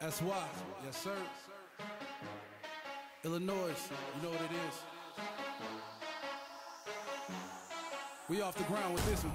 That's why. Yes, sir. Illinois, you know what it is. We off the ground with this one.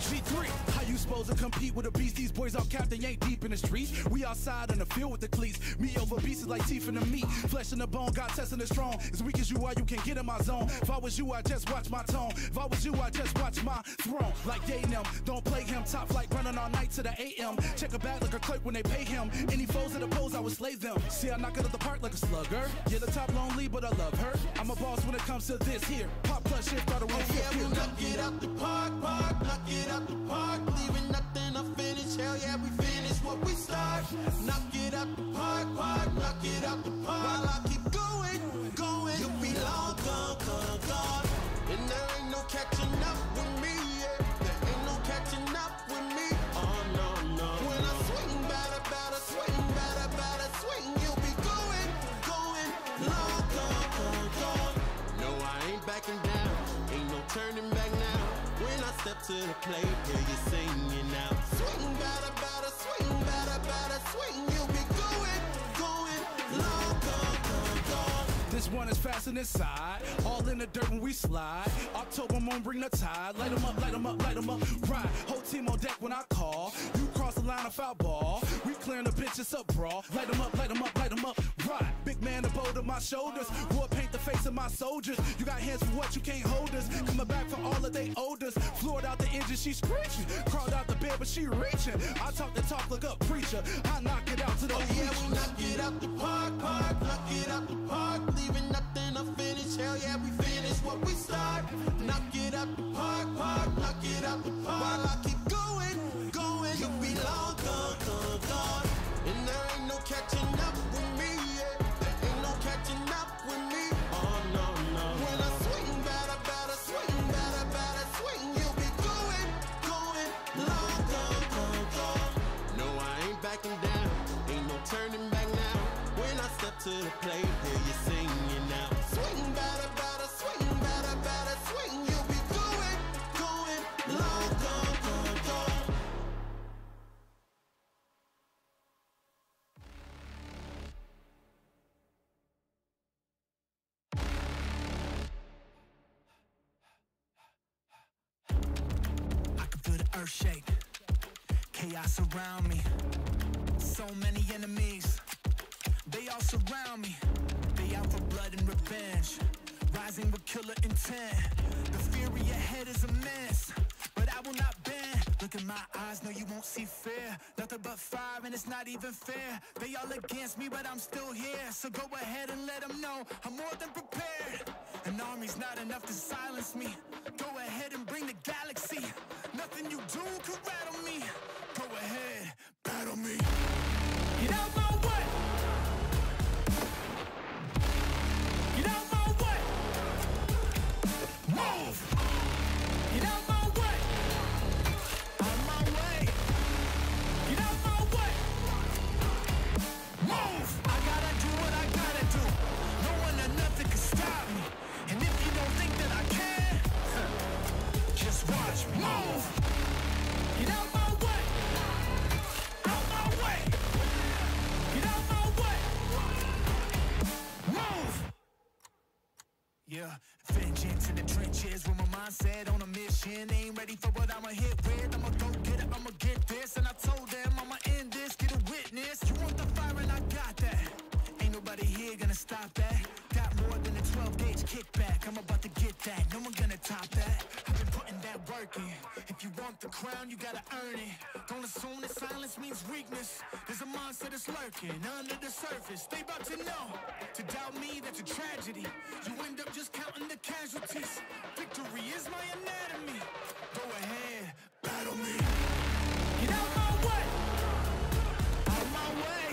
G3, how you supposed to compete with a beast? These boys all capped, they ain't deep in the streets. We outside in the field with the cleats. Me over beasts is like teeth in the meat. Flesh in the bone, got testing it strong. As weak as you are, you can get in my zone. If I was you, I just watch my tone. If I was you, I just watch my throne. Like they them, don't play him. Top flight running all night to the AM. Check a bag like a clerk when they pay him. Any foes that oppose, I would slay them. See, I knock it out the park like a slugger. Yeah, the top lonely, but I love her. I'm a boss when it comes to this here. Pop plus shit, start a roll. Yeah, we knock it out the park, knock it out the park, leaving nothing unfinished. Hell yeah, we finish what we start. Knock it out the park, knock it out the park. While I keep going, you'll be long gone. And there ain't no catching up with me, yeah. There ain't no catching up with me. Oh no. When I swing, batter, swing, you'll be going, long gone. No, I ain't backing down, ain't no turning back now. When I step to the plate, hear you singing out. Swing, batter, swing. You'll be going, long gone. This one is fastened inside. All in the dirt when we slide. October moon bring the tide. Light 'em up. Ride. Whole team on deck when I call. You cross the line of foul ball. We clearing the bitches up, brawl. Light 'em up. Ride. Big man abode on my shoulders. War paint the face of my soldiers. You got hands for what you can't hold us. Coming back for all of they odors. Floored out the engine, she screeching. Crawled out the bed, but she reaching. I talk the talk like a preacher. I knock it out to the yeah, we knock it out the park, knock it out the park, leaving nothing unfinished. Hell yeah, we finish what we start. Knock it out the park, knock it out the park. While I keep going, you'll be long gone. And there ain't no catching up with me, yeah. There ain't no catching up with me. Oh no. When I swing, batter, swing, you'll be going, long gone. No, I ain't backing down, ain't no turning back now. When I step to the plate, hear you singing out. Swing, batter, swing, swing. You'll be going, long gone. I can feel the earth shake, chaos around me. So many enemies, they all surround me. They out for blood and revenge, rising with killer intent. The fury ahead is immense, but I will not bend. Look in my eyes, no you won't see fear. Nothing but fire and it's not even fair. They all against me, but I'm still here. So go ahead and let them know I'm more than prepared. An army's not enough to silence me. Go ahead and bring the galaxy. Nothing you do can rattle me. Go ahead, battle me. Get out my way. Get out my way. Move. Get out my way. Out my way. Get out my way. Move. I gotta do what I gotta do. No one or nothing can stop me. And if you don't think that I can, just watch me. Move. Get out my way. Out my way. Get out my way. Move. Yeah, vengeance in the trenches with my mindset on a mission. Ain't ready for what I'ma hit with. I'ma go get it, I'ma get this. And I told them I'ma end this, get a witness. You want the fire and I got that. Ain't nobody here gonna stop that. Got more than a 12-gauge kickback. I'm about to get that, no one gonna top that. I've been putting that work in. If you want the crown, you gotta earn it. Don't assume that silence means weakness. There's a monster that's lurking under the surface. They about to know. To doubt me, that's a tragedy. You end up just counting the casualties. Victory is my anatomy. Go ahead, battle me. Get out my way. Out my way.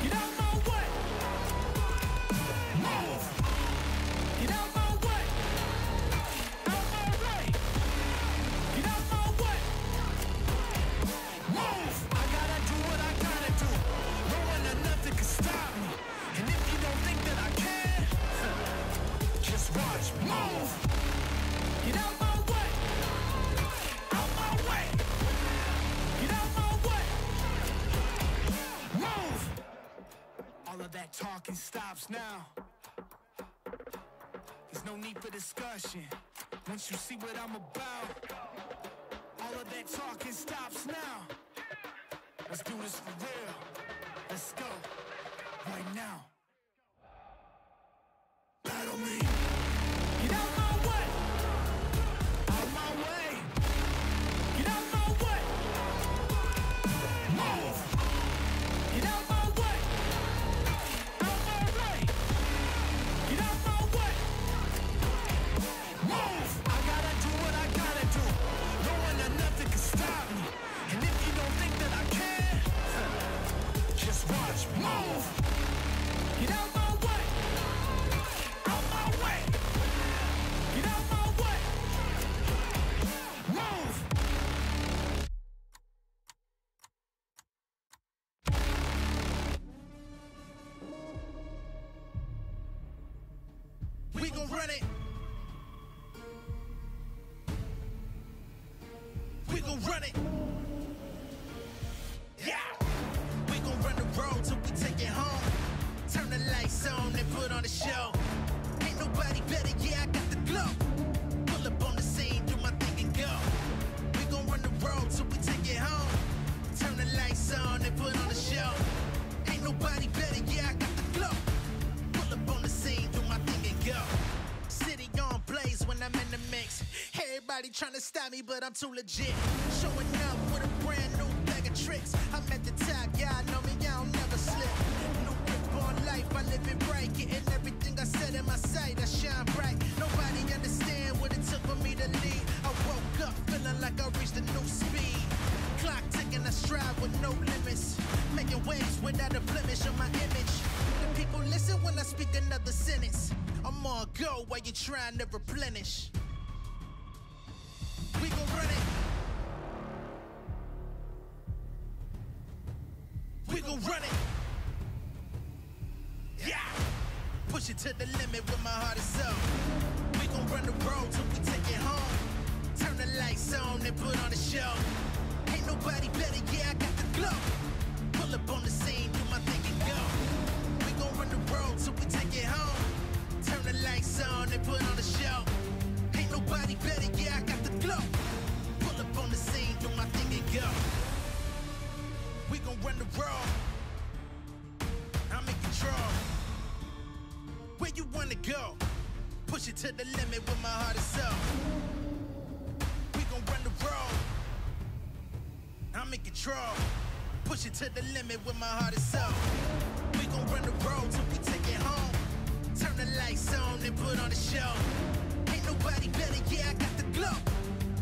Get out my way. Move. Get out my way. Out my way. Get out my way. Move. I gotta do what I gotta do. No one or nothing can stop me. And if you don't think that I can, just watch me. Move. Get out my way. stops now. There's no need for discussion. Once you see what I'm about, all of that talking stops now. Let's do this for real. Let's go. Right now. Battle me. Get out my way. Out my way. Get out my way. Move. Get out my way. Out my way. Get out my way. Move. I gotta do what I gotta do. No one or nothing can stop me. And if you don't think that I can, just watch. Move. Get out my way. Out my way. Get out my way. Move. We gon' run it. We gon' run it. Yeah. We gon' run the road till we take it home. Turn the lights on and put on the show. Ain't nobody better, yeah, I got the glow. Pull up on the scene, do my thing and go. We gon' run the road till we take it home. Turn the lights on and put on the show. Ain't nobody better, yeah, I got the glow. Pull up on the scene, do my thing and go. City on blaze when I'm in the mix. Everybody tryna stop me, but I'm too legit. Showing up with a brand new bag of tricks. I'm at the top, yeah, I know me, I don't never slip. New grip on life, I live it right. Getting everything I said in my sight, I shine bright. Nobody understand what it took for me to lead. I woke up feeling like I reached a new speed. Clock ticking, I strive with no limits. Making waves without a blemish on my image. The people listen when I speak another sentence. I'm on go while you trying to replenish. We gon' run it. We gon' run it. Yeah. Push it to the limit with my heart and soul. We gon' run the road till we take it home. Turn the lights on and put on the show. Ain't nobody better, yeah, I got the glow. Pull up on the scene, do my thing and go. We gon' run the road till we take it home. Turn the lights on and put on the show. Ain't nobody better, yeah, I got the glow. Pull up on the scene, do my thing and go. We gon' run the road. I'm in control. Where you wanna go? Push it to the limit with my heart and soul. We gon' run the road. I'm in control. Push it to the limit with my heart and soul. We gon' run the road till we take it home. Turn the lights on and put on the show. Ain't nobody better, yeah, I got the glow.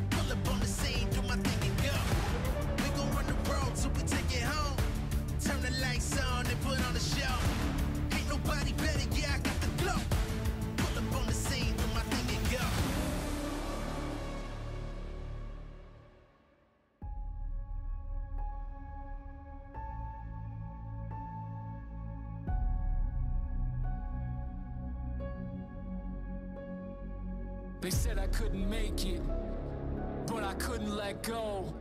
Pull up on the scene, do my thing and go. We gon' run the road till we take it home. Turn the lights on and put on the show. Ain't nobody better, yeah, I got the glow. Pull up on the scene, do my thing and go. They said I couldn't make it, but I couldn't let go.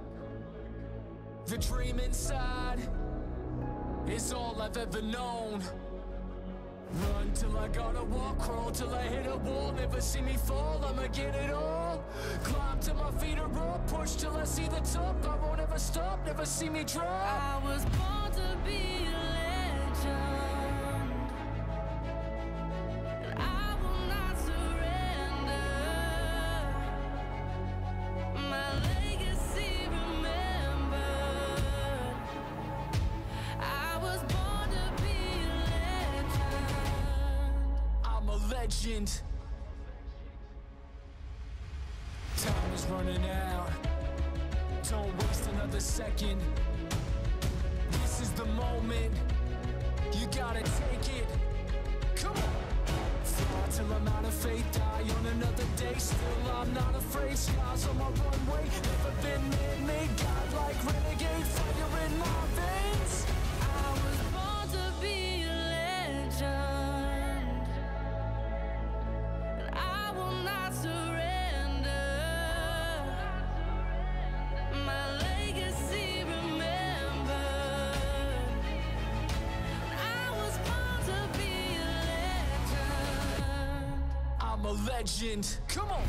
The dream inside is all I've ever known. Run till I gotta walk, crawl till I hit a wall. Never see me fall, I'ma get it all. Climb till my feet are up, push till I see the top. I won't ever stop, never see me drop. I was born to be a legend, and I will not surrender. My legacy remembered. I was born to be a legend. I'm a legend. Time is running out. Don't waste another second. This is the moment. You gotta take it. Come on. Fly till I'm out of faith. Die on another day. Still I'm not afraid. Skies on my runway. Never been man-made. Godlike renegade. Fire in my veins. I was born to be a legend, and I will not surrender. My legacy remembered. I was born to be a a legend. Come on.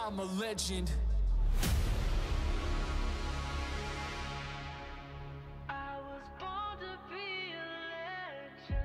I'm a legend. I was born to be a legend.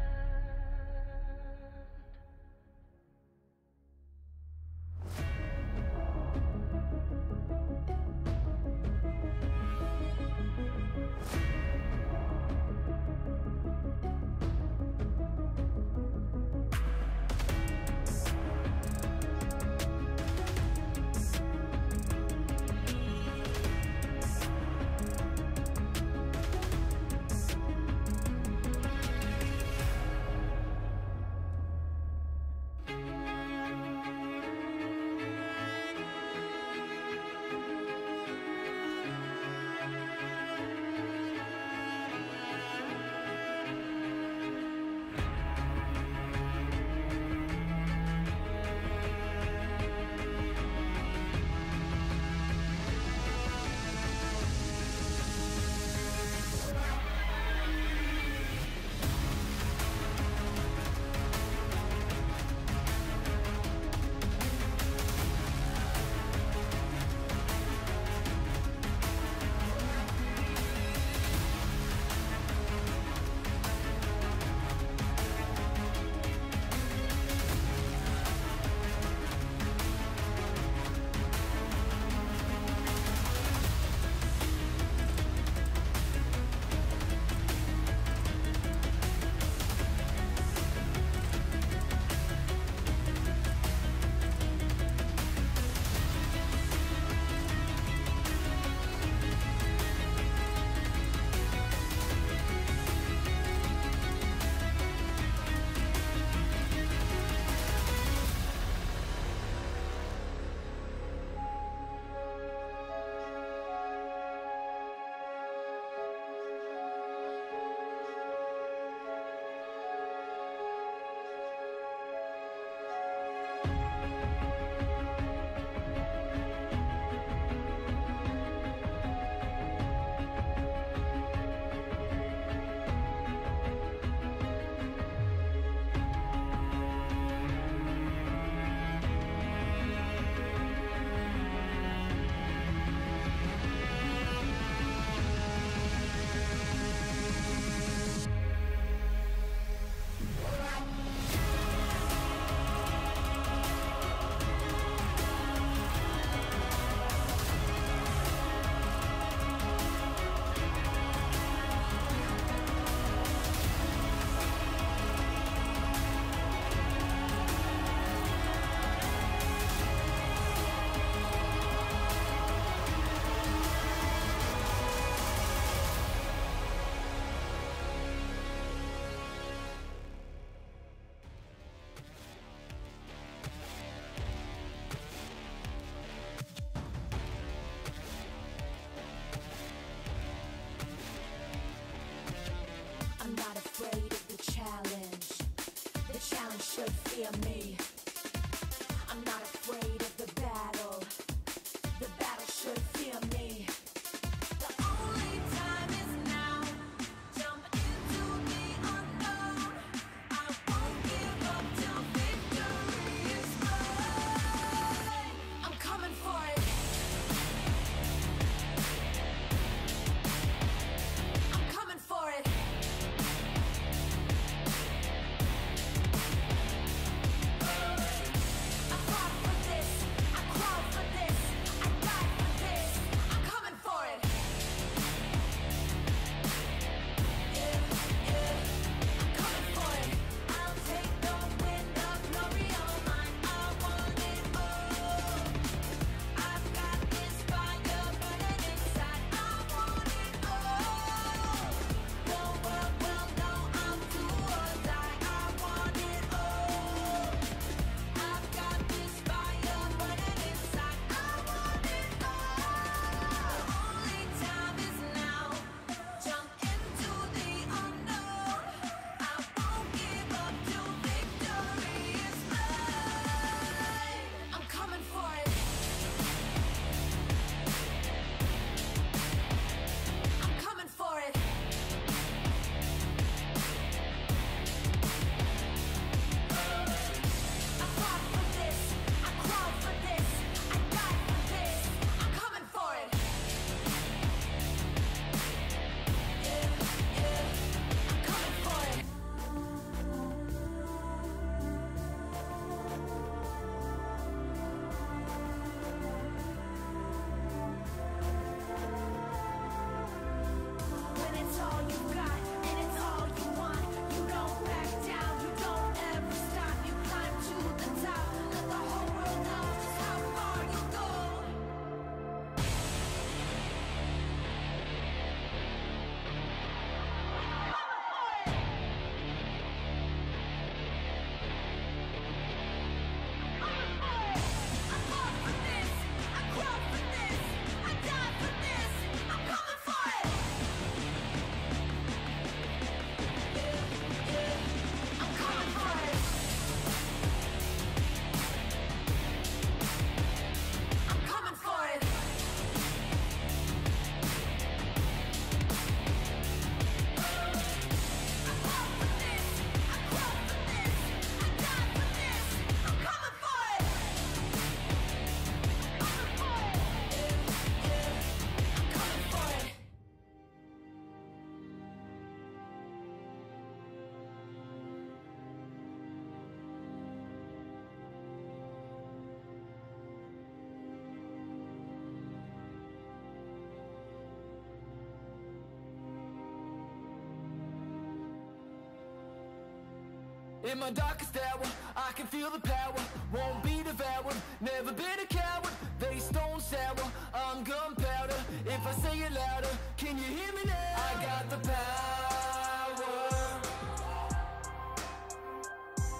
In my darkest hour, I can feel the power. Won't be devoured, never been a coward. They stone sour, I'm gunpowder. If I say it louder, can you hear me now? I got the power.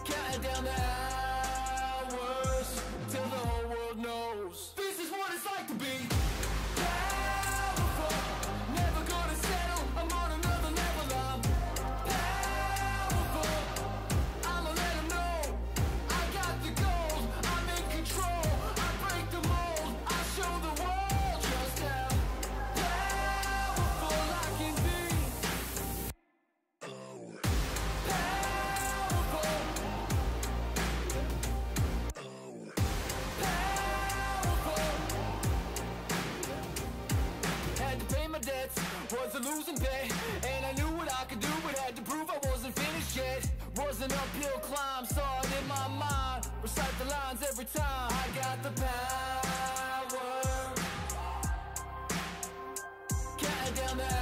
Counting down the hours till the whole world knows this is what it's like to be powerful. Never gonna settle, I'm on another level. I'm powerful. I'ma let them know I got the gold. I'm in control. I break the mold. I show the world just how powerful I can be. Powerful. Had to pay my debts, was a losing bet, and I knew what I could do, but had to prove I wasn't finished yet. Was an uphill climb, saw it in my mind, recite the lines every time. I got the power, counting down the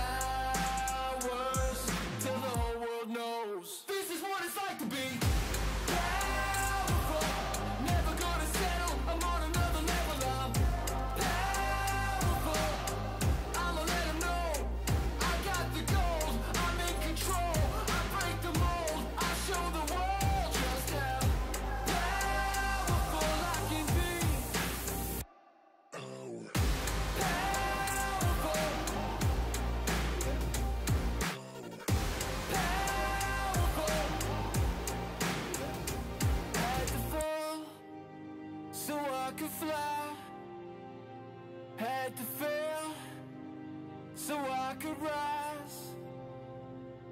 hours till the whole world knows this is what it's like to be powerful. Never gonna settle, I'm on another level. I'm powerful. I'ma let them know I got the gold. I'm in control. I break the mold. I show the world just how powerful I can be. Powerful. Powerful. Had to fall so I could fly. Had to fail so I could rise.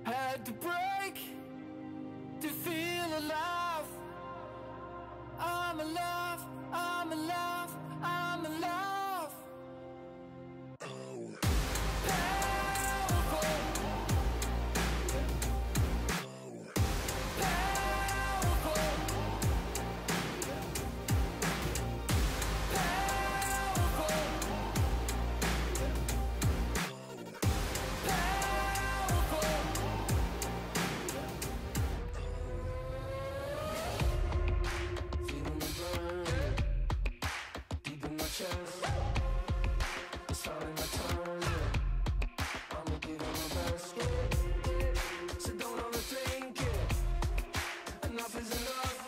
Had to break to feel alive. I'm alive, I'm alive, I'm alive. Powerful. Powerful. Feeling the burn deep in my chest. It's finally my turn. I'ma give it my best. So don't overthink it. Enough is enough.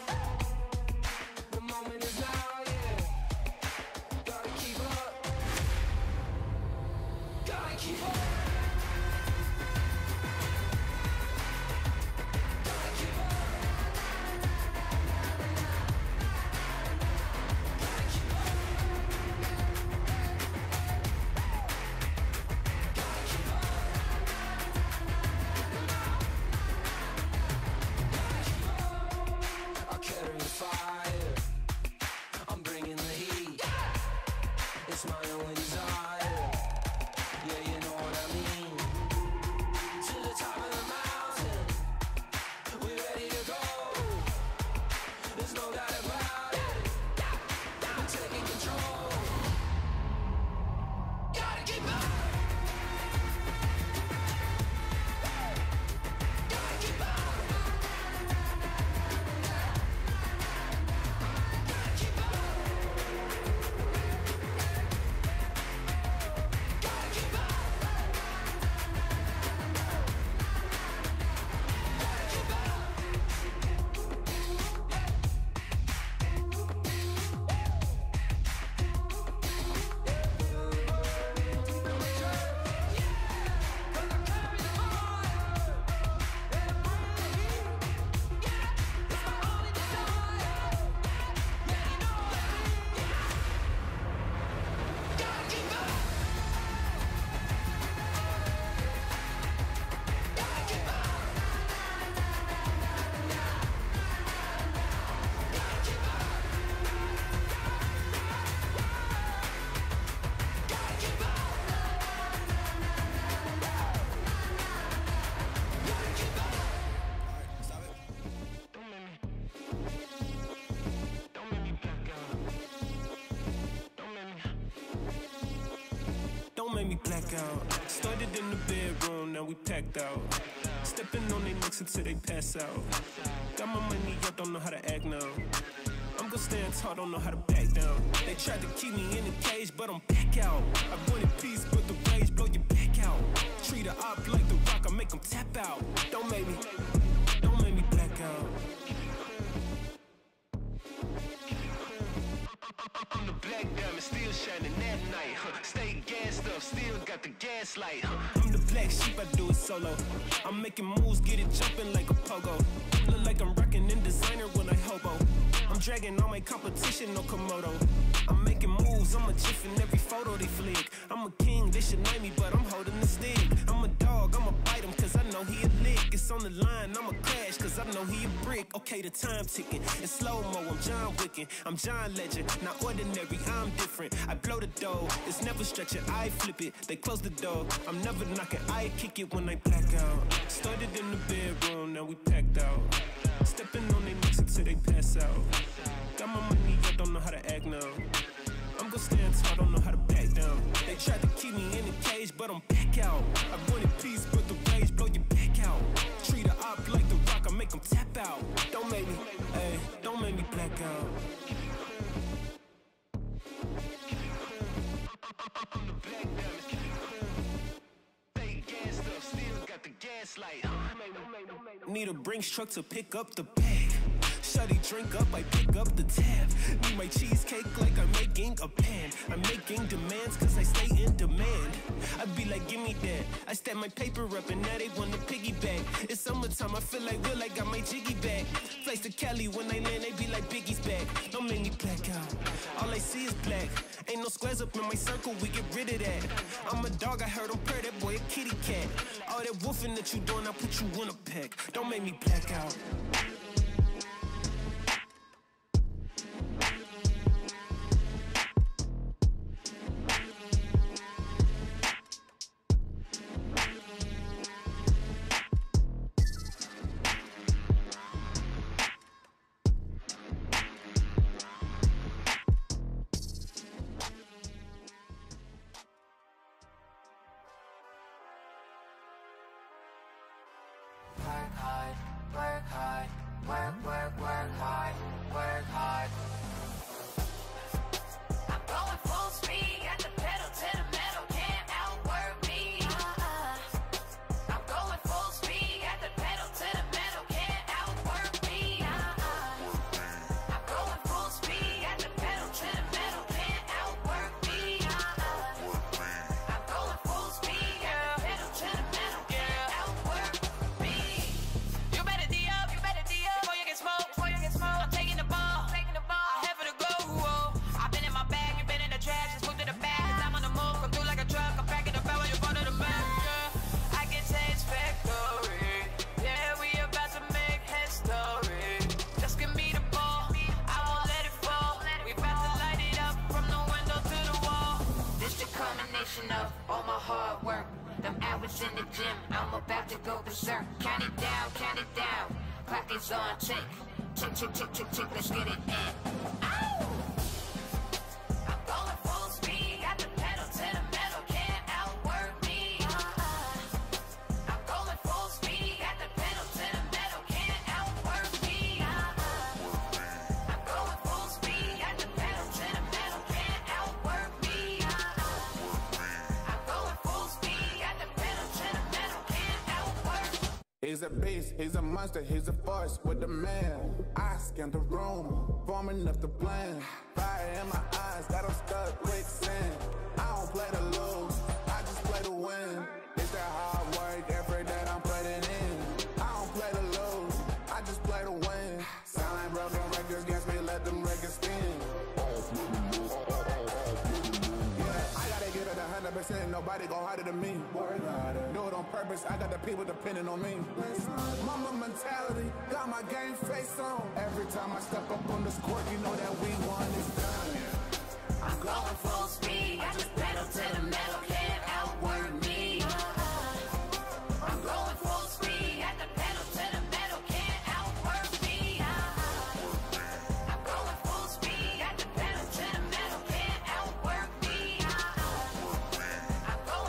The moment is now, yeah. Gotta keep up. Gotta keep up. Gotta keep up. Gotta keep up. Gotta keep up. I carry the fire. make me black out. Started in the bedroom, now we packed out. Stepping on their necks until they pass out. Got my money up, don't know how to act now. I'm gonna stand tall, don't know how to back down. They tried to keep me in the cage, but I'm back out. I wanted peace, but the rage blow your back out. Treat a op like the rock, I make them tap out. Don't make me black out. I'm the black diamond, still shining that night. Stay gassed up, still got the gas light. I'm the black sheep, I do it solo. I'm making moves, get it jumping like a pogo. Look like I'm rocking in designer when I hobo. I'm dragging all my competition, no Komodo. I'm making moves, I'm a jiff in every photo they flick. I'm a king, they should name me, but I'm holding the stick. I'm a dog, I'ma bite him, cause I know he a lick. It's on the line, I'ma crash, cause I know he a brick. Okay, the time ticking, it's slow-mo, I'm John Wicken. I'm John Legend, not ordinary, I'm different. I blow the dough, it's never stretching, I flip it. They close the door, I'm never knocking, I kick it when I black out. Started in the bedroom, now we packed out. Stepping on their necks until they pass out. Got my money, I don't know how to act now. I'm gonna stand tall, don't know how to back down. They tried to keep me in the cage, but I'm back out. I wanted peace, but the rage blow your back out. Treat a op like the rock, I make them tap out. Don't make me black out. I'm the black diamond. Stay gassed up, still got the gas light. Need a Brinks truck to pick up the bag. Shawty drink up, I pick up the tab. Need my cheesecake like I'm making a pan. I'm making demands cause I stay in demand. I be like, give me that. I step my paper up and now they want to piggyback. It's summertime, I feel like Will, I got my jiggy back. Flights to Cali, when I land, they be like Biggie's back. Don't make me black out. All I see is black. Ain't no squares up in my circle, we get rid of that. I'm a dog, I heard him purr, that boy a kitty cat. All that woofing that you doing, I put you in a pack. Don't make me black out. Of all my hard work, them hours in the gym, I'm about to go berserk. Count it down, clock is on, tick, tick, tick, tick, tick, tick, let's get it in. Ow! I'm going full speed, got the pedal to the metal, can't outwork me. I'm going full speed, got the pedal to the metal, can't outwork me. I'm going full speed, got the pedal to the metal, can't outwork me. He's a beast, he's a monster, he's a force with the man. I scanned the room, forming up the plan. Fire in my eyes, got him stuck quicksand. I don't play to lose, I just play to win. It's that hard work, effort that I'm putting in. I don't play to lose, I just play to win. Sound like broken records against me, let them records spin. I gotta get it 100%, nobody gon' harder than me. Do it on purpose, I got the people depending on me. Mama mentality, got my game face on. Every time I step up on this court, you know that we won, it's done. I'm going full speed, got the pedal to the metal, can't outwork me. I'm going full speed, got the pedal to the metal, can't outwork me. I'm going full speed, got the pedal to the metal, can't outwork me. I'm going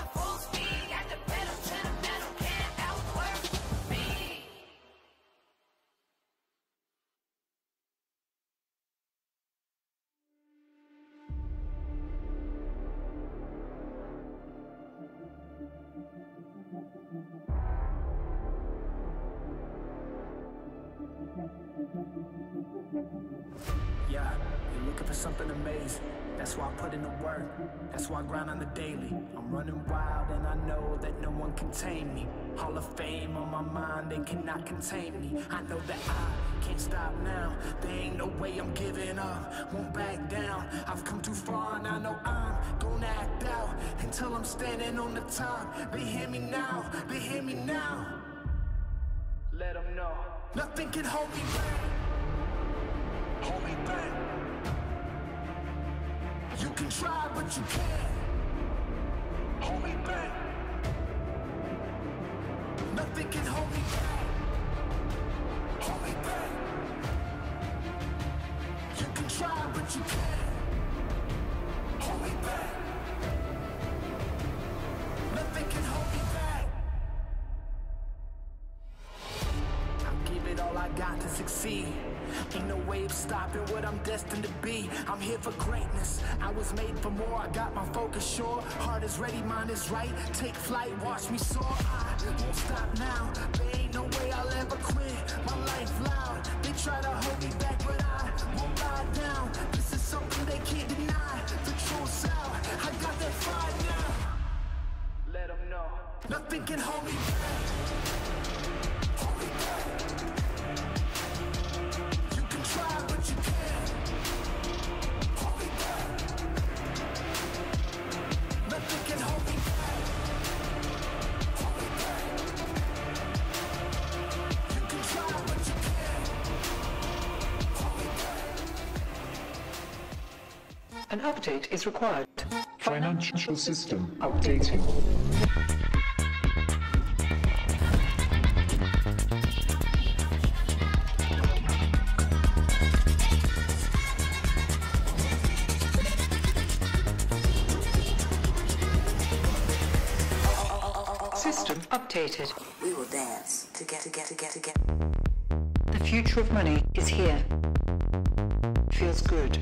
Yeah, you're looking for something amazing. That's why I put in the work. That's why I grind on the daily. I'm running wild and I know that no one can tame me. Hall of Fame on my mind, they cannot contain me. I know that I can't stop now. There ain't no way I'm giving up. Won't back down. I've come too far and I know I'm gonna act out until I'm standing on the top. They hear me now. They hear me now. Let them know. Nothing can hold me back. Hold me back. You can try, but you can't hold me back. Nothing can hold me back. Hold me back. You can try, but you can't hold me back. Nothing can hold me back. I'll give it all I got to succeed. Ain't no way of stopping what I'm destined to be. I'm here for greatness. I was made for more. I got my focus sure. Heart is ready, mind is right. Take flight, watch me soar. I won't stop now. There ain't no way I'll ever quit. My life loud. They try to hold me back, but I won't lie down. This is something they can't deny. The truth's out. I got that fire now. Let them know. Nothing can hold me back. Hold me back. Try, but you can't hold me back. Nothing can hold me back. Hold me back. You can try, but you can't hold me back. An update is required. Financial system updating. System updated. We will dance to get. The future of money is here. Feels good.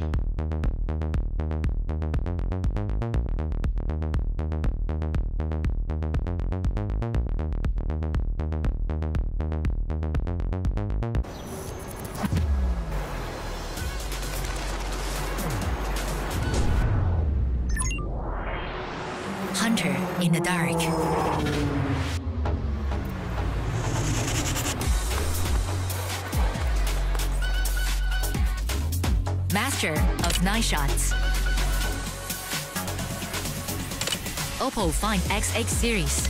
Hunter in the dark. Master of night shots. Oppo Find XX series.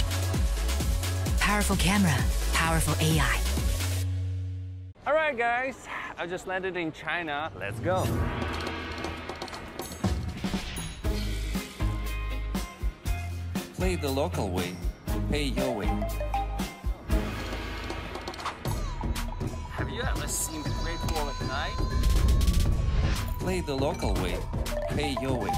Powerful camera, powerful AI. Alright guys, I just landed in China. Let's go. Play the local way, pay your way. Have you ever seen the Great Wall at night? Play the local way, pay your way.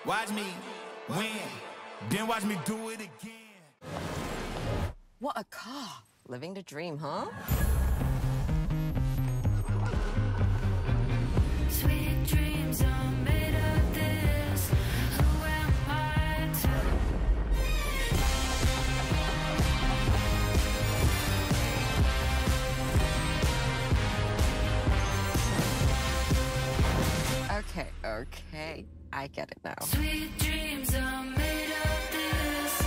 Watch me win, then watch me do it again. What a car. Living the dream, huh? Sweet dreams are made of this. Who am I to? Okay. I get it now. Sweet dreams are made of this.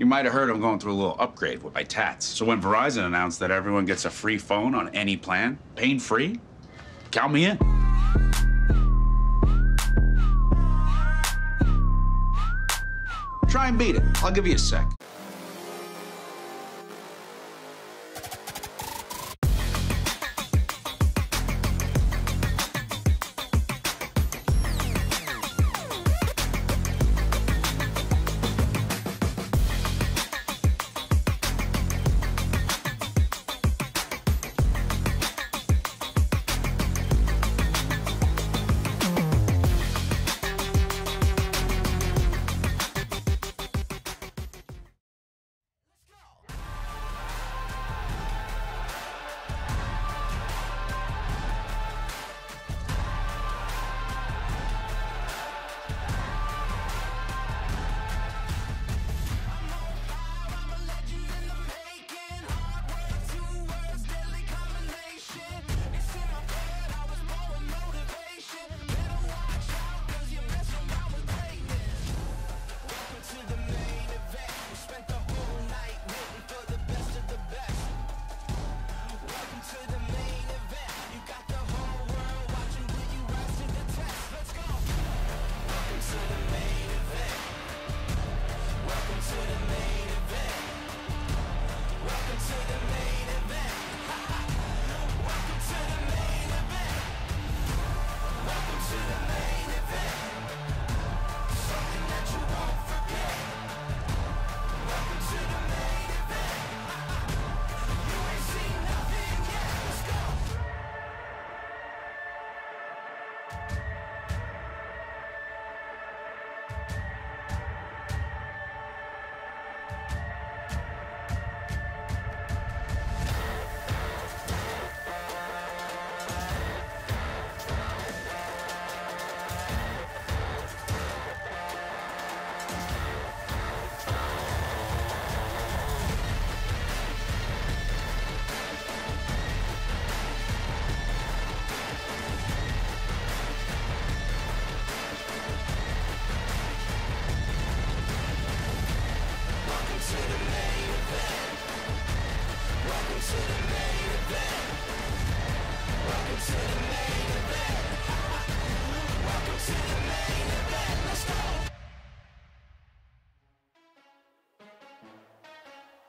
You might have heard I'm going through a little upgrade with my tats. So when Verizon announced that everyone gets a free phone on any plan, pain-free, count me in. Try and beat it. I'll give you a sec.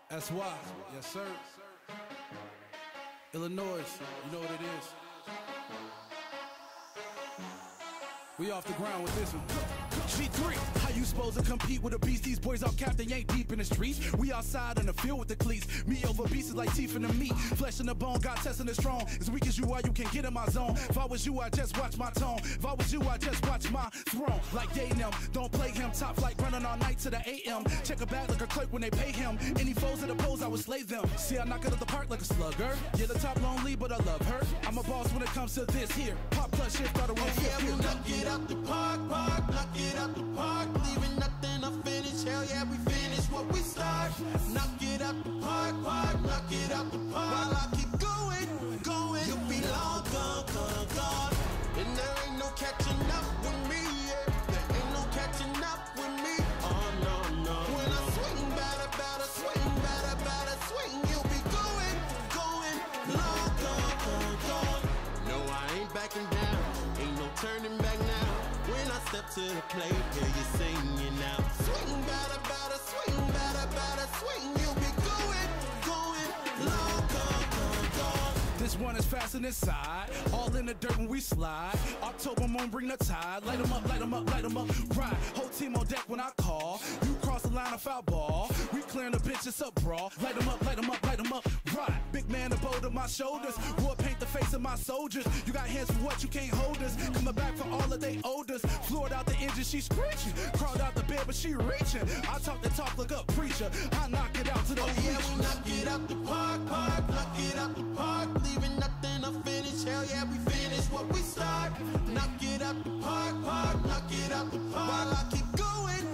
That's why, yes sir. Illinois, you know what it is. We off the ground with this one. G3, how you supposed to compete with a beast? These boys all capped, they ain't deep in the streets. We outside in the field with the cleats. Me over beasts is like teeth in the meat. Flesh in the bone, got testing it strong. As weak as you are, you can get in my zone. If I was you, I'd just watch my tone. If I was you, I'd just watch my throne. Like GAM, don't play him. Top flight running all night to the AM. Check a bag like a clerk when they pay him. Any foes in the pose, I would slay them. See, I knock it out the park like a slugger. Yeah, the top lonely, but I love her. I'm a boss when it comes to this here. Pop plus shit, thought it was yeah, we knock it out the park, knock it out the park, leaving nothing unfinished. Hell yeah, we finish what we start. Knock it out the park, knock it out the park. While I keep going, you'll be long gone. And there ain't no catching up with me, yeah. There ain't no catching up with me. Oh no. When I swing, batter, swing, you'll be going, long gone. No, I ain't backing down, ain't no turning back now. When I step to the plate, hear you singing now. Swing, batter, swing, you'll be going, long gone. This one is fastened inside, all in the dirt when we slide. October moon bring the tide, light 'em up, ride. Whole team on deck when I call. You cross the line of foul ball. We clearing the bitches up, brawl. Light 'em up, ride. Big man, the boat on my shoulders. War paint the face of my soldiers. You got hands for what you can't hold us. Coming back for all of they odors. Floored out the engine, she screeching. Crawled out the bed, but she reaching. I talk the talk like a preacher. I knock it out to the yeah, we knock it out the park, knock it out the park, leaving nothing unfinished. Hell yeah, we finish what we start. Knock it out the park, knock it out the park. While I keep going,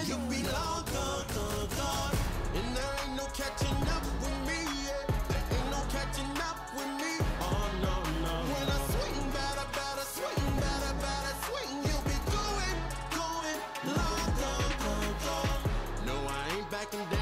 you'll be long gone. And there ain't no catching up with me, yeah. There ain't no catching up with me. Oh no. When I swing, batter, swing, you'll be going, long gone. No, I ain't backing down.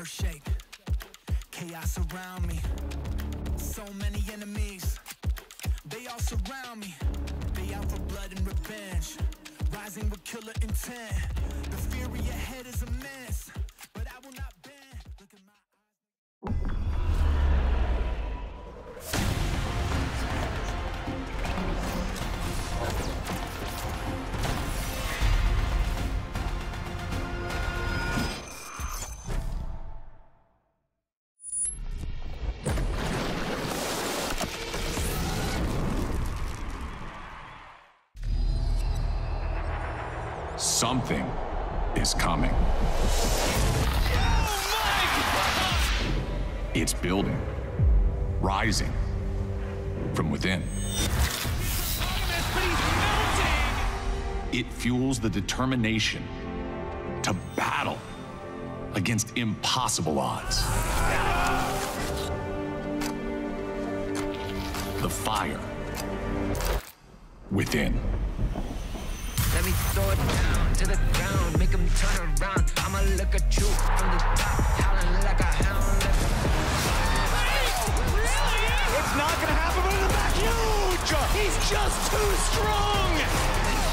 earth shake. Chaos around me. So many enemies. They all surround me. They out for blood and revenge. Rising with killer intent. The fury ahead is immense. But I will not bend. Look at my Something is coming. It's building, rising from within. It fuels the determination to battle against impossible odds. The fire within. Let me throw it down to the ground, make them turn around. I'ma look at you from the top, howling like a hound. It's not gonna happen, but in the back, huge! He's just too strong!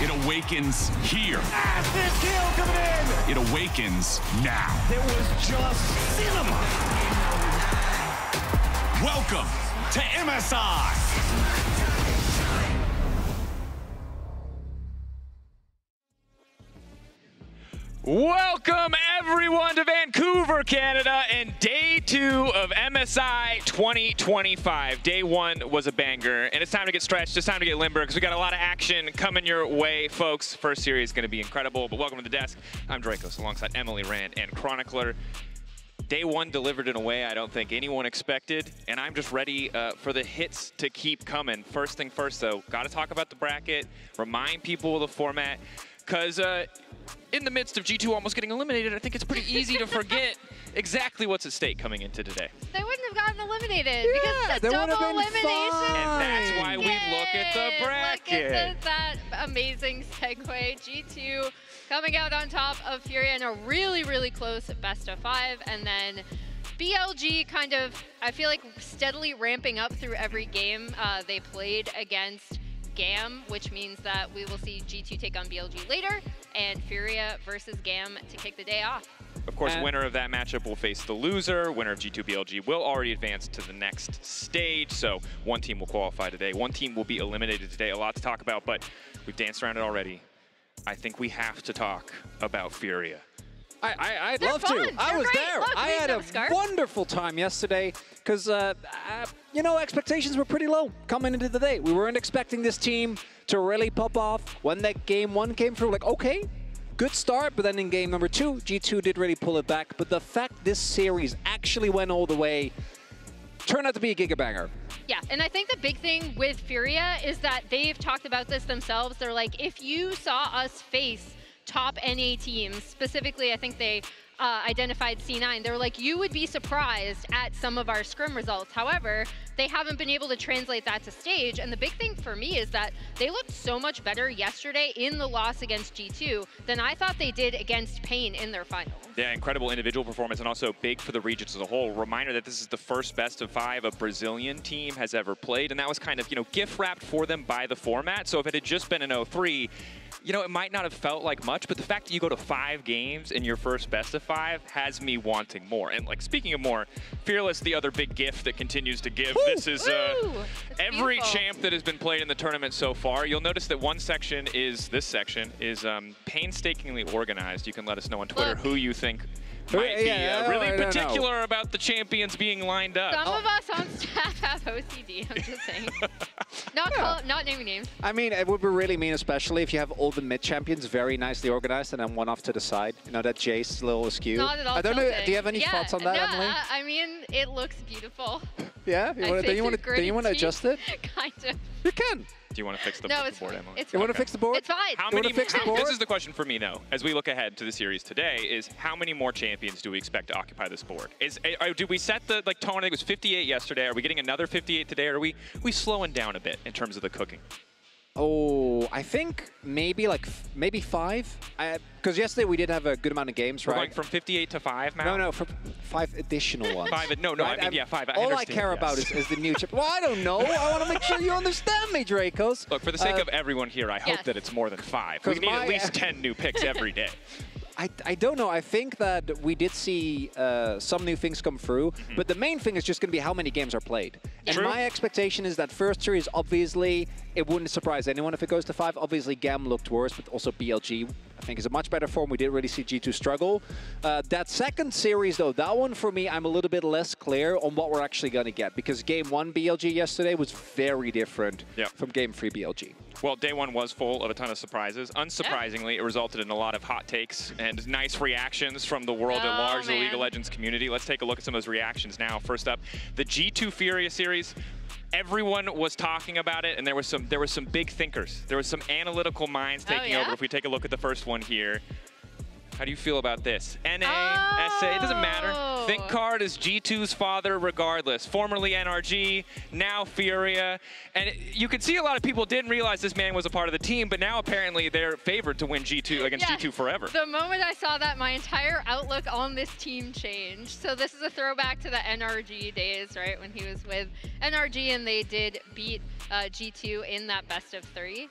It awakens here. Massive kill coming in! It awakens now. It was just cinema! Welcome to MSI! Welcome everyone to Vancouver, Canada, and day 2 of MSI 2025. Day 1 was a banger, and it's time to get stretched. It's time to get limber because we got a lot of action coming your way, folks. First series is going to be incredible, but welcome to the desk. I'm Dracos alongside Emily Rand and Chronicler. Day 1 delivered in a way I don't think anyone expected, and I'm just ready for the hits to keep coming. First thing first, though, got to talk about the bracket, remind people of the format, because in the midst of G2 almost getting eliminated, I think it's pretty easy to forget exactly what's at stake coming into today. They wouldn't have gotten eliminated because it's a double elimination. And that's why we look at the bracket. Look at that amazing segue. G2 coming out on top of Furia in a really, really close best of 5. And then BLG kind of, I feel like, steadily ramping up through every game they played against GAM, which means that we will see G2 take on BLG later, and Furia versus GAM to kick the day off. Of course, winner of that matchup will face the loser. Winner of G2 BLG will already advance to the next stage, so one team will qualify today. One team will be eliminated today. A lot to talk about, but we've danced around it already. I think we have to talk about Furia. I'd love to. I was there. Look, I had a wonderful time yesterday because, you know, expectations were pretty low coming into the day. We weren't expecting this team to really pop off. When that game 1 came through, like, okay, good start. But then in game number 2, G2 did really pull it back. But the fact this series actually went all the way turned out to be a gigabanger. Yeah, and I think the big thing with Furia is that they've talked about this themselves. They're like, if you saw us face top NA teams, specifically I think they identified C9, they were like, you would be surprised at some of our scrim results. However, they haven't been able to translate that to stage, and the big thing for me is that they looked so much better yesterday in the loss against G2 than I thought they did against Pain in their final. Yeah, incredible individual performance and also big for the regions as a whole. Reminder that this is the first best of 5 a Brazilian team has ever played, and that was kind of, you know, gift wrapped for them by the format. So if it had just been an 0-3, you know, it might not have felt like much, but the fact that you go to 5 games in your first best of 5 has me wanting more. And like, speaking of more, Fearless, the other big gift that continues to give. This is every champ that has been played in the tournament so far. You'll notice that one section is, this section is painstakingly organized. You can let us know on Twitter who you think might be really particular about the champions being lined up. Some of us on staff have OCD, I'm just saying. Not naming names. I mean, it would be really mean, especially if you have all the mid champions very nicely organized and then one off to the side. You know, that Jace little askew. Not at all. I don't know. Do you have any thoughts on that, no, Emily? I mean, it looks beautiful. Yeah? Do you want to adjust it? Kind of. You can. Do you want to fix the board, Emily? You want to fix the board? It's fine. How many? This is the question for me, though, as we look ahead to the series today: is how many more champions do we expect to occupy this board? Do we set the tone? I think it was 58 yesterday. Are we getting another 58 today? Or are we slowing down a bit in terms of the cooking? Oh, I think maybe maybe 5. Because yesterday we did have a good amount of games, We're right? going from 58 to 5, Mal? No, for 5 additional ones. No, right? I mean, yeah, 5. All I care about is the new chip. Well, I don't know. I want to make sure you understand me, Dracos. Look, for the sake of everyone here, I hope that it's more than 5. We need at least 10 new picks every day. I don't know. I think that we did see some new things come through, but the main thing is just going to be how many games are played. And my expectation is that first series, obviously, it wouldn't surprise anyone if it goes to 5. Obviously, GAM looked worse, but also BLG, I think, is a much better form. We didn't really see G2 struggle. That second series, though, that one for me, I'm a little bit less clear on what we're actually going to get, because Game 1 BLG yesterday was very different from Game 3 BLG. Well, day 1 was full of a ton of surprises. Unsurprisingly, it resulted in a lot of hot takes and nice reactions from the world at large, the League of Legends community. Let's take a look at some of those reactions now. First up, the G2 Furia series. Everyone was talking about it, and there were some big thinkers. There was some analytical minds taking over. If we take a look at the first one here. How do you feel about this? NA, SA, it doesn't matter. ThinkCard is G2's father regardless. Formerly NRG, now Furia. And you could see a lot of people didn't realize this man was a part of the team, but now apparently they're favored to win G2 against G2 forever. The moment I saw that, my entire outlook on this team changed. So this is a throwback to the NRG days, right? When he was with NRG and they did beat G2 in that best of 3.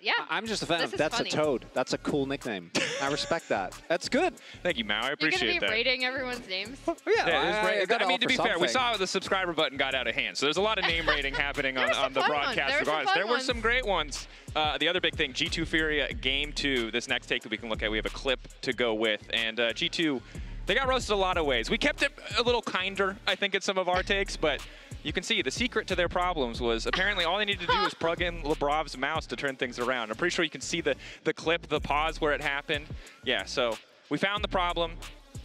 Yeah. I'm just a fan of That's a Toad. That's a cool nickname. I respect that. That's good. Thank you, Mao. I appreciate that. You're going to be rating everyone's names? I mean, to be fair, we saw the subscriber button got out of hand. So there's a lot of name rating happening on the broadcast regardless. There were some great ones. The other big thing, G2 Furia Game 2, this next take that we can look at, we have a clip to go with. And G2, they got roasted a lot of ways. We kept it a little kinder, I think, at some of our takes, but you can see the secret to their problems was apparently all they needed to do was plug in Lebrov's mouse to turn things around. I'm pretty sure you can see the clip, the pause where it happened. Yeah, so we found the problem.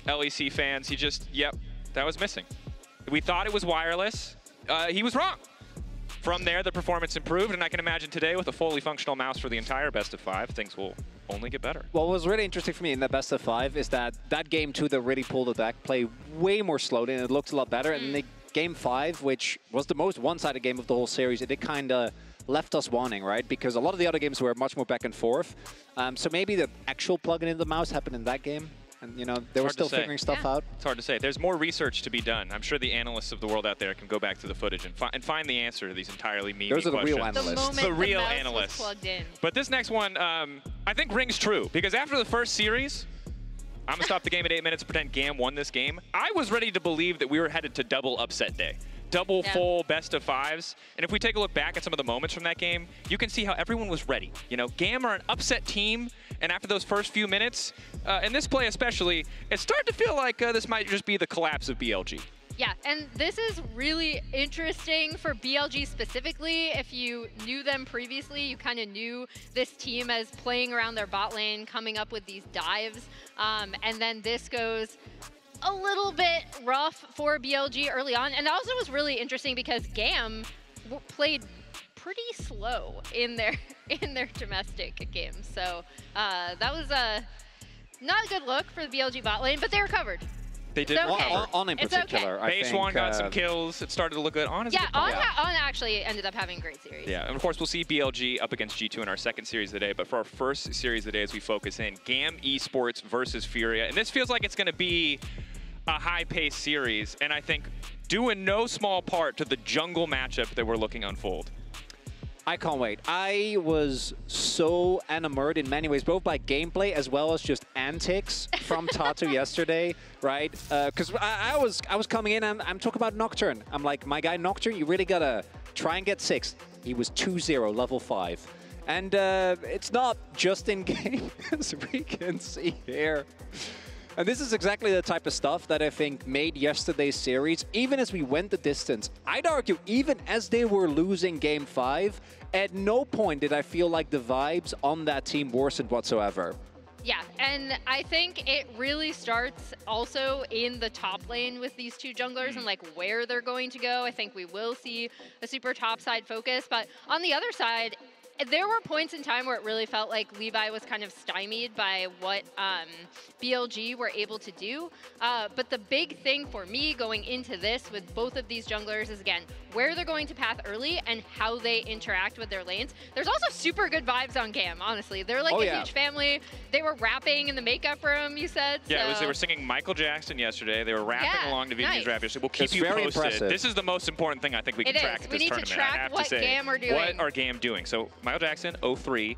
LEC fans, that was missing. We thought it was wireless. He was wrong. From there, the performance improved, and I can imagine today with a fully functional mouse for the entire best of 5, things will only get better. What was really interesting for me in the best of 5 is that Game 2 that really pulled the deck, played way more slowly, and it looked a lot better. And the Game 5, which was the most one-sided game of the whole series, it kind of left us wanting, right? Because a lot of the other games were much more back and forth. So maybe the actual plugging in the mouse happened in that game. And, you know, they were still figuring stuff out. It's hard to say. There's more research to be done. I'm sure the analysts of the world out there can go back to the footage and find the answer to these entirely memey questions. Those are the real analysts. The real analysts. Plugged in. But this next one, I think rings true. Because after the first series, I'm going to stop the game at 8 minutes and pretend GAM won this game. I was ready to believe that we were headed to double upset day. Double full best of 5s. And if we take a look back at some of the moments from that game, you can see how everyone was ready. You know, GAM are an upset team, and after those first few minutes, in this play especially, it started to feel like this might just be the collapse of BLG. Yeah, and this is really interesting for BLG specifically. If you knew them previously, you kind of knew this team as playing around their bot lane, coming up with these dives, and then this goes a little bit rough for BLG early on. And also was really interesting because GAM played pretty slow in their domestic games. So that was not a good look for the BLG bot lane, but they recovered. They did On in particular, I think. Base one got some kills. It started to look good. On actually ended up having a great series. Yeah, and of course we'll see BLG up against G2 in our second series of the day. But for our first series of the day, as we focus in, GAM Esports versus Furia, and this feels like it's going to be a high-paced series, and I think due in no small part to the jungle matchup that we're looking unfold. I can't wait. I was so enamored in many ways, both by gameplay as well as just antics from Tatu yesterday, right? Because I was coming in and I'm talking about Nocturne. I'm like, my guy Nocturne, you really gotta try and get 6. He was 2-0, level 5. And it's not just in game, as we can see here. And this is exactly the type of stuff that I think made yesterday's series, even as we went the distance, I'd argue even as they were losing Game 5, at no point did I feel like the vibes on that team worsened whatsoever. Yeah, and I think it really starts also in the top lane with these two junglers and like where they're going to go. I think we will see a super top side focus, but on the other side, there were points in time where it really felt like Levi was kind of stymied by what BLG were able to do. But the big thing for me going into this with both of these junglers is, again, where they're going to path early and how they interact with their lanes. There's also super good vibes on GAM, honestly. They're like a huge family. They were rapping in the makeup room, you said. Yeah, so. They were singing Michael Jackson yesterday. They were rapping along to VG's rap yesterday. We'll keep you very posted. impressive. This is the most important thing I think we can track at this tournament. We need to track what GAM are doing. What are GAM doing? So Michael Jackson, 0-3.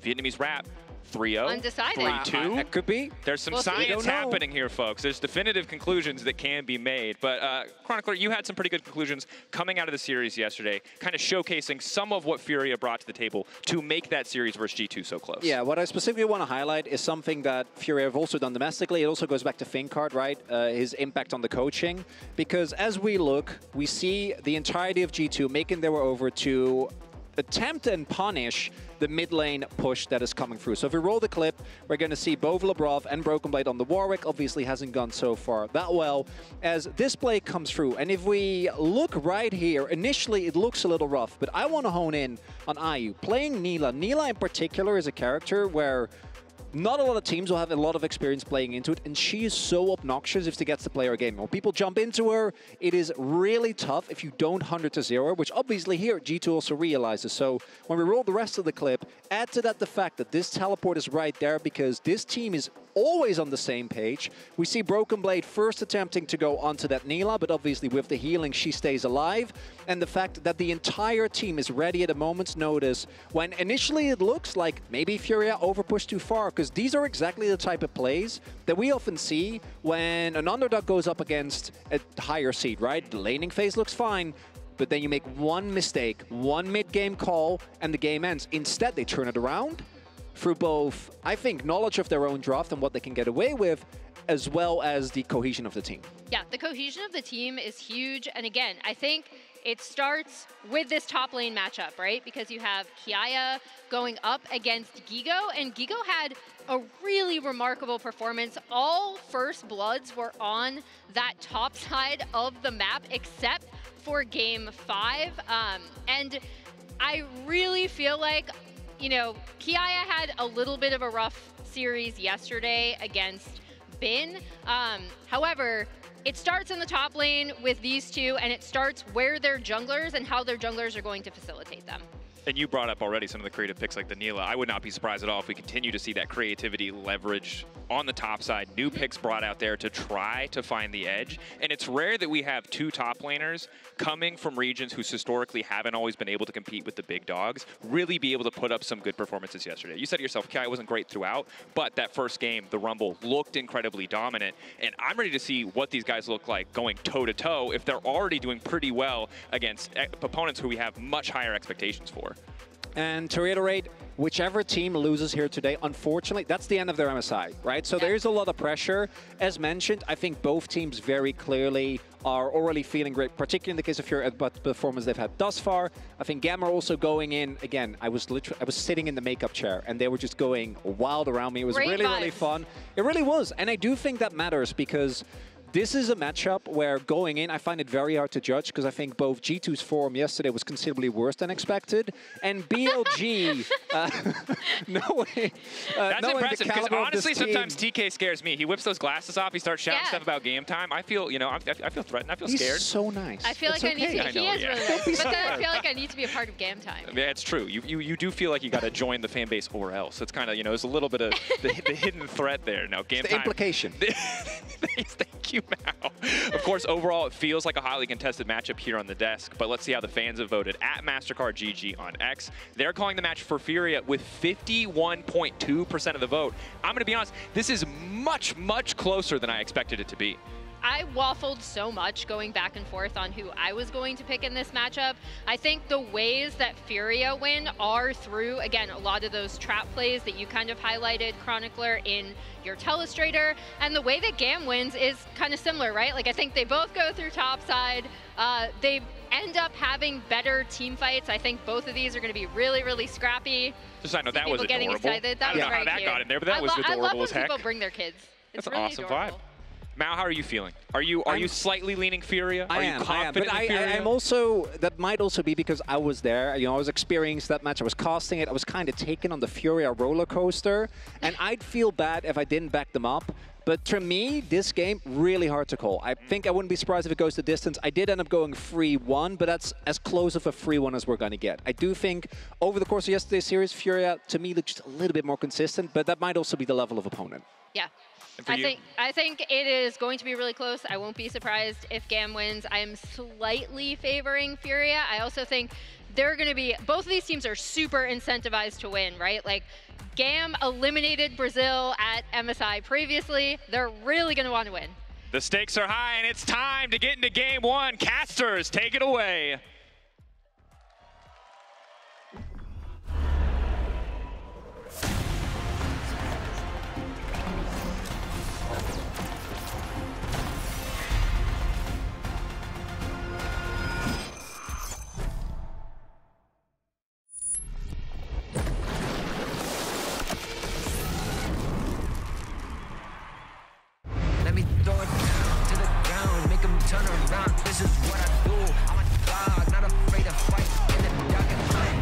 Vietnamese rap, 3-0. Undecided. 3-2. That could be. There's some science happening here, folks. There's definitive conclusions that can be made. But Chronicler, you had some pretty good conclusions coming out of the series yesterday, kind of showcasing some of what Furia brought to the table to make that series versus G2 so close. Yeah, what I specifically want to highlight is something that Furia have also done domestically. It also goes back to Fincard, right? His impact on the coaching. Because as we look, we see the entirety of G2 making their way over to attempt and punish the mid lane push that is coming through. So if we roll the clip, we're going to see both Labrov and Broken Blade on the Warwick. Obviously hasn't gone so far that well as this play comes through. And if we look right here, initially it looks a little rough, but I want to hone in on IU. Playing Nila. Nila in particular is a character where not a lot of teams will have a lot of experience playing into it, and she is so obnoxious if she gets to play her game. When people jump into her, it is really tough if you don't 100-0, which obviously here G2 also realizes. So when we roll the rest of the clip, add to that the fact that this teleport is right there because this team is always on the same page. We see Broken Blade first attempting to go onto that Nila, but obviously with the healing, she stays alive. And the fact that the entire team is ready at a moment's notice when initially it looks like maybe Furia overpushed too far, because these are exactly the type of plays that we often see when an underdog goes up against a higher seed, right? The laning phase looks fine, but then you make one mistake, one mid-game call, and the game ends. Instead, they turn it around through both, I think, knowledge of their own draft and what they can get away with, as well as the cohesion of the team. Yeah, the cohesion of the team is huge. And again, I think it starts with this top lane matchup, right? Because you have Kiaya going up against Gigo, and Gigo had a really remarkable performance. All First Bloods were on that top side of the map, except for Game 5. And I really feel like, you know, Kiaya had a little bit of a rough series yesterday against Bin. However, it starts in the top lane with these two, and it starts where they're junglers and how their junglers are going to facilitate them. And you brought up already some of the creative picks like the Nila. I would not be surprised at all if we continue to see that creativity leverage on the top side. New picks brought out there to try to find the edge. And it's rare that we have two top laners coming from regions who historically haven't always been able to compete with the big dogs, really be able to put up some good performances yesterday. You said to yourself, Kai wasn't great throughout, but that first game, the Rumble, looked incredibly dominant. And I'm ready to see what these guys look like going toe-to-toe if they're already doing pretty well against opponents who we have much higher expectations for. And to reiterate, whichever team loses here today, unfortunately, that's the end of their MSI, right? So there's a lot of pressure. As mentioned, I think both teams very clearly are already feeling great, particularly in the case of Furia, but the performance they've had thus far. I think GAM are also going in, again, I was sitting in the makeup chair and they were just going wild around me. It was really fun. It really was. And I do think that matters because this is a matchup where going in, I find it very hard to judge because I think both G2's form yesterday was considerably worse than expected, and BLG, knowing that's impressive because honestly, team, sometimes TK scares me. He whips those glasses off, he starts shouting stuff about game time. I feel, you know, I feel threatened. I feel scared. He's so nice. I feel like I need to. He is really nice, but then I feel like I need to be a part of game time. Yeah, it's true. You do feel like you got to join the fan base or else. It's kind of, you know, there's a little bit of the hidden threat there. Now game it's time. The implication. Thank you, Mal. Of course, overall, it feels like a highly contested matchup here on the desk, but let's see how the fans have voted at MasterCard GG on X. They're calling the match for Furia with 51.2% of the vote. I'm going to be honest, this is much, much closer than I expected it to be. I waffled so much going back and forth on who I was going to pick in this matchup. I think the ways that Furia win are through, again, a lot of those trap plays that you kind of highlighted, Chronicler, in your Telestrator. And the way that GAM wins is kind of similar, right? Like, I think they both go through topside. They end up having better team fights. I think both of these are going to be really, really scrappy. Just I know that was adorable. Getting excited. That was I don't know how that got in there, but that was adorable as heck. People bring their kids. It's That's really an awesome adorable. vibe. Mao, how are you feeling? Are you slightly leaning Furia? Are you confident in Furia? I'm also, that might also be because I was there. You know, I was experiencing that match. I was casting it. I was kind of taken on the Furia roller coaster. And I'd feel bad if I didn't back them up. But to me, this game, really hard to call. I think I wouldn't be surprised if it goes the distance. I did end up going 3-1, but that's as close of a 3-1 as we're going to get. I do think over the course of yesterday's series, Furia, to me, looked just a little bit more consistent, but that might also be the level of opponent. Yeah. I think it is going to be really close. I won't be surprised if GAM wins. I am slightly favoring Furia. I also think they're going to be, both of these teams are super incentivized to win, right? Like, GAM eliminated Brazil at MSI previously. They're really going to want to win. The stakes are high, and it's time to get into game one. Casters, take it away. Turn around, this is what I do. I'm a dog, not afraid to fight in the dark at night.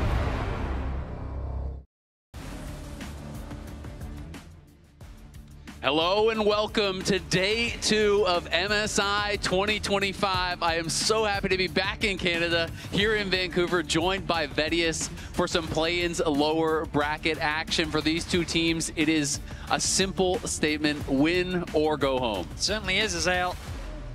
Hello and welcome to day 2 of MSI 2025. I am so happy to be back in Canada, here in Vancouver, joined by Vedius for some play-ins lower bracket action for these two teams. It is a simple statement, win or go home. It certainly is, Azael.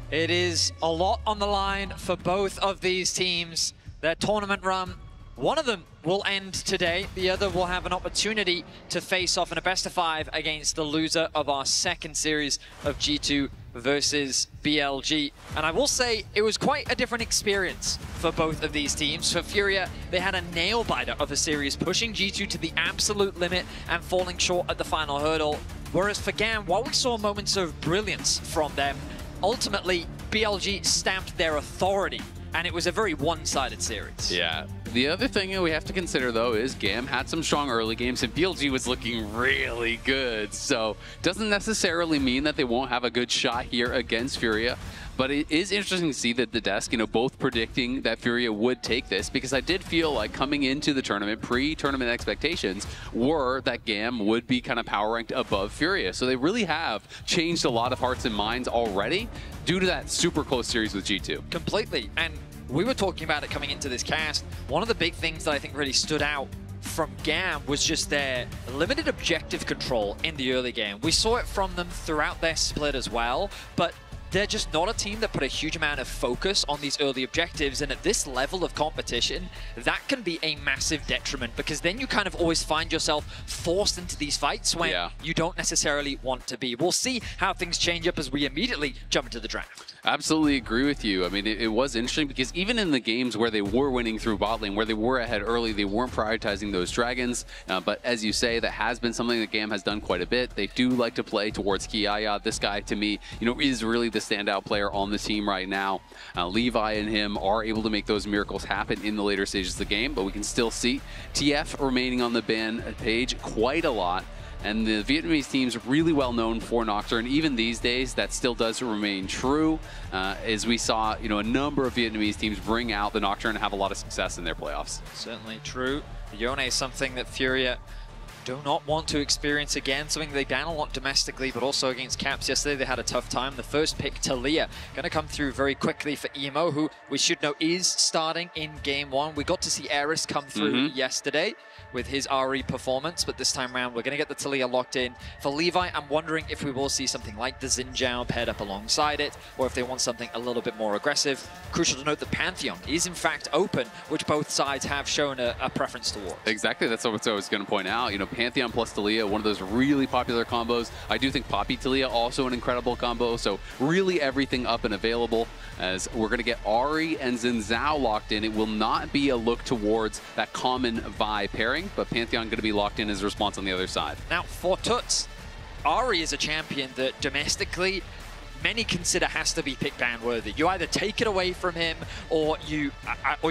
It is a lot on the line for both of these teams. Their tournament run, one of them will end today. The other will have an opportunity to face off in a best-of-5 against the loser of our second series of G2 versus BLG. And I will say it was quite a different experience for both of these teams. For Furia, they had a nail-biter of a series, pushing G2 to the absolute limit and falling short at the final hurdle. Whereas for GAM, while we saw moments of brilliance from them, ultimately, BLG stamped their authority, and it was a very one-sided series. Yeah. The other thing we have to consider, though, is GAM had some strong early games, and BLG was looking really good. So, doesn't necessarily mean that they won't have a good shot here against Furia. But it is interesting to see that the desk, you know, both predicting that Furia would take this, because I did feel like coming into the tournament, pre-tournament expectations were that GAM would be kind of power ranked above Furia. So they really have changed a lot of hearts and minds already due to that super close series with G2. Completely. And we were talking about it coming into this cast. One of the big things that I think really stood out from GAM was just their limited objective control in the early game. We saw it from them throughout their split as well, but they're just not a team that put a huge amount of focus on these early objectives, and at this level of competition, that can be a massive detriment, because then you kind of always find yourself forced into these fights when you don't necessarily want to be. We'll see how things change up as we immediately jump into the draft. Absolutely agree with you. I mean, it was interesting because even in the games where they were winning through bot lane, where they were ahead early, they weren't prioritizing those dragons. But as you say, that has been something that GAM has done quite a bit. They do like to play towards Kiaya. This guy, to me, you know, is really the standout player on the team right now. Levi and him are able to make those miracles happen in the later stages of the game, but we can still see TF remaining on the ban page quite a lot. And the Vietnamese team's really well known for Nocturne. Even these days, that still does remain true, as we saw, you know, a number of Vietnamese teams bring out the Nocturne and have a lot of success in their playoffs. Certainly true. Yone is something that Furia do not want to experience again, something they ban a lot domestically, but also against Caps. Yesterday they had a tough time. The first pick, Talia, going to come through very quickly for Emo, who we should know is starting in game 1. We got to see Eris come through yesterday with his RE performance, but this time around we're going to get the Talia locked in. For Levi, I'm wondering if we will see something like the Xin Zhao paired up alongside it, or if they want something a little bit more aggressive. Crucial to note that Pantheon is in fact open, which both sides have shown a preference towards. Exactly, that's what I was going to point out. You know, Pantheon plus Talia, one of those really popular combos. I do think Poppy Talia also an incredible combo, so really everything up and available, as we're going to get Ahri and Xin Zhao locked in. It will not be a look towards that common Vi pairing, but Pantheon going to be locked in as a response on the other side. Now, for Tuts, Ahri is a champion that domestically many consider has to be pick ban worthy. You either take it away from him or you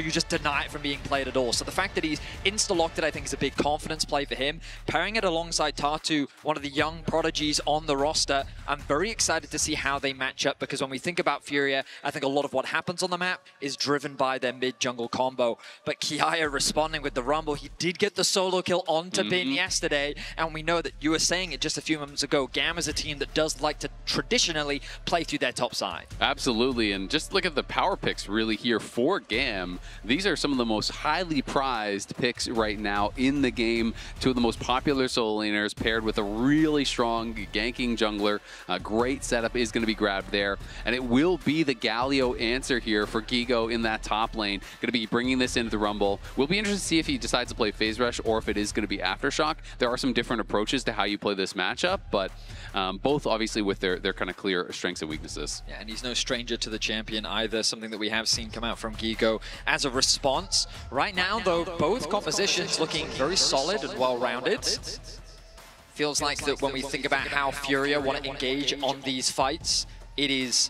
just deny it from being played at all. So the fact that he's insta-locked it, I think, is a big confidence play for him. Pairing it alongside Tatu, one of the young prodigies on the roster, I'm very excited to see how they match up, because when we think about Furia, I think a lot of what happens on the map is driven by their mid-jungle combo. But Kiaya responding with the Rumble, he did get the solo kill onto Bin yesterday, and we know that you were saying it just a few moments ago, GAM is a team that does like to traditionally play through their top side. Absolutely, and just look at the power picks really here for GAM. These are some of the most highly prized picks right now in the game. Two of the most popular solo laners paired with a really strong ganking jungler. A great setup is going to be grabbed there, and it will be the Galio answer here for Gigo in that top lane. Going to be bringing this into the Rumble. We'll be interested to see if he decides to play Phase Rush or if it is going to be Aftershock. There are some different approaches to how you play this matchup, but both obviously with their kind of clear strengths and weaknesses. Yeah, and he's no stranger to the champion either, something that we have seen come out from Gigo as a response. Right now, though, both compositions looking very solid and well-rounded. Feels like that when we think about how Furia want to engage on these fights, it is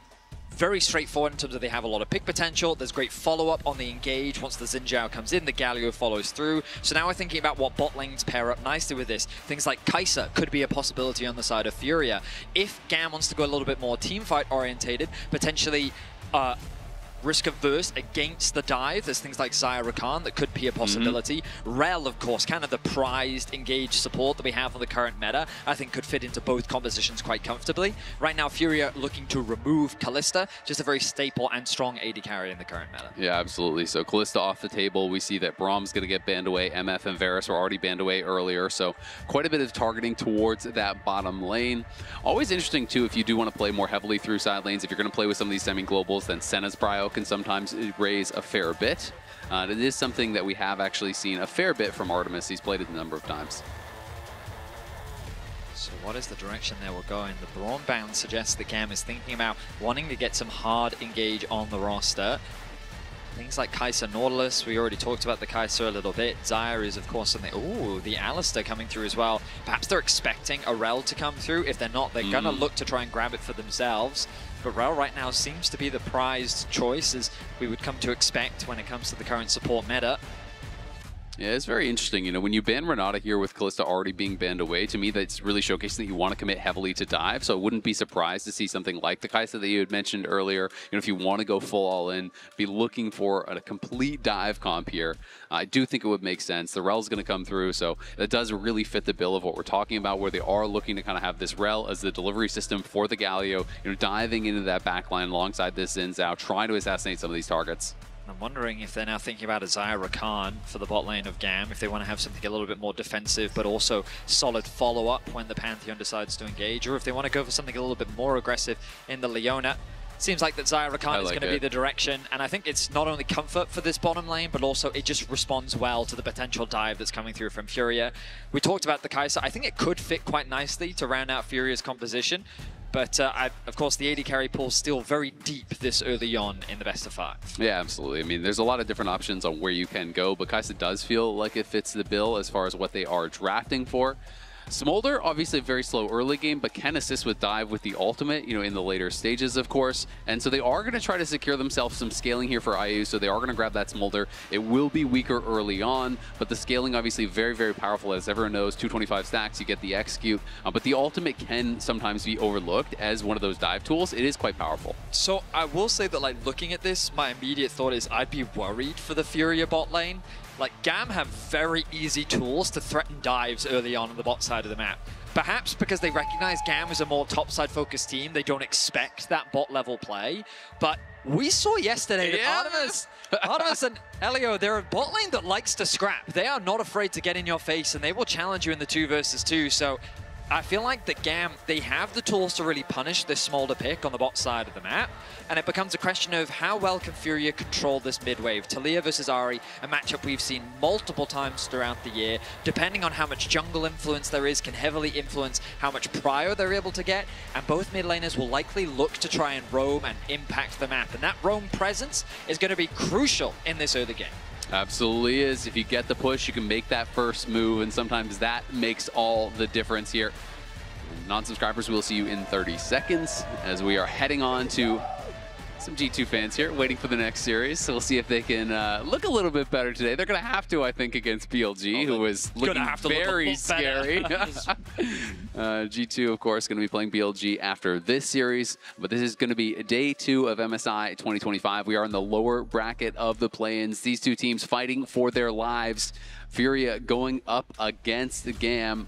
very straightforward in terms of they have a lot of pick potential. There's great follow-up on the engage. Once the Xin Zhao comes in, the Galio follows through. So now we're thinking about what bot lanes pair up nicely with this. Things like Kai'Sa could be a possibility on the side of Furia. If GAM wants to go a little bit more teamfight orientated, potentially risk-averse against the dive, there's things like Xayah Rakan that could be a possibility. Rel, of course, kind of the prized engaged support that we have on the current meta, I think could fit into both compositions quite comfortably. Right now, Furia looking to remove Kalista, just a very staple and strong AD carry in the current meta. Yeah, absolutely. So Kalista off the table. We see that Braum's going to get banned away. MF and Varus were already banned away earlier, so quite a bit of targeting towards that bottom lane. Always interesting, too, if you do want to play more heavily through side lanes. If you're going to play with some of these semi-globals, then Senna's Prio can sometimes raise a fair bit. It is something that we have actually seen a fair bit from Artemis. He's played it a number of times. So what is the direction there we're going? The Braum ban suggests that GAM is thinking about wanting to get some hard engage on the roster. Things like Kai'Sa Nautilus, we already talked about the Kai'Sa a little bit. Xayah is, of course, something. Ooh, the Alistar coming through as well. Perhaps they're expecting a Rel to come through. If they're not, they're going to look to try and grab it for themselves. But Rel right now seems to be the prized choice, as we would come to expect when it comes to the current support meta. Yeah, it's very interesting. You know, when you ban Renata here with Kalista already being banned away, to me that's really showcasing that you want to commit heavily to dive. So I wouldn't be surprised to see something like the Kai'Sa that you had mentioned earlier. You know, if you want to go full all in, be looking for a complete dive comp here. I do think it would make sense. The Rel's going to come through, so that does really fit the bill of what we're talking about, where they are looking to kind of have this Rel as the delivery system for the Galio, you know, diving into that backline alongside this Xin Zhao, trying to assassinate some of these targets. I'm wondering if they're now thinking about a Xayah Rakan for the bot lane of GAM, if they want to have something a little bit more defensive, but also solid follow-up when the Pantheon decides to engage, or if they want to go for something a little bit more aggressive in the Leona. Seems like that Xayah Rakan is going to be the direction, and I think it's not only comfort for this bottom lane, but also it just responds well to the potential dive that's coming through from Furia. We talked about the Kai'Sa. I think it could fit quite nicely to round out Furia's composition. But, of course, the AD carry pool is still very deep this early on in the best of 5. Yeah, absolutely. I mean, there's a lot of different options on where you can go, but Kai'Sa does feel like it fits the bill as far as what they are drafting for. Smolder, obviously a very slow early game, but can assist with dive with the ultimate, you know, in the later stages, of course. And so they are going to try to secure themselves some scaling here for IU, so they are going to grab that Smolder. It will be weaker early on, but the scaling obviously very, very powerful. As everyone knows, 225 stacks, you get the execute, but the ultimate can sometimes be overlooked as one of those dive tools. It is quite powerful. So I will say that, like, looking at this, my immediate thought is I'd be worried for the Furia bot lane. Like, GAM have very easy tools to threaten dives early on the bot side of the map. Perhaps because they recognize GAM is a more topside focused team, they don't expect that bot level play. But we saw yesterday that Artemis and Elio, they're a bot lane that likes to scrap. They are not afraid to get in your face, and they will challenge you in the 2 versus 2. So I feel like that GAM, they have the tools to really punish this Smolder pick on the bot side of the map, and it becomes a question of how well can Furia control this mid-wave. Taliyah versus Ahri, a matchup we've seen multiple times throughout the year. Depending on how much jungle influence there is, can heavily influence how much prio they're able to get, and both mid laners will likely look to try and roam and impact the map, and that roam presence is going to be crucial in this early game. Absolutely is. If you get the push, you can make that first move, and sometimes that makes all the difference here. Non-subscribers, we'll see you in 30 seconds as we are heading on to some G2 fans here waiting for the next series. So we'll see if they can look a little bit better today. They're going to have to, I think, against BLG, who was looking very scary. G2, of course, going to be playing BLG after this series. But this is going to be day 2 of MSI 2025. We are in the lower bracket of the play-ins. These two teams fighting for their lives. Furia going up against the GAM.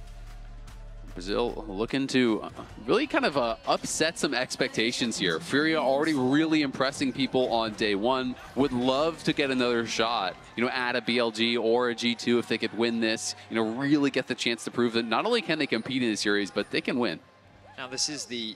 Brazil looking to really kind of upset some expectations here. Furia already really impressing people on day 1. Would love to get another shot, at a BLG or a G2 if they could win this. Really get the chance to prove that not only can they compete in the series, but they can win. Now this is the,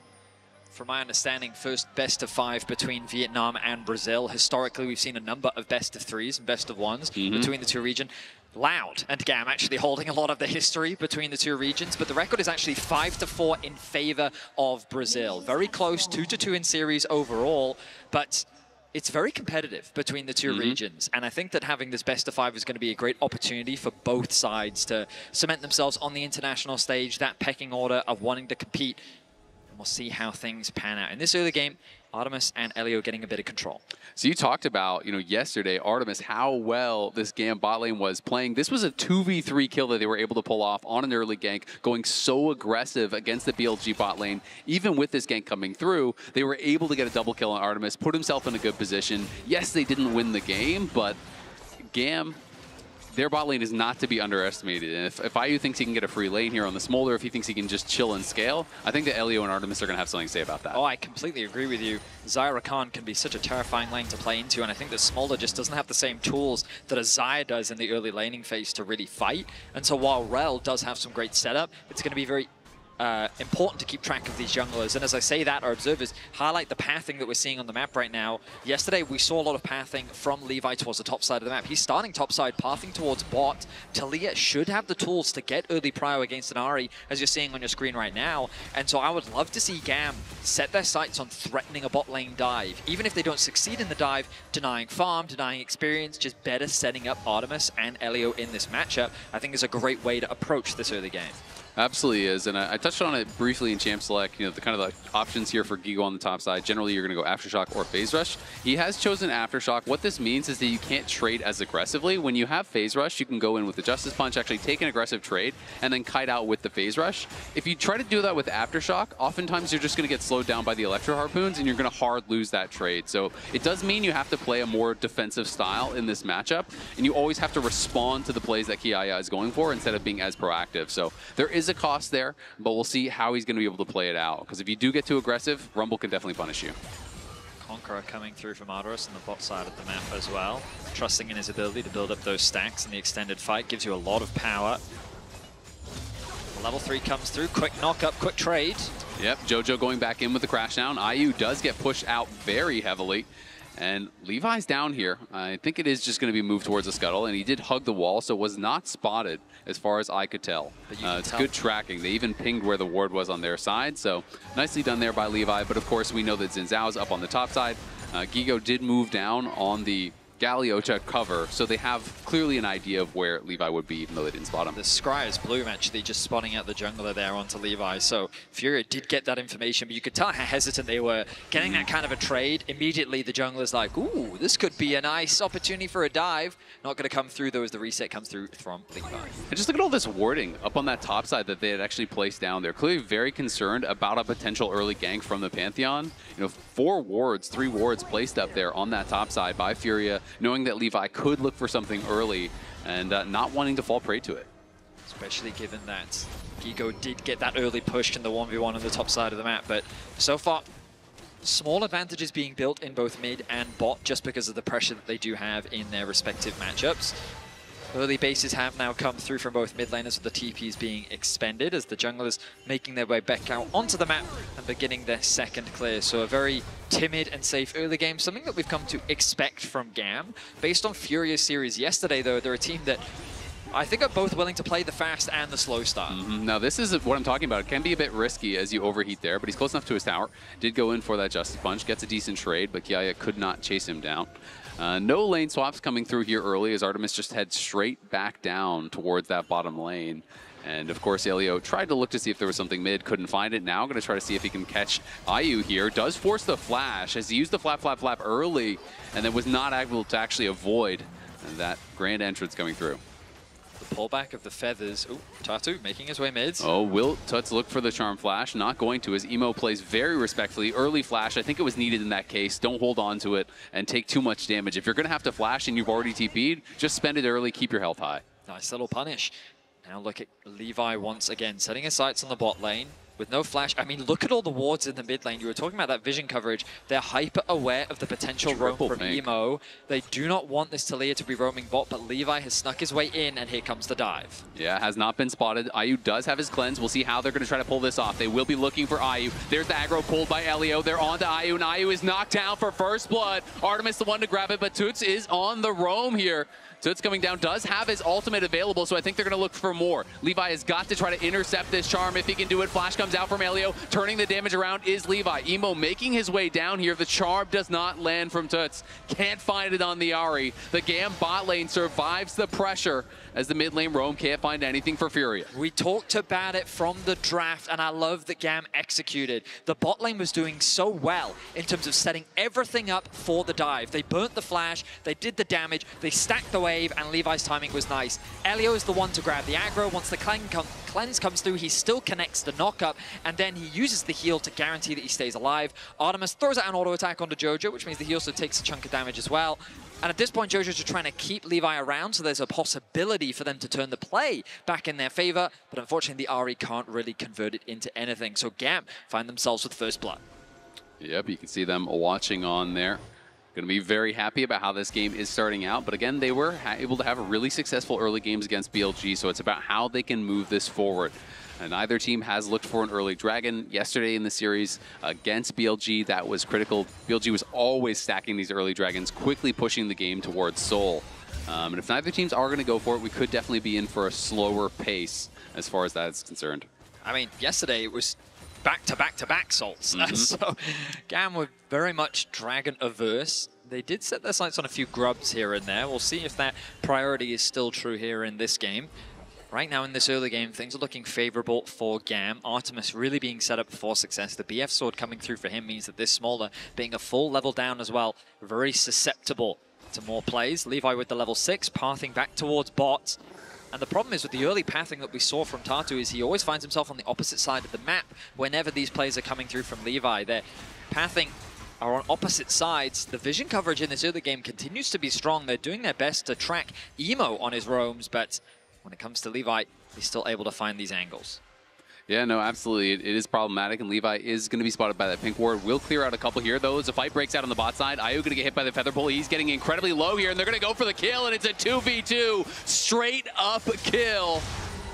from my understanding, first best of 5 between Vietnam and Brazil. Historically, we've seen a number of best of 3s and best of 1s between the two regions. Loud and GAM actually holding a lot of the history between the two regions, but the record is actually 5-4 in favor of Brazil. Very close, 2-2 in series overall, but it's very competitive between the two regions. And I think that having this best of 5 is going to be a great opportunity for both sides to cement themselves on the international stage, that pecking order of wanting to compete. And we'll see how things pan out. In this early game, Artemis and Elio getting a bit of control. So you talked about, yesterday, Artemis, how well this GAM bot lane was playing. This was a 2v3 kill that they were able to pull off on an early gank, going so aggressive against the BLG bot lane. Even with this gank coming through, they were able to get a double kill on Artemis, put himself in a good position. Yes, they didn't win the game, but GAM, their bot lane is not to be underestimated. And if IU thinks he can get a free lane here on the Smolder, if he thinks he can just chill and scale, I think that Elio and Artemis are going to have something to say about that. Oh, I completely agree with you. Zyra Khan can be such a terrifying lane to play into, and I think that Smolder just doesn't have the same tools that a Zyra does in the early laning phase to really fight. And so while Rel does have some great setup, it's going to be very important to keep track of these junglers. And as I say that, our observers highlight the pathing that we're seeing on the map right now. Yesterday, we saw a lot of pathing from Levi towards the top side of the map. He's starting top side, pathing towards bot. Talia should have the tools to get early prio against an Ahri, as you're seeing on your screen right now. And so I would love to see GAM set their sights on threatening a bot lane dive. Even if they don't succeed in the dive, denying farm, denying experience, just better setting up Artemis and Elio in this matchup, I think is a great way to approach this early game. Absolutely is, and I touched on it briefly in Champ Select. The kind of options here for Gigo on the top side. Generally, you're going to go Aftershock or Phase Rush. He has chosen Aftershock. What this means is that you can't trade as aggressively. When you have Phase Rush, you can go in with the Justice Punch, actually take an aggressive trade, and then kite out with the Phase Rush. If you try to do that with Aftershock, oftentimes you're just going to get slowed down by the Electro Harpoons, and you're going to hard lose that trade. So it does mean you have to play a more defensive style in this matchup, and you always have to respond to the plays that Kiaya is going for instead of being as proactive. So there is a cost there, but we'll see how he's going to be able to play it out. Because if you do get too aggressive, Rumble can definitely punish you. Conqueror coming through from Artemis on the bot side of the map as well. Trusting in his ability to build up those stacks in the extended fight gives you a lot of power. Level 3 comes through, quick knock up, quick trade. Yep, Jojo going back in with the crash down. IU does get pushed out very heavily. And Levi's down here. I think it is just going to be moved towards the scuttle, and he did hug the wall, so was not spotted as far as I could tell. It's good tracking. They even pinged where the ward was on their side, so nicely done there by Levi. But of course, we know that Xin Zhao's up on the top side. Gigo did move down on the Galio to cover, so they have clearly an idea of where Levi would be, even though they didn't spot him. The Scryer's Bloom actually just spotting out the jungler there onto Levi, so Furia did get that information, but you could tell how hesitant they were getting that kind of a trade. Immediately, the jungler's like, ooh, this could be a nice opportunity for a dive. Not going to come through, though, as the reset comes through from Levi. And just look at all this warding up on that top side that they had actually placed down. They're clearly very concerned about a potential early gank from the Pantheon. 4 wards, 3 wards placed up there on that top side by Furia, knowing that Levi could look for something early and not wanting to fall prey to it. Especially given that Gigo did get that early push in the 1v1 on the top side of the map, but so far, small advantages being built in both mid and bot just because of the pressure that they do have in their respective matchups. Early bases have now come through from both mid laners with the TPs being expended as the junglers making their way back out onto the map and beginning their second clear. So a very timid and safe early game, something that we've come to expect from GAM. Based on Furia's series yesterday, though, they're a team that I think are both willing to play the fast and the slow style. Now, this is what I'm talking about. It can be a bit risky as you overheat there, but he's close enough to his tower. Did go in for that Justice Punch, gets a decent trade, but Kiaya could not chase him down. No lane swaps coming through here early as Artemis just heads straight back down towards that bottom lane. And of course, Elio tried to look to see if there was something mid, couldn't find it. Now going to try to see if he can catch IU here. Does force the flash as he used the flap early and then was not able to actually avoid that grand entrance coming through. The pullback of the feathers. Oh, Tatu making his way mid. Oh, will Tuts look for the charm flash? Not going to, as Emo plays very respectfully. Early flash, I think it was needed in that case. Don't hold on to it and take too much damage. If you're going to have to flash and you've already TP'd, just spend it early, keep your health high. Nice little punish. Now look at Levi once again, setting his sights on the bot lane with no flash. I mean, look at all the wards in the mid lane. You were talking about that vision coverage. They're hyper aware of the potential roam from Emo. They do not want this Taliyah to be roaming bot, but Levi has snuck his way in, and here comes the dive. Yeah, has not been spotted. IU does have his cleanse. We'll see how they're going to try to pull this off. They will be looking for IU. There's the aggro pulled by Elio. They're on to IU, and IU is knocked down for first blood. Artemis the one to grab it, but Toots is on the roam here. Toots coming down, does have his ultimate available, so I think they're going to look for more. Levi has got to try to intercept this charm if he can do it. Flash comes out from Elio. Turning the damage around is Levi. Emo making his way down here. The charm does not land from Toots. Can't find it on the Ahri. The GAM bot lane survives the pressure as the mid lane roam can't find anything for Furia. We talked about it from the draft, and I love that GAM executed. The bot lane was doing so well in terms of setting everything up for the dive. They burnt the flash, they did the damage, they stacked the wave, and Levi's timing was nice. Elio is the one to grab the aggro. Once the cleanse comes through, he still connects the knockup, and then he uses the heal to guarantee that he stays alive. Artemis throws out an auto attack onto Jojo, which means that he also takes a chunk of damage as well. And at this point, Jojo's just trying to keep Levi around, so there's a possibility for them to turn the play back in their favor. But unfortunately, the Ahri can't really convert it into anything. So GAM find themselves with first blood. Yep, you can see them watching on there. Going to be very happy about how this game is starting out. But again, they were able to have really successful early games against BLG, so it's about how they can move this forward. And either team has looked for an early dragon. Yesterday in the series against BLG, that was critical. BLG was always stacking these early dragons, quickly pushing the game towards Soul. And if neither teams are going to go for it, we could definitely be in for a slower pace as far as that is concerned. I mean, yesterday it was back-to-back-to-back Souls. So GAM were very much dragon averse. They did set their sights on a few grubs here and there. We'll see if that priority is still true here in this game. Right now in this early game, things are looking favorable for GAM. Artemis really being set up for success. The BF sword coming through for him means that this Smolder, being a full level down as well, very susceptible to more plays. Levi with the level 6, pathing back towards bot. And the problem is with the early pathing that we saw from Tatu is he always finds himself on the opposite side of the map whenever these plays are coming through from Levi. Their pathing are on opposite sides. The vision coverage in this early game continues to be strong. They're doing their best to track Emo on his roams, but when it comes to Levi, he's still able to find these angles. Yeah, no, absolutely. It is problematic, and Levi is going to be spotted by that pink ward. Will clear out a couple here, though, as a fight breaks out on the bot side. IU going to get hit by the feather pull. He's getting incredibly low here, and they're going to go for the kill, and it's a 2v2. Straight up kill.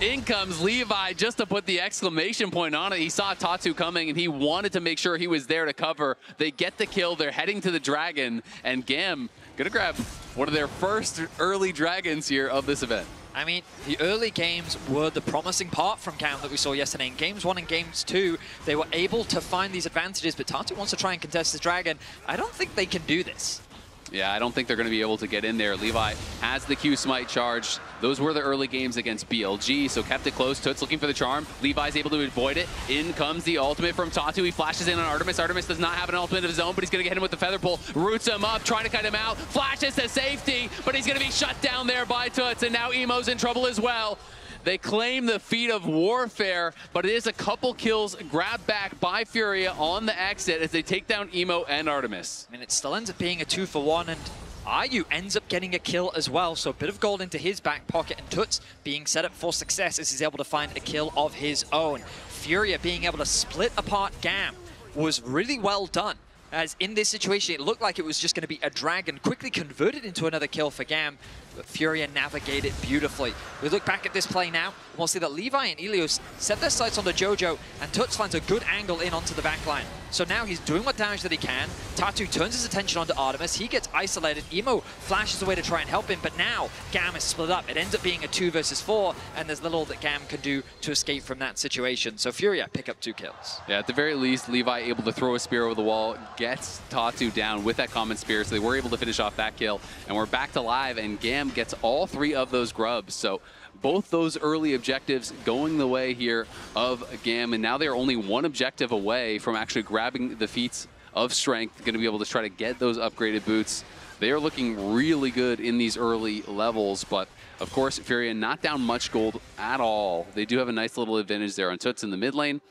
In comes Levi just to put the exclamation point on it. He saw Tatu coming, and he wanted to make sure he was there to cover. They get the kill. They're heading to the dragon, and GAM going to grab one of their first early dragons here of this event. I mean, the early games were the promising part from GAM that we saw yesterday. In Games 1 and Games 2, they were able to find these advantages, but Tatu wants to try and contest the dragon. I don't think they can do this. Yeah, I don't think they're going to be able to get in there. Levi has the Q Smite charged. Those were the early games against BLG, so kept it close. Toots looking for the charm. Levi's able to avoid it. In comes the ultimate from Tatu. He flashes in on Artemis. Artemis does not have an ultimate of his own, but he's going to get him with the feather pull. Roots him up, trying to cut him out. Flashes to safety, but he's going to be shut down there by Toots, and now Emo's in trouble as well. They claim the feat of warfare, but it is a couple kills grabbed back by Furia on the exit as they take down Emo and Artemis. I mean, it still ends up being a 2-for-1, and IU ends up getting a kill as well, so a bit of gold into his back pocket, and Toots being set up for success as he's able to find a kill of his own. Furia being able to split apart GAM was really well done, as in this situation it looked like it was just going to be a dragon, quickly converted into another kill for GAM, but Furia navigated beautifully. We look back at this play now, and we'll see that Levi and Elios set their sights onto Jojo, and Toots finds a good angle in onto the backline. So now he's doing what damage that he can. Tatu turns his attention onto Artemis. He gets isolated. Emo flashes away to try and help him, but now GAM is split up. It ends up being a 2 versus 4, and there's little that GAM can do to escape from that situation. So Furia pick up 2 kills. Yeah, at the very least, Levi able to throw a spear over the wall, gets Tatu down with that common spear, so they were able to finish off that kill. And we're back to live, and GAM GAM gets all 3 of those grubs. So both those early objectives going the way here of GAM, and now they are only 1 objective away from actually grabbing the feats of strength, going to be able to try to get those upgraded boots. They are looking really good in these early levels, but of course, Furia not down much gold at all. They do have a nice little advantage there on Toots in the mid lane,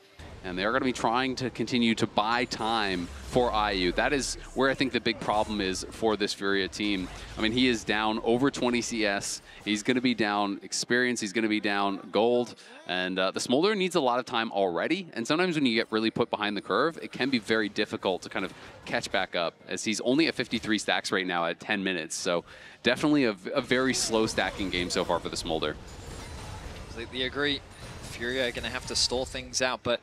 and they're going to be trying to continue to buy time for IU. That is where I think the big problem is for this Furia team. I mean, he is down over 20 CS. He's going to be down experience. He's going to be down gold. And the Smolder needs a lot of time already. And sometimes when you get really put behind the curve, it can be very difficult to kind of catch back up, as he's only at 53 stacks right now at 10 minutes. So definitely a very slow stacking game so far for the Smolder. Completely agree. Furia are going to have to stall things out, but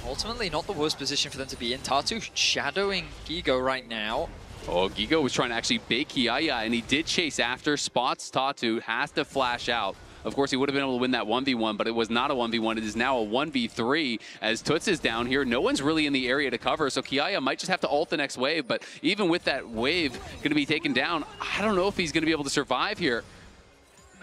ultimately not the worst position for them to be in. Tatu shadowing Gigo right now. Oh, Gigo was trying to actually bait Kiaya, and he did chase after, spots Tatu, has to flash out. Of course, he would have been able to win that 1v1, but it was not a 1v1. It is now a 1v3 as Toots is down here. No one's really in the area to cover, so Kiaya might just have to ult the next wave, but even with that wave going to be taken down, I don't know if he's going to be able to survive here.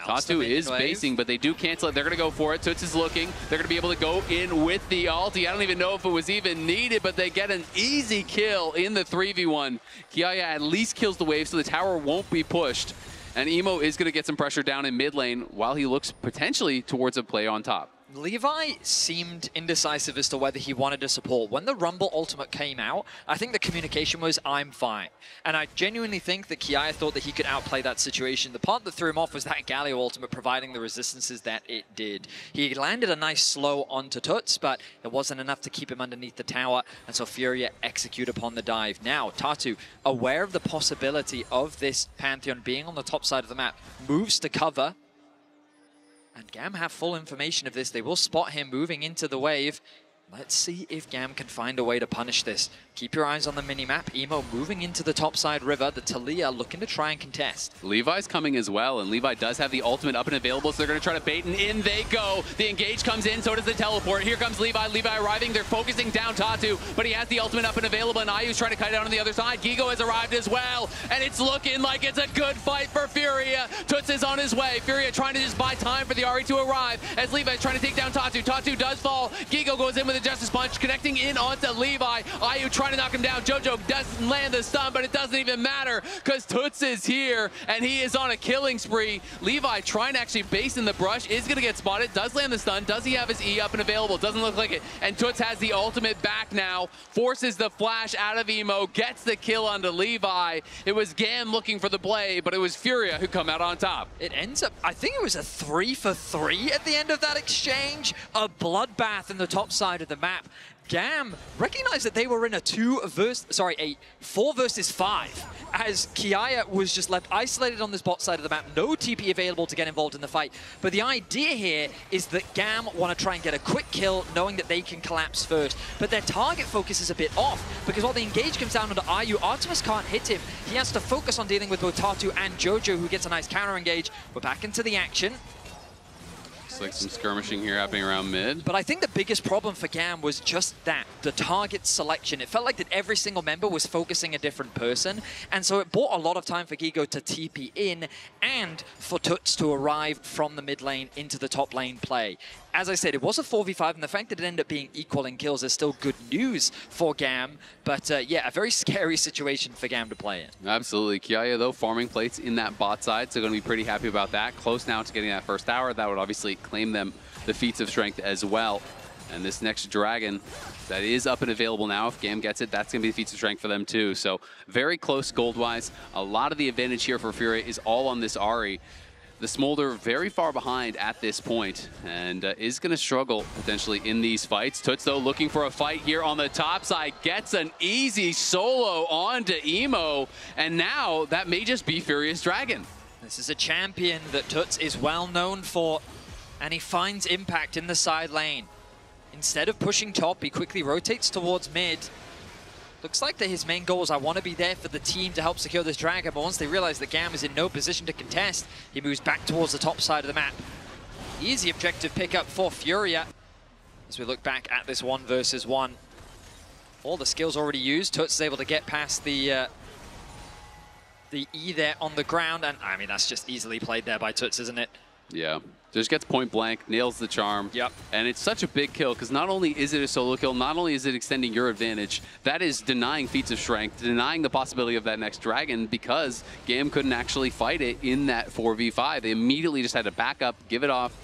Tatu is basing, but they do cancel it. They're going to go for it. Toots is looking. They're going to be able to go in with the ulti. I don't even know if it was even needed, but they get an easy kill in the 3v1. Kiaya at least kills the wave, so the tower won't be pushed. And Emo is going to get some pressure down in mid lane while he looks potentially towards a play on top. Levi seemed indecisive as to whether he wanted to support. When the Rumble ultimate came out, I think the communication was, I'm fine. And I genuinely think that Kiaya thought that he could outplay that situation. The part that threw him off was that Galio ultimate providing the resistances that it did. He landed a nice slow onto Toots, but it wasn't enough to keep him underneath the tower, and so Furia execute upon the dive. Now, Tatu, aware of the possibility of this Pantheon being on the top side of the map, moves to cover. And GAM have full information of this. They will spot him moving into the wave. Let's see if GAM can find a way to punish this. Keep your eyes on the mini-map. Emo moving into the topside river. The Talia looking to try and contest. Levi's coming as well, and Levi does have the ultimate up and available, so they're going to try to bait, and in they go. The engage comes in, so does the teleport. Here comes Levi. Levi arriving. They're focusing down Tatu, but he has the ultimate up and available, and IU's trying to cut it out on the other side. Gigo has arrived as well, and it's looking like it's a good fight for Furia. Toots is on his way. Furia trying to just buy time for the Ahri to arrive, as Levi's trying to take down Tatu. Tatu does fall. Gigo goes in with a Justice Punch, connecting in onto Levi. IU trying to knock him down. Jojo doesn't land the stun, but it doesn't even matter because Toots is here and he is on a killing spree. Levi trying to actually base in the brush, is going to get spotted, does land the stun. Does he have his E up and available? Doesn't look like it. And Toots has the ultimate back now, forces the flash out of Emo, gets the kill onto Levi. It was GAM looking for the play, but it was Furia who come out on top. It ends up, I think it was a 3-for-3 at the end of that exchange. A bloodbath in the top side of the map. GAM recognized that they were in a 4 versus 5, as Kiaya was just left isolated on this bot side of the map, no TP available to get involved in the fight. But the idea here is that GAM want to try and get a quick kill, knowing that they can collapse first. But their target focus is a bit off, because while the engage comes down onto IU, Artemis can't hit him. He has to focus on dealing with both Tatu and Jojo, who gets a nice counter engage. We're back into the action. Looks like some skirmishing here happening around mid. But I think the biggest problem for GAM was just that, the target selection. It felt like that every single member was focusing a different person, and so it bought a lot of time for Gigo to TP in and for Toots to arrive from the mid lane into the top lane play. As I said, it was a 4v5, and the fact that it ended up being equal in kills is still good news for GAM. But yeah, a very scary situation for GAM to play in. Absolutely. Kiaya, though, farming plates in that bot side, so going to be pretty happy about that. Close now to getting that first tower. That would obviously claim them the feats of strength as well. And this next dragon that is up and available now, if GAM gets it, that's going to be the feats of strength for them too. So very close gold-wise. A lot of the advantage here for Furia is all on this Ahri. The Smolder very far behind at this point, and is going to struggle potentially in these fights. Toots, though, looking for a fight here on the top side, gets an easy solo onto Emo, and now that may just be Furious Dragon. This is a champion that Toots is well known for, and he finds impact in the side lane. Instead of pushing top, he quickly rotates towards mid. Looks like that his main goal is, I want to be there for the team to help secure this dragon, but once they realize that GAM is in no position to contest, he moves back towards the top side of the map. Easy objective pickup for Furia as we look back at this 1 versus 1. All the skills already used. Toots is able to get past the the E there on the ground, and I mean, that's just easily played there by Toots, isn't it? Yeah. Just gets point blank, nails the charm. Yep. And it's such a big kill because not only is it a solo kill, not only is it extending your advantage, that is denying feats of strength, denying the possibility of that next dragon because GAM couldn't actually fight it in that 4v5. They immediately just had to back up, give it off.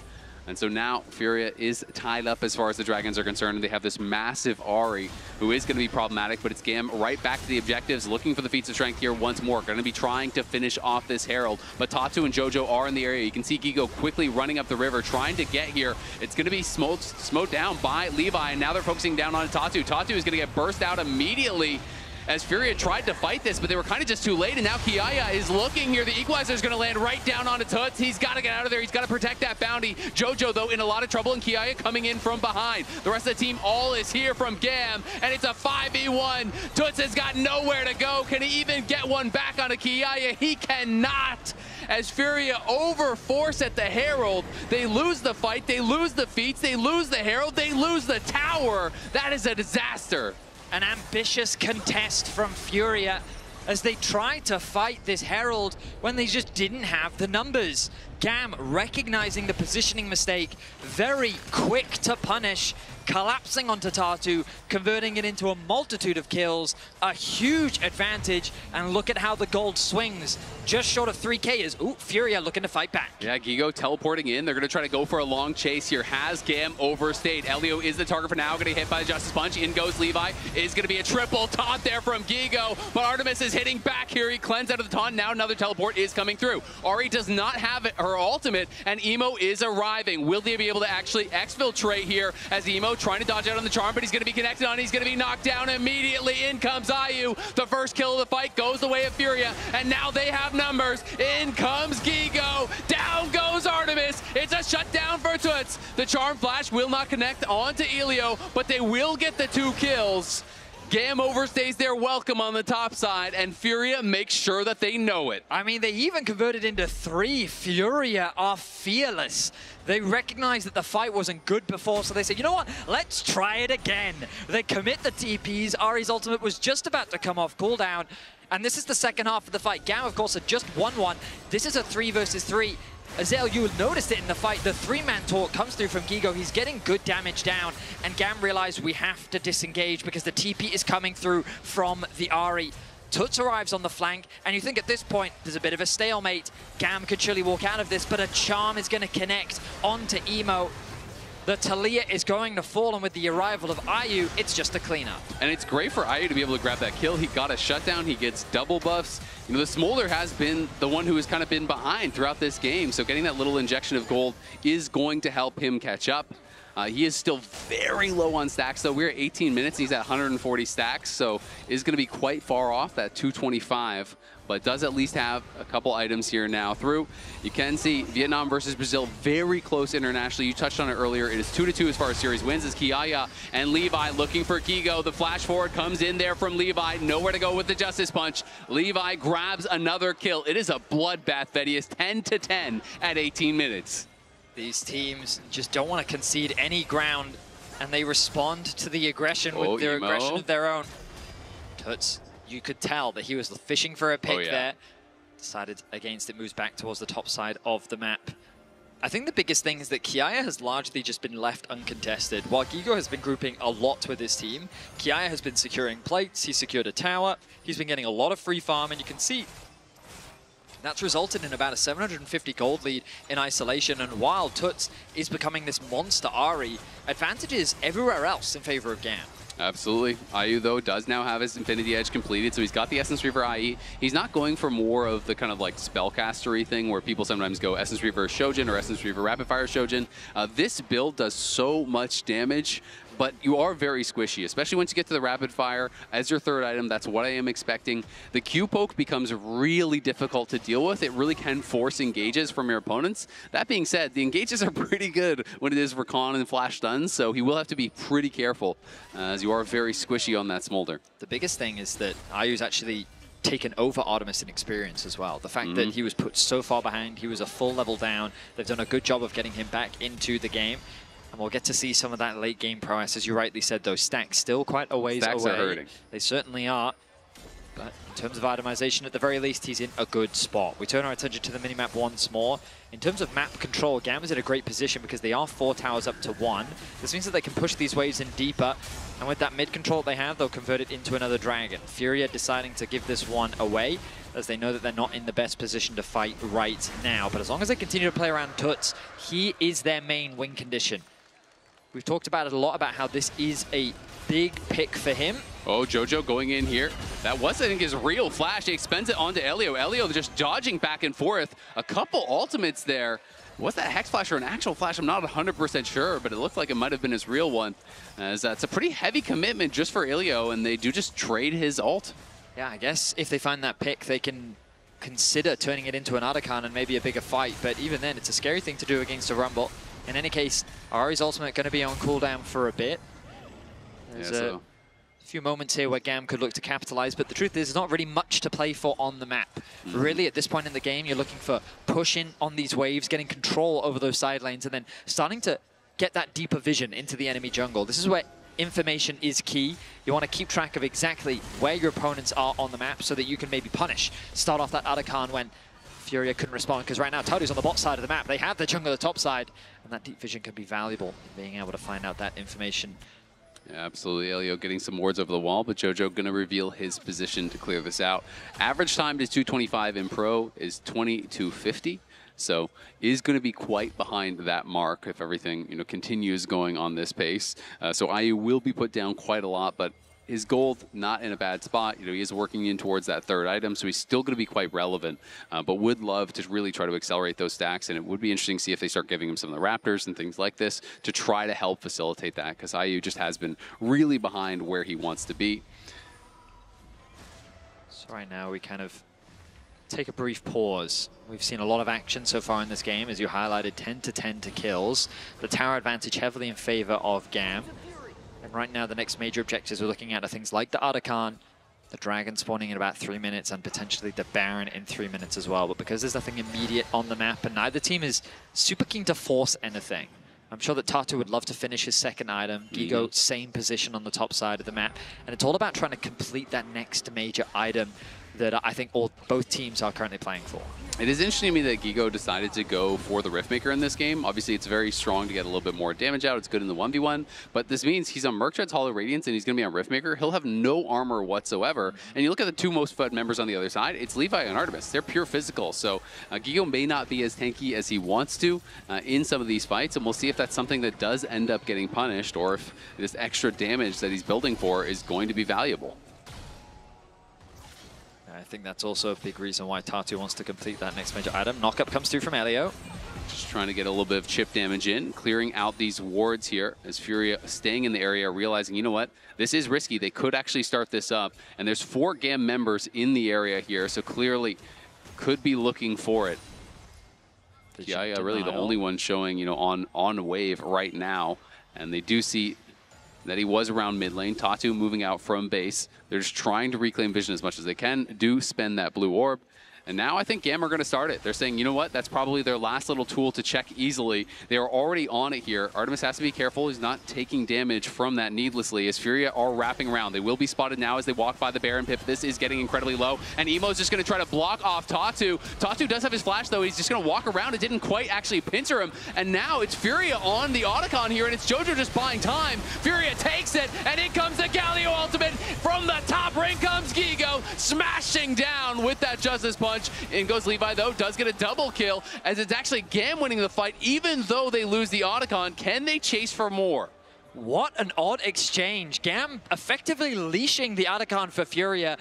And so now Furia is tied up as far as the Dragons are concerned. And they have this massive Ahri who is going to be problematic, but it's GAM right back to the objectives, looking for the feats of strength here once more. Going to be trying to finish off this Herald. But Tatu and Jojo are in the area. You can see Gigo quickly running up the river, trying to get here. It's going to be smoked down by Levi, and now they're focusing down on Tatu. Tatu is going to get burst out immediately as Furia tried to fight this, but they were kind of just too late, and now Kiaya is looking here. The equalizer is going to land right down onto Toots. He's got to get out of there. He's got to protect that bounty. Jojo, though, in a lot of trouble, and Kiaya coming in from behind. The rest of the team all is here from GAM, and it's a 5v1. Toots has got nowhere to go. Can he even get one back onto Kiaya? He cannot. As Furia overforce at the Herald, they lose the fight, they lose the feats, they lose the Herald, they lose the tower. That is a disaster. An ambitious contest from Furia as they tried to fight this Herald when they just didn't have the numbers. GAM recognizing the positioning mistake, very quick to punish, collapsing onto Tatu, converting it into a multitude of kills, a huge advantage, and look at how the gold swings. Just short of 3K is, ooh, Furia looking to fight back. Yeah, Gigo teleporting in. They're going to try to go for a long chase here. Has GAM overstayed? Elio is the target for now, going to get hit by the Justice Punch. In goes Levi. Is going to be a triple taunt there from Gigo, but Artemis is hitting back here. He cleansed out of the taunt. Now another teleport is coming through. Ahri does not have her ultimate, and Emo is arriving. Will they be able to actually exfiltrate here as Emo trying to dodge out on the charm, but he's going to be connected on. He's going to be knocked down immediately. In comes Ayu. The first kill of the fight goes the way of Furia, and now they have numbers. In comes Gigo. Down goes Artemis. It's a shutdown for Toots. The charm flash will not connect onto Elio, but they will get the 2 kills. GAM overstays their welcome on the top side, and Furia makes sure that they know it. I mean, they even converted into 3. Furia are fearless. They recognize that the fight wasn't good before, so they said, you know what, let's try it again. They commit the TPs. Ahri's ultimate was just about to come off cooldown, and this is the second half of the fight. GAM, of course, had just won one. This is a 3 versus 3. Azale, you noticed it in the fight. The 3-man talk comes through from Gigo. He's getting good damage down, and GAM realized we have to disengage because the TP is coming through from the Ahri. Toots arrives on the flank, and you think at this point there's a bit of a stalemate. GAM could surely walk out of this, but a charm is going to connect onto Emo. The Talia is going to fall, and with the arrival of Ayu, it's just a cleanup. And it's great for Ayu to be able to grab that kill. He got a shutdown, he gets double buffs. You know, the Smolder has been the one who has kind of been behind throughout this game, so getting that little injection of gold is going to help him catch up. He is still very low on stacks, though. We're at 18 minutes, and he's at 140 stacks, so is going to be quite far off that 225. But does at least have a couple items here now through. You can see Vietnam versus Brazil very close internationally. You touched on it earlier. It is 2-2 as far as series wins as Kiaya and Levi looking for Gigo. The flash forward comes in there from Levi. Nowhere to go with the Justice Punch. Levi grabs another kill. It is a bloodbath, Vedius. 10-10 at 18 minutes. These teams just don't want to concede any ground, and they respond to the aggression with their aggression of their own. Toots, you could tell that he was fishing for a pick there. Decided against it, moves back towards the top side of the map. I think the biggest thing is that Kiaya has largely just been left uncontested. While Gigo has been grouping a lot with his team, Kiaya has been securing plates, he's secured a tower, he's been getting a lot of free farm, and you can see that's resulted in about a 750 gold lead in isolation, and while Toots is becoming this monster Ahri, advantages everywhere else in favor of GAM. Absolutely. Ayu, though, does now have his Infinity Edge completed, so he's got the Essence Reaver IE. He's not going for more of the kind of like spellcastery thing where people sometimes go Essence Reaver Shojin or Essence Reaver Rapid Fire Shojin. This build does so much damage, but you are very squishy, especially once you get to the Rapid Fire as your third item. That's what I am expecting. The Q poke becomes really difficult to deal with. It really can force engages from your opponents. That being said, the engages are pretty good when it is Recon and Flash stuns, so he will have to be pretty careful as you are very squishy on that Smolder. The biggest thing is that Ayu's actually taken over Artemis in experience as well. The fact that he was put so far behind, he was a full level down. They've done a good job of getting him back into the game. And we'll get to see some of that late game prowess. As you rightly said, those stacks still quite a ways away. Stacks are hurting. They certainly are. But in terms of itemization, at the very least, he's in a good spot. We turn our attention to the minimap once more. In terms of map control, GAM is in a great position because they are 4 towers up to 1. This means that they can push these waves in deeper. And with that mid control they have, they'll convert it into another dragon. Furia deciding to give this one away, as they know that they're not in the best position to fight right now. But as long as they continue to play around Tuts, he is their main win condition. We've talked about it a lot, about how this is a big pick for him. Oh, Jojo going in here. That was, I think, his real flash. He expends it onto Elio. Elio just dodging back and forth. A couple ultimates there. Was that Hex Flash or an actual flash? I'm not 100% sure, but it looked like it might have been his real one. As it's a pretty heavy commitment just for Elio, and they do just trade his ult. Yeah, I guess if they find that pick, they can consider turning it into an Arakan and maybe a bigger fight. But even then, it's a scary thing to do against a Rumble. In any case, Ari's ultimate going to be on cooldown for a bit. There's a few moments here where GAM could look to capitalize, but the truth is, there's not really much to play for on the map. Really, at this point in the game, you're looking for pushing on these waves, getting control over those side lanes, and then starting to get that deeper vision into the enemy jungle. This is where information is key. You want to keep track of exactly where your opponents are on the map so that you can maybe punish. Start off that Arakan when Furia couldn't respond, because right now Tadu's on the bot side of the map. They have the jungle at the top side, and that deep vision can be valuable in being able to find out that information. Yeah, absolutely. Elio getting some wards over the wall, but Jojo going to reveal his position to clear this out. Average time to 225 in pro is 2250. So is going to be quite behind that mark if everything continues going on this pace. So IU will be put down quite a lot, but his gold not in a bad spot. He is working in towards that third item, so he's still going to be quite relevant. But would love to really try to accelerate those stacks, and it would be interesting to see if they start giving him some of the Raptors and things like this to try to help facilitate that, because IU just has been really behind where he wants to be. So right now we kind of take a brief pause. We've seen a lot of action so far in this game, as you highlighted, 10 to 10 to kills. The tower advantage heavily in favor of GAM. And right now the next major objectives we're looking at are things like the Arakan, the Dragon spawning in about 3 minutes, and potentially the Baron in 3 minutes as well. But because there's nothing immediate on the map and neither team is super keen to force anything, I'm sure that Tatu would love to finish his second item. Gigo, same position on the top side of the map. And it's all about trying to complete that next major item that I think both teams are currently playing for. It is interesting to me that Gigo decided to go for the Riftmaker in this game. Obviously, it's very strong to get a little bit more damage out. It's good in the 1v1, but this means he's on Merctread's Hollow Radiance and he's going to be on Riftmaker. He'll have no armor whatsoever. And you look at the two most fed members on the other side, it's Levi and Artemis. They're pure physical, so Gigo may not be as tanky as he wants to in some of these fights, and we'll see if that's something that does end up getting punished, or if this extra damage that he's building for is going to be valuable. I think that's also a big reason why Tatu wants to complete that next major item. Knockup comes through from Elio. Just trying to get a little bit of chip damage in, clearing out these wards here as Furia staying in the area, realizing, you know what, this is risky. They could actually start this up, and there's 4 GAM members in the area here, so clearly could be looking for it. Yeah, really the only one showing, on wave right now, and they do see that he was around mid lane. Tatu moving out from base. They're just trying to reclaim vision as much as they can, do spend that blue orb. And now I think GAM are going to start it. They're saying, you know what, that's probably their last little tool to check easily. They are already on it here. Artemis has to be careful. He's not taking damage from that needlessly, as Furia are wrapping around. They will be spotted now as they walk by the Baron pip. This is getting incredibly low, and Emo's just going to try to block off Tatu. Tatu does have his flash, though. He's just going to walk around. It didn't quite actually pincer him, and now it's Furia on the Otacon here, and it's Jojo just buying time. Furia takes it, and in comes the Galio ultimate. From the top ring comes Gigo, smashing down with that Justice Punch. In goes Levi, though, does get a double kill, as it's actually GAM winning the fight, even though they lose the Otacon. Can they chase for more? What an odd exchange. GAM effectively leashing the Otacon for Furia.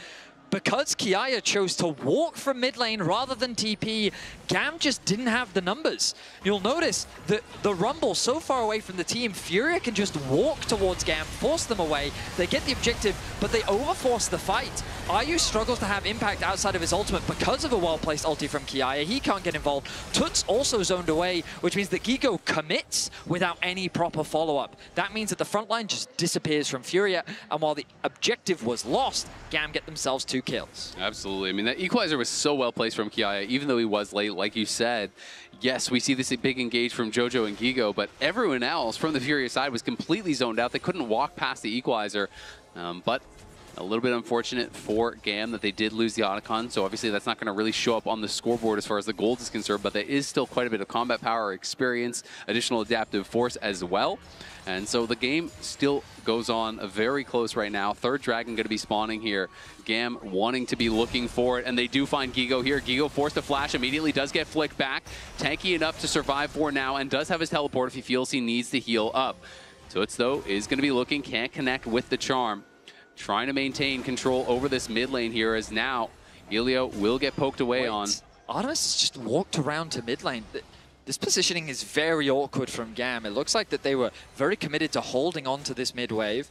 Because Kiaya chose to walk from mid lane rather than TP, GAM just didn't have the numbers. You'll notice that the Rumble so far away from the team, Furia can just walk towards GAM, force them away. They get the objective, but they overforce the fight. IU struggles to have impact outside of his ultimate because of a well-placed ulti from Kiaya. He can't get involved. Tuts also zoned away, which means that Gigo commits without any proper follow-up. That means that the front line just disappears from Furia, and while the objective was lost, GAM get themselves 2 kills. Absolutely. I mean, that equalizer was so well placed from Kiaya, even though he was late, like you said. Yes, we see this big engage from Jojo and Gigo, but everyone else from the Furia side was completely zoned out. They couldn't walk past the equalizer, but A little bit unfortunate for GAM that they did lose the Otacon, so obviously that's not going to really show up on the scoreboard as far as the gold is concerned, but there is still quite a bit of combat power, experience, additional adaptive force as well. And so the game still goes on very close right now. Third dragon going to be spawning here. GAM wanting to be looking for it, and they do find Gigo here. Gigo forced to flash, immediately does get flicked back. Tanky enough to survive for now, and does have his teleport if he feels he needs to heal up. Toots, though, is going to be looking, can't connect with the charm. Trying to maintain control over this mid lane here, as now Elio will get poked away on. Artemis has just walked around to mid lane. This positioning is very awkward from GAM. It looks like that they were very committed to holding on to this mid wave.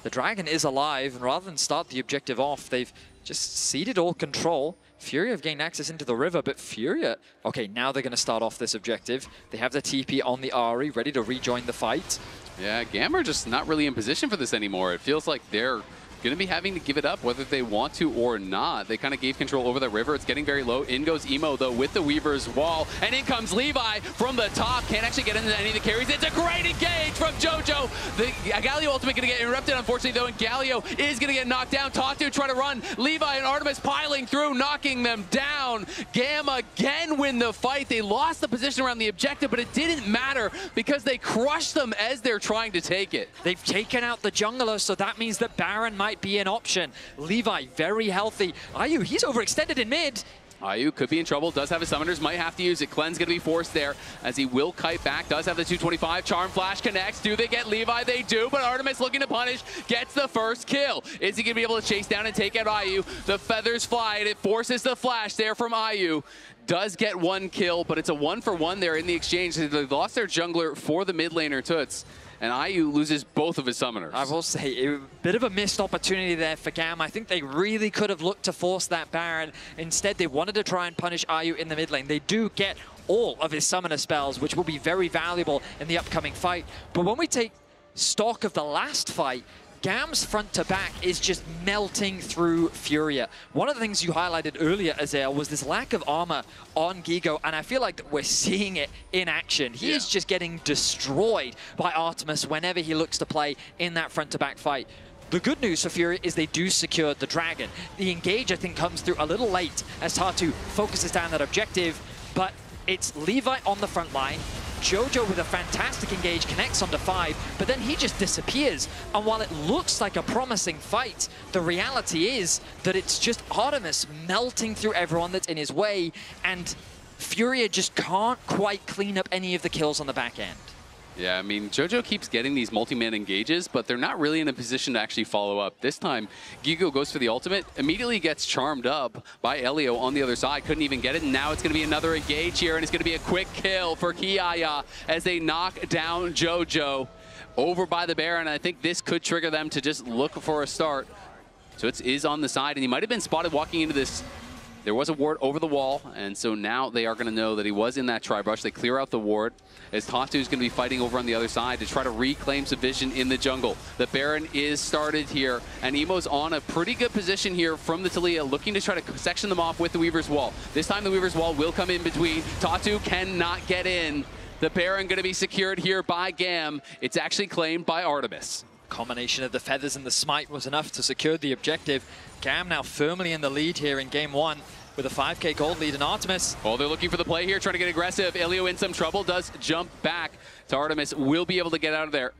The dragon is alive, and rather than start the objective off, they've just ceded all control. Furia have gained access into the river, but Furia, okay, now they're going to start off this objective. They have the TP on the Ahri, ready to rejoin the fight. Yeah, GAM are just not really in position for this anymore. It feels like they're going to be having to give it up whether they want to or not. They kind of gave control over the river. It's getting very low. In goes Emo, though, with the Weaver's Wall. And in comes Levi from the top. Can't actually get into any of the carries. It's a great engage from JoJo. The Galio ultimate going to get interrupted, unfortunately, though, and Galio is going to get knocked down. Tatu try to run. Levi and Artemis piling through, knocking them down. GAM again win the fight. They lost the position around the objective, but it didn't matter because they crushed them as they're trying to take it. They've taken out the jungler, so that means that Baron might be an option. Levi, very healthy. Ayu, he's overextended in mid. Ayu could be in trouble, does have his summoners, might have to use it. Clean's going to be forced there as he will kite back, does have the 225. Charm Flash connects. Do they get Levi? They do, but Artemis looking to punish, gets the first kill. Is he going to be able to chase down and take out Ayu? The feathers fly, and it forces the flash there from Ayu. Does get one kill, but it's a 1-for-1 there in the exchange. They lost their jungler for the mid laner, Toots. And Ayu loses both of his summoners. I will say, a bit of a missed opportunity there for GAM. I think they really could have looked to force that Baron. Instead, they wanted to try and punish Ayu in the mid lane. They do get all of his summoner spells, which will be very valuable in the upcoming fight. But when we take stock of the last fight, GAM's front to back is just melting through Furia. One of the things you highlighted earlier, Azael, was this lack of armor on Gigo, and I feel like that we're seeing it in action. He is just getting destroyed by Artemis whenever he looks to play in that front to back fight. The good news for Furia is they do secure the dragon. The engage, I think, comes through a little late as Tatu focuses down that objective, but it's Levi on the front line. JoJo with a fantastic engage connects onto 5, but then he just disappears. And while it looks like a promising fight, the reality is that it's just Artemis melting through everyone that's in his way, and Furia just can't quite clean up any of the kills on the back end. Yeah, I mean, JoJo keeps getting these multi-man engages, but they're not really in a position to actually follow up. This time, Gigo goes for the ultimate, immediately gets charmed up by Elio on the other side, couldn't even get it, and now it's going to be another engage here, and it's going to be a quick kill for Kiaya as they knock down JoJo over by the Baron. I think this could trigger them to just look for a start. So it is on the side, and he might have been spotted walking into this. There was a ward over the wall, and so now they are going to know that he was in that tri-brush. They clear out the ward, as Tatu is going to be fighting over on the other side to try to reclaim some vision in the jungle. The Baron is started here, and Emo's on a pretty good position here from the Taliyah, looking to try to section them off with the Weaver's Wall. This time the Weaver's Wall will come in between. Tatu cannot get in. The Baron going to be secured here by GAM. It's actually claimed by Artemis. Combination of the feathers and the smite was enough to secure the objective. GAM now firmly in the lead here in game 1 with a 5k gold lead in Artemis. Oh, they're looking for the play here, trying to get aggressive. Elio in some trouble, does jump back to Artemis, will be able to get out of there.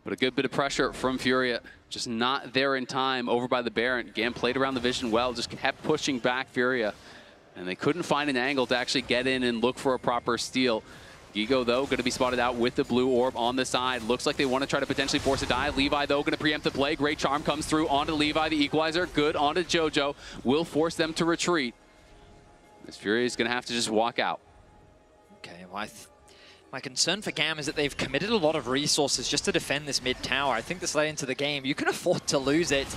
But a good bit of pressure from Furia, just not there in time over by the Baron. GAM played around the vision well, just kept pushing back Furia. And they couldn't find an angle to actually get in and look for a proper steal. Gigo, though, going to be spotted out with the blue orb on the side. Looks like they want to try to potentially force a dive. Levi, though, going to preempt the play. Great charm comes through onto Levi. The equalizer, good onto JoJo. Will force them to retreat. This Fury is going to have to just walk out. Okay, well, my concern for GAM is that they've committed a lot of resources just to defend this mid tower. I think this late into the game, you can afford to lose it,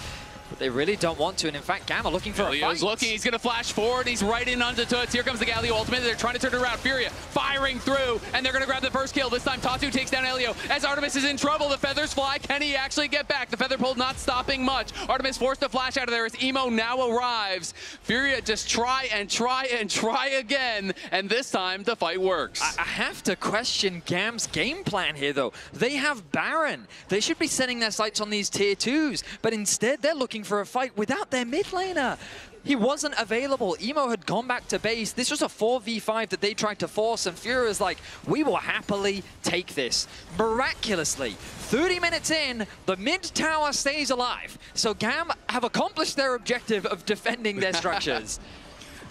but they really don't want to. And in fact, GAM are looking for a fight. Looking, he's going to flash forward. He's right in onto Toots. Here comes the Galio ultimate. They're trying to turn it around. Furia firing through, and they're going to grab the first kill. This time, Tatu takes down Elio. As Artemis is in trouble, the feathers fly. Can he actually get back? The feather pull not stopping much. Artemis forced to flash out of there as Emo now arrives. Furia just try and try and try again, and this time the fight works. I have to question GAM's game plan here, though. They have Baron. They should be setting their sights on these tier 2s, but instead they're looking for a fight without their mid laner. He wasn't available. Emo had gone back to base. This was a 4v5 that they tried to force, and Furia's like, we will happily take this. Miraculously, 30 minutes in, the mid tower stays alive. So GAM have accomplished their objective of defending their structures.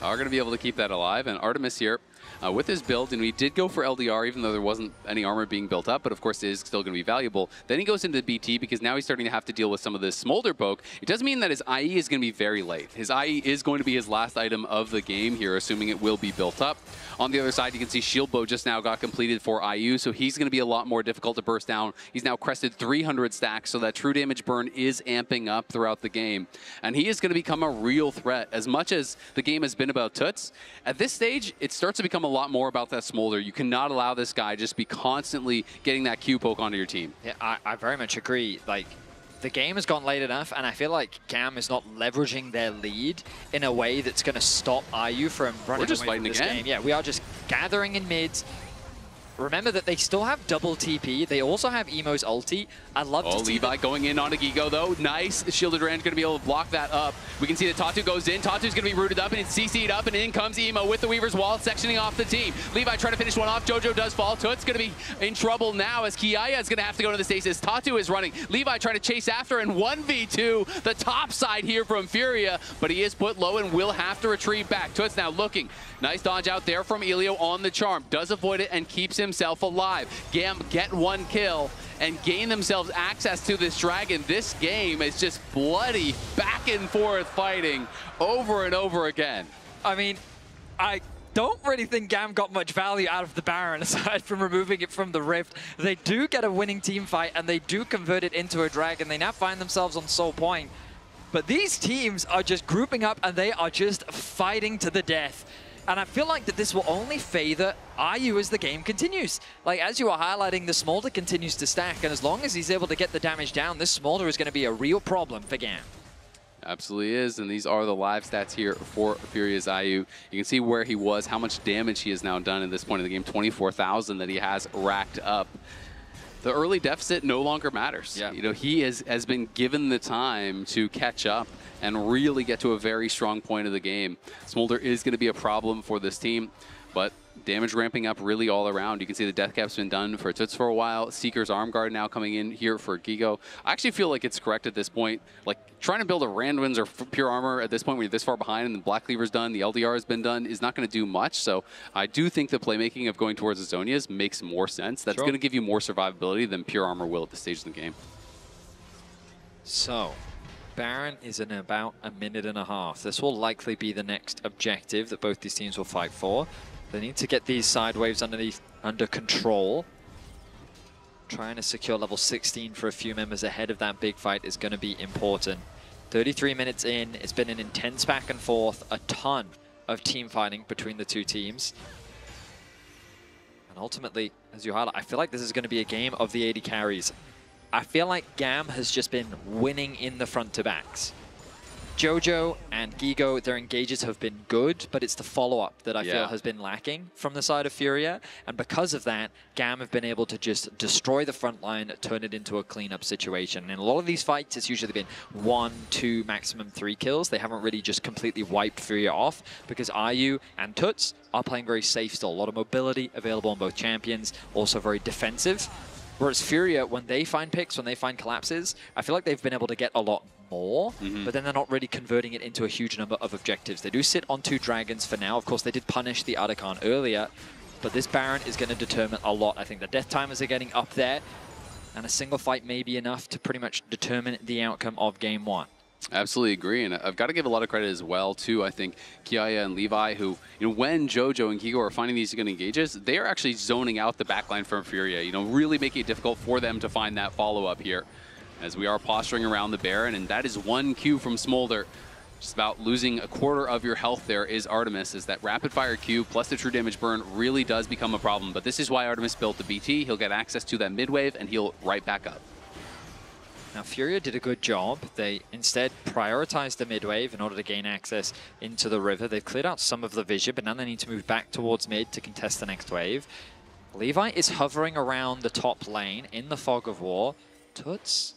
Are going to be able to keep that alive, and Artemis here with his build, and we did go for LDR even though there wasn't any armor being built up, but of course it is still going to be valuable. Then he goes into BT because now he's starting to have to deal with some of this smolder poke. It does mean that his IE is going to be very late. His IE is going to be his last item of the game here, assuming it will be built up. On the other side, you can see Shield Bow just now got completed for IU, so he's going to be a lot more difficult to burst down. He's now crested 300 stacks, so that true damage burn is amping up throughout the game. And he is going to become a real threat. As much as the game has been about Toots, at this stage, it starts to become a lot more about that smolder. You cannot allow this guy just be constantly getting that Q poke onto your team. Yeah, I very much agree. Like, the game has gone late enough, and I feel like GAM is not leveraging their lead in a way that's going to stop IU from running away from this game. Yeah, we are just gathering in mids. Remember that they still have double TP. They also have Emo's ulti. I love to see Levi going in on a Gigo, though. Nice. Shielded Rand's going to be able to block that up. We can see that Tatu goes in. Tatu's going to be rooted up, and it's CC'd up, and in comes Emo with the Weaver's Wall, sectioning off the team. Levi trying to finish one off. Jojo does fall. Toot's going to be in trouble now as Kiaya is going to have to go to the stasis. Tatu is running. Levi trying to chase after, and 1v2 the top side here from Furia, but he is put low and will have to retrieve back. Toots now looking. Nice dodge out there from Elio on the charm. Does avoid it and keeps himself alive. GAM get one kill and gain themselves access to this dragon. This game is just bloody back and forth fighting over and over again. I mean, I don't really think GAM got much value out of the Baron aside from removing it from the Rift. They do get a winning team fight and they do convert it into a dragon. They now find themselves on Soul Point. But these teams are just grouping up and they are just fighting to the death. And I feel like that this will only favor IU as the game continues. Like, as you are highlighting, the Smolder continues to stack, and as long as he's able to get the damage down, this Smolder is going to be a real problem for GAM. Absolutely is, and these are the live stats here for Furia's IU. You can see where he was, how much damage he has now done at this point in the game, 24,000 that he has racked up. The early deficit no longer matters. Yeah. You know, he has been given the time to catch up and really get to a very strong point of the game. Smolder is going to be a problem for this team, but damage ramping up really all around. You can see the death cap's been done for Toots for a while. Seeker's arm guard now coming in here for Gigo. I actually feel like it's correct at this point. Like, trying to build a Randwinds or pure armor at this point when you're this far behind and the Black Cleaver's done, the LDR has been done, is not going to do much. So I do think the playmaking of going towards the Zonias makes more sense. That's going to give you more survivability than pure armor will at this stage in the game. So, Baron is in about a minute and a half. This will likely be the next objective that both these teams will fight for. They need to get these side waves under control. Trying to secure level 16 for a few members ahead of that big fight is going to be important. 33 minutes in, it's been an intense back and forth, a ton of team fighting between the two teams. And ultimately, as you highlight, I feel like this is going to be a game of the 80 carries. I feel like GAM has just been winning in the front to backs. Jojo and Gigo, their engages have been good, but it's the follow-up that I feel has been lacking from the side of Furia. And because of that, GAM have been able to just destroy the front line, turn it into a cleanup situation. And in a lot of these fights, it's usually been 1, 2, maximum 3 kills. They haven't really just completely wiped Furia off because IU and Toots are playing very safe still. A lot of mobility available on both champions, also very defensive. Whereas Furia, when they find picks, when they find collapses, I feel like they've been able to get a lot more, but then they're not really converting it into a huge number of objectives. They do sit on 2 dragons for now. Of course, they did punish the Archon earlier, but this Baron is going to determine a lot. I think the death timers are getting up there, and a single fight may be enough to pretty much determine the outcome of Game 1. Absolutely agree, and I've got to give a lot of credit as well to, I think, Kiaya and Levi, who, you know, when Jojo and Gigo are finding these good engages, they are actually zoning out the backline from Furia, you know, really making it difficult for them to find that follow-up here. As we are posturing around the Baron, and that is 1 Q from Smolder. Just about losing a quarter of your health there is Artemis, as that rapid-fire Q plus the true damage burn really does become a problem. But this is why Artemis built the BT. He'll get access to that mid-wave, and he'll right back up. Now, Furia did a good job. They instead prioritized the mid-wave in order to gain access into the river. They've cleared out some of the vision, but now they need to move back towards mid to contest the next wave. Levi is hovering around the top lane in the fog of war. Toots?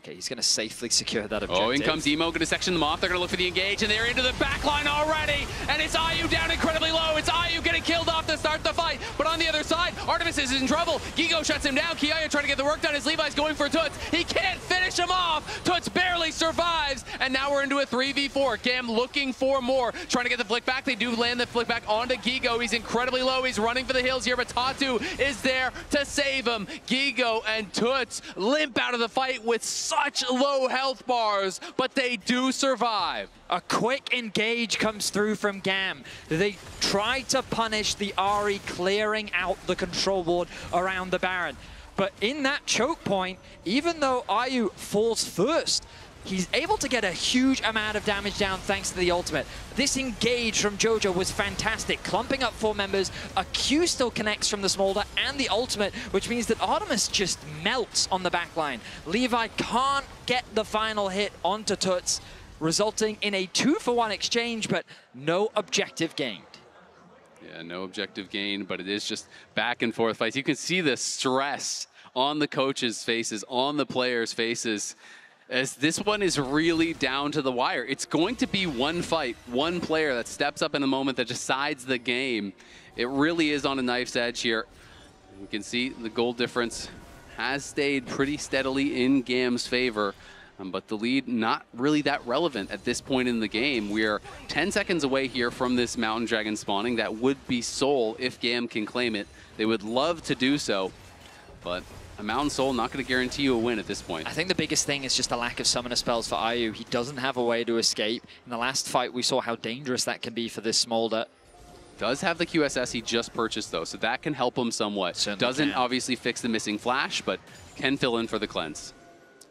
Okay, he's going to safely secure that objective. Oh, in comes Emo, going to section them off. They're going to look for the engage, and they're into the back line already. And it's IU down incredibly low. It's IU getting killed off to start the fight. But on the other side, Artemis is in trouble. Gigo shuts him down. Kiaya trying to get the work done as Levi's going for Toots. He can't finish him off. Toots barely survives. And now we're into a 3v4. GAM looking for more. Trying to get the flick back. They do land the flick back onto Gigo. He's incredibly low. He's running for the hills here, but Tatu is there to save him. Gigo and Toots limp out of the fight with such low health bars, but they do survive. A quick engage comes through from GAM. They try to punish the Ahri clearing out the control board around the Baron. But in that choke point, even though IU falls first, he's able to get a huge amount of damage down thanks to the ultimate. This engage from Jojo was fantastic, clumping up 4 members. A Q still connects from the Smolder and the ultimate, which means that Artemis just melts on the backline. Levi can't get the final hit onto Toots, resulting in a 2-for-1 exchange, but no objective gained. Yeah, no objective gain, but it is just back and forth fights. You can see the stress on the coaches' faces, on the players' faces, as this one is really down to the wire. It's going to be one fight, one player that steps up in a moment that decides the game. It really is on a knife's edge here. You can see the goal difference has stayed pretty steadily in GAM's favor, but the lead not really that relevant at this point in the game. We are 10 seconds away here from this Mountain Dragon spawning. That would be Soul if GAM can claim it. They would love to do so, but a Mountain Soul not going to guarantee you a win at this point. I think the biggest thing is just the lack of summoner spells for IU. He doesn't have a way to escape. In the last fight, we saw how dangerous that can be for this Smolder. Does have the QSS he just purchased, though, so that can help him somewhat. Certainly doesn't can. obviously fix the missing flash, but can fill in for the cleanse.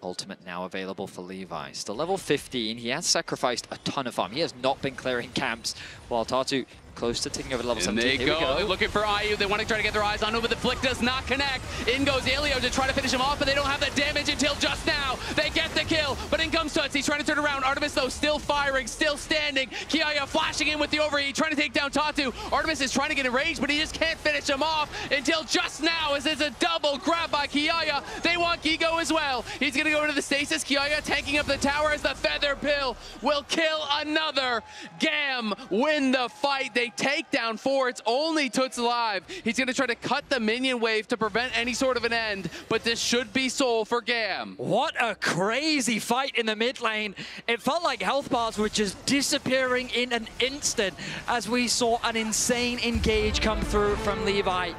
Ultimate now available for Levi. Still level 15. He has sacrificed a ton of farm. He has not been clearing camps, while Tatu close to taking over level 17. They go. They're looking for IU. They want to try to get their eyes on him, but the flick does not connect. In goes Elio to try to finish him off, but they don't have the damage until just now. They get the kill, but in comes Toots. He's trying to turn around. Artemis, though, still firing, still standing. Kiaya flashing in with the overheat, trying to take down Tatu. Artemis is trying to get enraged, but he just can't finish him off until just now, as it's a double grab by Kiaya. They want Gigo as well. He's going to go into the stasis. Kiaya tanking up the tower as the Feather Pill will kill another. GAM win the fight. They take down 4. It's only Toots alive. He's going to try to cut the minion wave to prevent any sort of an end, but this should be Soul for GAM. What a crazy fight in the mid lane. It felt like health bars were just disappearing in an instant as we saw an insane engage come through from Levi.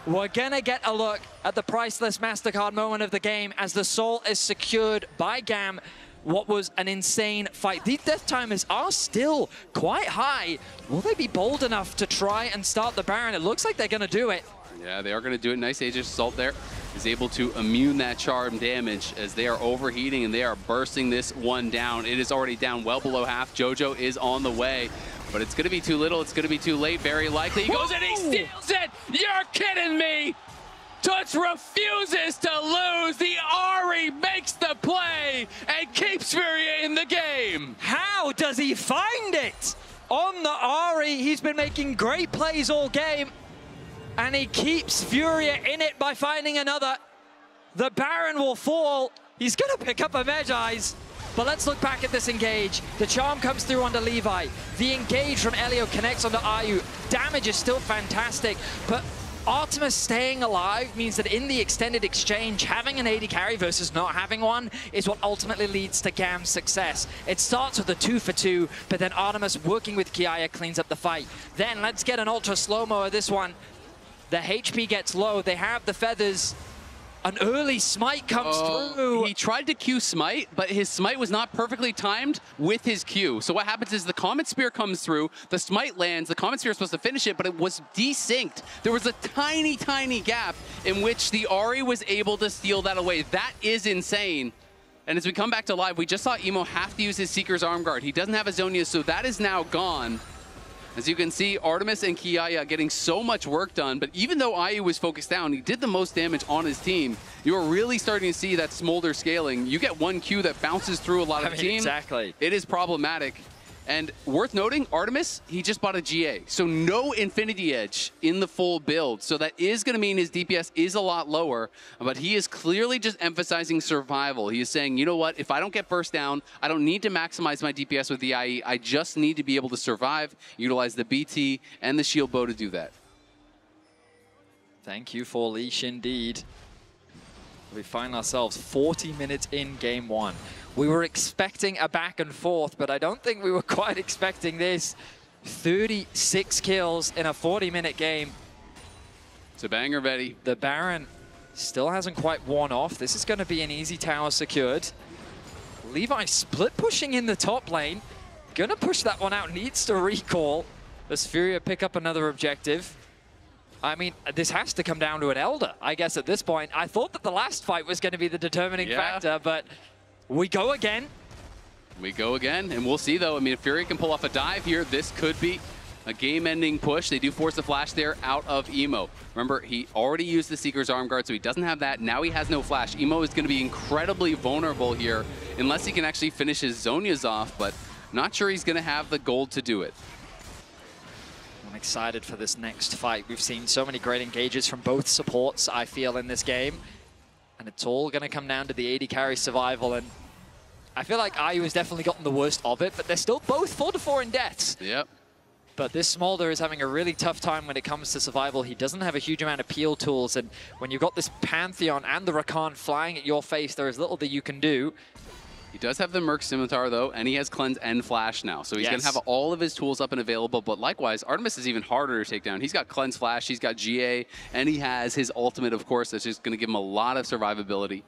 We're gonna get a look at the priceless MasterCard moment of the game as the Soul is secured by GAM. What was an insane fight. These death timers are still quite high. Will they be bold enough to try and start the Baron? It looks like they're gonna do it. Yeah, they are going to do it. Nice Aegis Assault there. Is able to immune that charm damage as they are overheating and they are bursting this one down. It is already down well below half. Jojo is on the way, but it's going to be too little. It's going to be too late, very likely. He goes and he steals it. You're kidding me. Toots refuses to lose. The Ahri makes the play and keeps Furia in the game. How does he find it? On the Ahri, he's been making great plays all game, and he keeps Furia in it by finding another. The Baron will fall. He's gonna pick up a Medjai's, but let's look back at this engage. The charm comes through onto Levi. The engage from Elio connects onto IU. Damage is still fantastic, but Artemis staying alive means that in the extended exchange, having an AD carry versus not having one is what ultimately leads to GAM's success. It starts with a 2-for-2, but then Artemis working with Kiaya cleans up the fight. Then let's get an ultra slow-mo of this one. The HP gets low, they have the feathers. An early smite comes through. He tried to Q smite, but his smite was not perfectly timed with his Q. So what happens is the Comet Spear comes through, the smite lands, the Comet Spear is supposed to finish it, but it was desynced. There was a tiny, tiny gap in which the Ahri was able to steal that away. That is insane. And as we come back to live, we just saw Emo have to use his Seeker's Arm Guard. He doesn't have a Zonia, so that is now gone. As you can see, Artemis and Kiaya getting so much work done, but even though IU was focused down, he did the most damage on his team. You are really starting to see that Smolder scaling. You get one Q that bounces through a lot of the team. Exactly. It is problematic. And worth noting, Artemis, he just bought a GA. So no Infinity Edge in the full build. So that is going to mean his DPS is a lot lower, but he is clearly just emphasizing survival. He is saying, you know what, if I don't get burst down, I don't need to maximize my DPS with the IE. I just need to be able to survive, utilize the BT and the shield bow to do that. Thank you for Leash indeed. We find ourselves 40 minutes in game 1. We were expecting a back and forth, but I don't think we were quite expecting this. 36 kills in a 40-minute game. It's a banger, Betty. The Baron still hasn't quite worn off. This is going to be an easy tower secured. Levi split pushing in the top lane. Gonna push that one out, needs to recall. Does Furia pick up another objective? I mean, this has to come down to an Elder, I guess, at this point. I thought that the last fight was going to be the determining factor, but we go again. We go again, and we'll see, though. I mean, if Furia can pull off a dive here, this could be a game-ending push. They do force the flash there out of Emo. Remember, he already used the Seeker's Arm Guard, so he doesn't have that. Now he has no flash. Emo is going to be incredibly vulnerable here, unless he can actually finish his Zhonya's off, but not sure he's going to have the gold to do it. I'm excited for this next fight. We've seen so many great engages from both supports, I feel, in this game. And it's all going to come down to the AD carry survival. And I feel like IU has definitely gotten the worst of it, but they're still both 4-4 in deaths. Yep. But this Smolder is having a really tough time when it comes to survival. He doesn't have a huge amount of peel tools. And when you've got this Pantheon and the Rakan flying at your face, there is little that you can do. He does have the Merc Scimitar, though, and he has Cleanse and Flash now. So he's going to have all of his tools up and available. But likewise, Artemis is even harder to take down. He's got Cleanse Flash, he's got GA, and he has his ultimate, of course, that's just going to give him a lot of survivability.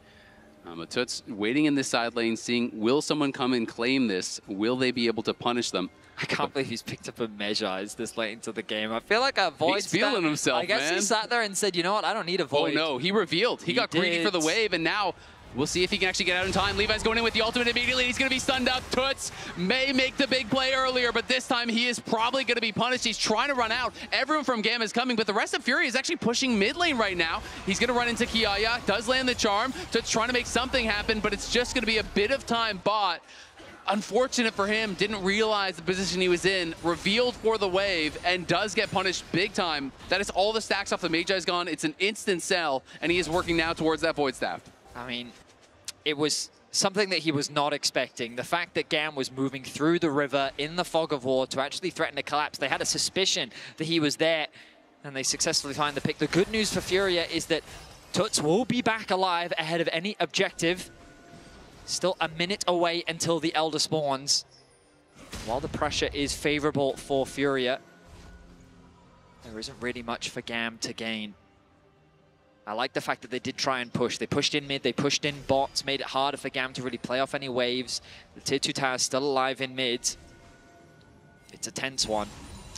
But Toots waiting in this side lane, seeing, will someone come and claim this? Will they be able to punish them? I can't believe he's picked up a Mejai's this late into the game. I feel like a Void. He's feeling himself, I guess man. he sat there and said, you know what, I don't need a Void. Oh, no, he revealed. He got greedy for the wave, and now we'll see if he can actually get out in time. Levi's going in with the ultimate immediately. He's going to be stunned up. Toots may make the big play earlier, but this time he is probably going to be punished. He's trying to run out. Everyone from GAM is coming, but the rest of Fury is actually pushing mid lane right now. He's going to run into Kiaya. Does land the charm. Toots trying to make something happen, but it's just going to be a bit of time bought. Unfortunate for him, didn't realize the position he was in, revealed for the wave, and does get punished big time. That is all the stacks off the Mejai's gone. It's an instant sell, and he is working now towards that Void Staff. I mean, it was something that he was not expecting. The fact that GAM was moving through the river in the fog of war to actually threaten to collapse. They had a suspicion that he was there, and they successfully find the pick. The good news for Furia is that Toots will be back alive ahead of any objective. Still a minute away until the Elder spawns. While the pressure is favorable for Furia, there isn't really much for GAM to gain. I like the fact that they did try and push. They pushed in mid, they pushed in bots, made it harder for GAM to really play off any waves. The tier 2 tower is still alive in mid. It's a tense one.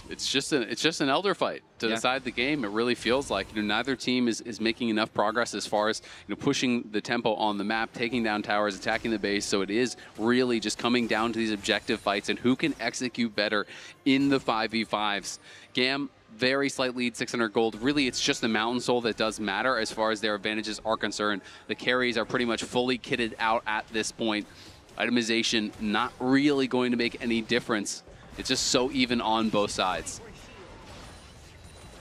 It's just an Elder fight to decide the game. It really feels like, you know, neither team is making enough progress as far as, you know, pushing the tempo on the map, taking down towers, attacking the base. So it is really just coming down to these objective fights and who can execute better in the 5v5s. GAM, very slight lead, 600 gold. Really, it's just the Mountain Soul that does matter as far as their advantages are concerned. The carries are pretty much fully kitted out at this point. Itemization not really going to make any difference. It's just so even on both sides.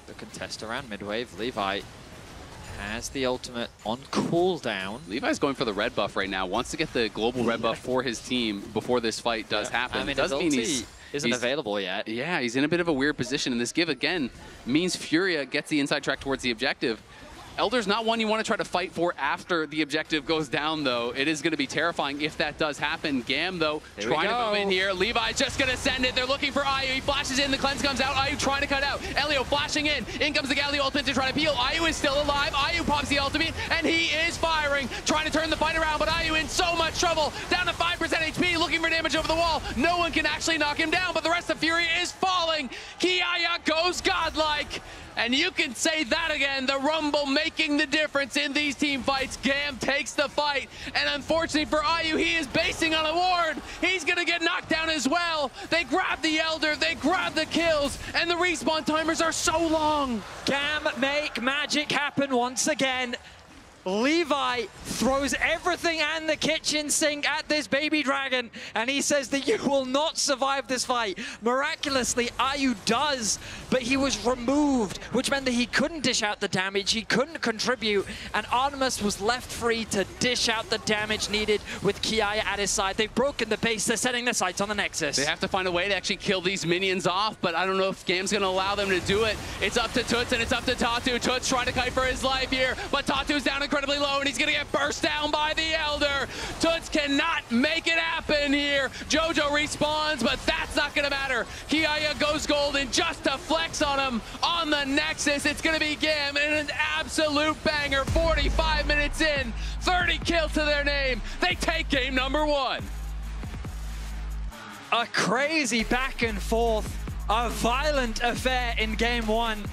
The contest around mid-wave. Levi has the ultimate on cooldown. Levi's going for the red buff right now. Wants to get the global red buff for his team before this fight does happen. I mean, it does mean he's available yet. Yeah, he's in a bit of a weird position, and this give, again, means Furia gets the inside track towards the objective. Elder's not one you want to try to fight for after the objective goes down, though. It is going to be terrifying if that does happen. GAM, though, trying to move in here. Levi's just going to send it. They're looking for IU. He flashes in. The cleanse comes out. IU trying to cut out. Elio flashing in. In comes the Galio ultimate to try to peel. IU is still alive. IU pops the ultimate, and he is firing, trying to turn the fight around, but IU in so much trouble. Down to 5% HP, looking for damage over the wall. No one can actually knock him down, but the rest of Fury is falling. Kiaya goes godlike. And you can say that again, the Rumble making the difference in these team fights. GAM takes the fight, and unfortunately for IU, he is basing on a ward. He's gonna get knocked down as well. They grab the Elder, they grab the kills, and the respawn timers are so long. GAM make magic happen once again. Levi throws everything and the kitchen sink at this baby dragon, and he says that you will not survive this fight. Miraculously, Ayu does, but he was removed, which meant that he couldn't dish out the damage, he couldn't contribute, and Artemis was left free to dish out the damage needed with Kiaya at his side. They've broken the base, they're setting their sights on the Nexus. They have to find a way to actually kill these minions off, but I don't know if GAM's going to allow them to do it. It's up to Toots and it's up to Tatu. Toots trying to kite for his life here, but Tatu's down incredibly low and he's going to get burst down by the Elder. Toots cannot make it happen here. Jojo respawns, but that's not going to matter. Kiaya goes golden just to flex on him on the Nexus. It's going to be GAM and an absolute banger. 45 minutes in, 30 kills to their name. They take game number 1. A crazy back and forth, a violent affair in game 1.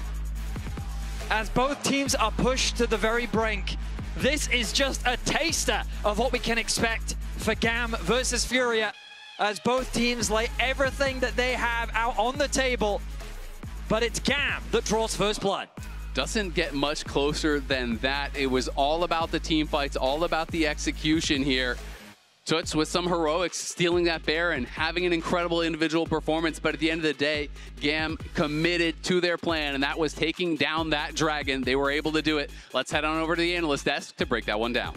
As both teams are pushed to the very brink, this is just a taster of what we can expect for GAM versus Furia, as both teams lay everything that they have out on the table, but it's GAM that draws first blood. Doesn't get much closer than that. It was all about the team fights, all about the execution here. Toots with some heroics, stealing that bear and having an incredible individual performance, but at the end of the day, GAM committed to their plan, and that was taking down that dragon. They were able to do it. Let's head on over to the analyst desk to break that one down.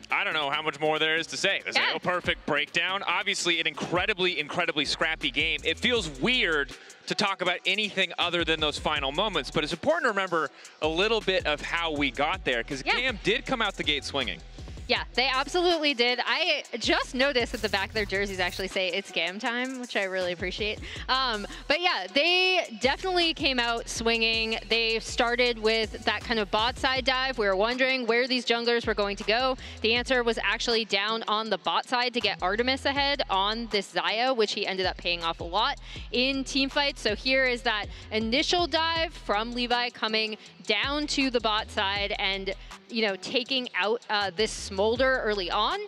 I don't know how much more there is to say. There's no perfect breakdown. Obviously, an incredibly scrappy game. It feels weird to talk about anything other than those final moments, but it's important to remember a little bit of how we got there, because GAM did come out the gate swinging. Yeah, they absolutely did. I just noticed that the back of their jerseys actually say it's GAM time, which I really appreciate. But yeah, they definitely came out swinging. They started with that kind of bot side dive. We were wondering where these junglers were going to go. The answer was actually down on the bot side to get Artemis ahead on this Xayah, which he ended up paying off a lot in teamfights. So here is that initial dive from Levi coming down to the bot side and, you know, taking out this Smolder early on.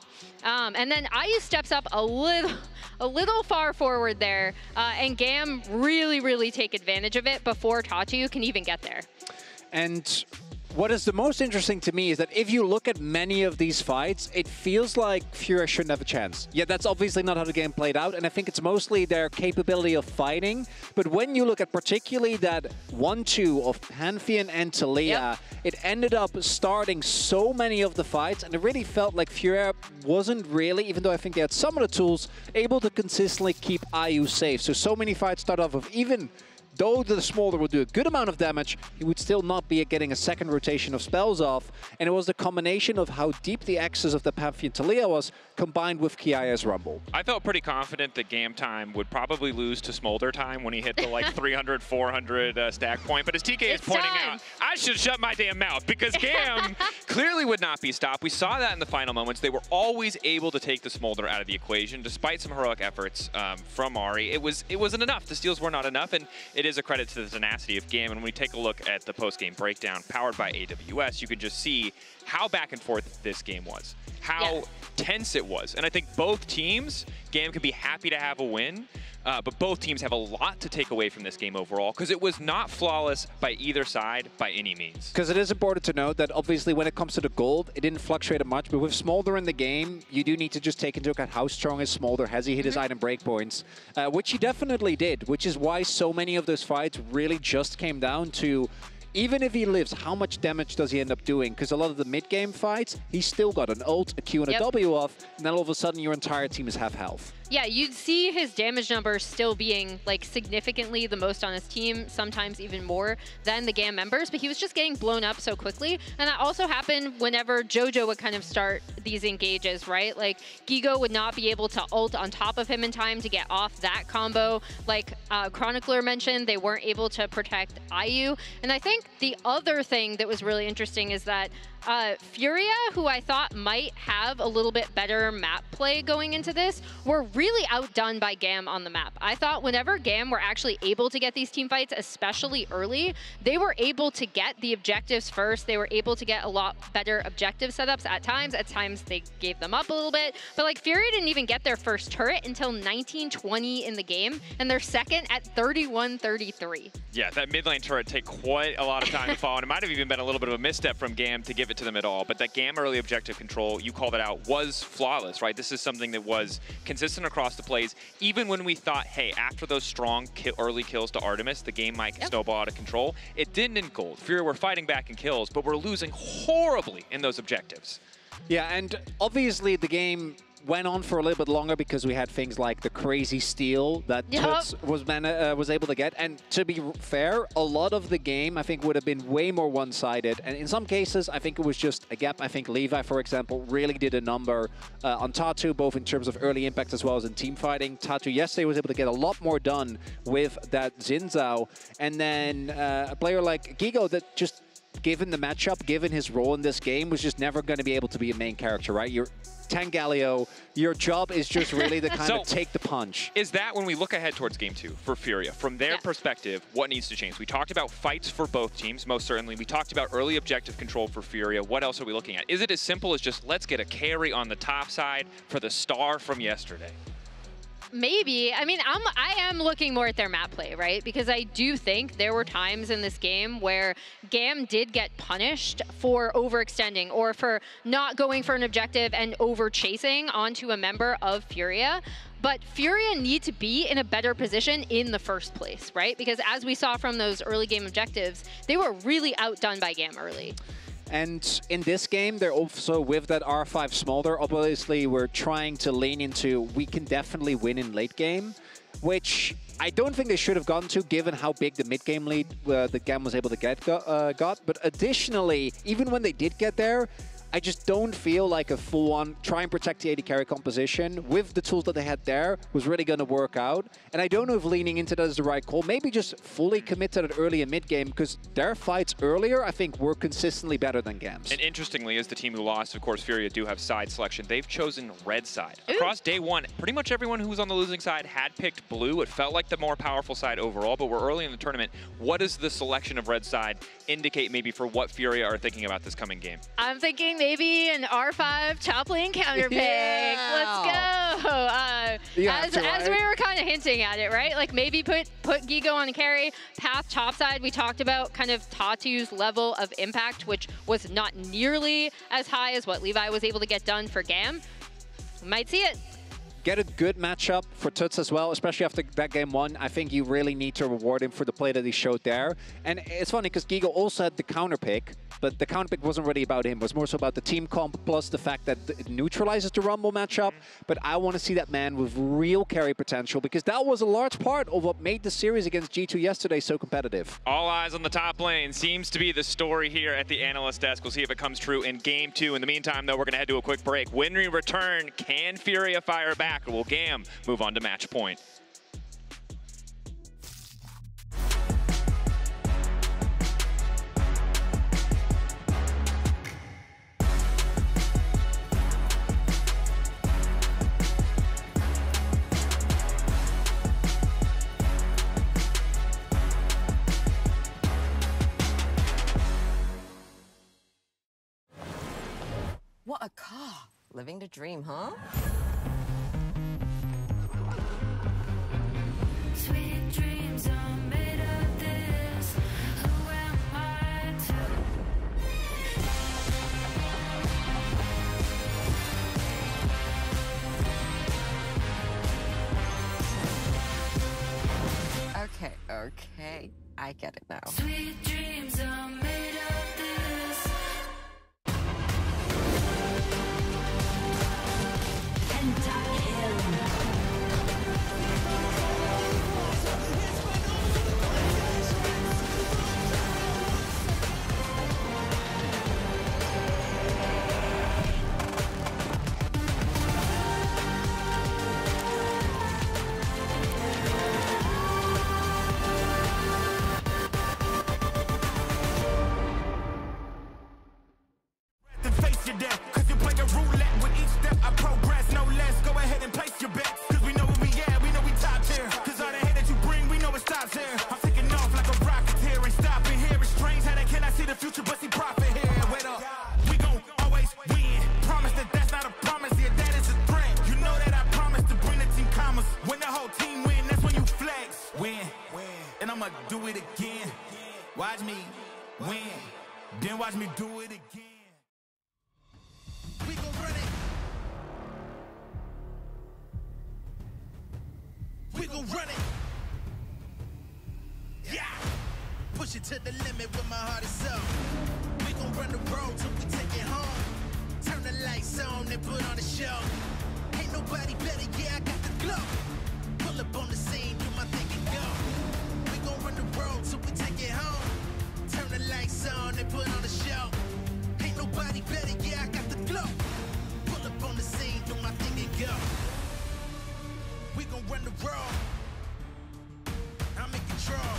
And then Ayu steps up a little far forward there, and GAM really take advantage of it before Tatu can even get there. And what is the most interesting to me is that if you look at many of these fights, it feels like Furia shouldn't have a chance. Yeah, that's obviously not how the game played out, and I think it's mostly their capability of fighting. But when you look at particularly that 1-2 of Pantheon and Taliyah, it ended up starting so many of the fights, and it really felt like Furia wasn't really, even though I think they had some of the tools, able to consistently keep Ayu safe. So many fights start off with even though the Smolder would do a good amount of damage, he would still not be getting a second rotation of spells off. And it was the combination of how deep the access of the Pantheon Taliyah was, combined with Kiaya's Rumble. I felt pretty confident that GAM time would probably lose to Smolder time when he hit the like 300, 400 stack point. But as TK is pointing out, I should shut my damn mouth, because GAM clearly would not be stopped. We saw that in the final moments. They were always able to take the Smolder out of the equation, despite some heroic efforts from Ari. It wasn't enough. The steals were not enough, and it is a credit to the tenacity of GAM. And when we take a look at the post-game breakdown powered by AWS, you can just see how back and forth this game was, how tense it was. And I think both teams, GAM can be happy to have a win, but both teams have a lot to take away from this game overall, because it was not flawless by either side by any means. Because it is important to note that obviously when it comes to the gold, it didn't fluctuate much, but with Smolder in the game, you do need to just take into account how strong is Smolder. Has he hit his item breakpoints? Which he definitely did, which is why so many of those fights really just came down to, even if he lives, how much damage does he end up doing? Because a lot of the mid-game fights, he's still got an ult, a Q, and a W off, and then all of a sudden your entire team is half health. Yeah, you'd see his damage numbers still being like significantly the most on his team, sometimes even more than the GAM members, but he was just getting blown up so quickly. And that also happened whenever Jojo would kind of start these engages, right? Like Gigo would not be able to ult on top of him in time to get off that combo. Like Chronicler mentioned, they weren't able to protect Ayu. And I think the other thing that was really interesting is that Furia, who I thought might have a little bit better map play going into this, were really outdone by GAM on the map. I thought whenever GAM were actually able to get these team fights, especially early, they were able to get the objectives first. They were able to get a lot better objective setups at times. At times they gave them up a little bit, but like Furia didn't even get their first turret until 19-20 in the game, and their second at 31-33. Yeah, that mid lane turret take quite a lot of time to fall, and it might have even been a little bit of a misstep from GAM to give it to them at all. But that GAM early objective control, you called it out, was flawless, right? This is something that was consistent across the plays, even when we thought, hey, after those strong early kills to Artemis, the game might snowball out of control. It didn't in gold. Furia were fighting back in kills, but we're losing horribly in those objectives. Yeah, and obviously the game went on for a little bit longer because we had things like the crazy steal that Toots was able to get. And to be fair, a lot of the game, I think, would have been way more one-sided. And in some cases, I think it was just a gap. I think Levi, for example, really did a number on Tatu, both in terms of early impact as well as in team fighting. Tatu yesterday was able to get a lot more done with that Xin Zhao. And then a player like Gigo that just, given the matchup, given his role in this game, was just never going to be able to be a main character, right? You're Tangalio, your job is just really to kind of take the punch. Is that when we look ahead towards Game 2 for Furia, from their perspective, what needs to change? We talked about fights for both teams, most certainly. We talked about early objective control for Furia. What else are we looking at? Is it as simple as just let's get a carry on the top side for the star from yesterday? Maybe. I mean, I am looking more at their map play, right? Because I do think there were times in this game where GAM did get punished for overextending or for not going for an objective and over chasing onto a member of Furia. But Furia need to be in a better position in the first place, right? Because as we saw from those early game objectives, they were really outdone by GAM early. And in this game, they're also, with that R5 smolder, obviously we're trying to lean into we can definitely win in late game, which I don't think they should have gotten to, given how big the mid-game lead the GAM was able to get got. But additionally, even when they did get there, I just don't feel like a full-on try and protect the AD carry composition with the tools that they had there was really going to work out. And I don't know if leaning into that is the right call. Maybe just fully commit to it early in mid-game, because their fights earlier, I think, were consistently better than GAM's. And interestingly, as the team who lost, of course, Furia do have side selection. They've chosen red side. Across day one, pretty much everyone who was on the losing side had picked blue. It felt like the more powerful side overall, but we're early in the tournament. What does the selection of red side indicate maybe for what Furia are thinking about this coming game? I'm thinking maybe an R5 top lane counter pick. Let's go. As we were kind of hinting at it, right? Like maybe put Gigo on a carry, path topside. We talked about kind of Tatu's level of impact, which was not nearly as high as what Levi was able to get done for GAM. We might see it. Get a good matchup for Toots as well, especially after that game one. I think you really need to reward him for the play that he showed there. And it's funny because Gigo also had the counter pick, but the counter pick wasn't really about him. It was more so about the team comp plus the fact that it neutralizes the Rumble matchup. But I want to see that man with real carry potential, because that was a large part of what made the series against G2 yesterday so competitive. All eyes on the top lane seems to be the story here at the analyst desk. We'll see if it comes true in Game 2. In the meantime, though, we're going to head to a quick break. When we return, can Furia fire back? Or will GAM move on to match point? What a car. Living the dream, huh? Sweet dreams are made of this. Who am I Okay. I get it now. Sweet dreams are made of this. again. Watch me win, then watch me do it again. We gon' run it. We gon' run it. Yeah. Push it to the limit with my heart is up. We gon' run the road till we take it home. Turn the lights on and put on a show. Ain't nobody better, yeah, I got the glow. Pull up on the scene, do my thing and go. We gon' run the road till we take it home. Turn the lights on and put on a show. Ain't nobody better, yeah, I got the glow. Pull up on the scene, do my thing and go. We gon' run the road. I'm in control.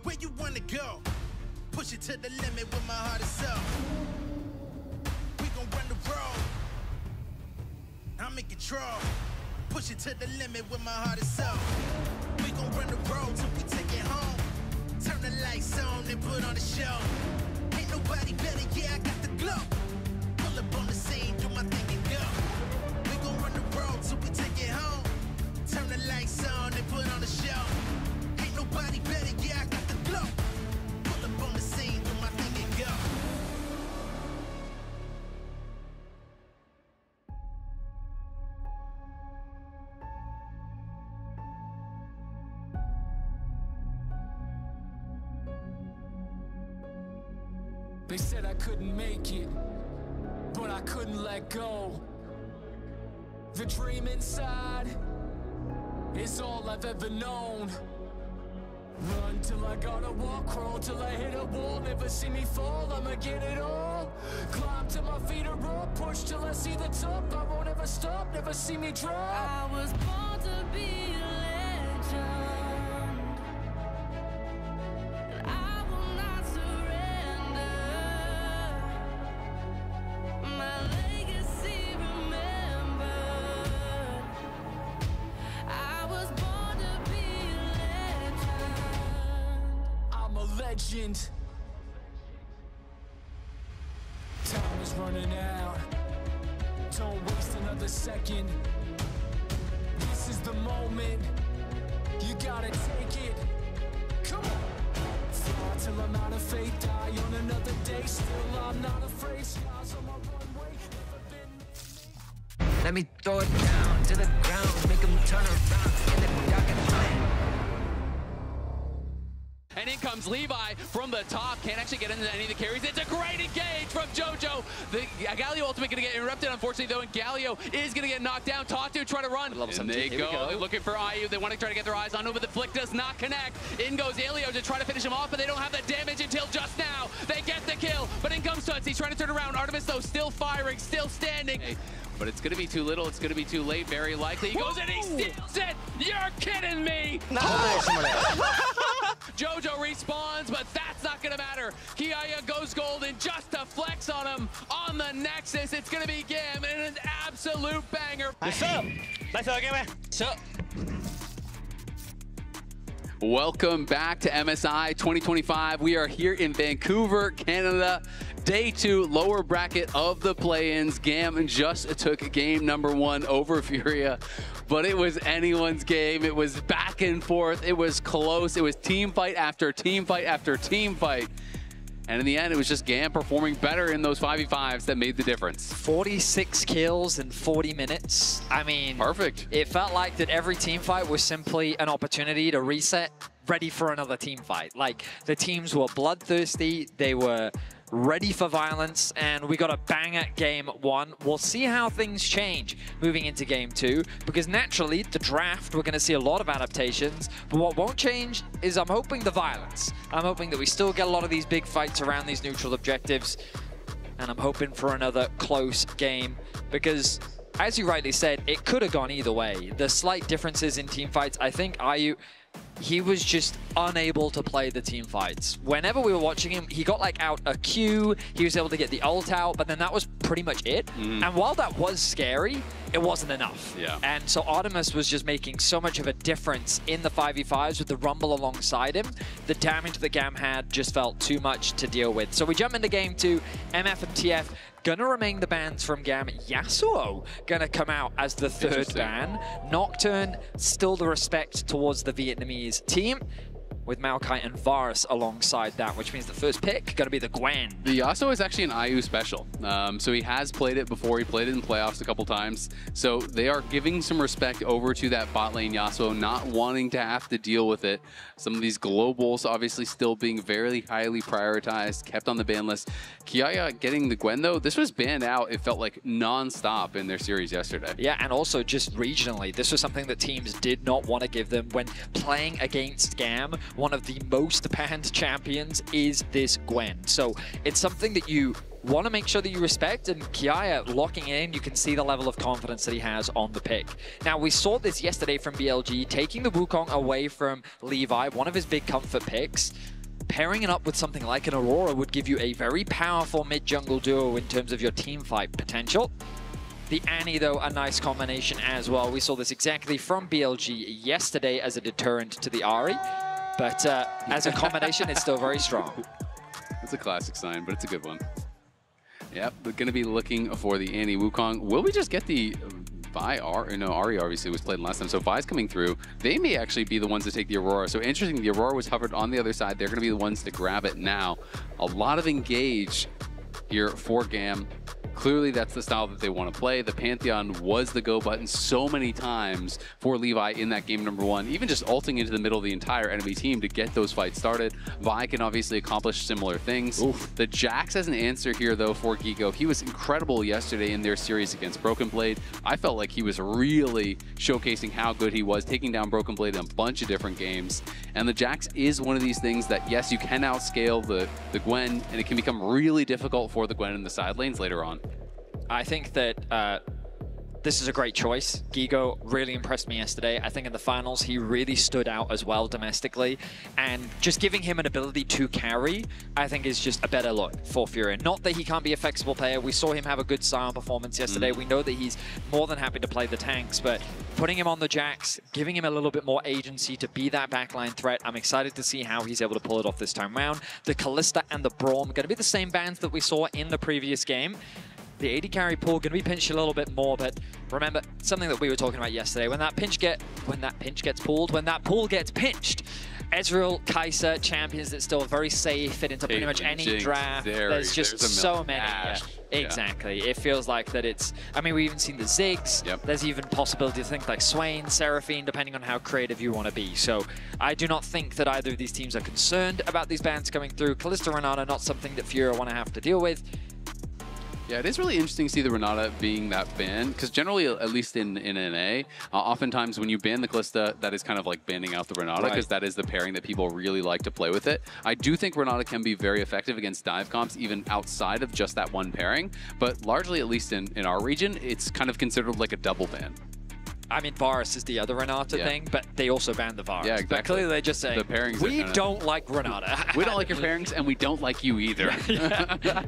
Where you wanna go? Push it to the limit with my heart is up. We gon' run the road. I'm in control. Push it to the limit with my heart is up. We gon' run the road till we take it home. Turn the lights on and put on a show. Ain't nobody better, yeah, I got the glow. Pull up on the scene, do my thing and go. We gon' run the road till we take it home. Turn the lights on and put on a show. Ain't nobody better, yeah, I got the glow. Pull up on the scene, do my thing and go. They said I couldn't make it, but I couldn't let go. The dream inside is all I've ever known. Run till I gotta walk, crawl till I hit a wall. Never see me fall, I'ma get it all. Climb till my feet are up, push till I see the top. I won't ever stop, never see me drop. I was born to be a legend. I will not surrender. My legacy remembered. I was born to be a legend. I'm a legend. Time is running out. Don't waste another second. This is the moment. You gotta take it. Come on. Fly till I'm out of faith. Die on another day. Still I'm not afraid. Skies on my runway. Never been. Let me throw it down to the ground, make them turn around in the dark and light. And in comes Levi from the top. Can't actually get into any of the carries. It's a great engage from JoJo. The Galio ultimate going to get interrupted, unfortunately, though, and Galio is going to get knocked down. Tatu try to run. And they go. They're looking for IU. They want to try to get their eyes on him, but the flick does not connect. In goes Elio to try to finish him off, but they don't have the damage until just now. They get the kill, but in comes Tuts. He's trying to turn around. Artemis, though, still firing, still standing. But it's going to be too little. It's going to be too late, very likely. He goes and he steals it. You're kidding me. No. JoJo respawns, but that's not going to matter. Kiaya goes golden just to flex on him on the Nexus. It's going to be GAM and an absolute banger. Welcome back to MSI 2025. We are here in Vancouver, Canada. Day 2, lower bracket of the play-ins. GAM just took game number 1 over Furia, but it was anyone's game. It was back and forth. It was close. It was team fight after team fight after team fight. And in the end, it was just GAM performing better in those 5v5s that made the difference. 46 kills in 40 minutes. I mean, perfect. It felt like that every team fight was simply an opportunity to reset, ready for another team fight. Like, the teams were bloodthirsty. They were ready for violence, and we got a banger game 1. We'll see how things change moving into game 2, because naturally, the draft, we're going to see a lot of adaptations, but what won't change is I'm hoping the violence. I'm hoping that we still get a lot of these big fights around these neutral objectives, and I'm hoping for another close game, because as you rightly said, it could have gone either way. The slight differences in team fights, I think IU, he was just unable to play the team fights. Whenever we were watching him, he got like out a Q, he was able to get the ult out, but then that was pretty much it. And while that was scary, it wasn't enough. Yeah. And so Artemis was just making so much of a difference in the 5v5s with the Rumble alongside him. The damage that GAM had just felt too much to deal with. So we jump into game 2, MF and TF gonna remain the bans from GAM. Yasuo gonna come out as the 3rd ban. Nocturne, still the respect towards the Vietnamese team. with Maokai and Varus alongside that, which means the first pick going to be the Gwen. The Yasuo is actually an IU special. So he has played it before. He played it in playoffs a couple times. So they are giving some respect over to that bot lane Yasuo, not wanting to have to deal with it. Some of these globals obviously still being very highly prioritized, kept on the ban list. Kiaya getting the Gwen though, this was banned out, it felt like non-stop in their series yesterday. Yeah, and also just regionally, this was something that teams did not want to give them when playing against GAM. One of the most banned champions is this Gwen. So it's something that you want to make sure that you respect, and Kiaya locking in, you can see the level of confidence that he has on the pick. Now, we saw this yesterday from BLG, taking the Wukong away from Levi, one of his big comfort picks. Pairing it up with something like an Aurora would give you a very powerful mid-jungle duo in terms of your team fight potential. The Annie, though, a nice combination as well. We saw this exactly from BLG yesterday as a deterrent to the Ahri, but as a combination, it's still very strong. It's a classic sign, but it's a good one. Yep, we're going to be looking for the Annie Wukong. Will we just get the Vi? No, Ahri obviously was played last time, so Vi's coming through. They may actually be the ones to take the Aurora. So interesting, the Aurora was hovered on the other side. They're going to be the ones to grab it now. A lot of engage here for GAM. Clearly, that's the style that they want to play. The Pantheon was the go button so many times for Levi in that game number 1, even just ulting into the middle of the entire enemy team to get those fights started. Vi can obviously accomplish similar things. Oof. The Jax has an answer here, though, for Gigo. He was incredible yesterday in their series against Broken Blade. I felt like he was really showcasing how good he was, taking down Broken Blade in a bunch of different games. And the Jax is one of these things that, yes, you can outscale the Gwen, and it can become really difficult for the Gwen in the side lanes later on. I think that this is a great choice. Gigo really impressed me yesterday. I think in the finals, he really stood out as well domestically. And just giving him an ability to carry, I think is just a better look for Furia. Not that he can't be a flexible player. We saw him have a good Sion performance yesterday. We know that he's more than happy to play the tanks, but putting him on the Jax, giving him a little bit more agency to be that backline threat. I'm excited to see how he's able to pull it off this time around. The Kalista and the Braum are going to be the same bans that we saw in the previous game. The AD carry pool going to be pinched a little bit more, but remember something that we were talking about yesterday. When that pool gets pinched, Ezreal, Kai'Sa, champions that still very safe, fit into pretty much any draft. There's just so many. Yeah, exactly. It feels like that it's, I mean, we've even seen the Ziggs. There's even possibility to think like Swain, Seraphine, depending on how creative you want to be. So I do not think that either of these teams are concerned about these bans coming through. Kalista, Renata, not something that Furia want to have to deal with. Yeah, it is really interesting to see the Renata being that ban, because generally, at least in NA, oftentimes when you ban the Kalista, that is kind of like banning out the Renata, because that is the pairing that people really like to play with it. I do think Renata can be very effective against dive comps, even outside of just that one pairing, but largely, at least in our region, it's kind of considered like a double ban. I mean, Varus is the other Renata thing, but they also banned the Varus. Yeah, exactly. But clearly they're just saying, the pairings we don't like Renata. We don't like your pairings, and we don't like you either.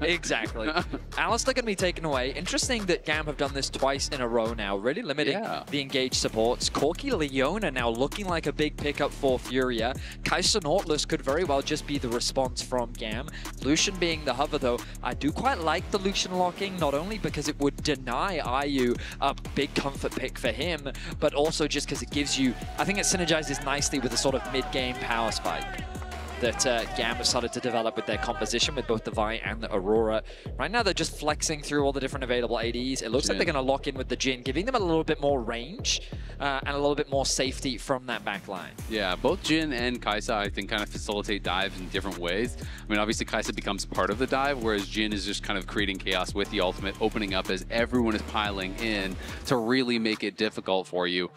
Exactly. Alistar going to be taken away. Interesting that GAM have done this twice in a row now, really limiting the engaged supports. Corki Leona now looking like a big pickup for Furia. Kai'Sa Nautilus could very well just be the response from GAM. Lucian being the hover, though, I do quite like the Lucian locking, not only because it would deny IU a big comfort pick for him, but also just because it gives you, I think it synergizes nicely with the sort of mid-game power spike that GAM have started to develop with their composition with both the Vi and the Aurora. Right now, they're just flexing through all the different available ADs. It looks like they're going to lock in with the Jhin, giving them a little bit more range and a little bit more safety from that back line. Yeah, both Jhin and Kai'Sa, I think, kind of facilitate dives in different ways. I mean, obviously, Kai'Sa becomes part of the dive, whereas Jhin is just kind of creating chaos with the ultimate, opening up as everyone is piling in to really make it difficult for you.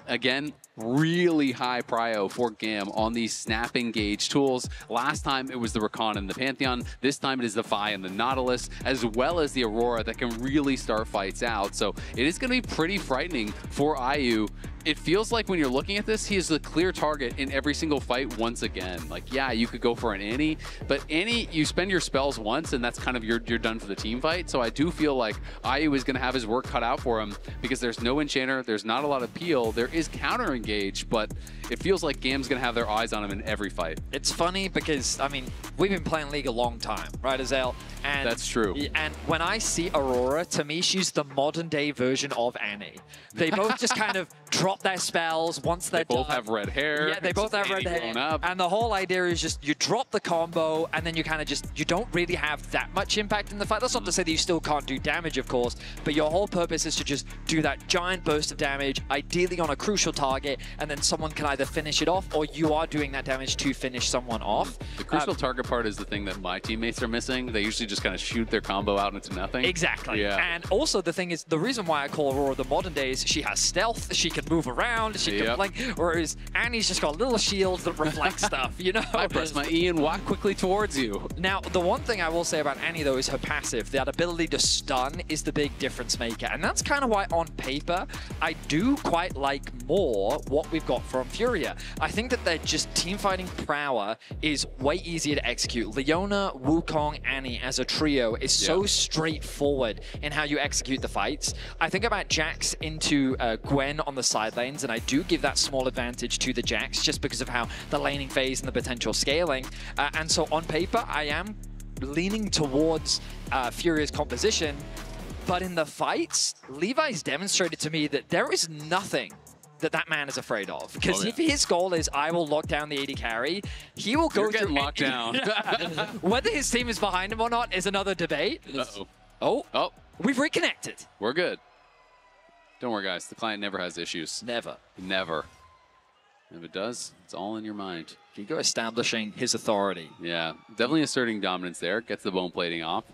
Again, really high prio for GAM on these snap engage tools. Last time it was the Rakan and the Pantheon. This time it is the Vi and the Nautilus, as well as the Aurora that can really start fights out. So it is going to be pretty frightening for IU. It feels like when you're looking at this, he is the clear target in every single fight once again. Like, yeah, you could go for an Annie, but Annie, you spend your spells once and that's kind of you're done for the team fight. So I do feel like IU is going to have his work cut out for him because there's no enchanter, there's not a lot of peel, there is counter engage, but it feels like GAM's going to have their eyes on him in every fight. It's funny because, I mean, we've been playing League a long time, right, Azel? And that's true. And when I see Aurora, to me, she's the modern day version of Annie. They both just kind of drop their spells once they're They both done. have red hair. Yeah, they both have red hair. Up. And the whole idea is just you drop the combo and then you kind of just, you don't really have that much impact in the fight. That's not to say that you still can't do damage, of course, but your whole purpose is to just do that giant burst of damage, ideally on a crucial target, and then someone can either finish it off or you are doing that damage to finish someone off. The crucial target part is the thing that my teammates are missing. They usually just kind of shoot their combo out into nothing. Exactly. Yeah. And also the thing is, the reason why I call Aurora the modern day is she has stealth, she can move around, she can blink, whereas Annie's just got little shields that reflect stuff, you know? I press my E and walk quickly towards you. Now, the one thing I will say about Annie, though, is her passive. That ability to stun is the big difference maker. And that's kind of why, on paper, I do quite like more what we've got from Furia. I think that their just team-fighting prowess is way easier to execute. Leona, Wukong, Annie as a trio is so straightforward in how you execute the fights. I think about Jax into Gwen on the side lanes, and I do give that small advantage to the Jax just because of how the laning phase and the potential scaling. And so on paper, I am leaning towards Furia's composition, but in the fights, Levi's demonstrated to me that there is nothing that man is afraid of. Because if his goal is, I will lock down the AD carry, he will go through locked down. Whether his team is behind him or not is another debate. Oh, we've reconnected. We're good. Don't worry, guys. The client never has issues. Never. Never. If it does, it's all in your mind. Gigo establishing his authority. Yeah, definitely asserting dominance there. Gets the bone plating off.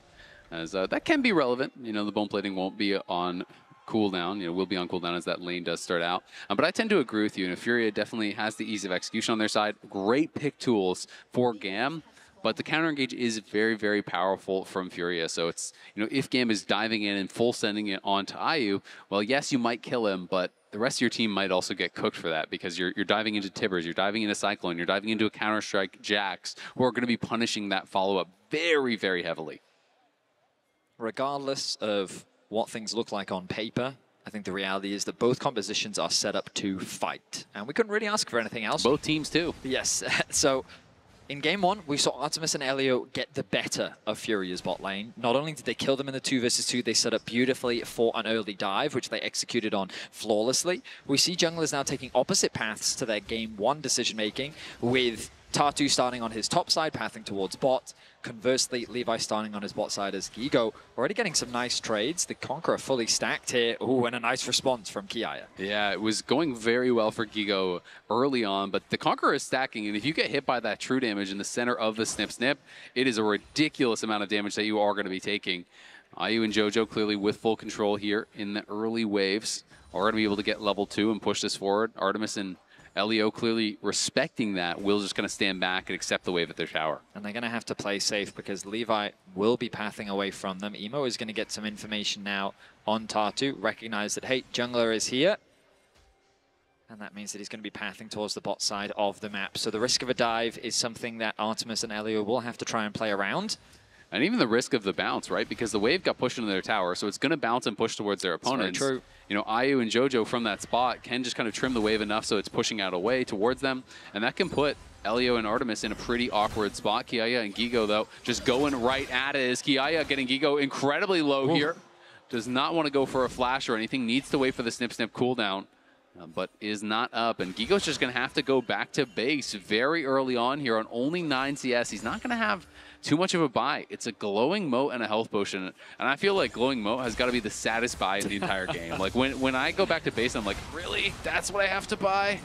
As that can be relevant. You know, the bone plating won't be on cooldown. You know, will be on cooldown as that lane does start out. But I tend to agree with you. And Furia definitely has the ease of execution on their side. Great pick tools for GAM. But the counter engage is very, very powerful from Furia. So it's, you know, if GAM is diving in and full sending it onto IU, well, yes, you might kill him, but the rest of your team might also get cooked for that because you're diving into Tibbers, you're diving into Cyclone, you're diving into a Counter-Strike Jax, who are going to be punishing that follow-up very, very heavily. Regardless of what things look like on paper, I think the reality is that both compositions are set up to fight. And we couldn't really ask for anything else. Both teams too. Yes. So in game one, we saw Artemis and Elio get the better of Furia's bot lane. Not only did they kill them in the 2 versus 2, they set up beautifully for an early dive, which they executed on flawlessly. We see junglers now taking opposite paths to their game one decision-making, with Tatu starting on his top side, pathing towards bot. Conversely, Levi starting on his bot side as Gigo, already getting some nice trades. The Conqueror fully stacked here. Ooh, and a nice response from Kiaya. Yeah, it was going very well for Gigo early on, but the Conqueror is stacking, and if you get hit by that true damage in the center of the snip snip, it is a ridiculous amount of damage that you are going to be taking. IU and JoJo clearly with full control here in the early waves are going to be able to get level 2 and push this forward. Artemis and Elio clearly respecting that. Will's just going to stand back and accept the wave at their tower. And they're going to have to play safe because Levi will be pathing away from them. Emo is going to get some information now on Tatu. Recognize that, hey, jungler is here. And that means that he's going to be pathing towards the bot side of the map. So the risk of a dive is something that Artemis and Elio will have to try and play around. And even the risk of the bounce, right? Because the wave got pushed into their tower, so it's going to bounce and push towards their opponents. That's very true. You know, IU and JoJo from that spot can just kind of trim the wave enough so it's pushing out away towards them. And that can put Elio and Artemis in a pretty awkward spot. Kiaya and Gigo, though, just going right at it. Is Kiaya getting Gigo incredibly low here. Does not want to go for a flash or anything. Needs to wait for the snip snip cooldown. But is not up. And Gigo's just going to have to go back to base very early on here on only 9 CS. He's not going to have too much of a buy. It's a glowing moat and a health potion. And I feel like glowing moat has got to be the saddest buy in the entire game. Like when I go back to base, I'm like, really? That's what I have to buy?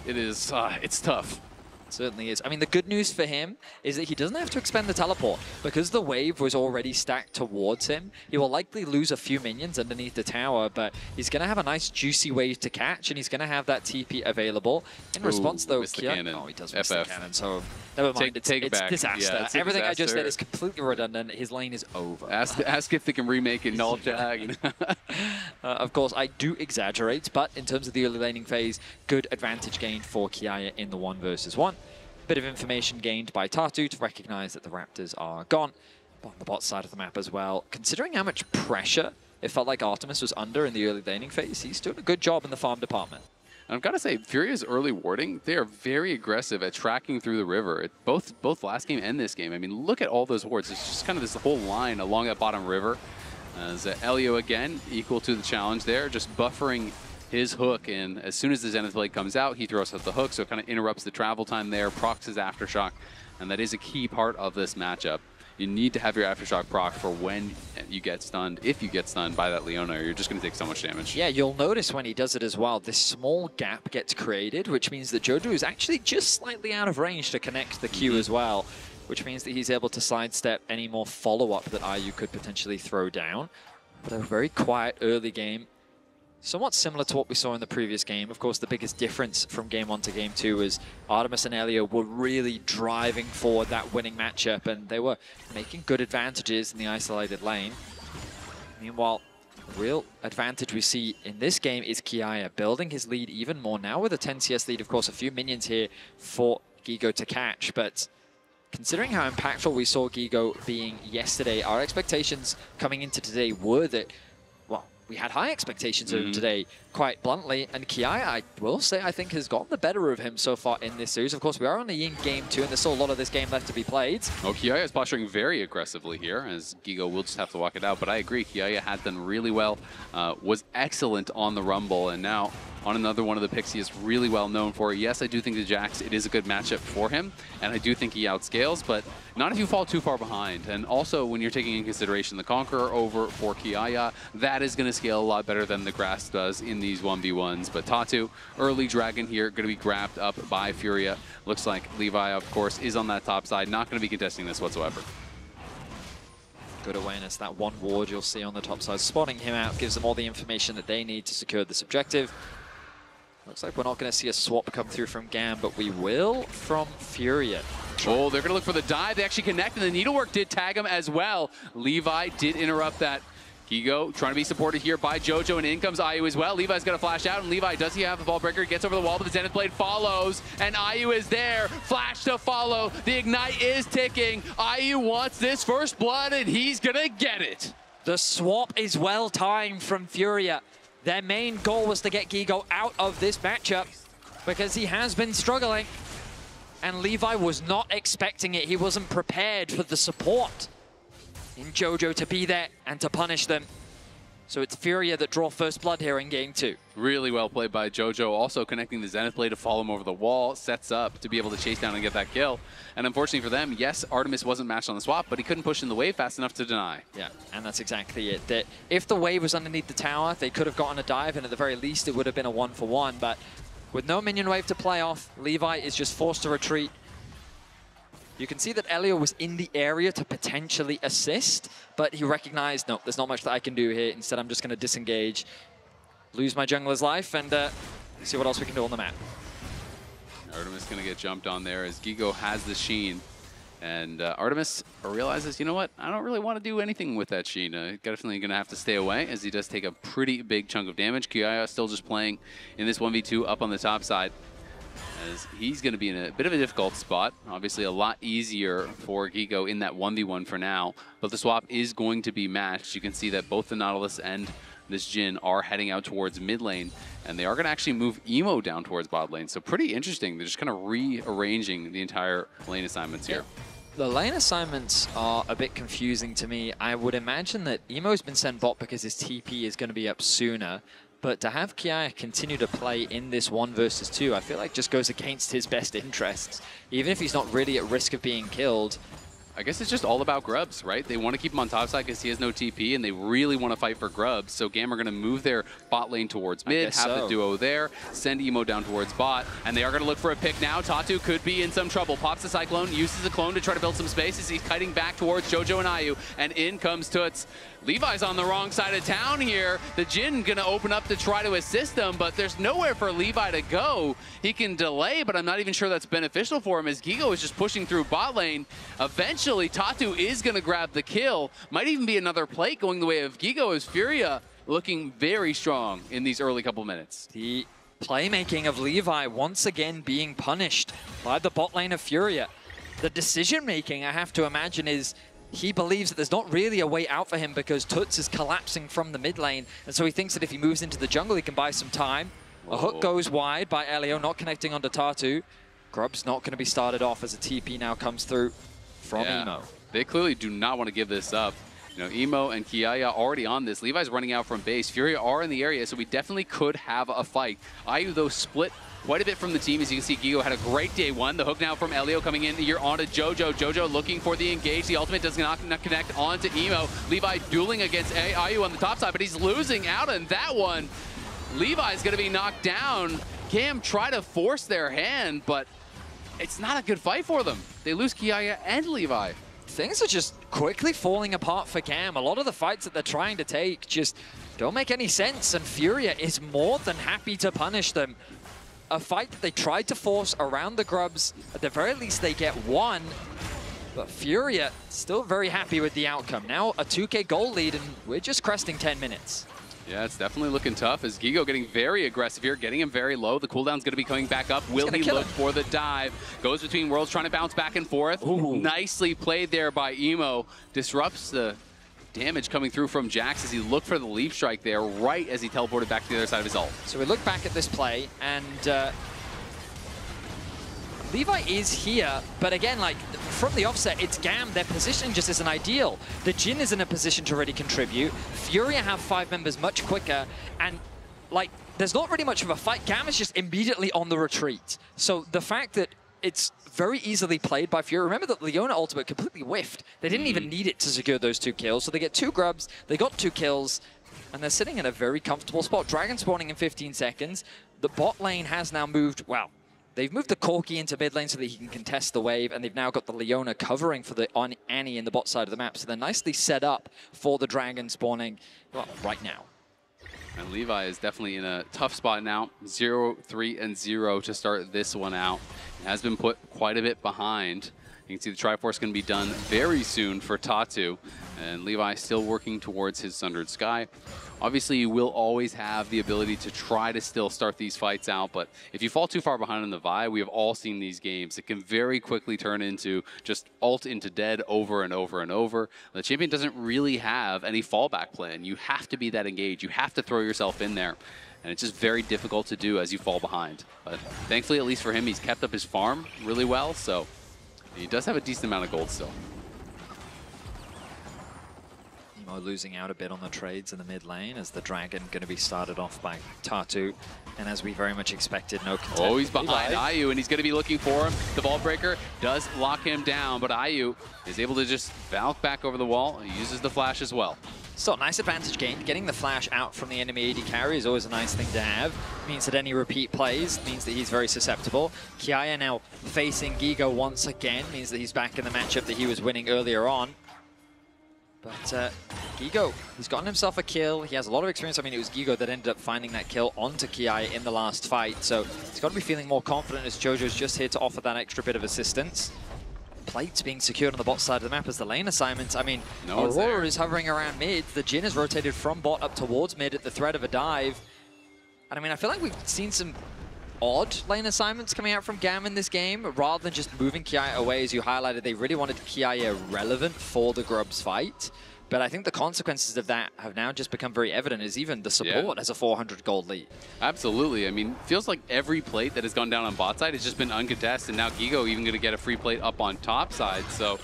It is, it's tough. It certainly is. I mean, the good news for him is that he doesn't have to expend the teleport. Because the wave was already stacked towards him, he will likely lose a few minions underneath the tower, but he's going to have a nice juicy wave to catch, and he's going to have that TP available. In response, though, Kiaya, he does miss the cannon, so never mind. It's disaster. Yeah, it's Everything disaster. I just said is completely redundant. His lane is over. Ask if they can remake it null jag. Of course, I do exaggerate, but in terms of the early laning phase, good advantage gained for Kiaya in the 1 versus 1. Bit of information gained by Tatu to recognize that the Raptors are gone. On the bot side of the map as well. Considering how much pressure it felt like Artemis was under in the early laning phase, he's doing a good job in the farm department. And I've got to say, Furia's early warding, they are very aggressive at tracking through the river. Both last game and this game. I mean, look at all those wards. It's just kind of this whole line along that bottom river. As Elio again, equal to the challenge there, just buffering his hook, and as soon as the Zenith Blade comes out, he throws out the hook, so it kind of interrupts the travel time there, procs his Aftershock, and that is a key part of this matchup. You need to have your Aftershock proc for when you get stunned, if you get stunned by that Leona, or you're just going to take so much damage. Yeah, you'll notice when he does it as well, this small gap gets created, which means that Jojo is actually just slightly out of range to connect the Q as well, which means that he's able to sidestep any more follow-up that IU could potentially throw down. But a very quiet early game, somewhat similar to what we saw in the previous game. Of course, the biggest difference from Game 1 to Game 2 is Artemis and Elio were really driving forward that winning matchup, and they were making good advantages in the isolated lane. Meanwhile, the real advantage we see in this game is Kiaya building his lead even more now with a 10 CS lead. Of course, a few minions here for Gigo to catch, but considering how impactful we saw Gigo being yesterday, our expectations coming into today were that, well, we had high expectations of him today, quite bluntly, and Kiaya, I will say, I think has gotten the better of him so far in this series. Of course, we are only in Game 2, and there's still a lot of this game left to be played. Oh, Kiaya is posturing very aggressively here, as Gigo will just have to walk it out, but I agree, Kiaya had done really well, was excellent on the Rumble, and now on another one of the picks he is really well known for. Yes, I do think the Jax, it is a good matchup for him, and I do think he outscales, but not if you fall too far behind. And also, when you're taking in consideration the Conqueror over for Kiaya, that is going to scale a lot better than the Grass does in these 1v1s. But Tatu, early Dragon here, going to be grabbed up by Furia. Looks like Levi, of course, is on that top side, not going to be contesting this whatsoever. Good awareness, that one ward you'll see on the top side. Spotting him out gives them all the information that they need to secure this objective. Looks like we're not going to see a swap come through from GAM, but we will from Furia. Oh, they're going to look for the dive. They actually connect, and the needlework did tag him as well. Levi did interrupt that. Gigo trying to be supported here by Jojo, and in comes IU as well. Levi's got to flash out, and Levi, does he have the ball breaker? Gets over the wall, but the Zenith Blade follows, and IU is there. Flash to follow. The Ignite is ticking. IU wants this first blood, and he's going to get it. The swap is well timed from Furia. Their main goal was to get Gigo out of this matchup because he has been struggling. And Levi was not expecting it. He wasn't prepared for the support in Jojo to be there and to punish them. So it's Furia that draw first blood here in Game 2. Really well played by Jojo, also connecting the Zenith Blade to follow him over the wall, sets up to be able to chase down and get that kill. And unfortunately for them, yes, Artemis wasn't matched on the swap, but he couldn't push in the wave fast enough to deny. Yeah, and that's exactly it. That if the wave was underneath the tower, they could have gotten a dive, and at the very least it would have been a 1-for-1. But with no minion wave to play off, Levi is just forced to retreat. You can see that Elio was in the area to potentially assist, but he recognized, no, there's not much that I can do here. Instead, I'm just going to disengage, lose my jungler's life, and see what else we can do on the map. Artemis going to get jumped on there as Gigo has the Sheen. And Artemis realizes, you know what, I don't really want to do anything with that Sheen. Definitely going to have to stay away as he does take a pretty big chunk of damage. Kiaya still just playing in this 1v2 up on the top side, as he's going to be in a bit of a difficult spot. Obviously a lot easier for Gigo in that 1v1 for now, but the swap is going to be matched. You can see that both the Nautilus and this Jhin are heading out towards mid lane, and they are going to actually move Emo down towards bot lane. So pretty interesting. They're just kind of rearranging the entire lane assignments here. The lane assignments are a bit confusing to me. I would imagine that Emo's been sent bot because his TP is going to be up sooner. But to have Kiaya continue to play in this 1 versus 2, I feel like just goes against his best interests. Even if he's not really at risk of being killed. I guess it's just all about Grubs, right? They want to keep him on top side because he has no TP, and they really want to fight for Grubs. So GAM are going to move their bot lane towards mid, have the duo there, send Emo down towards bot, and they are going to look for a pick now. Tatu could be in some trouble. Pops the Cyclone, uses the clone to try to build some space as he's kiting back towards Jojo and IU, and in comes Toots. Levi's on the wrong side of town here. The Jhin going to open up to try to assist him, but there's nowhere for Levi to go. He can delay, but I'm not even sure that's beneficial for him as Gigo is just pushing through bot lane. Eventually, Tatu is going to grab the kill. Might even be another plate going the way of Gigo as Furia looking very strong in these early couple minutes. The playmaking of Levi once again being punished by the bot lane of Furia. The decision making, I have to imagine, is he believes that there's not really a way out for him because Toots is collapsing from the mid lane, and so he thinks that if he moves into the jungle, he can buy some time. A hook goes wide by Elio, not connecting onto Tatu. Grub's not going to be started off as a TP now comes through from Emo. They clearly do not want to give this up. You know, Emo and Kiaya already on this. Levi's running out from base. Furia are in the area, so we definitely could have a fight. IU, though, split quite a bit from the team. As you can see, Gigo had a great day one. The hook now from Elio coming in here onto Jojo. Jojo looking for the engage. The ultimate does not connect onto Emo. Levi dueling against IU on the top side, but he's losing out on that one. Levi's going to be knocked down. GAM try to force their hand, but it's not a good fight for them. They lose Kiaya and Levi. Things are just quickly falling apart for GAM. A lot of the fights that they're trying to take just don't make any sense, and Furia is more than happy to punish them. A fight that they tried to force around the Grubs. At the very least, they get one. But Furia still very happy with the outcome. Now a 2K goal lead, and we're just cresting 10 minutes. Yeah, it's definitely looking tough as Gigo getting very aggressive here, getting him very low. The cooldown's going to be coming back up. Will he look for the dive? Goes between worlds, trying to bounce back and forth. Ooh. Nicely played there by Emo. Disrupts the damage coming through from Jax as he looked for the leap strike there right as he teleported back to the other side of his ult. So we look back at this play, and Levi is here, but again, like, from the offset, it's GAM. Their positioning just isn't ideal. The Jhin is in a position to really contribute. Furia have 5 members much quicker, and, like, there's not really much of a fight. GAM is just immediately on the retreat. So the fact that it's very easily played by Furia. Remember that Leona ultimate completely whiffed. They didn't even need it to secure those 2 kills. So they get 2 grubs, they got 2 kills, and they're sitting in a very comfortable spot. Dragon spawning in 15 seconds. The bot lane has now moved, well, they've moved the Corki into mid lane so that he can contest the wave, and they've now got the Leona covering for the Annie in the bot side of the map. So they're nicely set up for the Dragon spawning, well, right now. And Levi is definitely in a tough spot now. 0-3-0 to start this one out. It has been put quite a bit behind. You can see the Triforce going to be done very soon for Tatu. And Levi still working towards his Sundered Sky. Obviously, you will always have the ability to try to still start these fights out, but if you fall too far behind in the Vi, we have all seen these games. It can very quickly turn into just ult into dead over and over and over. The champion doesn't really have any fallback plan. You have to be that engaged. You have to throw yourself in there. And it's just very difficult to do as you fall behind. But thankfully, at least for him, he's kept up his farm really well, so he does have a decent amount of gold still. Losing out a bit on the trades in the mid lane as the Dragon going to be started off by Tatu. And as we very much expected, no contest. Oh, he's behind IU, and he's going to be looking for him. The Vault Breaker does lock him down, but IU is able to just bounce back over the wall. He uses the flash as well. So, nice advantage gained. Getting the flash out from the enemy AD carry is always a nice thing to have. Means that any repeat plays means that he's very susceptible. Kiaya now facing Gigo once again. Means that he's back in the matchup that he was winning earlier on. But Gigo, he's gotten himself a kill. He has a lot of experience. I mean, it was Gigo that ended up finding that kill onto Kiaya in the last fight. So he's got to be feeling more confident as Jojo's just here to offer that extra bit of assistance. Plates being secured on the bot side of the map as the lane assignments. I mean, Aurora is hovering around mid. The Jhin is rotated from bot up towards mid at the threat of a dive. And I mean, I feel like we've seen some odd lane assignments coming out from GAM in this game, rather than just moving Kiaya away. As you highlighted, they really wanted Kiaya relevant for the Grubs fight. But I think the consequences of that have now just become very evident, as even the support has a 400 gold lead. Absolutely. I mean, feels like every plate that has gone down on bot side has just been uncontested. Now Gigo even going to get a free plate up on top side. So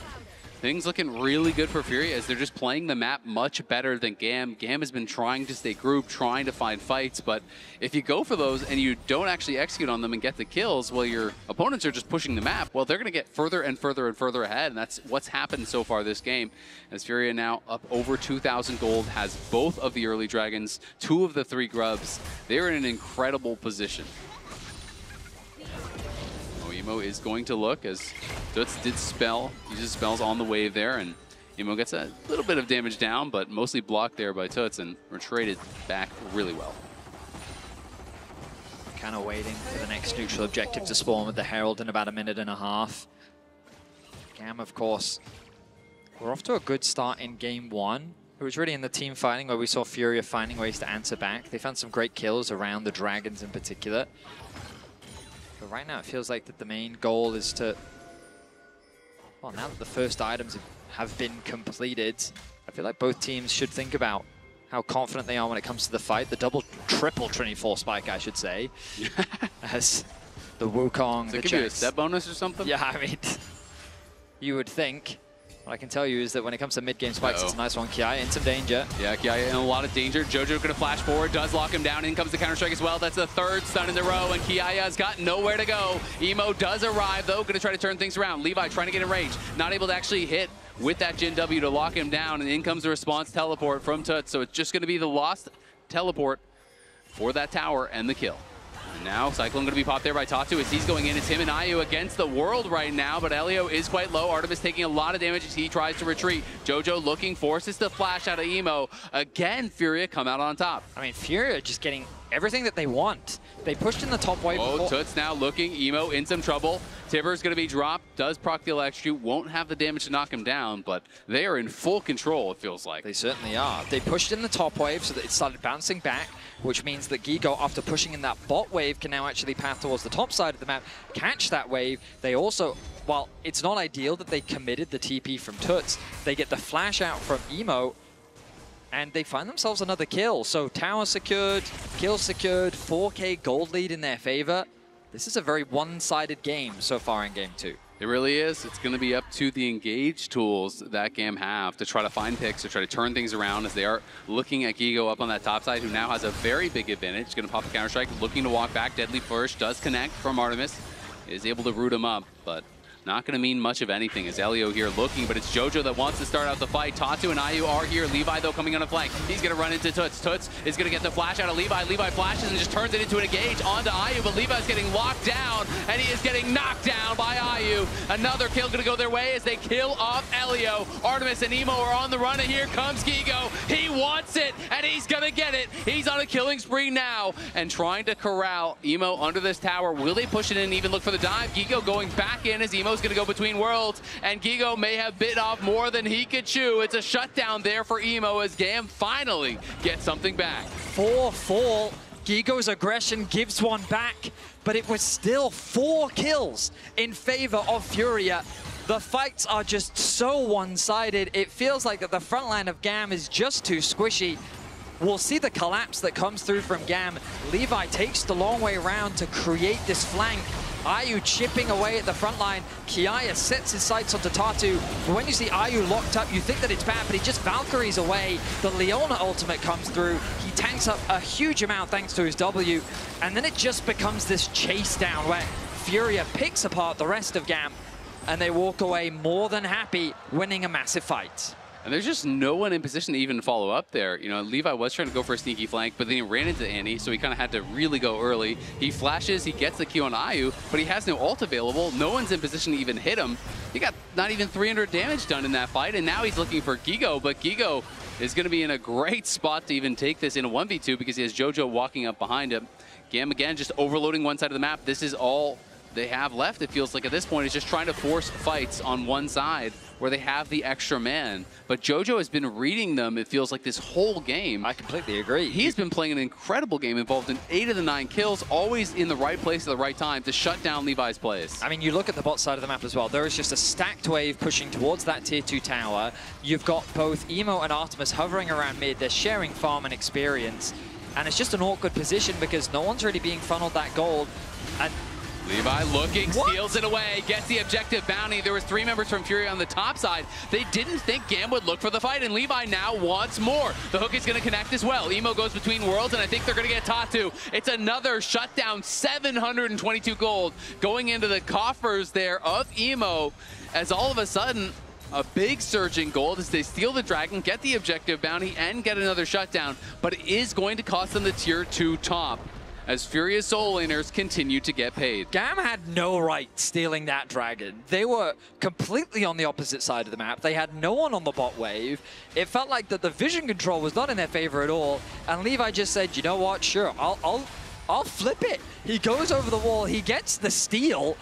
things looking really good for Furia as they're just playing the map much better than GAM. GAM has been trying to stay grouped, trying to find fights, but if you go for those and you don't actually execute on them and get the kills, well, your opponents are just pushing the map. Well, they're going to get further and further and further ahead, and that's what's happened so far this game. As Furia now up over 2,000 gold, has both of the early dragons, 2 of the 3 grubs. They're in an incredible position. Emo is going to look as Dutz did spell, uses spells on the wave there, and Emo gets a little bit of damage down, but mostly blocked there by Toots and retreated back really well. Kind of waiting for the next neutral objective to spawn with the Herald in about a minute and a half. GAM, of course, we're off to a good start in game 1. It was really in the team fighting where we saw Furia finding ways to answer back. They found some great kills around the Dragons in particular. But right now, it feels like that the main goal is to, well, now that the first items have been completed, I feel like both teams should think about how confident they are when it comes to the fight. The triple Trinity Force spike, I should say, as the Wukong. So it could be a step bonus or something? Yeah, I mean, you would think. What I can tell you is that when it comes to mid-game spikes, it's a nice one. Kiai in some danger. Yeah, Kiai in a lot of danger. Jojo going to flash forward, does lock him down. In comes the counter-strike as well. That's the third stun in the row, and Kiai has got nowhere to go. Emo does arrive, though, going to try to turn things around. Levi trying to get in range. Not able to actually hit with that Jin W to lock him down, and in comes the response teleport from Toots. So it's just going to be the lost teleport for that tower and the kill. And now Cyclone going to be popped there by Tatu as he's going in. It's him and Ayu against the world right now, but Elio is quite low. Artemis taking a lot of damage as he tries to retreat. Jojo looking, forces the flash out of Emo. Again, Furia come out on top. I mean, Furia just getting everything that they want. They pushed in the top wave. Oh, Toots now looking. Emo in some trouble. Tiver's going to be dropped. Does proc the electrocute. Won't have the damage to knock him down, but they are in full control, it feels like. They certainly are. They pushed in the top wave so that it started bouncing back, which means that Gigo, after pushing in that bot wave, can now actually path towards the top side of the map, catch that wave. They also, while it's not ideal that they committed the TP from Toots, they get the flash out from Emo, and they find themselves another kill. So tower secured, kill secured, 4K gold lead in their favor. This is a very one-sided game so far in Game 2. It really is. It's going to be up to the engage tools that GAM have to try to find picks, to try to turn things around as they are looking at Gigo up on that top side, who now has a very big advantage. Going to pop a counter-strike, looking to walk back. Deadly Flourish does connect from Artemis. Is able to root him up, but not going to mean much of anything as Elio here looking, but it's Jojo that wants to start out the fight. Tatu and Ayu are here. Levi, though, coming on a flank. He's going to run into Toots. Toots is going to get the flash out of Levi. Levi flashes and just turns it into an engage onto Ayu, but Levi's getting locked down, and he is getting knocked down by Ayu. Another kill going to go their way as they kill off Elio. Artemis and Emo are on the run, and here comes Gigo. He wants it, and he's going to get it. He's on a killing spree now, and trying to corral Emo under this tower. Will they push it in and even look for the dive? Gigo going back in as Emo's going to go between worlds, and Gigo may have bit off more than he could chew. It's a shutdown there for Emo as GAM finally gets something back. 4-4. Gigo's aggression gives one back, but it was still 4 kills in favor of Furia. The fights are just so one-sided. It feels like that the front line of GAM is just too squishy. We'll see the collapse that comes through from GAM. Levi takes the long way around to create this flank. Ayu chipping away at the front line. Kiaya sets his sights onto Tatu. But when you see Ayu locked up, you think that it's bad, but he just Valkyries away. The Leona ultimate comes through. He tanks up a huge amount thanks to his W. And then it just becomes this chase down where Furia picks apart the rest of GAM, and they walk away more than happy, winning a massive fight. And there's just no one in position to even follow up there. You know, Levi was trying to go for a sneaky flank, but then he ran into Annie, so he kind of had to really go early. He flashes, he gets the Q on Ayu, but he has no ult available. No one's in position to even hit him. He got not even 300 damage done in that fight, and now he's looking for Gigo, but Gigo is going to be in a great spot to even take this in a 1v2 because he has Jojo walking up behind him. GAM, again, just overloading one side of the map. This is all they have left, it feels like, at this point, is just trying to force fights on one side where they have the extra man. But Jojo has been reading them, it feels like, this whole game. I completely agree. He's been playing an incredible game, involved in 8 of the 9 kills, always in the right place at the right time to shut down Levi's plays. I mean, you look at the bot side of the map as well. There is just a stacked wave pushing towards that tier 2 tower. You've got both Emo and Artemis hovering around mid. They're sharing farm and experience. And it's just an awkward position because no one's really being funneled that gold. And Levi looking, steals it away, gets the objective bounty. There was 3 members from Fury on the top side. They didn't think GAM would look for the fight, and Levi now wants more. The hook is going to connect as well. Emo goes between worlds, and I think they're going to get Tatu. It's another shutdown, 722 gold going into the coffers there of Emo, as all of a sudden, a big surge in gold as they steal the dragon, get the objective bounty, and get another shutdown. But it is going to cost them the tier 2 top, as Furious Soul Laners continue to get paid. GAM had no right stealing that dragon. They were completely on the opposite side of the map. They had no one on the bot wave. It felt like that the vision control was not in their favor at all. And Levi just said, you know what, sure, I'll flip it. He goes over the wall, he gets the steal,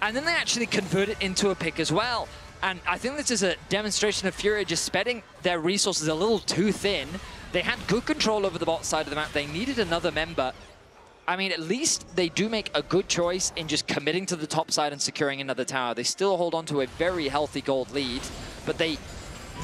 and then they actually convert it into a pick as well. And I think this is a demonstration of Furia just spreading their resources a little too thin. They had good control over the bot side of the map. They needed another member. I mean, at least they do make a good choice in just committing to the top side and securing another tower. They still hold on to a very healthy gold lead, but they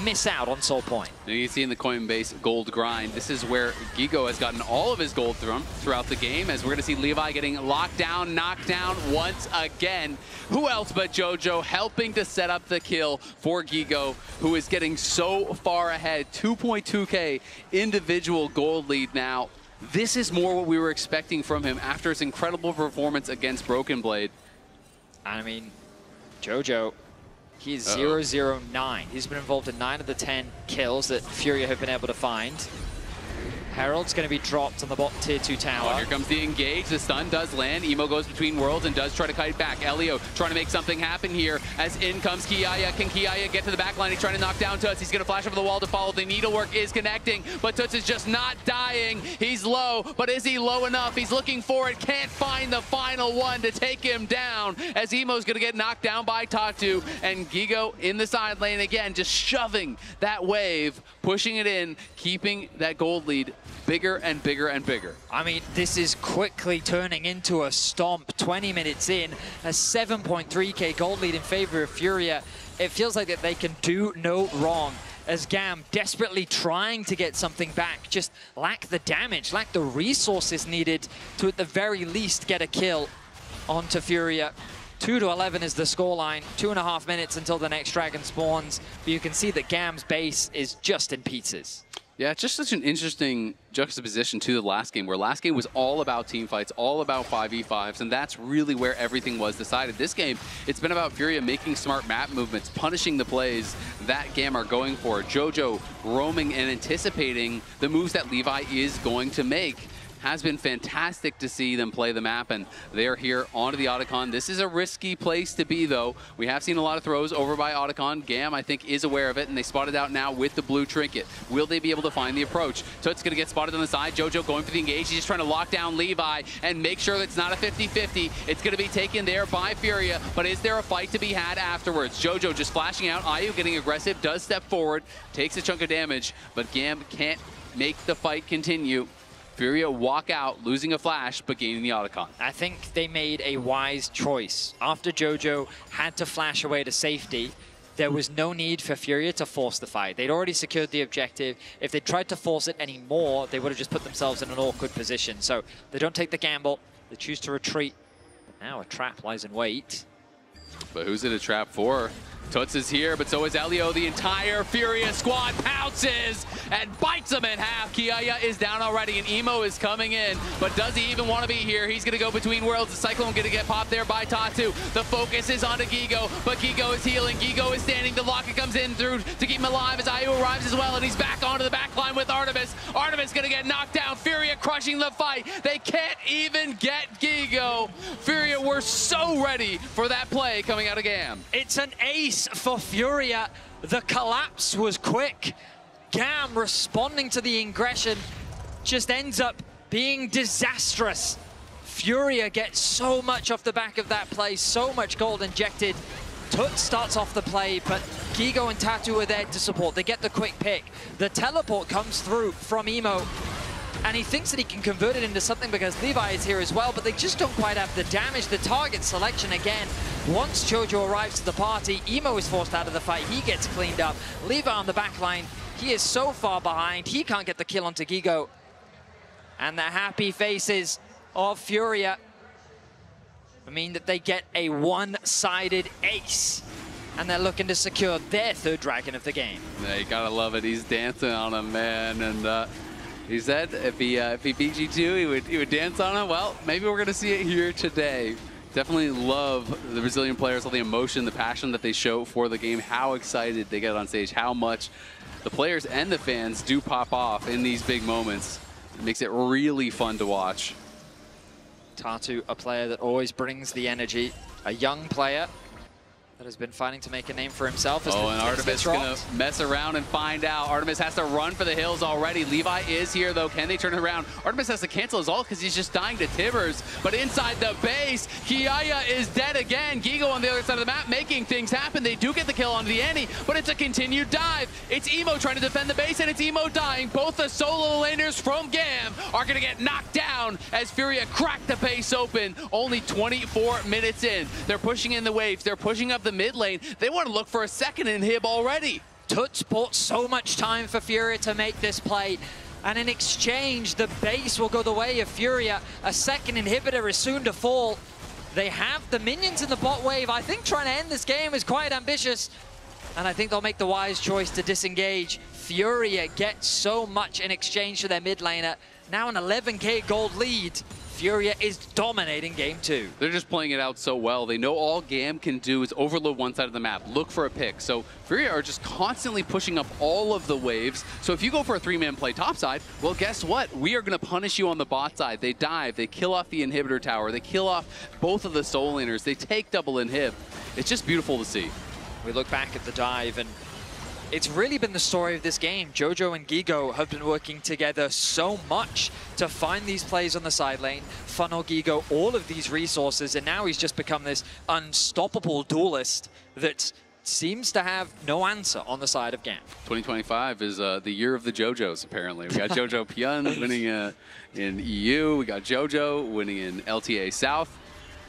miss out on soul point. Now you see in the Coinbase gold grind, this is where Gigo has gotten all of his gold throughout the game, as we're going to see Levi getting locked down, knocked down once again. Who else but JoJo helping to set up the kill for Gigo, who is getting so far ahead. 2.2K individual gold lead now. This is more what we were expecting from him after his incredible performance against Broken Blade. I mean, JoJo, he's 0-0-9. He's been involved in 9 of the 10 kills that Furia have been able to find. Herald's going to be dropped on the bottom tier 2 tower. Oh, here comes the engage. The stun does land. Emo goes between worlds and does try to kite back. Elio trying to make something happen here as in comes Kiaya. Can Kiaya get to the back line? He's trying to knock down Toots. He's going to flash over the wall to follow. The needlework is connecting, but Toots is just not dying. He's low, but is he low enough? He's looking for it. Can't find the final one to take him down as Emo's going to get knocked down by Tatu. And Gigo in the side lane again, just shoving that wave, pushing it in, keeping that gold lead bigger and bigger and bigger. I mean, this is quickly turning into a stomp. 20 minutes in, a 7.3K gold lead in favor of Furia. It feels like that they can do no wrong, as GAM desperately trying to get something back, just lack the damage, lack the resources needed to at the very least get a kill onto Furia. 2-11 is the scoreline, 2.5 minutes until the next dragon spawns, but you can see that GAM's base is just in pieces. Yeah, it's just such an interesting juxtaposition to the last game, where last game was all about team fights, all about 5v5s, and that's really where everything was decided. This game, it's been about Furia making smart map movements, punishing the plays that GAM are going for. JoJo roaming and anticipating the moves that Levi is going to make. Has been fantastic to see them play the map, and they're here onto the Otacon. This is a risky place to be, though. We have seen a lot of throws over by Otacon. GAM, I think, is aware of it, and they spotted out now with the blue trinket. Will they be able to find the approach? Toot's going to get spotted on the side. JoJo going for the engage. He's just trying to lock down Levi and make sure that it's not a 50-50. It's going to be taken there by Furia, but is there a fight to be had afterwards? JoJo just flashing out. Ayu getting aggressive, does step forward, takes a chunk of damage, but GAM can't make the fight continue. Furia walk out, losing a flash, but gaining the Otacon. I think they made a wise choice. After JoJo had to flash away to safety, there was no need for Furia to force the fight. They'd already secured the objective. If they tried to force it anymore, they would have just put themselves in an awkward position. So they don't take the gamble. They choose to retreat. But now a trap lies in wait. But who's it a trap for? Toots is here, but so is Elio. The entire Furia squad pounces and bites him in half. Kiaya is down already, and Emo is coming in. But does he even want to be here? He's going to go between worlds. The Cyclone going to get popped there by Tatu. The focus is onto Gigo, but Gigo is healing. Gigo is standing. The locket comes in through to keep him alive as Ayu arrives as well, and he's back onto the back line with Artemis. Artemis going to get knocked down. Furia crushing the fight. They can't even get Gigo. Furia were so ready for that play coming out of GAM. It's an ace for Furia. The collapse was quick. GAM responding to the ingression just ends up being disastrous. Furia gets so much off the back of that play, so much gold injected. Toots starts off the play, but Gigo and Tatu are there to support. They get the quick pick. The teleport comes through from Emo, and he thinks that he can convert it into something because Levi is here as well, but they just don't quite have the damage. The target selection again. Once JoJo arrives to the party, Emo is forced out of the fight. He gets cleaned up. Levi on the back line. He is so far behind. He can't get the kill onto Gigo. And the happy faces of Furia mean that they get a one-sided ace. And they're looking to secure their third dragon of the game. Yeah, you gotta love it. He's dancing on him, man. And he said if he beat G2, he would dance on him. Well, maybe we're gonna see it here today. Definitely love the Brazilian players, all the emotion, the passion that they show for the game, how excited they get on stage, how much the players and the fans do pop off in these big moments. It makes it really fun to watch. Tatu, a player that always brings the energy, a young player that has been fighting to make a name for himself. As and Artemis gonna mess around and find out. Artemis has to run for the hills already. Levi is here though. Can they turn it around? Artemis has to cancel his ult because he's just dying to Tibbers. But inside the base, Kiaya is dead again. Gigo on the other side of the map making things happen. They do get the kill onto the Annie, but it's a continued dive. It's Emo trying to defend the base, and it's Emo dying. Both the solo laners from GAM are gonna get knocked down as Furia crack the base open. Only 24 minutes in. They're pushing in the waves. They're pushing up the mid lane. They want to look for a second inhib already. Toots bought so much time for Furia to make this play. And in exchange, the base will go the way of Furia. A second inhibitor is soon to fall. They have the minions in the bot wave. I think trying to end this game is quite ambitious. And I think they'll make the wise choice to disengage. Furia gets so much in exchange for their mid laner. Now an 11k gold lead. Furia is dominating game 2. They're just playing it out so well. They know all GAM can do is overload one side of the map, look for a pick. So Furia are just constantly pushing up all of the waves. So if you go for a 3-man play topside, well, guess what? We are going to punish you on the bot side. They dive, they kill off the inhibitor tower, they kill off both of the soul laners, they take double inhib. It's just beautiful to see. We look back at the dive, and it's really been the story of this game. Jojo and Gigo have been working together so much to find these plays on the side lane, funnel Gigo all of these resources, and now he's just become this unstoppable duelist that seems to have no answer on the side of GAM. 2025 is the year of the JoJos, apparently. We got Jojo Pyun winning in EU. We got Jojo winning in LTA South.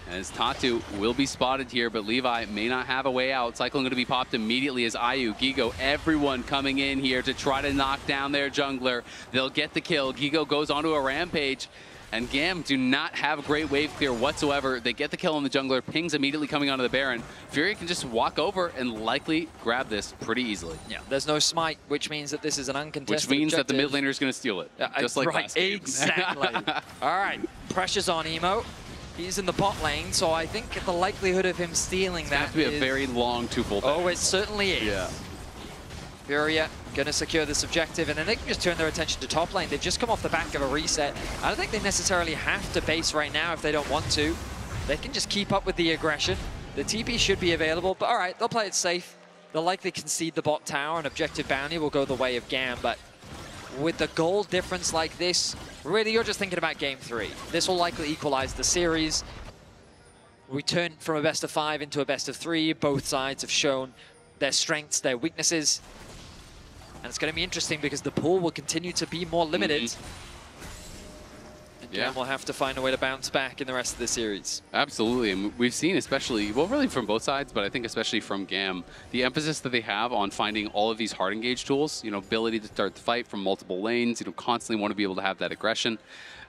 As Tatu will be spotted here, but Levi may not have a way out. Cyclone going to be popped immediately as Ayu, Gigo, everyone coming in here to try to knock down their jungler. They'll get the kill. Gigo goes onto a rampage, and GAM do not have a great wave clear whatsoever. They get the kill on the jungler. Ping's immediately coming onto the Baron. Fury can just walk over and likely grab this pretty easily. Yeah, there's no smite, which means that this is an uncontested Which means objective. that the mid laner is going to steal it, just like right, last game. Exactly. All right, pressure's on Emo. He's in the bot lane, so I think the likelihood of him stealing that has to be a very long two-fold. Oh, it certainly is. Yeah. Furia gonna secure this objective, and then they can just turn their attention to top lane. They've just come off the back of a reset. I don't think they necessarily have to base right now if they don't want to. They can just keep up with the aggression. The TP should be available, but all right, they'll play it safe. They'll likely concede the bot tower, and objective bounty will go the way of GAM, but with the goal difference like this, really you're just thinking about game 3. This will likely equalize the series. We turn from a best of 5 into a best of 3. Both sides have shown their strengths, their weaknesses. And it's going to be interesting because the pool will continue to be more limited. And GAM will have to find a way to bounce back in the rest of the series. Absolutely, and we've seen especially, well, really from both sides, but I think especially from GAM, the emphasis that they have on finding all of these hard engage tools, you know, ability to start the fight from multiple lanes, you know, constantly want to be able to have that aggression.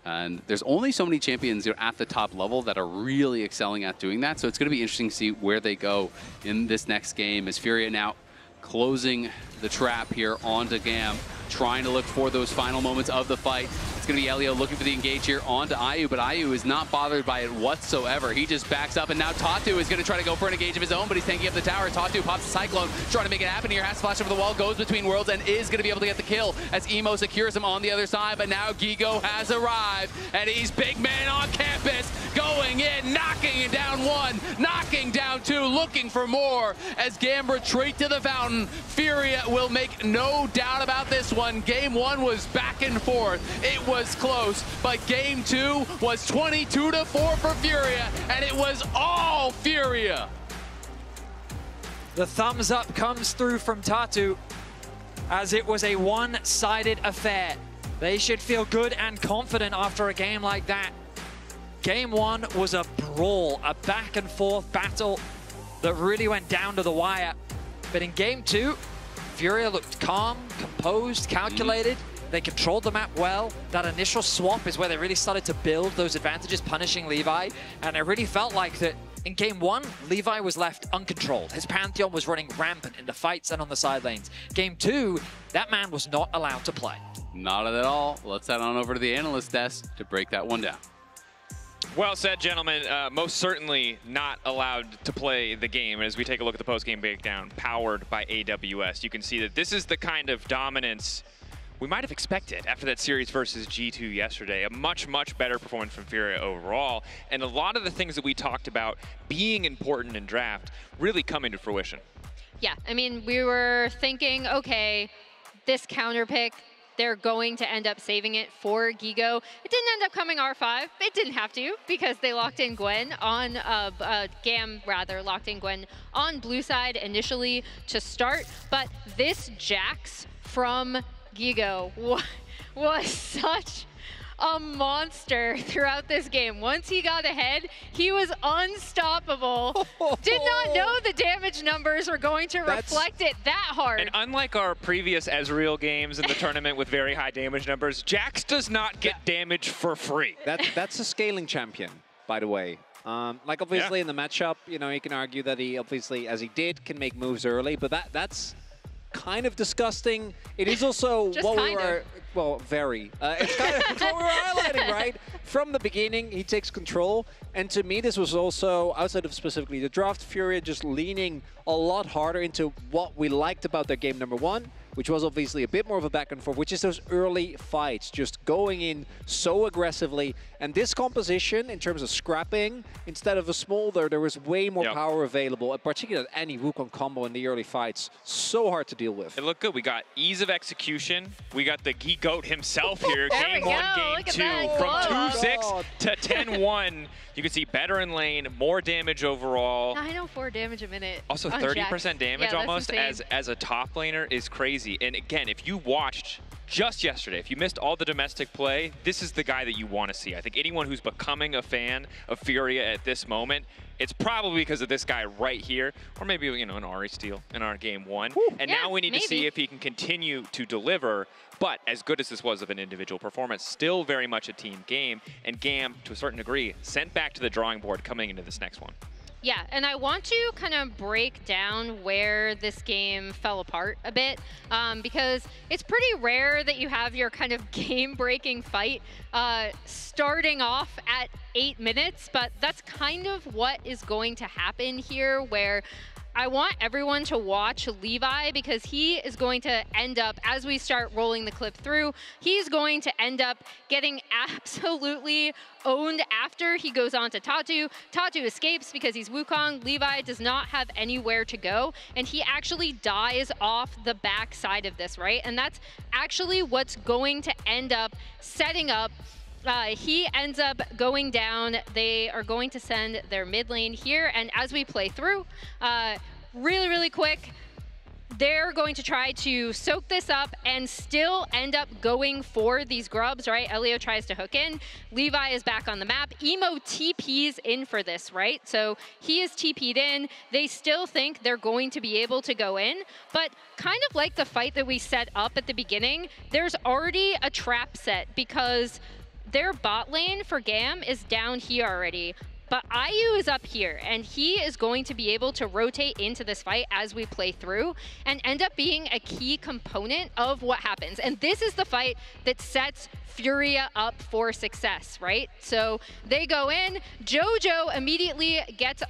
And there's only so many champions, you know, at the top level that are really excelling at doing that. So it's going to be interesting to see where they go in this next game as Furia now closing the trap here onto GAM, trying to look for those final moments of the fight. It's going to be Elio looking for the engage here onto Ayu, but Ayu is not bothered by it whatsoever. He just backs up, and now Tatu is going to try to go for an engage of his own, but he's taking up the tower. Tatu pops the Cyclone, trying to make it happen here. Has to flash over the wall, goes between worlds, and is going to be able to get the kill as Emo secures him on the other side, but now Gigo has arrived, and he's big man on campus, going in, knocking down 1, knocking down 2, looking for more as GAM retreat to the fountain. Furia will make no doubt about this one. Game 1 was back and forth. It was close, but game 2 was 22-4 for Furia, and it was all Furia. The thumbs up comes through from Tatu as it was a one-sided affair. They should feel good and confident after a game like that. Game 1 was a brawl, a back and forth battle that really went down to the wire. But in game 2, Furia looked calm, composed, calculated. They controlled the map well. That initial swap is where they really started to build those advantages, punishing Levi. And it really felt like that in game 1, Levi was left uncontrolled. His Pantheon was running rampant in the fights and on the side lanes. Game 2, that man was not allowed to play. Not at all. Let's head on over to the analyst desk to break that one down. Well said, gentlemen. Most certainly not allowed to play the game. As we take a look at the post-game breakdown, powered by AWS, you can see that this is the kind of dominance we might have expected after that series versus G2 yesterday. A much, much better performance from Furia overall. And a lot of the things that we talked about being important in draft really coming to fruition. Yeah, I mean, we were thinking, okay, this counter pick, they're going to end up saving it for Gigo. It didn't end up coming R5. It didn't have to because they locked in Gwen on, GAM rather, locked in Gwen on blue side initially to start. But this Jax from Gigo was such a monster throughout this game. Once he got ahead, he was unstoppable. Did not know the damage numbers were going to reflect it that hard. And unlike our previous Ezreal games in the tournament with very high damage numbers, Jax does not get damage for free. That's a scaling champion, by the way. Like obviously in the matchup, you know, you can argue that he obviously, as he did, can make moves early, but that's kind of disgusting. It is also what we were, well, very. It's kind of what we were highlighting, right? From the beginning, he takes control. And to me, this was also, outside of specifically the draft, Furia just leaning a lot harder into what we liked about their game number 1, which was obviously a bit more of a back and forth, which is those early fights, just going in so aggressively. And this composition, in terms of scrapping, instead of a smolder, there was way more power available, particularly any Wukong combo in the early fights. So hard to deal with. It looked good. We got ease of execution. We got the Geek Goat himself here. Game 1, Game 2, from 2-6 to 10-1. You can see better in lane, more damage overall. 904 damage a minute. Also 30% damage almost as a top laner is crazy. And again, if you watched just yesterday, if you missed all the domestic play, this is the guy that you want to see. I think anyone who's becoming a fan of Furia at this moment, it's probably because of this guy right here, or maybe, you know, an Ari steal in our game 1. And now we need to see if he can continue to deliver. But as good as this was of an individual performance, still very much a team game. And GAM, to a certain degree, sent back to the drawing board coming into this next one. Yeah, and I want to kind of break down where this game fell apart a bit, because it's pretty rare that you have your kind of game-breaking fight starting off at 8 minutes, but that's kind of what is going to happen here, where I want everyone to watch Levi, because he is going to end up, as we start rolling the clip through, he's going to end up getting absolutely owned after he goes on to Tatu. Tatu escapes because he's Wukong. Levi does not have anywhere to go, and he actually dies off the back side of this, right? And that's actually what's going to end up setting up he ends up going down. They are going to send their mid lane here, and as we play through, really quick, they're going to try to soak this up and still end up going for these grubs, right? Elio tries to hook in. Levi is back on the map. Emo TP's in for this, right? So he is TP'd in. They still think they're going to be able to go in, but kind of like the fight that we set up at the beginning, there's already a trap set because their bot lane for GAM is down here already. But IU is up here, and he is going to be able to rotate into this fight as we play through and end up being a key component of what happens. And this is the fight that sets Furia up for success, right? So they go in, Jojo immediately gets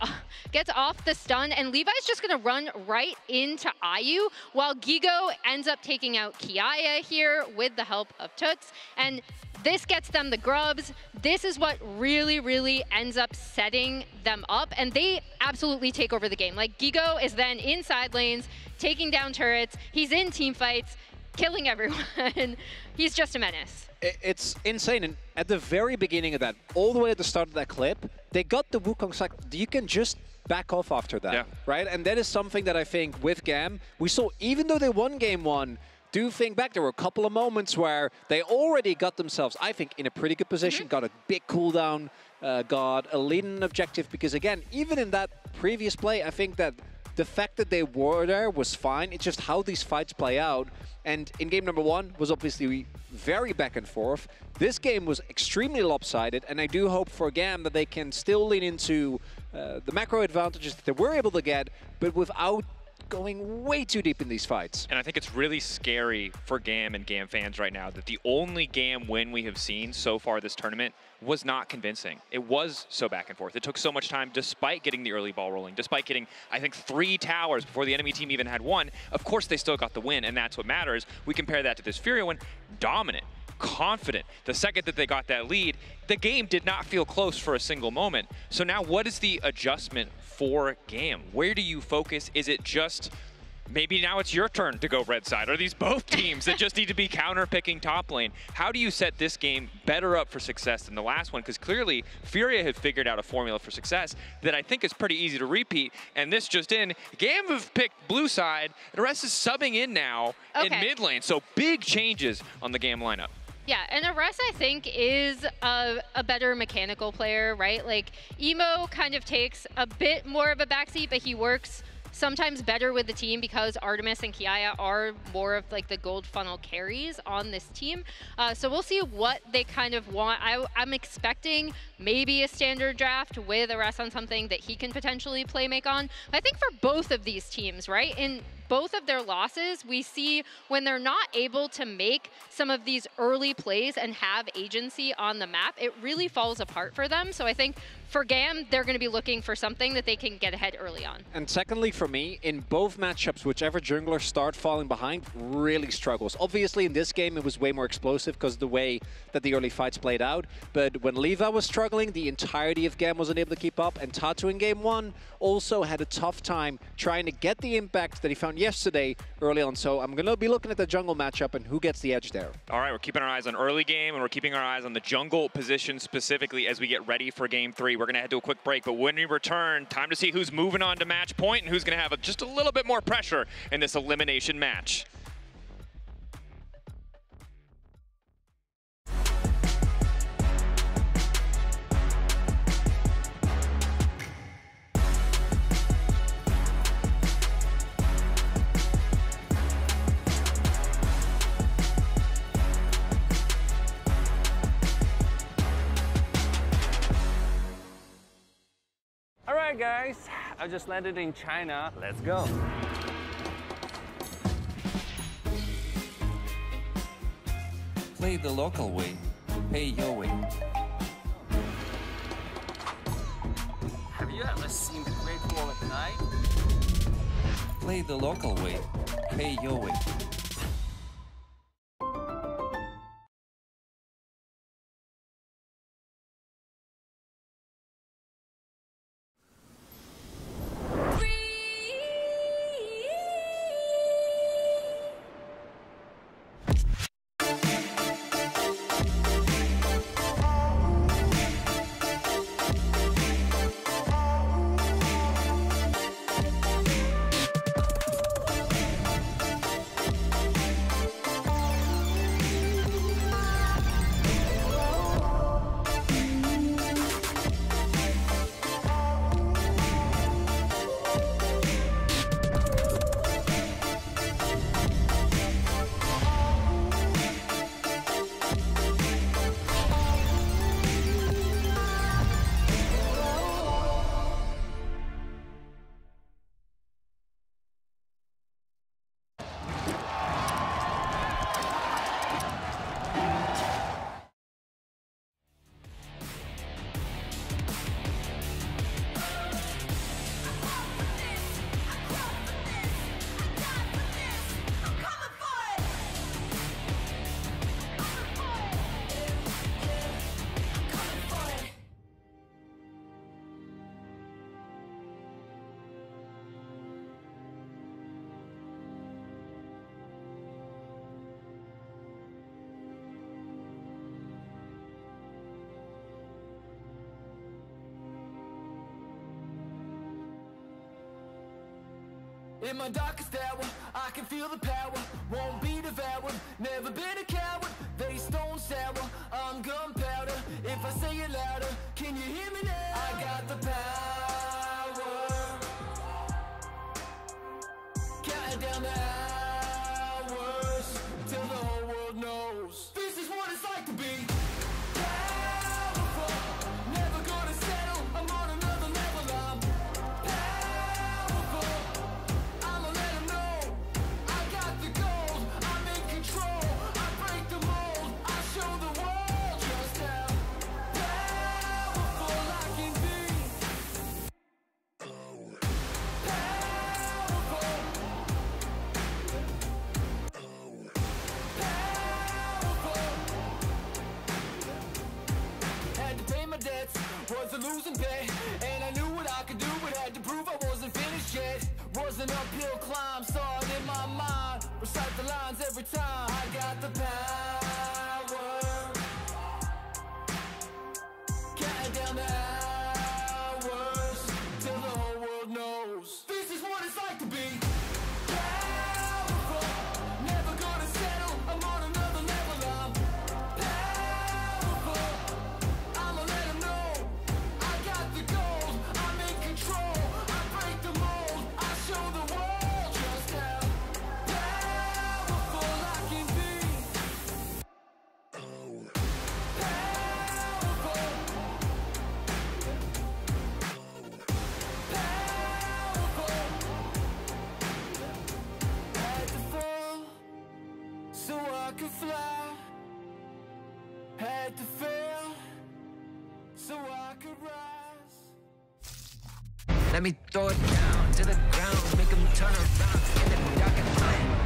off the stun, and Levi's just gonna run right into IU, while Gigo ends up taking out Kiaya here with the help of Toots. And this gets them the grubs. This is what really ends up setting them up, and they absolutely take over the game. Like, Gigo is then inside lanes, taking down turrets. He's in team fights, killing everyone. He's just a menace. It's insane, and at the very beginning of that, all the way at the start of that clip, they got the Wukong cycle. You can just back off after that, right? And that is something that I think with GAM, we saw, even though they won game 1, do think back, there were a couple of moments where they already got themselves, I think, in a pretty good position, got a big cooldown, got a lead objective, because again, even in that previous play, I think that the fact that they were there was fine. It's just how these fights play out. And in game number 1 was obviously very back and forth. This game was extremely lopsided, and I do hope for GAM that they can still lean into the macro advantages that they were able to get, but without going way too deep in these fights. And I think it's really scary for GAM and GAM fans right now that the only GAM win we have seen so far this tournament was not convincing. It was so back and forth. It took so much time despite getting the early ball rolling, despite getting, I think, 3 towers before the enemy team even had 1. Of course, they still got the win, and that's what matters. We compare that to this Furia win, dominant, confident. The second that they got that lead, the game did not feel close for a single moment. So now what is the adjustment for GAM? Where do you focus? Is it just, maybe now it's your turn to go red side? Are these both teams that just need to be counter-picking top lane? How do you set this game better up for success than the last one? Because clearly, Furia had figured out a formula for success that I think is pretty easy to repeat. And this just in, GAM have picked blue side. The rest is subbing in now in mid lane. So big changes on the GAM lineup. Yeah, and Arrest, I think, is a better mechanical player, right? Like, Emo kind of takes a bit more of a backseat, but he works sometimes better with the team because Artemis and Kiaya are more of like the gold funnel carries on this team. So we'll see what they kind of want. I'm expecting maybe a standard draft with Arrest on something that he can potentially play make on. I think for both of these teams, right? In both of their losses, we see when they're not able to make some of these early plays and have agency on the map, it really falls apart for them. So I think for GAM, they're going to be looking for something that they can get ahead early on. And secondly, for me, in both matchups, whichever jungler start falling behind really struggles. Obviously, in this game, it was way more explosive because of the way that the early fights played out. But when Levi was struggling, the entirety of GAM wasn't able to keep up. And Tatu in game 1 also had a tough time trying to get the impact that he found yesterday early on. So I'm going to be looking at the jungle matchup and who gets the edge there. All right, we're keeping our eyes on early game, and we're keeping our eyes on the jungle position specifically as we get ready for game 3. We're going to head to a quick break, but when we return, time to see who's moving on to match point and who's going to have just a little bit more pressure in this elimination match. Alright guys, I just landed in China. Let's go. Play the local way, pay your way. Have you ever seen the Great Wall at night? Play the local way, pay your way. In my darkest hour, I can feel the power. Won't be devoured, never been a coward. They stone sour, I'm gunpowder. If I say it louder, can you hear me now? I got the power. Counting down the hours till the whole world knows this is what it's like to be powerful. Never gonna settle, I'm on another level. I'm powerful. I'ma let them know I got the gold. I'm in control. I break the mold. I show the world just how powerful I can be. Had to pay my debts, was a losing bet, and I knew what I could do, but had to prove I wasn't finished yet. Was an uphill climb, saw it in my mind, recite the lines every time. I got the power, counting down the hours till the whole world knows this is what it's like to be powerful. Never gonna settle, I'm on another level. I'm could fly. Had to fail so I could rise. Let me throw it down to the ground, make them turn around in the dark and light.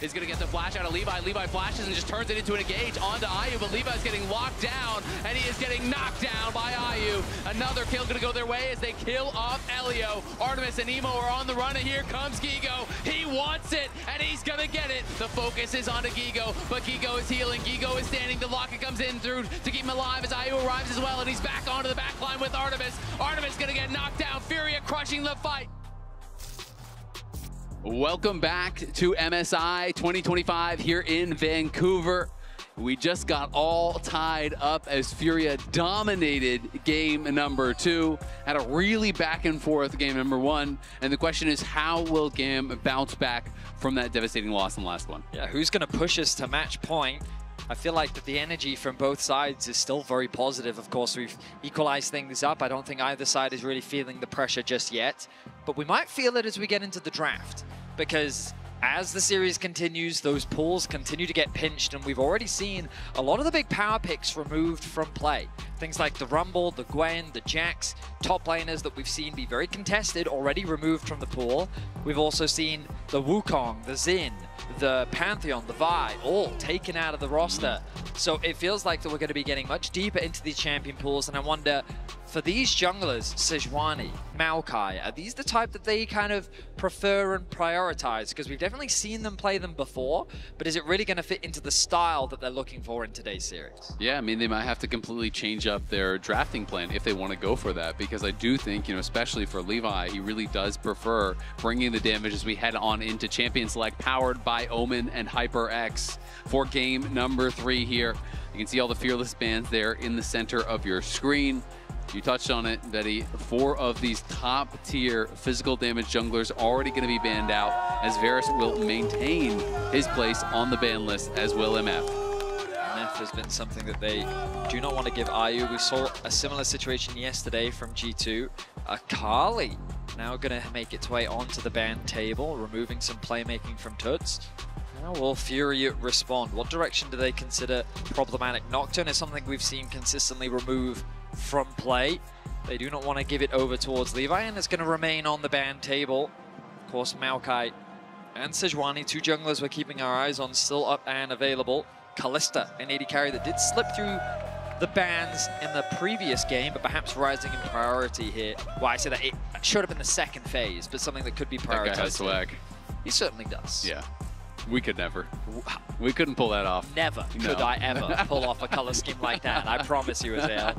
Is going to get the flash out of Levi. Levi flashes and just turns it into an engage onto Ayu, but Levi's getting locked down, and he is getting knocked down by Ayu. Another kill going to go their way as they kill off Elio. Artemis and Emo are on the run, and here comes Gigo. He wants it, and he's going to get it. The focus is onto Gigo, but Gigo is healing. Gigo is standing. The locket comes in through to keep him alive as Ayu arrives as well, and he's back onto the back line with Artemis. Artemis going to get knocked down. Furia crushing the fight. Welcome back to MSI 2025 here in Vancouver. We just got all tied up as Furia dominated game number 2, had a really back and forth game number 1, and the question is, how will GAM bounce back from that devastating loss in the last one? Yeah, who's going to push us to match point? I feel like that the energy from both sides is still very positive. Of course, we've equalized things up. I don't think either side is really feeling the pressure just yet, but we might feel it as we get into the draft, because as the series continues, those pools continue to get pinched, and we've already seen a lot of the big power picks removed from play. Things like the Rumble, the Gwen, the Jax, top laners that we've seen be very contested, already removed from the pool. We've also seen the Wukong, the Xin, the Pantheon, the Vi, all taken out of the roster. So it feels like that we're going to be getting much deeper into these champion pools, and I wonder, for these junglers, Sejuani, Maokai, are these the type that they kind of prefer and prioritize? Because we've definitely seen them play them before, but is it really going to fit into the style that they're looking for in today's series? Yeah, I mean, they might have to completely change up their drafting plan if they want to go for that, because I do think, you know, especially for Levi, he really does prefer bringing the damage as we head on into Champion Select, powered by Omen and HyperX for game number 3 here. You can see all the Fearless bands there in the center of your screen. You touched on it, Betty. 4 of these top-tier physical damage junglers already going to be banned out, as Varus will maintain his place on the ban list, as will MF. MF has been something that they do not want to give Ayu. We saw a similar situation yesterday from G2. Akali now going to make its way onto the ban table, removing some playmaking from Tuts. How will Fury respond? What direction do they consider problematic? Nocturne is something we've seen consistently remove from play. They do not want to give it over towards Levi, and it's going to remain on the ban table. Of course, Maokai and Sejuani, 2 junglers we're keeping our eyes on, still up and available. Kalista, an AD carry that did slip through the bans in the previous game, but perhaps rising in priority here. Well, I say that it showed up in the second phase, but something that could be prioritized. That guy has swag. He certainly does. Yeah. We could never. We couldn't pull that off. Never could I ever pull off a color scheme like that. I promise you, Azale.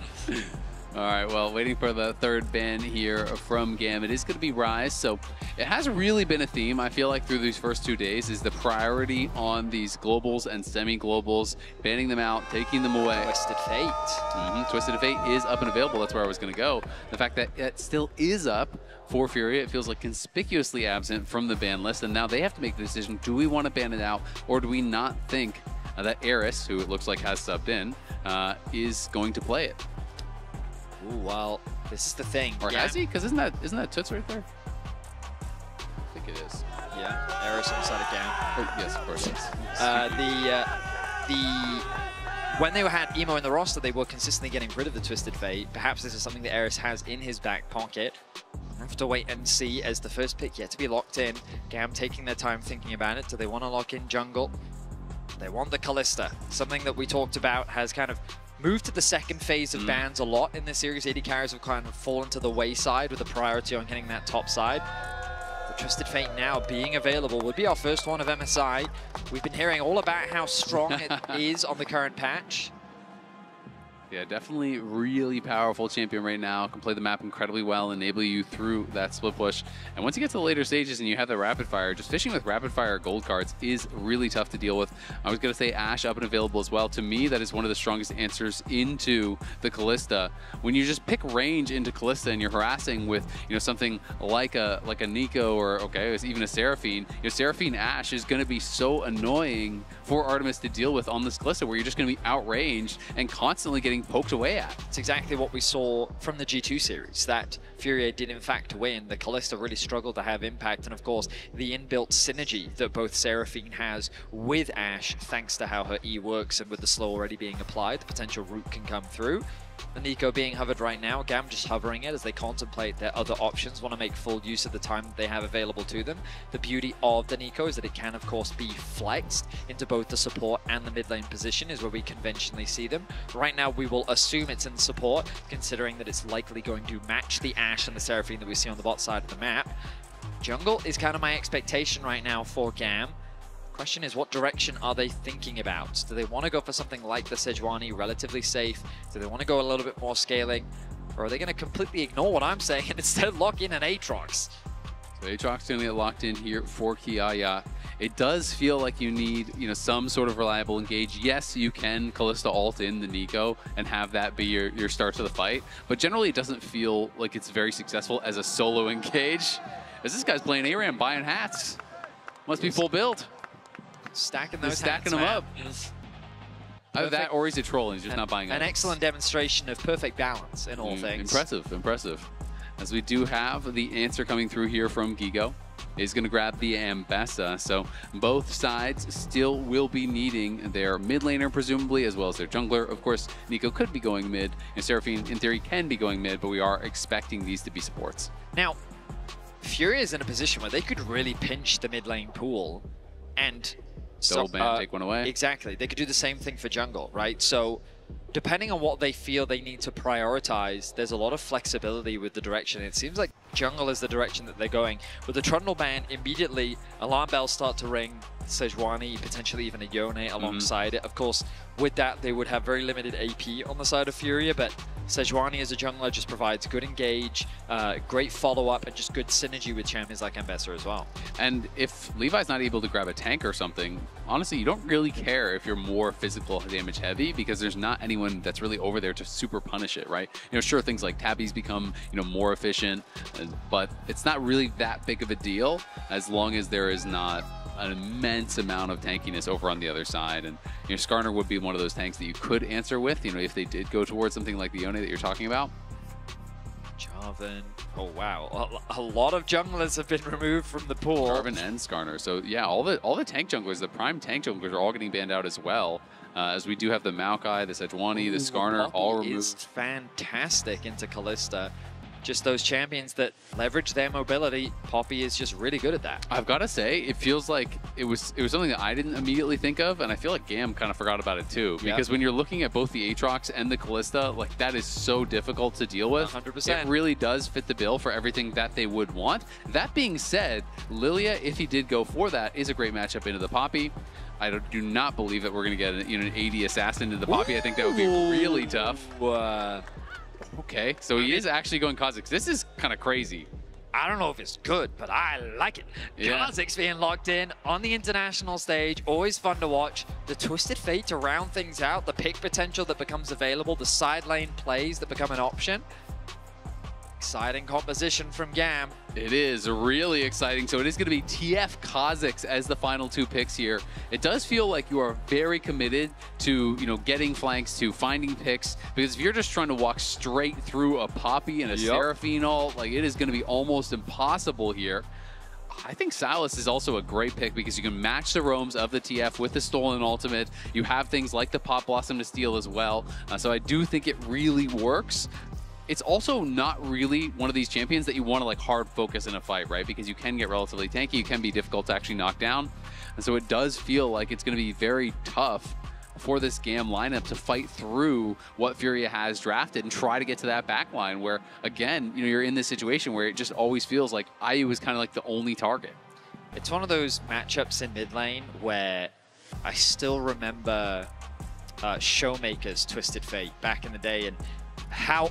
All right, well, waiting for the 3rd ban here from GAM. It is going to be Rise, so it has really been a theme, I feel like, through these first 2 days, is the priority on these globals and semi-globals, banning them out, taking them away. Twisted Fate. Twisted Fate is up and available. That's where I was going to go. The fact that it still is up for Furia, it feels like conspicuously absent from the ban list, and now they have to make the decision, do we want to ban it out, or do we not think that Eris, who it looks like has subbed in, is going to play it? Ooh, well, this is the thing. Or has he? Because isn't that Toots right there? I think it is. Yeah, Eris inside of GAM. Oh, yes, of course. When they had Emo in the roster, they were consistently getting rid of the Twisted Fate. Perhaps this is something that Eris has in his back pocket. We'll have to wait and see, as the first pick yet to be locked in. GAM taking their time thinking about it. Do they want to lock in jungle? They want the Kalista. Something that we talked about has kind of moved to the second phase of bans a lot in this series. AD carries have kind of fallen to the wayside with a priority on getting that top side. The Twisted Fate now being available would be our first one of MSI. We've been hearing all about how strong it is on the current patch. Yeah, definitely really powerful champion right now. Can play the map incredibly well, enable you through that split push. And once you get to the later stages and you have the rapid fire, just fishing with rapid fire gold cards is really tough to deal with. I was going to say Ashe up and available as well. To me, that is one of the strongest answers into the Kalista. When you just pick range into Kalista and you're harassing with, you know, something like a Nico or even a Seraphine, you know, Seraphine Ashe is going to be so annoying for Artemis to deal with on this Kalista, where you're just going to be outranged and constantly getting getting poked away at. It's exactly what we saw from the G2 series, that Furia did in fact win. The Kalista really struggled to have impact, and of course the inbuilt synergy that both Seraphine has with Ashe, thanks to how her E works and with the slow already being applied, the potential root can come through. The Nico being hovered right now, GAM just hovering it as they contemplate their other options, want to make full use of the time that they have available to them. The beauty of the Nico is that it can of course be flexed into both the support and the mid lane position, is where we conventionally see them. Right now we will assume it's in support, considering that it's likely going to match the Ashe and the Seraphine that we see on the bot side of the map. Jungle is kind of my expectation right now for GAM. Question is, what direction are they thinking about? Do they want to go for something like the Sejuani, relatively safe? Do they want to go a little bit more scaling? Or are they going to completely ignore what I'm saying and instead lock in an Aatrox? So Aatrox going to get locked in here for Kiaya. It does feel like you need, some sort of reliable engage. Yes, you can Kalista ult in the Nico and have that be your start to the fight, but generally it doesn't feel like it's very successful as a solo engage. As this guy's playing ARAM, buying hats. Must be full build. Stacking those stacking them up. Either that or he's a troll and he's just not buying an excellent demonstration of perfect balance in all things. Impressive, impressive. As we do have the answer coming through here from Gigo. He's going to grab the Ambessa. So both sides still will be needing their mid laner, presumably, as well as their jungler. Of course, Nico could be going mid, and Seraphine, in theory, can be going mid, but we are expecting these to be supports. Now, Furia is in a position where they could really pinch the mid lane pool and double ban, take one away. Exactly. They could do the same thing for jungle, right? So depending on what they feel they need to prioritize, there's a lot of flexibility with the direction. It seems like jungle is the direction that they're going. With the Trundle ban, immediately alarm bells start to ring. Sejuani, potentially even a Yone alongside it. Of course, with that, they would have very limited AP on the side of Furia, but Sejuani as a jungler just provides good engage, great follow-up, and just good synergy with champions like Ambessa as well. And if Levi's not able to grab a tank or something, honestly, you don't really care if you're more physical damage heavy, because there's not anyone that's really over there to super punish it, right? Sure, things like Tabby's become, more efficient, but it's not really that big of a deal as long as there is not an immense amount of tankiness over on the other side. And Skarner would be one of those tanks that you could answer with, if they did go towards something like the Yone that you're talking about. Jarvan, oh wow, a lot of junglers have been removed from the pool. Jarvan and Skarner, so yeah, all the tank junglers, the prime tank junglers are all getting banned out as well. As we do have the Maokai, the Sejuani, the Skarner, all removed. Is fantastic into Kalista. Just those champions that leverage their mobility. Poppy is just really good at that. I've got to say, it feels like it was something that I didn't immediately think of, and I feel like GAM kind of forgot about it too. Because when you're looking at both the Aatrox and the Kalista, like that is so difficult to deal with. 100%. It really does fit the bill for everything that they would want. That being said, Lilia, if he did go for that, is a great matchup into the Poppy. I do not believe that we're going to get an 80 assassin into the Poppy. Ooh. I think that would be really tough. Okay, so he is actually going Kha'Zix. This is kind of crazy. I don't know if it's good, but I like it. Yeah. Kha'Zix being locked in on the international stage, always fun to watch. The Twisted Fate to round things out, the pick potential that becomes available, the side lane plays that become an option. Exciting composition from GAM. It is really exciting. So it is going to be TF Kha'Zix as the final two picks here. It does feel like you are very committed to, getting flanks, to finding picks, because if you're just trying to walk straight through a Poppy and a Seraphine ult, like it is going to be almost impossible here. I think Sylas is also a great pick because you can match the roams of the TF with the stolen ultimate. You have things like the Pop Blossom to steal as well. So I do think it really works. It's also not really one of these champions that you want to hard focus in a fight, right? Because you can get relatively tanky, you can be difficult to actually knock down. And so it does feel like it's going to be very tough for this GAM lineup to fight through what Furia has drafted and try to get to that back line where, again, you're in this situation where it just always feels like IU is kind of like the only target. It's one of those matchups in mid lane where I still remember Showmaker's Twisted Fate back in the day and how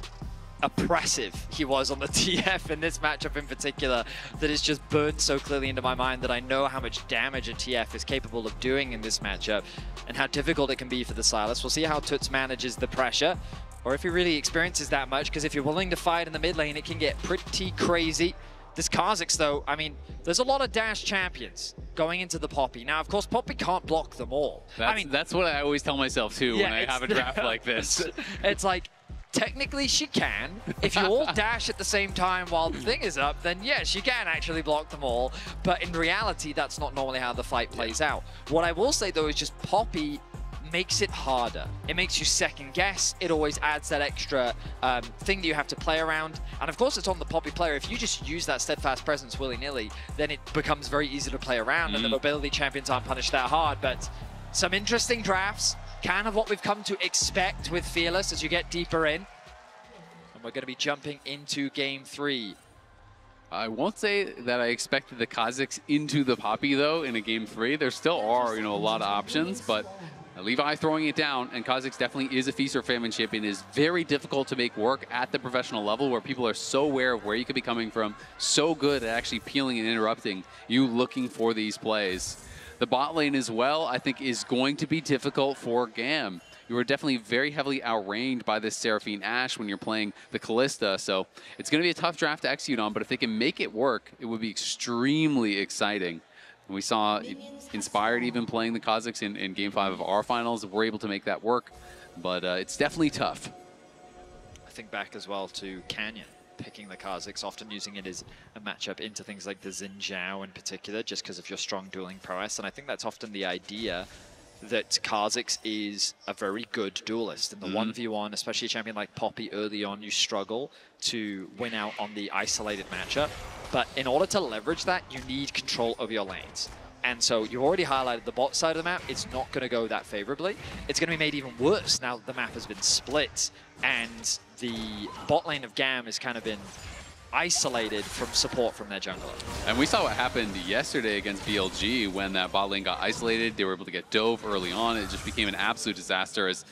oppressive he was on the TF in this matchup in particular, that is just burned so clearly into my mind that I know how much damage a TF is capable of doing in this matchup and how difficult it can be for the Sylas. We'll see how Toots manages the pressure, or if he really experiences that much, because if you're willing to fight in the mid lane, it can get pretty crazy. This Kha'Zix, though, I mean, there's a lot of dash champions going into the Poppy. Now, of course, Poppy can't block them all. That's what I always tell myself, too, when I have a draft like this. It's like, technically she can. If you all dash at the same time while the thing is up, then yes, she can actually block them all. But in reality, that's not normally how the fight plays out. What I will say, though, is just Poppy makes it harder. It makes you second guess. It always adds that extra thing that you have to play around. And of course, it's on the Poppy player. If you just use that steadfast presence willy-nilly, then it becomes very easy to play around, and the mobility champions aren't punished that hard. But some interesting drafts, kind of what we've come to expect with Fearless as you get deeper in. And we're going to be jumping into game 3. I won't say that I expected the Kha'Zix into the Poppy, though, in a game 3. There still are, a lot of options, but Levi throwing it down, and Kha'Zix definitely is a feast or famine champion. It is very difficult to make work at the professional level where people are so aware of where you could be coming from, so good at actually peeling and interrupting you looking for these plays. The bot lane as well, I think, is going to be difficult for GAM. You are definitely very heavily outranged by this Seraphine Ashe when you're playing the Callista, so it's going to be a tough draft to execute on, but if they can make it work, it would be extremely exciting. We saw Inspired even playing the Kha'Zix in Game 5 of our finals. We're able to make that work, but it's definitely tough. I think back as well to Canyon picking the Kha'Zix, often using it as a matchup into things like the Xin Zhao in particular, just because of your strong dueling prowess. And I think that's often the idea that Kha'Zix is a very good duelist. In the 1v1, especially a champion like Poppy early on, you struggle to win out on the isolated matchup. But in order to leverage that, you need control over your lanes. And so you've already highlighted the bot side of the map. It's not going to go that favorably. It's going to be made even worse now that the map has been split and the bot lane of GAM has kind of been isolated from support from their jungler. And we saw what happened yesterday against BLG when that bot lane got isolated. They were able to get dove early on. It just became an absolute disaster. As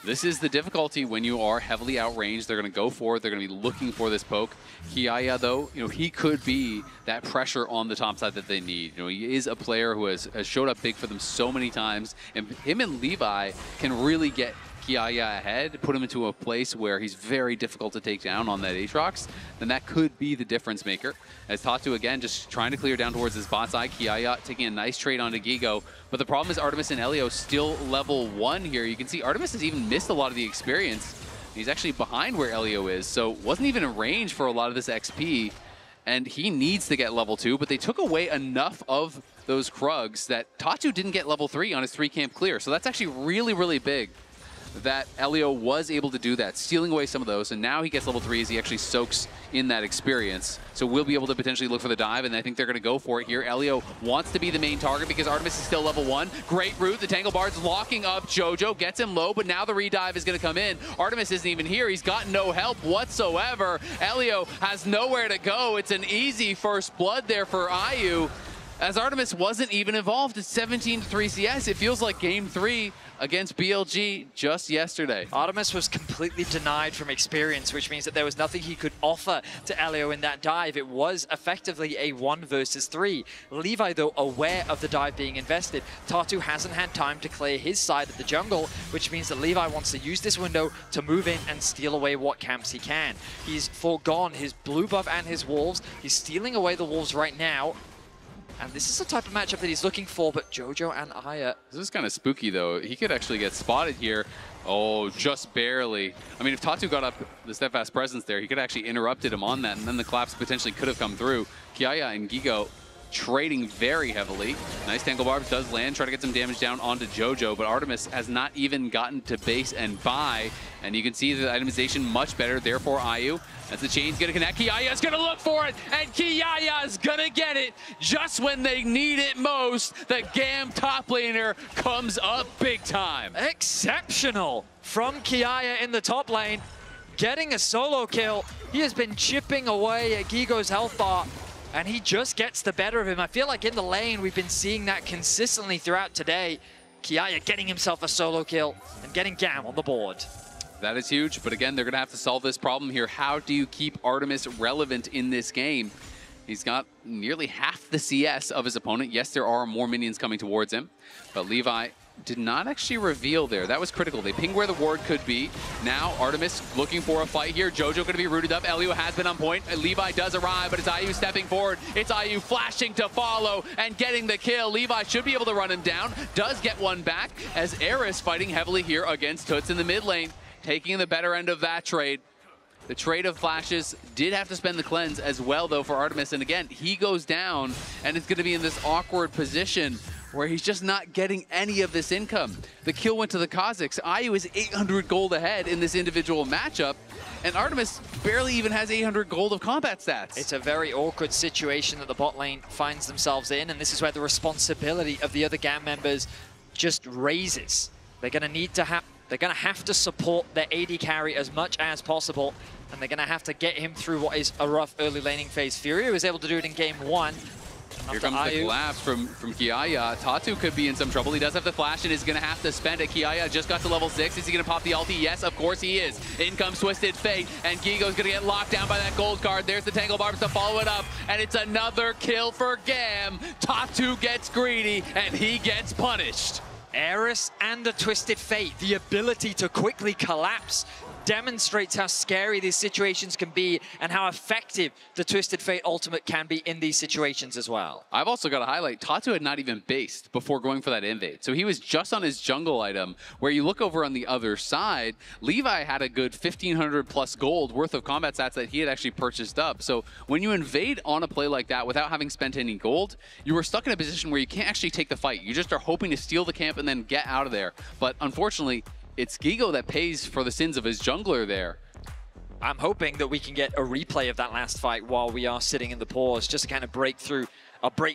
this is the difficulty when you are heavily outranged. They're going to go for it. They're going to be looking for this poke. Kiaya, though, he could be that pressure on the top side that they need. He is a player who has showed up big for them so many times, and him and Levi can really get Kiaya ahead, put him into a place where he's very difficult to take down on that Aatrox, then that could be the difference maker. As Tatu, again, just trying to clear down towards his bot side. Kiaya taking a nice trade onto Gigo. But the problem is Artemis and Elio still level 1 here. You can see Artemis has even missed a lot of the experience. He's actually behind where Elio is, so wasn't even in range for a lot of this XP. And he needs to get level 2, but they took away enough of those Krugs that Tatu didn't get level 3 on his 3-camp clear. So that's actually really, really big that Elio was able to do that, stealing away some of those, and now he gets level 3 as he actually soaks in that experience. So we'll be able to potentially look for the dive, and I think they're going to go for it here. Elio wants to be the main target because Artemis is still level 1. Great route. The Tangle Bard's locking up Jojo, gets him low, but now the redive is going to come in. Artemis isn't even here. He's got no help whatsoever. Elio has nowhere to go. It's an easy first blood there for IU, as Artemis wasn't even involved. It's 17-3 CS. It feels like game 3 against BLG just yesterday. Artemis was completely denied from experience, which means that there was nothing he could offer to Elio in that dive. It was effectively a 1 versus 3. Levi, though, aware of the dive being invested. Tatu hasn't had time to clear his side of the jungle, which means that Levi wants to use this window to move in and steal away what camps he can. He's foregone his blue buff and his wolves. He's stealing away the wolves right now. And this is the type of matchup that he's looking for, but Jojo and Aya. This is kind of spooky, though. He could actually get spotted here. Oh, just barely. I mean, if Tatu got up the steadfast presence there, he could have actually interrupted him on that, and then the collapse potentially could have come through. Kiaya and Gigo trading very heavily. Nice Tangle Barb does land, try to get some damage down onto Jojo, but Artemis has not even gotten to base and buy, and you can see the itemization much better there for IU. As the chain's gonna connect, Kiaya's gonna look for it, and Kiaya's gonna get it just when they need it most. The GAM top laner comes up big time. Exceptional from Kiaya in the top lane, getting a solo kill. He has been chipping away at Gigo's health bar, and he just gets the better of him. I feel like in the lane, we've been seeing that consistently throughout today. Kiaya getting himself a solo kill and getting GAM on the board. That is huge, but again, they're going to have to solve this problem here. How do you keep Artemis relevant in this game? He's got nearly half the CS of his opponent. Yes, there are more minions coming towards him, but Levi did not actually reveal there. That was critical. They pinged where the ward could be. Now Artemis looking for a fight here. Jojo going to be rooted up. Elio has been on point. Levi does arrive, but it's IU stepping forward. It's IU flashing to follow and getting the kill. Levi should be able to run him down. Does get one back as Eris fighting heavily here against Toots in the mid lane, taking the better end of that trade. The trade of flashes did have to spend the cleanse as well, though, for Artemis. And again, he goes down, and it's going to be in this awkward position where he's just not getting any of this income. The kill went to the Kazakhs. IU is 800 gold ahead in this individual matchup, and Artemis barely even has 800 gold of combat stats. It's a very awkward situation that the bot lane finds themselves in, and this is where the responsibility of the other GAM members just raises. They're going to need to have... They're going to have to support their AD carry as much as possible, and they're going to have to get him through what is a rough early laning phase. Furia was able to do it in game 1. Here comes the collapse from Kiaya. Tatu could be in some trouble. He does have the flash and is going to have to spend it. Kiaya just got to level 6. Is he going to pop the ulti? Yes, of course he is. In comes Twisted Fate, and Gigo's going to get locked down by that gold card. There's the Tangle Barbs to follow it up, and it's another kill for GAM. Tatu gets greedy, and he gets punished. Eris and the Twisted Fate, the ability to quickly collapse, demonstrates how scary these situations can be and how effective the Twisted Fate ultimate can be in these situations as well. I've also got to highlight, Tatu had not even based before going for that invade. So he was just on his jungle item, where you look over on the other side, Levi had a good 1,500 plus gold worth of combat stats that he had actually purchased up. So when you invade on a play like that without having spent any gold, you were stuck in a position where you can't actually take the fight. You just are hoping to steal the camp and then get out of there. But unfortunately, it's Gigo that pays for the sins of his jungler there. I'm hoping that we can get a replay of that last fight while we are sitting in the pause, just to kind of break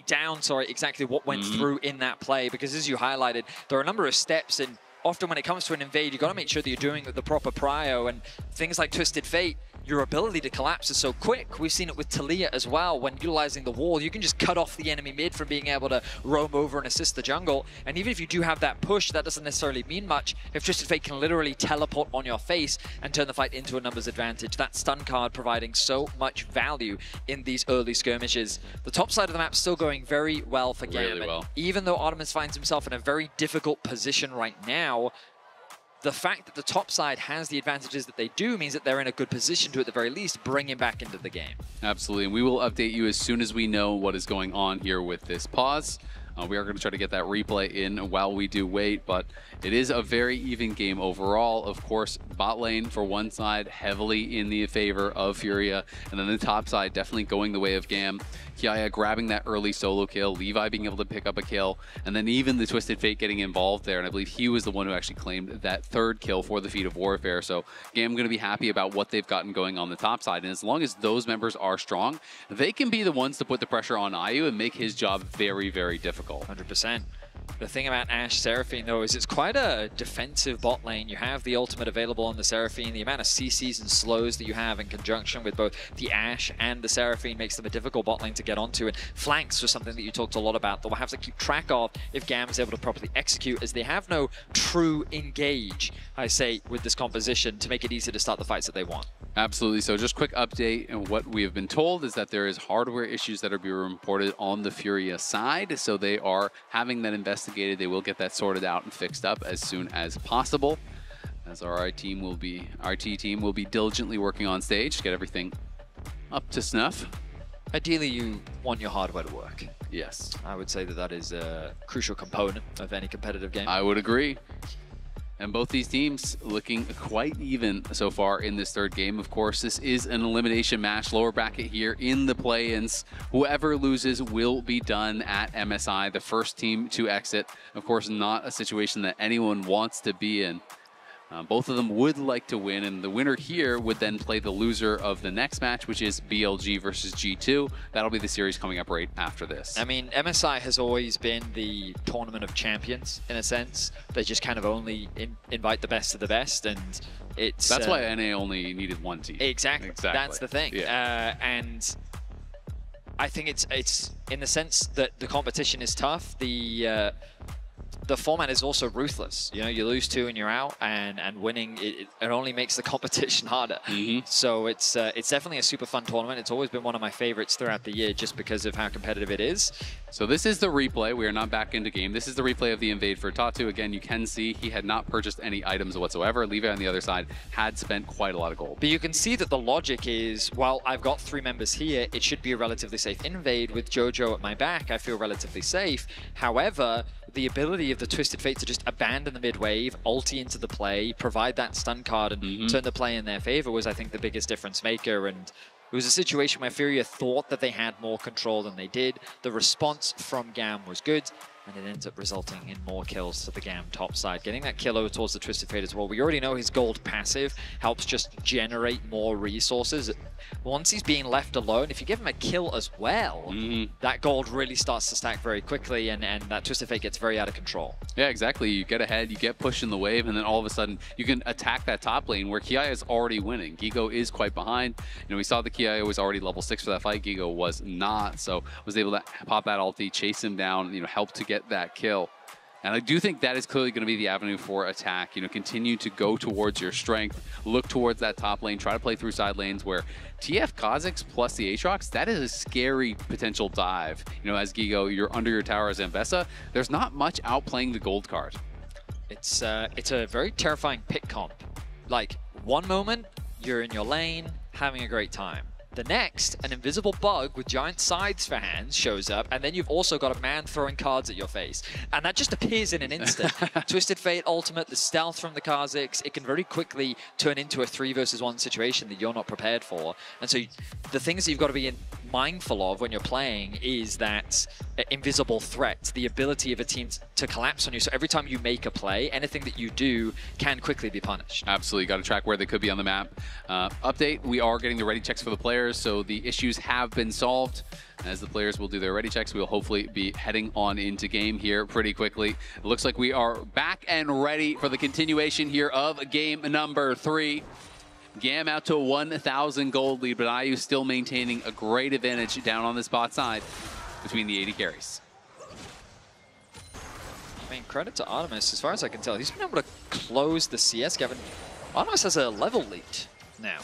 down exactly what went through in that play. Because as you highlighted, there are a number of steps, and often when it comes to an invade, you've got to make sure that you're doing the proper prio, and things like Twisted Fate, your ability to collapse is so quick. We've seen it with Talia as well. When utilizing the wall, you can just cut off the enemy mid from being able to roam over and assist the jungle. And even if you do have that push, that doesn't necessarily mean much if Twisted Fate can literally teleport on your face and turn the fight into a numbers advantage. That stun card providing so much value in these early skirmishes. The top side of the map still going very well for GAM. Really well. Even though Artemis finds himself in a very difficult position right now, the fact that the top side has the advantages that they do means that they're in a good position to, at the very least, bring him back into the game. Absolutely, and we will update you as soon as we know what is going on here with this pause. We are going to try to get that replay in while we do wait, but it is a very even game overall. Of course, bot lane for one side heavily in the favor of Furia, and then the top side definitely going the way of GAM. Kiaya grabbing that early solo kill, Levi being able to pick up a kill, and then even the Twisted Fate getting involved there, and I believe he was the one who actually claimed that third kill for the Feat of Warfare. So GAM going to be happy about what they've gotten going on the top side, and as long as those members are strong, they can be the ones to put the pressure on IU and make his job very, very difficult. 100%. The thing about Ashe Seraphine, though, is it's quite a defensive bot lane. You have the ultimate available on the Seraphine. The amount of CCs and slows that you have in conjunction with both the Ashe and the Seraphine makes them a difficult bot lane to get onto. And flanks was something that you talked a lot about that we'll have to keep track of if GAM is able to properly execute, as they have no true engage, I say, with this composition to make it easy to start the fights that they want. Absolutely. So just quick update, and what we have been told is that there is hardware issues that are being reported on the Furia side. So they are having that investigated. They will get that sorted out and fixed up as soon as possible. As our IT team will be diligently working on stage to get everything up to snuff. Ideally, you want your hardware to work. Yes. I would say that that is a crucial component of any competitive game. I would agree. And both these teams looking quite even so far in this third game. Of course, this is an elimination match, lower bracket here in the play-ins. Whoever loses will be done at MSI, the first team to exit. Of course, not a situation that anyone wants to be in. Both of them would like to win, and the winner here would then play the loser of the next match, which is BLG versus G2. That'll be the series coming up right after this. I mean, MSI has always been the tournament of champions, in a sense. They just kind of only invite the best of the best, and it's... That's why NA only needed one team. Exactly. That's the thing. Yeah. And I think it's in the sense that the competition is tough. the format is also ruthless. You know, you lose 2 and you're out, and winning, it only makes the competition harder. So it's definitely a super fun tournament. It's always been one of my favorites throughout the year just because of how competitive it is. So this is the replay. We are not back into game. This is the replay of the invade for Tatu. Again, you can see he had not purchased any items whatsoever. Levi on the other side had spent quite a lot of gold. But you can see that the logic is, well, I've got 3 members here. It should be a relatively safe invade. With Jojo at my back, I feel relatively safe. However, the ability of the Twisted Fate to just abandon the mid-wave, ulti into the play, provide that stun card, and turn the play in their favor was, I think, the biggest difference maker. And it was a situation where Furia thought that they had more control than they did. The response from GAM was good, and it ends up resulting in more kills to the GAM top side. Getting that kill over towards the Twisted Fate as well. We already know his gold passive helps just generate more resources. Once he's being left alone, if you give him a kill as well, that gold really starts to stack very quickly, and that Twisted Fate gets very out of control. Yeah, exactly. You get ahead, you get pushed in the wave, and then all of a sudden you can attack that top lane where Kiaya is already winning. Gigo is quite behind. You know, we saw the Kiaya was already level 6 for that fight. Gigo was not, so was able to pop that ulti, chase him down, you know, help to get that kill. And I do think that is clearly going to be the avenue for attack. You know, continue to go towards your strength, look towards that top lane, try to play through side lanes where TF Kha'Zix plus the Aatrox, that is a scary potential dive. You know, as Gigo, you're under your tower as Ambessa. There's not much outplaying the gold card. It's a very terrifying pick comp. Like, one moment, you're in your lane, having a great time. The next, an invisible bug with giant sides for hands shows up, and then you've also got a man throwing cards at your face. And that just appears in an instant. Twisted Fate ultimate, the stealth from the Kha'Zix, it can very quickly turn into a 3 versus 1 situation that you're not prepared for. And so the things that you've got to be mindful of when you're playing is that invisible threat, the ability of a team to collapse on you. So every time you make a play, anything that you do can quickly be punished. Absolutely, got to track where they could be on the map. Update, we are getting the ready checks for the players, so the issues have been solved. As the players will do their ready checks, we'll hopefully be heading on into game here pretty quickly. It looks like we are back and ready for the continuation here of game number 3. GAM out to a 1,000 gold lead, but IU still maintaining a great advantage down on this bot side between the 80 carries. I mean, credit to Artemis, as far as I can tell. He's been able to close the CS gap, and Artemis has a level lead now.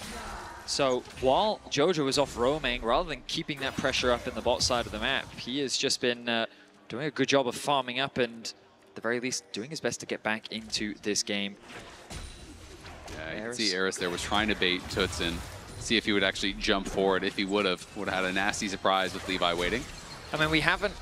So while Jojo is off roaming, rather than keeping that pressure up in the bot side of the map, he has just been doing a good job of farming up and, at the very least, doing his best to get back into this game. Yeah, you can see Eris there was trying to bait Toots in, see if he would actually jump forward. If he would have had a nasty surprise with Levi waiting. I mean, we haven't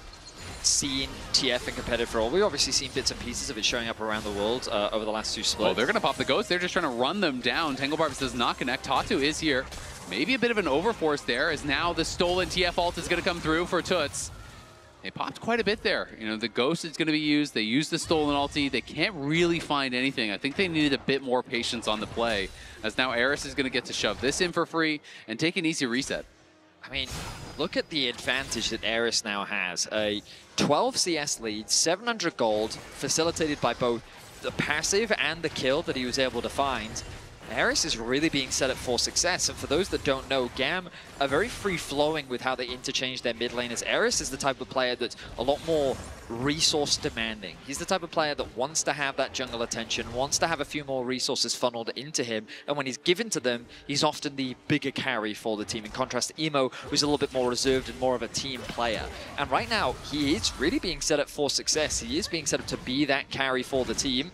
seen TF in competitive for all. We've obviously seen bits and pieces of it showing up around the world over the last 2 splits. Oh, they're going to pop the ghost. They're just trying to run them down. Tangle Barbs does not connect. Tatu is here. Maybe a bit of an overforce there, as now the stolen TF ult is going to come through for Toots. They popped quite a bit there. You know, the ghost is going to be used. They used the stolen ulti. They can't really find anything. I think they needed a bit more patience on the play, as now Eris is going to get to shove this in for free and take an easy reset. I mean, look at the advantage that Eris now has. A 12 CS lead, 700 gold, facilitated by both the passive and the kill that he was able to find. Eris is really being set up for success, and for those that don't know, GAM are very free-flowing with how they interchange their mid laners. Eris is the type of player that's a lot more resource demanding. He's the type of player that wants to have that jungle attention, wants to have a few more resources funneled into him, and when he's given to them, he's often the bigger carry for the team, in contrast to Emo, who's a little bit more reserved and more of a team player. And right now, he is really being set up for success. He is being set up to be that carry for the team.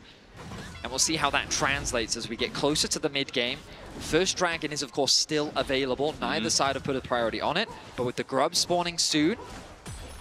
And we'll see how that translates as we get closer to the mid-game. First Dragon is, of course, still available. Neither side have put a priority on it. But with the Grub spawning soon,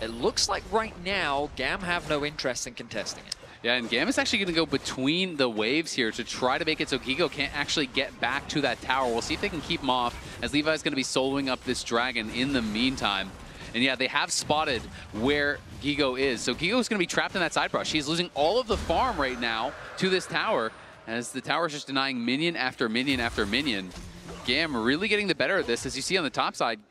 it looks like right now, GAM have no interest in contesting it. Yeah, and GAM is actually going to go between the waves here to try to make it so Gigo can't actually get back to that tower. We'll see if they can keep him off, as Levi's going to be soloing up this Dragon in the meantime. And yeah, they have spotted where Gigo is. So Gigo is going to be trapped in that side brush. He's losing all of the farm right now to this tower, as the tower is just denying minion after minion after minion. GAM really getting the better of this. As you see on the top side,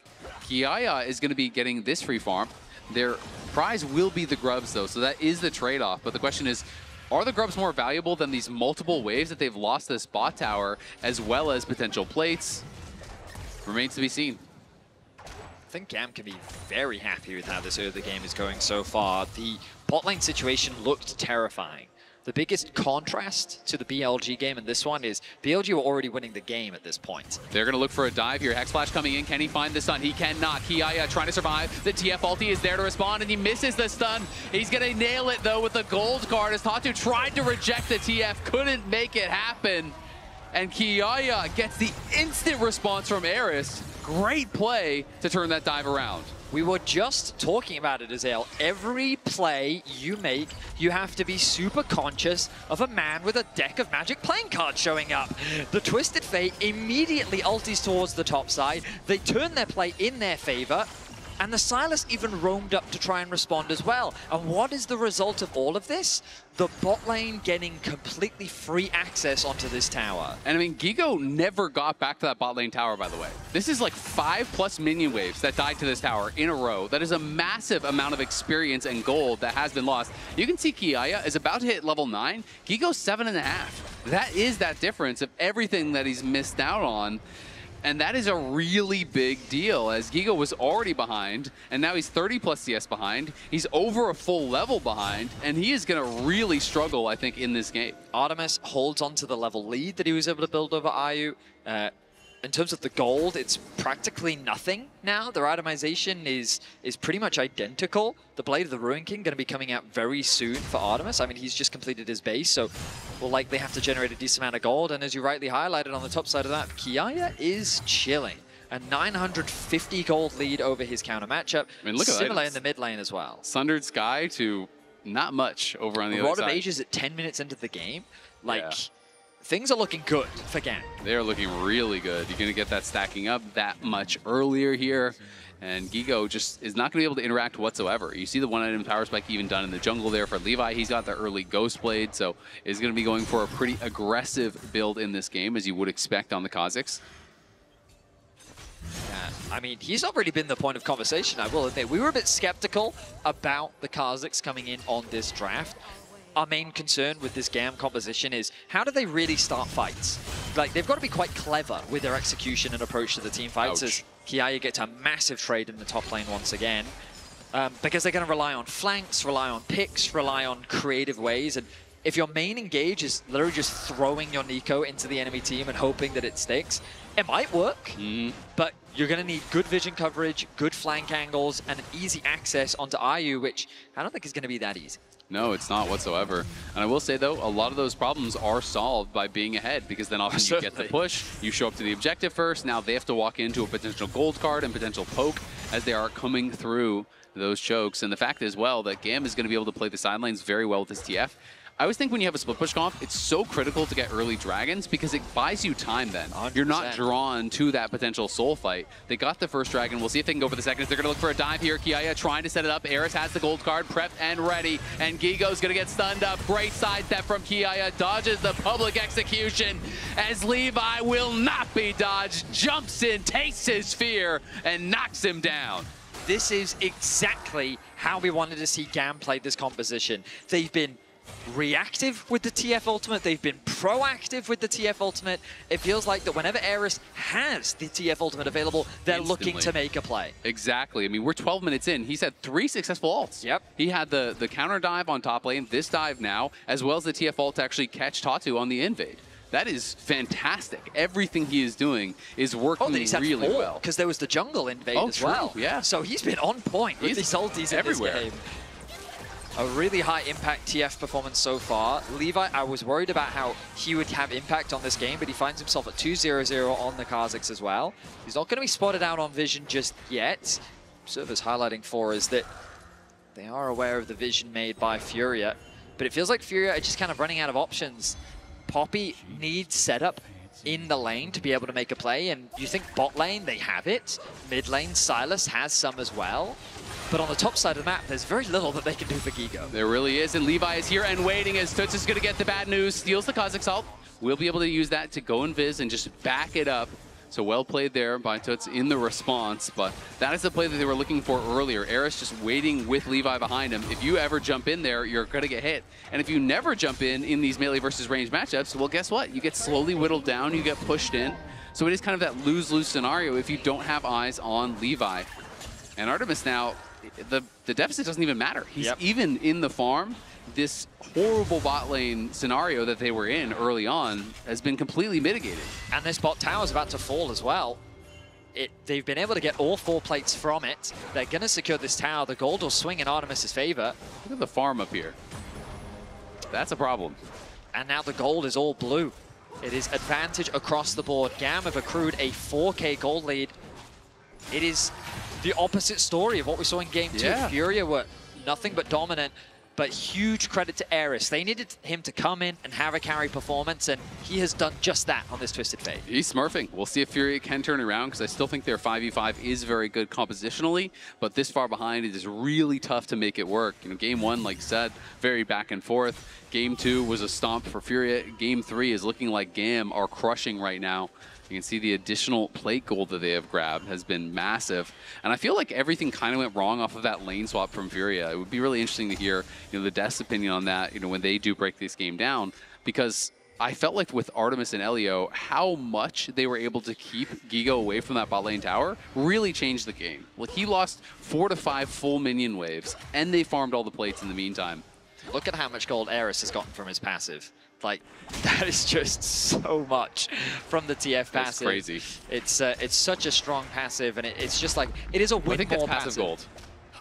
Kiaya is going to be getting this free farm. Their prize will be the grubs, though, so that is the trade-off. But the question is, are the grubs more valuable than these multiple waves that they've lost this bot tower, as well as potential plates? Remains to be seen. think GAM can be very happy with how this early game is going so far. The bot lane situation looked terrifying. The biggest contrast to the BLG game in this one is BLG were already winning the game at this point. They're going to look for a dive here. Hexflash coming in. Can he find the stun? He cannot. Kiaya trying to survive. The TF ulti is there to respond, and he misses the stun. He's going to nail it, though, with the gold card. As Tatu tried to reject the TF, couldn't make it happen. And Kiaya gets the instant response from Eris. Great play to turn that dive around. We were just talking about it, Azael. Every play you make, you have to be super conscious of a man with a deck of magic playing cards showing up. The Twisted Fate immediately ulties towards the top side. They turn their play in their favor, and the Sylas even roamed up to try and respond as well. And what is the result of all of this? The bot lane getting completely free access onto this tower. And I mean, Gigo never got back to that bot lane tower, by the way. This is like 5+ minion waves that died to this tower in a row. That is a massive amount of experience and gold that has been lost. You can see Kiaya is about to hit level 9. Gigo's 7.5. That is that difference of everything that he's missed out on. And that is a really big deal, as Gigo was already behind, and now he's 30+ CS behind. He's over a full level behind, and he is going to really struggle, I think, in this game. Artemis holds on to the level lead that he was able to build over Ayu. In terms of the gold, it's practically nothing now. The itemization is pretty much identical. The Blade of the Ruin King going to be coming out very soon for Artemis. I mean, he's just completed his base, so we'll likely have to generate a decent amount of gold. And as you rightly highlighted on the top side of that, Kiaya is chilling. A 950 gold lead over his counter matchup. I mean, look at that. Similar in the mid lane as well. Sundered Sky to not much over on the other side. Rod of Ages at 10 minutes into the game. Like... Yeah. Things are looking good for GAM. They're looking really good. You're going to get that stacking up that much earlier here. And Gigo just is not going to be able to interact whatsoever. You see the one-item power spike even done in the jungle there for Levi. He's got the early Ghost Blade, so is going to be going for a pretty aggressive build in this game, as you would expect on the Kazakhs. Yeah, I mean, he's already been the point of conversation, I will admit. We were a bit skeptical about the Kazakhs coming in on this draft. Our main concern with this GAM composition is, how do they really start fights? Like, they've got to be quite clever with their execution and approach to the team fights. Ouch. As Kiaya gets a massive trade in the top lane once again. Because they're going to rely on flanks, rely on picks, rely on creative ways. And if your main engage is literally just throwing your Nico into the enemy team and hoping that it sticks, it might work, but you're going to need good vision coverage, good flank angles, and an easy access onto Ayu, which I don't think is going to be that easy. No, it's not whatsoever. And I will say, though, a lot of those problems are solved by being ahead, because then often you get the push, you show up to the objective first, now they have to walk into a potential gold card and potential poke as they are coming through those chokes. And the fact is, well, that GAM is going to be able to play the side lanes very well with this TF. I always think when you have a split push comp, it's so critical to get early dragons because it buys you time then. 100%. You're not drawn to that potential soul fight. They got the first dragon. We'll see if they can go for the second. They're going to look for a dive here. Kiaya trying to set it up. Eris has the gold card, prepped and ready. And Gigo's going to get stunned up. Great sidestep from Kiaya. Dodges the public execution as Levi will not be dodged. Jumps in, tastes his fear, and knocks him down. This is exactly how we wanted to see GAM play this composition. They've been reactive with the TF ultimate. They've been proactive with the TF ultimate. It feels like that whenever Eris has the TF ultimate available, they're looking to make a play. Exactly. I mean, we're 12 minutes in. He's had 3 successful ults. Yep. He had the counter dive on top lane, this dive now, as well as the TF ult to actually catch Tatu on the invade. That is fantastic. Everything he is doing is working really well. Because there was the jungle invade as well. Yeah. So he's been on point with these ultis everywhere in this game. A really high impact TF performance so far. Levi, I was worried about how he would have impact on this game, but he finds himself at 2-0-0 on the Kazakhs as well. He's not going to be spotted out on vision just yet. Server's highlighting for us that they are aware of the vision made by Furia, but it feels like Furia are just kind of running out of options. Poppy needs setup in the lane to be able to make a play, and you think bot lane, they have it. Mid lane, Sylas has some as well. But on the top side of the map, there's very little that they can do for Gigo. There really is, and Levi is here and waiting as Toots is going to get the bad news, steals the Kazakhs ult. We'll be able to use that to go invis and just back it up. So well played there by Toots in the response, but that is the play that they were looking for earlier. Eris just waiting with Levi behind him. If you ever jump in there, you're going to get hit. And if you never jump in these melee versus range matchups, well, guess what? You get slowly whittled down, you get pushed in. So it is kind of that lose-lose scenario if you don't have eyes on Levi. And Artemis now, the deficit doesn't even matter. He's even in the farm. This horrible bot lane scenario that they were in early on has been completely mitigated. And this bot tower is about to fall as well. They've been able to get all 4 plates from it. They're going to secure this tower. The gold will swing in Artemis' favor. Look at the farm up here. That's a problem. And now the gold is all blue. It is advantage across the board. GAM have accrued a 4K gold lead. It is the opposite story of what we saw in Game 2. Furia were nothing but dominant, but huge credit to Eris. They needed him to come in and have a carry performance, and he has done just that on this Twisted Fate. He's smurfing. We'll see if Furia can turn around, because I still think their 5v5 is very good compositionally, but this far behind, it is really tough to make it work. You know, Game 1, like I said, very back and forth. Game 2 was a stomp for Furia. Game 3 is looking like GAM are crushing right now. You can see the additional plate gold that they have grabbed has been massive. And I feel like everything kind of went wrong off of that lane swap from Furia. It would be really interesting to hear, you know, the Death's opinion on that, you know, when they do break this game down, because I felt like with Artemis and Elio, how much they were able to keep Gigo away from that bot lane tower really changed the game. Like, he lost 4 to 5 full minion waves, and they farmed all the plates in the meantime. Look at how much gold Eris has gotten from his passive. Like, that is just so much from the TF passive. That's crazy. It's such a strong passive, and it's just like, it is a win. I think that's passive gold.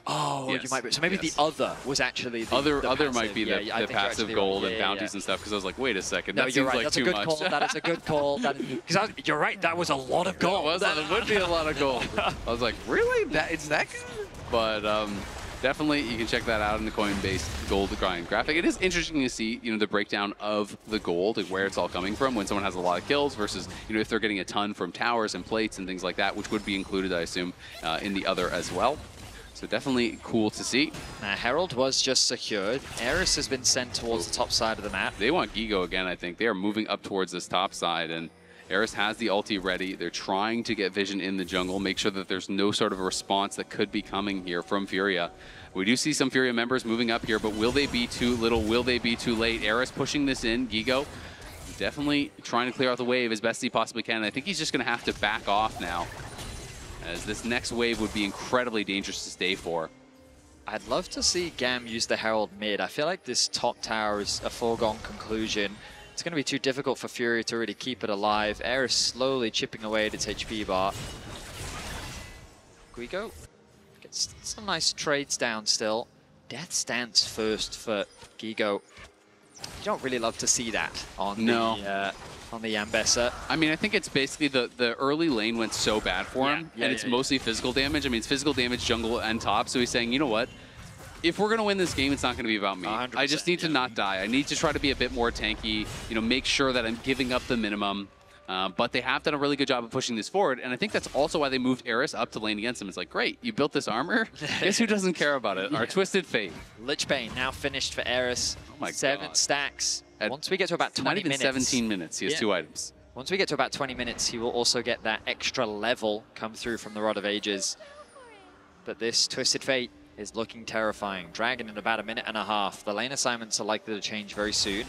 Oh, yes. You might be. So maybe the other was actually the other might be the passive gold and bounties and stuff, because I was like, wait a second, no, that seems like too much. That is a good call. Because you're right, that was a lot of gold. It would be a lot of gold. I was like, really? It's that good? But definitely, you can check that out in the Coinbase gold grind graphic. It is interesting to see, you know, the breakdown of the gold and where it's all coming from when someone has a lot of kills versus, you know, if they're getting a ton from towers and plates and things like that, which would be included, I assume, in the other as well. So definitely cool to see. Now, Herald was just secured. Eris has been sent towards the top side of the map. They want Gigo again, I think. They are moving up towards this top side, and Eris has the ulti ready. They're trying to get vision in the jungle, make sure that there's no sort of a response that could be coming here from Furia. We do see some Furia members moving up here, but will they be too little? Will they be too late? Eris pushing this in. Gigo definitely trying to clear out the wave as best as he possibly can. And I think he's just going to have to back off now, as this next wave would be incredibly dangerous to stay for. I'd love to see GAM use the Herald mid. I feel like this top tower is a foregone conclusion. It's going to be too difficult for Furia to really keep it alive. Eris slowly chipping away at its HP bar. Guigo gets some nice trades down still. Death stance first for Gigo. You don't really love to see that on the Ambessa. I mean, I think it's basically the early lane went so bad for him, and it's mostly physical damage. I mean, it's physical damage jungle and top, so he's saying, you know what? If we're going to win this game, it's not going to be about me. I just need to not die. I need to try to be a bit more tanky, you know, make sure that I'm giving up the minimum. But they have done a really good job of pushing this forward, and I think that's also why they moved Eris up to lane against him. It's like, great, you built this armor? Guess who doesn't care about it? Our Twisted Fate. Lichbane now finished for Eris. Oh my 7 stacks. Once we get to about 20 not even minutes. 17 minutes, he has 2 items. Once we get to about 20 minutes, he will also get that extra level come through from the Rod of Ages. But this Twisted Fate is looking terrifying. Dragon in about 1.5 minutes. The lane assignments are likely to change very soon.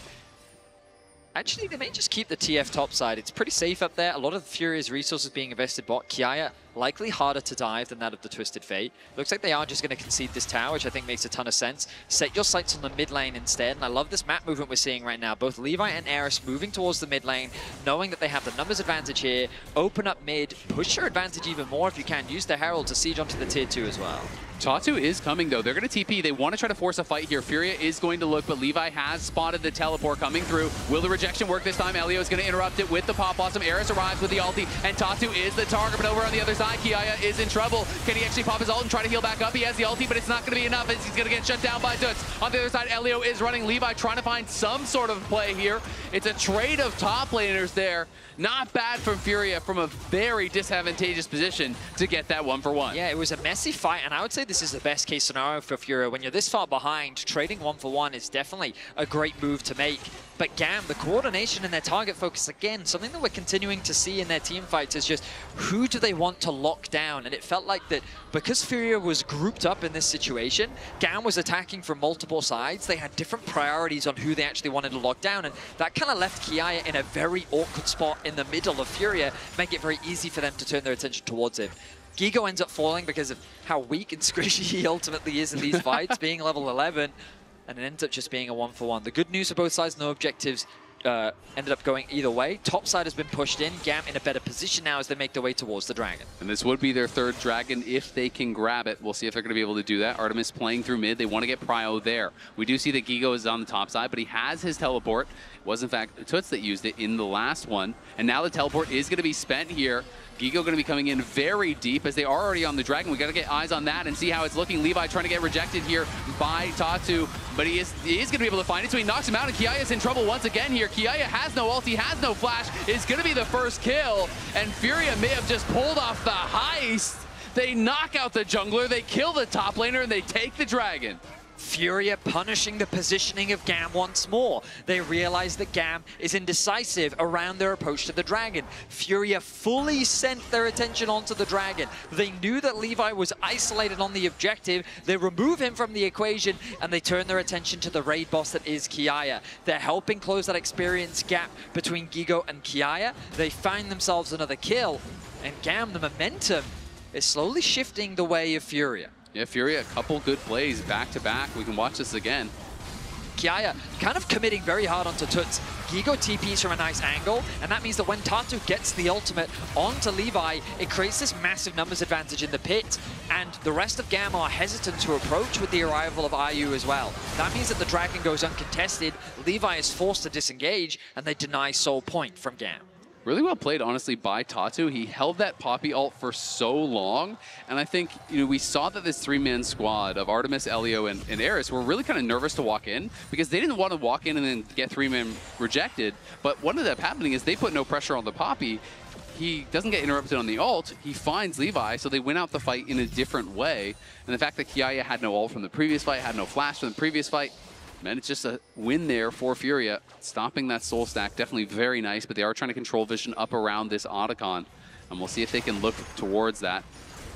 Actually, they may just keep the TF top side. It's pretty safe up there. A lot of Furia's resources being invested bot. Kiaya likely harder to dive than that of the Twisted Fate. Looks like they are just going to concede this tower, which I think makes a ton of sense. Set your sights on the mid lane instead. And I love this map movement we're seeing right now. Both Levi and Eris moving towards the mid lane, knowing that they have the numbers advantage here. Open up mid, push your advantage even more if you can. Use the Herald to siege onto the tier 2 as well. Tatu is coming, though. They're going to TP. They want to try to force a fight here. Furia is going to look, but Levi has spotted the teleport coming through. Will the rejection work this time? Elio is going to interrupt it with the Pop Blossom. Eris arrives with the ulti, and Tatu is the target, but over on the other side, Kiaya is in trouble. Can he actually pop his ult and try to heal back up? He has the ulti, but it's not going to be enough as he's going to get shut down by Dutz. On the other side, Elio is running. Levi trying to find some sort of play here. It's a trade of top laners there. Not bad from Furia from a very disadvantageous position to get that 1-for-1. Yeah, it was a messy fight, and I would say this is the best case scenario for Furia. When you're this far behind, trading 1-for-1 is definitely a great move to make. But GAM, the coordination and their target focus, again, something that we're continuing to see in their team fights is just who do they want to lock down? And it felt like that because Furia was grouped up in this situation, GAM was attacking from multiple sides. They had different priorities on who they actually wanted to lock down, and that kind of left Kiaya in a very awkward spot in the middle of Furia, make it very easy for them to turn their attention towards him. Gigo ends up falling because of how weak and squishy he ultimately is in these fights, being level 11, and it ends up just being a 1-for-1. The good news for both sides, no objectives ended up going either way. Top side has been pushed in. GAM in a better position now as they make their way towards the dragon. And this would be their third dragon if they can grab it. We'll see if they're going to be able to do that. Artemis playing through mid. They want to get Prio there. We do see that Gigo is on the top side, but he has his teleport. It was, in fact, Toots that used it in the last one. And now the teleport is going to be spent here. Gigo going to be coming in very deep as they are already on the dragon. We got to get eyes on that and see how it's looking. Levi trying to get rejected here by Tatu, but he is going to be able to find it, so he knocks him out, and Kiaya's in trouble once again here. Kiaya has no ult, he has no flash. It's going to be the first kill, and Furia may have just pulled off the heist. They knock out the jungler, they kill the top laner, and they take the dragon. Furia punishing the positioning of GAM once more. They realize that GAM is indecisive around their approach to the dragon. Furia fully sent their attention onto the dragon. They knew that Levi was isolated on the objective. They remove him from the equation and they turn their attention to the raid boss that is Kiaya. They're helping close that experience gap between Gigo and Kiaya. They find themselves another kill, and GAM, the momentum, is slowly shifting the way of Furia. Yeah, Furia, a couple good plays back-to-back. We can watch this again. Kiaya kind of committing very hard onto Toots. Gigo TPs from a nice angle, and that means that when Tatu gets the ultimate onto Levi, it creates this massive numbers advantage in the pit, and the rest of GAM are hesitant to approach with the arrival of IU as well. That means that the dragon goes uncontested, Levi is forced to disengage, and they deny soul point from GAM. Really well played, honestly, by Tatu. He held that Poppy ult for so long, and I think, we saw that this three-man squad of Artemis, Elio, and Eris were really kind of nervous to walk in because they didn't want to walk in and then get three-man rejected, but what ended up happening is they put no pressure on the Poppy. He doesn't get interrupted on the ult, he finds Levi, so they win out the fight in a different way, and the fact that Kiaya had no ult from the previous fight, had no flash from the previous fight, man, it's just a win there for Furia. Stopping that soul stack, definitely very nice, but they are trying to control vision up around this Otacon. And we'll see if they can look towards that.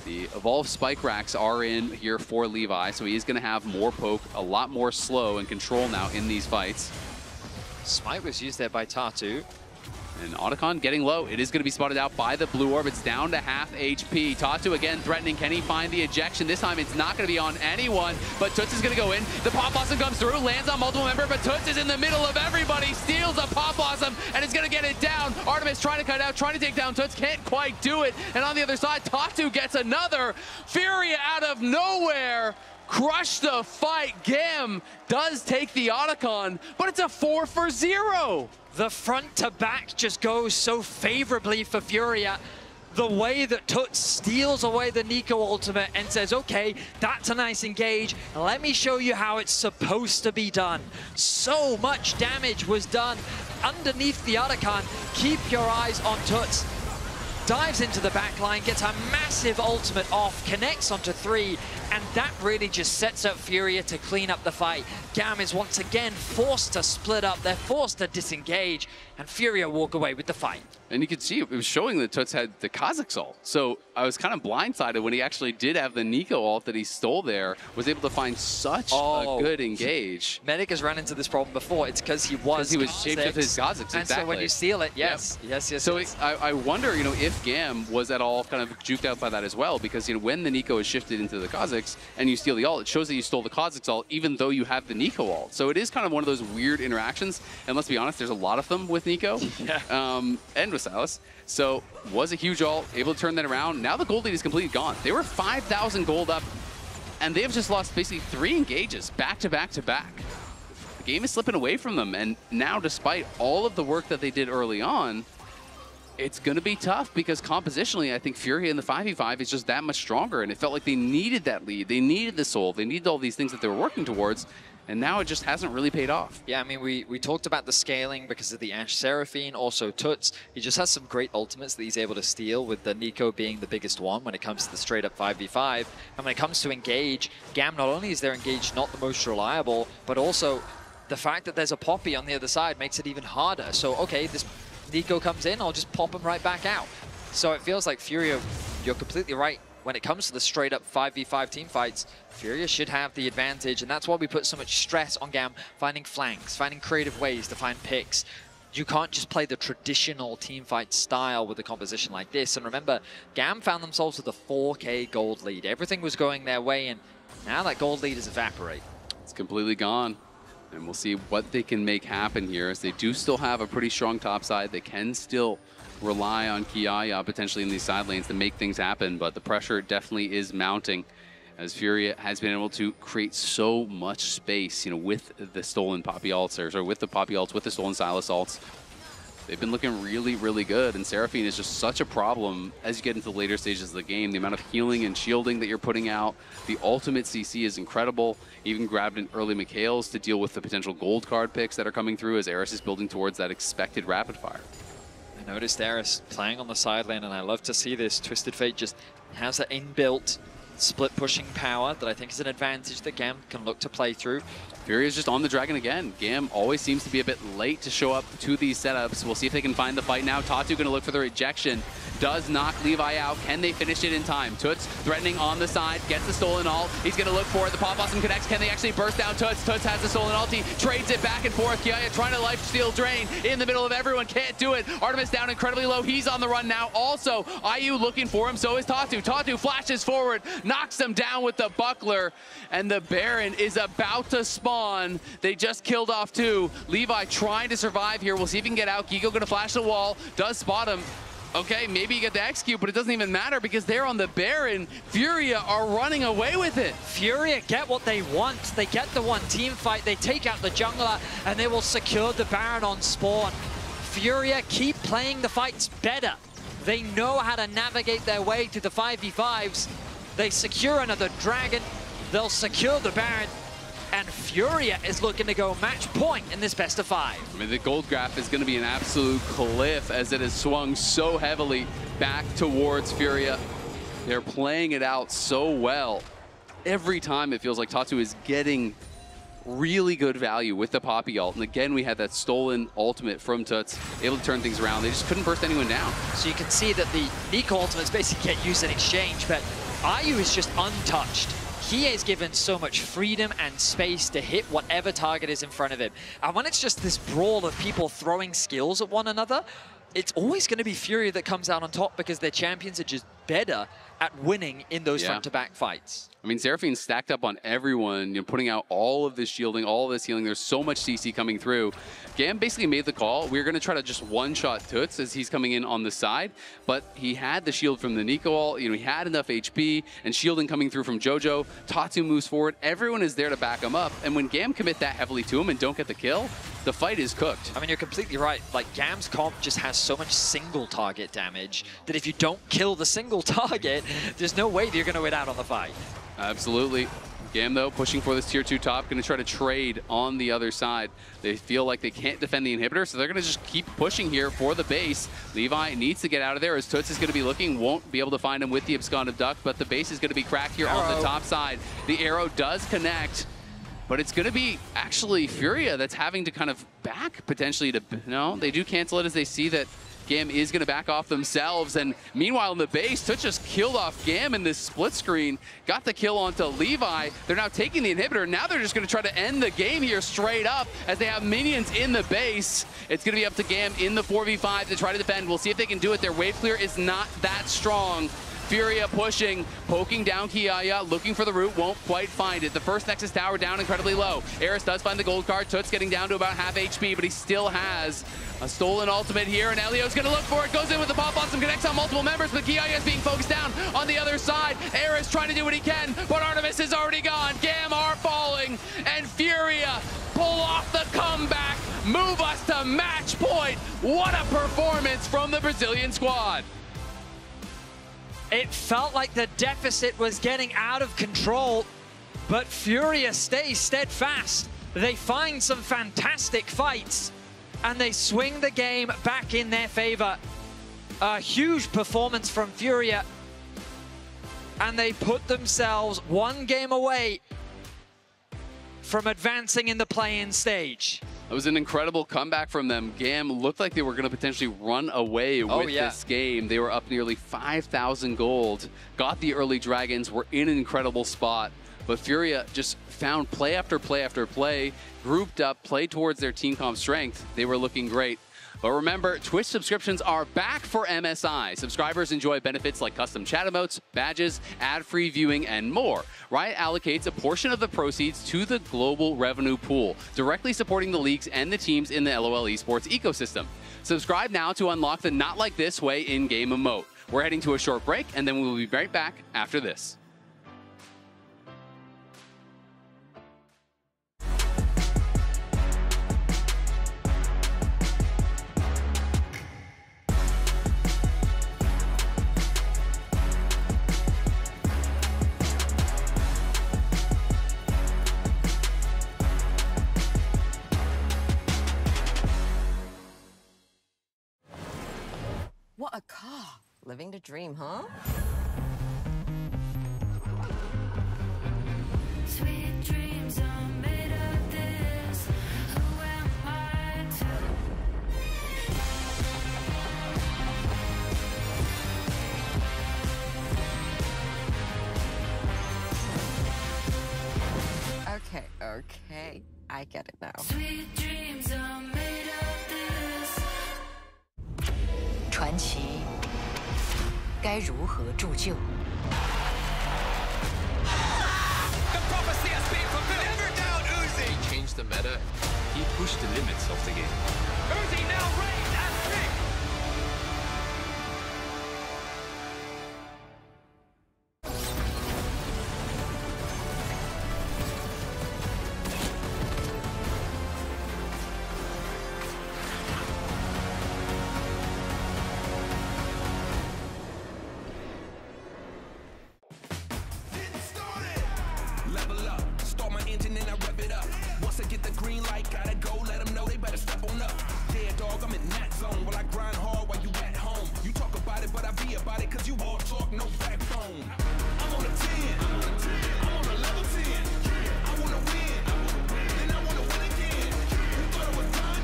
The Evolved Spike Racks are in here for Levi, so he is going to have more poke, a lot more slow and control now in these fights. Smite was used there by Tatu. And Otacon getting low. It is going to be spotted out by the blue orb. It's down to half HP. Tatu again threatening. Can he find the ejection? This time it's not going to be on anyone, but Toots is going to go in. The Pop Blossom comes through, lands on multiple member, but Toots is in the middle of everybody, steals a Pop Blossom, and is going to get it down. Artemis trying to cut it out, trying to take down Toots, can't quite do it. And on the other side, Tatu gets another. Furia out of nowhere. Crush the fight. GAM does take the Otacon, but it's a 4-for-0. The front to back just goes so favorably for Furia. The way that Toots steals away the Nico ultimate and says, okay, that's a nice engage. Let me show you how it's supposed to be done. So much damage was done underneath the Otacon. Keep your eyes on Toots. Dives into the backline, gets a massive ultimate off, connects onto 3, and that really just sets up Furia to clean up the fight. GAM is once again forced to split up, they're forced to disengage, and Furia walk away with the fight. And you could see it was showing that Toots had the Kha'Zix ult. So I was kind of blindsided when he actually did have the Nico ult that he stole there, was able to find such a good engage. Medic has run into this problem before. It's because he was shaped with his Kha'Zix, exactly. And so when you steal it, yes. Yep. Yes. So I wonder, if GAM was at all kind of juked out by that as well, because when the Nico is shifted into the Kha'Zix and you steal the ult, it shows that you stole the Kha'Zix ult even though you have the Nico ult. So it is kind of one of those weird interactions, and let's be honest, there's a lot of them with Nico and with Silas. So was a huge ult, able to turn that around. Now the gold lead is completely gone. They were 5,000 gold up, and they have just lost basically 3 engages back to back to back. The game is slipping away from them, and now despite all of the work that they did early on, it's going to be tough because compositionally, I think Furia in the 5v5 is just that much stronger, and it felt like they needed that lead. They needed the soul. They needed all these things that they were working towards, and now it just hasn't really paid off. Yeah, I mean, we talked about the scaling because of the Ashe Seraphine, also Toots. He just has some great ultimates that he's able to steal, with the Nico being the biggest one when it comes to the straight-up 5v5. And when it comes to engage, GAM, not only is their engage not the most reliable, but also the fact that there's a Poppy on the other side makes it even harder. So, okay, this Nico comes in, I'll just pop him right back out. So it feels like Furia, you're completely right. When it comes to the straight-up 5v5 team fights, Furia should have the advantage, and that's why we put so much stress on GAM finding flanks, finding creative ways to find picks, you can't just play the traditional teamfight style with a composition like this. And remember, GAM found themselves with a 4K gold lead. Everything was going their way, and now that gold lead is evaporating. It's completely gone. And we'll see what they can make happen here, as they do still have a pretty strong top side. They can still rely on Kiaya potentially in these side lanes to make things happen, but the pressure definitely is mounting, as Furia has been able to create so much space, you know, with the stolen Poppy ults, or with the Poppy ults, with the stolen Sylas ults. They've been looking really, really good, and Seraphine is just such a problem as you get into the later stages of the game. The amount of healing and shielding that you're putting out, the ultimate CC is incredible. Even grabbed an early Mikhails to deal with the potential gold card picks that are coming through as Eris is building towards that expected rapid fire. I noticed Eris playing on the side lane, and I love to see this. Twisted Fate just has that inbuilt split pushing power that I think is an advantage that GAM can look to play through. Furia's just on the dragon again. GAM always seems to be a bit late to show up to these setups. We'll see if they can find the fight now. Tatu going to look for the rejection. Does knock Levi out. Can they finish it in time? Toots threatening on the side. Gets the stolen ult. He's going to look for it. The pop awesome connects. Can they actually burst down Toots? Toots has the stolen ult. He trades it back and forth. Kiaya trying to lifesteal drain in the middle of everyone. Can't do it. Artemis down incredibly low. He's on the run now. Also, IU looking for him. So is Tatu. Tatu flashes forward. Knocks him down with the buckler. And the Baron is about to spawn. They just killed off two. Levi trying to survive here. We'll see if he can get out. Gigo going to flash the wall. Does spot him. Okay, maybe you get the execute, but it doesn't even matter because they're on the Baron. Furia are running away with it. Furia get what they want. They get the one team fight. They take out the jungler, and they will secure the Baron on spawn. Furia keep playing the fights better. They know how to navigate their way to the 5v5s. They secure another dragon. They'll secure the Baron. And Furia is looking to go match point in this best of 5. I mean, the gold graph is going to be an absolute cliff as it has swung so heavily back towards Furia. They're playing it out so well. Every time it feels like Tatu is getting really good value with the Poppy ult. And again, we had that stolen ultimate from Toots, able to turn things around. They just couldn't burst anyone down. So you can see that the Nico ultimates basically get used in exchange, but IU is just untouched. He is given so much freedom and space to hit whatever target is in front of him. And when it's just this brawl of people throwing skills at one another, it's always going to be Furia that comes out on top because their champions are just better at winning in those front-to-back fights. I mean, Seraphine's stacked up on everyone, you know, putting out all of this shielding, all of this healing. There's so much CC coming through. GAM basically made the call. We were going to try to just one-shot Toots as he's coming in on the side, but he had the shield from the Nico ult. You know, he had enough HP and shielding coming through from JoJo. Tatu moves forward. Everyone is there to back him up. And when GAM commit that heavily to him and don't get the kill, the fight is cooked. I mean, you're completely right. Like, GAM's comp just has so much single target damage that if you don't kill the single target, there's no way that you're going to win out on the fight. Absolutely. GAM, though, pushing for this tier 2 top, going to try to trade on the other side. They feel like they can't defend the inhibitor, so they're going to just keep pushing here for the base. Levi needs to get out of there as Toots is going to be looking, won't be able to find him with the absconded duck, but the base is going to be cracked here on the top side. The arrow does connect, but it's going to be actually Furia that's having to kind of back potentially to, no, they do cancel it as they see that GAM is going to back off themselves, and meanwhile in the base, Toots just killed off GAM in this split screen, got the kill onto Levi. They're now taking the inhibitor. Now they're just going to try to end the game here straight up as they have minions in the base. It's going to be up to GAM in the 4v5 to try to defend. We'll see if they can do it. Their wave clear is not that strong. Furia pushing, poking down Kiaya, looking for the root, won't quite find it. The first Nexus tower down incredibly low. Eris does find the gold card. Toots getting down to about half HP, but he still has a stolen ultimate here, and Elio's gonna look for it. Goes in with the pop awesome, connects on multiple members, but Kiaya is being focused down on the other side. Eris trying to do what he can, but Artemis is already gone. GAM are falling, and Furia pull off the comeback, move us to match point. What a performance from the Brazilian squad. It felt like the deficit was getting out of control, but Furia stays steadfast. They find some fantastic fights, and they swing the game back in their favor. A huge performance from Furia, and they put themselves one game away from advancing in the play-in stage. It was an incredible comeback from them. GAM looked like they were going to potentially run away with this game. They were up nearly 5,000 gold, got the early dragons, were in an incredible spot. But Furia just found play after play after play, grouped up, played towards their team comp strength. They were looking great. But remember, Twitch subscriptions are back for MSI. Subscribers enjoy benefits like custom chat emotes, badges, ad-free viewing, and more. Riot allocates a portion of the proceeds to the global revenue pool, directly supporting the leagues and the teams in the LoL Esports ecosystem. Subscribe now to unlock the Not Like This Way in-game emote. We're heading to a short break, and then we will be right back after this. What a car. Living the dream, huh? Sweet dreams are made of this. Who am I Okay. I get it now. Sweet dreams are made of this. 传奇该如何铸就？ The prophecy has been fulfilled. Never doubt Uzi. He changed the meta. He pushed the limits of the game. Uzi now reigns as king. Level up, start my engine and I rev it up. Once I get the green light, gotta go, let them know they better step on up. Yeah, dog, I'm in that zone. While I grind hard while you at home. You talk about it, but I be about it, cause you all talk, no backbone. I'm on a 10, I'm on a level 10. I wanna win, then I wanna win again. You thought it was done?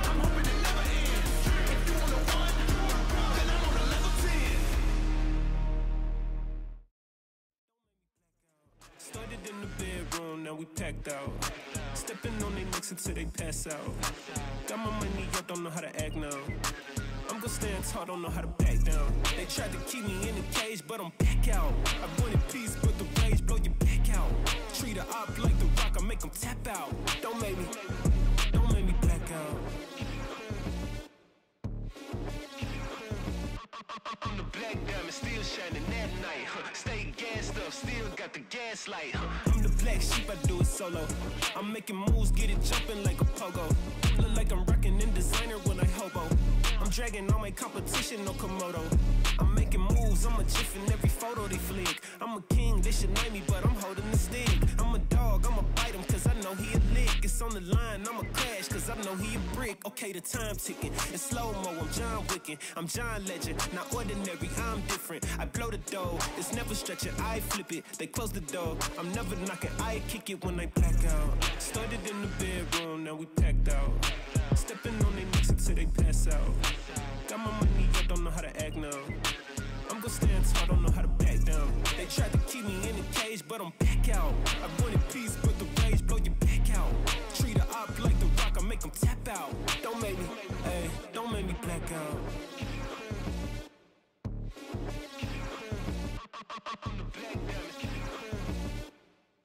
I'm hoping it never ends. If you wanna win, then I'm on a level 10. Started in the bedroom, now we packed out. Stepping on their necks until they pass out. Got my money up, don't know how to act now. I'm gonna stand tall, don't know how to back down. They tried to keep me in the cage, but I'm back out. I wanted peace, but the rage blow your back out. Treat a op like the Rock, I make them tap out. Don't make me black out. I'm the black diamond, still shining that night. Stay gassed up, still got the gas light. I'm the black sheep, I do it solo. I'm making moves, get it jumping like a pogo. Look like I'm rocking in designer when I hobo. I'm dragging all my competition, no Komodo. I'm making moves, I'm a jiff in every photo they flick. I'm a king, they should name me, but I'm holding the stick. I'm a dog, I'ma bite him, cause I know he a lick. It's on the line, I'ma crash, cause I know he a brick. Okay, the time ticking, in slow-mo, I'm John Wick. I'm John Legend, not ordinary, I'm different. I blow the dough, it's never stretching, I flip it. They close the door, I'm never knocking, I kick it when I black out. Started in the bedroom, now we packed out. Stepping on their necks until they pass out. Got my money up, don't know how to act now. I'm gonna stand tall, don't know how to back down. They tried to keep me in the cage, but I'm back out. I wanted peace, but the rage blow your back out. Treat a op like the Rock, I make them tap out. Don't make me black out. I'm the black diamond.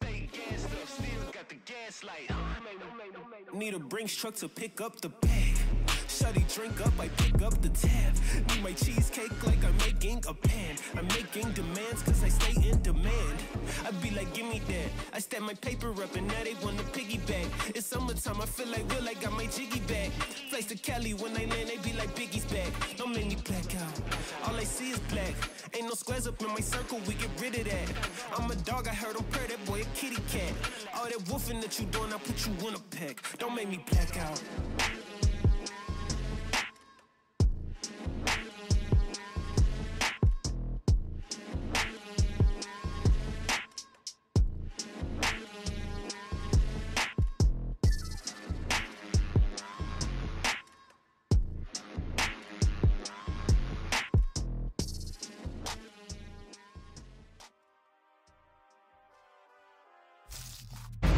Stay gassed up, still got the gas light. Need a Brinks truck to pick up the bag. Shutty drink up, I pick up the tab. Need my cheesecake like I'm making a pan. I'm making demands cause I stay in demand. I be like, give me that. I step my paper up and now they want to piggyback. It's summertime, I feel like Will, I got my jiggy back. Flights to Cali, when I land, they be like Biggie's back. Don't make me black out. All I see is black. Ain't no squares up in my circle, we get rid of that. I'm a dog, I heard him purr, that boy a kitty cat. All that woofing that you doing, I put you in a pack. Don't make me black out.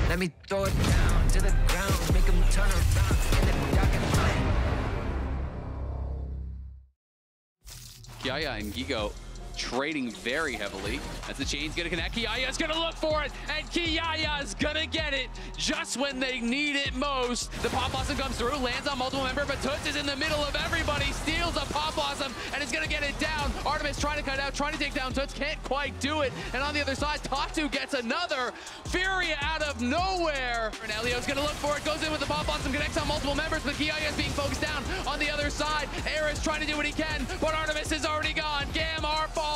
Let me throw it down to the ground, make them turn around in the dark and light. Kiaya and Gigo trading very heavily. As the chain's gonna connect, Kiaya's gonna look for it, and Kiaya's gonna get it just when they need it most. The Pop Blossom comes through, lands on multiple member, but Toots is in the middle of everybody, steals a Pop Blossom, and is gonna get it down. Artemis trying to cut it out, trying to take down Toots, can't quite do it. And on the other side, Tatu gets another. Furia out of nowhere. And Elio's gonna look for it, goes in with the Pop Blossom, connects on multiple members, but Kiaya's being focused down on the other side. Ares trying to do what he can, but Artemis is already gone. GAM are falling.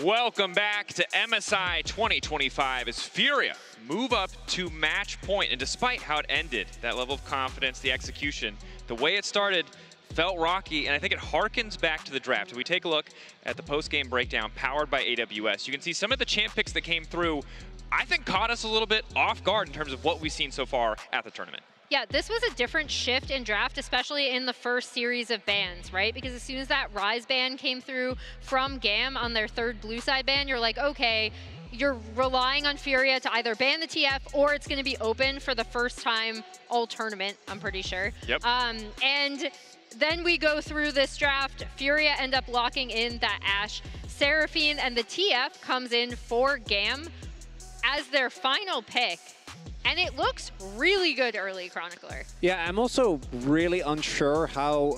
Welcome back to MSI 2025 as Furia move up to match point. And despite how it ended, that level of confidence, the execution, the way it started felt rocky, and I think it harkens back to the draft. If we take a look at the post-game breakdown powered by AWS, you can see some of the champ picks that came through, I think caught us a little bit off guard in terms of what we've seen so far at the tournament. Yeah, this was a different shift in draft, especially in the first series of bans, right? Because as soon as that Rise ban came through from GAM on their third blue side ban, you're like, okay, you're relying on Furia to either ban the TF or it's going to be open for the first time all tournament, I'm pretty sure. Yep. And then we go through this draft, Furia end up locking in that Ashe Seraphine, and the TF comes in for GAM as their final pick. And it looks really good early, Chronicler. Yeah, I'm also really unsure how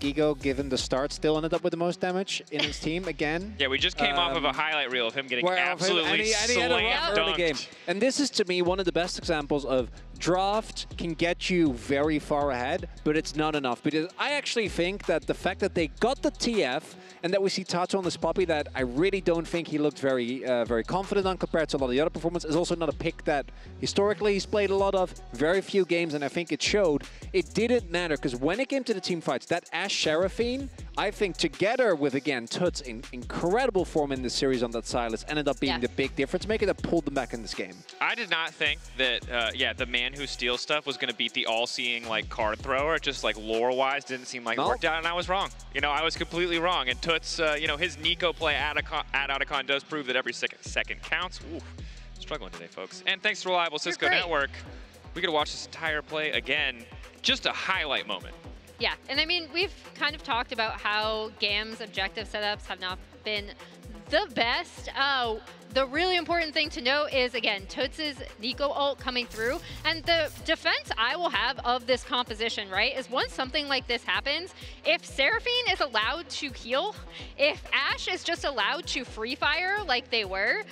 Gigo, given the start, still ended up with the most damage in his team again. Yeah, we just came off of a highlight reel of him getting absolutely slam dunked. And this is, to me, one of the best examples of draft can get you very far ahead, but it's not enough. Because I actually think that the fact that they got the TF and that we see Tatu on this Poppy that I really don't think he looked very very confident on compared to a lot of the other performances is also not a pick that historically he's played a lot of, very few games, and I think it showed. It didn't matter, because when it came to the team fights, that Ashe Seraphine, I think together with, again, Toots in incredible form in this series on that Silas, ended up being the big difference maker that pulled them back in this game. I did not think that, yeah, the man who steals stuff was going to beat the all-seeing, like, card thrower. Just, like, lore-wise, didn't seem like it worked out, and I was wrong. You know, I was completely wrong. And Toots, you know, his Nico play at Otacon does prove that every second counts. Ooh, struggling today, folks. And thanks to Reliable Cisco Network, we could watch this entire play again. Just a highlight moment. Yeah, and I mean, we've kind of talked about how GAM's objective setups have not been the best. The really important thing to note is, again, Toots' Nico ult coming through, and the defense I will have of this composition, right, is once something like this happens, if Seraphine is allowed to heal, if Ashe is just allowed to free fire like they were,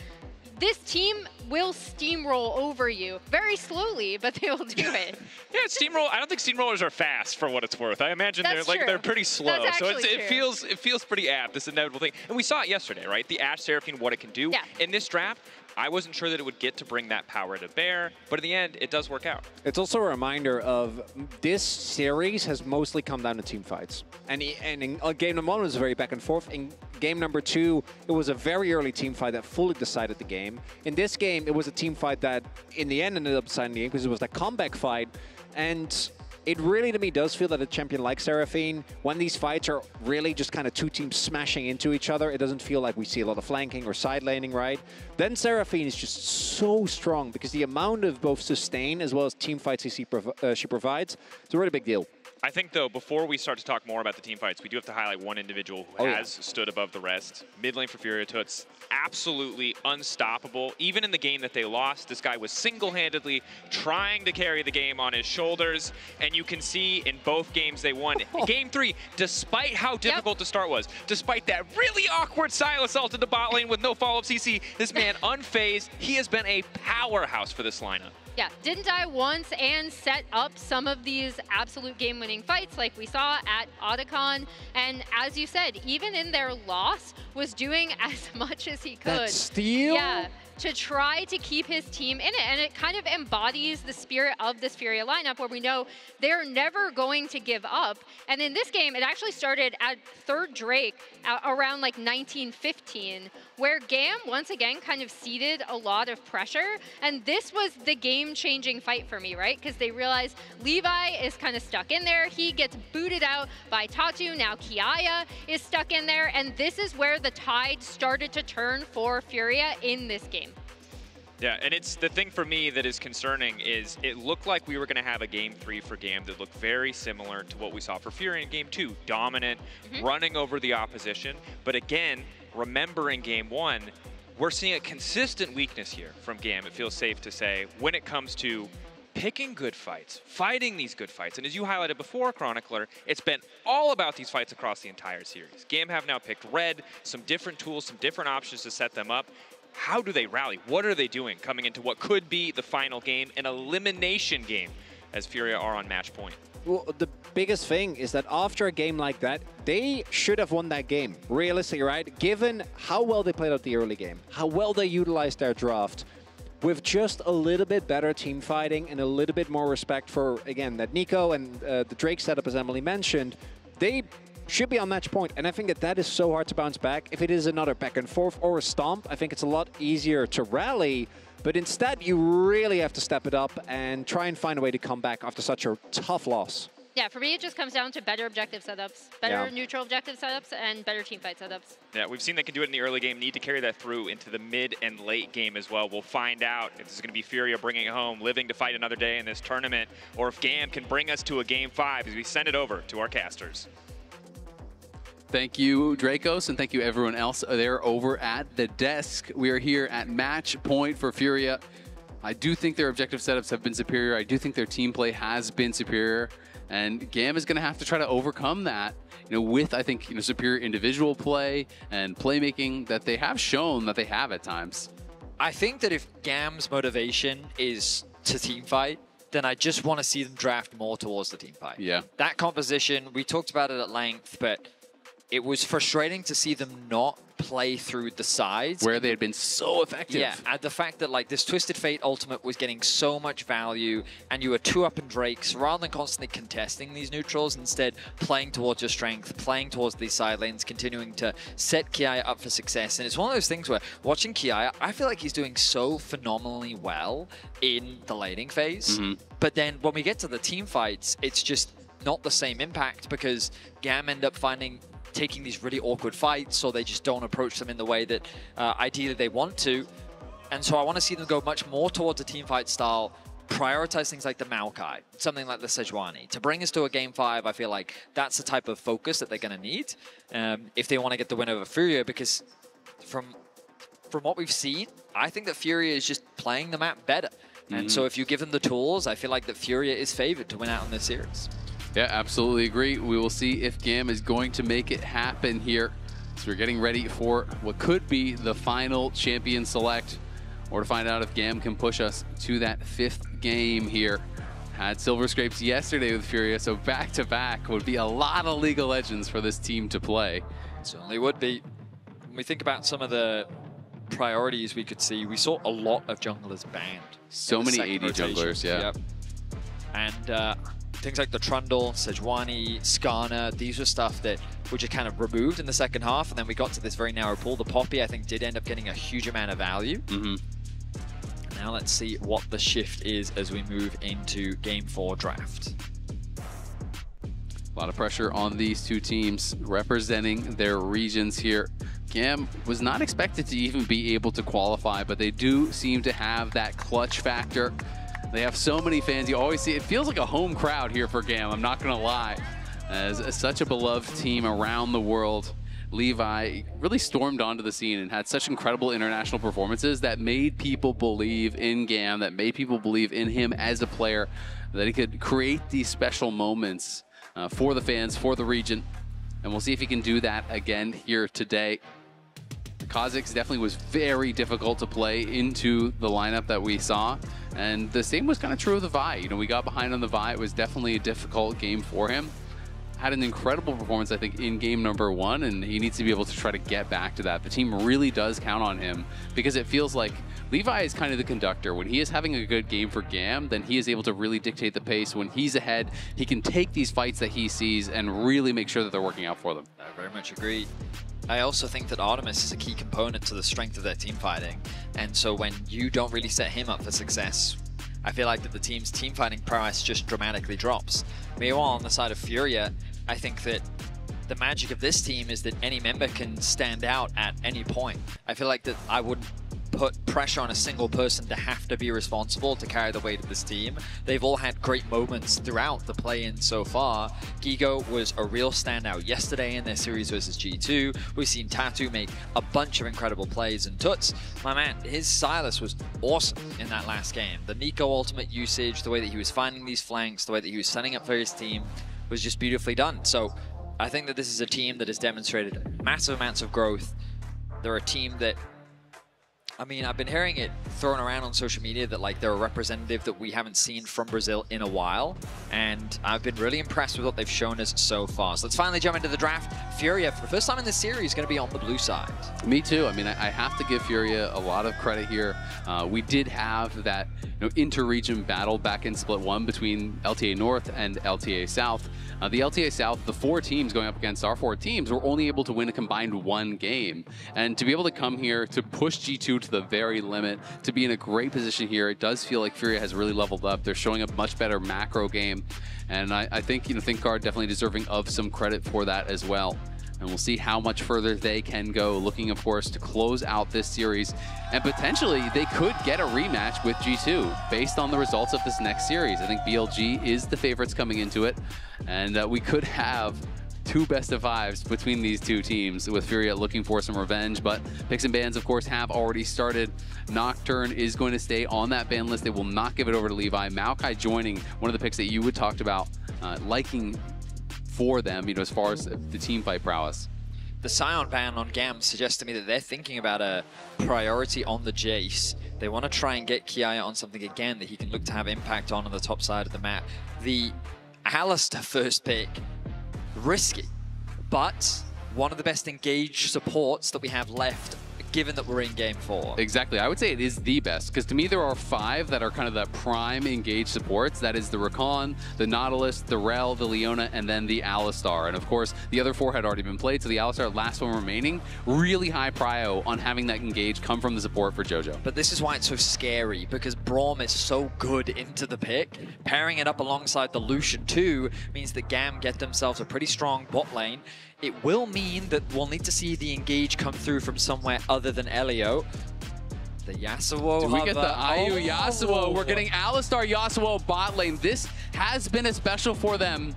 this team will steamroll over you very slowly, but they will do it. Yeah, steamroll. I don't think steamrollers are fast, for what it's worth. I imagine they're pretty slow. So it feels pretty apt, this inevitable thing. And we saw it yesterday, right? The Ashe Seraphine, what it can do. Yeah. In this draft, I wasn't sure that it would get to bring that power to bear, but in the end, it does work out. It's also a reminder of this series has mostly come down to team fights. And in game number 1 was very back and forth. In game number 2, it was a very early team fight that fully decided the game. In this game, it was a team fight that in the end ended up deciding the game because it was a comeback fight. And it really, to me, does feel that a champion like Seraphine, when these fights are really just kind of two teams smashing into each other, it doesn't feel like we see a lot of flanking or side laning, right? Then Seraphine is just so strong because the amount of both sustain as well as team fights she provides, it's a really big deal. I think, though, before we start to talk more about the team fights, we do have to highlight one individual who has stood above the rest. Mid lane for Furia, Toots, absolutely unstoppable. Even in the game that they lost, this guy was single-handedly trying to carry the game on his shoulders. And you can see in both games they won. Game 3, despite how difficult the start was, despite that really awkward Silas ult in the bot lane with no follow-up CC, this man unfazed. He has been a powerhouse for this lineup. Yeah, didn't die once and set up some of these absolute game-winning fights like we saw at Otacon. And as you said, even in their loss, was doing as much as he could. That steal? Yeah, to try to keep his team in it. And it kind of embodies the spirit of this Furia lineup where we know they're never going to give up. And in this game, it actually started at third Drake around like 1915, where GAM once again kind of ceded a lot of pressure. And this was the game-changing fight for me, right? Because they realized Levi is kind of stuck in there. He gets booted out by Tatu. Now Kiaya is stuck in there. And this is where the tide started to turn for Furia in this game. Yeah, and it's the thing for me that is concerning is it looked like we were going to have a Game 3 for GAM that looked very similar to what we saw for Fury in Game 2. Dominant, running over the opposition. But again, remembering Game 1, we're seeing a consistent weakness here from GAM, it feels safe to say, when it comes to picking good fights, fighting these good fights. And as you highlighted before, Chronicler, it's been all about these fights across the entire series. GAM have now picked Red, some different tools, some different options to set them up. How do they rally? What are they doing coming into what could be the final game, an elimination game, as Furia are on match point? Well, the biggest thing is that after a game like that, they should have won that game, realistically, right? Given how well they played out the early game, how well they utilized their draft, with just a little bit better team fighting and a little bit more respect for, again, that Nico and the Drake setup, as Emily mentioned, they should be on match point. And I think that that is so hard to bounce back. If it is another back and forth or a stomp, I think it's a lot easier to rally. But instead, you really have to step it up and try and find a way to come back after such a tough loss. Yeah, for me, it just comes down to better objective setups, better neutral objective setups, and better team fight setups. Yeah, we've seen they can do it in the early game, need to carry that through into the mid and late game as well. We'll find out if this is going to be Furia bringing it home, living to fight another day in this tournament, or if GAM can bring us to a Game 5 as we send it over to our casters. Thank you, Dracos, and thank you everyone else there over at the desk. We are here at match point for Furia. I do think their objective setups have been superior. I do think their team play has been superior. And GAM is going to have to try to overcome that, with, I think, superior individual play and playmaking that they have shown that they have at times. I think that if GAM's motivation is to team fight, then I just want to see them draft more towards the team fight. Yeah. That composition, we talked about it at length, but it was frustrating to see them not play through the sides. Where they had been so effective. Yeah, and the fact that this Twisted Fate ultimate was getting so much value, and you were 2-up in Drakes, rather than constantly contesting these neutrals, instead playing towards your strength, playing towards these side lanes, continuing to set Kiai up for success. And it's one of those things where, watching Kiai, I feel like he's doing so phenomenally well in the laning phase. But then when we get to the team fights, it's just not the same impact, because GAM end up taking these really awkward fights, or they just don't approach them in the way that ideally they want to. And so I want to see them go much more towards a team fight style, prioritize things like the Maokai, something like the Sejuani. To bring us to a Game 5, I feel like that's the type of focus that they're going to need if they want to get the win over Furia, because from what we've seen, I think that Furia is just playing the map better. And so if you give them the tools, I feel like that Furia is favored to win out in this series. Yeah, absolutely agree. We will see if GAM is going to make it happen here. So we're getting ready for what could be the final champion select, or to find out if GAM can push us to that 5th game here. Had Silver Scrapes yesterday with Furia, so back-to-back would be a lot of League of Legends for this team to play. Certainly would be. When we think about some of the priorities we could see, we saw a lot of junglers banned. So many AD junglers, yeah. Yep. And things like the Trundle, Sejuani, Skarner, these were stuff that were just kind of removed in the second half, and then we got to this very narrow pool. The Poppy, I think, did end up getting a huge amount of value. Now let's see what the shift is as we move into Game 4 draft. A lot of pressure on these two teams representing their regions here. GAM was not expected to even be able to qualify, but they do seem to have that clutch factor. They have so many fans. You always see, it feels like a home crowd here for GAM, I'm not gonna lie. As such a beloved team around the world, Levi really stormed onto the scene and had such incredible international performances that made people believe in GAM, that made people believe in him as a player, that he could create these special moments for the fans, for the region. And we'll see if he can do that again here today. Kha'Zix definitely was very difficult to play into the lineup that we saw. And the same was kind of true of the Vi. We got behind on the Vi. It was definitely a difficult game for him. Had an incredible performance, I think, in game number 1, and he needs to be able to try to get back to that. The team really does count on him, because it feels like Levi is kind of the conductor. When he is having a good game for GAM, then he is able to really dictate the pace. When he's ahead, he can take these fights that he sees and really make sure that they're working out for them. I very much agree. I also think that Artemis is a key component to the strength of their team fighting. And so when you don't really set him up for success, I feel like that the team's team fighting prowess just dramatically drops. Meanwhile, on the side of Furia, I think that the magic of this team is that any member can stand out at any point. I feel like that I wouldn't put pressure on a single person to have to be responsible to carry the weight of this team. They've all had great moments throughout the play-in so far. Gigo was a real standout yesterday in their series versus G2. We've seen Tatu make a bunch of incredible plays, and Tuts, my man, his Silas was awesome in that last game. The Nico ultimate usage, the way that he was finding these flanks, the way that he was setting up for his team was just beautifully done. So I think that this is a team that has demonstrated massive amounts of growth. They're a team that, I mean, I've been hearing it thrown around on social media that like they're a representative that we haven't seen from Brazil in a while, and I've been really impressed with what they've shown us so far. So let's finally jump into the draft. Furia, for the first time in this series, is going to be on the blue side. Me too. I mean, I have to give Furia a lot of credit here. We did have that inter-region battle back in Split 1 between LTA North and LTA South. The LTA South, the 4 teams going up against our 4 teams, were only able to win a combined 1 game. And to be able to come here to push G2 to the very limit, to be in a great position here, it does feel like Furia has really leveled up. They're showing a much better macro game. And I think, ThinkGuard definitely deserving of some credit for that as well. And we'll see how much further they can go, looking, of course, to close out this series. And potentially, they could get a rematch with G2 based on the results of this next series. I think BLG is the favorites coming into it. And we could have 2 best-of-5s between these 2 teams, with Furia looking for some revenge. But picks and bans, of course, have already started. Nocturne is going to stay on that ban list. They will not give it over to Levi. Maokai joining one of the picks that you would talked about liking for them, as far as the team fight prowess. The Scion ban on GAM suggests to me that they're thinking about a priority on the Jace. They want to try and get Kiaya on something again that he can look to have impact on the top side of the map. The Alistar first pick, risky, but one of the best engaged supports that we have left, given that we're in Game 4. Exactly. I would say it is the best, because to me there are 5 that are kind of the prime engaged supports. That is the Rakan, the Nautilus, the Rel, the Leona, and then the Alistar. And of course, the other 4 had already been played, so the Alistar, last one remaining, really high prio on having that engage come from the support for JoJo. But this is why it's so scary, because Braum is so good into the pick. Pairing it up alongside the Lucian too means that GAM get themselves a pretty strong bot lane. It will mean that we'll need to see the engage come through from somewhere other than Elio. The Yasuo. Do we get the IU Yasuo? We're getting Alistar Yasuo bot lane. This has been a special for them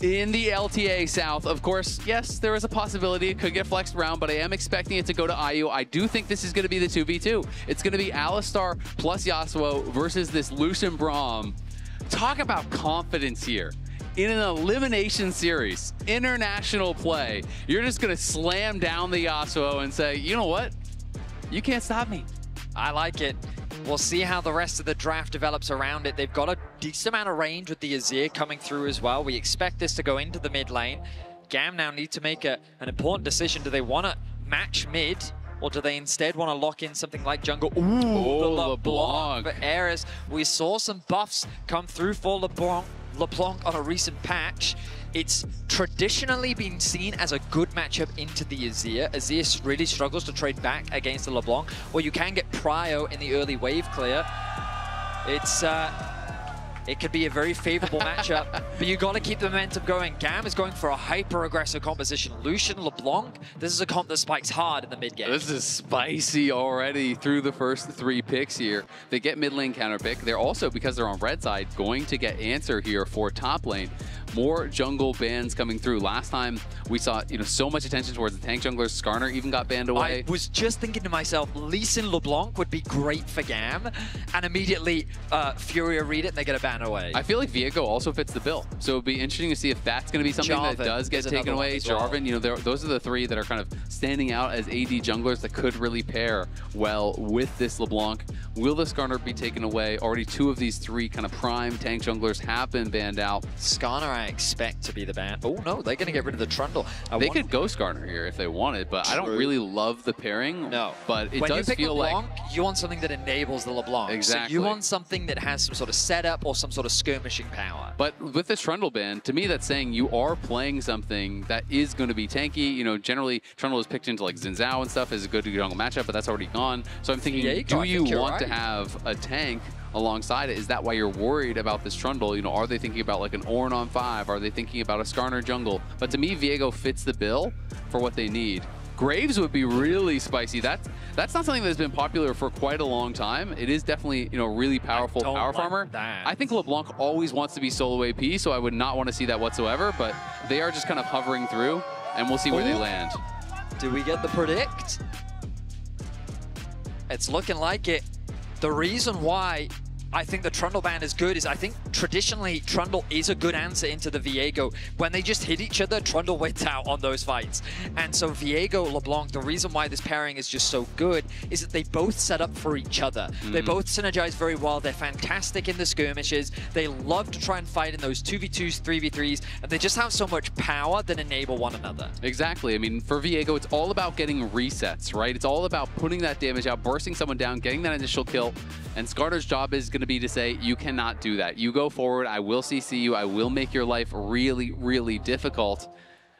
in the LTA South. Of course, yes, there is a possibility it could get flexed around, but I am expecting it to go to IU. I do think this is going to be the 2v2. It's going to be Alistar plus Yasuo versus this Lucian Braum. Talk about confidence here. In an elimination series, international play, you're just going to slam down the Yasuo and say, you know what? You can't stop me. I like it. We'll see how the rest of the draft develops around it. They've got a decent amount of range with the Azir coming through as well. We expect this to go into the mid lane. GAM now need to make an important decision. Do they want to match mid, or do they instead want to lock in something like jungle? Ooh, the LeBlanc for Ares. We saw some buffs come through for LeBlanc on a recent patch. It's traditionally been seen as a good matchup into the Azir. Azir really struggles to trade back against the LeBlanc, or you can get prio in the early wave clear. It could be a very favorable matchup, but you got to keep the momentum going. GAM is going for a hyper-aggressive composition. Lucian, LeBlanc, this is a comp that spikes hard in the mid game. This is spicy already through the first 3 picks here. They get mid lane counter pick. They're also, because they're on red side, going to get answer here for top lane. More jungle bans coming through. Last time we saw so much attention towards the tank junglers. Skarner even got banned away. I was just thinking to myself, Lee Sin LeBlanc would be great for GAM, and immediately Furia read it and they get a ban away. I feel like Viego also fits the bill, so it'd be interesting to see if that's going to be something Jarvan that does get taken away. Jarvan, those are the 3 that are kind of standing out as AD junglers that could really pair well with this LeBlanc. Will the Skarner be taken away? Already 2 of these 3 kind of prime tank junglers have been banned out. Skarner, I expect to be the ban. Oh no, they're going to get rid of the Trundle. They could go Skarner here if they wanted, but I don't really love the pairing. No, but it does feel LeBlanc, like you want something that enables the LeBlanc. Exactly. So you want something that has some sort of setup or some sort of skirmishing power. But with this Trundle ban, to me, that's saying you are playing something that is going to be tanky. Generally Trundle is picked into like Xin Zhao and stuff as a good jungle matchup, but that's already gone. So I'm thinking, do you want to have a tank alongside it? Is that why you're worried about this Trundle? Are they thinking about like an Ornn on 5? Are they thinking about a Skarner jungle? But to me, Viego fits the bill for what they need. Graves would be really spicy. That's not something that's been popular for quite a long time. It is definitely, you know, really powerful power farmer. I think LeBlanc always wants to be solo AP, so I would not want to see that whatsoever, but they are just kind of hovering through, and we'll see where they land. Do we get the predict? It's looking like it. The reason why I think the Trundle ban is good is I think traditionally Trundle is a good answer into the Viego. When they just hit each other, Trundle wins out on those fights. And so Viego, LeBlanc, the reason why this pairing is just so good is that they both set up for each other. They both synergize very well. They're fantastic in the skirmishes. They love to try and fight in those 2v2s, 3v3s, and they just have so much power that enable one another. Exactly. I mean, for Viego, it's all about getting resets, right? It's all about putting that damage out, bursting someone down, getting that initial kill, and Skarner's job is going to be to say, you cannot do that. You go forward, I will CC you, I will make your life really, really difficult.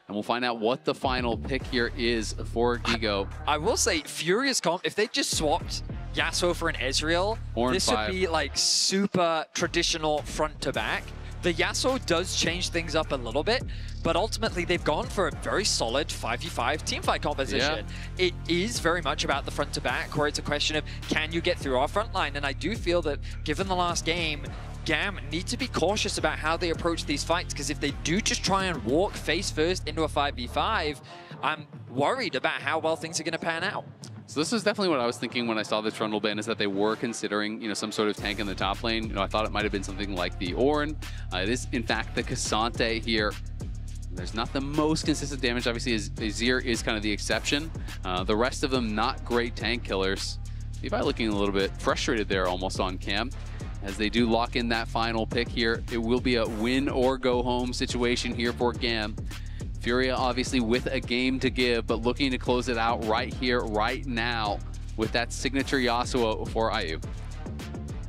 And we'll find out what the final pick here is for Gigo. I will say, Furious comp, if they just swapped Yasuo for an Ezreal, this would be like super traditional front to back. The Yasuo does change things up a little bit, but ultimately they've gone for a very solid 5v5 teamfight composition. Yeah. It is very much about the front to back, where it's a question of, can you get through our front line? And I do feel that given the last game, GAM need to be cautious about how they approach these fights, because if they do just try and walk face first into a 5v5, I'm worried about how well things are going to pan out. So this is definitely what I was thinking when I saw the Trundle ban, is that they were considering, you know, some sort of tank in the top lane. You know, I thought it might have been something like the Ornn. It is, in fact, the Cassante here. There's not the most consistent damage. Obviously, Azir is kind of the exception. The rest of them, not great tank killers. Levi looking a little bit frustrated there almost on cam. As they do lock in that final pick here, it will be a win or go home situation here for GAM. Furia obviously with a game to give, but looking to close it out right here, right now, with that signature Yasuo for IU.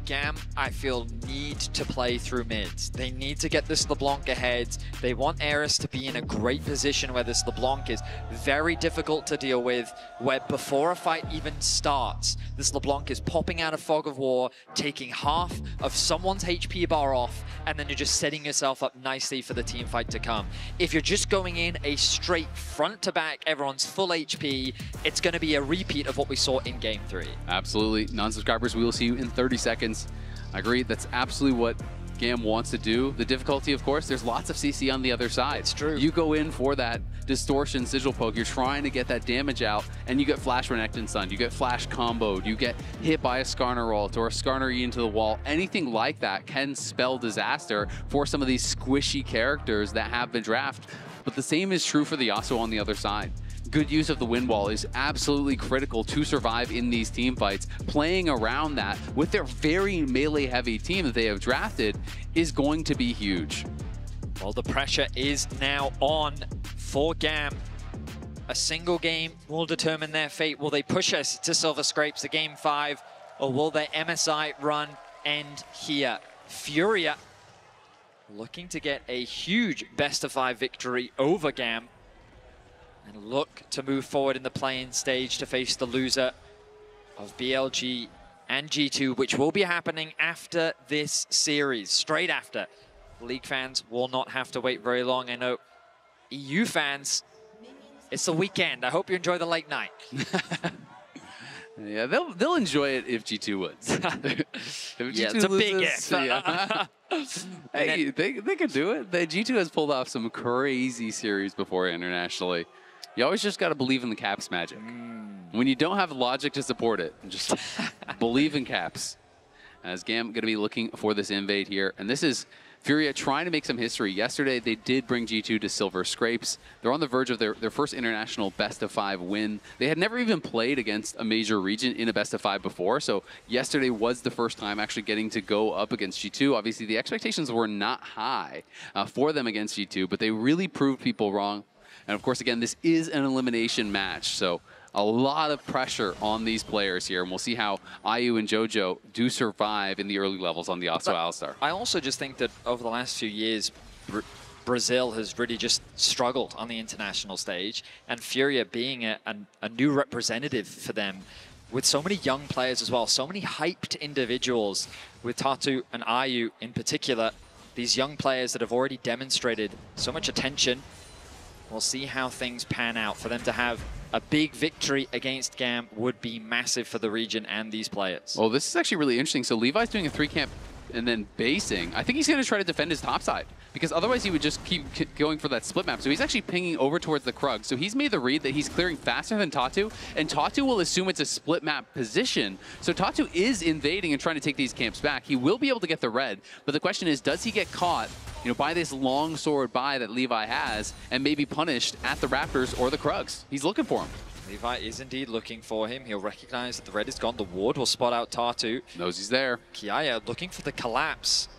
GAM, I feel, need to play through mids. They need to get this LeBlanc ahead. They want Eris to be in a great position where this LeBlanc is very difficult to deal with, where before a fight even starts, this LeBlanc is popping out of Fog of War, taking half of someone's HP bar off, and then you're just setting yourself up nicely for the team fight to come. If you're just going in a straight front to back, everyone's full HP, it's going to be a repeat of what we saw in Game 3. Absolutely. Non-subscribers, we will see you in 30 seconds. I agree, that's absolutely what GAM wants to do. The difficulty, of course, there's lots of CC on the other side. It's true. You go in for that distortion sigil poke, you're trying to get that damage out, and you get flash Renekton Sun, you get flash comboed, you get hit by a Skarner ult or a Skarner E into the wall. Anything like that can spell disaster for some of these squishy characters that have been drafted. But the same is true for the Yasuo on the other side. Good use of the wind wall is absolutely critical to survive in these team fights. Playing around that with their very melee-heavy team that they have drafted is going to be huge. Well, the pressure is now on for GAM. A single game will determine their fate. Will they push us to Silver Scrapes to Game 5, or will their MSI run end here? Furia looking to get a huge best-of-5 victory over GAM, and look to move forward in the play-in stage to face the loser of BLG and G2, which will be happening after this series, straight after. League fans will not have to wait very long. I know EU fans, it's the weekend. I hope you enjoy the late night. Yeah, they'll enjoy it if G2 wins. If yeah, it's a big if. Yeah. Hey, they could do it. G2 has pulled off some crazy series before internationally. You always just got to believe in the Caps magic. When you don't have logic to support it, just believe in Caps. As GAM going to be looking for this invade here. And this is Furia trying to make some history. Yesterday, they did bring G2 to Silver Scrapes. They're on the verge of their first international best-of-5 win. They had never even played against a major region in a best-of-5 before, so yesterday was the first time actually getting to go up against G2. Obviously, the expectations were not high for them against G2, but they really proved people wrong. And of course, again, this is an elimination match, so a lot of pressure on these players here, and we'll see how IU and JoJo do survive in the early levels on the Yasuo Alistar. I also just think that over the last few years, Brazil has really just struggled on the international stage, and Furia being a new representative for them, with so many young players as well, so many hyped individuals, with Tatu and IU in particular, these young players that have already demonstrated so much attention. We'll see how things pan out for them to have a big victory against GAM would be massive for the region and these players. Well, this is actually really interesting. So Levi's doing a 3-camp and then basing. I think he's going to try to defend his top side, because otherwise he would just keep going for that split map. So he's actually pinging over towards the Krug. So he's made the read that he's clearing faster than Tatu, and Tatu will assume it's a split map position. So Tatu is invading and trying to take these camps back. He will be able to get the red, but the question is, does he get caught, you know, by this long sword buy that Levi has and maybe punished at the Raptors or the Krugs? He's looking for him. Levi is indeed looking for him. He'll recognize that the red is gone. The ward will spot out Tatu. Knows he's there. Kiaya looking for the collapse.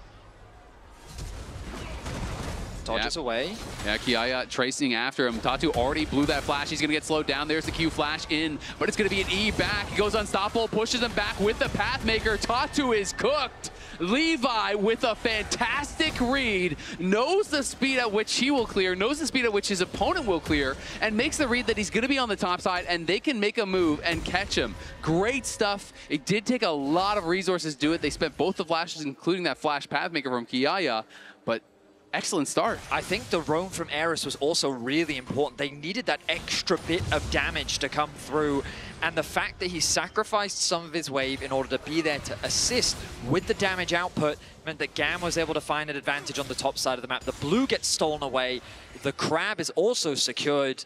Dodges away. Yeah, Kiaya tracing after him. Tatu already blew that flash. He's going to get slowed down. There's the Q flash in, but it's going to be an E back. He goes unstoppable, pushes him back with the Pathmaker. Tatu is cooked. Levi with a fantastic read, knows the speed at which he will clear, knows the speed at which his opponent will clear, and makes the read that he's going to be on the top side and they can make a move and catch him. Great stuff. It did take a lot of resources to do it. They spent both the flashes, including that flash Pathmaker from Kiaya, but excellent start. I think the roam from Eris was also really important. They needed that extra bit of damage to come through, and the fact that he sacrificed some of his wave in order to be there to assist with the damage output meant that GAM was able to find an advantage on the top side of the map. The blue gets stolen away. The crab is also secured.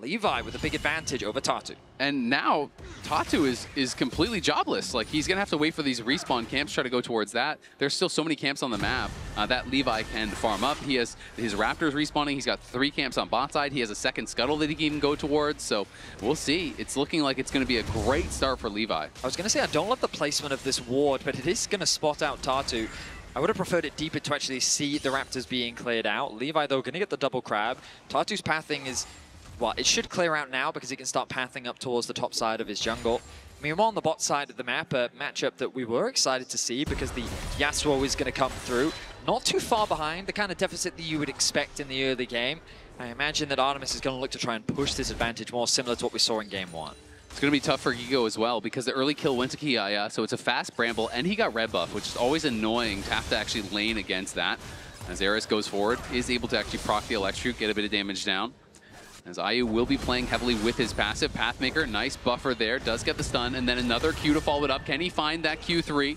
Levi with a big advantage over Tatu. And now Tatu is completely jobless. Like, he's gonna have to wait for these respawn camps, try to go towards that. There's still so many camps on the map that Levi can farm up. He has his Raptors respawning. He's got 3 camps on bot side. He has a second scuttle that he can even go towards. So we'll see. It's looking like it's gonna be a great start for Levi. I was gonna say, I don't love the placement of this ward, but it is gonna spot out Tatu. I would have preferred it deeper to actually see the Raptors being cleared out. Levi, though, gonna get the double crab. Tatu's pathing is, well, it should clear out now because he can start pathing up towards the top side of his jungle. Meanwhile, on the bot side of the map, a matchup that we were excited to see because the Yasuo is going to come through. Not too far behind, the kind of deficit that you would expect in the early game. I imagine that Artemis is going to look to try and push this advantage more similar to what we saw in Game 1. It's going to be tough for Gigo as well because the early kill went to Kiaya, so it's a fast Bramble, and he got red buff, which is always annoying to have to actually lane against that. As Eris goes forward, is able to actually proc the Electrocute, get a bit of damage down. As IU will be playing heavily with his passive. Pathmaker, nice buffer there, does get the stun, and then another Q to follow it up. Can he find that Q3?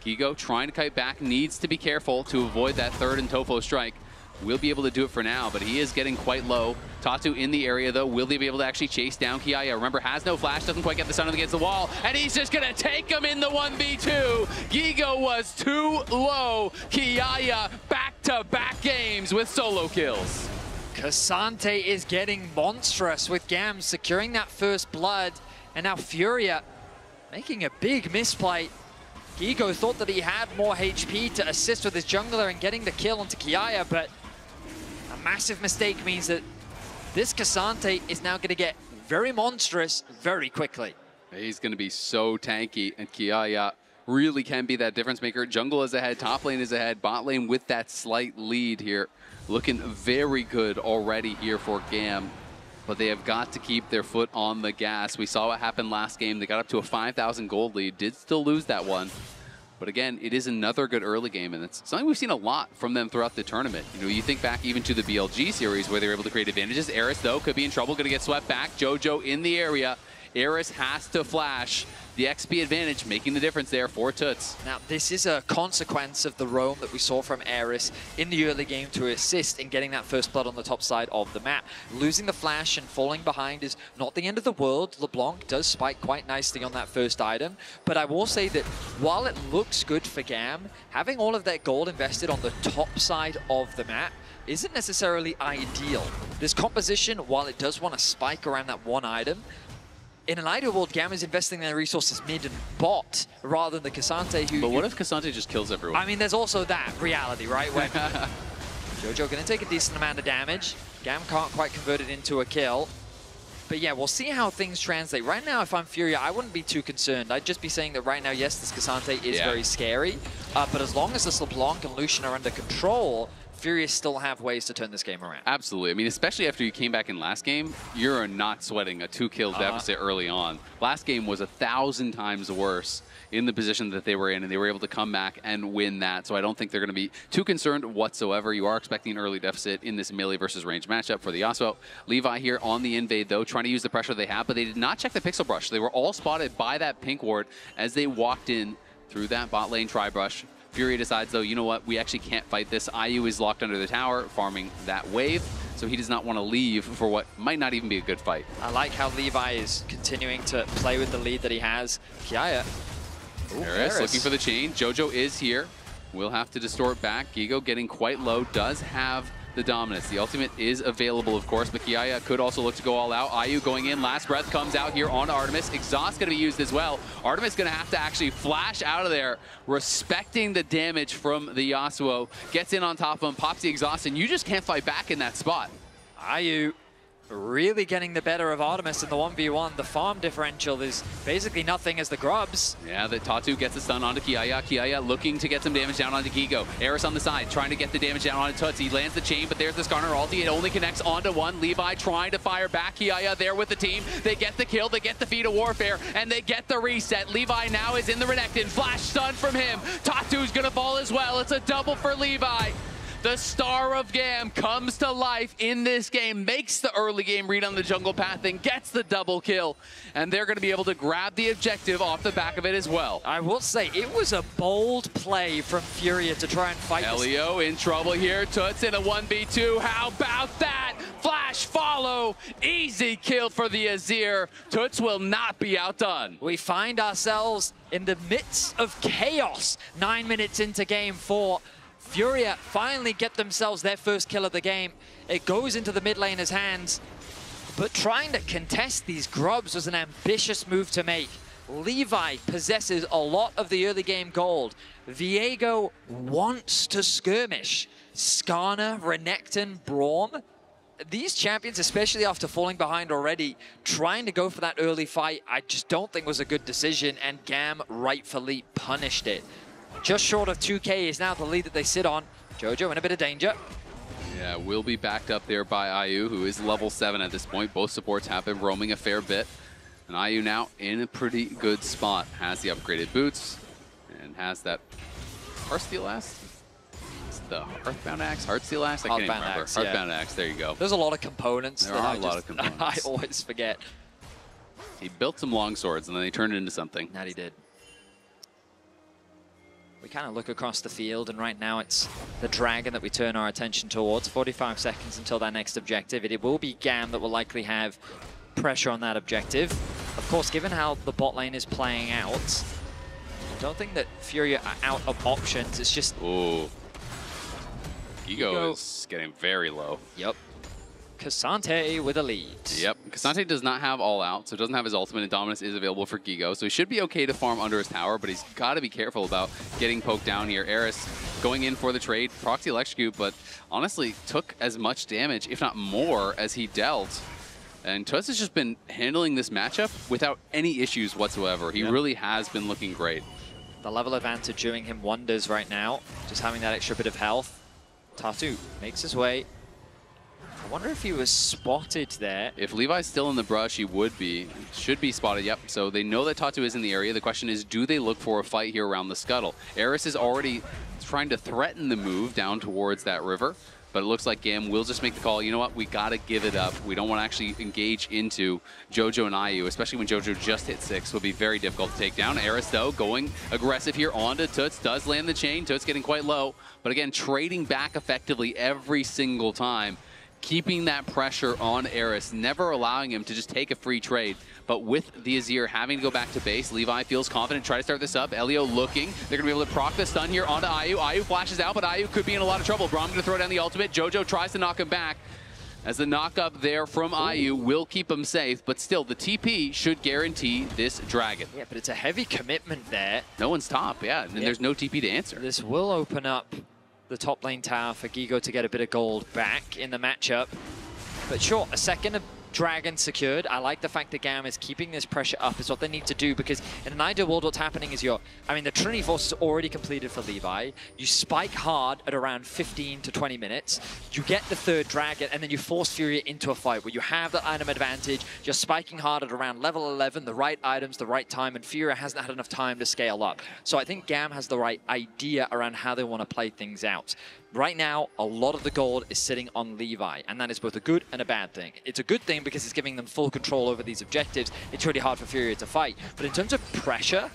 Gigo trying to kite back, needs to be careful to avoid that third and Tofo strike. Will be able to do it for now, but he is getting quite low. Tatu in the area, though. Will they be able to actually chase down Kiaya? Remember, has no flash, doesn't quite get the stun against the wall, and he's just going to take him in the 1v2. Gigo was too low. Kiaya back-to-back games with solo kills. Cassante is getting monstrous with GAM securing that first blood, and now Furia making a big misplay. Gigo thought that he had more HP to assist with his jungler and getting the kill onto Kiaya, but a massive mistake means that this Cassante is now going to get very monstrous very quickly. He's going to be so tanky, and Kiaya really can be that difference maker. Jungle is ahead, top lane is ahead, bot lane with that slight lead here. Looking very good already here for GAM, but they have got to keep their foot on the gas. We saw what happened last game. They got up to a 5,000 gold lead, did still lose that one. But again, it is another good early game, and it's something we've seen a lot from them throughout the tournament. You know, you think back even to the BLG series where they were able to create advantages. Eris, though, could be in trouble, going to get swept back. Jojo in the area. Eris has to flash. The XP advantage making the difference there for Toots. Now, this is a consequence of the roam that we saw from Eris in the early game to assist in getting that first blood on the top side of the map. Losing the flash and falling behind is not the end of the world. LeBlanc does spike quite nicely on that first item, but I will say that while it looks good for GAM, having all of that gold invested on the top side of the map isn't necessarily ideal. This composition, while it does want to spike around that one item, in an ideal world, GAM is investing their resources mid and bot rather than the Cassante who... But what if Cassante just kills everyone? I mean, there's also that reality, right? Where Jojo going to take a decent amount of damage. GAM can't quite convert it into a kill. But yeah, we'll see how things translate. Right now, if I'm Furia, I wouldn't be too concerned. I'd just be saying that right now, yes, this Cassante is very scary. But as long as this LeBlanc and Lucian are under control, Furia still have ways to turn this game around. Absolutely. I mean, especially after you came back in last game, you're not sweating a 2-kill deficit early on. Last game was 1,000 times worse in the position that they were in, and they were able to come back and win that. So I don't think they're going to be too concerned whatsoever. You are expecting an early deficit in this melee versus range matchup for the Yasuo. Levi here on the invade, though, trying to use the pressure they have, but they did not check the pixel brush. They were all spotted by that pink ward as they walked in through that bot lane tri-brush. Furia decides, though, you know what? We actually can't fight this. IU is locked under the tower, farming that wave, so he does not want to leave for what might not even be a good fight. I like how Levi is continuing to play with the lead that he has. Kiaya. Eris looking for the chain. Jojo is here. We'll have to distort back. Gigo getting quite low, does have the dominance. The ultimate is available, of course, but Kiaya could also look to go all out. IU going in, last breath comes out here on Artemis. Exhaust going to be used as well. Artemis going to have to actually flash out of there, respecting the damage from the Yasuo. Gets in on top of him, pops the exhaust, and you just can't fight back in that spot. IU really getting the better of Artemis in the 1v1. The farm differential is basically nothing as the grubs. Yeah, the Tatu gets the stun onto Kiaya. Kiaya looking to get some damage down onto Gigo. Eris on the side, trying to get the damage down onto Tuts. He lands the chain, but there's the Skarner ulti. It only connects onto one. Levi trying to fire back. Kiaya there with the team. They get the kill, they get the feat of warfare, and they get the reset. Levi now is in the Renekton. Flash stun from him. Tatu's gonna fall as well. It's a double for Levi. The star of GAM comes to life in this game, makes the early game read on the jungle path and gets the double kill. And they're going to be able to grab the objective off the back of it as well. I will say, it was a bold play from Furia to try and fight Elio in trouble here. Tuts in a 1v2. How about that? Flash follow. Easy kill for the Azir. Tuts will not be outdone. We find ourselves in the midst of chaos 9 minutes into game 4. Furia finally get themselves their first kill of the game. It goes into the mid laner's hands, but trying to contest these grubs was an ambitious move to make. Levi possesses a lot of the early game gold. Viego wants to skirmish. Skarner, Renekton, Braum. These champions, especially after falling behind already, trying to go for that early fight, I just don't think was a good decision, and GAM rightfully punished it. Just short of 2K is now the lead that they sit on. Jojo in a bit of danger. Yeah, will be backed up there by IU, who is level 7 at this point. Both supports have been roaming a fair bit. And IU now in a pretty good spot. Has the upgraded boots and has that Heartsteel Axe? It's the Hearthbound Axe? Heartsteel Axe? I can't even remember. Axe, yeah. Hearthbound Axe, there you go. There's a lot of components. There are a lot of components. I always forget. He built some long swords and then they turned it into something. That he did. We kind of look across the field, and right now it's the Dragon that we turn our attention towards. 45 seconds until that next objective. It will be GAM that will likely have pressure on that objective. Of course, given how the bot lane is playing out, I don't think that Furia are out of options. It's just... Ooh. Gigo is getting very low. Yep. K'Sante with a lead. Yep, K'Sante does not have all out, so doesn't have his ultimate, and dominance is available for Gigo, so he should be okay to farm under his tower, but he's got to be careful about getting poked down here. Eris going in for the trade, proxy electrocute, but honestly took as much damage, if not more, as he dealt. And Tuts has just been handling this matchup without any issues whatsoever. He really has been looking great. The level advantage doing him wonders right now, just having that extra bit of health. Tatu makes his way. I wonder if he was spotted there. If Levi's still in the brush, he would be. Should be spotted, yep. So they know that Tatu is in the area. The question is, do they look for a fight here around the scuttle? Eris is already trying to threaten the move down towards that river, but it looks like GAM will just make the call. You know what? We got to give it up. We don't want to actually engage into Jojo and IU, especially when Jojo just hit 6. Will be very difficult to take down. Eris, though, going aggressive here onto Tuts. Does land the chain. Tuts getting quite low, but again, trading back effectively every single time. Keeping that pressure on Eris, never allowing him to just take a free trade. But with the Azir having to go back to base, Levi feels confident, try to start this up. Elio looking. They're going to be able to proc the stun here onto IU. IU flashes out, but IU could be in a lot of trouble. Braum going to throw down the ultimate. Jojo tries to knock him back. As the knock up there from IU will keep him safe, but still, the TP should guarantee this Dragon. Yeah, but it's a heavy commitment there. No one's top, yeah, and there's no TP to answer. This will open up the top lane tower for Gigo to get a bit of gold back in the matchup. But sure, a second dragon secured. I like the fact that GAM is keeping this pressure up is what they need to do, because in an ideal world, what's happening is the Trinity Force is already completed for Levi. You spike hard at around 15 to 20 minutes. You get the third dragon, and then you force Furia into a fight where you have that item advantage. You're spiking hard at around level 11, the right items, the right time, and Furia hasn't had enough time to scale up. So I think GAM has the right idea around how they want to play things out. Right now, a lot of the gold is sitting on Levi, and that is both a good and a bad thing. It's a good thing because it's giving them full control over these objectives. It's really hard for Furia to fight. But in terms of pressure,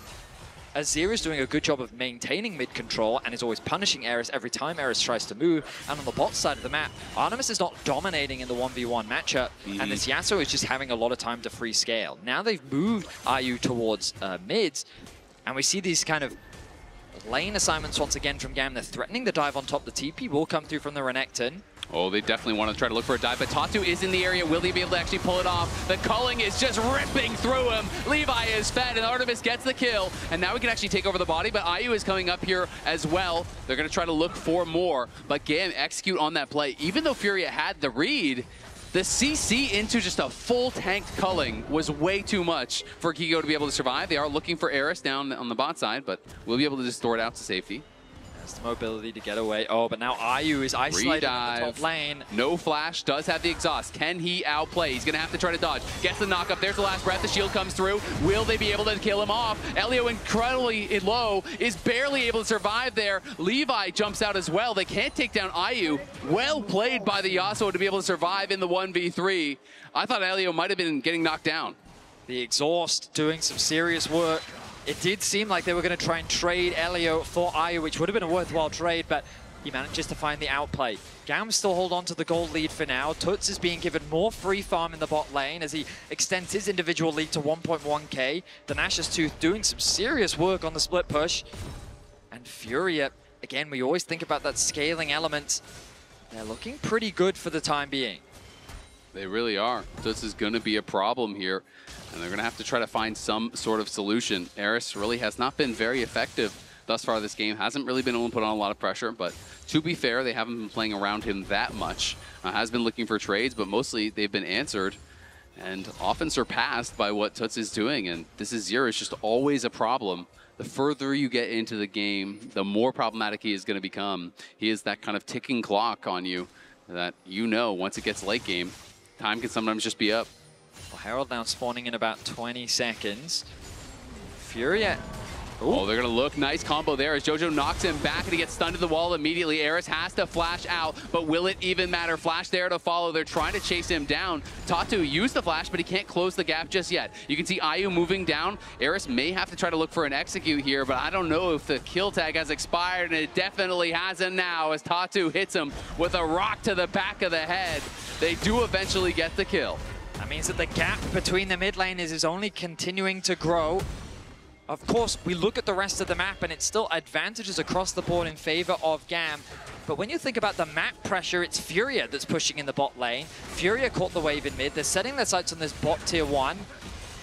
Azir is doing a good job of maintaining mid-control and is always punishing Eris every time Eris tries to move. And on the bot side of the map, Artemis is not dominating in the 1v1 matchup, and this Yasuo is just having a lot of time to free scale. Now they've moved IU towards mids, and we see these kind of lane assignments once again from GAM. They're threatening the dive on top. The TP will come through from the Renekton. Oh, they definitely want to try to look for a dive, but Tatu is in the area. Will he be able to actually pull it off? The culling is just ripping through him. Levi is fed, and Artemis gets the kill. And now we can actually take over the body, but IU is coming up here as well. They're going to try to look for more, but GAM execute on that play. Even though Furia had the read, the CC into just a full tanked culling was way too much for Gigo to be able to survive. They are looking for Eris down on the bot side, but we'll be able to just throw it out to safety. Has the mobility to get away. Oh, but now IU is isolated in the top lane. No flash, does have the exhaust. Can he outplay? He's going to have to try to dodge. Gets the knock up. There's the last breath. The shield comes through. Will they be able to kill him off? Elio, incredibly low, is barely able to survive there. Levi jumps out as well. They can't take down IU. Well played by the Yasuo to be able to survive in the 1v3. I thought Elio might have been getting knocked down. The exhaust doing some serious work. It did seem like they were going to try and trade Elio for IU, which would have been a worthwhile trade, but he manages to find the outplay. GAM still hold on to the gold lead for now. Tuts is being given more free farm in the bot lane as he extends his individual lead to 1.1k. The Nash's Tooth doing some serious work on the split push. And Furia, again, we always think about that scaling element. They're looking pretty good for the time being. They really are. This is going to be a problem here, and they're going to have to try to find some sort of solution. Eris really has not been very effective thus far this game. Hasn't really been able to put on a lot of pressure, but to be fair, they haven't been playing around him that much. Has been looking for trades, but mostly they've been answered and often surpassed by what Tuts is doing, and this Azir is just always a problem. The further you get into the game, the more problematic he is going to become. He is that kind of ticking clock on you that once it gets late game, time can sometimes just be up. Well, Herald now spawning in about 20 seconds. Furia. Oh, they're going to look. Nice combo there as Jojo knocks him back and he gets stunned to the wall immediately. Eris has to flash out, but will it even matter? Flash there to follow. They're trying to chase him down. Tatu used the flash, but he can't close the gap just yet. You can see IU moving down. Eris may have to try to look for an execute here, but I don't know if the kill tag has expired, and it definitely hasn't now as Tatu hits him with a rock to the back of the head. They do eventually get the kill. That means that the gap between the mid lane is only continuing to grow. Of course, we look at the rest of the map and it's still advantages across the board in favor of GAM. But when you think about the map pressure, it's Furia that's pushing in the bot lane. Furia caught the wave in mid. They're setting their sights on this bot tier 1.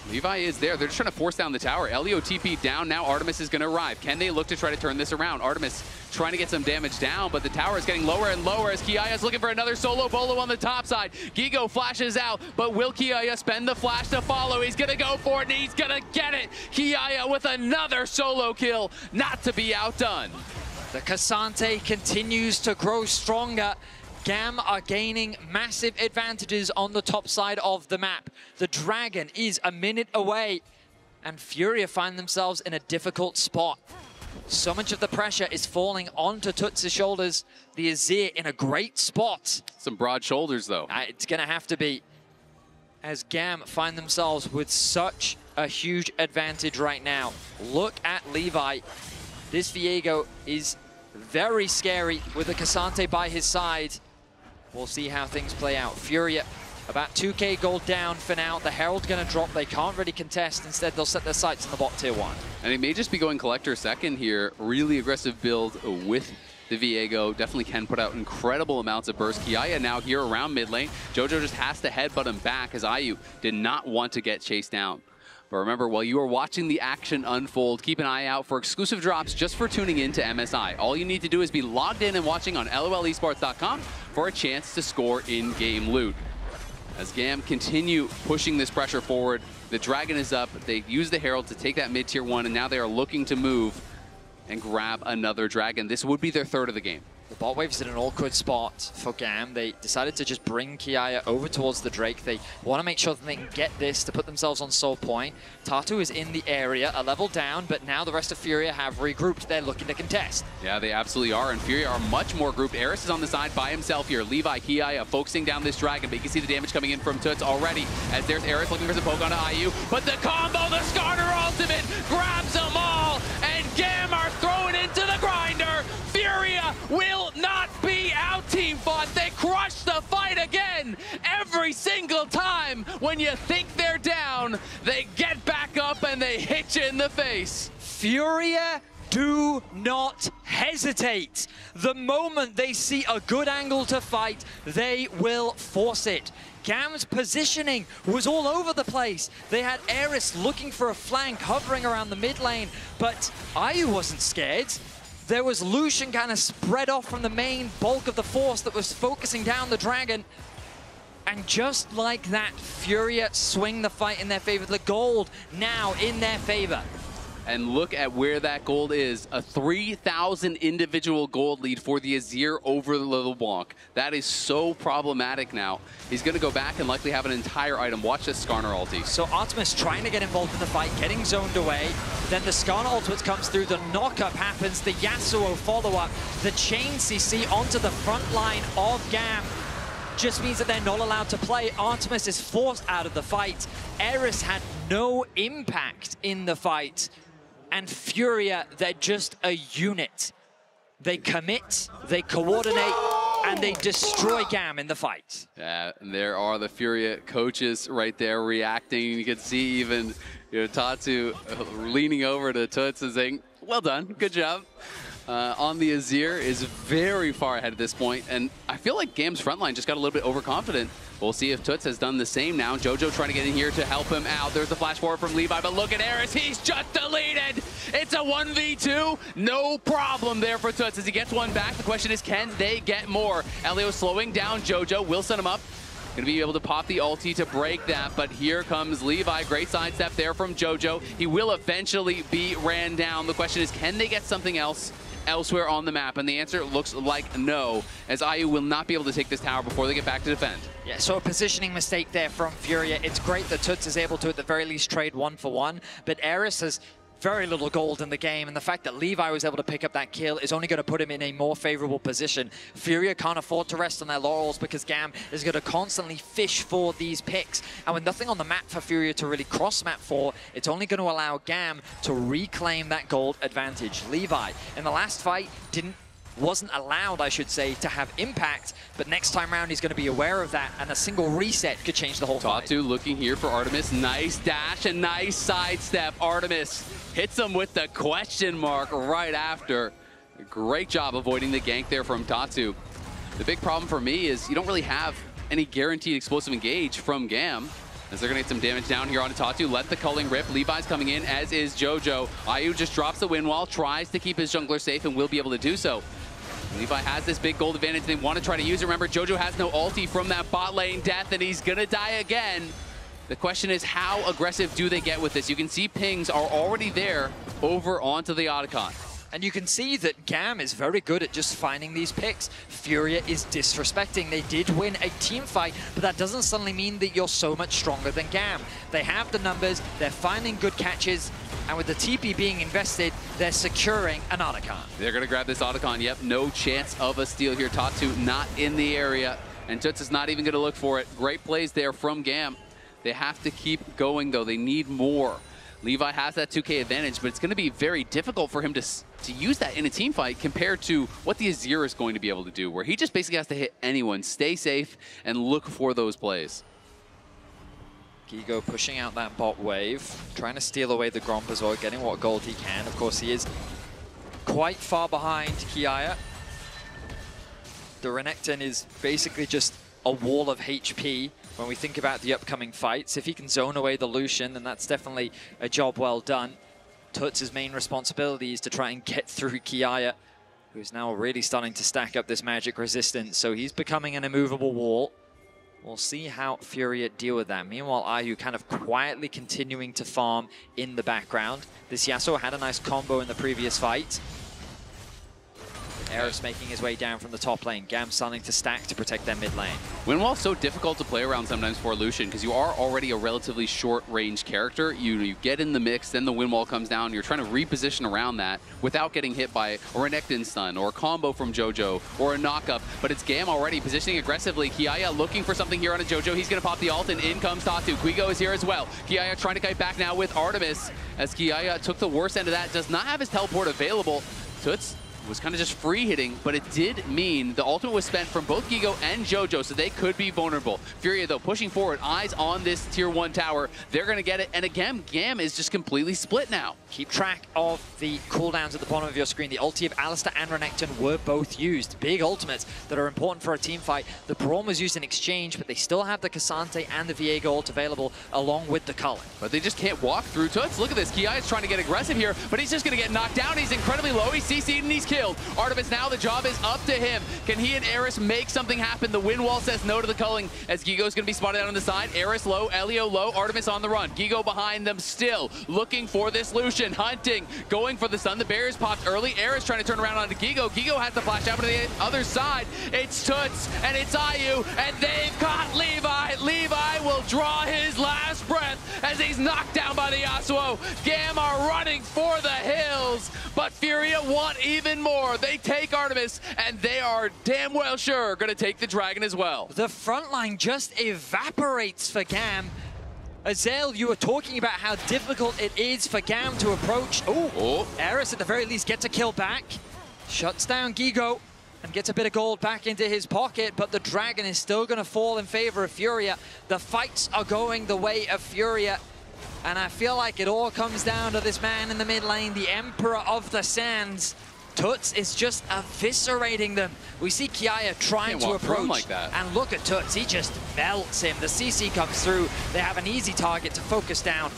Levi is there. They're just trying to force down the tower. Elio TP down. Now Artemis is going to arrive. Can they look to try to turn this around? Artemis trying to get some damage down, but the tower is getting lower and lower as Kiaya is looking for another solo bolo on the top side. Gigo flashes out, but will Kiaya spend the flash to follow? He's going to go for it, and he's going to get it. Kiaya with another solo kill, not to be outdone. The Cassante continues to grow stronger. GAM are gaining massive advantages on the top side of the map. The Dragon is a minute away, and Furia find themselves in a difficult spot. So much of the pressure is falling onto Tuts' shoulders. The Azir in a great spot. Some broad shoulders, though. It's going to have to be, as GAM find themselves with such a huge advantage right now. Look at Levi. This Viego is very scary with the Cassante by his side. We'll see how things play out. Furia, about 2k gold down for now. The Herald's going to drop. They can't really contest. Instead, they'll set their sights on the bot tier 1. And he may just be going Collector second here. Really aggressive build with the Viego. Definitely can put out incredible amounts of burst. Kiaya now here around mid lane. Jojo just has to headbutt him back as IU did not want to get chased down. But remember, while you are watching the action unfold, keep an eye out for exclusive drops just for tuning in to MSI. All you need to do is be logged in and watching on LoLesports.com for a chance to score in-game loot. As GAM continue pushing this pressure forward, the Dragon is up. They use the Herald to take that mid-tier 1, and now they are looking to move and grab another Dragon. This would be their third of the game. The bot wave's in an awkward spot for GAM. They decided to just bring Kiaya over towards the Drake. They want to make sure that they can get this to put themselves on soul point. Tatu is in the area, a level down, but now the rest of Furia have regrouped. They're looking to contest. Yeah, they absolutely are, and Furia are much more grouped. Eris is on the side by himself here. Levi, Kiaya focusing down this Dragon, but you can see the damage coming in from Toots already, as there's Eris looking for some poke onto IU, but the combo, the Skarner ultimate, grabs them all, and GAM are thrown into the grinder. Furia will not be out team fought. They crush the fight again. Every single time when you think they're down, they get back up and they hit you in the face. Furia do not hesitate. The moment they see a good angle to fight, they will force it. GAM's positioning was all over the place. They had Eris looking for a flank, hovering around the mid lane, but IU wasn't scared. There was Lucian kind of spread off from the main bulk of the force that was focusing down the Dragon. And just like that, Furia swing the fight in their favor. The gold now in their favor. And look at where that gold is. A 3,000 individual gold lead for the Azir over the LeBlanc. That is so problematic now. He's going to go back and likely have an entire item. Watch this Skarner ulti. So Artemis trying to get involved in the fight, getting zoned away. Then the Skarner ultimate comes through, the knockup happens, the Yasuo follow-up, the chain CC onto the front line of GAM. Just means that they're not allowed to play. Artemis is forced out of the fight. Eris had no impact in the fight. And Furia, they're just a unit. They commit, they coordinate, and they destroy GAM in the fight. Yeah, and there are the Furia coaches right there reacting. You can see even Tatu leaning over to Toots and saying, well done, good job. On the Azir is very far ahead at this point, and I feel like GAM's frontline just got a little bit overconfident. We'll see if Toots has done the same now. Jojo trying to get in here to help him out. There's the flash forward from Levi, but look at Eris, he's just deleted. It's a 1v2, no problem there for Toots. As he gets one back, the question is, can they get more? Elio slowing down Jojo, will set him up. Gonna be able to pop the ulti to break that, but here comes Levi. Great sidestep there from Jojo. He will eventually be ran down. The question is, can they get something else elsewhere on the map? And the answer looks like no, as IU will not be able to take this tower before they get back to defend. Yeah, so a positioning mistake there from Furia. It's great that Toots is able to, at the very least, trade 1-for-1, but Eris has very little gold in the game, and the fact that Levi was able to pick up that kill is only going to put him in a more favorable position. Furia can't afford to rest on their laurels because GAM is going to constantly fish for these picks, and with nothing on the map for Furia to really cross-map for, it's only going to allow GAM to reclaim that gold advantage. Levi, in the last fight, wasn't allowed, I should say, to have impact, but next time around he's going to be aware of that, and a single reset could change the whole fight. Tatu looking here for Artemis. Nice dash and nice sidestep. Artemis hits him with the question mark right after. Great job avoiding the gank there from Tatu. The big problem for me is you don't really have any guaranteed explosive engage from GAM, as they're going to get some damage down here onto Tatu. Let the culling rip. Levi's coming in, as is Jojo. IU just drops the wind wall, tries to keep his jungler safe, and will be able to do so. Levi has this big gold advantage. They want to try to use it. Remember, Jojo has no ulti from that bot lane death, and he's going to die again. The question is, how aggressive do they get with this? You can see pings are already there over onto the Otacon. And you can see that GAM is very good at just finding these picks. Furia is disrespecting. They did win a team fight, but that doesn't suddenly mean that you're so much stronger than GAM. They have the numbers, they're finding good catches, and with the TP being invested, they're securing an Otacon. They're going to grab this Otacon. Yep, no chance of a steal here. Tatu not in the area, and Toots is not even going to look for it. Great plays there from GAM. They have to keep going, though. They need more. Levi has that 2K advantage, but it's going to be very difficult for him to use that in a team fight compared to what the Azir is going to be able to do, where he just basically has to hit anyone, stay safe, and look for those plays. Gigo pushing out that bot wave, trying to steal away the Gromp as well, getting what gold he can. Of course, he is quite far behind Kiaya. The Renekton is basically just a wall of HP when we think about the upcoming fights. If he can zone away the Lucian, then that's definitely a job well done. Toots' main responsibility is to try and get through Kiaya, who's now really starting to stack up this magic resistance, so he's becoming an immovable wall. We'll see how Furia deal with that. Meanwhile, Ayu kind of quietly continuing to farm in the background. This Yasuo had a nice combo in the previous fight. Eris making his way down from the top lane. GAM starting to stack to protect their mid lane. Windwall's so difficult to play around sometimes for Lucian because you are already a relatively short-range character. You get in the mix, then the Windwall comes down. You're trying to reposition around that without getting hit by a Renekton stun or a combo from JoJo or a knockup. But it's GAM already positioning aggressively. Kiaya looking for something here on a JoJo. He's going to pop the ult, and in comes Tatu. Quigo is here as well. Kiaya trying to kite back now with Artemis as Kiaya took the worst end of that. Does not have his teleport available. Toots was kind of just free hitting, but it did mean the ultimate was spent from both Gigo and JoJo, so they could be vulnerable. Furia, though, pushing forward, eyes on this tier 1 tower. They're going to get it, and again, GAM is just completely split now. Keep track of the cooldowns at the bottom of your screen. The ulti of Alistar and Renekton were both used. Big ultimates that are important for a team fight. The Braum was used in exchange, but they still have the Cassante and the Viego ult available along with the Cullen. But they just can't walk through Toots. Look at this. Kiai is trying to get aggressive here, but he's just going to get knocked down. He's incredibly low. He's CC'd and he's killed. Artemis, now the job is up to him. Can he and Eris make something happen? The wind wall says no to the culling as Gigo's going to be spotted out on the side. Eris low, Elio low, Artemis on the run. Gigo behind them still, looking for this Lucian, hunting, going for the stun. The barriers popped early. Eris trying to turn around onto Gigo. Gigo has to flash out to the other side. It's Toots and it's Ayu, and they've caught Levi. Levi will draw his last breath as he's knocked down by the Yasuo. GAM are running for the hills, but Furia want even more. They take Artemis, and they are damn well sure going to take the dragon as well. The front line just evaporates for GAM. Azael, you were talking about how difficult it is for GAM to approach. Oh, Eris at the very least gets a kill back. Shuts down Gigo and gets a bit of gold back into his pocket, but the dragon is still going to fall in favor of Furia. The fights are going the way of Furia, and I feel like it all comes down to this man in the mid lane, the Emperor of the Sands. Toots is just eviscerating them. We see Kiaya trying to approach, like that. And look at Toots, he just melts him. The CC comes through, they have an easy target to focus down.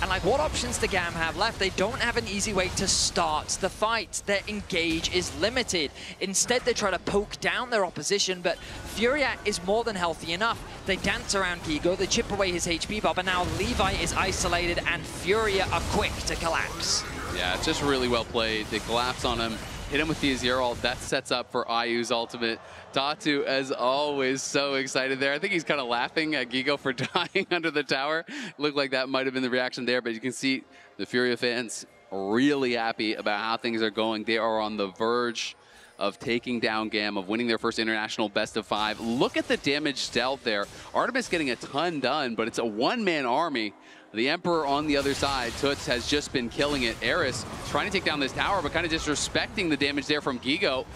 And like, what options do GAM have left? They don't have an easy way to start the fight. Their engage is limited. Instead, they try to poke down their opposition, but Furia is more than healthy enough. They dance around Gigo, they chip away his HP bar, but now Levi is isolated and Furia are quick to collapse. Yeah, it's just really well played. They collapse on him, hit him with the Azir ult. That sets up for Ayu's ultimate. Tatu, as always, so excited there. I think he's kind of laughing at Gigo for dying under the tower. Looked like that might have been the reaction there, but you can see the Furia fans really happy about how things are going. They are on the verge of taking down GAM, of winning their first international best of 5. Look at the damage dealt there. Artemis getting a ton done, but it's a one-man army. The Emperor on the other side, Toots has just been killing it. Eris trying to take down this tower, but kind of disrespecting the damage there from Gigo.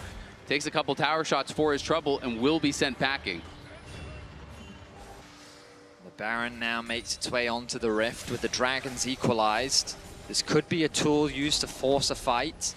Takes a couple tower shots for his trouble and will be sent packing. The Baron now makes its way onto the Rift with the Dragons equalized. This could be a tool used to force a fight.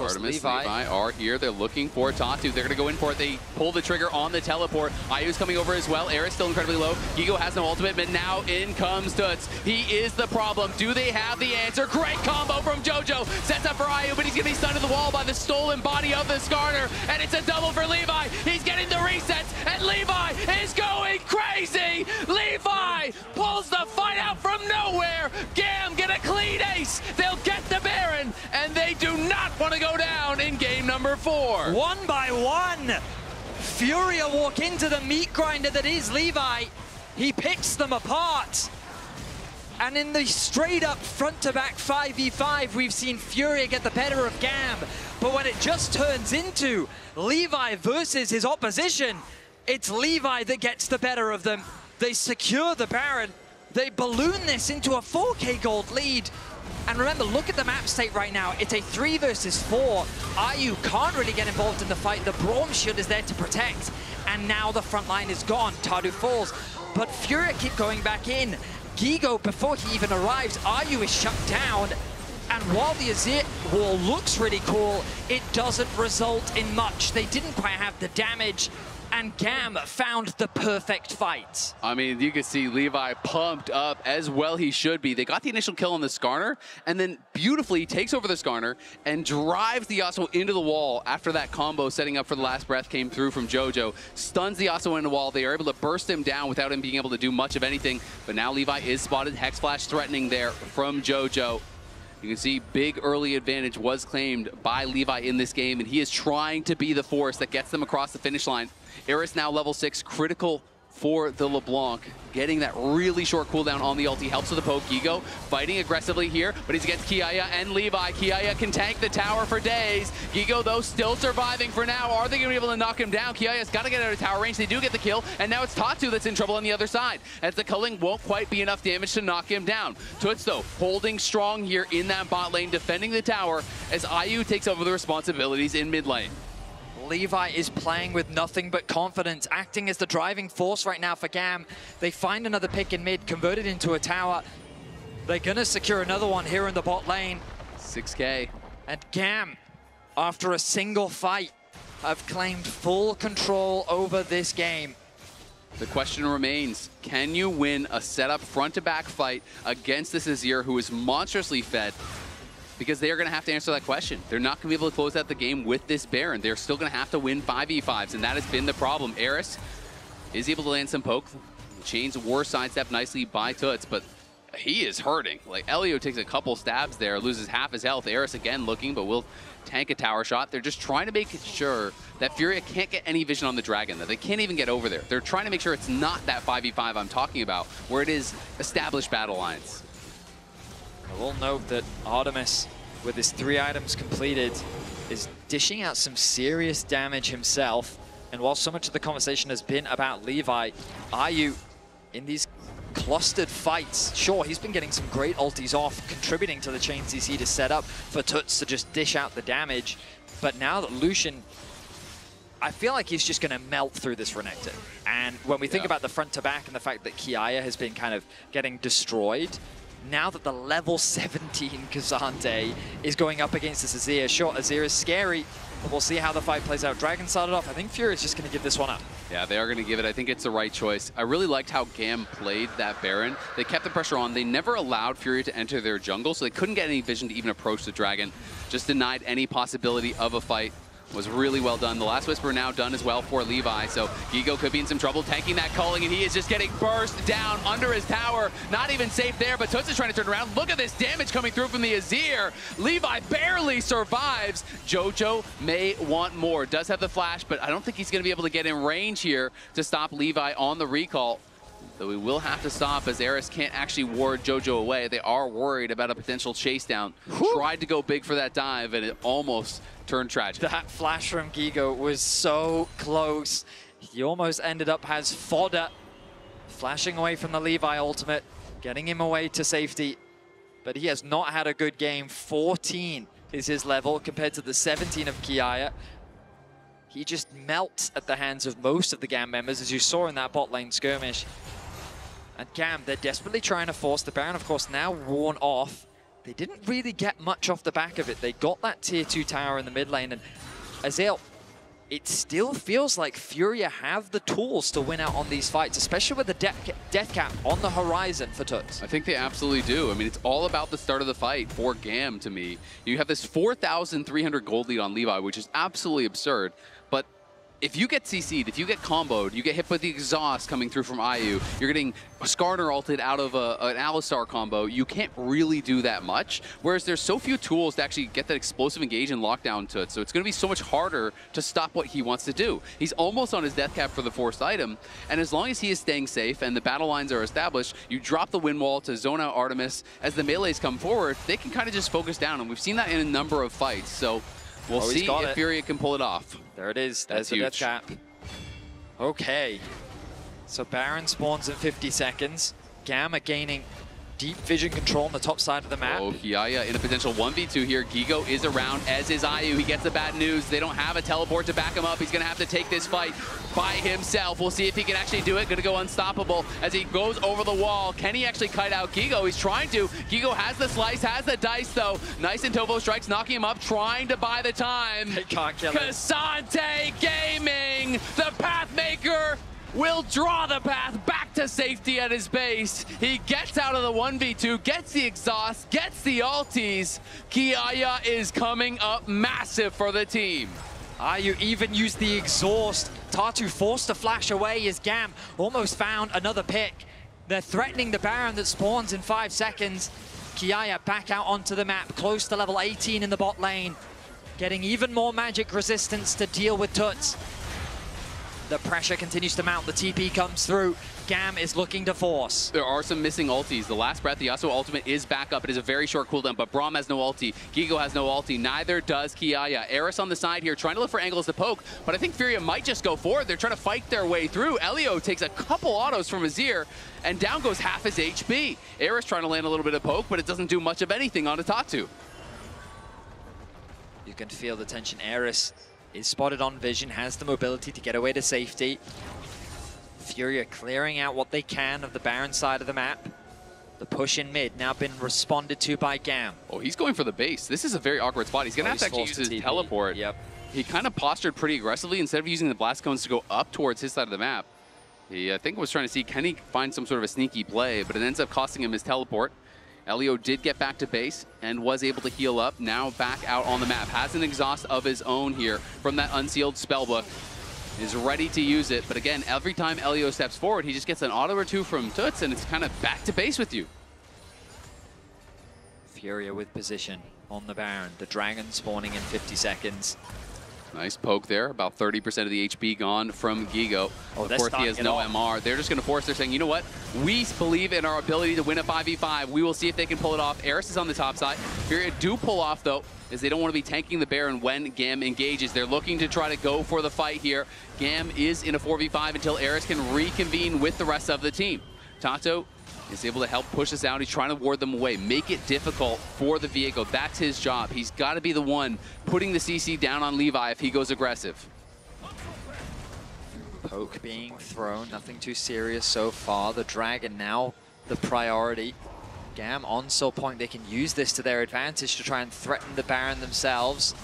Artemis, Levi are here. They're looking for Tatu. They're going to go in for it. They pull the trigger on the teleport. Ayu's coming over as well. Eris still incredibly low. Gigo has no ultimate, but now in comes Toots. He is the problem. Do they have the answer? Great combo from JoJo. Sets up for Ayu, but he's going to be stunned to the wall by the stolen body of the Skarner. And it's a double for Levi. He's getting the resets, and Levi is going crazy. Levi pulls the fight out from nowhere. GAM get a clean ace. They'll get the Baron, and they do not want to go down in game number 4. One by one, Furia walk into the meat grinder that is Levi. He picks them apart. And in the straight up front to back 5v5, we've seen Furia get the better of GAM. But when it just turns into Levi versus his opposition, it's Levi that gets the better of them. They secure the Baron. They balloon this into a 4K gold lead. And remember, look at the map state right now. It's a 3 versus 4. Ayu can't really get involved in the fight. The Braum shield is there to protect. And now the front line is gone. Tadu falls. But Furia keep going back in. Gigo, before he even arrives, Ayu is shut down. And while the Azir wall looks really cool, it doesn't result in much. They didn't quite have the damage. and GAM found the perfect fight. I mean, you can see Levi pumped up, as well he should be. They got the initial kill on the Skarner, and then beautifully takes over the Skarner and drives the Yasuo into the wall after that combo setting up for the last breath came through from JoJo. Stuns the Yasuo into the wall. They are able to burst him down without him being able to do much of anything, but now Levi is spotted. Hex Flash threatening there from JoJo. You can see big early advantage was claimed by Levi in this game, and he is trying to be the force that gets them across the finish line. Eris now level 6, critical for the LeBlanc. Getting that really short cooldown on the ulti helps with the poke. Gigo fighting aggressively here, but he's against Kiaya and Levi. Kiaya can tank the tower for days. Gigo, though, still surviving for now. Are they going to be able to knock him down? Kiaya's got to get out of tower range. They do get the kill, and now it's Tatsu that's in trouble on the other side, as the culling won't quite be enough damage to knock him down. Toots, though, holding strong here in that bot lane, defending the tower, as IU takes over the responsibilities in mid lane. Levi is playing with nothing but confidence, acting as the driving force right now for GAM. They find another pick in mid, converted into a tower. They're gonna secure another one here in the bot lane. 6K. And GAM, after a single fight, have claimed full control over this game. The question remains, can you win a setup front-to-back fight against this Azir who is monstrously fed? Because they are going to have to answer that question. They're not going to be able to close out the game with this Baron. They're still going to have to win 5v5s, and that has been the problem. Eris is able to land some poke. The chains were sidestepped nicely by Toots, but he is hurting. Like, Elio takes a couple stabs there, loses half his health. Eris again looking, but will tank a tower shot. They're just trying to make sure that Furia can't get any vision on the dragon, that they can't even get over there. They're trying to make sure it's not that 5v5 I'm talking about, where it is established battle lines. I will note that Artemis, with his 3 items completed, is dishing out some serious damage himself. And while so much of the conversation has been about Levi, IU in these clustered fights, sure, he's been getting some great ultis off, contributing to the chain CC to set up for Toots to just dish out the damage. But now that Lucian, I feel like he's just going to melt through this Renekton. And when we think about the front to back and the fact that Kiaya has been kind of getting destroyed, now that the level 17 Kazante is going up against this Azir, sure, Azir is scary, but we'll see how the fight plays out. Dragon started off. I think Fury is just going to give this one up. Yeah, they are going to give it. I think it's the right choice. I really liked how GAM played that Baron. They kept the pressure on. They never allowed Fury to enter their jungle, so they couldn't get any vision to even approach the Dragon. Just denied any possibility of a fight. Was really well done. The Last Whisper now done as well for Levi, so Gigo could be in some trouble tanking that culling, and he is just getting burst down under his tower. Not even safe there, but Toots is trying to turn around. Look at this damage coming through from the Azir. Levi barely survives. JoJo may want more. Does have the flash, but I don't think he's going to be able to get in range here to stop Levi on the recall. Though we will have to stop, as Eris can't actually ward JoJo away. They are worried about a potential chase down. Tried to go big for that dive, and it almost turned tragic. That flash from Gigo was so close. He almost ended up as fodder, flashing away from the Levi ultimate, getting him away to safety. But he has not had a good game. 14 is his level compared to the 17 of Kiaya. He just melts at the hands of most of the GAM members, as you saw in that bot lane skirmish. And GAM, they're desperately trying to force the Baron, of course, now worn off. They didn't really get much off the back of it. They got that tier 2 tower in the mid lane, and Azil, it still feels like Furia have the tools to win out on these fights, especially with the death cap on the horizon for Toots. I think they absolutely do. I mean, it's all about the start of the fight for GAM to me. You have this 4,300 gold lead on Levi, which is absolutely absurd. But if you get CC'd, if you get comboed, you get hit with the exhaust coming through from IU, you're getting Skarner ulted out of an Alistar combo, you can't really do that much. Whereas there's so few tools to actually get that explosive engage and lockdown to it, so it's going to be so much harder to stop what he wants to do. He's almost on his death cap for the forced item, and as long as he is staying safe and the battle lines are established, you drop the wind wall to zone out Artemis. As the melees come forward, they can kind of just focus down, and we've seen that in a number of fights. So we'll see if Furia can pull it off. There it is. There's the death cap. Okay. So Baron spawns in 50 seconds. GAM are gaining deep vision control on the top side of the map. Oh, Kiaya in a potential 1v2 here. Gigo is around, as is IU. He gets the bad news. They don't have a teleport to back him up. He's going to have to take this fight by himself. We'll see if he can actually do it. Going to go unstoppable as he goes over the wall. Can he actually kite out Gigo? He's trying to. Gigo has the slice, has the dice, though. Nice and Tovo strikes, knocking him up, trying to buy the time. They can't kill him. Kazante Gaming coming. The Pathmaker will draw the path back to safety at his base. He gets out of the 1v2, gets the exhaust, gets the ulties. Kiaya is coming up massive for the team. You even used the exhaust. Tatu forced to flash away as GAM almost found another pick. They're threatening the Baron that spawns in 5 seconds. Kiaya back out onto the map, close to level 18 in the bot lane. Getting even more magic resistance to deal with Tuts. The pressure continues to mount. The TP comes through. GAM is looking to force. There are some missing ultis. The last breath, the Yasuo ultimate is back up. It is a very short cooldown, but Braum has no ulti. Gigo has no ulti. Neither does Kiaya. Eris on the side here, trying to look for angles to poke, but I think Furia might just go forward. They're trying to fight their way through. Elio takes a couple autos from Azir, and down goes half his HP. Eris trying to land a little bit of poke, but it doesn't do much of anything on Tatu. You can feel the tension. Eris is spotted on vision, has the mobility to get away to safety. Furia clearing out what they can of the Baron side of the map. The push in mid now been responded to by GAM. Oh, he's going for the base. This is a very awkward spot. He's going to have to actually use his teleport. Yep. He kind of postured pretty aggressively. Instead of using the blast cones to go up towards his side of the map, he, I think, was trying to see, can he find some sort of a sneaky play, but it ends up costing him his teleport. Elio did get back to base and was able to heal up. Now back out on the map. Has an exhaust of his own here from that unsealed spellbook. Is ready to use it. But again, every time Elio steps forward, he just gets an auto or two from Tuts, and it's kind of back to base with you. Furia with position on the Baron. The Dragon spawning in 50 seconds. Nice poke there. About 30% of the HP gone from Gigo. Oh, of course, he has no MR. They're just going to force. They're saying, you know what? We believe in our ability to win a 5v5. We will see if they can pull it off. Eris is on the top side. Furia do pull off, though, as they don't want to be tanking the Baron when GAM engages. They're looking to try to go for the fight here. GAM is in a 4v5 until Eris can reconvene with the rest of the team. Tato is able to help push us out. He's trying to ward them away, make it difficult for the Viego. That's his job. He's got to be the one putting the CC down on Levi if he goes aggressive. Poke being thrown, nothing too serious so far. The Dragon now the priority. GAM on Soul Point, they can use this to their advantage to try and threaten the Baron themselves.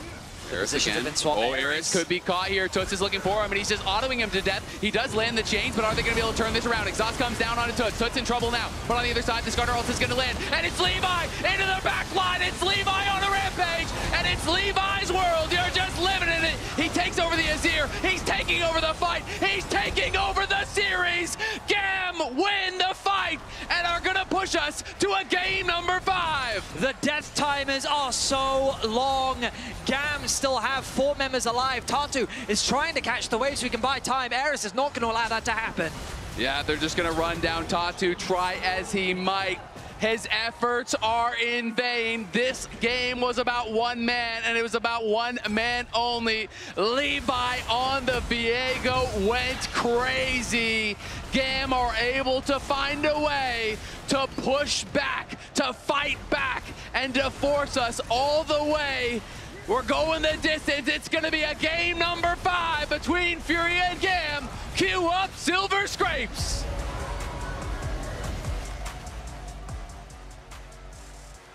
Positions have been swapped. Oh, Eris could be caught here. Tuts is looking for him, and he's just autoing him to death. He does land the chains, but are they going to be able to turn this around? Exhaust comes down onto Tuts. Tuts in trouble now, but on the other side, the Skarner ult is going to land, and it's Levi into the back line. It's Levi on a rampage, and it's Levi's world. You're just living in it. He takes over the Azir. He's taking over the fight. He's taking over the series. GAM win the fight and are going to push us to a game number 5. The death timers are so long. GAM still have 4 members alive. Tatu is trying to catch the wave so he can buy time. Eris is not going to allow that to happen. Yeah, they're just going to run down Tatu, try as he might. His efforts are in vain. This game was about one man, and it was about one man only. Levi on the Viego went crazy. GAM are able to find a way to push back, to fight back, and to force us all the way. We're going the distance. It's going to be a game number 5 between Furia and GAM. Cue up Silver Scrapes.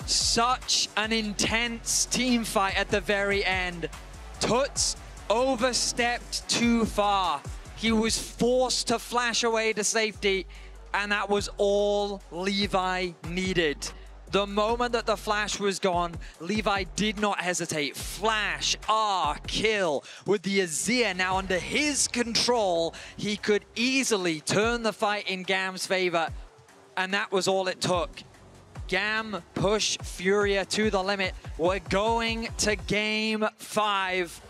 Such an intense team fight at the very end. Tuts overstepped too far. He was forced to flash away to safety, and that was all Levi needed. The moment that the flash was gone, Levi did not hesitate. Flash, kill. With the Azir now under his control, he could easily turn the fight in GAM's favor, and that was all it took. GAM push Furia to the limit. We're going to game 5.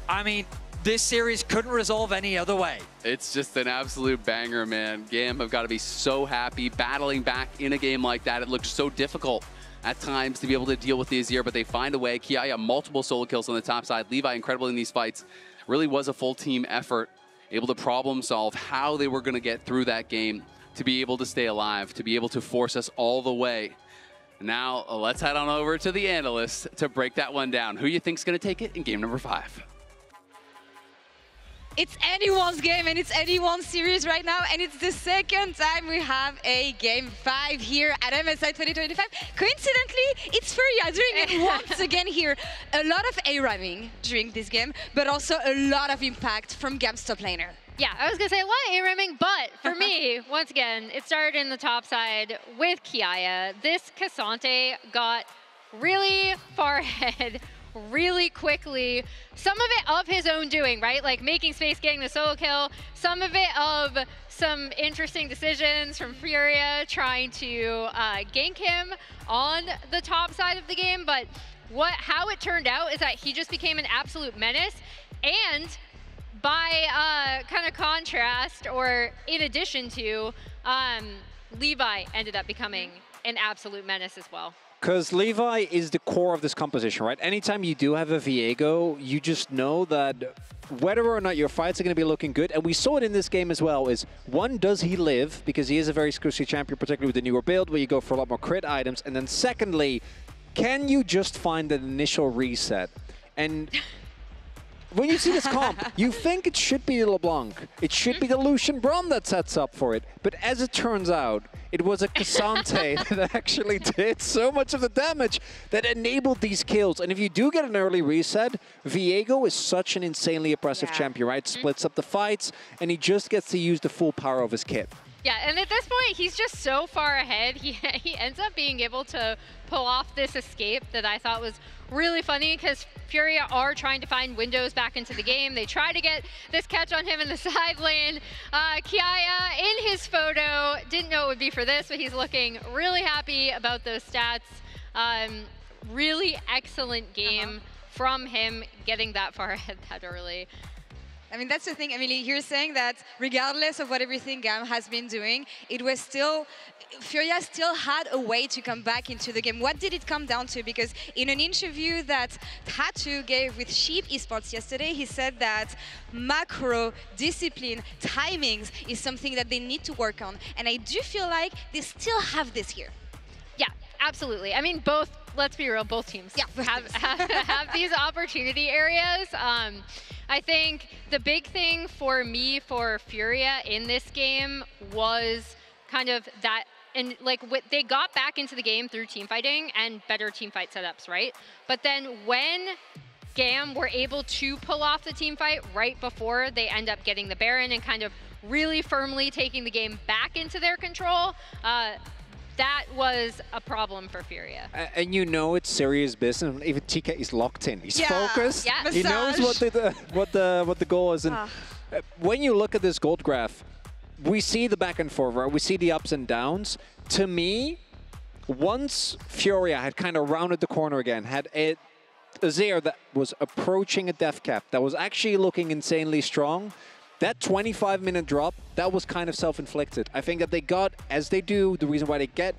I mean, this series couldn't resolve any other way. It's just an absolute banger, man. GAM have got to be so happy battling back in a game like that. It looked so difficult at times to be able to deal with the Azir, but they find a way. Kiaya, multiple solo kills on the top side. Levi, incredible in these fights. Really was a full team effort, able to problem solve how they were going to get through that game, to be able to stay alive, to be able to force us all the way. Now, let's head on over to the analysts to break that one down. Who you think's going to take it in game number 5? It's anyone's game and it's anyone's series right now, and it's the second time we have a Game 5 here at MSI 2025. Coincidentally, it's Furia doing it once again here. A lot of A-ramming during this game, but also a lot of impact from GAM's top laner. Yeah, I was going to say a lot of A-ramming, but for me, once again, it started in the top side with Kiaya. This Cassante got really far ahead really quickly. Some of it of his own doing, right? Like making space, getting the solo kill. Some of it of some interesting decisions from Furia trying to gank him on the top side of the game. But how it turned out is that he just became an absolute menace. And by kind of contrast, or in addition to, Levi ended up becoming an absolute menace as well. Because Levi is the core of this composition, right? Anytime you do have a Viego, you just know that whether or not your fights are going to be looking good, and we saw it in this game as well, is one, does he live? Because he is a very exclusive champion, particularly with the newer build, where you go for a lot more crit items. And then secondly, can you just find an initial reset? And when you see this comp, you think it should be LeBlanc. It should be the Lucian Braum that sets up for it. But as it turns out, it was a Cassante that actually did so much of the damage that enabled these kills. And if you do get an early reset, Viego is such an insanely oppressive champion, right? Splits up the fights, and he just gets to use the full power of his kit. Yeah, and at this point, he's just so far ahead. He ends up being able to pull off this escape that I thought was really funny, because Furia are trying to find windows back into the game. They try to get this catch on him in the side lane. Kiaya, in his photo, didn't know it would be for this, but he's looking really happy about those stats. Really excellent game from him, getting that far ahead that early. I mean, that's the thing, Emily. You're saying that regardless of what everything GAM has been doing, it was still, Furia still had a way to come back into the game. What did it come down to? Because in an interview that Tatu gave with Sheep Esports yesterday, he said that macro, discipline, timings is something that they need to work on. And I do feel like they still have this here. Yeah, absolutely. I mean, both, let's be real, both teams have these opportunity areas. I think the big thing for me for Furia in this game was kind of that, and like they got back into the game through team fighting and better team fight setups, right? But then when GAM were able to pull off the team fight right before they end up getting the Baron and kind of really firmly taking the game back into their control, that was a problem for Furia. And you know it's serious business. Even TK is locked in. He's focused. Yeah. He knows what the goal is. And when you look at this gold graph, we see the back and forth, right? We see the ups and downs. To me, once Furia had kind of rounded the corner again, had a Azir that was approaching a death cap, that was actually looking insanely strong, that 25-minute drop, that was kind of self-inflicted. I think that they got, as they do, the reason why they get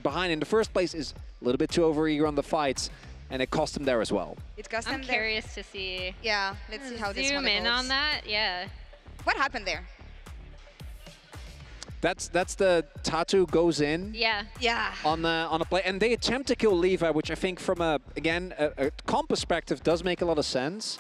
behind in the first place is a little bit too over-eager on the fights, and it cost them there as well. It cost them I'm curious to see. Yeah, let's see how this one zoom in evolves. on that. Yeah. What happened there? That's the Tatu goes in. Yeah. On a play, and they attempt to kill Levi, which I think from a comp perspective does make a lot of sense.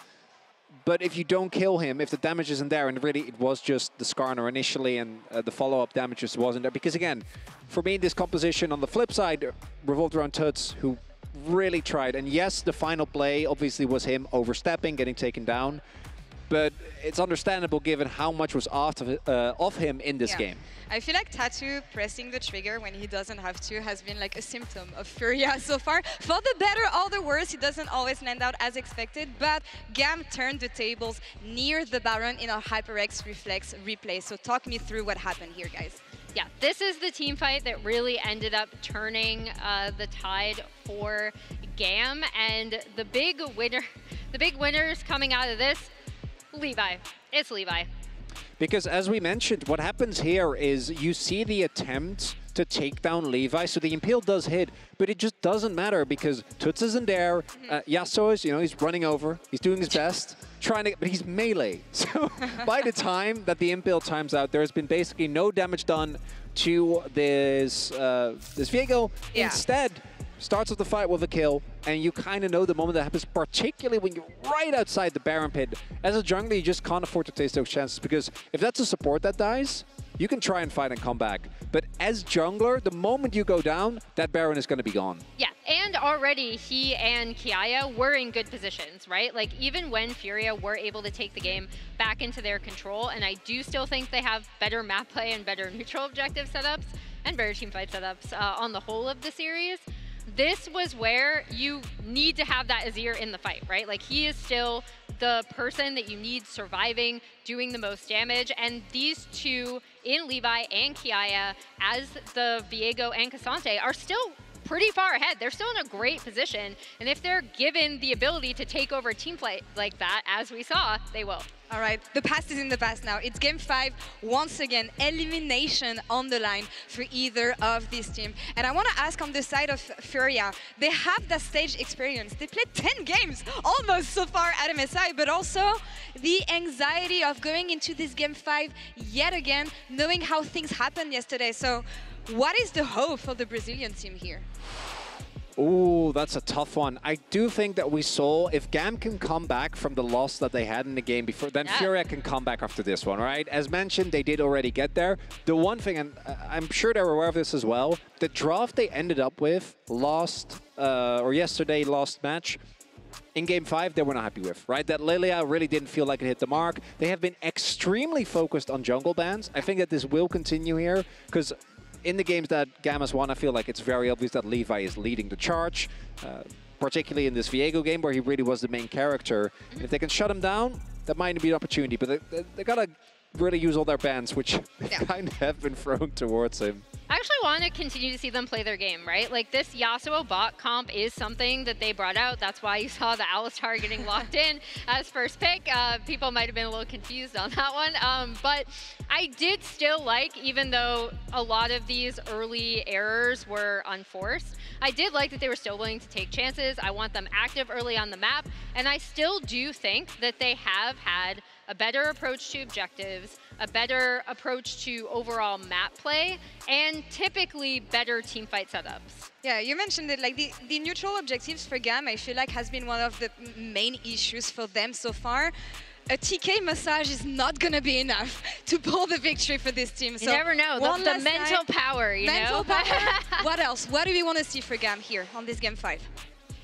But if you don't kill him, if the damage isn't there, and really it was just the Skarner initially and the follow-up damage just wasn't there. Because again, for me, this composition on the flip side revolved around Tuts, who really tried. And yes, the final play obviously was him overstepping, getting taken down. But it's understandable given how much was off him in this game. I feel like Tatu pressing the trigger when he doesn't have to has been like a symptom of Furia so far. For the better or the worse, it doesn't always land out as expected, but GAM turned the tables near the Baron in our HyperX Reflex replay. So talk me through what happened here, guys. Yeah, this is the team fight that really ended up turning the tide for GAM, and the big winners coming out of this, Levi. It's Levi. Because as we mentioned, what happens here is you see the attempt to take down Levi, so the Impale does hit, but it just doesn't matter because Tuts isn't there. Yasuo is, he's running over, he's doing his best, but he's melee. So by the time that the Impale times out, there has been basically no damage done to this Viego. Instead, starts with the fight with a kill, and you kind of know the moment that happens, particularly when you're right outside the Baron pit. As a jungler, you just can't afford to taste those chances, because if that's a support that dies, you can try and fight and come back. But as jungler, the moment you go down, that Baron is going to be gone. Yeah, and already he and Kiaya were in good positions, right? Like, even when Furia were able to take the game back into their control, and I do still think they have better map play and better neutral objective setups and better teamfight setups on the whole of the series, this was where you need to have that Azir in the fight, right? Like, he is still the person that you need surviving, doing the most damage, and these two in Levi and Kiaya as the Viego and Cassante are still pretty far ahead. They're still in a great position, and if they're given the ability to take over a team fight like that, as we saw, they will. All right, the past is in the past now. It's game 5. Once again, elimination on the line for either of these teams. And I want to ask on the side of Furia, they have that stage experience. They played 10 games almost so far at MSI, but also the anxiety of going into this game 5 yet again, knowing how things happened yesterday. So what is the hope for the Brazilian team here? Ooh, that's a tough one. I do think that we saw if GAM can come back from the loss that they had in the game before, then Furia can come back after this one, right? As mentioned, they did already get there. The one thing, and I'm sure they're aware of this as well, the draft they ended up with last match, in game 5, they were not happy with, right? That Lilia really didn't feel like it hit the mark. They have been extremely focused on jungle bans. I think that this will continue here, because in the games that GAM has won, I feel like it's very obvious that Levi is leading the charge, particularly in this Viego game where he really was the main character. And if they can shut him down, that might be an opportunity, but they gotta really use all their bans, which kind of have been thrown towards him. I actually want to continue to see them play their game, right? Like, this Yasuo bot comp is something that they brought out. That's why you saw the Alistar getting locked in as first pick. People might have been a little confused on that one. But I did still like, even though a lot of these early errors were unforced, I did like that they were still willing to take chances. I want them active early on the map. And I still do think that they have had a better approach to objectives, a better approach to overall map play, and typically better teamfight setups. Yeah, you mentioned it, like the neutral objectives for GAM, I feel like has been one of the main issues for them so far. A TK massage is not going to be enough to pull the victory for this team. You never know, the mental power, you know? Mental power. What else? What do we want to see for GAM here on this game 5?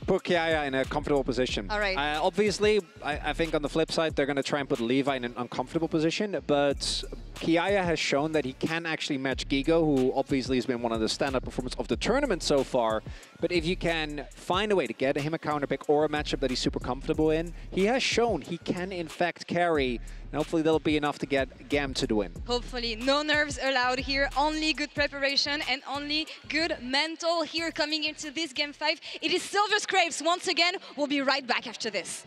Put Kiaya in a comfortable position. All right. Obviously, I think on the flip side, they're going to try and put Levi in an uncomfortable position, but Kiaya has shown that he can actually match Gigo, who obviously has been one of the standout performers of the tournament so far. But if you can find a way to get him a counter pick or a matchup that he's super comfortable in, he has shown he can in fact carry, and hopefully that'll be enough to get GAM to the win. Hopefully, no nerves allowed here, only good preparation and only good mental here coming into this game 5. It is Silver Scrapes once again. We'll be right back after this.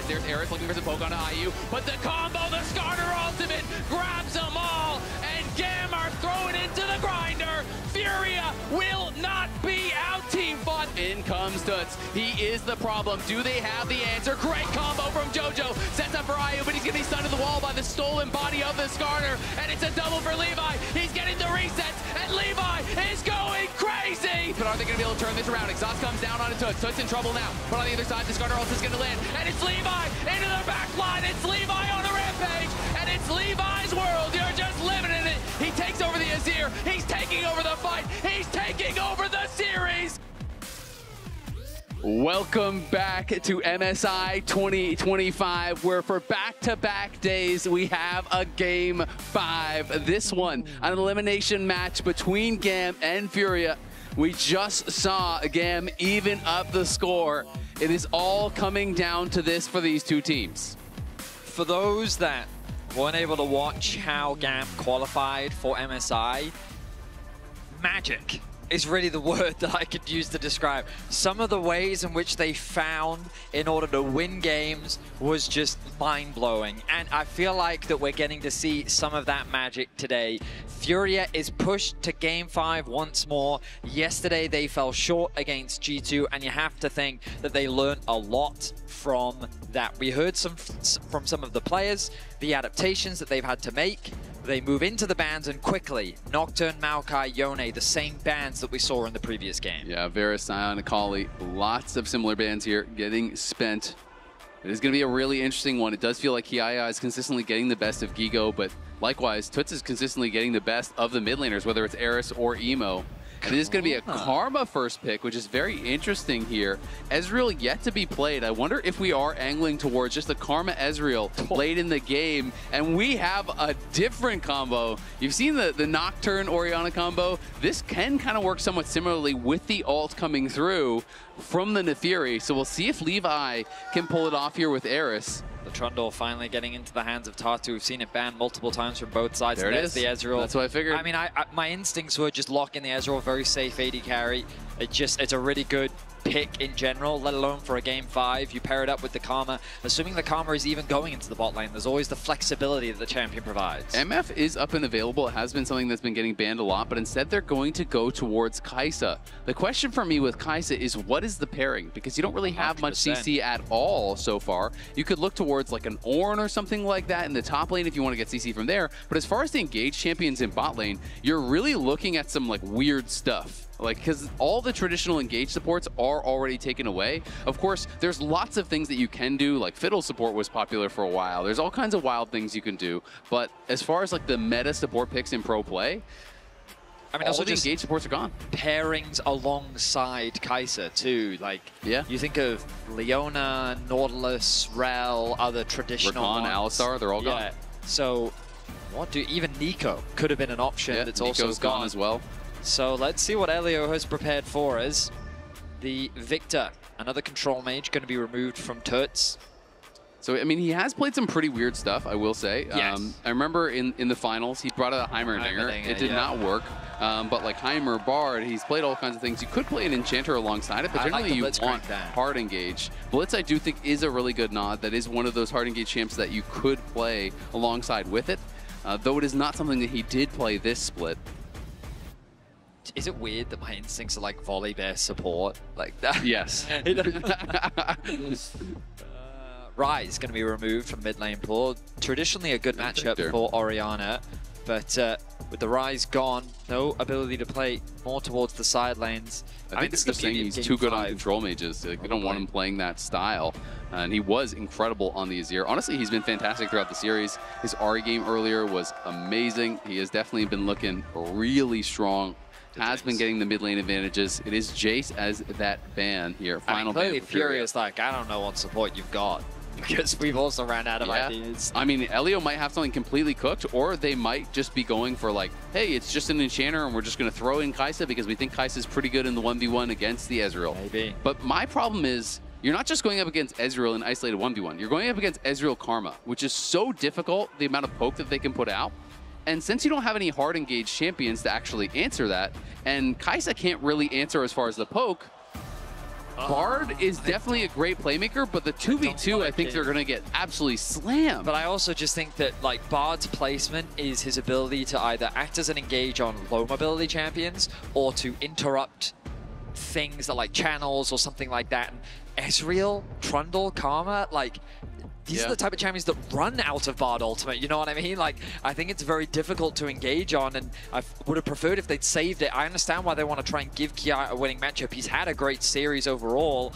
There's Eris looking for some poke on IU, but the combo, the Skarner ultimate, grabs them all, and GAM are throwing into the grinder. Furia will not be out team fought. In comes Toots. He is the problem. Do they have the answer? Great combo from JoJo. Sets up for IU, but he's going to be stunned to the wall by the stolen body of the Skarner, and it's a double for Levi. He's getting the resets, and Levi is going crazy. But are they going to be able to turn this around? Exhaust comes down on Toots. Toots in trouble now. But on the other side, the Skarner ult is going to land, and it's Levi into the back line. It's Levi on a rampage, and it's Levi's world. You're just living in it. He takes over the Azir. He's taking over the fight. He's taking over the series. Welcome back to MSI 2025, where for back-to-back days we have a Game 5. This one, an elimination match between GAM and Furia. We just saw GAM even up the score. It is all coming down to this for these two teams. For those that weren't able to watch how GAM qualified for MSI, magic is really the word that I could use to describe. Some of the ways in which they found in order to win games was just mind-blowing. And I feel like that we're getting to see some of that magic today. Furia is pushed to Game 5 once more. Yesterday they fell short against G2, and you have to think that they learned a lot from that. We heard from some of the players, the adaptations that they've had to make. They move into the bans, and quickly, Nocturne, Maokai, Yone, the same bans that we saw in the previous game. Yeah, Varus, Sion, Akali, lots of similar bans here getting spent. It is going to be a really interesting one. It does feel like Kiaya is consistently getting the best of Gigo, but likewise, Toots is consistently getting the best of the mid laners, whether it's Eris or Emo. And it is going to be a Karma first pick, which is very interesting here. Ezreal yet to be played. I wonder if we are angling towards just a Karma Ezreal late in the game. And we have a different combo. You've seen the Nocturne Orianna combo. This can kind of work somewhat similarly with the ult coming through from the Nefiri. So we'll see if Levi can pull it off here with Eris. The Trundle finally getting into the hands of Tatu. We've seen it banned multiple times from both sides. There it is. The Ezreal. That's what I figured. I mean, my instincts were just lock in the Ezreal, very safe AD carry. It's a really good pick in general, let alone for a Game 5. You pair it up with the Karma. Assuming the Karma is even going into the bot lane, there's always the flexibility that the champion provides. MF is up and available. It has been something that's been getting banned a lot, but instead they're going to go towards Kai'Sa. The question for me with Kai'Sa is, what is the pairing? Because you don't really have 100%. Much CC at all so far. You could look towards like an Ornn or something like that in the top lane if you want to get CC from there. But as far as the engaged champions in bot lane, you're really looking at some like weird stuff. Like, because all the traditional engage supports are already taken away. Of course, there's lots of things that you can do, like fiddle support was popular for a while. There's all kinds of wild things you can do. But as far as like the meta support picks in pro play, I mean, also the engage supports are gone. Pairings alongside Kai'Sa too. Like, yeah, you think of Leona, Nautilus, Rel, other traditional Rakan, Alistar, they're all gone. So, even Nico could have been an option. Yeah, that's Nico's also gone as well. So let's see what Elio has prepared for us. The Victor, another control mage, going to be removed from Toots. So, I mean, he has played some pretty weird stuff, I will say. Yes. I remember in the finals, he brought out a Heimerdinger. It did not work. But like Heimer, Bard, he's played all kinds of things. You could play an Enchanter alongside it, but generally you want hard engage. Blitz, I do think, is a really good nod. That is one of those hard engage champs that you could play alongside with it. Though it is not something that he did play this split. Is it weird that my instincts are like volley bear support? Like that? Yes. Rise is going to be removed from mid lane pool. Traditionally a good matchup for Orianna, but with the Rise gone, no ability to play more towards the side lanes. I think they're saying he's too good on control mages. Like, they don't want him playing that style. And he was incredible on the Azir. Honestly, he's been fantastic throughout the series. His Ahri game earlier was amazing. He has definitely been looking really strong. Has been getting the mid lane advantages. It is Jace as that ban here. Final ban. Clearly Furious like, I don't know what support you've got. Because we've also ran out of ideas. I mean, Elio might have something completely cooked, or they might just be going for like, hey, it's just an enchanter and we're just going to throw in Kai'Sa because we think Kai'Sa's pretty good in the 1v1 against the Ezreal. Maybe. But my problem is, you're not just going up against Ezreal in isolated 1v1. You're going up against Ezreal Karma, which is so difficult, the amount of poke that they can put out. And since you don't have any hard engaged champions to actually answer that, and Kai'Sa can't really answer as far as the poke, Bard is definitely a great playmaker, but the 2v2, I think they're going to get absolutely slammed. But I also just think that like Bard's placement is his ability to either act as an engage on low mobility champions or to interrupt things that like channels or something like that. And Ezreal, Trundle, Karma, like these are the type of champions that run out of Bard ultimate, you know what I mean? Like, I think it's very difficult to engage on, and I would have preferred if they'd saved it. I understand why they want to try and give Kiaya a winning matchup. He's had a great series overall.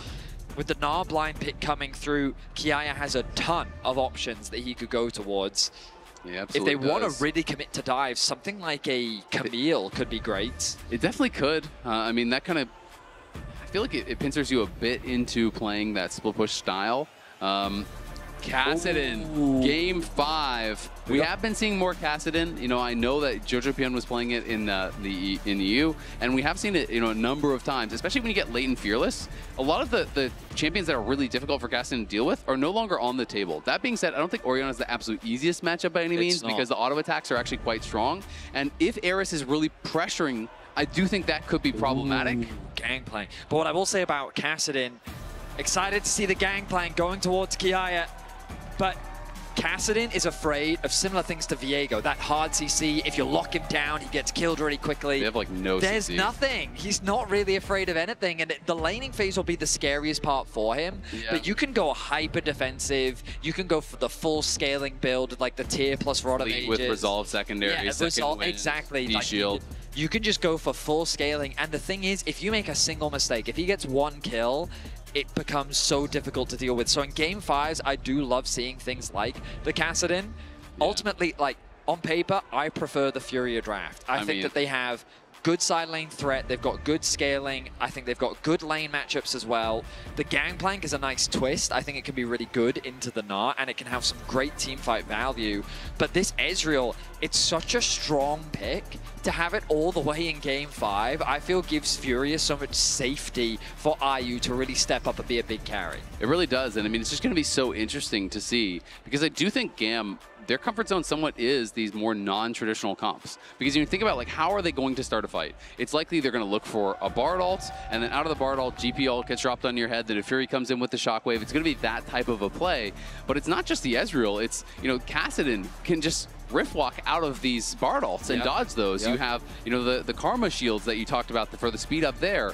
With the Gnar blind pick coming through, Kiaya has a ton of options that he could go towards. Yeah, if they want to really commit to dive, something like a Camille could be great. It definitely could. I mean, that kind of, I feel like it pincers you a bit into playing that split push style. Kassadin, game 5. We have been seeing more Kassadin. You know, I know that Jojo Pion was playing it in the EU, and we have seen it, you know, a number of times, especially when you get late and fearless. A lot of the champions that are really difficult for Kassadin to deal with are no longer on the table. That being said, I don't think Orianna is the absolute easiest matchup by any means because the auto attacks are actually quite strong. And if Eris is really pressuring, I do think that could be problematic. Gangplank. But what I will say about Kassadin, excited to see the gangplank going towards Kiaya. But Kassadin is afraid of similar things to Viego. That hard CC, if you lock him down, he gets killed really quickly. They have like no There's CC. nothing. He's not really afraid of anything. And the laning phase will be the scariest part for him. Yeah. But you can go hyper defensive. You can go for the full scaling build, like the tier plus Rod of Ages. With Resolve secondary, Resolve, exactly. D-Shield. You can just go for full scaling. And the thing is, if you make a single mistake, if he gets one kill, it becomes so difficult to deal with. So in game 5s, I do love seeing things like the Kassadin. Ultimately, like on paper, I prefer the Furia draft. I think that they have good side lane threat. They've got good scaling. I think they've got good lane matchups as well. The Gangplank is a nice twist. I think it can be really good into the Gnar, and it can have some great teamfight value. But this Ezreal, it's such a strong pick. To have it all the way in game 5, I feel gives Furia so much safety for IU to really step up and be a big carry. It really does, and I mean, it's just going to be so interesting to see, because I do think GAM, their comfort zone somewhat is these more non-traditional comps. Because you think about, like, how are they going to start a fight? It's likely they're going to look for a Bard ult, and then out of the Bard ult, GP ult gets dropped on your head, then a Fury comes in with the Shockwave. It's going to be that type of a play. But it's not just the Ezreal. It's, you know, Kassadin can just rift walk out of these Bard ults and dodge those. You have, you know, the Karma shields that you talked about for the speed up there.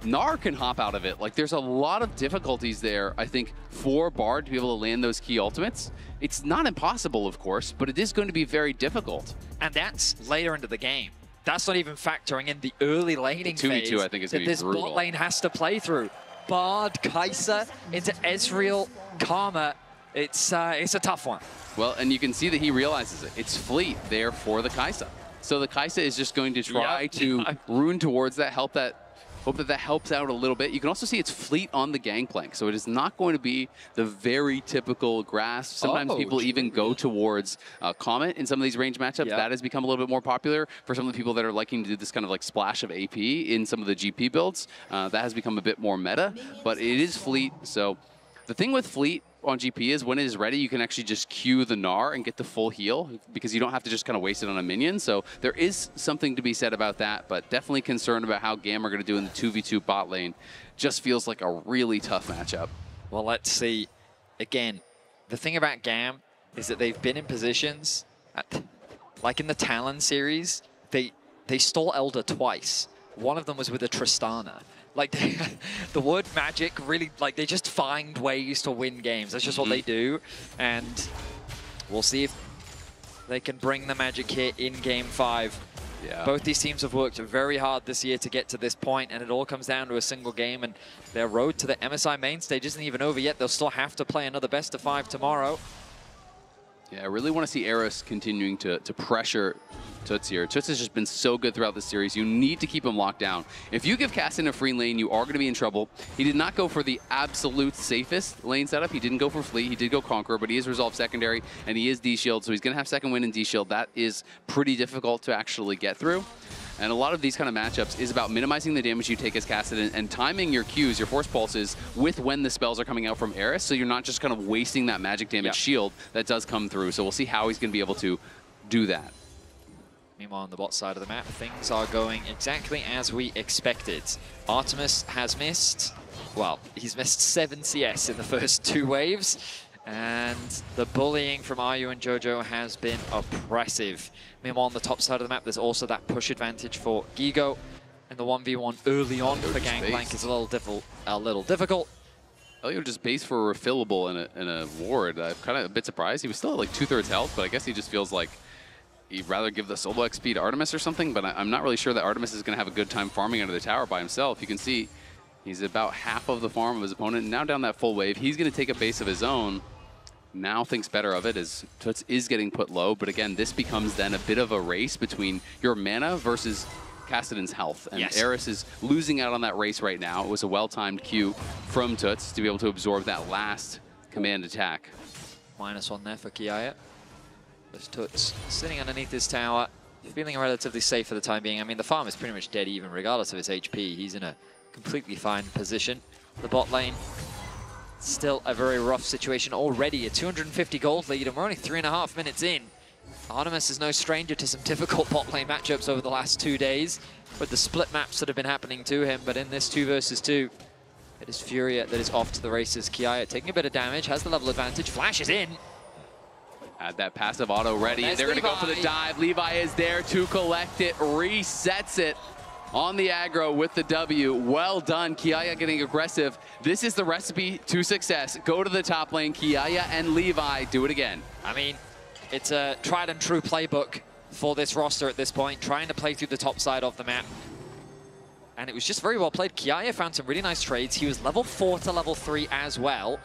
Gnar can hop out of it. Like, there's a lot of difficulties there, I think, for Bard to be able to land those key ultimates. It's not impossible, of course, but it is going to be very difficult. And that's later into the game. That's not even factoring in the early laning phase 2v2, I think, is going to be this bot lane has to play through. Bard, Kai'Sa into Ezreal, Karma. It's a tough one. Well, and you can see that he realizes it. It's Fleet there for the Kai'Sa. So the Kai'Sa is just going to try to rune towards that, hope that helps out a little bit. You can also see it's Fleet on the Gangplank, so it is not going to be the very typical grasp. Sometimes people even go towards Comet in some of these range matchups. That has become a little bit more popular for some of the people that are liking to do this kind of like splash of AP in some of the GP builds. That has become a bit more meta, but it is Fleet. So the thing with Fleet on GP is when it is ready, you can actually just Q the Gnar and get the full heal because you don't have to just kind of waste it on a minion. So there is something to be said about that, but definitely concerned about how GAM are going to do in the 2v2 bot lane. Just feels like a really tough matchup. Well, let's see. Again, the thing about GAM is that they've been in positions, like in the Talon series, they stole Elder twice. One of them was with a Tristana. Like, the word magic really, like, they just find ways to win games. That's just what they do. And we'll see if they can bring the magic here in Game 5. Yeah. Both these teams have worked very hard this year to get to this point, and it all comes down to a single game, and their road to the MSI main stage isn't even over yet. They'll still have to play another best of 5 tomorrow. Yeah, I really want to see Eris continuing to pressure Toots here. Toots has just been so good throughout the series. You need to keep him locked down. If you give Cassidy a free lane, you are going to be in trouble. He did not go for the absolute safest lane setup. He didn't go for Fleet. He did go Conqueror, but he is Resolve secondary, and he is D-Shield, so he's going to have second win in D-Shield. That is pretty difficult to actually get through. And a lot of these kind of matchups is about minimizing the damage you take as Cassidy and timing your Qs, your force pulses, with when the spells are coming out from Eris, so you're not just kind of wasting that magic damage shield that does come through. So we'll see how he's going to be able to do that. Meanwhile, on the bot side of the map, things are going exactly as we expected. Artemis has missed, well, he's missed 7 CS in the first 2 waves, and the bullying from Ayu and Jojo has been oppressive. Meanwhile, on the top side of the map, there's also that push advantage for Gigo, and the 1v1 early on for Gangplank is a little difficult. Elio just base for a refillable in a ward. I'm kind of a bit surprised. He was still at like 2/3 health, but I guess he just feels like he'd rather give the solo XP to Artemis or something, but I'm not really sure that Artemis is going to have a good time farming under the tower by himself. You can see he's about half of the farm of his opponent, and now down that full wave. He's going to take a base of his own. Now thinks better of it as Toots is getting put low, but again, this becomes then a bit of a race between your mana versus Cassidy's health. And Eris is losing out on that race right now. It was a well-timed Q from Toots to be able to absorb that last command attack. -1 there for Kiaya. There's Toots sitting underneath his tower, feeling relatively safe for the time being. I mean, the farm is pretty much dead even regardless of his HP. He's in a completely fine position. The bot lane, still a very rough situation already. A 250 gold lead, and we're only 3.5 minutes in. Artemis is no stranger to some difficult bot lane matchups over the last 2 days with the split maps that have been happening to him, but in this 2 versus 2, it is Furia that is off to the races. Kiaya taking a bit of damage, has the level advantage, flashes in. Had that passive auto ready. There's They're going to go for the Levi. dive. Levi is there to collect it, resets it on the aggro with the W. Well done, Kiaya getting aggressive. This is the recipe to success. Go to the top lane, Kiaya and Levi do it again. I mean, it's a tried and true playbook for this roster at this point, trying to play through the top side of the map. And it was just very well played. Kiaya found some really nice trades. He was level 4 to level 3 as well.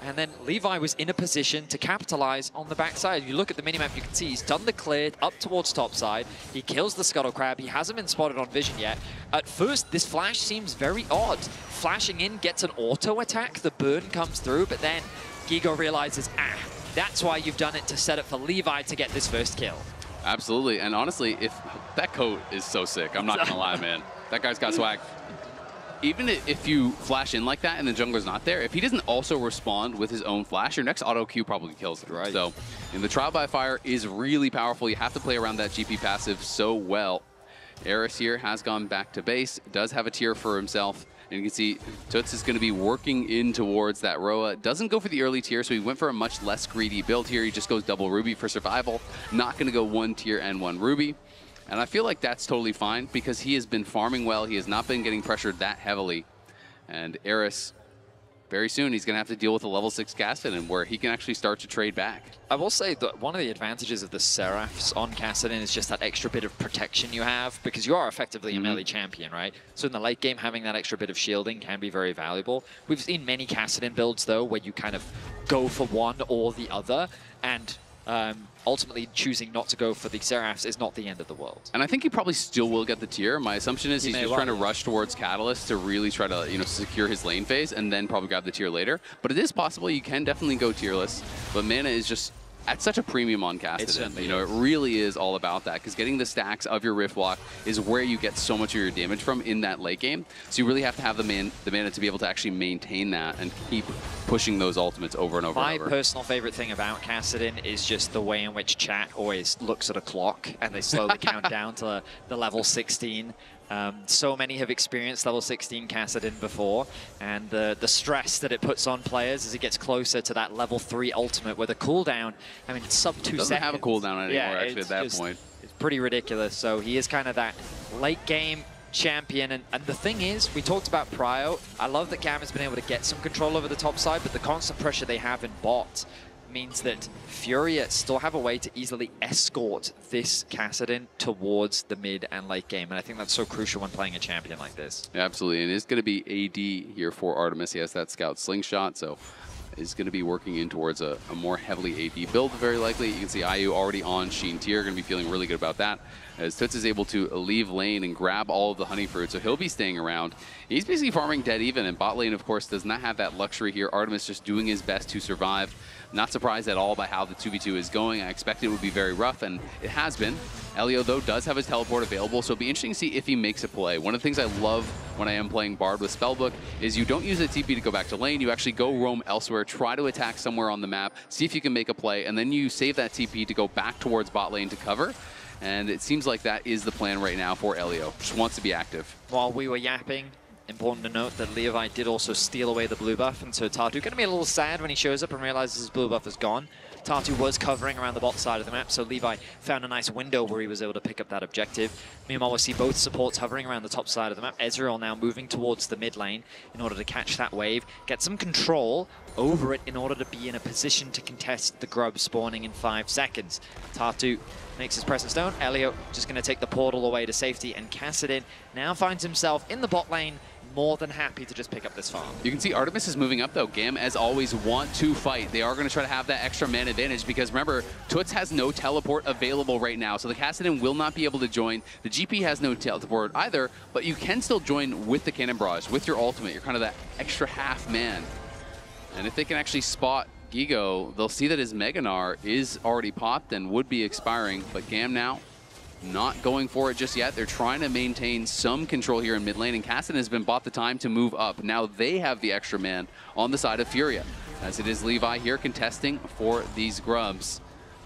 And then Levi was in a position to capitalize on the backside. You look at the minimap, you can see he's done the clear up towards top side. He kills the Scuttle Crab. He hasn't been spotted on vision yet. At first, this flash seems very odd. Flashing in gets an auto attack. The burn comes through, but then Gigo realizes, that's why you've done it, to set up for Levi to get this first kill. Absolutely, and honestly, if that coat is so sick, I'm not gonna lie, man. That guy's got swag. Even if you flash in like that and the jungler's not there, if he doesn't also respond with his own flash, your next auto Q probably kills him. Right. So, the trial by fire is really powerful. You have to play around that GP passive so well. Eris here has gone back to base, does have a tier for himself, and you can see Toots is going to be working in towards that Roa. Doesn't go for the early tier, so he went for a much less greedy build here. He just goes double Ruby for survival. Not going to go 1 tier and 1 Ruby. And I feel like that's totally fine because he has been farming well. He has not been getting pressured that heavily. And Eris, very soon, he's going to have to deal with a level 6 Kassadin where he can actually start to trade back. I will say that one of the advantages of the Seraphs on Kassadin is just that extra bit of protection you have, because you are effectively a melee champion, right? So in the late game, having that extra bit of shielding can be very valuable. We've seen many Kassadin builds, though, where you kind of go for one or the other, and ultimately choosing not to go for the Seraphs is not the end of the world. And I think he probably still will get the tier. My assumption is he's just trying to rush towards Catalyst to really try to, secure his lane phase and then probably grab the tier later. But it is possible you can definitely go tierless, but mana is just at such a premium on Kassadin. It really is all about that, because getting the stacks of your Rift Walk is where you get so much of your damage from in that late game. So you really have to have the mana to be able to actually maintain that and keep pushing those ultimates over and over and over. My personal favorite thing about Kassadin is just the way in which chat always looks at a clock and they slowly count down to the level 16. So many have experienced level 16 Kassadin before, and the stress that it puts on players as it gets closer to that level 3 ultimate with a cooldown. I mean, it's sub 2 seconds. It doesn't have a cooldown anymore, actually, at that point. It's pretty ridiculous. So he is kind of that late game champion. And the thing is, we talked about Prio. I love that GAM has been able to get some control over the top side, but the constant pressure they have in bot means that Furia still have a way to easily escort this Kassadin towards the mid and late game. And I think that's so crucial when playing a champion like this. Yeah, absolutely. And it's going to be AD here for Artemis. He has that scout slingshot, so is going to be working in towards a more heavily AD build, very likely. You can see IU already on Sheen tier, going to be feeling really good about that, as Toots is able to leave lane and grab all of the honey fruit, so he'll be staying around. He's basically farming dead even, and bot lane, of course, does not have that luxury here. Artemis just doing his best to survive. Not surprised at all by how the 2v2 is going. I expected it would be very rough, and it has been. Elio, though, does have his teleport available, so it'll be interesting to see if he makes a play. One of the things I love when I am playing Bard with Spellbook is you don't use a TP to go back to lane. You actually go roam elsewhere, try to attack somewhere on the map, see if you can make a play, and then you save that TP to go back towards bot lane to cover. And it seems like that is the plan right now for Elio. Just wants to be active. While we were yapping, important to note that Levi did also steal away the blue buff, and so Tatu going to be a little sad when he shows up and realizes his blue buff is gone. Tatu was covering around the bot side of the map, so Levi found a nice window where he was able to pick up that objective. Meanwhile, we see both supports hovering around the top side of the map. Ezreal now moving towards the mid lane in order to catch that wave, get some control over it in order to be in a position to contest the grub spawning in 5 seconds. Tatu makes his presence known. Elio just going to take the portal away to safety, and Kassadin now finds himself in the bot lane, more than happy to just pick up this farm. You can see Artemis is moving up, though. GAM, as always, want to fight. They are going to try to have that extra man advantage because, remember, Toots has no teleport available right now, so the Kassadin will not be able to join. The GP has no teleport either, but you can still join with the Cannon Barrage, with your ultimate. You're kind of that extra half man. And if they can actually spot Gigo, they'll see that his Meganar is already popped and would be expiring, but GAM now not going for it just yet. They're trying to maintain some control here in mid lane, and Kassadin has been bought the time to move up. Now they have the extra man on the side of Furia, as it is Levi here contesting for these grubs.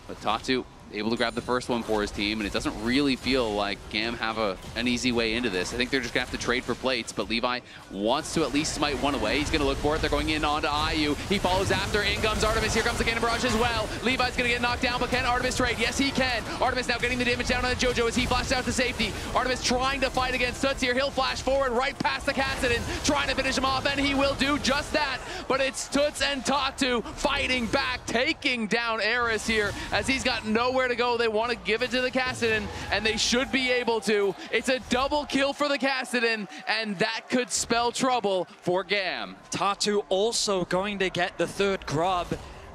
But Tatu able to grab the first one for his team, and it doesn't really feel like GAM have an easy way into this. I think they're just going to have to trade for plates, but Levi wants to at least smite one away. He's going to look for it. They're going in onto IU. He follows after. In comes Artemis. Here comes the Cannon Barrage as well. Levi's going to get knocked down, but can Artemis trade? Yes, he can. Artemis now getting the damage down on the JoJo as he flashes out to safety. Artemis trying to fight against Toots here. He'll flash forward right past the Kassadin, trying to finish him off, and he will do just that. But it's Toots and Tatu fighting back, taking down Eris here as he's got nowhere to go. They want to give it to the Kassadin, and they should be able to. It's a double kill for the Kassadin, and that could spell trouble for GAM. Tatu also going to get the third grub.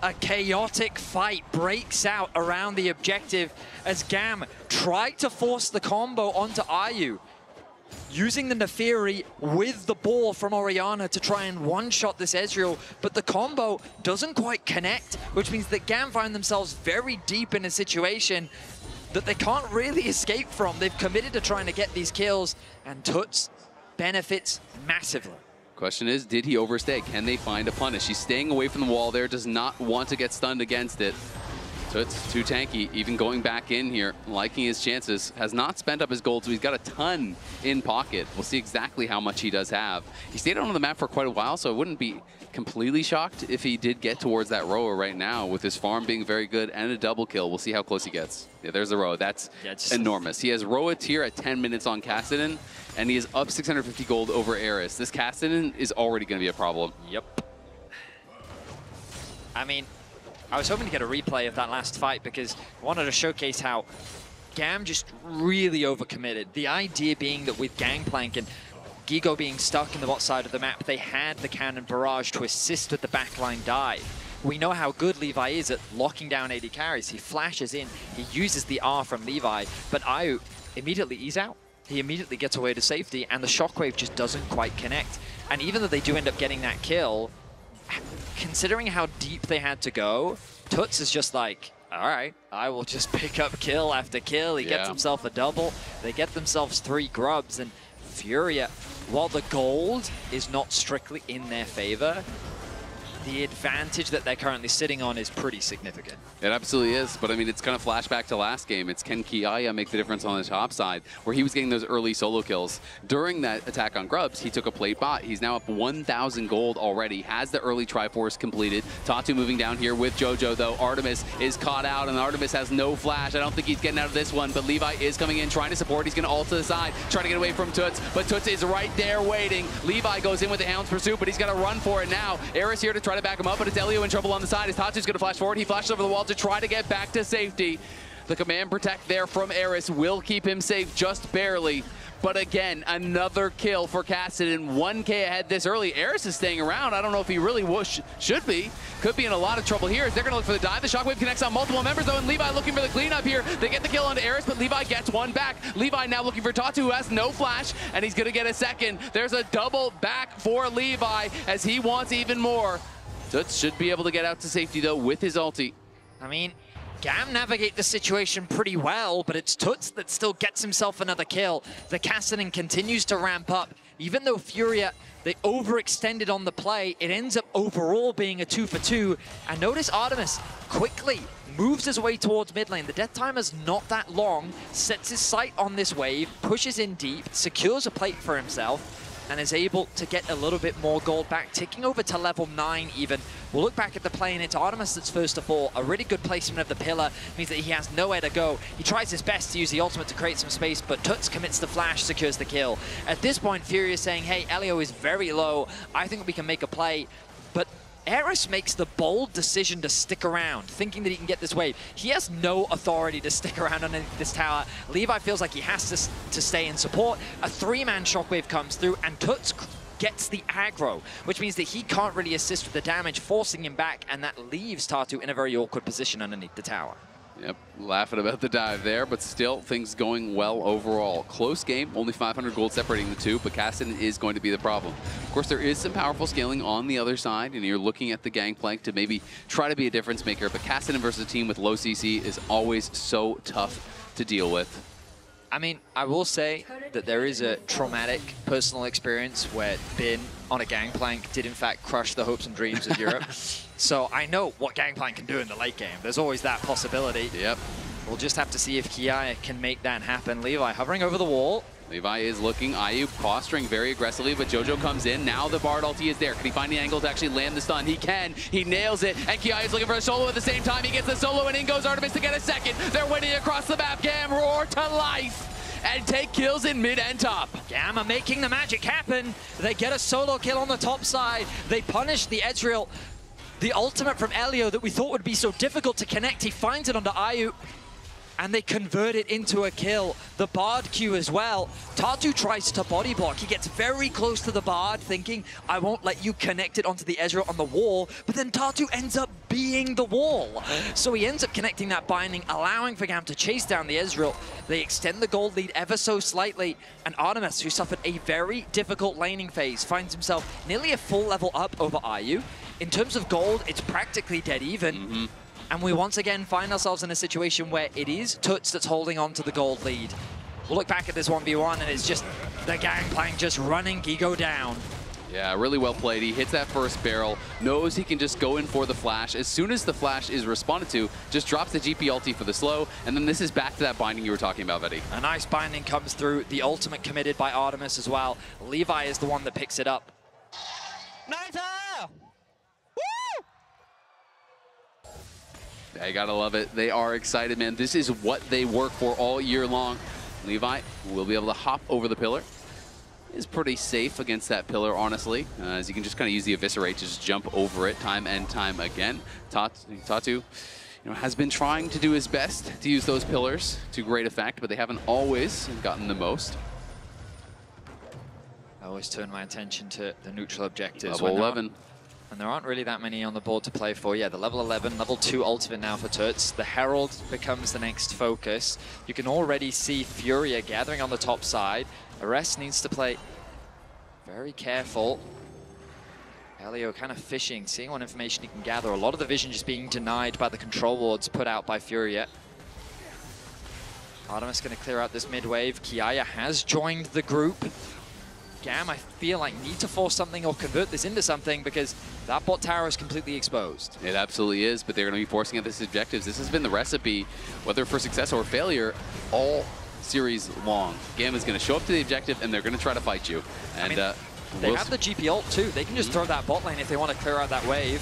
A chaotic fight breaks out around the objective as GAM tried to force the combo onto IU, using the Neferi with the ball from Orianna to try and one-shot this Ezreal, but the combo doesn't quite connect, which means that GAM find themselves very deep in a situation that they can't really escape from. They've committed to trying to get these kills, and Toots benefits massively. Question is, did he overstay? Can they find a punish? He's staying away from the wall there, does not want to get stunned against it. Toots too tanky, even going back in here, liking his chances. Has not spent up his gold, so he's got a ton in pocket. We'll see exactly how much he does have. He stayed on the map for quite a while, so I wouldn't be completely shocked if he did get towards that Roa right now, with his farm being very good and a double kill. We'll see how close he gets. Yeah, there's the Roa. That's enormous. He has Roa tier at 10 minutes on Kassadin, and he is up 650 gold over Eris. This Kassadin is already going to be a problem. Yep. I mean, I was hoping to get a replay of that last fight because I wanted to showcase how GAM just really overcommitted. The idea being that with Gangplank and Gigo being stuck in the bot side of the map, they had the Cannon Barrage to assist with the backline dive. We know how good Levi is at locking down AD carries. He flashes in, he uses the R from Levi, but IU immediately ease out. He immediately gets away to safety, and the shockwave just doesn't quite connect. And even though they do end up getting that kill, considering how deep they had to go, Toots is just like, all right, I will just pick up kill after kill. He gets himself a double. They get themselves 3 grubs, and Furia, while the gold is not strictly in their favor, the advantage that they're currently sitting on is pretty significant. It absolutely is, but I mean, it's kind of flashback to last game. It's can Kiaya make the difference on the top side, where he was getting those early solo kills. During that attack on Grubs, he took a plate bot. He's now up 1,000 gold already, has the early Triforce completed. Tatu moving down here with JoJo, though. Artemis is caught out, and Artemis has no flash. I don't think he's getting out of this one, but Levi is coming in, trying to support. He's going to ult to the side, trying to get away from Toots, but Toots is right there waiting. Levi goes in with the Hound's Pursuit, but he's got to run for it now. Eris here to try try to back him up, but it's Elio in trouble on the side. As Tatu's going to flash forward, he flashes over the wall to try to get back to safety. The command protect there from Eris will keep him safe just barely. But again, another kill for Cassidy, 1K ahead this early. Eris is staying around. I don't know if he really should be. Could be in a lot of trouble here. They're going to look for the dive. The shockwave connects on multiple members, though, and Levi looking for the cleanup here. They get the kill onto Eris, but Levi gets one back. Levi now looking for Tatu, who has no flash, and he's going to get a second. There's a double back for Levi as he wants even more. Toots should be able to get out to safety, though, with his ulti. I mean, GAM navigate the situation pretty well, but it's Toots that still gets himself another kill. The Cassidy continues to ramp up. Even though Furia, they overextended on the play, it ends up overall being a 2-for-2. And notice Artemis quickly moves his way towards mid lane. The death timer's not that long, sets his sight on this wave, pushes in deep, secures a plate for himself, and is able to get a little bit more gold back, ticking over to level 9 even. We'll look back at the play, and it's Artemis that's first to fall. A really good placement of the pillar means that he has nowhere to go. He tries his best to use the ultimate to create some space, but Toots commits the flash, secures the kill. At this point, Fury is saying, hey, Elio is very low. I think we can make a play. But Eris makes the bold decision to stick around, thinking that he can get this wave. He has no authority to stick around underneath this tower. Levi feels like he has to stay in support. A 3-man shockwave comes through, and Toots gets the aggro, which means that he can't really assist with the damage, forcing him back, and that leaves Tatu in a very awkward position underneath the tower. Yep, laughing about the dive there, but still things going well overall. Close game, only 500 gold separating the two, but Cassidy is going to be the problem. Of course, there is some powerful scaling on the other side, and you're looking at the Gangplank to maybe try to be a difference maker, but Cassidy versus a team with low CC is always so tough to deal with. I mean, I will say that there is a traumatic personal experience where Bin on a Gangplank did in fact crush the hopes and dreams of Europe. So I know what Gangplank can do in the late game. There's always that possibility. Yep. We'll just have to see if Kiaya can make that happen. Levi hovering over the wall. Levi is looking, IU posturing very aggressively, but Jojo comes in. Now the Bard ulti is there. Can he find the angle to actually land the stun? He can. He nails it. And Kiaya is looking for a solo at the same time. He gets the solo, and in goes Artemis to get a second. They're winning across the map. GAM roar to life and take kills in mid and top. GAM are making the magic happen. They get a solo kill on the top side. They punish the Ezreal. The ultimate from Elio that we thought would be so difficult to connect, he finds it onto IU, and they convert it into a kill. The Bard Q as well. Tatu tries to body block. He gets very close to the Bard, thinking, I won't let you connect it onto the Ezreal on the wall, but then Tatu ends up being the wall. So he ends up connecting that binding, allowing for GAM to chase down the Ezreal. They extend the gold lead ever so slightly, and Artemis, who suffered a very difficult laning phase, finds himself nearly a full level up over IU. In terms of gold, it's practically dead even. And we once again find ourselves in a situation where it is Toots that's holding on to the gold lead. We'll look back at this 1v1, and it's just the Gangplank just running Gigo down. Yeah, really well played. He hits that first barrel, knows he can just go in for the flash. As soon as the flash is responded to, just drops the GP ulti for the slow, and then this is back to that binding you were talking about, Vetty. A nice binding comes through. The ultimate committed by Artemis as well. Levi is the one that picks it up. Yeah, you gotta love it. They are excited, man. This is what they work for all year long. Levi will be able to hop over the pillar. Is pretty safe against that pillar, honestly, as you can just kind of use the Eviscerate to just jump over it time and time again. Tatu, has been trying to do his best to use those pillars to great effect, but they haven't always gotten the most. I always turn my attention to the neutral objectives. Level 11. And there aren't really that many on the board to play for. Yeah, the level 11, level 2 ultimate now for Toots. The Herald becomes the next focus. You can already see Furia gathering on the top side. Arrest needs to play very careful. Elio kind of fishing, seeing what information he can gather. A lot of the vision just being denied by the control wards put out by Furia. Artemis going to clear out this mid wave. Kiaya has joined the group. GAM, I feel like, need to force something or convert this into something, because that bot tower is completely exposed. It absolutely is, but they're going to be forcing at this objectives. This has been the recipe, whether for success or failure, all series long. GAM is going to show up to the objective, and they're going to try to fight you. And they have the GP ult too. They can just throw that bot lane if they want to clear out that wave.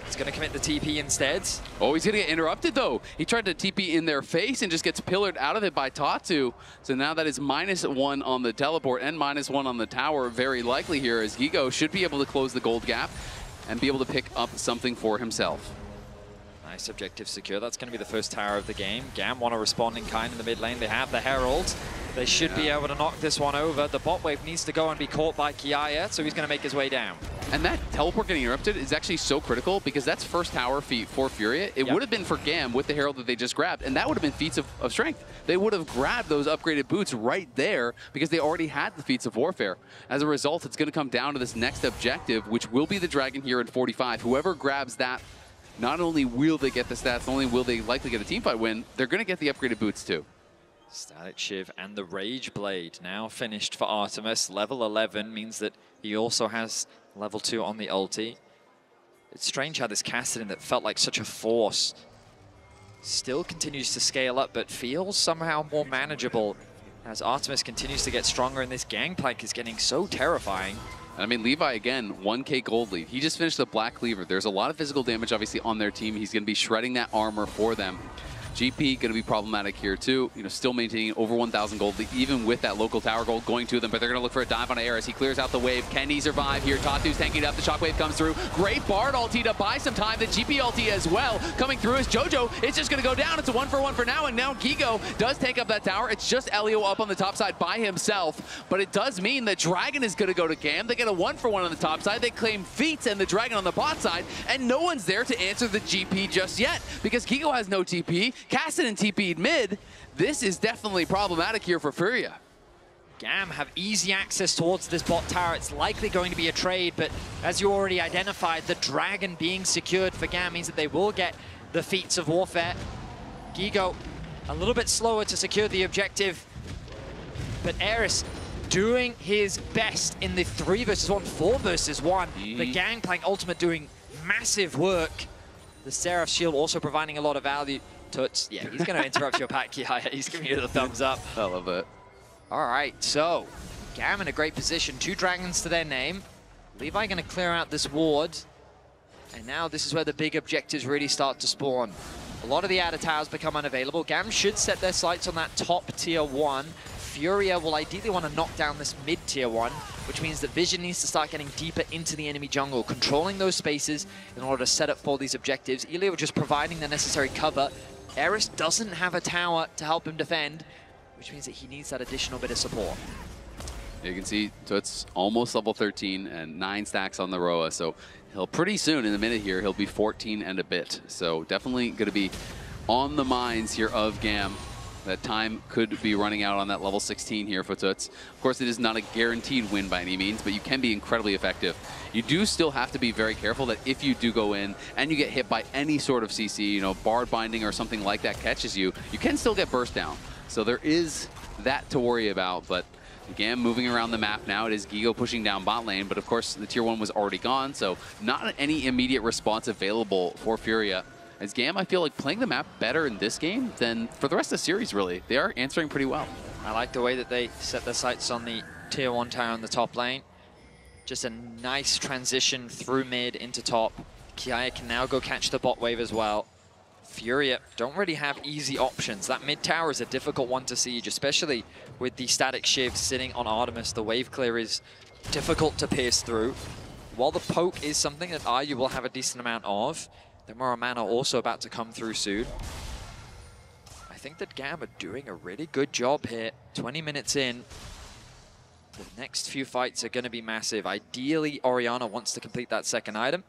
He's going to commit the TP instead. Oh, he's going to get interrupted, though. He tried to TP in their face and just gets pillared out of it by Tatu. So now that is -1 on the teleport and -1 on the tower, very likely here, as Gigo should be able to close the gold gap. and be able to pick up something for himself. Nice objective secure. That's going to be the first tower of the game. GAM want to respond in kind in the mid lane. They have the Herald. They should be able to knock this one over. The bot wave needs to go and be caught by Kiaya, so he's going to make his way down. And that teleport getting interrupted is actually so critical because that's first tower feat for Furia. It would have been for GAM with the Herald that they just grabbed, and that would have been feats of strength. They would have grabbed those upgraded boots right there because they already had the feats of warfare. As a result, it's going to come down to this next objective, which will be the Dragon here in 45. Whoever grabs that, not only will they get the stats, not only will they likely get a teamfight win, they're going to get the upgraded boots too. Static Shiv and the Rage Blade now finished for Artemis. Level 11 means that he also has level 2 on the ulti. It's strange how this Kassadin that felt like such a force still continues to scale up, but feels somehow more manageable as Artemis continues to get stronger and this gangplank is getting so terrifying. I mean, Levi, again, 1K gold lead. He just finished the Black Cleaver. There's a lot of physical damage, obviously, on their team. He's going to be shredding that armor for them. GP going to be problematic here, too. You know, still maintaining over 1,000 gold lead, even with that local tower gold going to them. But they're going to look for a dive on air as he clears out the wave. Can he survive here? Tatu's tanking it up. The shockwave comes through. Great Bard ulti to buy some time. The GP ulti as well. Coming through as Jojo. It's just going to go down. It's a 1-for-1 for now. And now Gigo does take up that tower. It's just Elio up on the top side by himself. But it does mean that Dragon is going to go to GAM. They get a 1-for-1 on the top side. They claim feats and the Dragon on the bot side. And no one's there to answer the GP just yet because Gigo has no TP. Kassadin TP mid. This is definitely problematic here for Furia. GAM have easy access towards this bot tower. It's likely going to be a trade, but as you already identified, the Dragon being secured for GAM means that they will get the feats of warfare. Gigo a little bit slower to secure the objective, but Eris doing his best in the 3 versus 1, 4 versus 1. The gangplank ultimate doing massive work. The Seraph shield also providing a lot of value. Toots, yeah, he's going to interrupt your pack. Yeah, he's giving you the thumbs up. I love it. All right, so GAM in a great position. 2 dragons to their name. Levi going to clear out this ward. And now this is where the big objectives really start to spawn. A lot of the outer towers become unavailable. GAM should set their sights on that top tier 1. Furia will ideally want to knock down this mid tier 1, which means that Vision needs to start getting deeper into the enemy jungle, controlling those spaces in order to set up for these objectives. Elio just providing the necessary cover. Eris doesn't have a tower to help him defend, which means that he needs that additional bit of support. You can see Toots almost level 13 and 9 stacks on the Roa, so he'll pretty soon, in a minute here, he'll be 14 and a bit. So definitely going to be on the minds here of GAM. That time could be running out on that level 16 here for Toots. Of course, it is not a guaranteed win by any means, but you can be incredibly effective. You do still have to be very careful that if you do go in and you get hit by any sort of CC, you know, Bard Binding or something like that catches you, you can still get burst down. So there is that to worry about, but GAM moving around the map now. It is Gigo pushing down bot lane, but of course the tier 1 was already gone, so not any immediate response available for Furia. As GAM, I feel like playing the map better in this game than for the rest of the series, really. They are answering pretty well. I like the way that they set their sights on the tier 1 tower on the top lane. Just a nice transition through mid into top. Kiaya can now go catch the bot wave as well. Furia don't really have easy options. That mid tower is a difficult one to siege, especially with the Static Shiv sitting on Artemis. The wave clear is difficult to pierce through. While the poke is something that IU will have a decent amount of, the Mora Mana also about to come through soon. I think that GAM are doing a really good job here. 20 minutes in. The next few fights are going to be massive. Ideally, Orianna wants to complete that second item.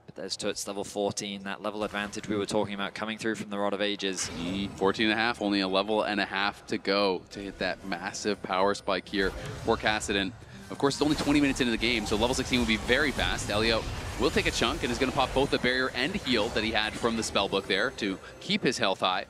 But there's Toots level 14, that level advantage we were talking about coming through from the Rod of Ages. 14.5, only a level and a half to go to hit that massive power spike here for Kassadin. Of course, it's only 20 minutes into the game, so level 16 will be very fast. Elio will take a chunk and is going to pop both the barrier and heal that he had from the spellbook there to keep his health high.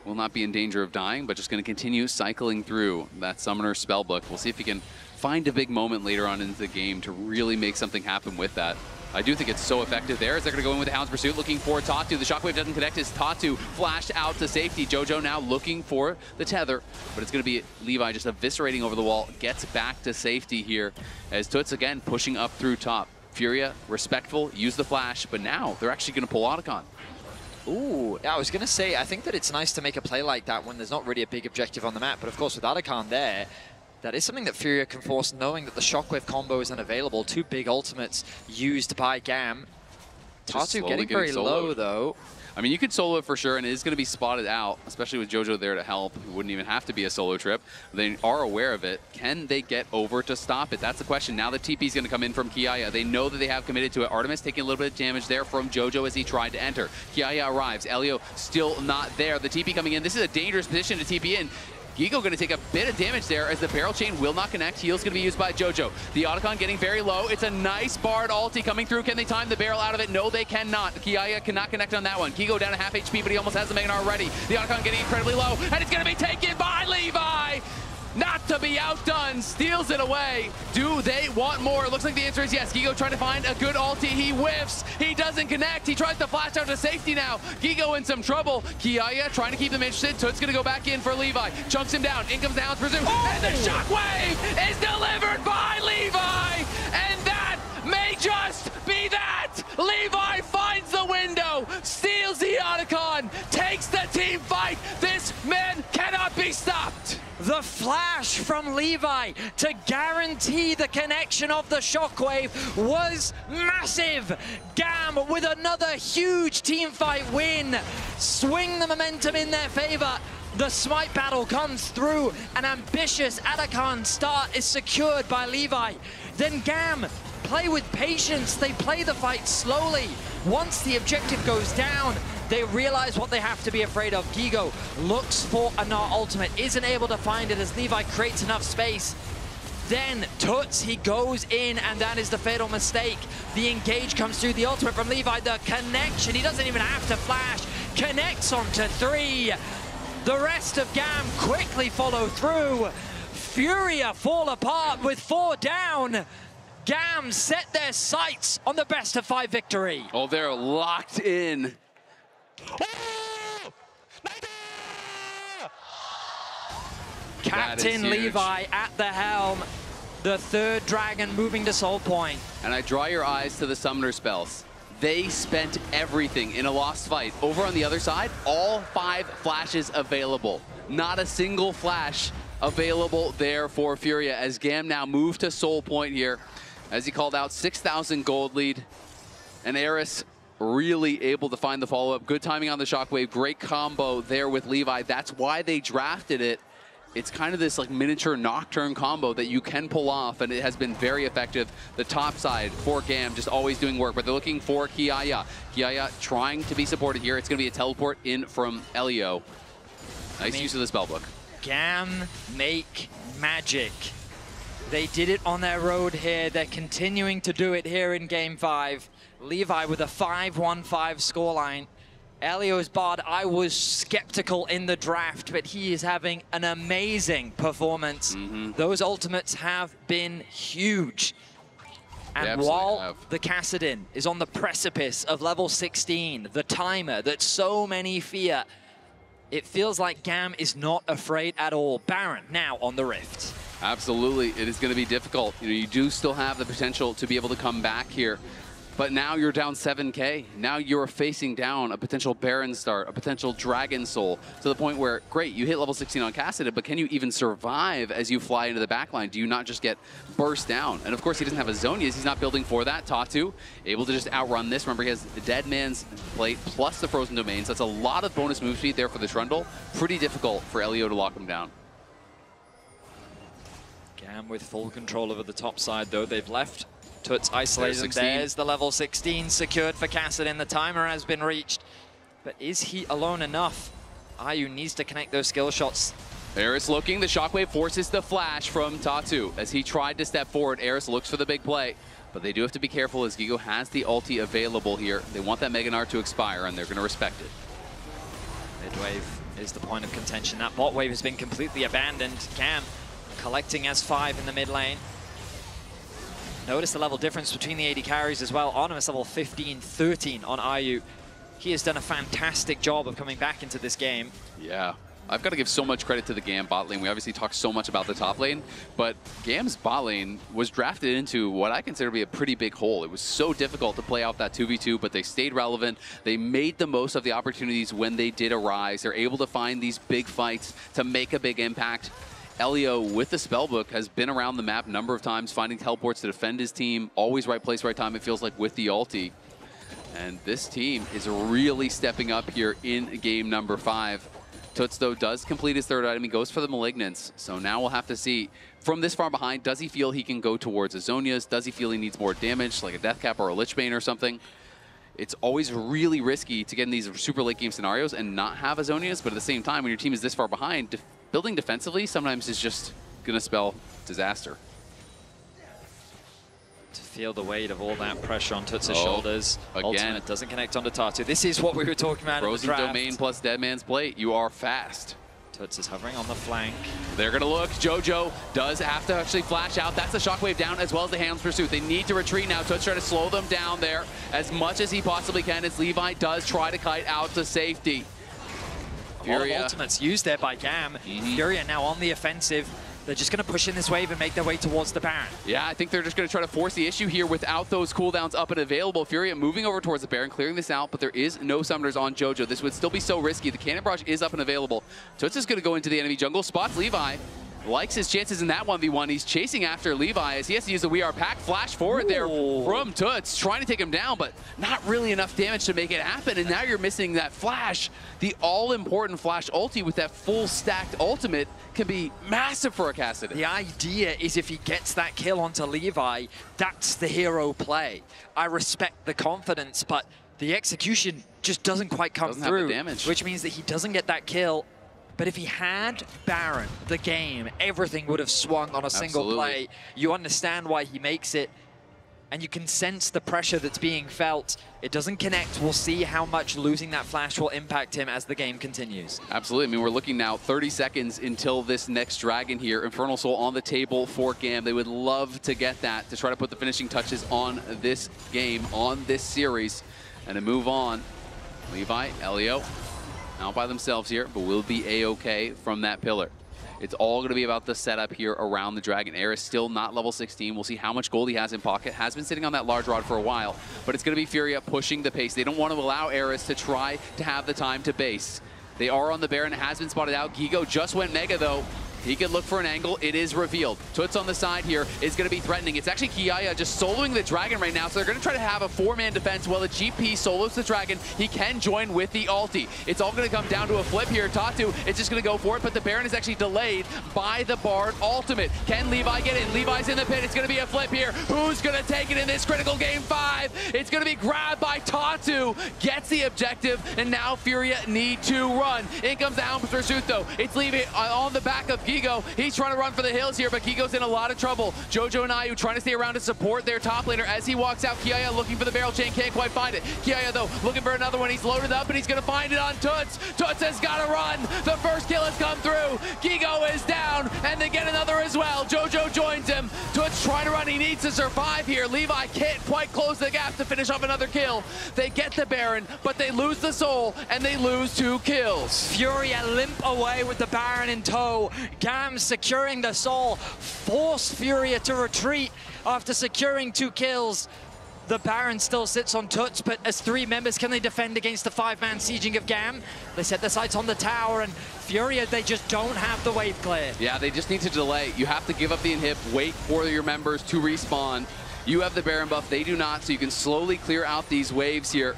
Will not be in danger of dying, but just going to continue cycling through that summoner spellbook. We'll see if he can find a big moment later on into the game to really make something happen with that. I do think it's so effective there as they're going to go in with the Hound's Pursuit, looking for Tatu. The shockwave doesn't connect as Tatu flashed out to safety. Jojo now looking for the tether, but it's going to be Levi just eviscerating over the wall, gets back to safety here as Toots again pushing up through top. Furia, respectful, use the flash, but now they're actually going to pull Otacon. Ooh, yeah, I was going to say, I think that it's nice to make a play like that when there's not really a big objective on the map, but of course with Otacon there, That is something that Furia can force, knowing that the Shockwave combo is unavailable. 2 big ultimates used by GAM. Tatu getting very low, though. I mean, you could solo it for sure, and it is going to be spotted out, especially with JoJo there to help. It wouldn't even have to be a solo trip. They are aware of it. Can they get over to stop it? That's the question. Now the TP is going to come in from Kiaya. They know that they have committed to it. Artemis taking a little bit of damage there from JoJo as he tried to enter. Kiaya arrives. Elio still not there. The TP coming in. This is a dangerous position to TP in. Gigo going to take a bit of damage there as the barrel chain will not connect. Heal's going to be used by JoJo. The Otacon getting very low. It's a nice Bard ulti coming through. Can they time the barrel out of it? No, they cannot. Kiaya cannot connect on that one. Gigo down to half HP, but he almost has the Meganar already. The Otacon getting incredibly low, and it's going to be taken by Levi. Not to be outdone, steals it away. Do they want more? It looks like the answer is yes. Gigo trying to find a good ulti. He whiffs. He doesn't connect. He tries to flash out to safety now. Gigo in some trouble. Kiaya trying to keep them interested. Toot's going to go back in for Levi. Chunks him down. In comes down, presume. Oh! And the shockwave is delivered by Levi. And that may just be that. Levi finds the window, steals the Otacon, takes the team fight. This man cannot be stopped. The flash from Levi to guarantee the connection of the Shockwave was massive. GAM with another huge team fight win. Swing the momentum in their favor. The smite battle comes through. An ambitious Otacon start is secured by Levi. Then GAM play with patience. They play the fight slowly. Once the objective goes down, they realize what they have to be afraid of. Gigo looks for a Gnar ultimate, isn't able to find it as Levi creates enough space. Then Toots, he goes in, and that is the fatal mistake. The engage comes through, the ultimate from Levi, the connection, he doesn't even have to flash, connects onto 3. The rest of GAM quickly follow through. Furia fall apart with 4 down. GAM set their sights on the best of 5 victory. Oh, they're locked in. Captain Levi at the helm. The 3rd dragon moving to soul point. And I draw your eyes to the summoner spells. They spent everything in a lost fight. Over on the other side, all 5 flashes available. Not a single flash available there for Furia as GAM now move to soul point here. As he called out, 6,000 gold lead. And Eris really able to find the follow-up. Good timing on the Shockwave. Great combo there with Levi. That's why they drafted it. It's kind of this like miniature Nocturne combo that you can pull off, and it has been very effective. The top side for GAM just always doing work, but they're looking for Kiaya. Kiaya trying to be supported here. It's going to be a teleport in from Elio. Nice use of the spellbook. GAM make magic. They did it on their road here. They're continuing to do it here in Game 5. Levi with a 5-1-5 scoreline. Elio's Bard, I was skeptical in the draft, but he is having an amazing performance. Those ultimates have been huge. And while the Kassadin is on the precipice of level 16, the timer that so many fear, it feels like GAM is not afraid at all. Baron now on the Rift. Absolutely, it is going to be difficult. You know, you do still have the potential to be able to come back here, but now you're down 7K. Now you're facing down a potential Baron start, a potential Dragon Soul, to the point where, great, you hit level 16 on Kassadin, but can you even survive as you fly into the backline? Do you not just get burst down? And of course, he doesn't have a Zonias. He's not building for that. Tatu, able to just outrun this. Remember, he has the Dead Man's Plate plus the Frozen Domains. That's a lot of bonus move speed there for the Trundle. Pretty difficult for Elio to lock him down. GAM with full control over the top side, though. They've left Toots isolated. There's the level 16 secured for Kassadin. The timer has been reached. But is he alone enough? Ayu needs to connect those skill shots. Eris looking. The Shockwave forces the flash from Tatu. As he tried to step forward, Eris looks for the big play. But they do have to be careful as Gigo has the ulti available here. They want that Mega Gnar to expire, and they're going to respect it. Mid-wave is the point of contention. That bot wave has been completely abandoned. GAM collecting S5 in the mid lane. Notice the level difference between the AD carries as well. Artemis level 15, 13 on Ayu. He has done a fantastic job of coming back into this game. Yeah. I've got to give so much credit to the GAM bot lane. We obviously talked so much about the top lane, but GAM's bot lane was drafted into what I consider to be a pretty big hole. It was so difficult to play out that 2v2, but they stayed relevant. They made the most of the opportunities when they did arise. They're able to find these big fights to make a big impact. Elio, with the spellbook, has been around the map a number of times, finding teleports to defend his team. Always right place, right time, it feels like, with the ulti. And this team is really stepping up here in game number 5. Toots, though, does complete his 3rd item. He goes for the Malignance. So now we'll have to see, from this far behind, does he feel he can go towards Azonia's? Does he feel he needs more damage, like a Death Cap or a Lich Bane or something? It's always really risky to get in these super late game scenarios and not have Azonia's, but at the same time, when your team is this far behind, building defensively sometimes is just going to spell disaster. To feel the weight of all that pressure on Toots' shoulders. Again. Ultimate doesn't connect onto Tatu. This is what we were talking about in the Frozen draft. Domain plus Dead Man's Plate. You are fast. Toots is hovering on the flank. They're going to look. Jojo does have to actually flash out. That's the Shockwave down as well as the Hand's Pursuit. They need to retreat now. Toots trying to slow them down there as much as he possibly can as Levi does try to kite out to safety. A lot of ultimates used there by GAM. Furia now on the offensive. They're just going to push in this wave and make their way towards the Baron. Yeah, I think they're just going to try to force the issue here without those cooldowns up and available. Furia moving over towards the Baron, clearing this out, but there is no summoners on Jojo. This would still be so risky. The Cannon Barrage is up and available. Toots is going to go into the enemy jungle, spots Levi, likes his chances in that 1v1. He's chasing after Levi as he has to use the We Are Pack. Flash forward there from Toots, trying to take him down, but not really enough damage to make it happen. And now you're missing that flash. The all-important flash ulti with that full stacked ultimate can be massive for a Cassidy. The idea is if he gets that kill onto Levi, that's the hero play. I respect the confidence, but the execution just doesn't quite come through, which means that he doesn't get that kill. But if he had Baron, the game, everything would have swung on a single play. You understand why he makes it, and you can sense the pressure that's being felt. It doesn't connect. We'll see how much losing that flash will impact him as the game continues. Absolutely. I mean, we're looking now 30 seconds until this next dragon here. Infernal Soul on the table for GAM. They would love to get that to try to put the finishing touches on this game, on this series. And to move on, Levi, Elio, out by themselves here, but will be A-okay from that pillar. It's all going to be about the setup here around the Dragon. Air is still not level 16. We'll see how much gold he has in pocket. Has been sitting on that large rod for a while, but it's going to be Furia pushing the pace. They don't want to allow Eris to try to have the time to base. They are on the Baron. It has been spotted out. Gigo just went Mega, though. He could look for an angle. It is revealed. Toots on the side here is going to be threatening. It's actually Kiaya just soloing the Dragon right now, so they're going to try to have a 4-man defense while the GP solos the Dragon. He can join with the ulti. It's all going to come down to a flip here. Tatu is just going to go for it, but the Baron is actually delayed by the Bard ultimate. Can Levi get in? Levi's in the pit. It's going to be a flip here. Who's going to take it in this critical game 5? It's going to be grabbed by Tatu. Gets the objective, and now Furia need to run. In comes the Helm's Pursuit, though. It's Levi on the back of Gigo. He's trying to run for the hills here, but Gigo's in a lot of trouble. Jojo and Ayu trying to stay around to support their top laner as he walks out. Kiaya looking for the barrel chain, can't quite find it. Kiaya, though, looking for another one. He's loaded up, and he's going to find it on Toots. Toots has got to run. The first kill has come through. Gigo is down, and they get another as well. Jojo joins him. Toots trying to run. He needs to survive here. Levi can't quite close the gap to finish off another kill. They get the Baron, but they lose the soul, and they lose 2 kills. Furia limp away with the Baron in tow. GAM securing the soul, force Furia to retreat after securing 2 kills. The Baron still sits on Toots, but as 3 members, can they defend against the 5-man sieging of GAM? They set their sights on the tower, and Furia, they just don't have the wave clear. Yeah, they just need to delay. You have to give up the inhib, wait for your members to respawn. You have the Baron buff, they do not, so you can slowly clear out these waves here.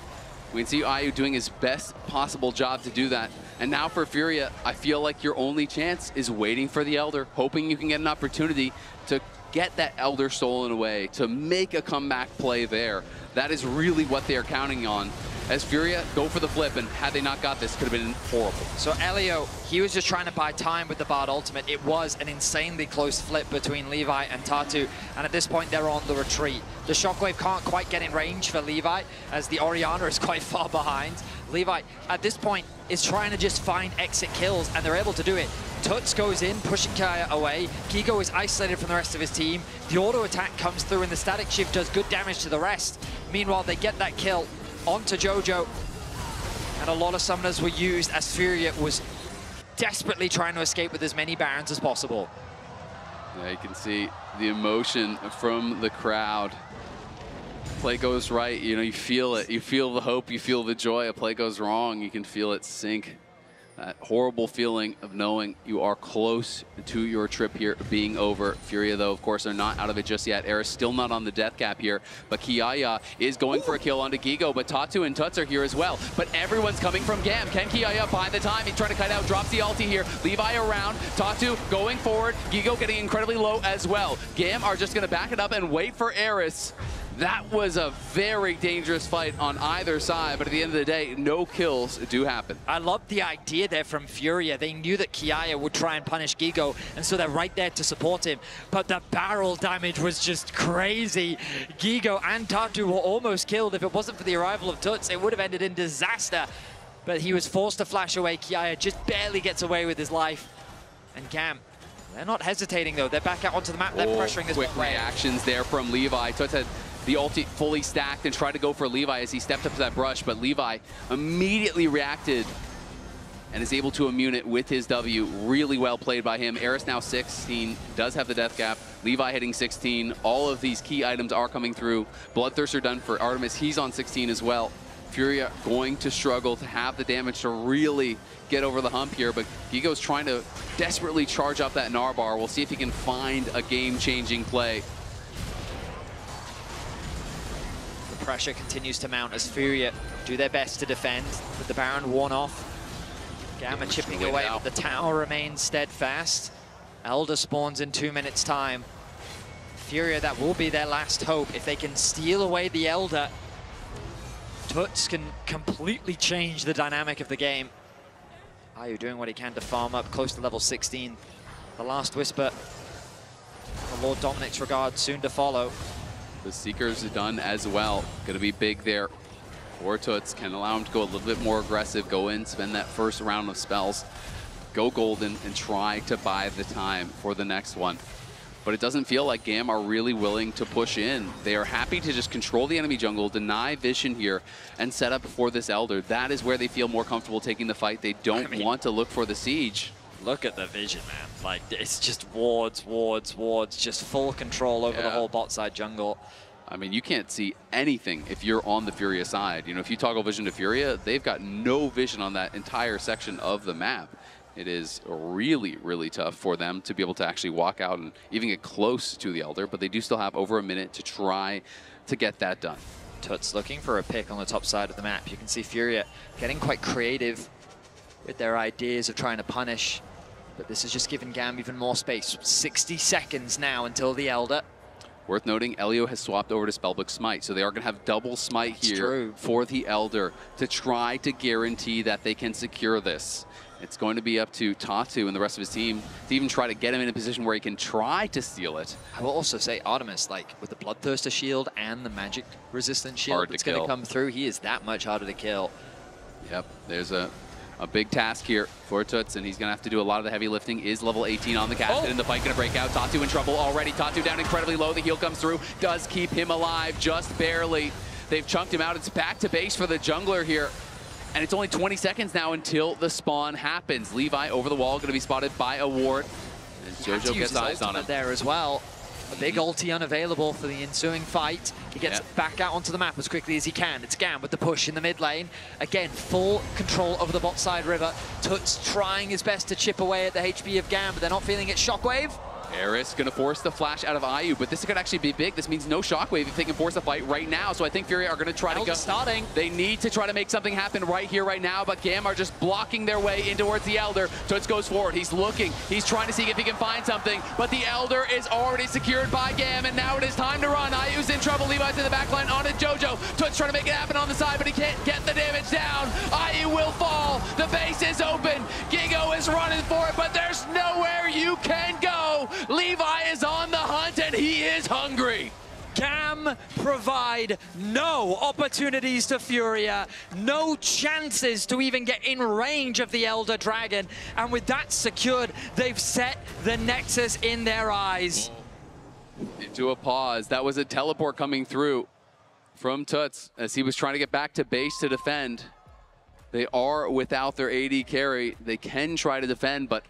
We can see Ayu doing his best possible job to do that. And now for Furia, I feel like your only chance is waiting for the Elder, hoping you can get an opportunity to get that Elder stolen away, to make a comeback play there. That is really what they're counting on. As Furia go for the flip, and had they not got this, could have been horrible. So Elio, he was just trying to buy time with the Bard ultimate. It was an insanely close flip between Levi and Tatu, and at this point they're on the retreat. The Shockwave can't quite get in range for Levi, as the Orianna is quite far behind. Levi, at this point, is trying to just find exit kills, and they're able to do it. Toots goes in, pushing Kaya away. Gigo is isolated from the rest of his team. The auto attack comes through, and the static shift does good damage to the rest. Meanwhile, they get that kill onto Jojo, and a lot of summoners were used as Furia was desperately trying to escape with as many Barons as possible. Yeah, you can see the emotion from the crowd. Play goes right, you know, you feel it. You feel the hope, you feel the joy. A play goes wrong, you can feel it sink That horrible feeling of knowing you are close to your trip here being over. Furia, though, of course, are not out of it just yet. Eris still not on the death cap here, but Kiaya is going for a kill onto Gigo, but Tatu and Tuts are here as well. But everyone's coming from GAM. Can Kiaya find the time? He's trying to kite out, drops the ulti here. Levi around, Tatu going forward, Gigo getting incredibly low as well. GAM are just going to back it up and wait for Eris. That was a very dangerous fight on either side, but at the end of the day, no kills do happen. I love the idea there from Furia. They knew that Kiaya would try and punish Gigo, and so they're right there to support him. But the barrel damage was just crazy. Gigo and Tatu were almost killed. If it wasn't for the arrival of Tuts, it would have ended in disaster. But he was forced to flash away. Kiaya just barely gets away with his life. And GAM, they're not hesitating, though. They're back out onto the map. They're pressuring this quick reactions there from Levi. Tuts had the ulti fully stacked and tried to go for Levi as he stepped up to that brush, but Levi immediately reacted and is able to immune it with his W. Really well played by him. Eris now 16, does have the death cap. Levi hitting 16. All of these key items are coming through. Bloodthirster done for Artemis. He's on 16 as well. Furia going to struggle to have the damage to really get over the hump here, but Gigo's trying to desperately charge up that Narbar. We'll see if he can find a game-changing play. Pressure continues to mount as Furia do their best to defend with the Baron worn off. Gamma chipping away, but the tower remains steadfast. Elder spawns in 2 minutes' time. Furia, that will be their last hope. If they can steal away the Elder, Tuts can completely change the dynamic of the game. Ayu doing what he can to farm up close to level 16. The last whisper, the Lord Dominic's regard soon to follow. The Seekers are done as well. Gonna be big there. Or Tuts can allow him to go a little bit more aggressive, go in, spend that first round of spells, go golden, and try to buy the time for the next one. But it doesn't feel like GAM are really willing to push in. They are happy to just control the enemy jungle, deny vision here, and set up for this Elder. That is where they feel more comfortable taking the fight. They don't want to look for the siege. Look at the vision, man. Like, it's just wards, wards, wards, just full control over the whole bot side jungle. I mean, you can't see anything if you're on the Furia side. You know, if you toggle vision to Furia, they've got no vision on that entire section of the map. It is really, really tough for them to be able to actually walk out and even get close to the Elder, but they do still have over a minute to try to get that done. Tuts looking for a pick on the top side of the map. You can see Furia getting quite creative with their ideas of trying to punish, but this has just given GAM even more space. 60 seconds now until the Elder. Worth noting, Elio has swapped over to Spellbook Smite, so they are going to have double Smite here for the Elder to try to guarantee that they can secure this. It's going to be up to Tatu and the rest of his team to even try to get him in a position where he can try to steal it. I will also say Artemis, like with the Bloodthirster shield and the magic resistant shield that's going to come through, he is that much harder to kill. Yep, there's a big task here for Tuts, and he's going to have to do a lot of the heavy lifting. Is level 18 on the casket, and the fight going to break out. Tatu in trouble already. Tatu down incredibly low. The heal comes through. Does keep him alive just barely. They've chunked him out. It's back to base for the jungler here. And it's only 20 seconds now until the spawn happens. Levi over the wall, going to be spotted by a ward. And Jojo gets eyes on him. There as well. A big ulti unavailable for the ensuing fight. He gets back out onto the map as quickly as he can. It's GAM with the push in the mid lane. Again, full control over the bot side river. Tuts trying his best to chip away at the HP of GAM, but they're not feeling it. Shockwave. Eris going to force the flash out of Ayu, but this could actually be big. This means no Shockwave if they can force a fight right now. So I think Furia are going to try to go. Starting. They need to try to make something happen right here, right now, but GAM are just blocking their way in towards the Elder. Tuts goes forward. He's looking. He's trying to see if he can find something, but the Elder is already secured by GAM, and now it is time to run. Ayu's in trouble. Levi's in the backline onto Jojo. Tuts trying to make it happen on the side, but he can't get the damage down. Ayu will fall. The base is open. Gigo is running for it, but there's nowhere you can go. Levi is on the hunt, and he is hungry. GAM provide no opportunities to Furia, no chances to even get in range of the Elder Dragon, and with that secured, they've set the Nexus in their eyes. Into a pause. That was a teleport coming through from Tuts as he was trying to get back to base to defend. They are without their AD carry. They can try to defend, but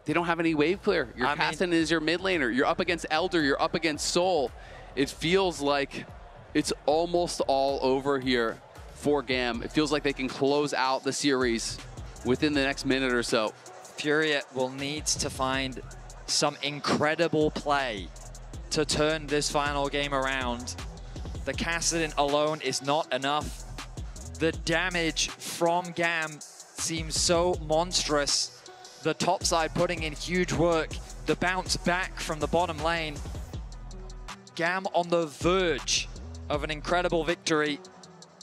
they don't have any wave clear. Your Castan is your mid laner. You're up against Elder. You're up against Soul. It feels like it's almost all over here for GAM. It feels like they can close out the series within the next minute or so. Furia will need to find some incredible play to turn this final game around. The Kassadin alone is not enough. The damage from GAM seems so monstrous. The top side putting in huge work. The bounce back from the bottom lane. GAM on the verge of an incredible victory.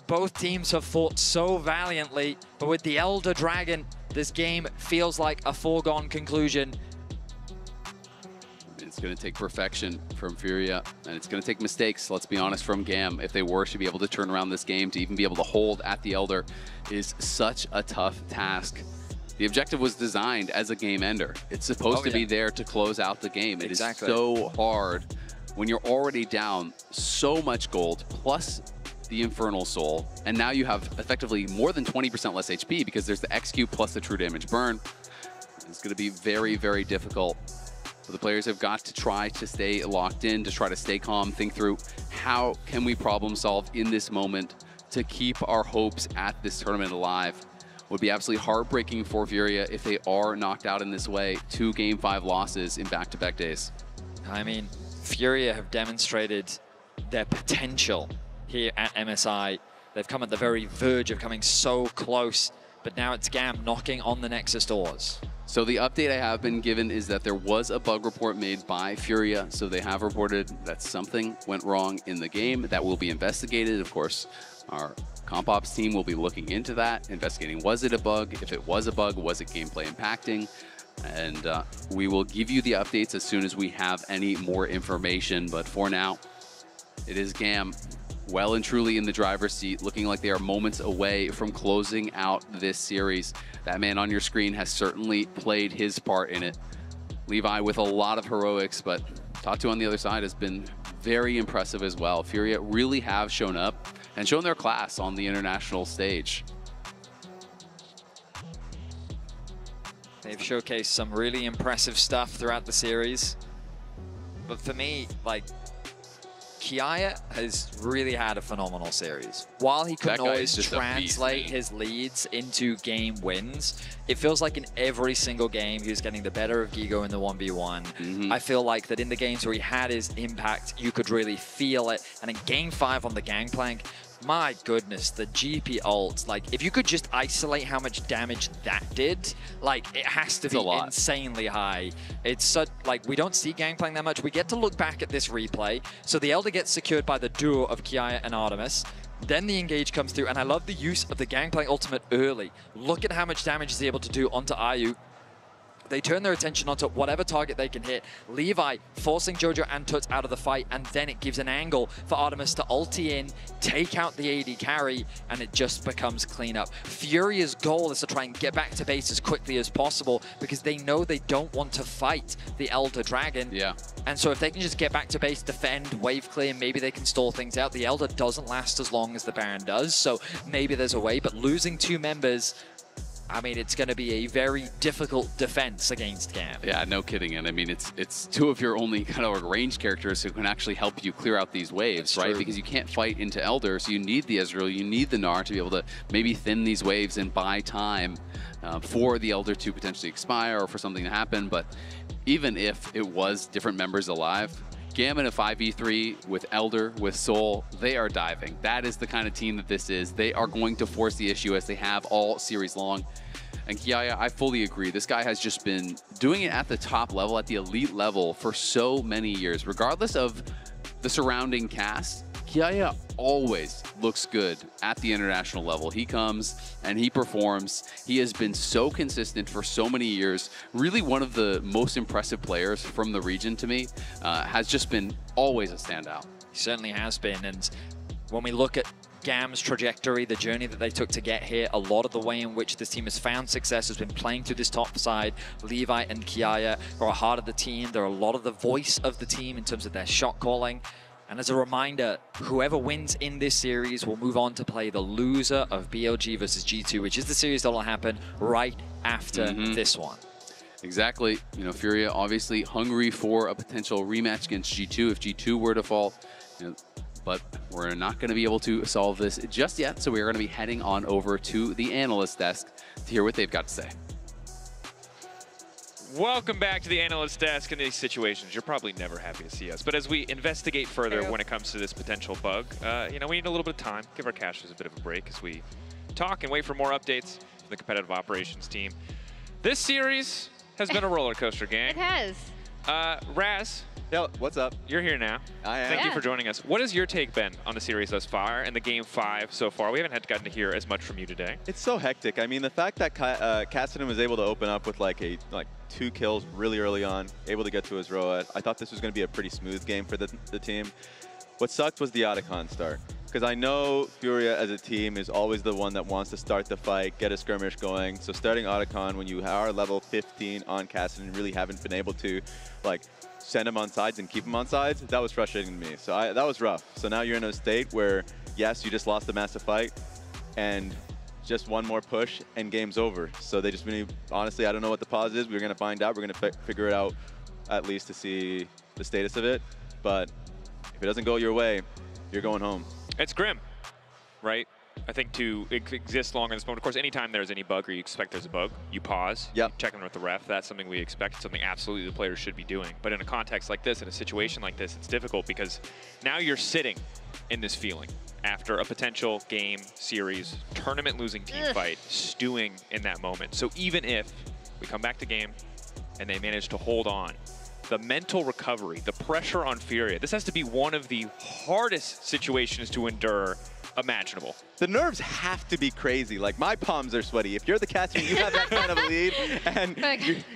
Both teams have fought so valiantly, but with the Elder Dragon, this game feels like a foregone conclusion. It's going to take perfection from Furia, and it's going to take mistakes, let's be honest, from GAM. If they were to be able to turn around this game, to even be able to hold at the Elder is such a tough task. The objective was designed as a game ender. It's supposed to be there to close out the game. It is so hard when you're already down so much gold, plus the Infernal Soul, and now you have effectively more than 20% less HP because there's the XQ plus the true damage burn. It's going to be very, very difficult. So the players have got to try to stay locked in, to try to stay calm, think through how can we problem solve in this moment to keep our hopes at this tournament alive. Would be absolutely heartbreaking for Furia if they are knocked out in this way. 2 Game 5 losses in back-to-back days. I mean, Furia have demonstrated their potential here at MSI. They've come at the very verge of coming so close, but now it's GAM knocking on the Nexus doors. So the update I have been given is that there was a bug report made by Furia, so they have reported that something went wrong in the game. That will be investigated. Of course, our Comp Ops team will be looking into that, investigating was it a bug? If it was a bug, was it gameplay impacting? And we will give you the updates as soon as we have any more information. But for now, it is GAM well and truly in the driver's seat, looking like they are moments away from closing out this series. That man on your screen has certainly played his part in it. Levi with a lot of heroics, but Tatu on the other side has been very impressive as well. Furia really have shown up and shown their class on the international stage. They've showcased some really impressive stuff throughout the series. But for me, like, Kiaya has really had a phenomenal series. While he couldn't always translate his leads into game wins, it feels like in every single game he was getting the better of Gigo in the 1v1. I feel like that in the games where he had his impact, you could really feel it. And in game 5 on the Gangplank, my goodness, the GP ult, like if you could just isolate how much damage that did, like it has to be insanely high. It's such, like we don't see Gangplank that much. We get to look back at this replay. So the Elder gets secured by the duo of Kiaya and Artemis. Then the engage comes through, and I love the use of the Gangplank ultimate early. Look at how much damage he's able to do onto Ayu. They turn their attention onto whatever target they can hit. Levi forcing Jojo and Tuts out of the fight, and then it gives an angle for Artemis to ulti in, take out the AD carry, and it just becomes cleanup. Furia's goal is to try and get back to base as quickly as possible because they know they don't want to fight the Elder Dragon. Yeah. And so if they can just get back to base, defend, wave clear, maybe they can stall things out. The Elder doesn't last as long as the Baron does, so maybe there's a way, but losing 2 members, I mean, it's going to be a very difficult defense against GAM. Yeah, no kidding. And I mean, it's 2 of your only kind of ranged characters who can actually help you clear out these waves, That's right? true. Because you can't fight into Elder, so you need the Ezreal, you need the Gnar to be able to maybe thin these waves and buy time for the Elder to potentially expire or for something to happen. But even if it was different members alive, GAM in a 5v3 with Elder, with Soul, they are diving. That is the kind of team that this is. They are going to force the issue as they have all series long. And Kiaya, I fully agree. This guy has just been doing it at the top level, at the elite level for so many years. Regardless of the surrounding cast, Kiaya always looks good at the international level. He comes and he performs. He has been so consistent for so many years. Really one of the most impressive players from the region to me. Has just been always a standout. He certainly has been. And when we look at GAM's trajectory, the journey that they took to get here, a lot of the way in which this team has found success has been playing through this top side. Levi and Kiaya are a heart of the team. They're a lot of the voice of the team in terms of their shot calling. And as a reminder, whoever wins in this series will move on to play the loser of BLG versus G2, which is the series that will happen right after this one. Exactly. You know, Furia obviously hungry for a potential rematch against G2 if G2 were to fall. You know, but we're not going to be able to solve this just yet. So we're going to be heading on over to the analyst desk to hear what they've got to say. Welcome back to the analyst desk. In these situations, you're probably never happy to see us. But as we investigate further when it comes to this potential bug, you know, we need a little bit of time. Give our casters a bit of a break as we talk and wait for more updates from the competitive operations team. This series has been a roller coaster, gang. It has. Raz. Yo, what's up? You're here now. I am. Thank you for joining us. What has your take been on the series thus far and the game 5 so far? We haven't gotten to hear as much from you today. It's so hectic. I mean, the fact that Cassidy was able to open up with like 2 kills really early on, able to get to his Roa, I thought this was going to be a pretty smooth game for the team. What sucked was the Otacon start. Because I know Furia as a team is always the one that wants to start the fight, get a skirmish going. So starting Otacon when you are level 15 on Cassidy and really haven't been able to like send him on sides and keep him on sides, that was frustrating to me. So that was rough. So now you're in a state where, yes, you just lost a massive fight and just one more push and game's over. So they just really, honestly, I don't know what the pause is. We're going to find out. We're going to figure it out at least to see the status of it. But if it doesn't go your way, you're going home. It's grim, right? I think to exist longer in this moment, of course, anytime there's any bug or you expect there's a bug, you pause, you check in with the ref. That's something we expect, something absolutely the players should be doing. But in a context like this, in a situation like this, it's difficult because now you're sitting in this feeling after a potential game, series, tournament losing team fight, stewing in that moment. So even if we come back to game and they manage to hold on, the mental recovery, the pressure on Furia, this has to be one of the hardest situations to endure imaginable. The nerves have to be crazy. Like, my palms are sweaty. If you're the caster, you have that kind of lead, and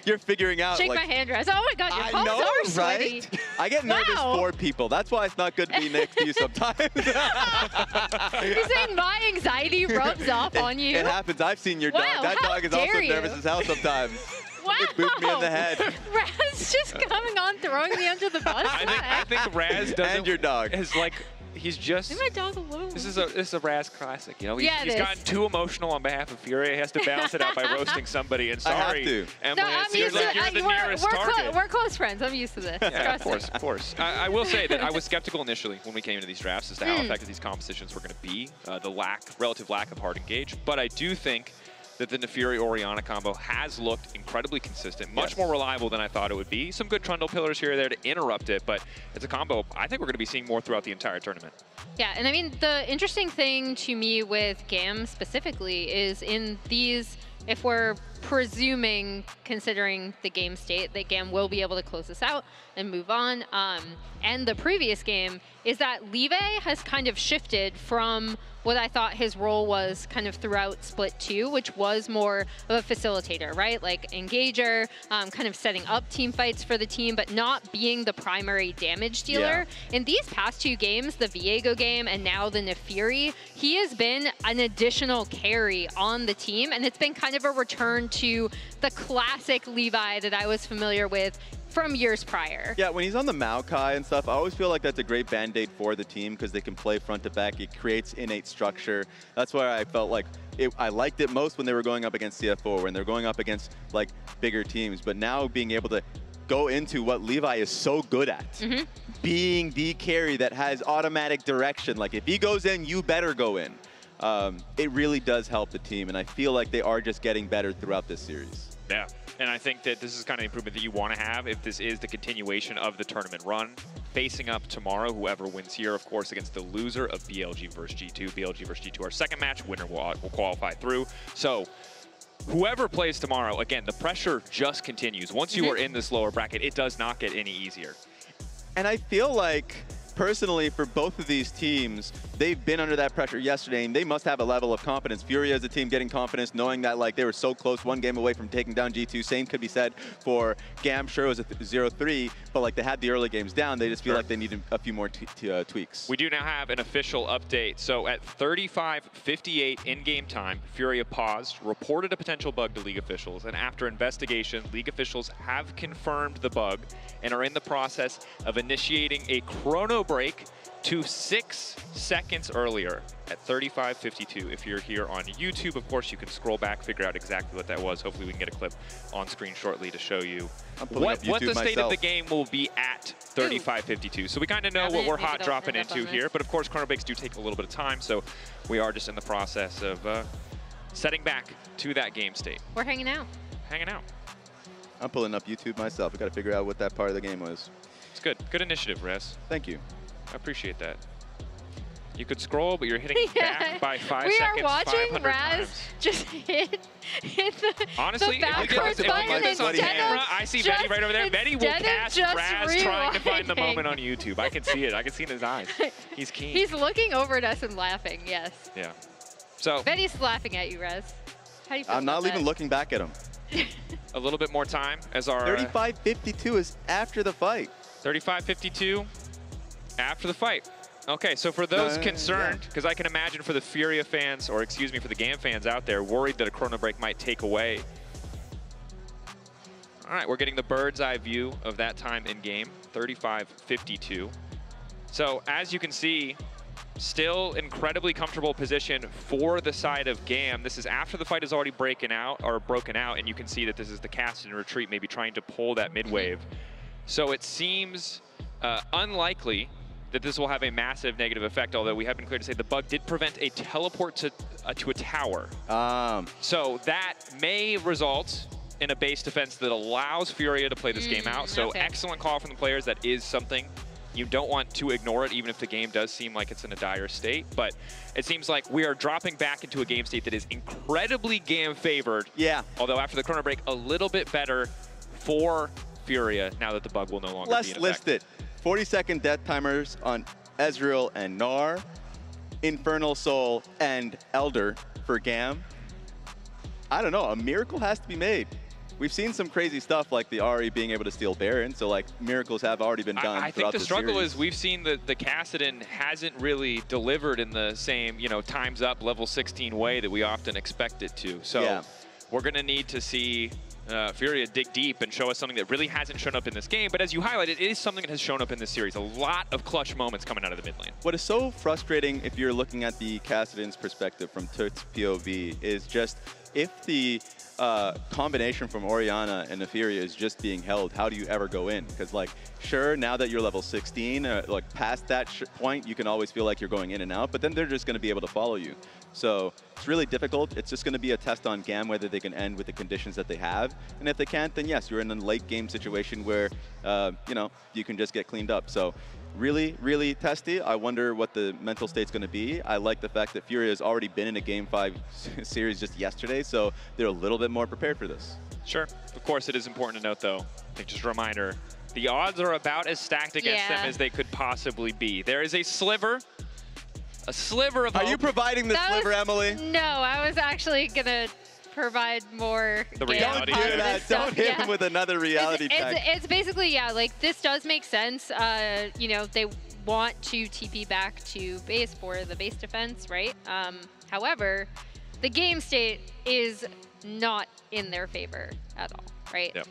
you're figuing out. Shake like, my hand, Raz. Oh my God, your palms are sweaty. Right? I get nervous for people. That's why it's not good to be next to you sometimes. You're saying my anxiety rubs off on you? It happens. I've seen your dog. That dog is also nervous as hell sometimes. Wow. It booped me in the head. Raz just coming on, throwing me under the bus. I think Raz doesn't. And your dog. Is like, he's just. My dog alone. This is a Raz classic. You know, he's Yeah, gotten too emotional on behalf of Furia. He has to balance it out by roasting somebody. And sorry, I have to. Emily, No, I'm it seems used like to you're the nearest target. we're close friends. I'm used to this. Yeah, of course. I will say that I was skeptical initially when we came into these drafts as to how effective these compositions were going to be, the relative lack of hard engage. But I do think that the Nefiri-Orianna combo has looked incredibly consistent, much more reliable than I thought it would be. Some good Trundle pillars here or there to interrupt it, but it's a combo I think we're going to be seeing more throughout the entire tournament. Yeah, and I mean, the interesting thing to me with GAM specifically is in these, if we're presuming, considering the game state, that GAM will be able to close this out and move on, and the previous game, is that Live has kind of shifted from what I thought his role was kind of throughout Split 2, which was more of a facilitator, right? Like engager, kind of setting up team fights for the team, but not being the primary damage dealer. Yeah. In these past 2 games, the Viego game and now the Nefiri, he has been an additional carry on the team, and it's been kind of a return to the classic Levi that I was familiar with from years prior. Yeah, when he's on the Maokai and stuff, I always feel like that's a great band-aid for the team because they can play front to back. It creates innate structure. That's why I felt like I liked it most when they were going up against CF4, when they're going up against like bigger teams. But now being able to go into what Levi is so good at, being the carry that has automatic direction. Like if he goes in, you better go in. It really does help the team, and I feel like they are just getting better throughout this series. Yeah. And I think that this is kind of the improvement that you want to have if this is the continuation of the tournament run. Facing up tomorrow, whoever wins here, of course, against the loser of BLG versus G2. BLG versus G2, our second match. Winner will qualify through. So whoever plays tomorrow, again, the pressure just continues. Once you are in this lower bracket, it does not get any easier. And I feel like, personally, for both of these teams, they've been under that pressure yesterday, and they must have a level of confidence. Furia as a team getting confidence, knowing that like they were so close, one game away from taking down G2. Same could be said for GAM. Sure, it was a 0-3, but like they had the early games down. They just feel like they needed a few more tweaks. We do now have an official update. So at 35:58 in-game time, Furia paused, reported a potential bug to League officials, and after investigation, League officials have confirmed the bug and are in the process of initiating a chrono break to 6 seconds earlier at 35:52. If you're here on YouTube, of course, you can scroll back, figure out exactly what that was. Hopefully we can get a clip on screen shortly to show you what the state of the game will be at 35:52. So we kind of know what we're hot dropping into here, but of course chrono breaks do take a little bit of time, so we are just in the process of setting back to that game state. We're hanging out. Hanging out. I'm pulling up YouTube myself. We got to figure out what that part of the game was. It's good. Good initiative, Rez. Thank you. I appreciate that. You could scroll, but you're hitting back by 5 we seconds. are watching 500 Raz times. just hit the Honestly, the if we get this on camera, I see Betty right over there. Betty will pass Raz trying to find the moment on YouTube. I can see it. I can see it in his eyes. He's keen. He's looking over at us and laughing, yes. Yeah. So Betty's laughing at you, Raz. How do you feel I'm not even looking back at him. a little bit more time as our 35:52 is after the fight. 35:52 after the fight. Okay, so for those concerned, because I can imagine for the Furia fans, or excuse me, for the GAM fans out there, worried that a chrono break might take away. All right, we're getting the bird's eye view of that time in game, 35:52. So as you can see, still incredibly comfortable position for the side of GAM. This is after the fight is already broken out, and you can see that this is the cast and retreat, maybe trying to pull that mid wave. So it seems unlikely that this will have a massive negative effect, although we have been clear to say the bug did prevent a teleport to a tower. So that may result in a base defense that allows Furia to play this game out. So excellent call from the players. That is something you don't want to ignore it, even if the game does seem like it's in a dire state. But it seems like we are dropping back into a game state that is incredibly GAM favored. Yeah. Although after the chrono break, a little bit better for Furia now that the bug will no longer be in effect. Let's list it. 40-second death timers on Ezreal and Gnar, Infernal Soul and Elder for GAM. I don't know, a miracle has to be made. We've seen some crazy stuff like the Ahri being able to steal Baron, so like miracles have already been done. I think the struggle is we've seen that the Kassadin hasn't really delivered in the same, times up level 16 way that we often expect it to. So we're gonna need to see Furia dig deep and show us something that really hasn't shown up in this game. But as you highlighted, it is something that has shown up in this series. A lot of clutch moments coming out of the mid lane. What is so frustrating if you're looking at the Kassadin's perspective from Turt's POV is just if the combination from Orianna and Neferia is just being held, how do you ever go in? Because like, sure, now that you're level 16, like past that point, you can always feel like you're going in and out, but then they're just going to be able to follow you. So it's really difficult. It's just going to be a test on GAM whether they can end with the conditions that they have. And if they can't, then yes, you're in a late game situation where, you can just get cleaned up. So really, really testy. I wonder what the mental state's going to be. I like the fact that Furia has already been in a Game 5 series just yesterday, so they're a little bit more prepared for this. Sure. Of course, it is important to note, though, I think just a reminder, the odds are about as stacked against them as they could possibly be. There is a sliver of hope. Are you providing the sliver, Emily? No, I was actually going to provide more. The reality. Don't do that. Don't hit him with another reality check. It's basically, like this does make sense. They want to TP back to base for the base defense, right? However, the game state is not in their favor at all, right? Yep.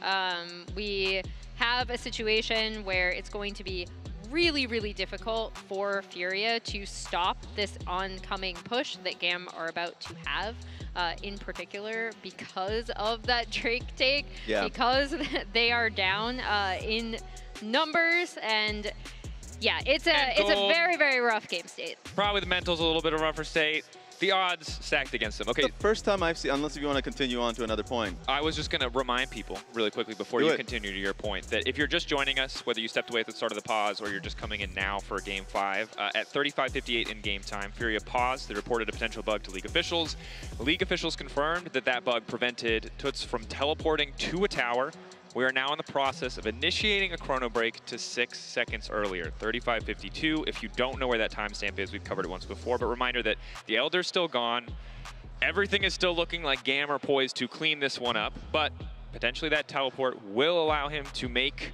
We have a situation where it's going to be really, really difficult for Furia to stop this oncoming push that GAM are about to have, in particular because of that Drake take, because they are down in numbers, and yeah, it's a very, very rough game state. Probably the mental's a little bit of a rougher state. The odds stacked against them. Okay. The first time I've seen, unless if you want to continue on to another point. I was just going to remind people really quickly before you continue to your point that if you're just joining us, whether you stepped away at the start of the pause or you're just coming in now for Game 5, at 35:58 in game time, Furia paused. They reported a potential bug to League officials. League officials confirmed that that bug prevented Toots from teleporting to a tower. We are now in the process of initiating a chrono break to 6 seconds earlier, 35:52. If you don't know where that timestamp is, we've covered it once before, but reminder that the Elder's still gone. Everything is still looking like GAM are poised to clean this one up, but potentially that teleport will allow him to make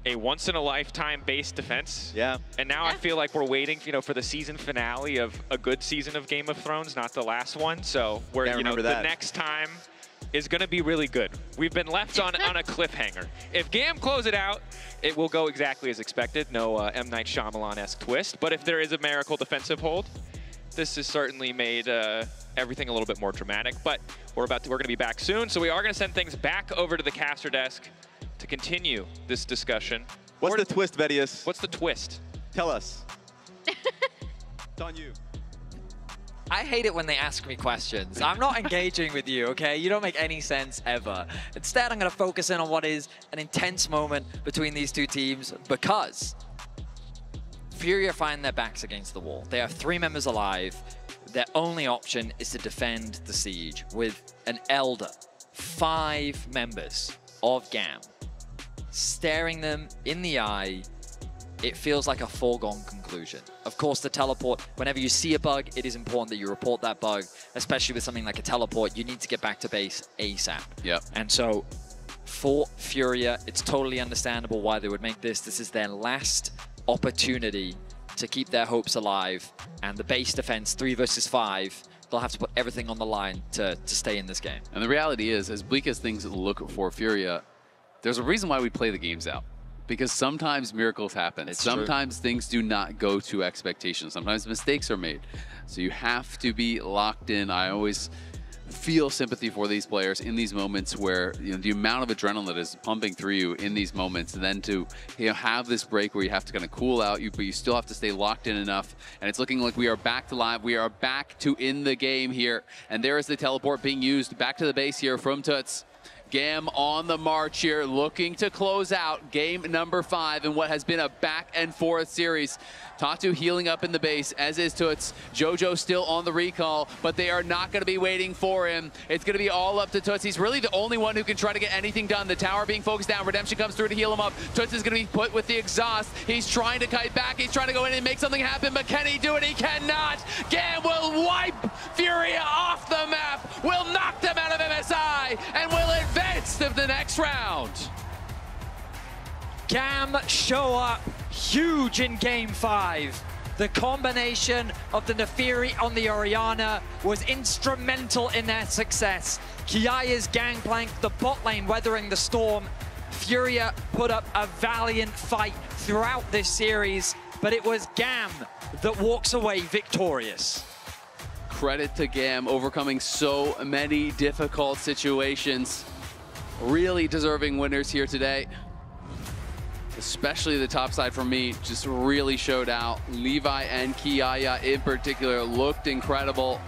a once-in-a-lifetime base defense. Yeah. And now I feel like we're waiting, for the season finale of a good season of Game of Thrones, not the last one. So we're, the next time is going to be really good. We've been left on a cliffhanger. If GAM close it out, it will go exactly as expected. No M. Night Shyamalan-esque twist. But if there is a miracle defensive hold, this has certainly made everything a little bit more dramatic. But we're going to be back soon, so we are going to send things back over to the caster desk to continue this discussion. What's the twist, Vedius? What's the twist? Tell us. It's on you. I hate it when they ask me questions. I'm not engaging with you, okay? You don't make any sense ever. Instead, I'm going to focus in on what is an intense moment between these two teams because Furia find their backs against the wall. They have 3 members alive. Their only option is to defend the siege with an Elder, 5 members of GAM, staring them in the eye. It feels like a foregone conclusion. Of course, the teleport, whenever you see a bug, it is important that you report that bug, especially with something like a teleport. You need to get back to base ASAP. Yep. And so for Furia, it's totally understandable why they would make this. This is their last opportunity to keep their hopes alive. And the base defense, 3 versus 5, they'll have to put everything on the line to stay in this game. And the reality is, as bleak as things look for Furia, there's a reason why we play the games out. Because sometimes miracles happen. Sometimes things do not go to expectations. Sometimes mistakes are made. So you have to be locked in. I always feel sympathy for these players in these moments where, you know, the amount of adrenaline that is pumping through you in these moments, and then to, you know, have this break where you have to kind of cool out, but you still have to stay locked in enough. And it's looking like we are back to live. We are back to in the game here. And there is the teleport being used back to the base here from Toots. GAM on the march here, looking to close out game number 5 in what has been a back and forth series. Tatu healing up in the base, as is Toots. Jojo still on the recall, but they are not going to be waiting for him. It's going to be all up to Toots. He's really the only one who can try to get anything done. The tower being focused down. Redemption comes through to heal him up. Toots is going to be put with the exhaust. He's trying to kite back. He's trying to go in and make something happen, but can he do it? He cannot. GAM will wipe Furia off the map, will knock them out of MSI, and will advance to the next round. GAM show up huge in game 5. The combination of the Nefiri on the Orianna was instrumental in their success. Kiaya's gangplank, the bot lane weathering the storm. Furia put up a valiant fight throughout this series, but it was GAM that walks away victorious. Credit to GAM, overcoming so many difficult situations. Really deserving winners here today. Especially the top side for me, just really showed out. Levi and Kiaya in particular looked incredible.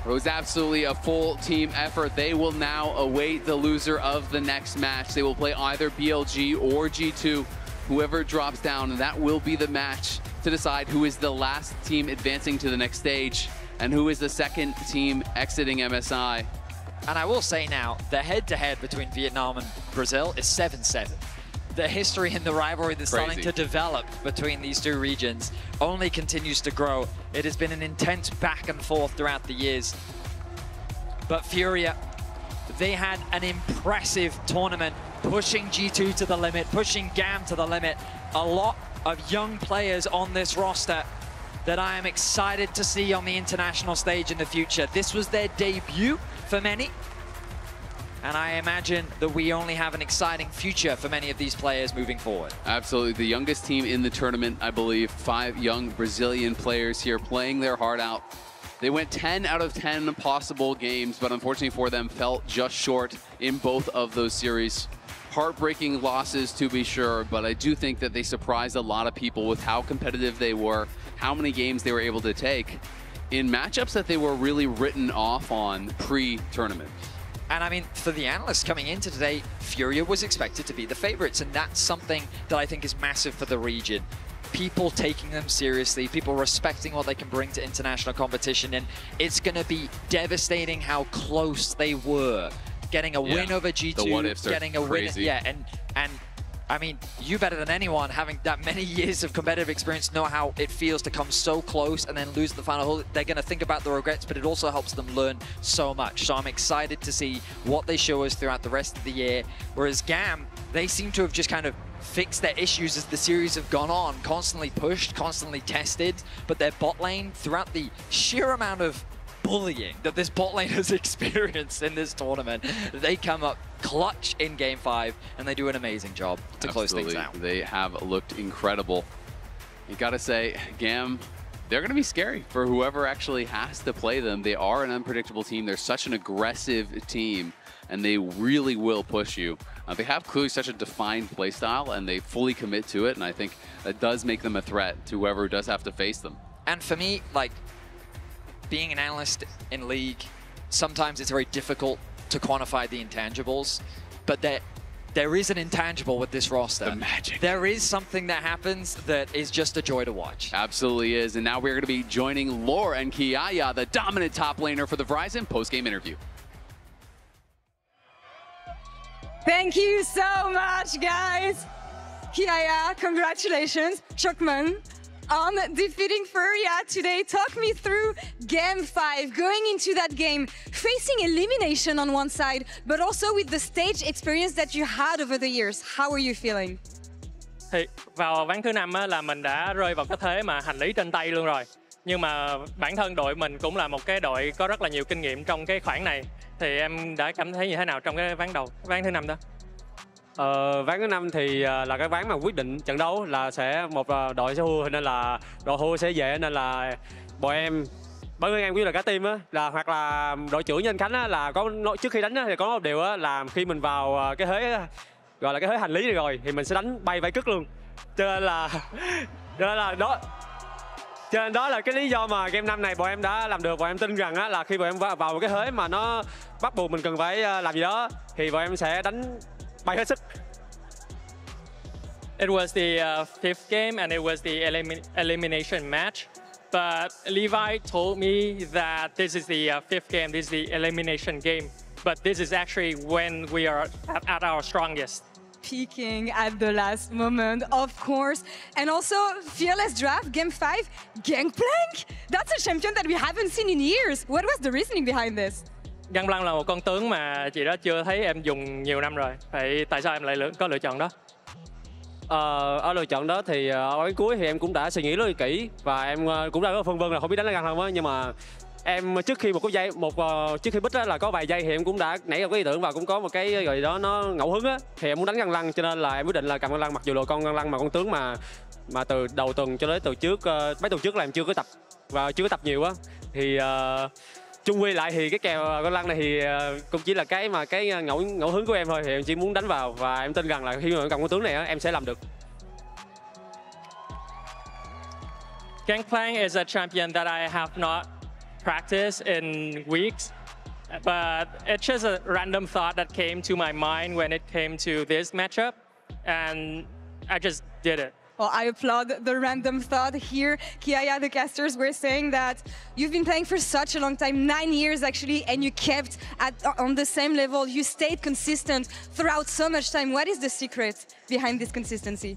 It was absolutely a full team effort. They will now await the loser of the next match. They will play either BLG or G2, whoever drops down, and that will be the match to decide who is the last team advancing to the next stage and who is the second team exiting MSI. And I will say now, the head-to-head between Vietnam and Brazil is 7-7. The history and the rivalry that's starting to develop between these two regions only continues to grow. It has been an intense back and forth throughout the years. But Furia, they had an impressive tournament, pushing G2 to the limit, pushing GAM to the limit. A lot of young players on this roster that I am excited to see on the international stage in the future. This was their debut for many. And I imagine that we only have an exciting future for many of these players moving forward. Absolutely. The youngest team in the tournament, I believe. 5 young Brazilian players here playing their heart out. They went 10 out of 10 possible games, but unfortunately for them, fell just short in both of those series. Heartbreaking losses, to be sure, but I do think that they surprised a lot of people with how competitive they were, how many games they were able to take in matchups that they were really written off on pre-tournament. And I mean, for the analysts coming into today, Furia was expected to be the favorites, and that's something that I think is massive for the region. People taking them seriously, people respecting what they can bring to international competition, and it's going to be devastating how close they were. Getting a win over G2, the what ifs are getting a crazy. win, and I mean, you better than anyone, having that many years of competitive experience, know how it feels to come so close and then lose the final hole. They're going to think about the regrets, but it also helps them learn so much. So I'm excited to see what they show us throughout the rest of the year. Whereas GAM, they seem to have just kind of fixed their issues as the series have gone on, constantly pushed, constantly tested, but their bot lane, throughout the sheer amount of bullying that this bot lane has experienced in this tournament. They come up clutch in Game 5, and they do an amazing job to close things out. They have looked incredible. You gotta say, GAM, they're gonna be scary for whoever actually has to play them. They are an unpredictable team. They're such an aggressive team, and they really will push you. They have clearly such a defined playstyle, and they fully commit to it, and I think that does make them a threat to whoever does have to face them. And for me, like, being an analyst in League, sometimes it's very difficult to quantify the intangibles, but there is an intangible with this roster. The magic. There is something that happens that is just a joy to watch. Absolutely is, and now we're going to be joining Lore and Kiaya, the dominant top laner for the Verizon post-game interview. Thank you so much, guys. Kiaya, congratulations. Chokman on defeating Furia today. Talk me through Game 5, going into that game, facing elimination on one side, but also with the stage experience that you had over the years. How are you feeling? Thì vào ván thứ 5 là mình đã rơi vào cái thế mà hành lý trên tay luôn rồi. Nhưng mà bản thân đội mình cũng là một cái đội có rất là nhiều kinh nghiệm trong cái khoảng này. Thì em đã cảm thấy như thế nào trong cái ván đầu, ván thứ 5 đó? Ván thứ 5 thì là cái ván mà quyết định trận đấu, là sẽ một đội sẽ thua, nên là đội thua sẽ về, nên là bọn em bởi vì em quyết là cả team á, là hoặc là đội trưởng như anh Khánh á, là có trước khi đánh á, thì có một điều á, là khi mình vào cái thế gọi là cái thế hành lý này rồi thì mình sẽ đánh bay vãi cứt luôn, cho nên đó là cái lý do mà game 5 này bọn em đã làm được. Bọn em tin rằng á, là khi bọn em vào một cái thế mà nó bắt buộc mình cần phải làm gì đó thì bọn em sẽ đánh bay hết sức. It was the fifth game and it was the elimination match. But Levi told me that this is the fifth game, this is the elimination game. But this is actually when we are at our strongest. Peaking at the last moment, of course. And also, Fearless Draft, Game 5, Gangplank? That's a champion that we haven't seen in years. What was the reasoning behind this? Gangplank là một con tướng mà chị đó chưa thấy em dùng nhiều năm rồi. Vậy tại sao em lại có lựa chọn đó? Ở lựa chọn đó thì ở cái cuối thì em cũng đã suy nghĩ rất là kỹ, và em cũng đã có phân vân là không biết đánh là Gangplank không á, nhưng mà em trước khi trước khi bích á, là có vài giây thì em cũng đã nảy ra cái ý tưởng và cũng có một cái gì đó nó ngẫu hứng á, thì em muốn đánh Gangplank, cho nên là em quyết định là cầm Gangplank, mặc dù là con Gangplank mà con tướng mà từ đầu tuần cho đến từ trước mấy tuần trước là em chưa có tập và chưa có tập nhiều á, thì chung quy lại thì cái kèo Gangplank này thì cũng chỉ là cái ngẫu hứng của em thôi, thì em chỉ muốn đánh vào và em tin rằng là khi mà em cầm con tướng này á, em sẽ làm được. Gangplank is a champion that I have not practiced in weeks, but it's just a random thought that came to my mind when it came to this matchup, and I just did it. Well, I applaud the random thought here. Kiaya, the casters were saying that you've been playing for such a long time, 9 years actually, and you kept on the same level. You stayed consistent throughout so much time. What is the secret behind this consistency?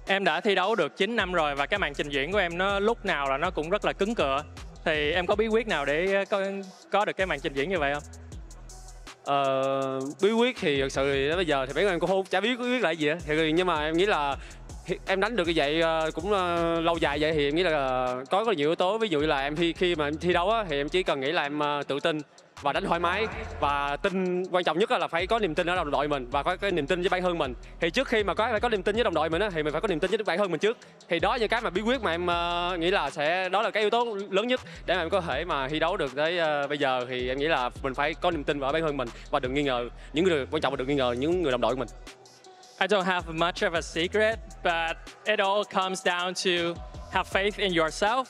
Em đã thi đấu được 9 năm rồi và cái màn trình diễn của em nó lúc nào là nó cũng rất là cứng cựa. Thì em có bí quyết nào để có được cái màn trình diễn như vậy không? Bí quyết thì thật sự thì bây giờ thì mấy em cũng chả biết quyết là gì á. Nhưng mà em nghĩ là em đánh được như vậy cũng lâu dài vậy thì em nghĩ là có rất là nhiều yếu tố. Ví dụ như là em khi mà em thi đấu á, thì em chỉ cần nghĩ là em tự tin và đánh thoải mái, và quan trọng nhất là phải có niềm tin ở đồng đội mình và có cái niềm tin với bản thân mình. Thì trước khi mà phải có niềm tin với đồng đội mình á, thì mình phải có niềm tin với bản thân mình trước. Thì đó là những cái mà bí quyết mà em nghĩ là đó là cái yếu tố lớn nhất để mà em có thể mà thi đấu được tới bây giờ. Thì em nghĩ là mình phải có niềm tin vào bản thân mình và đừng nghi ngờ những người, quan trọng là đừng nghi ngờ những người đồng đội của mình. I don't have much of a secret, but it all comes down to have faith in yourself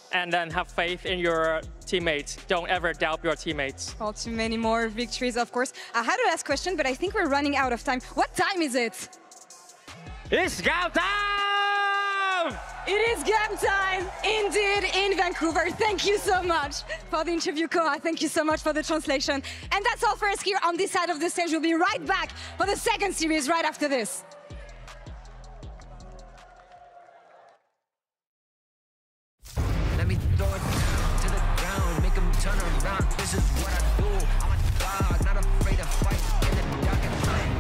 and then have faith in your teammates. Don't ever doubt your teammates. Well, too many more victories, of course. I had a last question, but I think we're running out of time. What time is it? It's GAM time! It is GAM time, indeed, in Vancouver. Thank you so much for the interview, Koa. Thank you so much for the translation. And that's all for us here on this side of the stage. We'll be right back for the second series right after this. Let me throw it down to the ground, make them turn around. This is what I do. I'm a dog, not afraid to fight in the dark at night.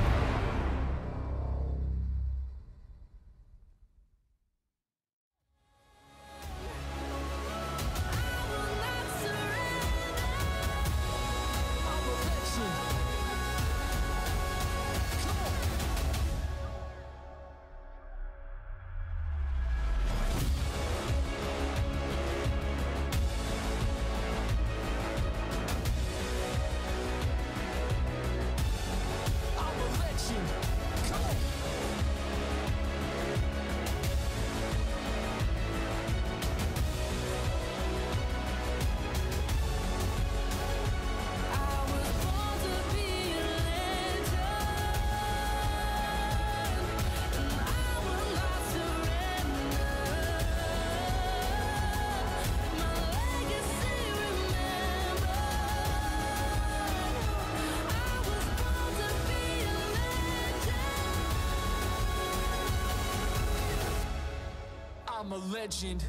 I'm a legend.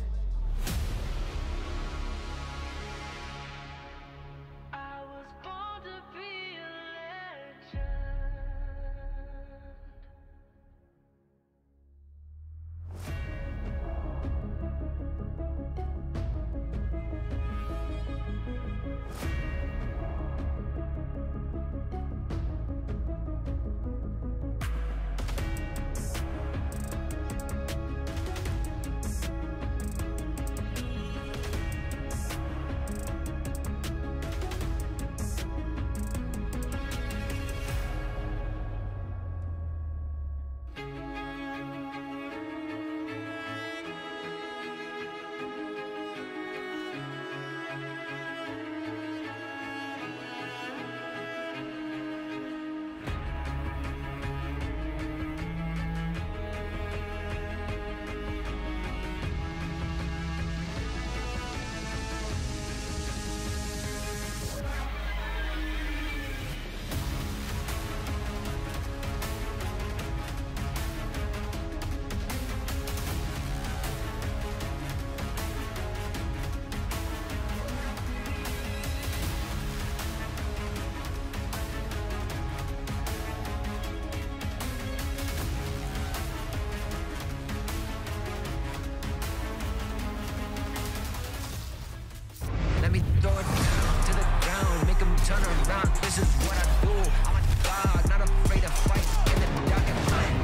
Let me throw it down to the ground, make them turn around. This is what I do. I'm a dog, not afraid to fight in the dark and light.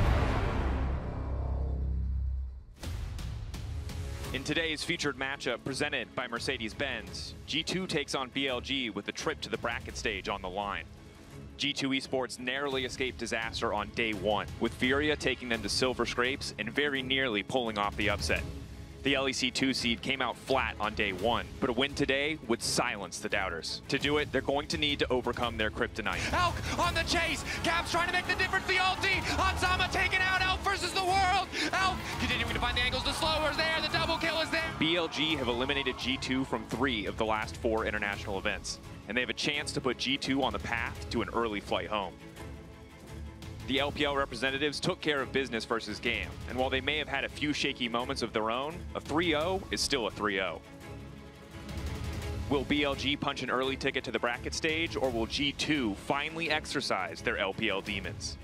In today's featured matchup presented by Mercedes-Benz, G2 takes on BLG with a trip to the bracket stage on the line. G2 Esports narrowly escaped disaster on day one, with Furia taking them to silver scrapes and very nearly pulling off the upset. The LEC 2 seed came out flat on day one, but a win today would silence the doubters. To do it, they're going to need to overcome their kryptonite. Elk on the chase. Cap's trying to make the difference. The ulti. Hansama taken out. Elk versus the world. Elk continuing to find the angles. The slower's there. The double kill is there. BLG have eliminated G2 from 3 of the last 4 international events, and they have a chance to put G2 on the path to an early flight home. The LPL representatives took care of business versus GAM, and while they may have had a few shaky moments of their own, a 3-0 is still a 3-0. Will BLG punch an early ticket to the bracket stage, or will G2 finally exercise their LPL demons?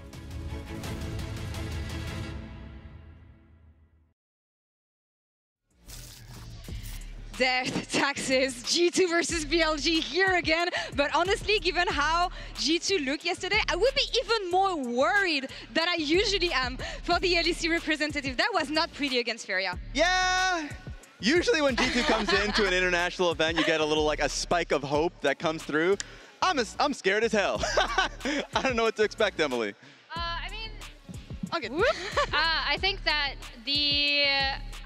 Death, taxes, G2 versus BLG here again. But honestly, given how G2 looked yesterday, I would be even more worried than I usually am for the LEC representative. That was not pretty against Furia. Yeah. Usually when G2 comes into an international event, you get a little like a spike of hope that comes through. I'm scared as hell. I don't know what to expect, Emily. Okay. I think that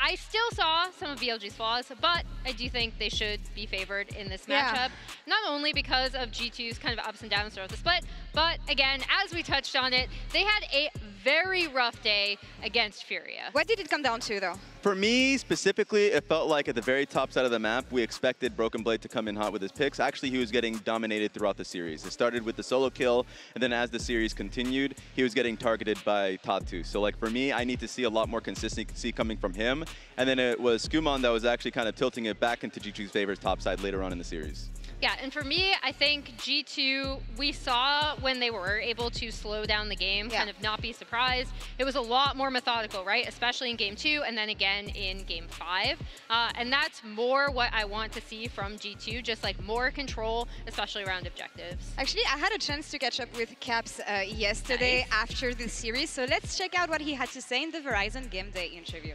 I still saw some of BLG's flaws, but I do think they should be favored in this matchup. Not only because of G2's kind of ups and downs throughout the split, but again, as we touched on it, they had a very rough day against Furia. What did it come down to, though? For me, specifically, it felt like at the very top side of the map, we expected Broken Blade to come in hot with his picks. Actually, he was getting dominated throughout the series. It started with the solo kill, and then as the series continued, he was getting targeted by Tatu. So like for me, I need to see a lot more consistency coming from him. And then it was Skumon that was actually kind of tilting it back into G2's favor top side later on in the series. Yeah, and for me, I think G2, we saw when they were able to slow down the game, kind of not be surprised. It was a lot more methodical, right? Especially in Game 2 and then again in Game 5. And that's more what I want to see from G2, just like more control, especially around objectives. Actually, I had a chance to catch up with Caps yesterday after the series, so let's check out what he had to say in the Verizon Game Day interview.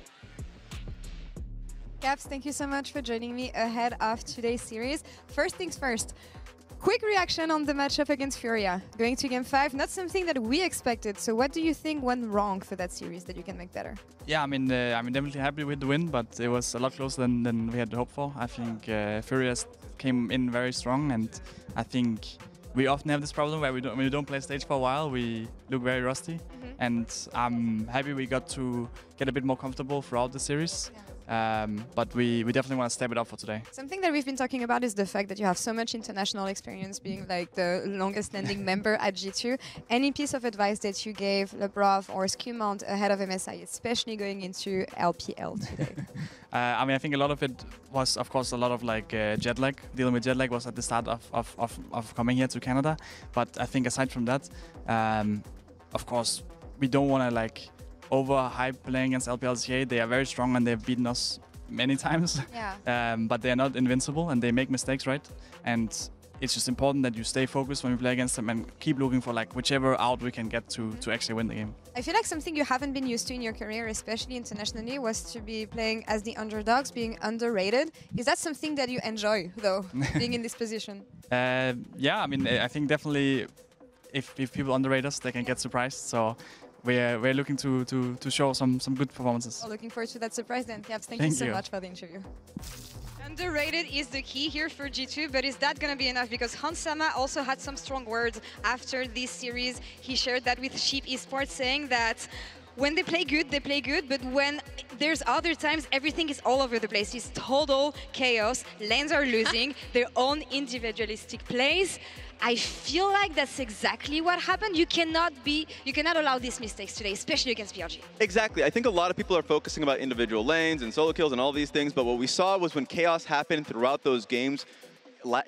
Caps, thank you so much for joining me ahead of today's series. First things first, quick reaction on the matchup against Furia. Going to Game 5, not something that we expected. So what do you think went wrong for that series that you can make better? Yeah, I'm definitely happy with the win, but it was a lot closer than we had hoped for. I think Furia came in very strong, and I think we often have this problem where when we don't play stage for a while, we look very rusty. And I'm happy we got to get a bit more comfortable throughout the series. But we definitely want to step it up for today. Something that we've been talking about is the fact that you have so much international experience, being like the longest standing member at G2. Any piece of advice that you gave Lebrov or Scumont ahead of MSI, especially going into LPL today? I mean, I think a lot of it was, of course, a lot of like jet lag. Dealing with jet lag was at the start of coming here to Canada. But I think aside from that, of course, we don't want to like overhype playing against LPLCA. They are very strong and they've beaten us many times. Yeah. But they are not invincible and they make mistakes, right? And it's just important that you stay focused when we play against them and keep looking for like whichever out we can get to actually win the game. I feel like something you haven't been used to in your career, especially internationally, was to be playing as the underdogs, being underrated. Is that something that you enjoy, though, being in this position? Yeah, I mean, I think definitely if people underrate us, they can get surprised. So we're looking to show some good performances. Well, looking forward to that surprise then. Caps, thank you so much for the interview. Underrated is the key here for G2, but is that going to be enough? Because Hansama also had some strong words after this series. He shared that with Sheep Esports, saying that when they play good, but when there's other times, everything is all over the place. It's total chaos. Lanes are losing their own individualistic plays. I feel like that's exactly what happened. You cannot allow these mistakes today, especially against BLG. Exactly. I think a lot of people are focusing about individual lanes and solo kills and all these things, but what we saw was when chaos happened throughout those games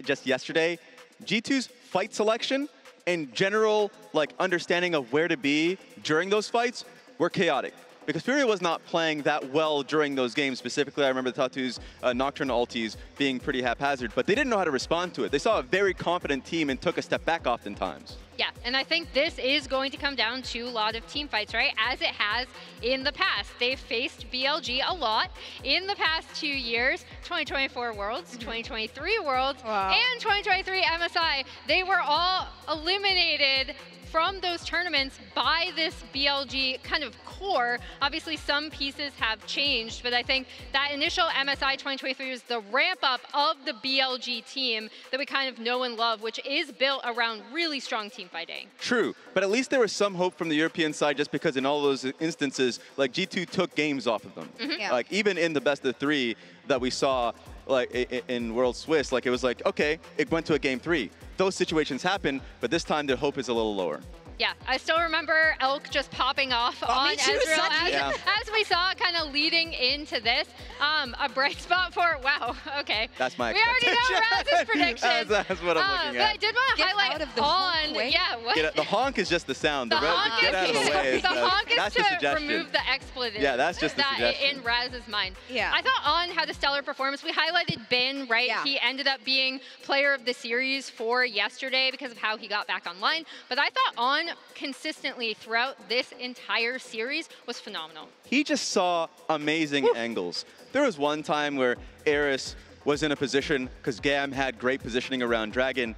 just yesterday, G2's fight selection and general like understanding of where to be during those fights were chaotic. Because Furia was not playing that well during those games. Specifically, I remember the Tatu's Nocturne ultis being pretty haphazard, but they didn't know how to respond to it. They saw a very confident team and took a step back oftentimes. Yeah, and I think this is going to come down to a lot of team fights, right? As it has in the past. They've faced BLG a lot in the past 2 years. 2024 Worlds, 2023 Worlds, and 2023 MSI. They were all eliminated from those tournaments by this BLG kind of core. Obviously, some pieces have changed, but I think that initial MSI 2023 was the ramp up of the BLG team that we kind of know and love, which is built around really strong team fighting. True, but at least there was some hope from the European side, just because in all those instances, like G2 took games off of them. Yeah. Like even in the best of 3 that we saw like in World Swiss, like it was like, okay, it went to a game 3. Those situations happen, but this time their hope is a little lower. Yeah, I still remember Elk just popping off on Ezreal as we saw kind of leading into this. A bright spot for, wow, okay. That's my We already know Raz's prediction. That's what I'm looking But at. I did want to highlight on, yeah, what? The honk is just the sound. The honk get out of the way. the honk is that's the to suggestion. remove the expletive. Yeah, that's just the that suggestion. in Raz's mind. Yeah. I thought On had a stellar performance. We highlighted Ben, right? Yeah. He ended up being player of the series for yesterday because of how he got back online. But I thought On consistently throughout this entire series was phenomenal. He just saw amazing angles. There was one time where Eris was in a position, because GAM had great positioning around Dragon,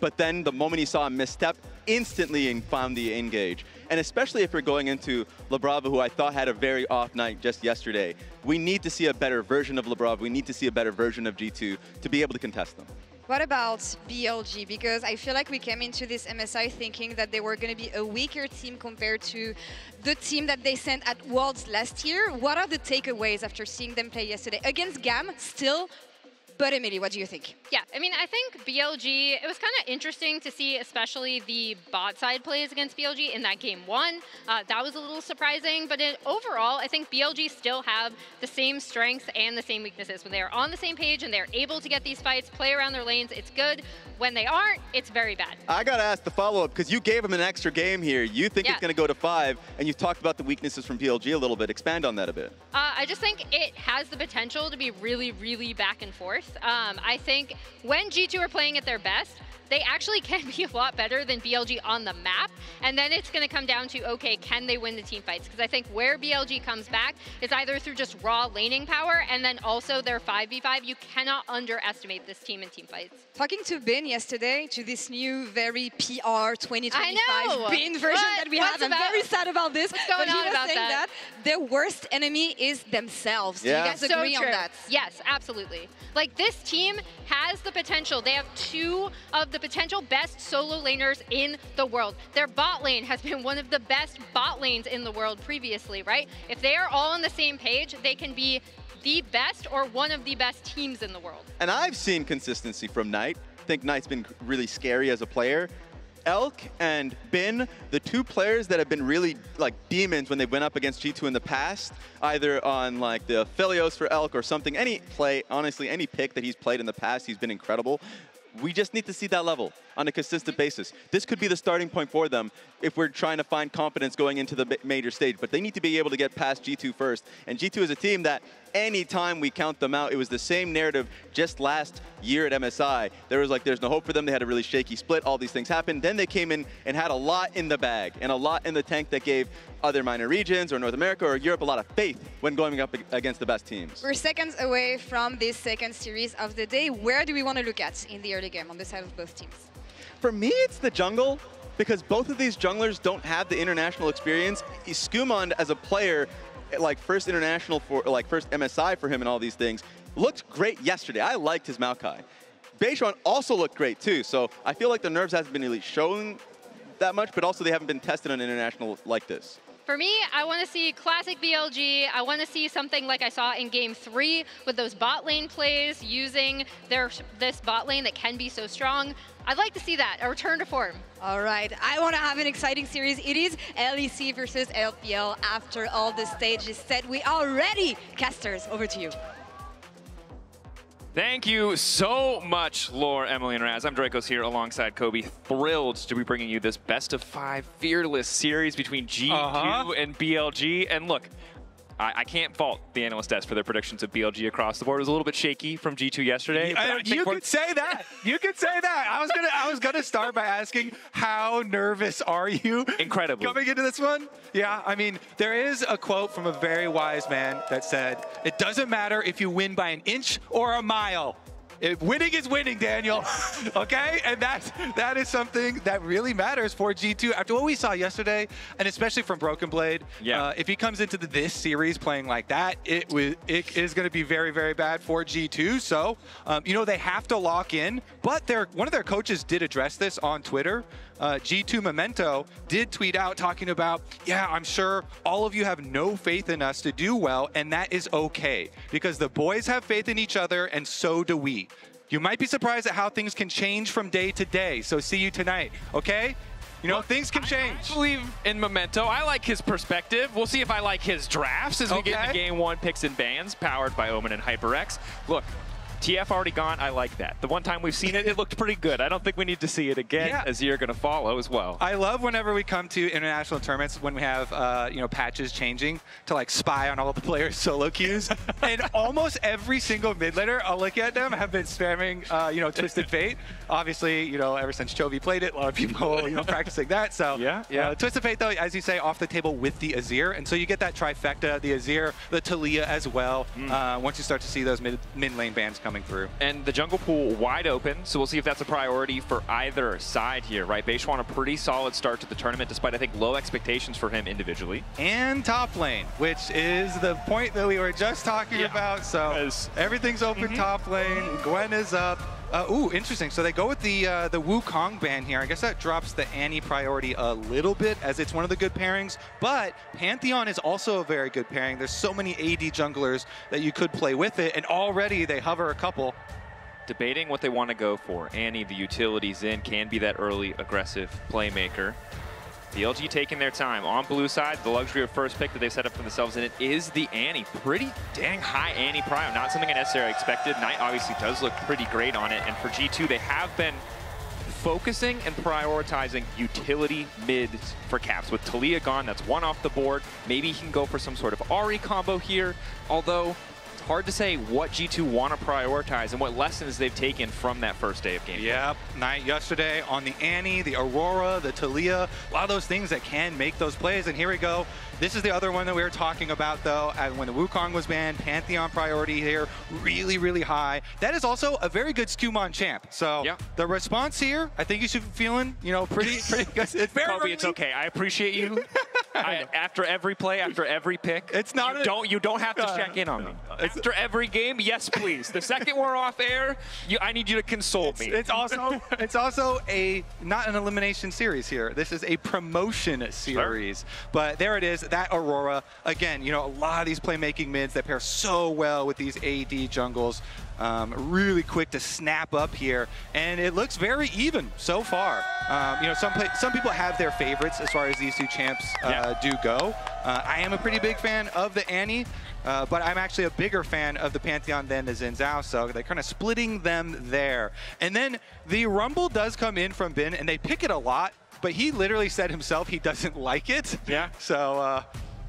but then the moment he saw a misstep, instantly found the engage. And especially if you're going into Lebrov, who I thought had a very off night just yesterday, we need to see a better version of Lebrov. We need to see a better version of G2 to be able to contest them. What about BLG? Because I feel like we came into this MSI thinking that they were going to be a weaker team compared to the team that they sent at Worlds last year. What are the takeaways after seeing them play yesterday? Against GAM, still. But Emily, what do you think? Yeah, I mean, I think BLG, it was kind of interesting to see, especially the bot side plays against BLG in that game 1. That was a little surprising, but overall, I think BLG still have the same strengths and the same weaknesses. When they are on the same page and they're able to get these fights, play around their lanes, it's good. When they aren't, it's very bad. I got to ask the follow-up, because you gave him an extra game here. You think it's going to go to 5, and you've talked about the weaknesses from BLG a little bit. Expand on that a bit. I just think it has the potential to be really, really back and forth. I think when G2 are playing at their best, they actually can be a lot better than BLG on the map. And then it's going to come down to, okay, can they win the team fights? Because I think where BLG comes back is either through just raw laning power and then also their 5v5. You cannot underestimate this team in team fights. Talking to Ben yesterday, to this new very PR 2025 Ben version that we have. I'm very sad about this. What's going on about that? Their worst enemy is themselves. Yeah. Do you guys agree on that? Yes, absolutely. Like, this team has the potential. They have 2 of the potential best solo laners in the world. Their bot lane has been one of the best bot lanes in the world previously, right? If they are all on the same page, they can be the best or one of the best teams in the world. And I've seen consistency from Knight. I think Knight's been really scary as a player. Elk and Bin, the two players that have been really like demons when they went up against G2 in the past, either on like the Philios for Elk or something, any play, honestly, any pick that he's played in the past, he's been incredible. We just need to see that level on a consistent basis. This could be the starting point for them if we're trying to find confidence going into the major stage, but they need to be able to get past G2 first. And G2 is a team that anytime we count them out, it was the same narrative just last year at MSI. There was like, there's no hope for them. They had a really shaky split. All these things happened. Then they came in and had a lot in the bag and a lot in the tank that gave other minor regions or North America or Europe a lot of faith when going up against the best teams. We're seconds away from this second series of the day. Where do we want to look at in the early game on the side of both teams? For me, it's the jungle, because both of these junglers don't have the international experience. Skumond as a player, like first international for, like first MSI for him and all these things, looked great yesterday. I liked his Maokai. Beishon also looked great too, so I feel like the nerves hasn't been really shown that much, but also they haven't been tested on international like this. For me, I want to see classic BLG. I want to see something like I saw in Game 3 with those bot lane plays, using this bot lane that can be so strong. I'd like to see that, a return to form. All right, I want to have an exciting series. It is LEC versus LPL after all the stage is set. We are ready. Casters, over to you. Thank you so much, Lore, Emily, and Raz. I'm Dracos here alongside Kobe. Thrilled to be bringing you this best of 5 fearless series between G2 and BLG. And look, I can't fault the analyst desk for their predictions of BLG across the board. It was a little bit shaky from G2 yesterday. You could say that. You could say that. I was gonna start by asking, how nervous are you? Incredibly. Coming into this one? Yeah, I mean, there is a quote from a very wise man that said, "It doesn't matter if you win by an inch or a mile. Winning is winning, Daniel." Okay? And that is something that really matters for G2. After what we saw yesterday, and especially from Broken Blade, if he comes into this series playing like that, it is going to be very, very bad for G2. So, you know, they have to lock in. But one of their coaches did address this on Twitter. G2 Memento did tweet out talking about, yeah, I'm sure all of you have no faith in us to do well, and that is okay, because the boys have faith in each other, and so do we. You might be surprised at how things can change from day to day, so see you tonight, okay? You know, things can change. I believe in Memento. I like his perspective. We'll see if I like his drafts as we get into Game 1 picks and bans, powered by Omen and HyperX. Look, TF already gone, I like that. The one time we've seen it, it looked pretty good. I don't think we need to see it again, as you're going to follow as well. I love whenever we come to international tournaments when we have, you know, patches changing to like spy on all the players' solo queues. And almost every single mid laner, I'll look at them, have been spamming, you know, Twisted Fate. Obviously, you know, ever since Chovy played it, a lot of people, you know, practicing that. So, Twisted Fate, though, as you say, off the table with the Azir. And so you get that trifecta, the Azir, the Talia as well, once you start to see those mid lane bans coming through. And the jungle pool wide open, so we'll see if that's a priority for either side here, right? Beishon a pretty solid start to the tournament, despite, I think, low expectations for him individually. And top lane, which is the point that we were just talking about. So everything's open top lane. Gwen is up. Ooh, interesting. So they go with the Wukong ban here. I guess that drops the Annie priority a little bit, as it's one of the good pairings. But Pantheon is also a very good pairing. There's so many AD junglers that you could play with it, and already they hover a couple. Debating what they want to go for. Annie, the utilities in, can be that early aggressive playmaker. BLG taking their time. On blue side, the luxury of first pick that they've set up for themselves, and it is the Annie. Pretty dang high Annie prio. Not something I necessarily expected. Knight obviously does look pretty great on it, and for G2, they have been focusing and prioritizing utility mids for Caps. With Talia gone, that's one off the board. Maybe he can go for some sort of Ahri combo here, although hard to say what G2 want to prioritize and what lessons they've taken from that first day of game. Yep, Knight yesterday on the Annie, the Aurora, the Talia, a lot of those things that can make those plays. And here we go. This is the other one that we were talking about, though, when the Wukong was banned. Pantheon priority here, really, really high. That is also a very good Skumon champ. So the response here, I think you should be feeling, you know, pretty good. It's very Kobe, it's okay. I appreciate you. After every play, after every pick, it's not. You don't have to check in on me. After every game, yes, please. The second we're off air, I need you to console me. It's also not an elimination series here. This is a promotion series. Sure. But there it is. That Aurora again. You know, a lot of these playmaking mids that pair so well with these AD jungles. Really quick to snap up here, and it looks very even so far. You know, some people have their favorites as far as these two champs do go. I am a pretty big fan of the Annie, but I'm actually a bigger fan of the Pantheon than the Xin Zhao, so they're kind of splitting them there. And then the Rumble does come in from Bin, and they pick it a lot, but he literally said himself he doesn't like it. Yeah. So.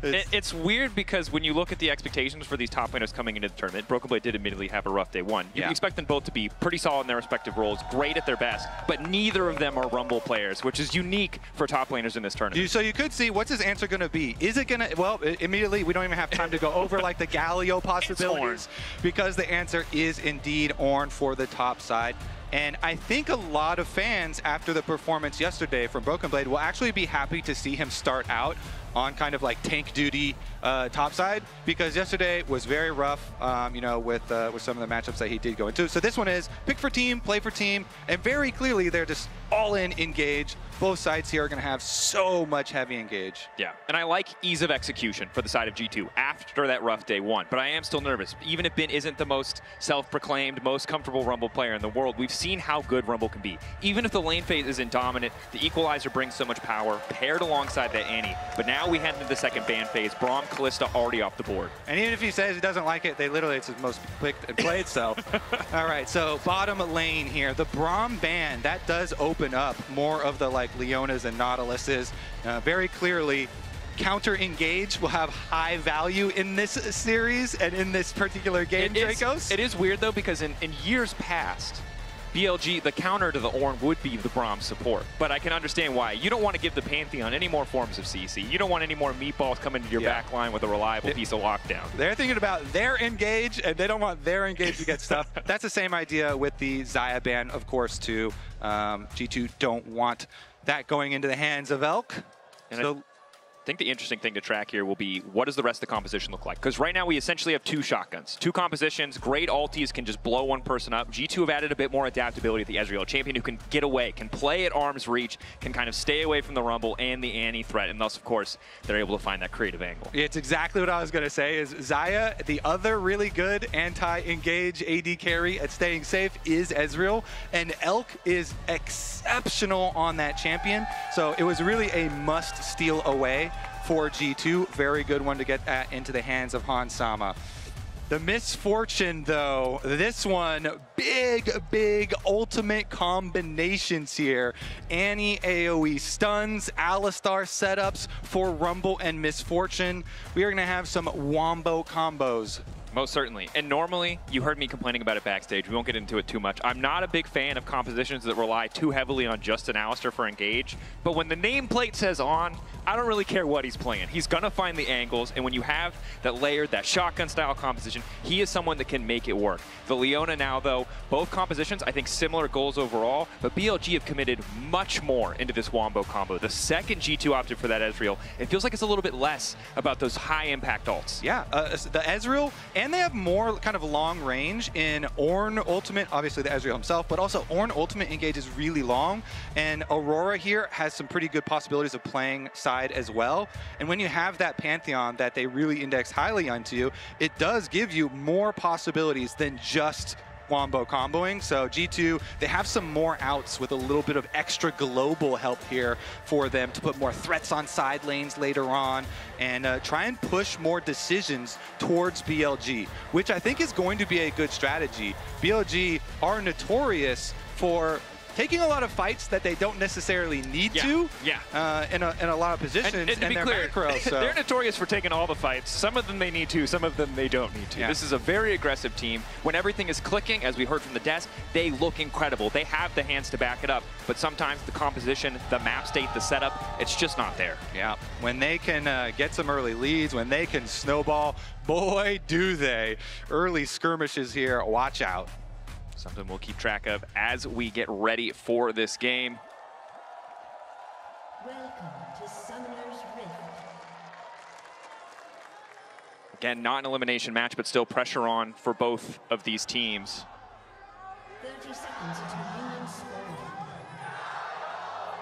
It's weird because when you look at the expectations for these top laners coming into the tournament, Broken Blade did admittedly have a rough day one. You expect them both to be pretty solid in their respective roles, great at their best, but neither of them are Rumble players, which is unique for top laners in this tournament. So you could see, what's his answer going to be? Is it going to, well, immediately we don't even have time to go over like the Galio possibilities, because the answer is indeed Ornn for the top side. And I think a lot of fans, after the performance yesterday from Broken Blade, will actually be happy to see him start out on kind of like tank duty topside, because yesterday was very rough, you know, with some of the matchups that he did go into. So this one is pick for team, play for team, and very clearly they're just all in engage. Both sides here are going to have so much heavy engage. Yeah, and I like ease of execution for the side of G2 after that rough day one, but I am still nervous. Even if Bin isn't the most self-proclaimed, most comfortable Rumble player in the world, we've seen how good Rumble can be. Even if the lane phase isn't dominant, the Equalizer brings so much power, paired alongside that Annie. But now we head into the second ban phase. Braum, Kalista already off the board. And even if he says he doesn't like it, it's his most picked and played, so. All right, so bottom lane here. The Braum ban, that does open up more of the like Leonas and Nautiluses. Very clearly, counter engage will have high value in this series and in this particular game, Dracos. It is weird though, because in years past, BLG, the counter to the Ornn would be the Braum support. But I can understand why. You don't want to give the Pantheon any more forms of CC. You don't want any more meatballs coming into your back line with a reliable piece of lockdown. They're thinking about their engage, and they don't want their engage to get stuff. That's the same idea with the Xayah ban, of course, too. G2 don't want that going into the hands of Elk. And so I think the interesting thing to track here will be, what does the rest of the composition look like? Because right now we essentially have two shotguns, two compositions, great ultis can just blow one person up. G2 have added a bit more adaptability to the Ezreal, a champion who can get away, can play at arm's reach, can kind of stay away from the Rumble and the Annie threat, and thus, of course, they're able to find that creative angle. It's exactly what I was going to say, is Xayah, the other really good anti-engage AD carry at staying safe is Ezreal, and Elk is exceptional on that champion, so it was really a must steal away for G2. Very good one to get that into the hands of Hans Sama. The misfortune, though, this one, big ultimate combinations here. Annie AoE stuns, Alistar setups for Rumble and Misfortune. We are going to have some wombo combos. Most certainly. And normally, you heard me complaining about it backstage. We won't get into it too much. I'm not a big fan of compositions that rely too heavily on just an Alistar for engage. But when the nameplate says on, I don't really care what he's playing. He's going to find the angles. And when you have that layered, that shotgun-style composition, he is someone that can make it work. The Leona now, though, both compositions, I think similar goals overall. But BLG have committed much more into this wombo combo. The second G2 opted for that Ezreal, it feels like it's a little bit less about those high-impact ults. Yeah, the Ezreal, and they have more kind of long range in Ornn Ultimate, obviously the Ezreal himself, but also Ornn Ultimate engage is really long, and Aurora here has some pretty good possibilities of playing side as well. And when you have that Pantheon that they really index highly onto, it does give you more possibilities than just wombo comboing. So G2, they have some more outs with a little bit of extra global help here for them to put more threats on side lanes later on and try and push more decisions towards BLG, which I think is going to be a good strategy. BLG are notorious for taking a lot of fights that they don't necessarily need to in a lot of positions, and to be clear, macro, so. They're notorious for taking all the fights. Some of them they need to, some of them they don't need to. This is a very aggressive team. When everything is clicking, as we heard from the desk, they look incredible. They have the hands to back it up, but sometimes the composition, the map state, the setup, it's just not there. Yeah, when they can get some early leads, when they can snowball, boy, do they. Early skirmishes here, watch out. Something we'll keep track of as we get ready for this game. Welcome to Summoner's Rift. Again, not an elimination match, but still pressure on for both of these teams. 30 seconds until minions spawn.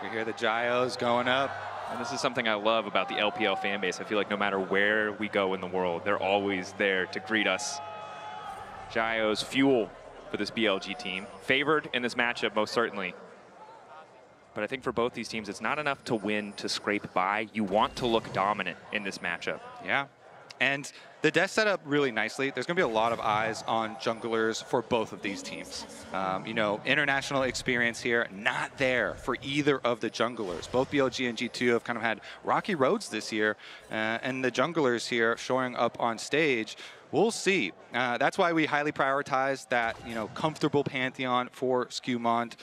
You hear the gyos going up. And this is something I love about the LPL fan base. I feel like no matter where we go in the world, they're always there to greet us. Gyos fuel for this BLG team. Favored in this matchup, most certainly. But I think for both these teams, it's not enough to win to scrape by. You want to look dominant in this matchup. Yeah. And the death set up really nicely. There's going to be a lot of eyes on junglers for both of these teams. You know, international experience here, not there for either of the junglers. Both BLG and G2 have kind of had rocky roads this year, and the junglers here showing up on stage, we'll see. That's why we highly prioritize that, you know, comfortable pantheon for Skewmont.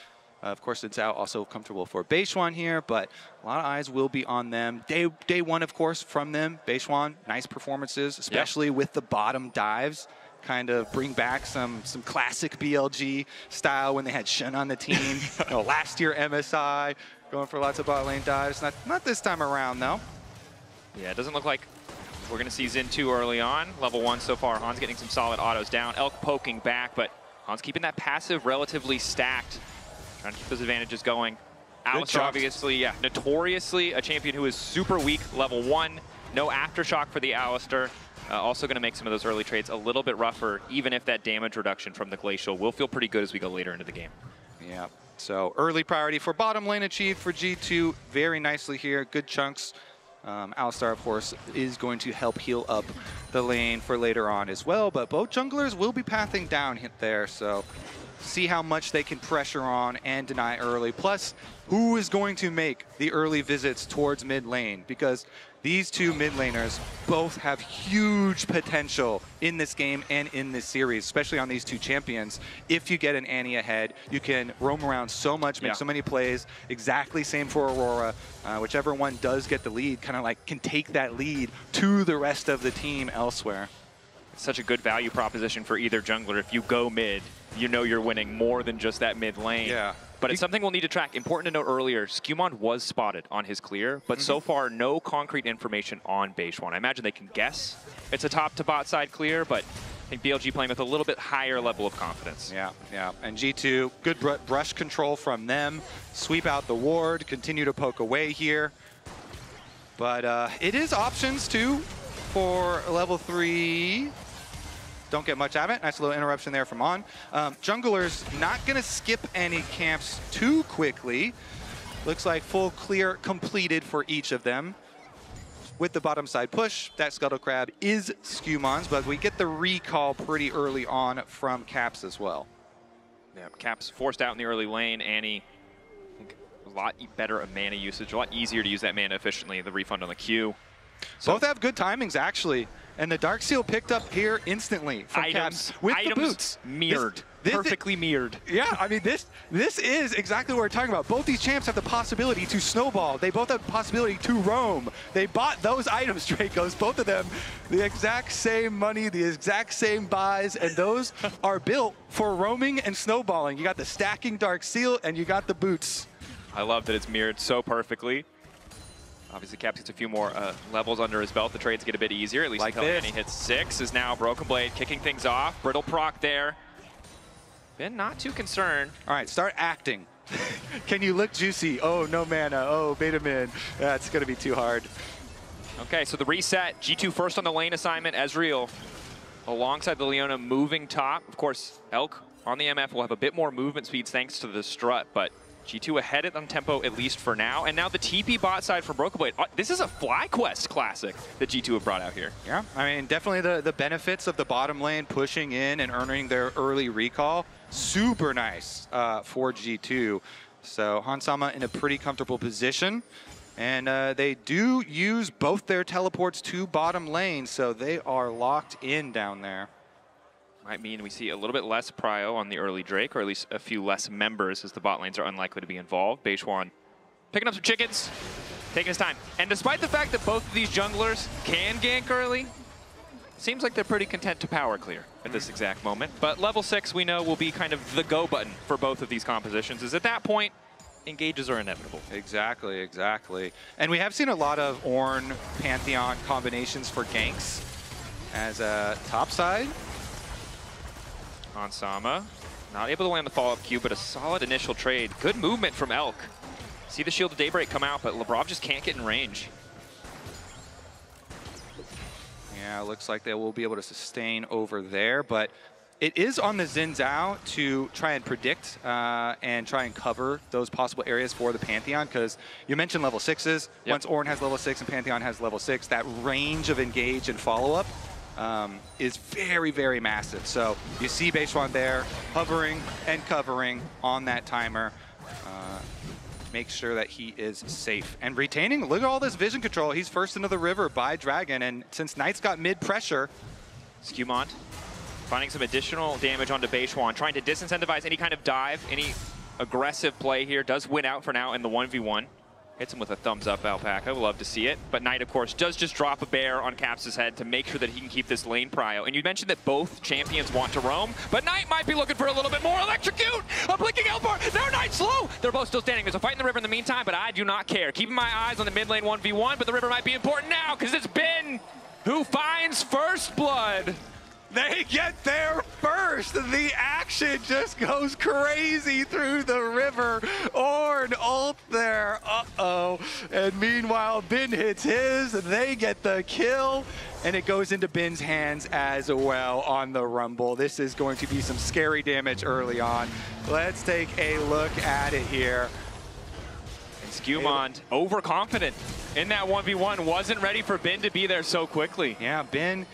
Of course, it's out also comfortable for Beishwan here, but a lot of eyes will be on them. Day one, of course, from them. Beishwan, nice performances, especially with the bottom dives. Kind of bring back some classic BLG style when they had Shen on the team. You know, last year, MSI going for lots of bot lane dives. Not this time around, though. Yeah, it doesn't look like we're going to see Xin 2 early on. Level 1 so far. Han's getting some solid autos down. Elk poking back, but Han's keeping that passive relatively stacked. Trying to keep those advantages going. Alistar, obviously, yeah, notoriously a champion who is super weak, level 1. No aftershock for the Alistar. Also going to make some of those early trades a little bit rougher, even if that damage reduction from the Glacial will feel pretty good as we go later into the game. Yeah, so early priority for bottom lane achieved for G2 very nicely here. Good chunks. Alistar, of course, is going to help heal up the lane for later on as well, but both junglers will be pathing down there, so see how much they can pressure on and deny early. Plus, who is going to make the early visits towards mid lane? Because these two mid laners both have huge potential in this game and in this series, especially on these two champions. If you get an Annie ahead, you can roam around so much, make so many plays. Exactly same for Aurora. Whichever one does get the lead, kind of like can take that lead to the rest of the team elsewhere. It's such a good value proposition for either jungler. If you go mid, you know you're winning more than just that mid lane. Yeah. But it's something we'll need to track. Important to note earlier, Skewmont was spotted on his clear, but so far no concrete information on Beishwan. I imagine they can guess it's a top to bot side clear, but I think BLG playing with a little bit higher level of confidence. Yeah, yeah. And G2, good brush control from them. Sweep out the ward, continue to poke away here. But it is options too for level 3. Don't get much of it. Nice little interruption there from On. Junglers not going to skip any camps too quickly. Looks like full clear completed for each of them. With the bottom side push, that Scuttle Crab is Skewmont's, but we get the recall pretty early on from Caps as well. Yeah, Caps forced out in the early lane. Annie, I think a lot better of mana usage, a lot easier to use that mana efficiently. The refund on the Q. So both have good timings, actually. And the Dark Seal picked up here instantly from Caps with the boots. Mirrored. Perfectly mirrored. Yeah, I mean, this is exactly what we're talking about. Both these champs have the possibility to snowball. They both have the possibility to roam. They bought those items, Dracos, both of them, the exact same money, the exact same buys, and those are built for roaming and snowballing. You got the stacking Dark Seal, and you got the boots. I love that it's mirrored so perfectly. Obviously, Caps gets a few more levels under his belt. The trades get a bit easier, at least until Annie hits 6. Is now Broken Blade kicking things off. Brittle proc there. Been not too concerned. All right, start acting. Can you look juicy? Oh, no mana. Oh, beta min. That's going to be too hard. Okay, so the reset. G2 first on the lane assignment. Ezreal alongside the Leona moving top. Of course, Elk on the MF will have a bit more movement speeds thanks to the strut, but G2 ahead on tempo, at least for now. And now the TP bot side from Broken Blade. This is a FlyQuest classic that G2 have brought out here. Yeah, I mean, definitely the benefits of the bottom lane pushing in and earning their early recall. Super nice for G2. So Hansama in a pretty comfortable position. And they do use both their teleports to bottom lane, so they are locked in down there. Might mean we see a little bit less prio on the early Drake, or at least a few less members, as the bot lanes are unlikely to be involved. Beishwan picking up some chickens, taking his time. And despite the fact that both of these junglers can gank early, seems like they're pretty content to power clear at this exact moment. But level 6, we know, will be kind of the go button for both of these compositions, is at that point, engages are inevitable. Exactly, exactly. And we have seen a lot of Ornn Pantheon combinations for ganks. as a top side. Hansama not able to land the follow-up Q, but a solid initial trade. Good movement from Elk. See the Shield of Daybreak come out, but Labrov just can't get in range. Yeah, it looks like they will be able to sustain over there, but it is on the Xin Zhao to try and predict and try and cover those possible areas for the Pantheon, because you mentioned level 6s. Yep. Once Ornn has level 6 and Pantheon has level 6, that range of engage and follow-up is very, very massive. So you see Beishuan there hovering and covering on that timer. Make sure that he is safe. And retaining, look at all this vision control. He's first into the river by Dragon, and since Knight's got mid-pressure, Skewmont finding some additional damage onto Beishuan, trying to disincentivize any kind of dive, any aggressive play here. Does win out for now in the 1v1. Hits him with a thumbs up, Alpaca. We'll love to see it. But Knight, of course, does just drop a bear on Caps' head to make sure that he can keep this lane prio. And you mentioned that both champions want to roam, but Knight might be looking for a little bit more. Electrocute! A blinking Elbar! Now Knight slow! They're both still standing. There's a fight in the river in the meantime, but I do not care. Keeping my eyes on the mid lane 1v1, but the river might be important now, because it's Ben who finds first blood. They get there first. The action just goes crazy through the river. Ornn ult there. Uh-oh. And meanwhile, Ben hits his. They get the kill. And it goes into Ben's hands as well on the Rumble. This is going to be some scary damage early on. Let's take a look at it here. Skewmont overconfident in that 1v1, wasn't ready for Ben to be there so quickly. Yeah, Ben,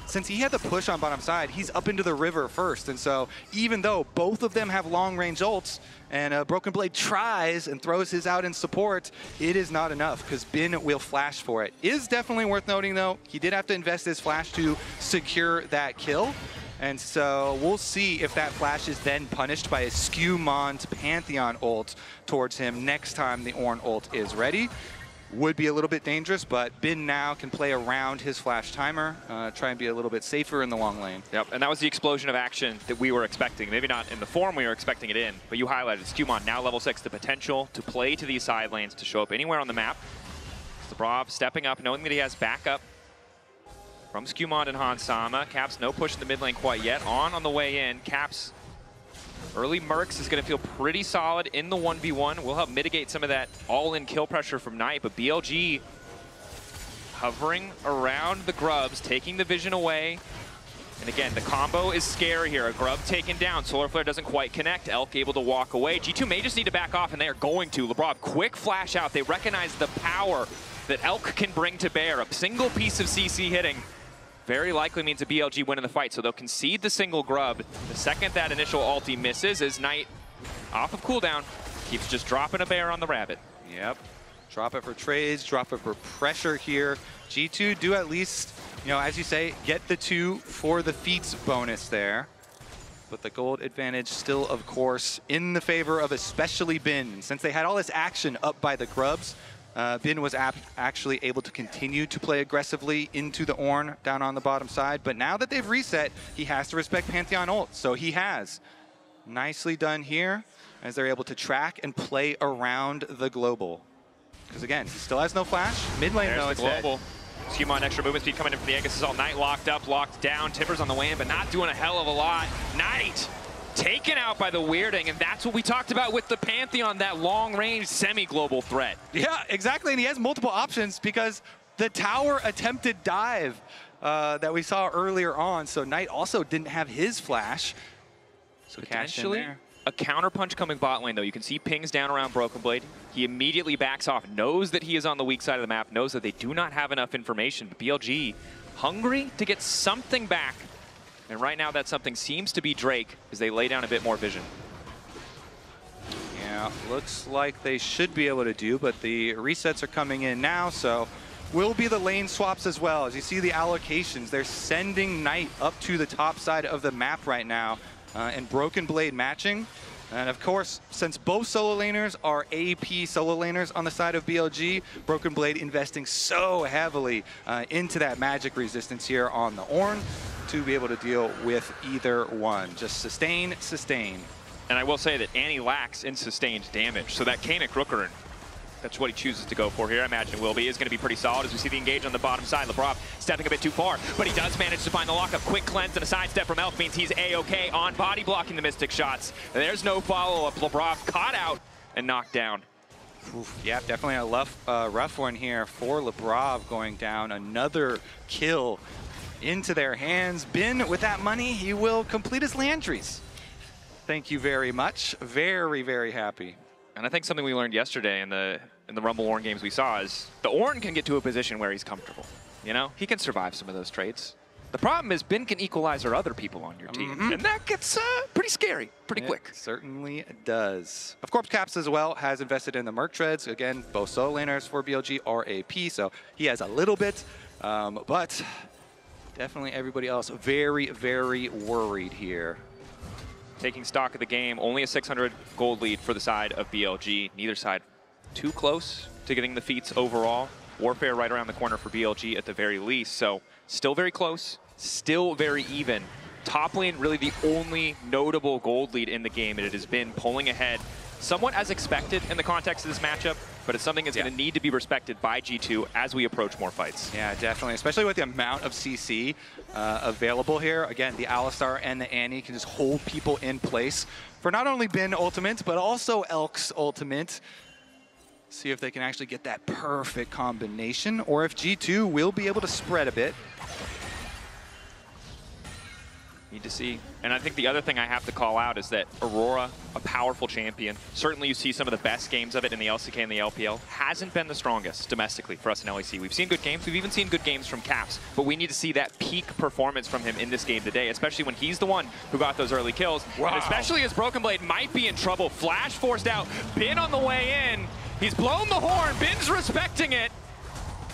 since he had the push on bottom side, he's up into the river first. And so even though both of them have long range ults and Broken Blade tries and throws his out in support, it is not enough because Ben will flash for it. Is definitely worth noting though, he did have to invest his flash to secure that kill. And so we'll see if that flash is then punished by a Skewmont Pantheon ult towards him next time the Ornn ult is ready. Would be a little bit dangerous, but Ben now can play around his flash timer, try and be a little bit safer in the long lane. Yep, and that was the explosion of action that we were expecting. Maybe not in the form we were expecting it in, but you highlighted Skewmont, now level 6, the potential to play to these side lanes, to show up anywhere on the map. Labrov stepping up, knowing that he has backup from Skewmont and Hansama. Caps no push in the mid lane quite yet. On the way in. Caps early Mercs is going to feel pretty solid in the 1v1. Will help mitigate some of that all-in kill pressure from Knight, but BLG hovering around the Grubs, taking the vision away. And again, the combo is scary here. A Grub taken down. Solar Flare doesn't quite connect. Elk able to walk away. G2 may just need to back off, and they are going to. Labrov, quick flash out. They recognize the power that Elk can bring to bear. A single piece of CC hitting very likely means a BLG win in the fight, so they'll concede the single Grub. The second that initial ulti misses, as Knight off of cooldown keeps just dropping a bear on the rabbit. Yep. Drop it for trades, drop it for pressure here. G2 do at least, you know, as you say, get the 2 for the feats bonus there. But the gold advantage still, of course, in the favor of especially Ben. Since they had all this action up by the Grubs, Ben was actually able to continue to play aggressively into the Ornn down on the bottom side. But now that they've reset, he has to respect Pantheon ult. So he has. Nicely done here as they're able to track and play around the global. Because again, he still has no flash. Mid lane though, it's global. Skewmont extra movement speed coming in from the Aegis is all Knight locked up, locked down. Timbers on the way in, but not doing a hell of a lot. Knight taken out by the Weirding, and that's what we talked about with the Pantheon, that long-range semi-global threat. Yeah, exactly, and he has multiple options because the tower attempted dive that we saw earlier on, so Knight also didn't have his flash. So potentially a counterpunch coming bot lane, though. You can see pings down around Broken Blade. He immediately backs off, knows that he is on the weak side of the map, knows that they do not have enough information, but BLG hungry to get something back. And right now that something seems to be Drake as they lay down a bit more vision. Yeah, looks like they should be able to do, but the resets are coming in now, so will be the lane swaps as well. As you see the allocations, they're sending Knight up to the top side of the map right now, and Broken Blade matching. And of course, since both solo laners are AP solo laners on the side of BLG, Broken Blade investing so heavily into that magic resistance here on the Ornn to be able to deal with either one. Just sustain, sustain. And I will say that Annie lacks in sustained damage, so that Kanik Rookerin That's what he chooses to go for here. I imagine it will be. It's going to be pretty solid as we see the engage on the bottom side. Lebrov stepping a bit too far, but he does manage to find the lockup. Quick cleanse and a sidestep from Elk means he's A-okay on body blocking the Mystic shots. There's no follow-up. Lebrov caught out and knocked down. Oof, yeah, definitely a rough one here for Lebrov going down. Another kill into their hands. Bin, with that money, he will complete his Landries. Thank you very much. Very, very happy. And I think something we learned yesterday in the Rumble Ornn games we saw is the Ornn can get to a position where he's comfortable. You know, he can survive some of those trades. The problem is Bin can equalize other people on your team, and that gets pretty scary, pretty quick. Certainly does. Of course, Caps as well has invested in the Merc Treads. Again, both solo laners for BLG are AP, so he has a little bit, but definitely everybody else very, very worried here. Taking stock of the game, only a 600 gold lead for the side of BLG. Neither side too close to getting the feats overall. Warfare right around the corner for BLG at the very least, so still very close, still very even. Top lane really the only notable gold lead in the game, and it has been pulling ahead somewhat as expected in the context of this matchup, but it's something that's going to need to be respected by G2 as we approach more fights. Yeah, definitely, especially with the amount of CC available here. Again, the Alistar and the Annie can just hold people in place for not only Bin ultimate, but also Elk's ultimate. See if they can actually get that perfect combination, or if G2 will be able to spread a bit. Need to see. And I think the other thing I have to call out is that Aurora, a powerful champion, certainly you see some of the best games of it in the LCK and the LPL, hasn't been the strongest domestically for us in LEC. We've seen good games, we've even seen good games from Caps, but we need to see that peak performance from him in this game today, especially when he's the one who got those early kills. Wow. And especially as Broken Blade might be in trouble. Flash forced out, Bin on the way in. He's blown the horn, Bin's respecting it.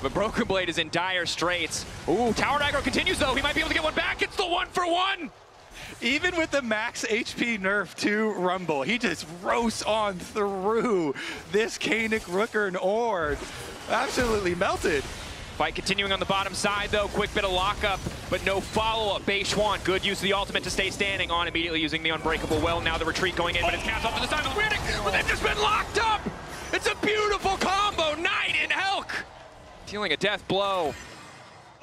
But Broken Blade is in dire straits. Ooh, tower aggro continues though. He might be able to get one back. It's the 1-for-1. Even with the max HP nerf to Rumble, he just roasts on through this Kanik, Rooker, and Ord. Absolutely melted. Fight continuing on the bottom side though. Quick bit of lockup, but no follow-up. Beishwan, good use of the ultimate to stay standing on immediately using the Unbreakable Well. Now the retreat going in, but it's Caps off to the side of the Riddick, but they've just been locked up. It's a beautiful combo. Knight and Elk dealing a death blow.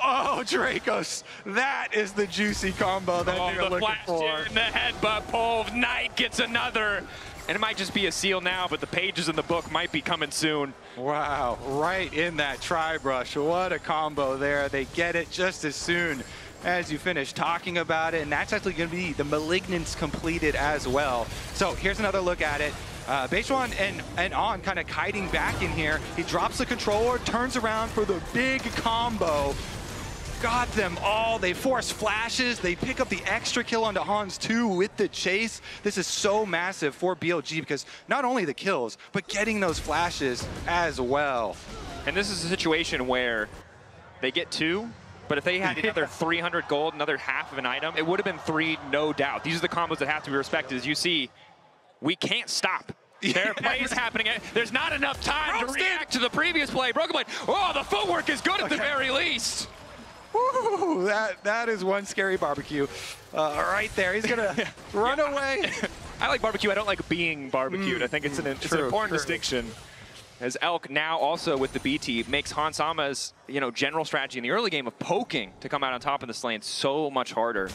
Oh, Dracos, that is the juicy combo that you're looking for. In the headbutt pull, Knight gets another. And it might just be a seal now, but the pages in the book might be coming soon. Wow, right in that tri-brush. What a combo there. They get it just as soon as you finish talking about it, and that's actually going to be the Malignance completed as well. So here's another look at it. Beishwan and On kind of kiting back in here. He drops the controller, turns around for the big combo. Got them all. They force flashes. They pick up the extra kill onto Hans too with the chase. This is so massive for BLG because not only the kills, but getting those flashes as well. And this is a situation where they get 2, but if they had another 300 gold, another half of an item, it would have been 3, no doubt. These are the combos that have to be respected. As you see, we can't stop. There are plays happening. There's not enough time to react to the previous play. Broken Blade. Oh, the footwork is good at the very least. Woo, that is one scary barbecue right there. He's gonna run away. I like barbecue. I don't like being barbecued. I think it's an important distinction. As Elk now also with the BT makes Hansama's general strategy in the early game of poking to come out on top of this lane so much harder.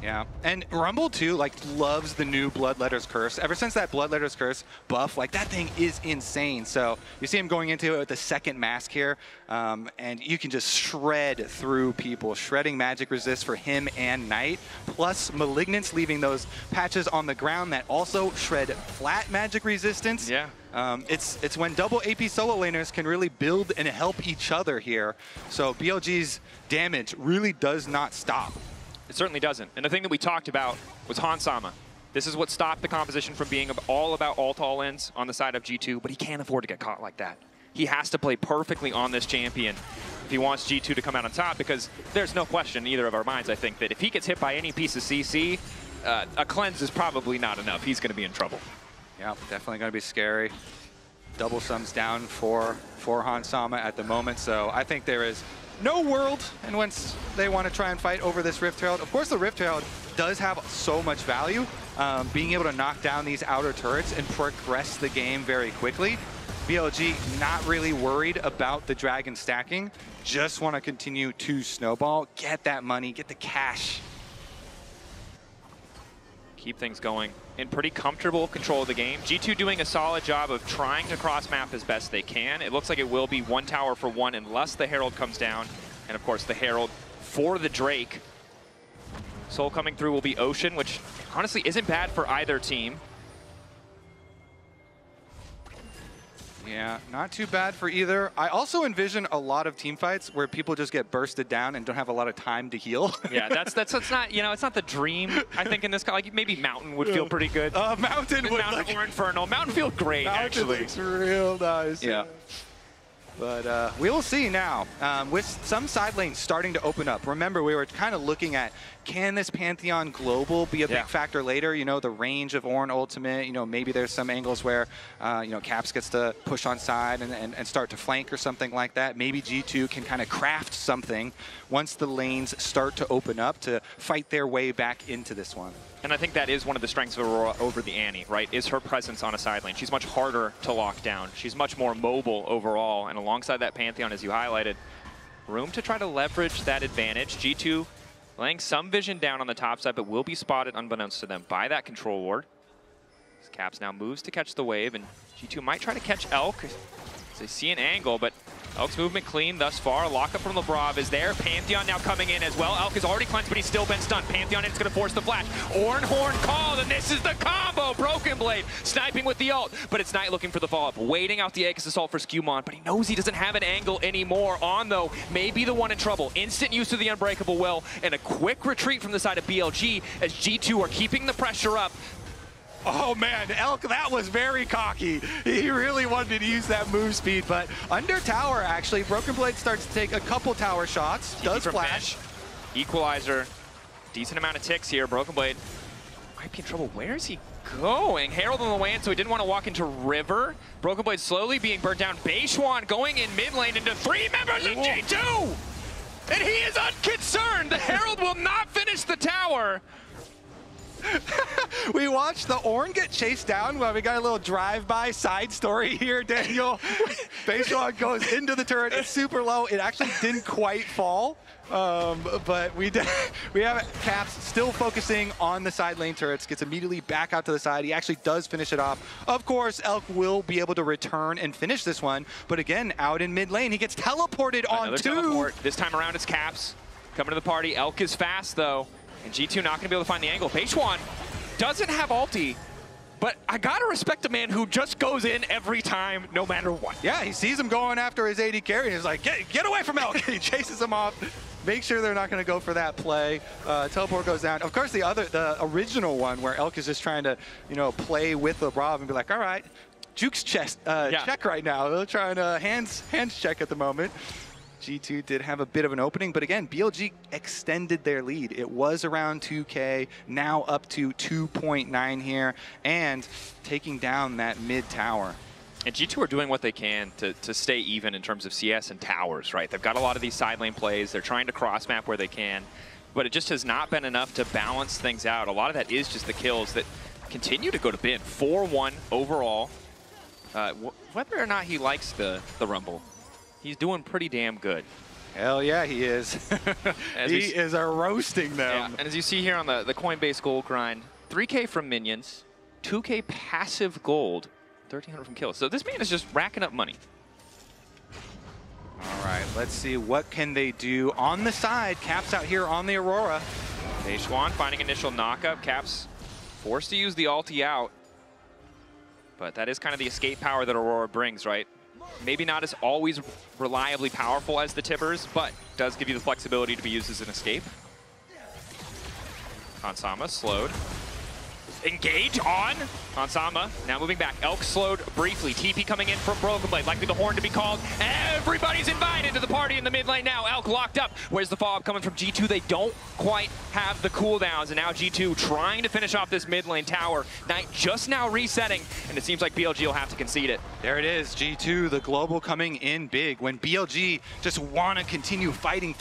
Yeah, and Rumble too, loves the new Bloodletter's Curse. Ever since that Bloodletter's Curse buff, that thing is insane. So you see him going into it with the second mask here, and you can just shred through people. Shredding magic resist for him and Knight, plus Malignance leaving those patches on the ground that also shred flat magic resistance. Yeah. It's when double AP solo laners can really build and help each other here. So BLG's damage really does not stop. It certainly doesn't. And the thing that we talked about was Hansama. This is what stopped the composition from being all about all-to-all-ins on the side of G2, but he can't afford to get caught like that. He has to play perfectly on this champion if he wants G2 to come out on top, because there's no question in either of our minds, I think, that if he gets hit by any piece of CC, a cleanse is probably not enough. He's going to be in trouble. Yeah, definitely going to be scary. Double sums down for Hansama at the moment, so I think there is no world in once they want to try and fight over this Rift Herald. Of course, the Rift Herald does have so much value, being able to knock down these outer turrets and progress the game very quickly. BLG not really worried about the dragon stacking, just want to continue to snowball, get that money, get the cash. Keep things going in pretty comfortable control of the game. G2 doing a solid job of trying to cross map as best they can. It looks like it will be one tower for one unless the Herald comes down. And of course the Herald for the Drake. Soul coming through will be Ocean, which honestly isn't bad for either team. Yeah, not too bad for either. I also envision a lot of team fights where people just get bursted down and don't have a lot of time to heal. Yeah, that's not, you know, it's not the dream. I think in this, like maybe Mountain would feel pretty good. Mountain would Mountain or Infernal. Mountain feels great, Mountain actually. looks real nice. Yeah. But we will see now, with some side lanes starting to open up. Remember, we were kind of looking at, can this Pantheon Global be a big factor later? You know, the range of Ornn Ultimate, you know, maybe there's some angles where, you know, Caps gets to push on side and start to flank or something like that. Maybe G2 can kind of craft something once the lanes start to open up to fight their way back into this one. And I think that is one of the strengths of Aurora over the Annie, right? Is her presence on a side lane. She's much harder to lock down. She's much more mobile overall. And alongside that Pantheon, as you highlighted, room to try to leverage that advantage. G2 laying some vision down on the top side, but will be spotted unbeknownst to them by that control ward. As Caps now moves to catch the wave, and G2 might try to catch Elk. As they see an angle, but Elk's movement clean thus far. Lockup from LeBrav is there. Pantheon now coming in as well. Elk is already cleansed, but he's still been stunned. Pantheon is going to force the flash. Ornn Horn called, and this is the combo. Broken Blade sniping with the ult, but it's Knight looking for the follow-up. Waiting out the Aegis Assault for Skewmon, but he knows he doesn't have an angle anymore. On, though, may be the one in trouble. Instant use of the Unbreakable Will, and a quick retreat from the side of BLG as G2 are keeping the pressure up. Oh man, Elk, that was very cocky. He really wanted to use that move speed, but under tower actually, Broken Blade starts to take a couple tower shots, does flash. Equalizer, decent amount of ticks here. Broken Blade might be in trouble. Where is he going? Herald on the way in, so he didn't want to walk into River. Broken Blade slowly being burnt down. Beishwan going in mid lane into 3 members of G2! And he is unconcerned. The Herald will not finish the tower. We watched the Ornn get chased down. Well, we got a little drive-by side story here, Daniel. Beishwan goes into the turret. It's super low. It actually didn't quite fall. But we have Caps still focusing on the side lane turrets, gets immediately back out to the side. He actually does finish it off. Of course, Elk will be able to return and finish this one, but again, out in mid lane, he gets teleported on 2. Teleport. This time around it's Caps coming to the party. Elk is fast though, and G2 not gonna be able to find the angle. Beishwan doesn't have ulti, but I gotta respect a man who just goes in every time, no matter what. Yeah, he sees him going after his AD carry, and he's like, get away from Elk. He chases him off. Make sure they're not going to go for that play. Teleport goes down. Of course, the original one where Elk is just trying to, you know, play with LeBrav and be like, all right, Juke's check right now. They're trying to hands check at the moment. G2 did have a bit of an opening, but again, BLG extended their lead. It was around 2K, now up to 2.9 here, and taking down that mid tower. And G2 are doing what they can to stay even in terms of CS and towers, right? They've got a lot of these side lane plays. They're trying to cross map where they can, but it just has not been enough to balance things out. A lot of that is just the kills that continue to go to bin. 4-1 overall. Whether or not he likes the Rumble, he's doing pretty damn good. Hell yeah, he is. He is roasting them. Yeah, and as you see here on the Coinbase gold grind, 3K from minions, 2K passive gold, 1,300 from kills. So this man is just racking up money. All right, let's see what can they do on the side. Caps out here on the Aurora. Beishwan finding initial knockup. Caps forced to use the ulti out. But that is kind of the escape power that Aurora brings, right? Maybe not as always reliably powerful as the Tibbers, but does give you the flexibility to be used as an escape. Hansama slowed. Engage on Hansama, now moving back. Elk slowed briefly. TP coming in from Broken Blade, likely the horn to be called. Everybody's invited to the party in the mid lane now. Elk locked up. Where's the follow-up coming from G2? They don't quite have the cooldowns, and now G2 trying to finish off this mid lane tower. Knight just now resetting, and it seems like BLG will have to concede it. There it is, G2, the global coming in big. When BLG just want to continue fighting,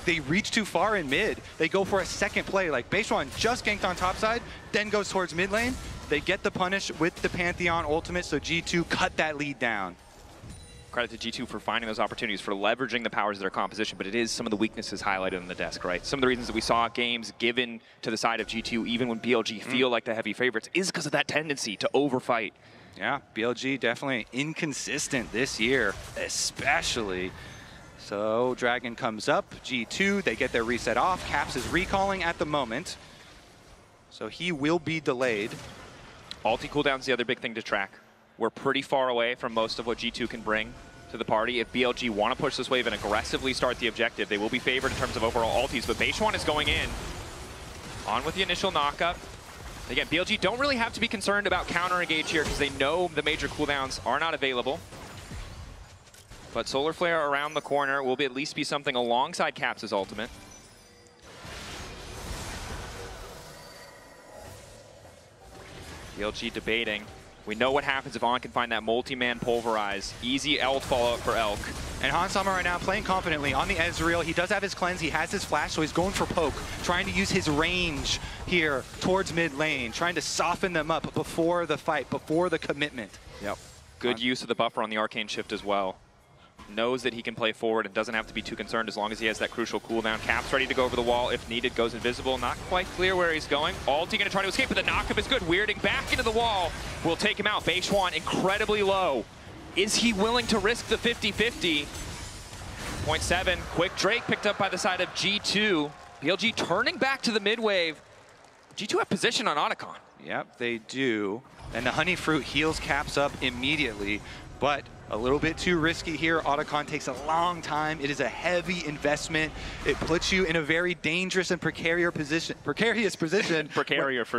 they reach too far in mid. They go for a second play, like Beishwan just ganked on top side, then goes towards mid lane. They get the punish with the Pantheon ultimate, so G2 cut that lead down. Credit to G2 for finding those opportunities, for leveraging the powers of their composition, but it is some of the weaknesses highlighted on the desk, right? Some of the reasons that we saw games given to the side of G2, even when BLG feel like the heavy favorites, is because of that tendency to overfight. Yeah, BLG definitely inconsistent this year, especially. So Dragon comes up, G2, they get their reset off. Caps is recalling at the moment, so he will be delayed. Ulti cooldown's the other big thing to track. We're pretty far away from most of what G2 can bring to the party. If BLG want to push this wave and aggressively start the objective, they will be favored in terms of overall ultis, but Beishwan is going in. On with the initial knockup. Again, BLG don't really have to be concerned about counter engage here because they know the major cooldowns are not available. But Solar Flare around the corner will at least be something alongside Caps' ultimate. BLG debating. We know what happens if On can find that multi-man pulverize. Easy ult follow-up for Elk. And Hansama right now playing confidently on the Ezreal. He does have his cleanse, he has his flash, so he's going for poke, trying to use his range here towards mid lane, trying to soften them up before the fight, before the commitment. Yep. Good use of the buffer on the Arcane Shift as well. Knows that he can play forward and doesn't have to be too concerned as long as he has that crucial cooldown. Caps ready to go over the wall if needed, goes invisible. Not quite clear where he's going. Ulti gonna try to escape, but the knockup is good. Weirding back into the wall will take him out. Beishwan incredibly low. Is he willing to risk the 50-50? 0.7, quick Drake picked up by the side of G2. BLG turning back to the mid wave. G2 have position on Otacon. Yep, they do. And the Honey Fruit heals Caps up immediately, but a little bit too risky here. Otacon takes a long time. It is a heavy investment. It puts you in a very dangerous and precarious position. Precarious for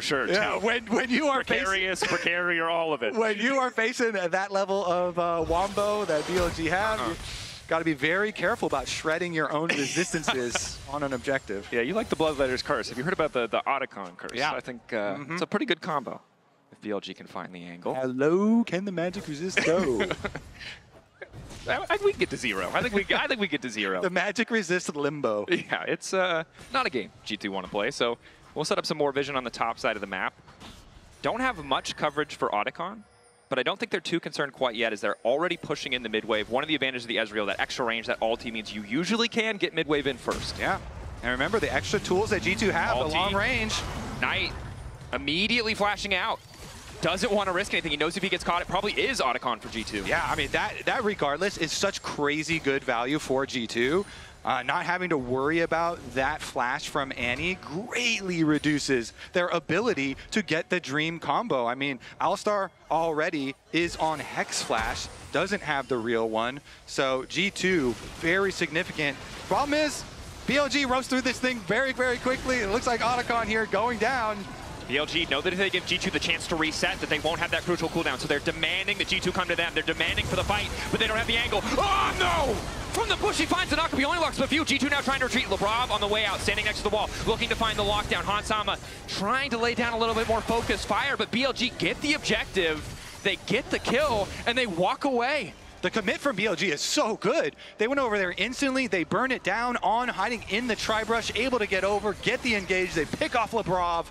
sure, too. Yeah, when you are precarious, all of it. When you are facing that level of wombo that BLG have, you've got to be very careful about shredding your own resistances on an objective. Yeah, you like the Bloodletter's curse. Have you heard about the Otacon curse? Yeah. I think it's a pretty good combo. If BLG can find the angle. Hello, can the magic resist go? I think we get to 0. I think we get to 0. The magic resist limbo. Yeah, it's not a game G2 want to play, so we'll set up some more vision on the top side of the map. Don't have much coverage for Otacon, but I don't think they're too concerned quite yet as they're already pushing in the mid wave. One of the advantages of the Ezreal, that extra range, that ulti means you usually can get mid wave in first. Yeah, and remember the extra tools that G2 have, the long range. Knight immediately flashing out. Doesn't want to risk anything. He knows if he gets caught, it probably is Otacon for G2. Yeah, I mean, that regardless is such crazy good value for G2. Not having to worry about that flash from Annie greatly reduces their ability to get the dream combo. I mean, Alistar already is on Hex Flash, doesn't have the real one. So G2, very significant. Problem is, BLG ropes through this thing very, very quickly. It looks like Otacon here going down. BLG know that if they give G2 the chance to reset, that they won't have that crucial cooldown. So they're demanding that G2 come to them. They're demanding for the fight, but they don't have the angle. Oh, no! From the push, he finds the knockup. He only locks a few. G2 now trying to retreat. Labrov on the way out, standing next to the wall, looking to find the lockdown. Hansama trying to lay down a little bit more focused fire, but BLG get the objective. They get the kill, and they walk away. The commit from BLG is so good. They went over there instantly. They burn it down on hiding in the tri-brush, able to get over, get the engage. They pick off Labrov.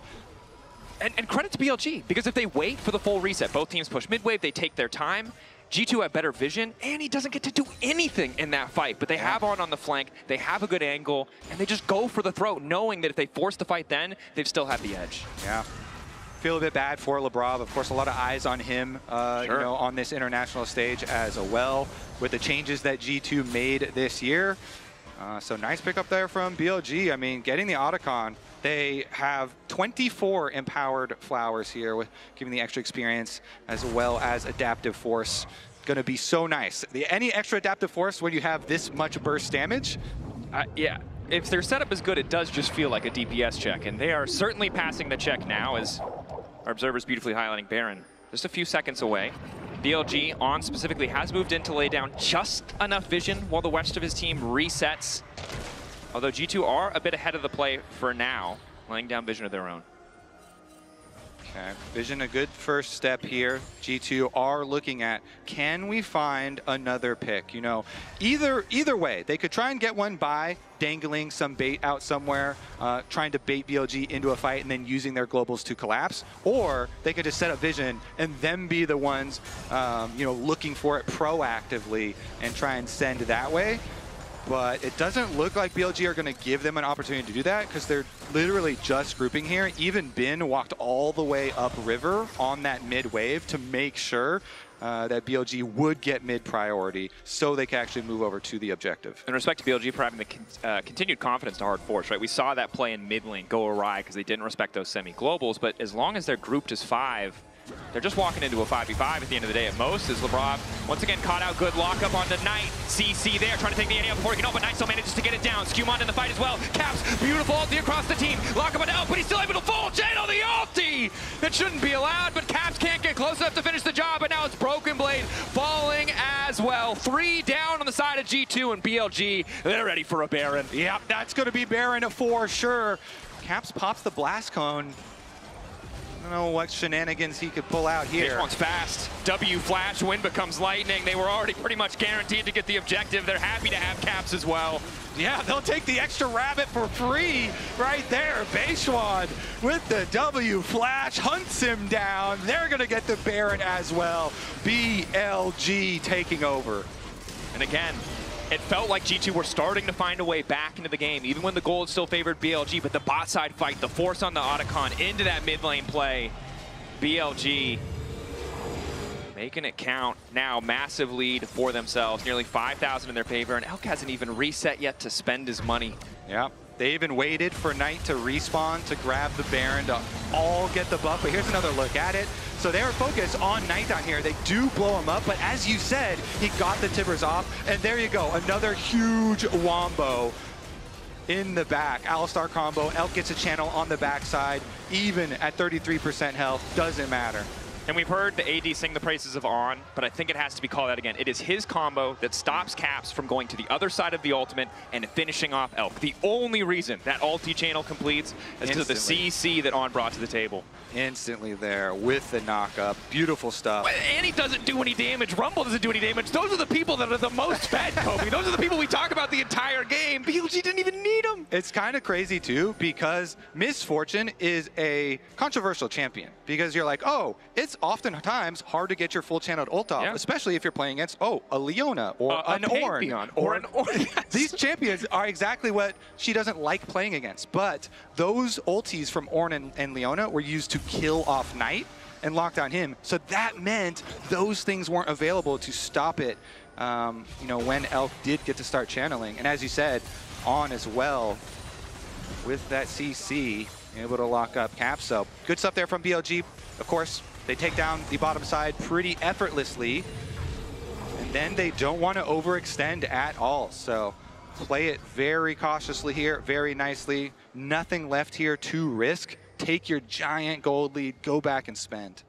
And credit to BLG, because if they wait for the full reset, both teams push mid-wave, they take their time. G2 have better vision, and he doesn't get to do anything in that fight, but they have on the flank, they have a good angle, and they just go for the throat, knowing that if they force the fight then, they've still have the edge. Yeah. Feel a bit bad for Labrov. Of course, a lot of eyes on him, you know, on this international stage as well, with the changes that G2 made this year. So nice pickup there from BLG. I mean, getting the Otacon. They have 24 empowered flowers here, with giving the extra experience as well as adaptive force. Going to be so nice. Any extra adaptive force when you have this much burst damage? Yeah, if their setup is good, it does just feel like a DPS check, and they are certainly passing the check now, as our observer's beautifully highlighting Baron. Just a few seconds away. BLG on specifically has moved in to lay down just enough vision while the rest of his team resets. Although G2 are a bit ahead of the play for now, laying down vision of their own. Okay. Vision, a good first step here. G2 are looking at, can we find another pick? You know, either way, they could try and get one by dangling some bait out somewhere, trying to bait BLG into a fight and then using their globals to collapse, or they could just set up Vision and then be the ones, you know, looking for it proactively and try and send that way. But it doesn't look like BLG are going to give them an opportunity to do that because they're literally just grouping here. Even Bin walked all the way up river on that mid wave to make sure that BLG would get mid priority so they can actually move over to the objective. In respect to BLG for having the continued confidence to hard force, right? We saw that play in mid lane go awry because they didn't respect those semi-globals, but as long as they're grouped as 5, they're just walking into a 5v5 at the end of the day at most. As LeBron once again caught out, good lockup on the Knight. CC there trying to take the AD out before he can open. Knight still manages to get it down. Skewmon in the fight as well. Caps, beautiful ulti across the team. Lock up on Elk, but he's still able to full channel the ulti. That shouldn't be allowed, but Caps can't get close enough to finish the job, and now it's Broken Blade falling as well. 3 down on the side of G2 and BLG. They're ready for a Baron. Yep, that's going to be Baron for sure. Caps pops the blast cone. I don't know what shenanigans he could pull out here. This one's fast. W flash, wind becomes lightning. They were already pretty much guaranteed to get the objective. They're happy to have Caps as well. Yeah, they'll take the extra rabbit for free right there. Beishwan with the W flash hunts him down. They're going to get the Baron as well. BLG taking over. And again, it felt like G2 were starting to find a way back into the game, even when the gold still favored BLG, but the bot side fight, the force on the Otacon into that mid lane play. BLG making it count now, massive lead for themselves, nearly 5,000 in their favor, and Elk hasn't even reset yet to spend his money. Yeah, they even waited for Knight to respawn to grab the Baron to all get the buff, but here's another look at it. So they were focused on Knight down here. They do blow him up, but as you said, he got the Tibbers off, and there you go, another huge wombo in the back. Alistar combo, Elk gets a channel on the backside, even at 33% health, doesn't matter. And we've heard the AD sing the praises of On, but I think it has to be called out again. It is his combo that stops Caps from going to the other side of the ultimate and finishing off Elk. The only reason that ulti channel completes is because of the CC that On brought to the table. Instantly there with the knockup. Beautiful stuff. And he doesn't do any damage. Rumble doesn't do any damage. Those are the people that are the most fed, Kobe. Those are the people we talk about the entire game. BLG didn't even need them. It's kind of crazy, too, because Misfortune is a controversial champion. Because you're like, oh, it's oftentimes hard to get your full channeled ult off, especially if you're playing against, a Leona or an Ornn. Or an Ornn. These champions are exactly what she doesn't like playing against. But those ultis from Ornn and Leona were used to kill off Knight and lock down him. So that meant those things weren't available to stop it, you know, when Elk did get to start channeling. And as you said, On as well with that CC, able to lock up Caps. So good stuff there from BLG. Of course, they take down the bottom side pretty effortlessly. And then they don't want to overextend at all. So play it very cautiously here, very nicely. Nothing left here to risk. Take your giant gold lead, go back and spend.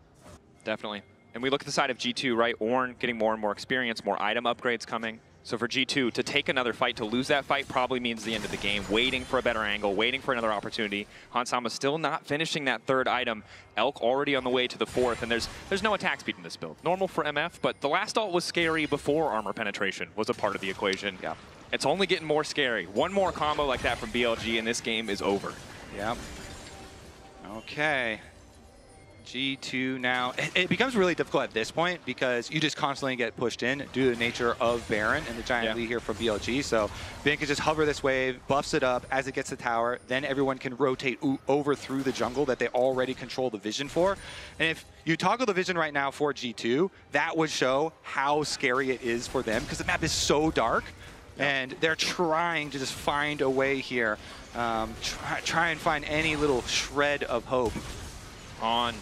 Definitely. And we look at the side of G2, right? Ornn getting more and more experience, more item upgrades coming. So for G2, to take another fight, to lose that fight probably means the end of the game. Waiting for a better angle, waiting for another opportunity. Hansama still not finishing that third item. Elk already on the way to the fourth, and there's no attack speed in this build. Normal for MF, but the last ult was scary before armor penetration was a part of the equation. Yeah. It's only getting more scary. One more combo like that from BLG, and this game is over. Yep. Okay. G2 now. It becomes really difficult at this point because you just constantly get pushed in due to the nature of Baron and the giant lead here from BLG. So Ben can just hover this wave, buffs it up as it gets the tower, then everyone can rotate over through the jungle that they already control the vision for. And if you toggle the vision right now for G2, that would show how scary it is for them because the map is so dark. And they're trying to just find a way here. Try and find any little shred of hope. On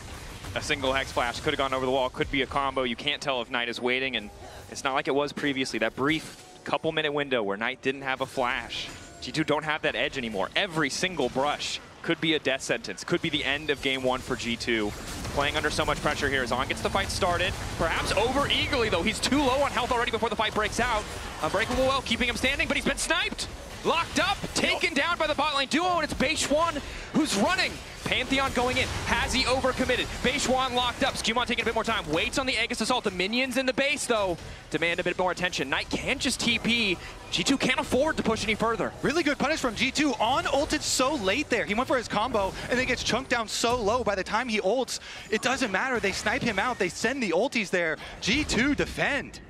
a single Hex Flash, could have gone over the wall, could be a combo. You can't tell if Knight is waiting, and it's not like it was previously. That brief couple-minute window where Knight didn't have a flash. G2 don't have that edge anymore. Every single brush could be a death sentence, could be the end of game one for G2. Playing under so much pressure here as On gets the fight started. Perhaps over eagerly, though. He's too low on health already before the fight breaks out. Unbreakable well, keeping him standing, but he's been sniped. locked up, taken down by the bot lane duo, and it's Beishwan who's running. Pantheon going in. Has he overcommitted? Beishwan locked up. Skewmon taking a bit more time. Waits on the Aegis Assault. The minions in the base, though, demand a bit more attention. Knight can just TP. G2 can't afford to push any further. Really good punish from G2. On ulted so late there. He went for his combo and then gets chunked down so low. By the time he ults, it doesn't matter. They snipe him out. They send the ultis there. G2 defend.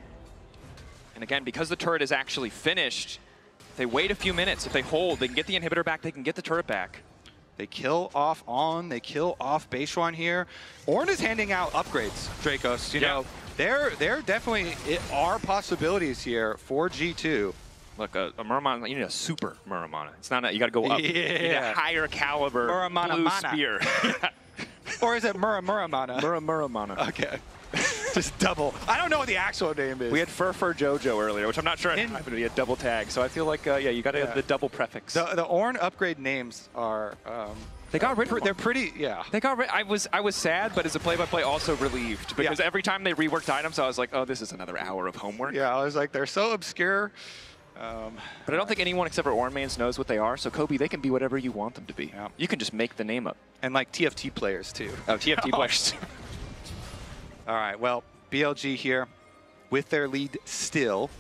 And again, because the turret is actually finished, if they wait a few minutes, if they hold, they can get the inhibitor back, they can get the turret back. They kill off On, they kill off Beishwan here. Ornn is handing out upgrades, Dracos. You know, there definitely are possibilities here for G2. Look, a Muramana, you need a super Muramana. It's not, you got to go up. Yeah. You need a higher caliber Muramana blue mana. spear. Or is it Muramana? Muramana. Okay. Just double. I don't know what the actual name is. We had Fur Jojo earlier, which I'm not sure happened to be a double tag. So I feel like, yeah, you got to have the double prefix. The Ornn upgrade names are... they got rid of them. They're pretty, yeah. They got rid. I was sad, but as a play-by-play, also relieved because every time they reworked items, I was like, oh, this is another hour of homework. Yeah, I was like, they're so obscure. But I don't think anyone except for Ornn mains knows what they are. So Kobe, they can be whatever you want them to be. Yeah. You can just make the name up. And like TFT players too. Oh, TFT players. All right, well, BLG here with their lead still.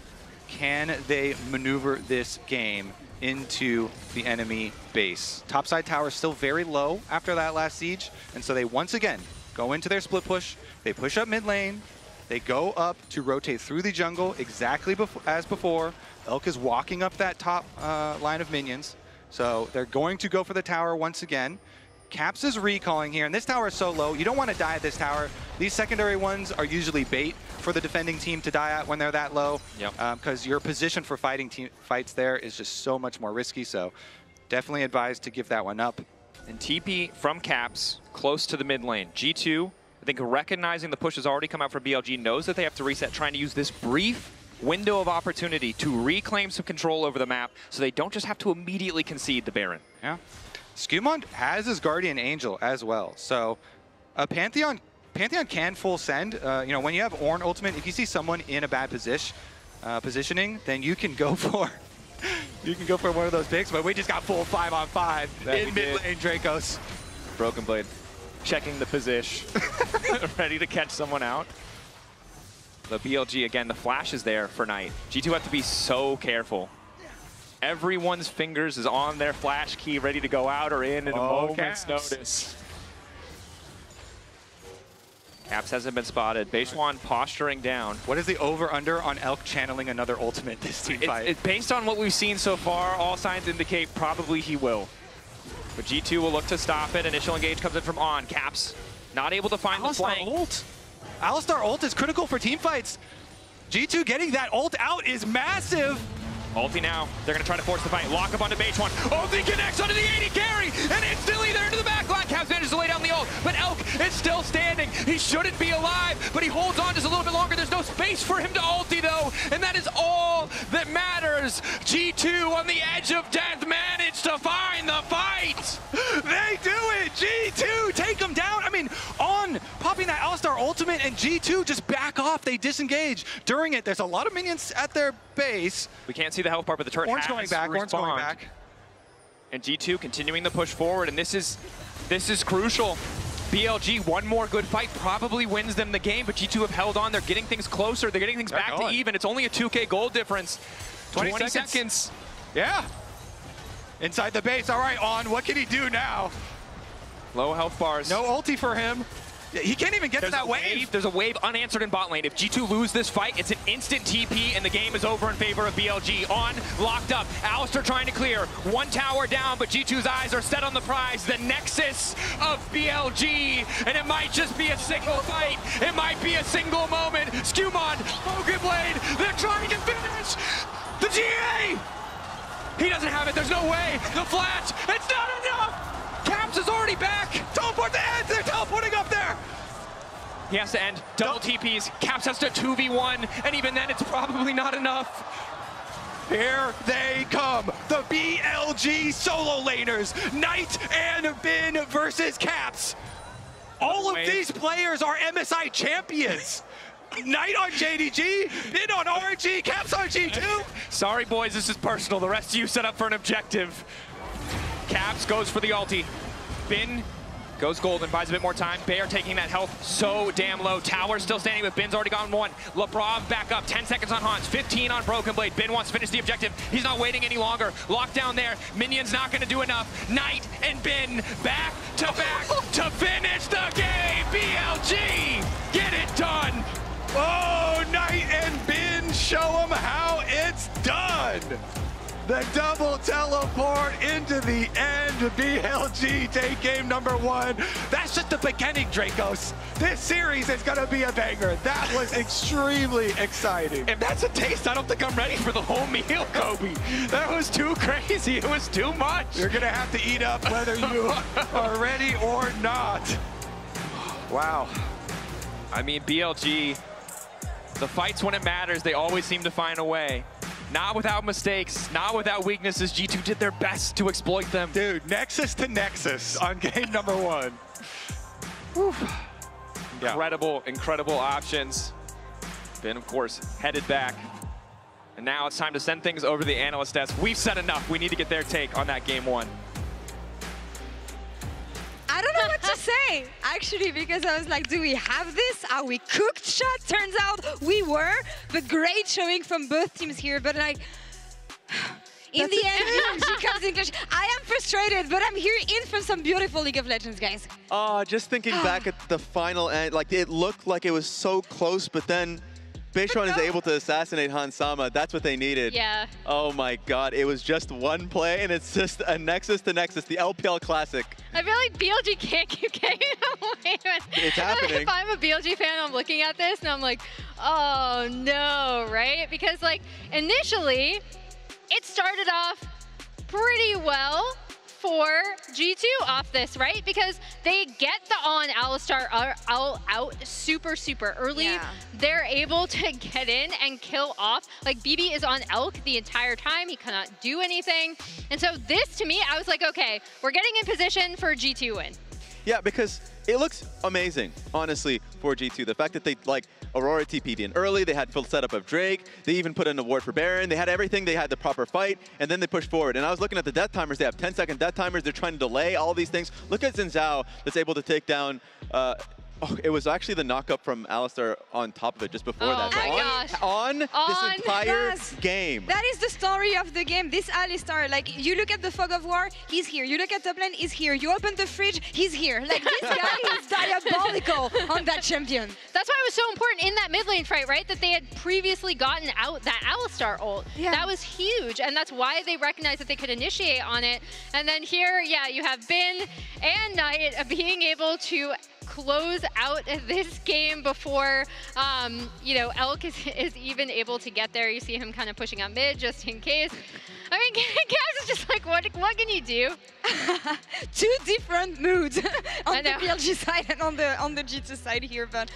Can they maneuver this game into the enemy base? Topside tower is still very low after that last siege, and so they once again go into their split push. They push up mid lane. They go up to rotate through the jungle exactly as before. Elk is walking up that top line of minions, so they're going to go for the tower once again. Caps is recalling here, and this tower is so low, you don't want to die at this tower. These secondary ones are usually bait for the defending team to die at when they're that low, because your position for fights there is just so much more risky, so definitely advised to give that one up. And TP from Caps, close to the mid lane. G2, I think recognizing the push has already come out for BLG, knows that they have to reset, trying to use this brief window of opportunity to reclaim some control over the map so they don't just have to immediately concede the Baron. Yeah. Skewmon has his Guardian Angel as well, so Pantheon can full send. You know, when you have Ornn ultimate, if you see someone in a bad positioning, then you can go for one of those picks. But we just got full 5-on-5 in mid lane, Dracos. Broken Blade checking the position, ready to catch someone out. The BLG again, the flash is there for Knight. G2 have to be so careful. Everyone's fingers is on their flash key, ready to go out or in a moment's notice. Caps hasn't been spotted. Beishwan posturing down. What is the over-under on Elk channeling another ultimate this team fight? It's based on what we've seen so far, all signs indicate probably he will. But G2 will look to stop it. Initial engage comes in from On. Caps not able to find the flank. Alistar ult is critical for team fights. G2 getting that ult out is massive. Ulti now. They're going to try to force the fight. Lock up onto Beishwan. Ulti connects onto the 80 carry, and instantly they're into the back line. Caps manages to lay down the ult, but Elk is still standing. He shouldn't be alive, but he holds on just a little bit longer. There's no space for him to ulti, though, and that is all that matters. G2 on the edge of death managed to find the fight. They do it. G2 take him down. I mean, On popping that Alistar ultimate, and G2 just back off. They disengage. During it, there's a lot of minions at their base. We can't see the health bar, but the turret Ornn's going back. Ornn's going back. And G2 continuing the push forward, and this is crucial. BLG, one more good fight probably wins them the game, but G2 have held on. They're getting things closer. They're getting things back to even. It's only a 2K gold difference. 20 seconds. Yeah. Inside the base. All right, On. What can he do now? Low health bars. No ulti for him. He can't even get to that wave. There's a wave unanswered in bot lane. If G2 lose this fight, it's an instant TP, and the game is over in favor of BLG. On, locked up. Alistar trying to clear. One tower down, but G2's eyes are set on the prize, the nexus of BLG, and it might just be a single fight. It might be a single moment. Skewmon, Broken Blade, they're trying to finish the GA! He doesn't have it. There's no way. The flash, it's not enough! Caps is already back. Teleport the heads. They're teleporting up there. He has to end. Double TPs. Caps has to 2v1, and even then, it's probably not enough. Here they come. The BLG solo laners. Knight and Bin versus Caps. All of these players are MSI champions. Knight on JDG, in on RNG, Caps RG too. Sorry, boys, this is personal. The rest of you set up for an objective. Caps goes for the ulti. Bin goes golden, buys a bit more time. Bear taking that health so damn low. Tower still standing, but Bin's already gone one. Labrov back up, 10 seconds on Hans, 15 on Broken Blade. Bin wants to finish the objective. He's not waiting any longer. Lockdown there. Minion's not going to do enough. Knight and Bin back to finish the game. BLG, get it done. Oh, Knight and Bin show them how it's done. The double teleport into the end. BLG take game number 1. That's just the beginning, Dracos. This series is going to be a banger. That was extremely exciting. If that's a taste, I don't think I'm ready for the whole meal, Kobe. That was too crazy. It was too much. You're going to have to eat up whether you are ready or not. Wow. I mean, BLG, the fights when it matters, they always seem to find a way. Not without mistakes, not without weaknesses. G2 did their best to exploit them. Dude, Nexus to Nexus on game number 1. Yeah. Incredible options. Bin, of course, headed back. And now it's time to send things over to the analyst desk. We've said enough. We need to get their take on that game 1. I don't know what to say, actually, because I was like, do we have this? Are we cooked? Shot? Turns out we were, but great showing from both teams here. But like, in the end, BLG comes in clutch. I am frustrated, but I'm here in for some beautiful League of Legends, guys. Oh, just thinking back at the final end, like it looked like it was so close, but then Beishwan is able to assassinate Hans Sama. That's what they needed. Yeah. Oh my God, it was just one play, and it's just a Nexus to Nexus, the LPL Classic. I feel like BLG can't keep getting away with it. It's happening. If I'm a BLG fan, I'm looking at this, and I'm like, oh no, right? Because like, initially, it started off pretty well for G2 off this, right? Because they get the on Alistar out super early. Yeah. They're able to get in and kill off. Like, BB is on Elk the entire time. He cannot do anything. And so this, to me, I was like, okay, we're getting in position for G2 win. Yeah, because it looks amazing, honestly, for G2. The fact that they, like, Aurora TP'd in early, they had full setup of Drake, they even put in a ward for Baron, they had everything, they had the proper fight, and then they pushed forward. And I was looking at the death timers, they have 10-second death timers, they're trying to delay all these things. Look at Xin Zhao that's able to take down, it was actually the knockup from Alistar on top of it just before that. My gosh. On this entire Yes. game. That is the story of the game. This Alistar, like, you look at the Fog of War, he's here. You look at top lane, he's here. You open the fridge, he's here. Like, this guy is diabolical on that champion. That's why it was so important in that mid lane fight, right? That they had previously gotten out that Alistar ult. Yeah. That was huge, and that's why they recognized that they could initiate on it. And then here, yeah, you have Bin and Knight being able to close out this game before, you know, Elk is even able to get there. You see him kind of pushing out mid just in case. I mean, Kaz is just like, what can you do? Two different moods on the BLG side and on the G2 side here, but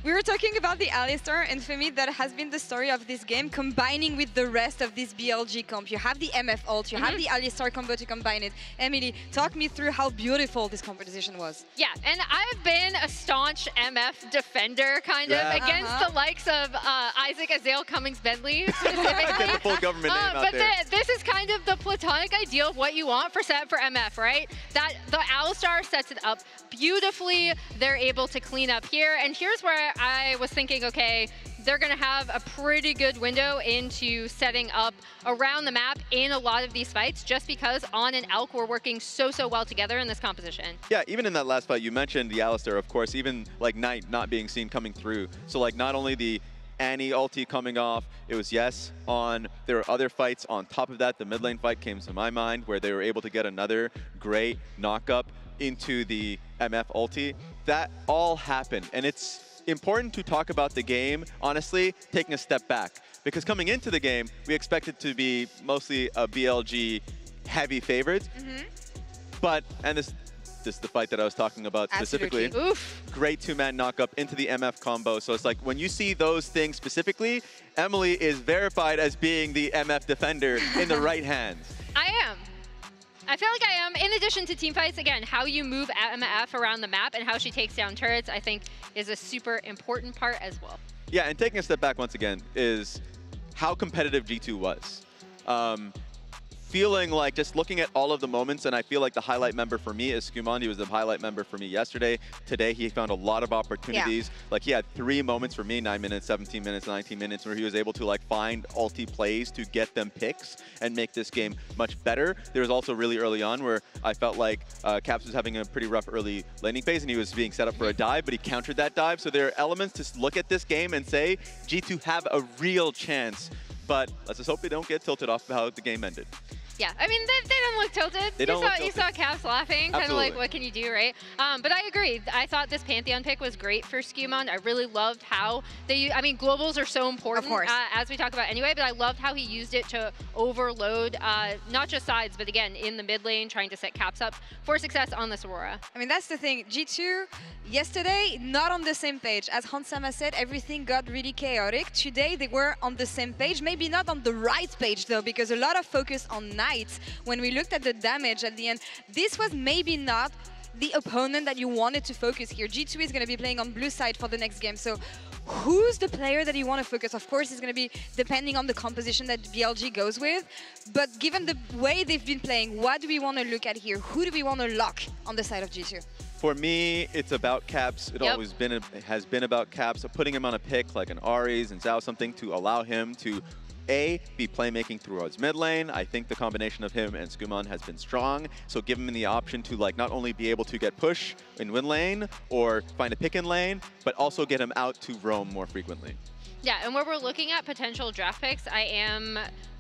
we were talking about the Alistar, and for me that has been the story of this game, combining with the rest of this BLG comp. You have the MF ult, you have the Alistar combo to combine it. Emily, talk me through how beautiful this composition was. Yeah, and I've been a staunch MF defender, kind of, against the likes of Isaac Azale Cummings Bentley, specifically. Get the full government name out there. This is kind of the platonic ideal of what you want for set for MF, right? That the Alistar sets it up beautifully. They're able to clean up here, and here's where I was thinking, okay, they're going to have a pretty good window into setting up around the map in a lot of these fights, just because On and Elk were working so well together in this composition. Yeah, even in that last fight, you mentioned the Alistar, of course, even like Knight not being seen coming through. So like not only the Annie ulti coming off, it was yes on. There were other fights on top of that. The mid lane fight came to my mind where they were able to get another great knock-up into the MF ulti. That all happened, and it's important to talk about the game, honestly, taking a step back. Because coming into the game, we expected to be mostly a BLG heavy favorite. But, and this is the fight that I was talking about specifically. Oof. Great two-man knock-up into the MF combo. So it's like, when you see those things specifically, Emily is verified as being the MF defender in the right hands. I am. I feel like I am. In addition to team fights, again, how you move MF around the map and how she takes down turrets, I think is a super important part as well. Yeah, and taking a step back once again is how competitive G2 was. Feeling like just looking at all of the moments, and I feel like the highlight member for me is Skumon. He was the highlight member for me yesterday. Today he found a lot of opportunities. Yeah. Like he had 3 moments for me, 9 minutes, 17 minutes, 19 minutes, where he was able to like find ulti plays to get them picks and make this game much better. There was also really early on where I felt like Caps was having a pretty rough early laning phase and he was being set up for a dive, but he countered that dive. So there are elements to look at this game and say G2 have a real chance, but let's just hope they don't get tilted off how the game ended. Yeah, I mean, they don't look tilted. You saw Caps laughing, kind of like, what can you do, right? But I agree. I thought this Pantheon pick was great for Skumon. I really loved how they, I mean, globals are so important, of course, as we talk about anyway, but I loved how he used it to overload, not just sides, but again, in the mid lane, trying to set Caps up for success on this Aurora. I mean, that's the thing. G2, yesterday, not on the same page. As Hansama said, everything got really chaotic. Today, they were on the same page. Maybe not on the right page, though, because a lot of focus on when we looked at the damage at the end, this was maybe not the opponent that you wanted to focus here. G2 is going to be playing on blue side for the next game. So who's the player that you want to focus? Of course, it's going to be depending on the composition that BLG goes with. But given the way they've been playing, what do we want to look at here? Who do we want to lock on the side of G2? For me, it's about Caps. It always has been about Caps. So putting him on a pick like an Aries and Zhao, something to allow him to be playmaking towards mid lane. I think the combination of him and Skumon has been strong. So give him the option to like not only be able to get push in win lane or find a pick in lane, but also get him out to roam more frequently. Yeah, and where we're looking at potential draft picks, I am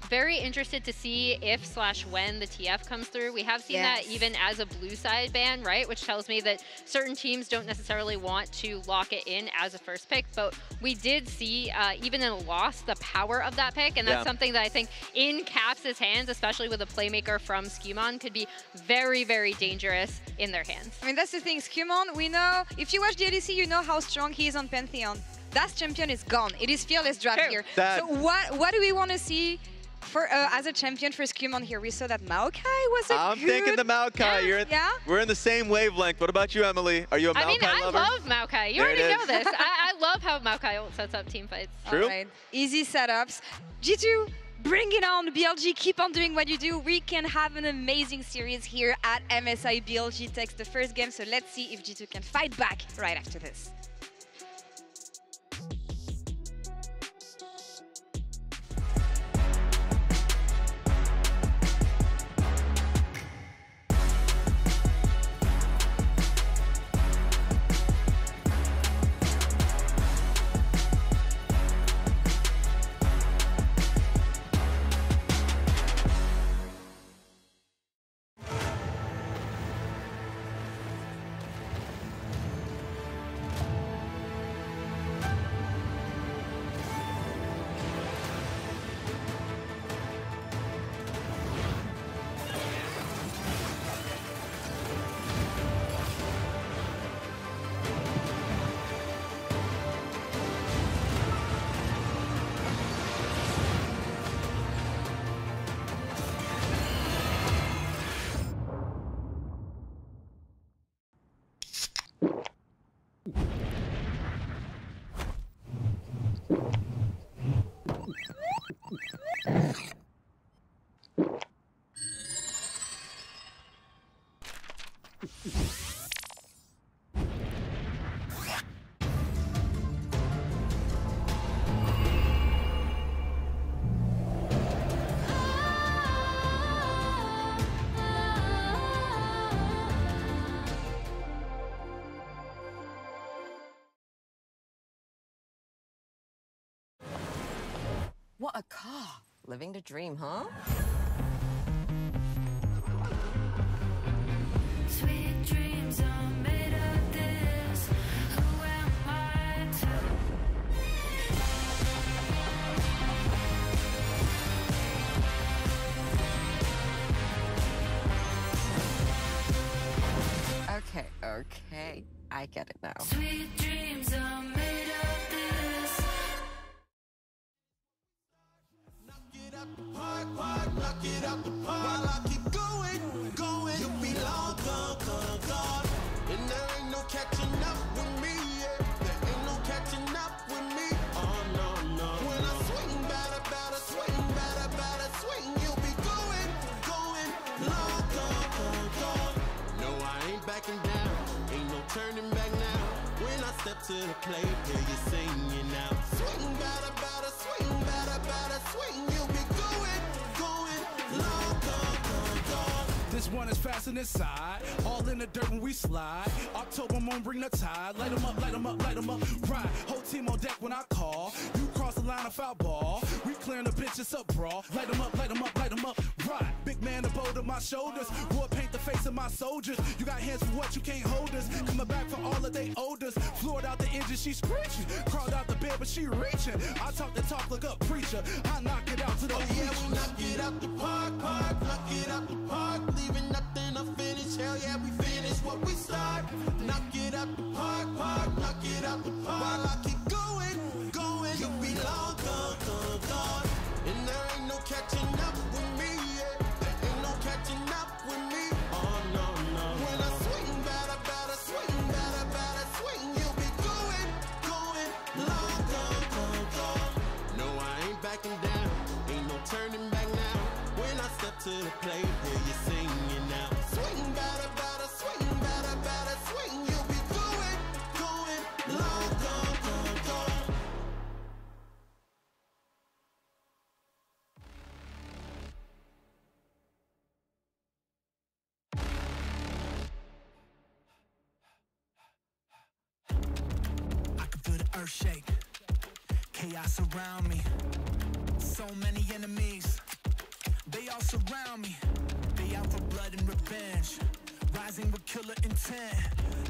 very interested to see if/when the TF comes through. We have seen that even as a blue side ban, right? Which tells me that certain teams don't necessarily want to lock it in as a first pick, but we did see, even in a loss, the power of that pick, and that's something that I think in Caps' hands, especially with a playmaker from Skumon, could be very, very dangerous in their hands. I mean, that's the thing. Skumon, we know, if you watch the ADC, you know how strong he is on Pantheon. That champion is gone. It is fearless draft here. So what do we want to see for as a champion for Skumon here? We saw that Maokai was a I'm thinking the Maokai. We're in the same wavelength. What about you, Emily? Are you a Maokai lover? I love Maokai. You already know this. I love how Maokai sets up team fights. True. All right. Easy setups. G2, bring it on. BLG, keep on doing what you do. We can have an amazing series here at MSI. BLG takes the first game, so let's see if G2 can fight back right after this. What a car. Living the dream, huh? Sweet dreams are made of this. Who am I to? Okay. I get it now. Sweet dreams are made of this. Knock it out the park, knock it out the park. While I keep going, to the plate, hear you singing out. Swing, batter, batter, swing, batter, batter, swing. You'll be going, long, gone. This one is fastened inside, all in the dirt when we slide. October moon bring the tide, light 'em up, light 'em up, light 'em up. Right, whole team on deck when I call. You cross the line of foul ball, we clearing the benches up, brawl. Light 'em up, light 'em up, light 'em up. Right, big man, the bold of my shoulders. War paint the face of my soldiers. You got hands for what you can't hold us. Coming back for all of they odors. Floored out the engine, she screeching. Crawled out the bed, but she reaching. I talk the talk, look up, preacher. I knock it out to the yeah, we knock it out the park, knock it out the park. Leaving nothing unfinished, hell yeah, we finish what we start. Knock it out the park, knock it out the park. While I keep going, you be long gone. And there ain't no catching up with me, yeah. There ain't no catching up with me, oh no. When I swing, batter, batter, swing, batter, batter, swing. You'll be going, long gone. No, I ain't backing down, ain't no turning back now. When I step to the plate, hear you singing out. Swing, batter, batter, swing, batter, batter, swing. You'll be going, long gone. I can feel the earth shake, chaos around me. So many enemies, they all surround me. They out for blood and revenge, rising with killer intent.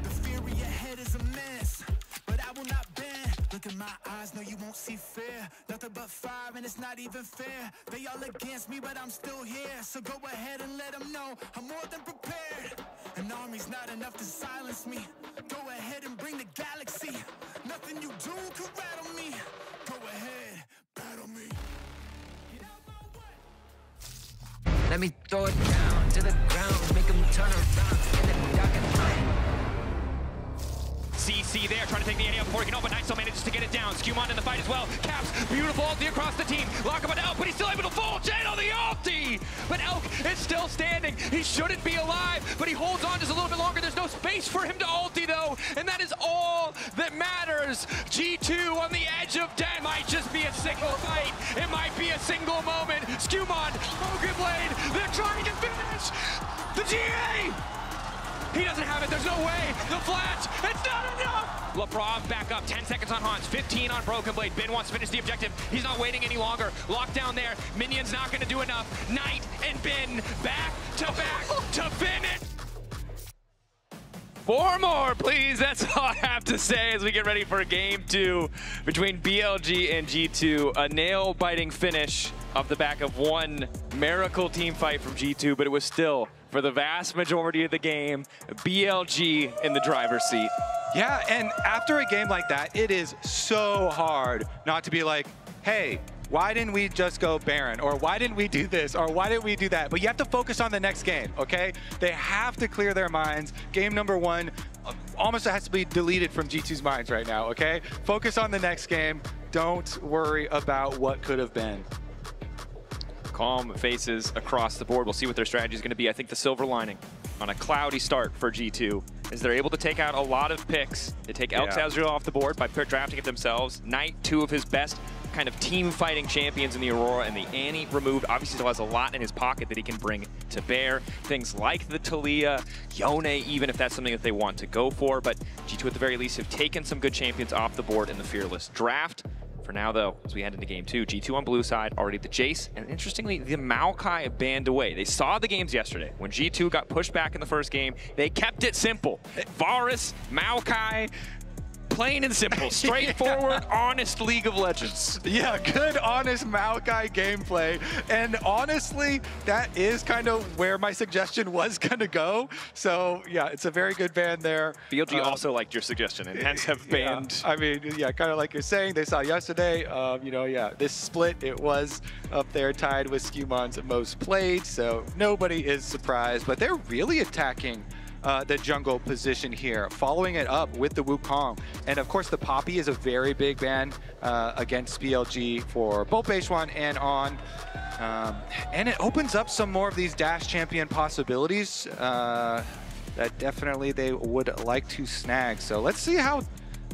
The fury ahead is immense, but I will not bend. Look in my eyes, no you won't see fear. Nothing but fire and it's not even fair. They all against me, but I'm still here. So go ahead and let them know I'm more than prepared. An army's not enough to silence me. Go ahead and bring the galaxy. Nothing you do can rattle me. Go ahead, battle me. Let me throw it down to the ground, make them turn around in the dark and light. CC there, trying to take the A up before he can open. Knight still manages to get it down. Skewmon in the fight as well. Caps, beautiful ulti across the team. Lock him on Elk, but he's still able to full chain on the ulti. But Elk is still standing. He shouldn't be alive, but he holds on just a little bit longer. There's no space for him to ulti though, and that is all that matters. G2 on the edge of death. Might just be a single fight. It might be a single moment. Skewmon, Broken Blade, they're trying to finish the GA. He doesn't have it, there's no way. The flash, it's not enough. Laprov back up, 10 seconds on Hans, 15 on Broken Blade. Ben wants to finish the objective. He's not waiting any longer. Lockdown there, Minion's not gonna do enough. Knight and Ben back to finish. 4 more, please. That's all I have to say as we get ready for game 2 between BLG and G2. A nail-biting finish off the back of one miracle team fight from G2, but it was still, for the vast majority of the game, BLG in the driver's seat. Yeah, and after a game like that, it is so hard not to be like, hey, why didn't we just go Baron? Or why didn't we do this? Or why didn't we do that? But you have to focus on the next game, okay? They have to clear their minds. Game number 1 almost has to be deleted from G2's minds right now, okay? Focus on the next game. Don't worry about what could have been. Calm faces across the board. We'll see what their strategy is going to be. I think the silver lining on a cloudy start for G2 is they're able to take out a lot of picks. They take Elk Azrael off the board by drafting it themselves. Knight, 2 of his best kind of team fighting champions in the Aurora, and the Annie removed. Obviously still has a lot in his pocket that he can bring to bear. Things like the Talia, Yone, even if that's something that they want to go for. But G2 at the very least have taken some good champions off the board in the Fearless draft. For now, though, as we head into game 2, G2 on blue side, already the Jace, and interestingly, the Maokai banned away. They saw the games yesterday. When G2 got pushed back in the first game, they kept it simple. Varus, Maokai, plain and simple, straightforward, honest League of Legends. Yeah, good, honest Maokai gameplay. And honestly, that is kind of where my suggestion was going to go. So, yeah, it's a very good ban there. BLG also liked your suggestion and hence have banned. Yeah, I mean, yeah, kind of like you're saying, they saw yesterday, you know, yeah, this split, it was up there tied with Skewmon's most played. So nobody is surprised, but they're really attacking the jungle position here, following it up with the Wukong. And of course, the Poppy is a very big ban against BLG for both H1 and On. And it opens up some more of these Dash champion possibilities that definitely they would like to snag. So let's see how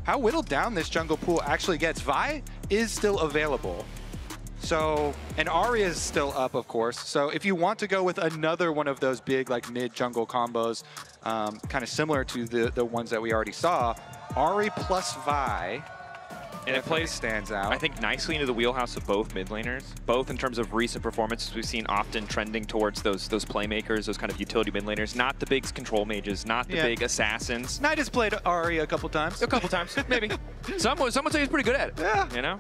how whittled down this jungle pool actually gets. Vi is still available. So, and Arya is still up, of course. So if you want to go with another one of those big like mid jungle combos, kind of similar to the ones that we already saw, Ahri plus Vi, and it plays, stands out. I think, nicely into the wheelhouse of both mid laners, both in terms of recent performances we've seen often trending towards those playmakers, those kind of utility mid laners, not the big control mages, not the big assassins. Knight has played Ahri a couple times. A couple times, maybe. Some would say he's pretty good at it. Yeah. You know?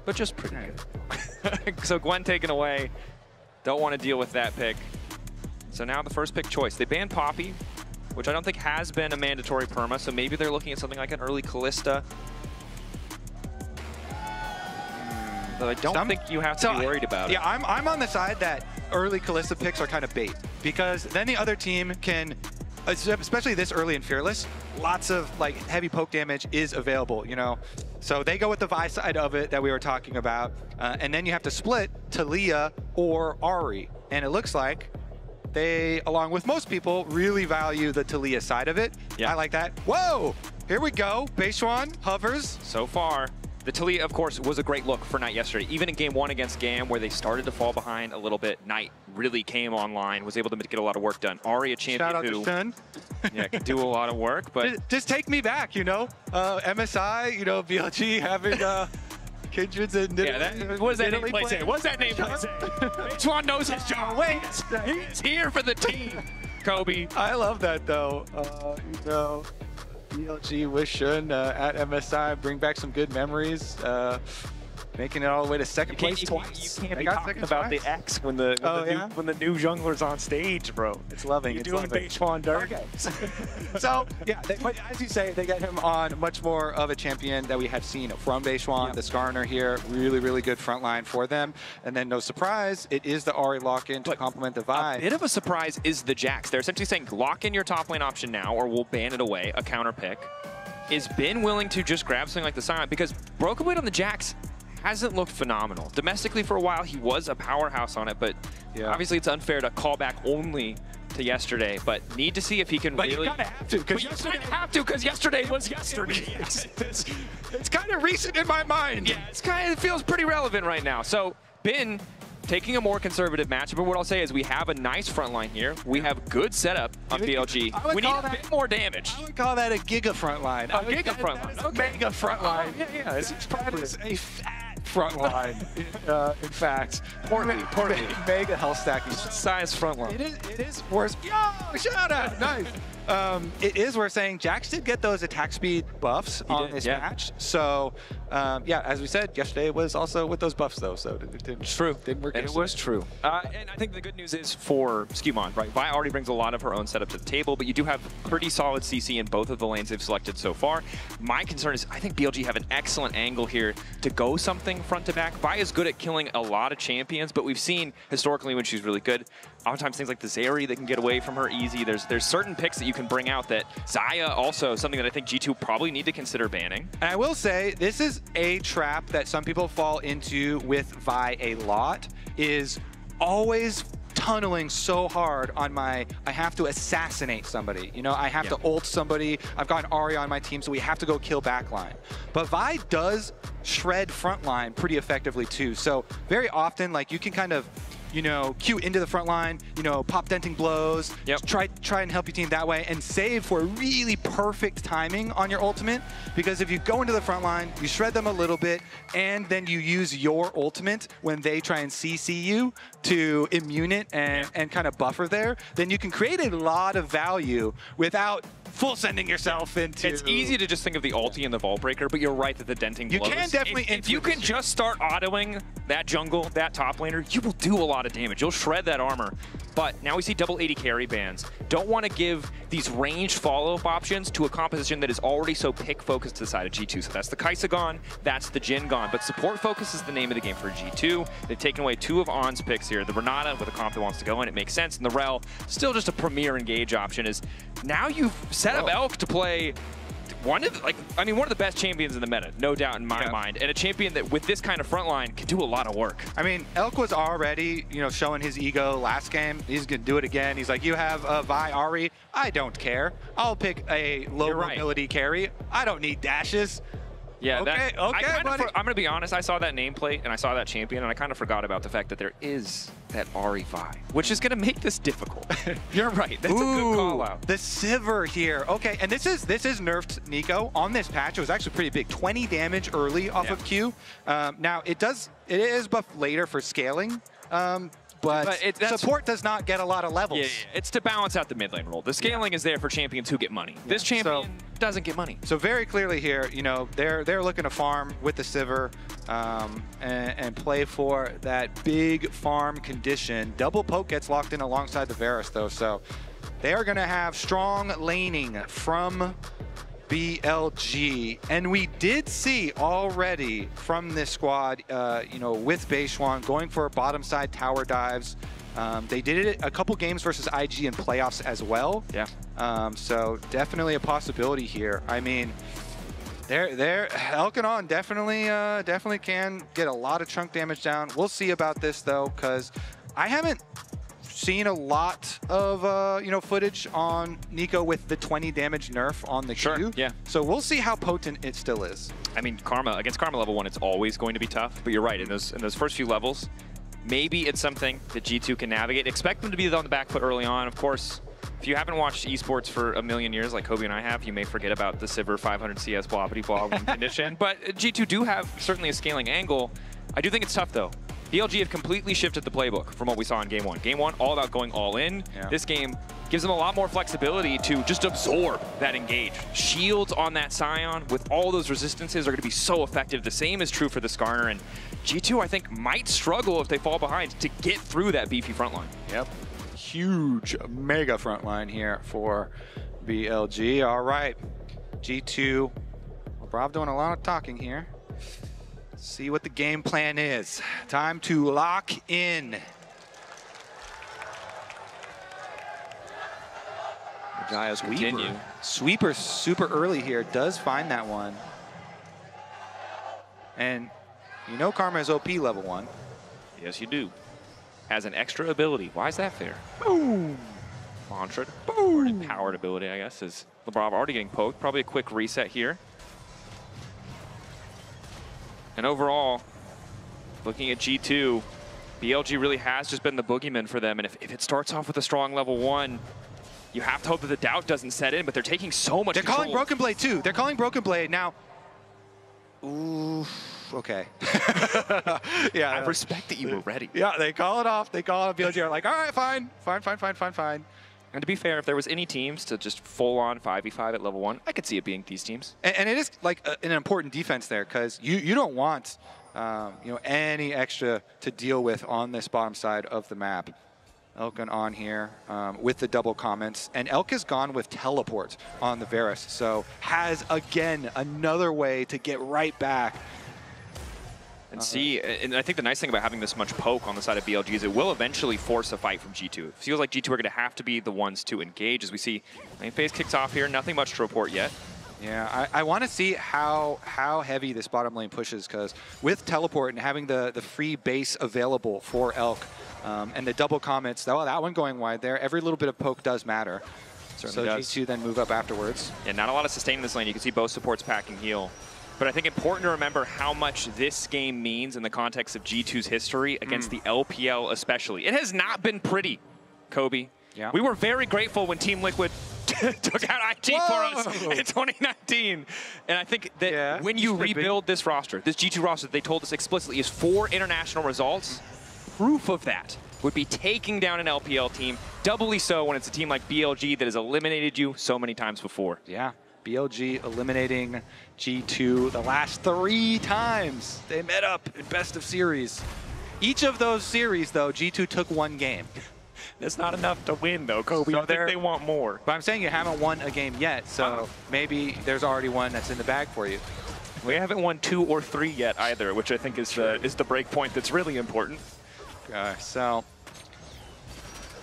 But just pretty good. So Gwen taken away. Don't want to deal with that pick. So now the first pick choice. They banned Poppy, which I don't think has been a mandatory perma, so maybe they're looking at something like an early Callista. But I don't think you have to be worried about it. Yeah, I'm on the side that early Callista picks are kind of bait, because then the other team can, especially this early in Fearless, lots of like heavy poke damage is available, you know? So they go with the Vi side of it that we were talking about, and then you have to split Taliyah or Ahri. And it looks like they, along with most people, really value the Taliyah side of it. Yeah. I like that. Whoa! Here we go. Beishwan hovers. So far, the Taliyah, of course, was a great look for Knight yesterday. Even in game 1 against GAM, where they started to fall behind a little bit, Knight really came online, was able to get a lot of work done. Ahri, a champion who can do a lot of work, but just take me back, you know, MSI, you know, BLG having Kindreds and what does that name play say? What's that name play say? Beishwan knows his job. Wait, he's here for the team, Kobe. I love that though. You know, BLG with Shun at MSI, bring back some good memories. Making it all the way to second place twice. You can't be talking about the X when the new jungler's on stage, bro. It's loving. You're doing Beishwan dirt. Okay. So yeah, but as you say, they get him on much more of a champion that we have seen from Beishwan. The Skarner here, really, really good front line for them. And then no surprise, it is the Ahri lock-in to complement the Vi. A bit of a surprise is the Jax. They're essentially saying lock in your top lane option now, or we'll ban it away. A counter pick. Is Ben willing to just grab something like the Silent? Because Broken Blade on the Jax hasn't looked phenomenal. Domestically for a while, he was a powerhouse on it, but obviously it's unfair to call back only to yesterday, but need to see if he can really... But you kind of have to, because yesterday was yesterday. It's kind of recent in my mind. Yeah, it feels pretty relevant right now. So, Ben taking a more conservative matchup, but what I'll say is we have a nice front line here. We have good setup on BLG. We need a bit more damage. I would call that a giga front line. A giga front line. Okay. Mega front line. Yeah. It's probably a fat front line, in fact. Portly. Mega health stacking. Size front line. It is worth... Yo, shout out. Nice. It is worth saying Jax did get those attack speed buffs on this match. So, yeah, as we said, yesterday was also with those buffs, though. So it didn't work. And it was true. And I think the good news is for Skewmon, right? Vi already brings a lot of her own setup to the table, but you do have pretty solid CC in both of the lanes they've selected so far. My concern is I think BLG have an excellent angle here to go something front to back. Vi is good at killing a lot of champions, but we've seen historically when she's really good, oftentimes things like the Zeri that can get away from her easy. There's certain picks that you can bring out that Xayah also something that I think G2 probably need to consider banning. And I will say this is a trap that some people fall into with Vi a lot, is always tunneling so hard on I have to assassinate somebody. You know, I have to ult somebody. I've got an Ahri on my team, so we have to go kill backline. But Vi does shred frontline pretty effectively too. So very often, like, you can kind of, you know, queue into the front line, you know, pop denting blows, try and help your team that way, and save for really perfect timing on your ultimate. Because if you go into the front line, you shred them a little bit, and then you use your ultimate when they try and CC you to immune it and kind of buffer there, then you can create a lot of value without full sending yourself into... It's easy to just think of the ulti and the vault breaker, but you're right that the denting blows. You can definitely... If you can just start autoing that jungle, that top laner, you will do a lot of damage. You'll shred that armor. But now we see double 80 carry bans. Don't want to give these ranged follow-up options to a composition that is already so pick-focused to the side of G2. So that's the Kai'Sa gone, that's the Jhin gone. But support focus is the name of the game for G2. They've taken away 2 of On's picks here. The Renata with a comp that wants to go in, it makes sense. And the Rel, still just a premier engage option, is now you've set up Elk to play one of the best champions in the meta, no doubt in my mind, and a champion that with this kind of front line can do a lot of work. I mean, Elk was already, showing his ego last game. He's gonna do it again. He's like, you have Vi Ari. I don't care. I'll pick a low mobility carry. I don't need dashes. Yeah, okay, I'm going to be honest, I saw that nameplate and I saw that champion and I kind of forgot about the fact that there is that Ari Vi, which is going to make this difficult. You're right. That's a good call out. The Sivir here. Okay, and this is nerfed Nico on this patch. It was actually pretty big. 20 damage early off of Q. Now, it is buffed later for scaling. But support does not get a lot of levels. Yeah, it's to balance out the mid lane role. The scaling is there for champions who get money. This champion doesn't get money. So very clearly here, they're looking to farm with the Sivir and play for that big farm condition. Double poke gets locked in alongside the Varus though, so they are going to have strong laning from BLG, and we did see already from this squad, with Beishuan going for bottom side tower dives. They did it a couple games versus IG in playoffs as well. Yeah. So definitely a possibility here. I mean, Elkanon definitely can get a lot of chunk damage down. We'll see about this though, because I haven't seen a lot of footage on Nico with the 20 damage nerf on the Q. Yeah. So we'll see how potent it still is. I mean, against Karma level 1, it's always going to be tough. But you're right, in those first few levels, maybe it's something that G2 can navigate. Expect them to be on the back foot early on. Of course, if you haven't watched esports for a million years like Kobe and I have, you may forget about the Sivir 500 CS bloppity blah win condition. But G2 do have certainly a scaling angle. I do think it's tough though. BLG have completely shifted the playbook from what we saw in Game 1. Game 1, all about going all in. Yeah. This game gives them a lot more flexibility to just absorb that engage. Shields on that Scion with all those resistances are going to be so effective. The same is true for the Skarner, and G2, I think, might struggle if they fall behind to get through that beefy front line. Yep. Huge, mega front line here for BLG. All right. G2, Brav doing a lot of talking here. See what the game plan is. Time to lock in. Gaya's continue. Sweeper super early here, does find that one. And Karma is OP level 1. Yes, you do. Has an extra ability. Why is that fair? Boom. Mantra. Boom. Powered ability, I guess, is LeBron already getting poked. Probably a quick reset here. And overall, looking at G2, BLG really has just been the boogeyman for them. And if it starts off with a strong level 1, you have to hope that the doubt doesn't set in, but they're taking so much control. Calling Broken Blade too. They're calling Broken Blade now. Ooh, okay. Yeah. I respect that you were ready. Yeah, they call it off. They call it off. BLG are like, all right, fine. And to be fair, if there was any teams to just full-on 5v5 at level 1, I could see it being these teams. And it is like an important defense there, because you don't want any extra to deal with on this bottom side of the map. Elkin on here with the double comments, and Elk has gone with teleport on the Varus, so has again another way to get right back. And and I think the nice thing about having this much poke on the side of BLG is it will eventually force a fight from G2. It feels like G2 are going to have to be the ones to engage. As we see, lane phase kicks off here, nothing much to report yet. Yeah, I want to see how heavy this bottom lane pushes, because with teleport and having the free base available for Elk, and the double comments, that one going wide there, every little bit of poke does matter. Certainly does. G2 then move up afterwards. Yeah, not a lot of sustain in this lane. You can see both supports packing heal. But I think important to remember how much this game means in the context of G2's history against the LPL especially. It has not been pretty, Kobe. Yeah. We were very grateful when Team Liquid took out IG for us in 2019. And I think that when you rebuild this roster, this G2 roster, they told us explicitly is 4 international results. Proof of that would be taking down an LPL team, doubly so when it's a team like BLG that has eliminated you so many times before. Yeah. BLG eliminating G2 the last 3 times they met up in best of series. Each of those series, though, G2 took 1 game. That's not enough to win, though, Kobe. So I think they want more. But I'm saying you haven't won a game yet, so maybe there's already one that's in the bag for you. We haven't won 2 or 3 yet either, which I think is the break point that's really important. So,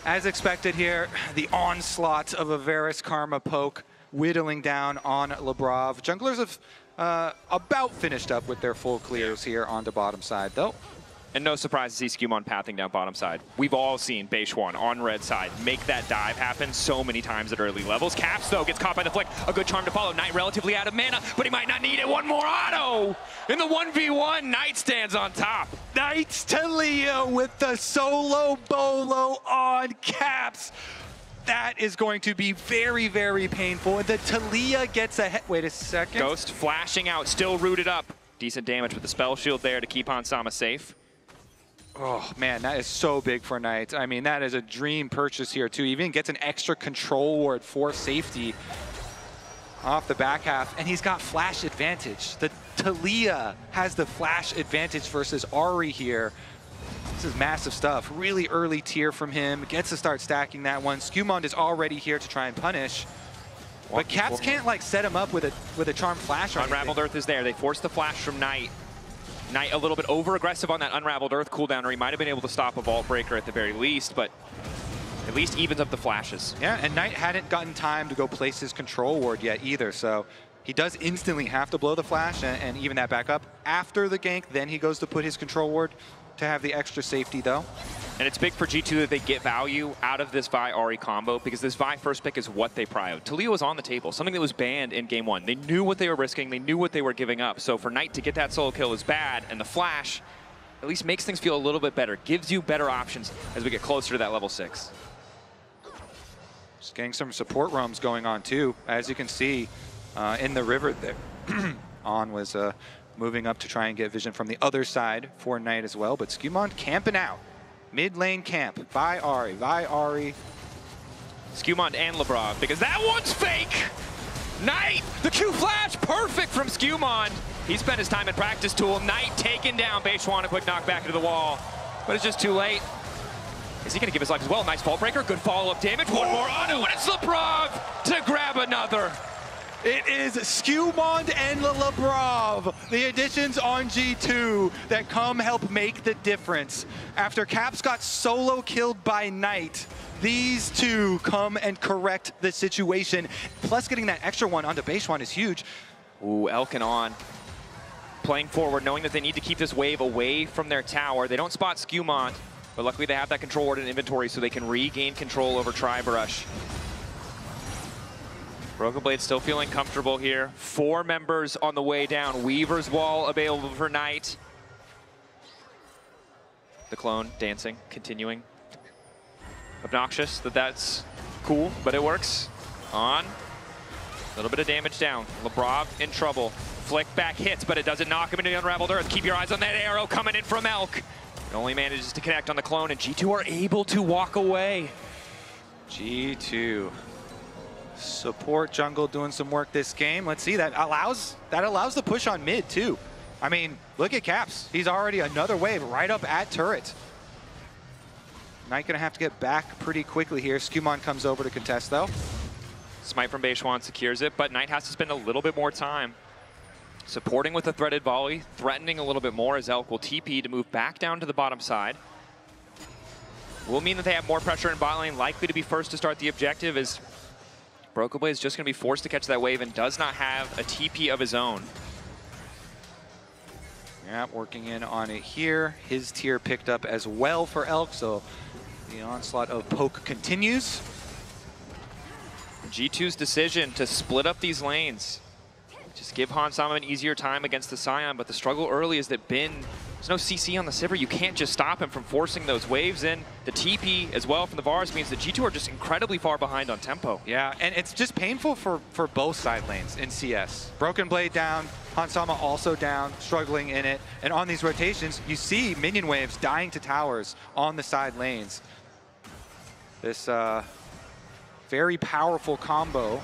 as expected here, the onslaught of a Varus Karma poke whittling down on Lebrov. Junglers have about finished up with their full clears here on the bottom side, though. And no surprise to see Skewmon pathing down bottom side. We've all seen Beishwan on red side make that dive happen so many times at early levels. Caps, though, gets caught by the flick. A good charm to follow. Knight relatively out of mana, but he might not need it. One more auto! In the 1v1, Knight stands on top. Knight's to Leo with the solo bolo on Caps. That is going to be very, very painful. And the Talia gets ahead. Wait a second. Ghost flashing out, still rooted up. Decent damage with the spell shield there to keep Hansama safe. Oh, man, that is so big for Knight. I mean, that is a dream purchase here, too. Even gets an extra control ward for safety off the back half, and he's got flash advantage. The Talia has the flash advantage versus Ahri here. This is massive stuff. Really early tier from him. Gets to start stacking that one. Skewmon is already here to try and punish. But Caps can't, like, set him up with a charmed flash or Unraveled Earth is there. They force the flash from Knight. Knight a little bit over-aggressive on that Unraveled Earth cooldown, or he might have been able to stop a Vault Breaker at the very least, but at least evens up the flashes. Yeah, and Knight hadn't gotten time to go place his control ward yet either, so he does instantly have to blow the flash and even that back up. After the gank, then he goes to put his control ward to have the extra safety, though. And it's big for G2 that they get value out of this Vi Ahri combo, because this Vi first pick is what they prioed. Taliyah was on the table, something that was banned in game one. They knew what they were risking, they knew what they were giving up. So for Knight to get that solo kill is bad, and the flash at least makes things feel a little bit better, gives you better options as we get closer to that level 6. Just getting some support roams going on too. As you can see in the river there, On was moving up to try and get vision from the other side for Knight as well, but Skewmon camping out. Mid lane camp, Vi Ahri. Skewmon and Lebrov, because that one's fake! Knight, the Q flash, perfect from Skewmon. He spent his time in practice tool. Knight taken down. Beishwan, a quick knockback into the wall, but it's just too late. Is he gonna give his life as well? Nice Vault Breaker, good follow-up damage. One more auto, and it's Lebrov to grab another. It is Skewmon and Lebrov, the additions on G2 that come help make the difference. After Caps got solo killed by Knight, these two come and correct the situation. Plus getting that extra one onto Beishwan is huge. Ooh, Elkin on. Playing forward, knowing that they need to keep this wave away from their tower. They don't spot Skewmon, but luckily they have that control ward in inventory so they can regain control over Tribrush. Broken Blade still feeling comfortable here. 4 members on the way down. Weaver's Wall available for Knight. The clone dancing, continuing. Obnoxious that that's cool, but it works. On. A little bit of damage down. Lebrov in trouble. Flick back hits, but it doesn't knock him into the Unraveled Earth. Keep your eyes on that arrow coming in from Elk. It only manages to connect on the clone, and G2 are able to walk away. G2. Support jungle doing some work this game. Let's see, that allows the push on mid too. I mean, look at Caps. He's already another wave right up at turret. Knight gonna have to get back pretty quickly here. Skewmon comes over to contest though. Smite from Beishwan secures it, but Knight has to spend a little bit more time supporting with a threaded volley, threatening a little bit more as Elk will TP to move back down to the bottom side. Will mean that they have more pressure in bot lane, likely to be first to start the objective as Broken Blade is just going to be forced to catch that wave and does not have a TP of his own. Yeah, working in on it here. His tier picked up as well for Elk, so the onslaught of poke continues. G2's decision to split up these lanes. Just give Hansama an easier time against the Scion, but the struggle early is that Bin, there's no CC on the Sivir. You can't just stop him from forcing those waves in. The TP as well from the Varus means that G2 are just incredibly far behind on tempo. Yeah, and it's just painful for both side lanes in CS. Broken Blade down, Hansama also down, struggling in it. And on these rotations, you see minion waves dying to towers on the side lanes. This very powerful combo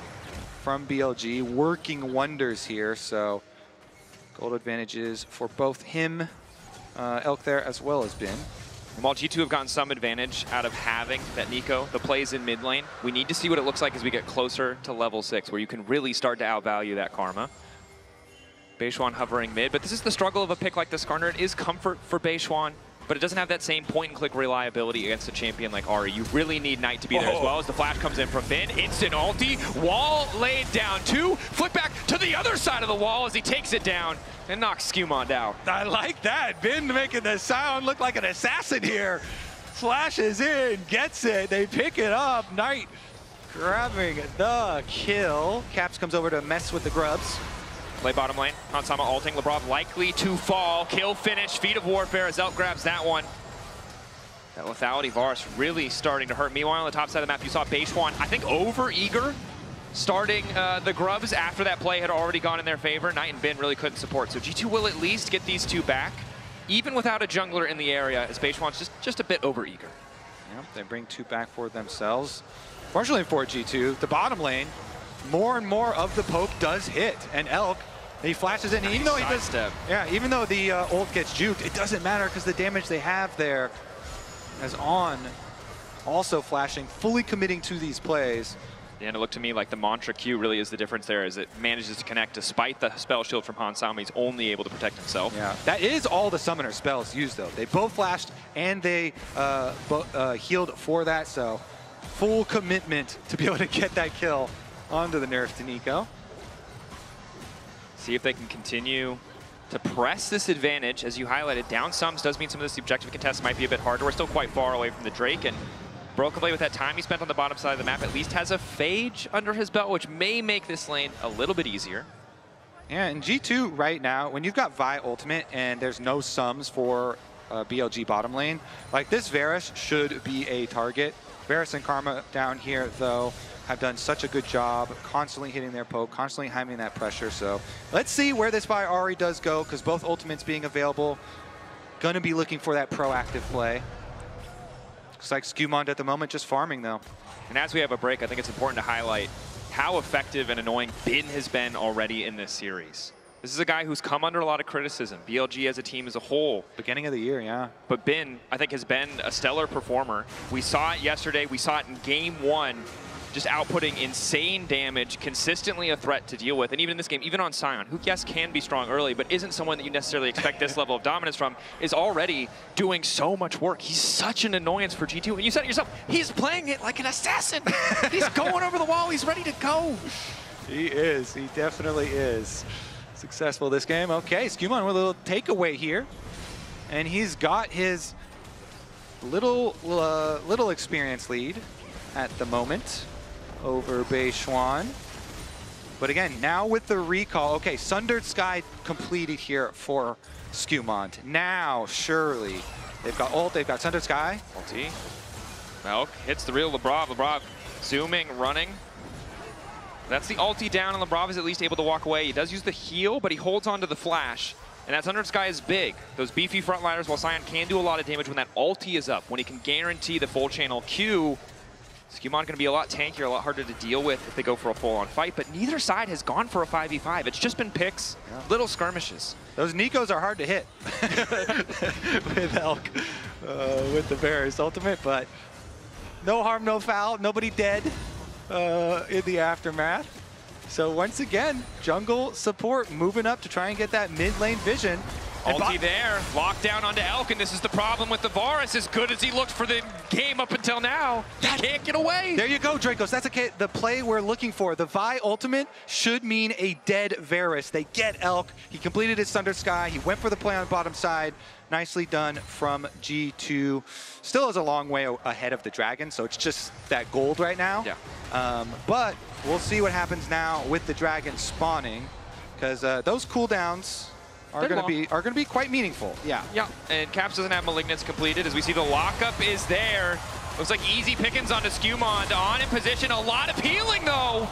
from BLG working wonders here. So gold advantages for both him, Elk there, as well as Bin. And while G2 have gotten some advantage out of having that Nico, the plays in mid lane, we need to see what it looks like as we get closer to level 6, where you can really start to outvalue that Karma. Beishwan hovering mid, but this is the struggle of a pick like this, Garner. It is comfort for Beishwan, but it doesn't have that same point-and-click reliability against a champion like Ahri. You really need Knight to be there as well. As the flash comes in from Bin, instant ulti, wall laid down 2, flip back to the other side of the wall as he takes it down and knocks Skewmond out. I like that. Bin making the sound look like an assassin here. Flashes in, gets it, they pick it up. Knight grabbing the kill. Caps comes over to mess with the grubs. Play bottom lane, Hansama ulting, Labrov likely to fall. Kill finish, Feet of Warfare as Elk grabs that one. That lethality Varus really starting to hurt. Meanwhile, on the top side of the map, you saw Beishuan, I think over-eager, starting the grubs after that play had already gone in their favor. Knight and Bin really couldn't support. So G2 will at least get these two back, even without a jungler in the area, as Beishuan's just a bit over-eager. Yep, they bring 2 back for themselves. Fortunately for G2, the bottom lane, more and more of the poke does hit, and Elk, he flashes in, even though he does, even though the ult gets juked, it doesn't matter because the damage they have there, as On also flashing, fully committing to these plays. And it looked to me like the mantra Q really is the difference there, as it manages to connect despite the spell shield from Hansama. He's only able to protect himself. Yeah, that is all the summoner spells used though. They both flashed and they healed for that, so full commitment to be able to get that kill onto the nerf to Nico. See if they can continue to press this advantage. As you highlighted, down sums does mean some of this objective contests might be a bit harder. We're still quite far away from the Drake, and Brokenblade, with that time he spent on the bottom side of the map, at least has a Phage under his belt, which may make this lane a little bit easier. Yeah, and G2 right now, when you've got Vi ultimate and there's no sums for BLG bottom lane, like this Varus should be a target. Varus and Karma down here, though, have done such a good job constantly hitting their poke, constantly timing that pressure. So let's see where this Vi Ahri does go, because both ultimates being available, gonna be looking for that proactive play. Looks like Skewmond at the moment just farming though. And as we have a break, I think it's important to highlight how effective and annoying Bin has been already in this series. This is a guy who's come under a lot of criticism. BLG as a team as a whole. Beginning of the year, yeah. But Bin, I think, has been a stellar performer. We saw it yesterday. We saw it in game 1. Just outputting insane damage, consistently a threat to deal with. And even in this game, even on Sion, who, yes, can be strong early, but isn't someone that you necessarily expect this level of dominance from, is already doing so much work. He's such an annoyance for G2. And you said it yourself, he's playing it like an assassin. He's going over the wall. He's ready to go. He is. He definitely is. Successful this game. Okay, Skewmond with a little takeaway here. And he's got his little experience lead at the moment over Beishuan. But again, now with the recall, okay, Sundered Sky completed here for Skewmond. Now, surely, they've got ult, they've got Sundered Sky. Ulti. Melk hits the real Labrov. Labrov zooming, running. That's the ulti down, and Labrov is at least able to walk away. He does use the heal, but he holds onto the flash. And that Sundered Sky is big. Those beefy frontliners, while Sion can do a lot of damage when that ulti is up, when he can guarantee the full channel Q, Skewmond going to be a lot tankier, a lot harder to deal with if they go for a full-on fight, but neither side has gone for a 5v5. It's just been picks, little skirmishes. Those Nikos are hard to hit with Elk, with the Varus ultimate, but no harm, no foul, nobody dead in the aftermath. So once again, jungle support moving up to try and get that mid lane vision. Ulti there, locked down onto Elk, and this is the problem with the Varus. As good as he looked for the game up until now, he can't get away. There you go, Dracos. That's the play we're looking for. The Vi ultimate should mean a dead Varus. They get Elk. He completed his Thunder Sky. He went for the play on the bottom side. Nicely done from G2. Still is a long way ahead of the Dragon, so it's just that gold right now. Yeah. But we'll see what happens now with the Dragon spawning, because those cooldowns are going to be quite meaningful. Yeah. Yeah. And Caps doesn't have Malignance completed, as we see the lockup is there. Looks like easy pickings onto Skewmond. On in position, a lot of healing though.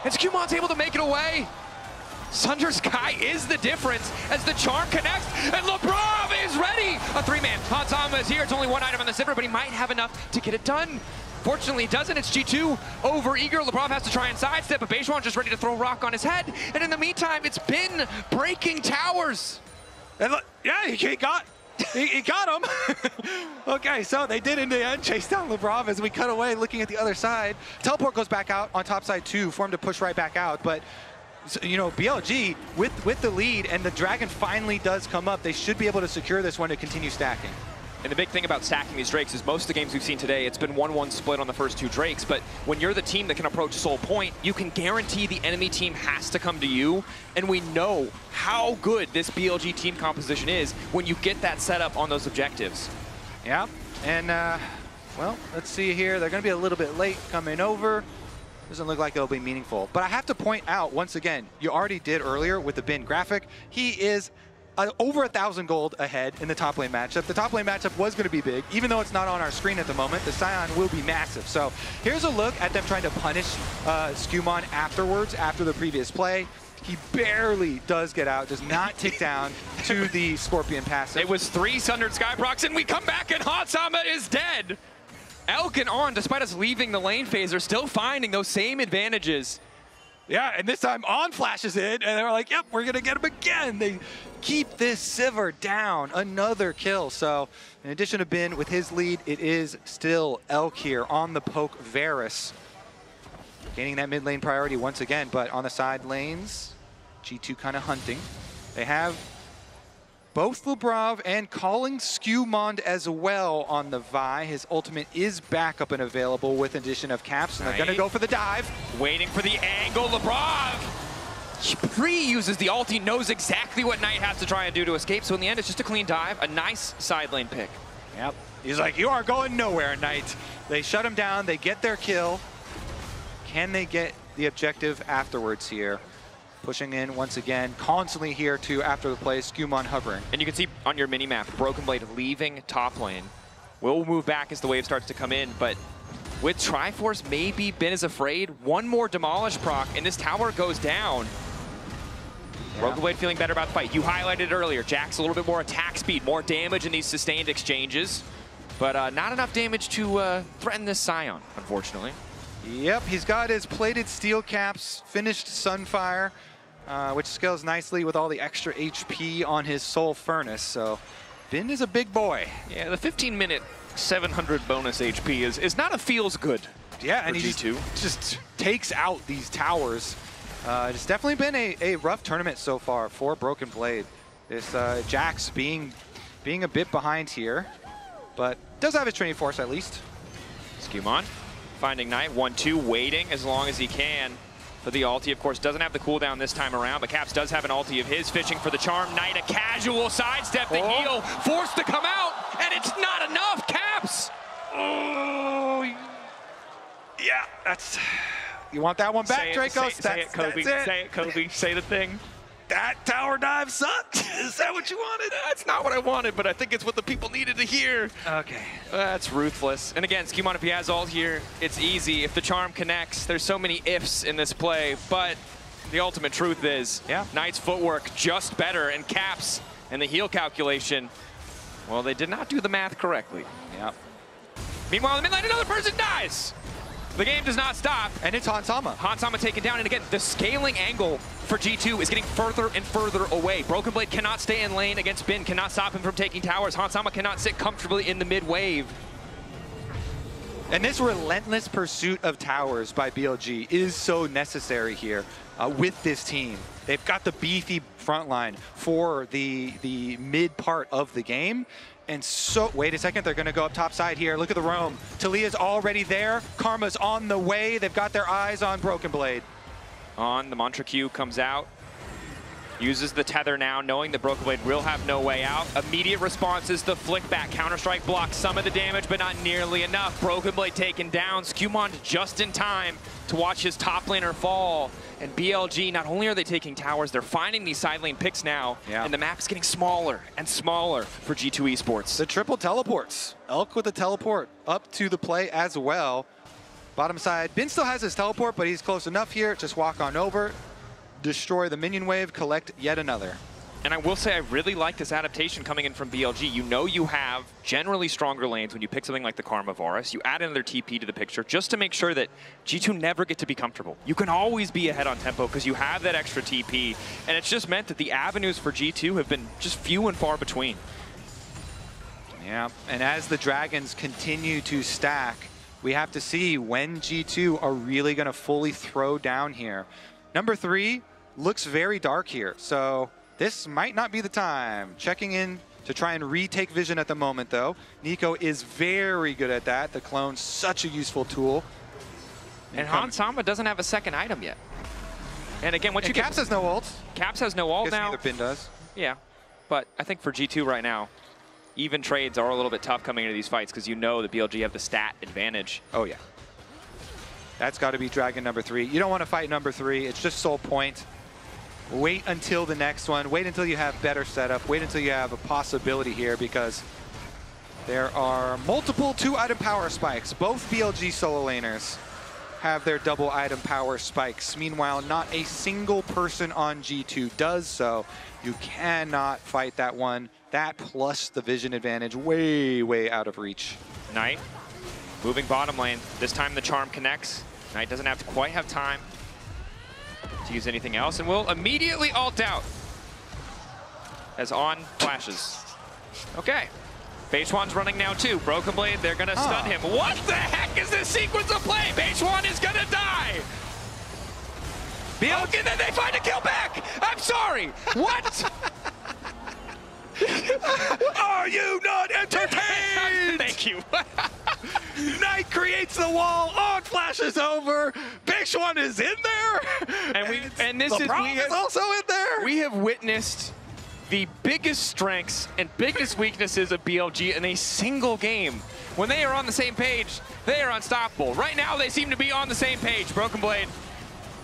And Skewmond's able to make it away. Sundered Sky is the difference as the charm connects, and Labrov is ready. A 3-man. Hansama is here. It's only one item on the Zipper, but he might have enough to get it done. Fortunately, he doesn't. It's G2 over eager. Labrov has to try and sidestep, but Beishuan's just ready to throw a rock on his head. And in the meantime, it's been breaking towers. And look, yeah, he got him. Okay, so they did in the end chase down Labrov as we cut away, looking at the other side. Teleport goes back out on top side too, for him to push right back out. But you know, BLG with the lead, and the Dragon finally does come up. They should be able to secure this one to continue stacking. And the big thing about stacking these Drakes is most of the games we've seen today, it's been 1-1 split on the first 2 Drakes, but when you're the team that can approach Soul Point, you can guarantee the enemy team has to come to you, and we know how good this BLG team composition is when you get that setup on those objectives. Yeah, and well, let's see here. They're going to be a little bit late coming over. Doesn't look like it'll be meaningful. But I have to point out, once again, you already did earlier with the Bin graphic, he is over 1,000 gold ahead in the top lane matchup. The top lane matchup was going to be big. Even though it's not on our screen at the moment, the Scion will be massive. So here's a look at them trying to punish Skewmon afterwards, after the previous play. He barely does get out, does not tick down to the Scorpion passive. It was 3 Sundered Skyprocs, and we come back and Hansama is dead. Elk and On, despite us leaving the lane phase, are still finding those same advantages. Yeah, and this time On flashes in, and they're like, yep, we're going to get him again. They keep this Sivir down. Another kill. So in addition to Bin with his lead, it is still Elk here on the poke Varus. Gaining that mid lane priority once again, but on the side lanes, G2 kind of hunting. They have both Lubrav and calling Skewmon as well on the Vi. His ultimate is back up and available with addition of Caps, and they're going to go for the dive. Waiting for the angle, Lubrav pre-uses the ult. He knows exactly what Knight has to try and do to escape, so in the end, it's just a clean dive, a nice side lane pick. Yep, he's like, you are going nowhere, Knight. They shut him down, they get their kill. Can they get the objective afterwards here? Pushing in once again, constantly here too after the play, Skewmon hovering. And you can see on your mini-map, Broken Blade leaving top lane. Will move back as the wave starts to come in, but with Triforce, maybe Bin is afraid. One more Demolish proc, and this tower goes down. Yeah. Broken Blade feeling better about the fight. You highlighted it earlier, Jack's a little bit more attack speed, more damage in these sustained exchanges, but not enough damage to threaten this Scion, unfortunately. Yep, he's got his plated steel caps, finished Sunfire, which scales nicely with all the extra HP on his Soul Furnace, so Bin is a big boy. Yeah, the 15-minute 700 bonus HP is not a feels good. Yeah, and he G2 just takes out these towers. It's definitely been a rough tournament so far for Broken Blade. This Jax being a bit behind here, but does have his training force at least. Skewmon finding Knight, 1-2, waiting as long as he can for the ulti. Of course, doesn't have the cooldown this time around, but Caps does have an ulti of his, fishing for the charm. Knight, a casual sidestep, the heal, forced to come out, and it's not enough, Caps! Oh, yeah, that's... You want that one back, Draco? Say it, Kobe. Say it, Kobe. Say the thing. That tower dive sucked. Is that what you wanted? That's not what I wanted, but I think it's what the people needed to hear. Okay. That's ruthless. And again, Skewmon, if he has ult here, it's easy. If the charm connects, there's so many ifs in this play, but the ultimate truth is, Knight's footwork just better, and Caps and the heal calculation, well, they did not do the math correctly. Yep. Meanwhile, in the mid lane, another person dies. The game does not stop. And it's Hansama. Hansama taken down, and again, the scaling angle for G2 is getting further and further away. Broken Blade cannot stay in lane against Bin, cannot stop him from taking towers. Hansama cannot sit comfortably in the mid wave. And this relentless pursuit of towers by BLG is so necessary here with this team. They've got the beefy front line for the mid part of the game. And so, wait a second, they're going to go up top side here. Look at the roam. Talia's already there. Karma's on the way. They've got their eyes on Broken Blade. On, the Mantra Q comes out. Uses the tether now, knowing that Broken Blade will have no way out. Immediate response is the flick back. Counter-Strike blocks some of the damage, but not nearly enough. Broken Blade taken down. Skewmon just in time to watch his top laner fall. And BLG, not only are they taking towers, they're finding these side lane picks now. Yeah. And the map's getting smaller and smaller for G2 Esports. The triple teleports. Elk with the teleport up to the play as well. Bottom side, Bin still has his teleport, but he's close enough here. Just walk on over, destroy the minion wave, collect yet another. And I will say I really like this adaptation coming in from BLG. You know you have generally stronger lanes when you pick something like the Karma Varus. You add another TP to the picture just to make sure that G2 never get to be comfortable. You can always be ahead on tempo because you have that extra TP. And it's just meant that the avenues for G2 have been just few and far between. Yeah, and as the Dragons continue to stack, we have to see when G2 are really going to fully throw down here. Number 3 looks very dark here, so this might not be the time. Checking in to try and retake vision at the moment, though. Nico is very good at that. The clone's such a useful tool. And Hansama doesn't have a second item yet. And again, once you Caps has no ult. Caps has no ult now. Neither Bin does. Yeah, but I think for G2 right now, even trades are a little bit tough coming into these fights because you know the BLG have the stat advantage. Oh, yeah. That's got to be Dragon number 3. You don't want to fight number 3. It's just sole point. Wait until the next one. Wait until you have better setup. Wait until you have a possibility here because there are multiple 2-item power spikes. Both BLG solo laners have their double item power spikes. Meanwhile, not a single person on G2 does so. You cannot fight that one. That plus the vision advantage way, way out of reach. Knight moving bottom lane. This time the charm connects. Knight doesn't have to quite have time to use anything else and will immediately ult out as on flashes. Okay. Beishwan's running now too. Broken Blade, they're gonna stun him. What the heck is this sequence of play? Beishwan is gonna die. Okay, then they find a kill back. I'm sorry. What? Are you not entertained? Thank you. Knight creates the wall, on flashes over. Beishwan is in there. And this is also in there. We have witnessed the biggest strengths and biggest weaknesses of BLG in a single game. When they are on the same page, they are unstoppable. Right now, they seem to be on the same page. Broken Blade,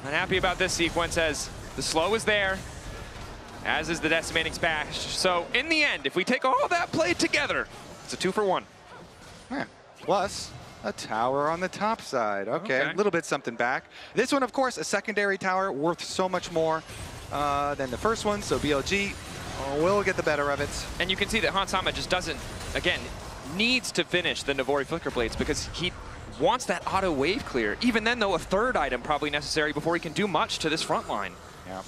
not happy about this sequence as the slow is there, as is the decimating smash. So in the end, if we take all that play together, it's a 2-for-1. Yeah. Plus a tower on the top side. Okay, a little bit something back. This one, of course, a secondary tower worth so much more than the first one. So BLG will get the better of it. And you can see that Hansama just doesn't, again, needs to finish the Navori Flicker Blades because he wants that auto wave clear. Even then, though, a third item probably necessary before he can do much to this front line. Yeah.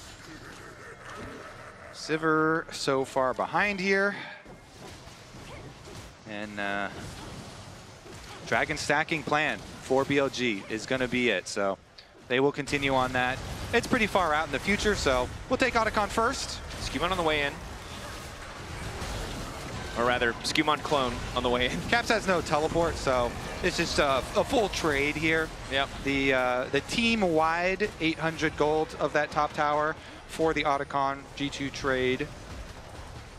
Sivir so far behind here. And Dragon stacking plan for BLG is going to be it. So they will continue on that. It's pretty far out in the future, so we'll take Otacon first. Skewmon on the way in. Or rather, Skewmon clone on the way in. Caps has no teleport, so it's just a full trade here. Yep. The team-wide 800 gold of that top tower for the Otacon G2 trade.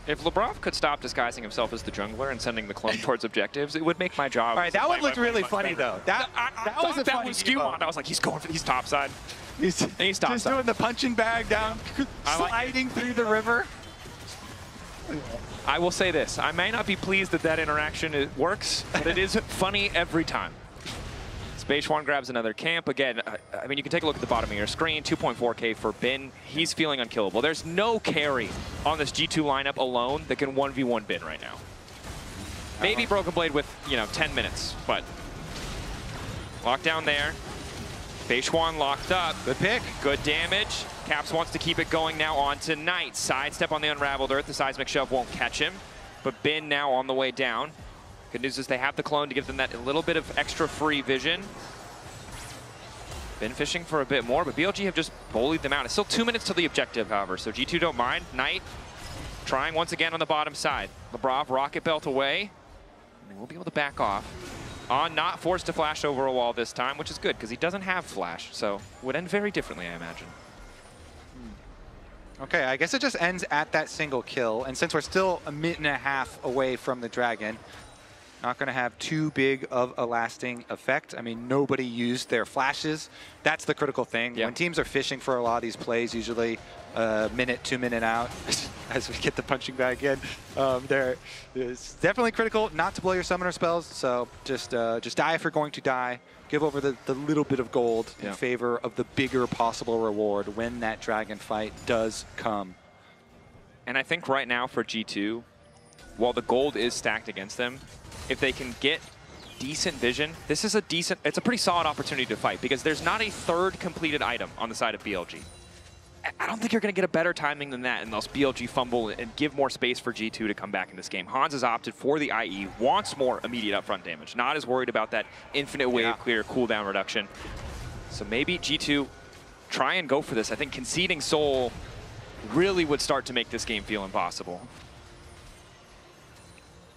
If Lebrov could stop disguising himself as the jungler and sending the clone towards objectives, it would make my job. All right, that one looked really funny, though. That was Skewmon. I was like, he's topside. He's topside. Just doing the punching bag down, sliding through the river. I will say this. I may not be pleased that that interaction works, but it is funny every time. Beishwan grabs another camp. Again, I mean, you can take a look at the bottom of your screen. 2.4K for Bin. He's feeling unkillable. There's no carry on this G2 lineup alone that can 1v1 Bin right now. Maybe Broken Blade with, 10 minutes, but lockdown there. Beishwan locked up. Good pick. Good damage. Caps wants to keep it going now on to Knight. Sidestep on the Unraveled Earth. The seismic shove won't catch him, but Bin now on the way down. Good news is they have the clone to give them that little bit of extra free vision. Been fishing for a bit more, but BLG have just bullied them out. It's still 2 minutes to the objective, however, so G2 don't mind. Knight trying once again on the bottom side. Lebrov, rocket belt away, and they will be able to back off. On not forced to flash over a wall this time, which is good, because he doesn't have flash, so would end very differently, I imagine. Okay, I guess it just ends at that single kill, and since we're still a minute and a half away from the Dragon, not going to have too big of a lasting effect. I mean, nobody used their flashes. That's the critical thing. When teams are fishing for a lot of these plays, usually a minute, 2 minute out, as we get the punching bag in, it's definitely critical not to blow your summoner spells. So just die if you're going to die. Give over the little bit of gold in favor of the bigger possible reward when that Dragon fight does come. And I think right now for G2, while the gold is stacked against them, if they can get decent vision, it's a pretty solid opportunity to fight because there's not a third completed item on the side of BLG. I don't think you're going to get a better timing than that unless BLG fumble and give more space for G2 to come back in this game. Hans has opted for the IE, wants more immediate upfront damage, not as worried about that infinite wave clear cooldown reduction. So maybe G2 try and go for this. I think conceding Soul really would start to make this game feel impossible.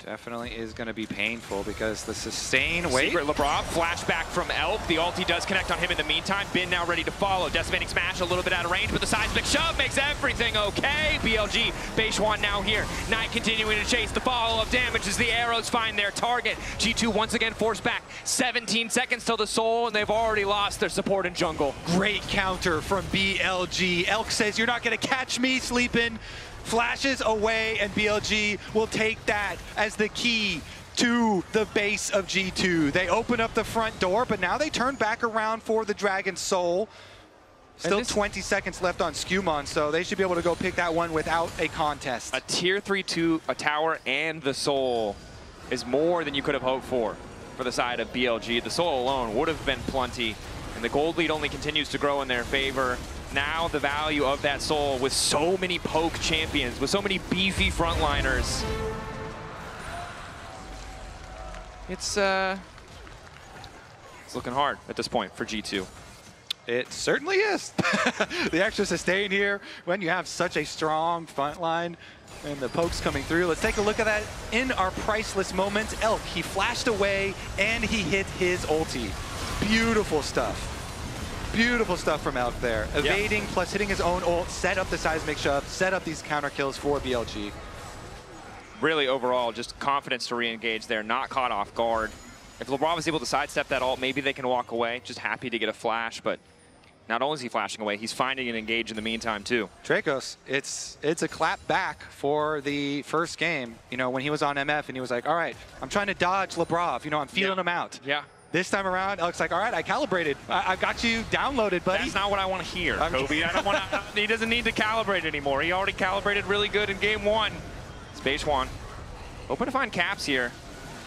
Definitely is going to be painful because the sustain wait. Secret LeBron, flashback from Elf. The ulti does connect on him in the meantime. Bin now ready to follow. Decimating smash a little bit out of range, but the seismic shove makes everything okay. BLG, Beishwan now here. Knight continuing to chase. The follow-up damage as the arrows find their target. G2 once again forced back. 17 seconds till the soul, and they've already lost their support in jungle. Great counter from BLG. Elk says, you're not going to catch me sleeping. Flashes away, and BLG will take that as the key to the base of G2. They open up the front door, but now they turn back around for the Dragon Soul. Still 20 seconds left on Skewmon, so they should be able to go pick that one without a contest. A tier 3-2, a tower, and the soul is more than you could have hoped for the side of BLG. The soul alone would have been plenty, and the gold lead only continues to grow in their favor. Now the value of that soul with so many poke champions, with so many beefy frontliners. It's looking hard at this point for G2. It certainly is. The extra sustain here when you have such a strong front line and the pokes coming through. Let's take a look at that in our priceless moments. Elk, he flashed away and he hit his ulti. Beautiful stuff. Beautiful stuff from Elk there. Evading plus hitting his own ult, set up the seismic shove, set up these counter kills for BLG. Really overall, just confidence to re-engage there, not caught off guard. If LeBron was able to sidestep that ult, maybe they can walk away. Just happy to get a flash, but not only is he flashing away, he's finding an engage in the meantime too. Dracos, it's a clap back for the first game. You know, when he was on MF and he was like, all right, I'm trying to dodge Lebrov. You know, I'm feeling him out. Yeah. This time around, Elk's like, all right, I calibrated. I've got you downloaded, buddy. That's not what I want to hear, Kobe. I don't want to, he doesn't need to calibrate anymore. He already calibrated really good in game one. Space one. Open to find caps here.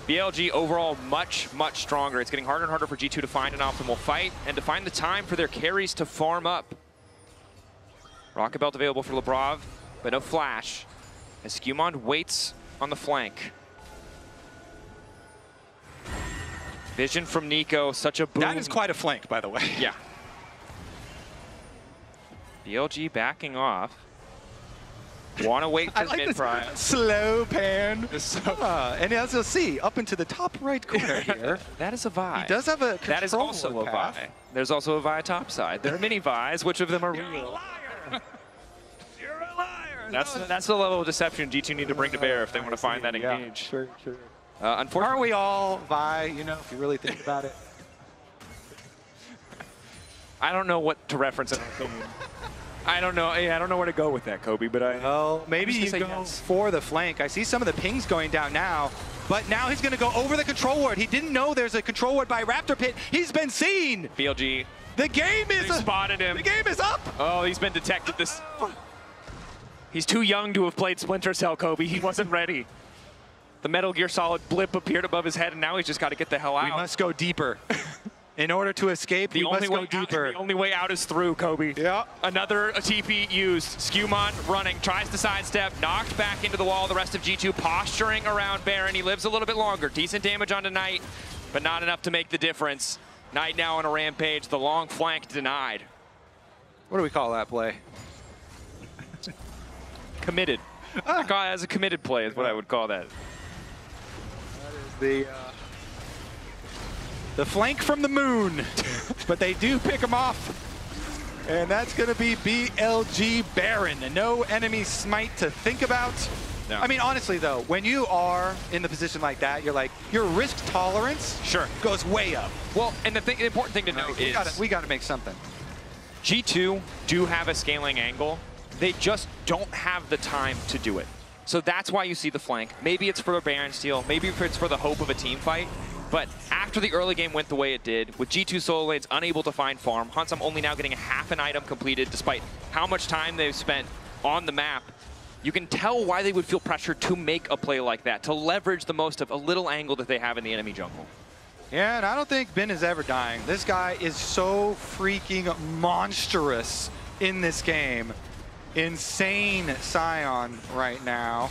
BLG overall much, much stronger. It's getting harder and harder for G2 to find an optimal fight and to find the time for their carries to farm up. Rocket Belt available for Lebrov, but no flash. As Skewmon waits on the flank. Vision from Nico, such a boom. That is quite a flank, by the way. Yeah. BLG backing off. Want to wait for mid-prime. Slow pan. And as you'll see, up into the top right corner here. That is a Vi. He does have a control. That is also a Vi. There's also a Vi top side. There are many Vi's. Which of them are real? You're a liar. You're a liar. That's the level of deception G2 need to bring to bear if they want to find that engage. Sure, sure. Unfortunately, aren't we all Vi, you know, if you really think about it? I don't know what to reference in our opinion. I don't know. I don't know where to go with that, Kobe. But maybe you go for the flank. I see some of the pings going down now, but now he's going to go over the control ward. He didn't know there's a control ward by Raptor Pit. He's been seen. BLG. The game is spotted him. The game is up. Oh, he's been detected. He's too young to have played Splinter Cell, Kobe. He wasn't ready. The Metal Gear Solid blip appeared above his head, and now he's just got to get the hell out. We must go deeper. In order to escape, we must go deeper. The only way out is through, Kobe. Yeah. Another TP used. Skewmon running, tries to sidestep, knocked back into the wall. The rest of G2 posturing around Baron. He lives a little bit longer. Decent damage onto Knight, but not enough to make the difference. Knight now on a rampage. The long flank denied. What do we call that play? Committed. I call it as a committed play is what I would call that. That is the flank from the moon, but they do pick him off. And that's going to be BLG Baron. No enemy smite to think about. No. I mean, honestly, though, when you are in the position like that, you're like, your risk tolerance goes way up. Well, and the important thing to note is we got to make something. G2 do have a scaling angle. They just don't have the time to do it. So that's why you see the flank. Maybe it's for a Baron steal. Maybe it's for the hope of a team fight. But after the early game went the way it did, with G2 solo lanes unable to find farm, Hansam only now getting half an item completed despite how much time they've spent on the map, you can tell why they would feel pressure to make a play like that, to leverage the most of a little angle that they have in the enemy jungle. Yeah, and I don't think Ben is ever dying. This guy is so freaking monstrous in this game. Insane Scion right now.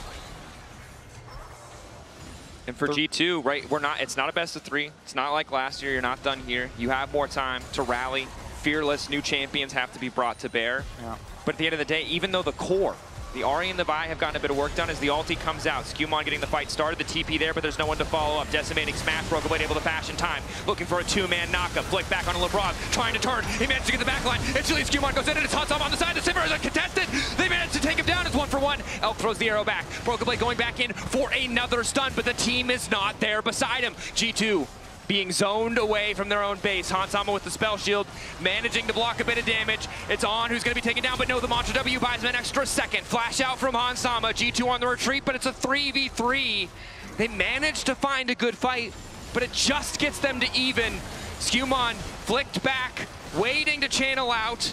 And for G2, right, it's not a best of 3. It's not like last year, you're not done here. You have more time to rally. Fearless new champions have to be brought to bear. Yeah. But at the end of the day, even though the core The Ahri and the Vi have gotten a bit of work done as the ulti comes out. Skewmon getting the fight started, the TP there, but there's no one to follow up. Decimating smash, Brokenblade able to fashion time. Looking for a two-man knockup. Flick back onto LeBron, trying to turn. He managed to get the back line. Instantly, Skewmon goes in and it's Hansama on the side. The Simmer is contested. They managed to take him down as 1-for-1. Elk throws the arrow back. Brokenblade going back in for another stun, but the team is not there beside him. G2 being zoned away from their own base. Hansama with the spell shield, managing to block a bit of damage. It's On who's going to be taken down, but no, the Mantra W buys him an extra second. Flash out from Hansama. G2 on the retreat, but it's a 3v3. They managed to find a good fight, but it just gets them to even. Skewmon flicked back, waiting to channel out.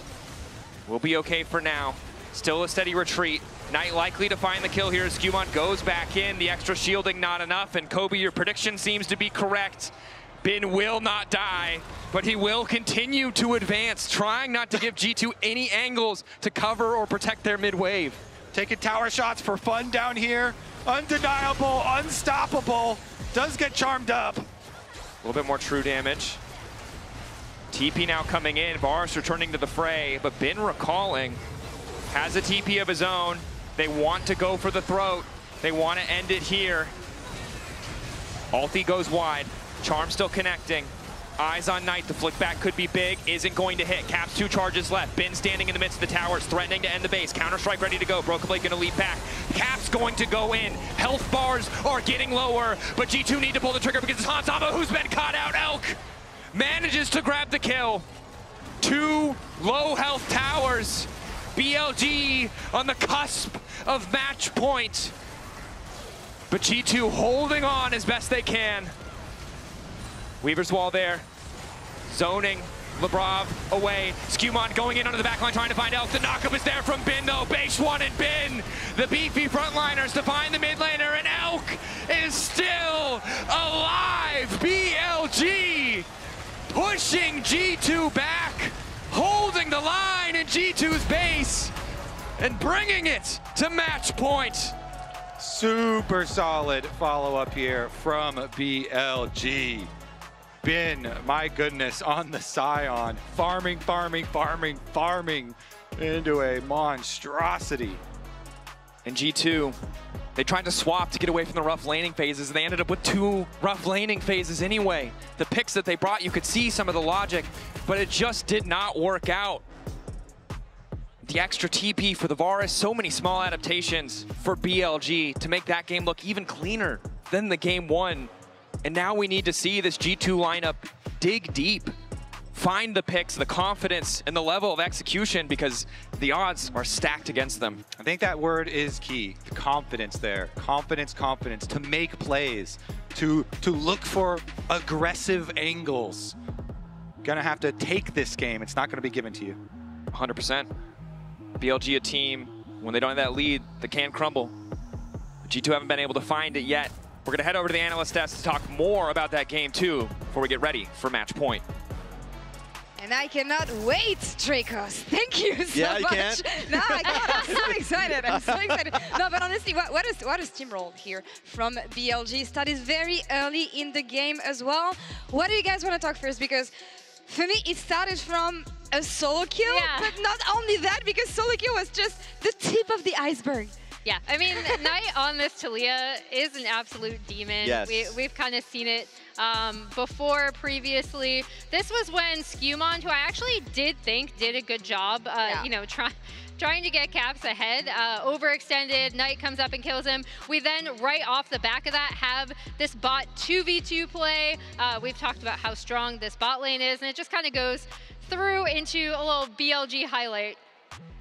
We'll be okay for now. Still a steady retreat. Knight likely to find the kill here as Skewmon goes back in. The extra shielding not enough, and Kobe, your prediction seems to be correct. Bin will not die, but he will continue to advance, trying not to give G2 any angles to cover or protect their mid-wave. Taking tower shots for fun down here. Undeniable, unstoppable. Does get charmed up. A little bit more true damage. TP now coming in. Varus returning to the fray, but Bin recalling. Has a TP of his own. They want to go for the throat. They want to end it here. Ulti goes wide. Charm still connecting. Eyes on Knight. The flick back could be big. Isn't going to hit. Caps 2 charges left. Bin standing in the midst of the towers, threatening to end the base. Counter-strike ready to go. Brokenblade going to lead back. Caps going to go in. Health bars are getting lower, but G2 need to pull the trigger because it's Hansama who's been caught out. Elk manages to grab the kill. 2 low health towers. BLG on the cusp of match point. But G2 holding on as best they can. Weaver's Wall there. Zoning. Lebrov away. Skewmon going in onto the backline trying to find Elk. The knockup is there from Bin though. Base 1 and Bin. The beefy frontliners to find the mid laner, and Elk is still alive. BLG pushing G2 back, holding the line in G2's base and bringing it to match point. Super solid follow-up here from BLG. Bin, my goodness, on the Scion. Farming into a monstrosity. And G2, they tried to swap to get away from the rough laning phases. They ended up with 2 rough laning phases anyway. The picks that they brought, you could see some of the logic, but it just did not work out. The extra TP for the Varus, so many small adaptations for BLG to make that game look even cleaner than the game 1. And now we need to see this G2 lineup dig deep, find the picks, the confidence, and the level of execution, because the odds are stacked against them. I think that word is key, the confidence there. Confidence, to make plays, to look for aggressive angles. Gonna have to take this game. It's not gonna be given to you. 100%. BLG a team, when they don't have that lead, they can crumble. G2 haven't been able to find it yet. We're going to head over to the analyst desk to talk more about that game too before we get ready for match point. And I cannot wait, Dracos. Thank you so yeah, you much. Can't. No, I can't. I'm so excited. I'm so excited. No, but honestly, what a steamroll here from BLG. Started very early in the game as well. What do you guys want to talk first? Because for me, it started from a solo kill, but not only that, because solo kill was just the tip of the iceberg. Yeah, I mean, Knight on this Talia is an absolute demon. Yes. We've kind of seen it before previously. This was when Skewmon, who I actually did think did a good job, you know, trying to get Caps ahead, overextended, Knight comes up and kills him. We then, right off the back of that, have this bot 2v2 play. We've talked about how strong this bot lane is, and it just kind of goes through into a little BLG highlight.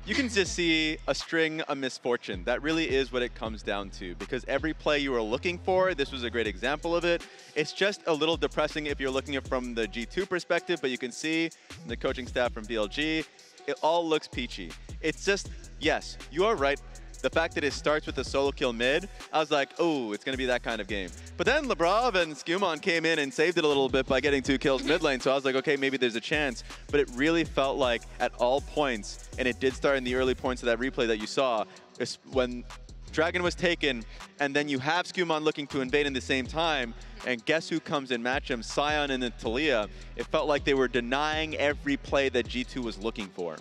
You can just see a string of misfortune. That really is what it comes down to, because every play you were looking for, this was a great example of it. It's just a little depressing if you're looking at it from the G2 perspective, but you can see the coaching staff from BLG, it all looks peachy. It's just, yes, you are right. The fact that it starts with a solo kill mid, I was like, oh, it's going to be that kind of game. But then Lebrov and Skewmon came in and saved it a little bit by getting 2 kills mid lane, so I was like, okay, maybe there's a chance. But it really felt like at all points, and it did start in the early points of that replay that you saw, when Dragon was taken, and then you have Skewmon looking to invade in the same time, and guess who comes in match him? Sion and then Talia. It felt like they were denying every play that G2 was looking for.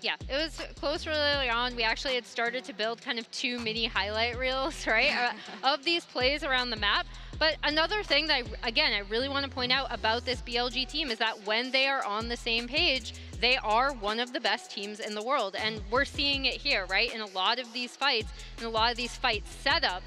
Yeah, it was close really early on. We actually had started to build kind of 2 mini highlight reels, right, of these plays around the map. But another thing that, I really want to point out about this BLG team is that when they are on the same page, they are one of the best teams in the world. And we're seeing it here, right? In a lot of these fights, in a lot of these fight setups,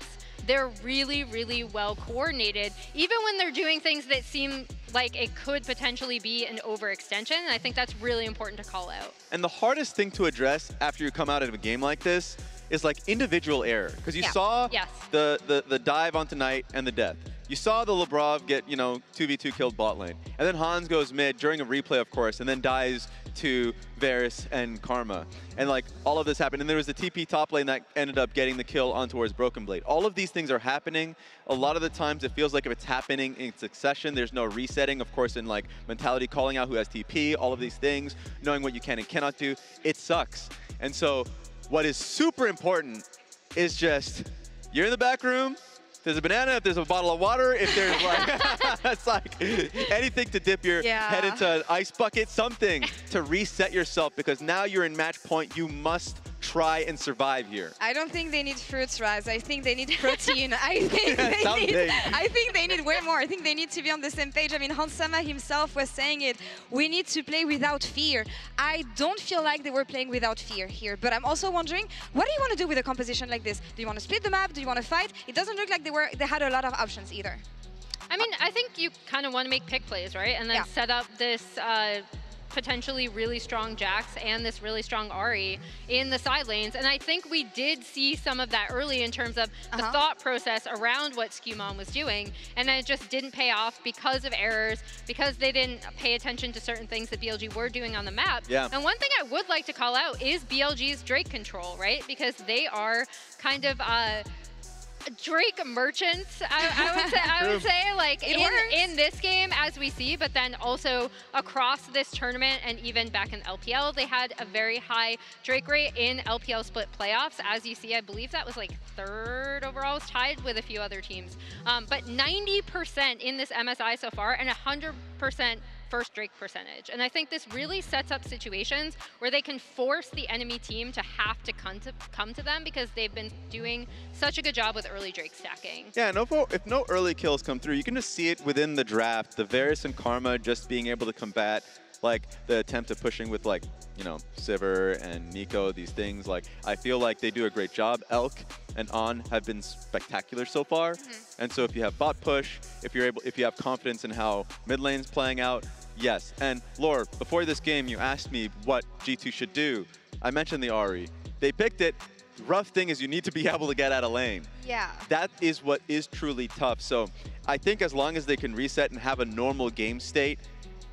they're really, really well coordinated, even when they're doing things that seem like it could potentially be an overextension. And I think that's really important to call out. And the hardest thing to address after you come out of a game like this is like individual error. Because you saw the dive onto Knight and the death. You saw the Lebrov get, 2v2 killed bot lane. And then Hans goes mid during a replay, of course, and then dies to Varus and Karma. And like all of this happened. And there was the TP top lane that ended up getting the kill on towards Broken Blade. All of these things are happening. A lot of the times it feels like if it's happening in succession, there's no resetting. Of course, in like mentality, calling out who has TP, all of these things, knowing what you can and cannot do, it sucks. And so what is super important is just, you're in the back room, there's a banana, if there's a bottle of water, if there's like, it's like anything to dip your head into an ice bucket, something to reset yourself, because now you're in match point, you must try and survive here. I don't think they need fruits, Raz. I think they need protein. I think they need way more. I think they need to be on the same page. I mean, Hansama himself was saying it. We need to play without fear. I don't feel like they were playing without fear here, but I'm also wondering, what do you want to do with a composition like this? Do you want to split the map? Do you want to fight? It doesn't look like they had a lot of options either. I mean, I think you kind of want to make pick plays, right? And then set up this potentially really strong Jax and this really strong Ahri in the side lanes. And I think we did see some of that early in terms of the thought process around what Skewmon was doing. And then it just didn't pay off because of errors, because they didn't pay attention to certain things that BLG were doing on the map. Yeah. And one thing I would like to call out is BLG's Drake control, right? Because they are kind of Drake merchants, I would say, like in this game as we see, but then also across this tournament and even back in LPL, they had a very high Drake rate in LPL split playoffs. As you see, I believe that was like 3rd overall, was tied with a few other teams. But 90% in this MSI so far and 100% first Drake percentage. And I think this really sets up situations where they can force the enemy team to have to come to them because they've been doing such a good job with early Drake stacking. Yeah, and if no early kills come through, you can just see it within the draft. The Varus and Karma just being able to combat like the attempt of pushing with like, Sivir and Nico, these things. Like, I feel like they do a great job. Elk and On have been spectacular so far. And so if you have bot push, if you have confidence in how mid lane's playing out, yes. And Laura, before this game, you asked me what G2 should do. I mentioned the Ahri. They picked it. The rough thing is you need to be able to get out of lane. Yeah. That is what is truly tough. So I think as long as they can reset and have a normal game state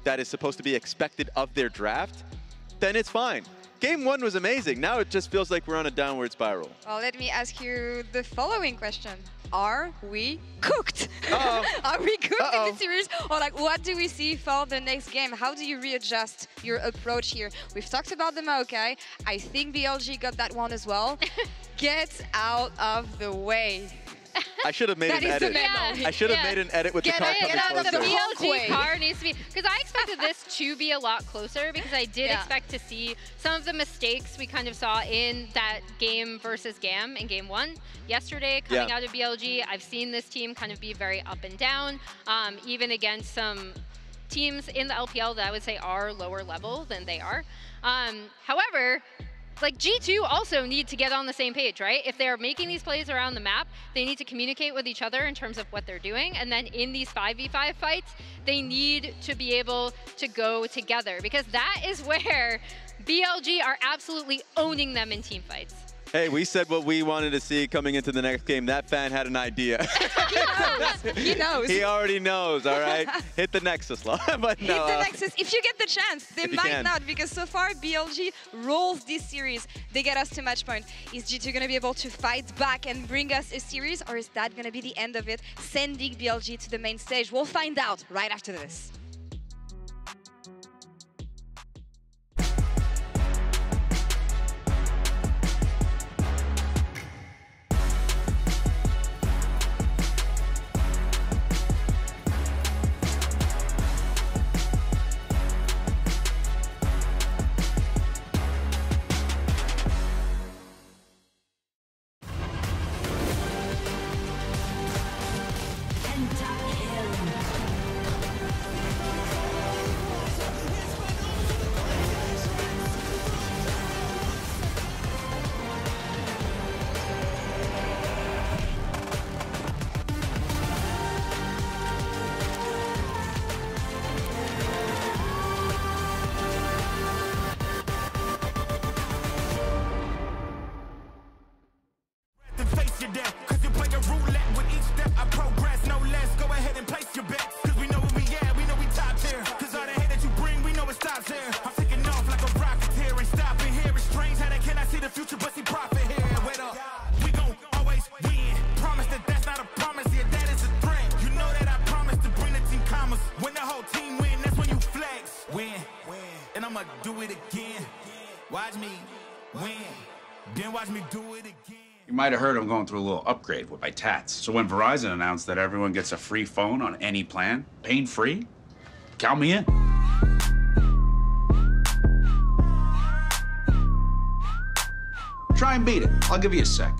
that is supposed to be expected of their draft, then it's fine. Game 1 was amazing. Now it just feels like we're on a downward spiral. Well, let me ask you the following question. Are we cooked? Are we cooked in the series? Or like, what do we see for the next game? How do you readjust your approach here? We've talked about the Maokai. I think BLG got that one as well. Get out of the way. I should have made an edit. I should have made an edit with the car coming closer. The BLG car needs to be, because I expected this to be a lot closer, because I did expect to see some of the mistakes we kind of saw in that game versus GAM in game 1 yesterday coming out of BLG. I've seen this team kind of be very up and down, even against some teams in the LPL that I would say are lower level than they are. However, like G2 also need to get on the same page, right? If they're making these plays around the map, they need to communicate with each other in terms of what they're doing. And then in these 5v5 fights, they need to be able to go together, because that is where BLG are absolutely owning them in team fights. Hey, we said what we wanted to see coming into the next game. That fan had an idea. He knows. He knows. He already knows, all right? Hit the Nexus, but no, hit the Nexus. If you get the chance, they might not, because so far BLG rolls this series. They get us to match point. Is G2 going to be able to fight back and bring us a series, or is that going to be the end of it, sending BLG to the main stage? We'll find out right after this. You might have heard I'm going through a little upgrade with my tats. So when Verizon announced that everyone gets a free phone on any plan, pain-free, count me in. Try and beat it. I'll give you a sec.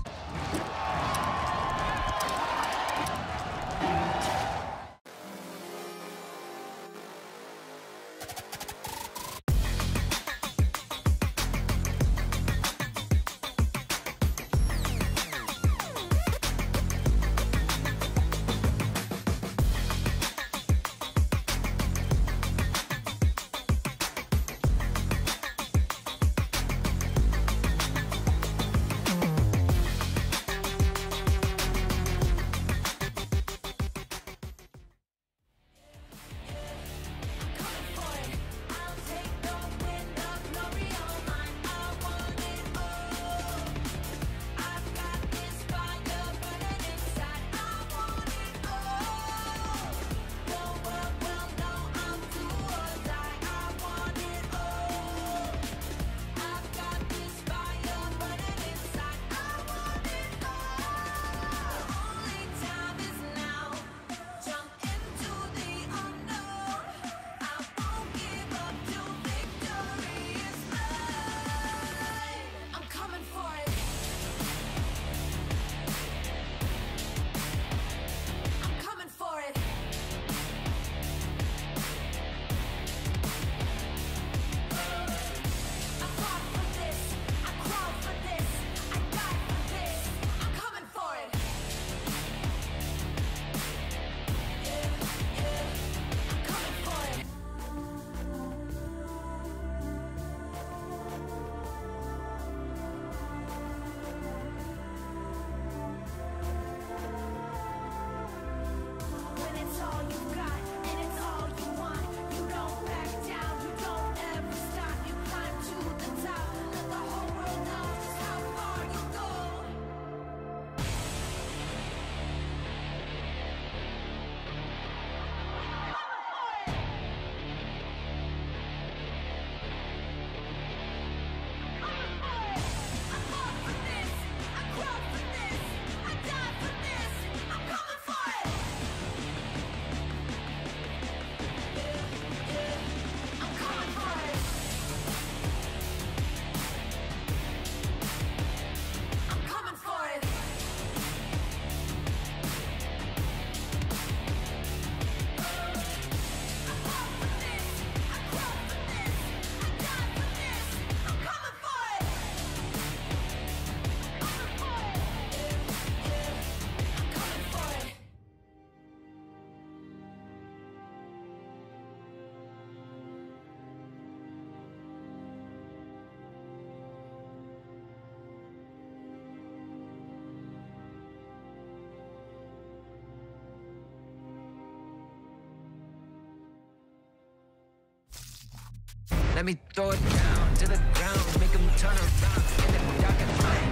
Let me throw it down to the ground, make them turn around, and then y'all can find.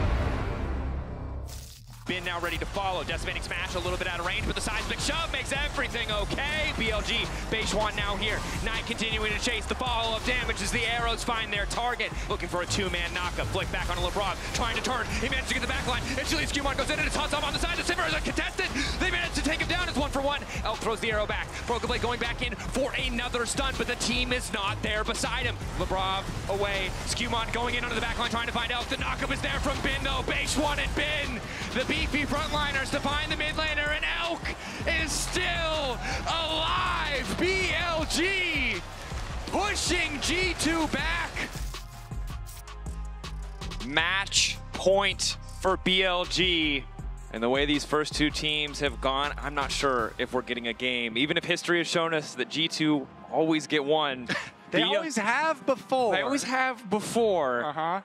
Bin now ready to follow. Decimating smash a little bit out of range, but the seismic shove makes everything okay. BLG, Beishwan now here. Knight continuing to chase. The follow-up damage as the arrows find their target. Looking for a two-man knockup. Flick back on Lebrov, trying to turn. He managed to get the back line. And Chili's Q1 goes in and it's hot off on the side. The Simmer is a contested. They managed to take him down. It's 1-for-1. Elk throws the arrow back. Brokenblade going back in for another stun, but the team is not there beside him. Lebrov away. Skewmon going in under the back line, trying to find Elk. The knockup is there from Bin, though. Beishwan and Bin, the beefy frontliners, to find the mid laner, and Elk is still alive. BLG pushing G2 back. Match point for BLG. And the way these first two teams have gone, I'm not sure if we're getting a game. Even if history has shown us that G2 always get one. They always have before. They always have before. Uh-huh.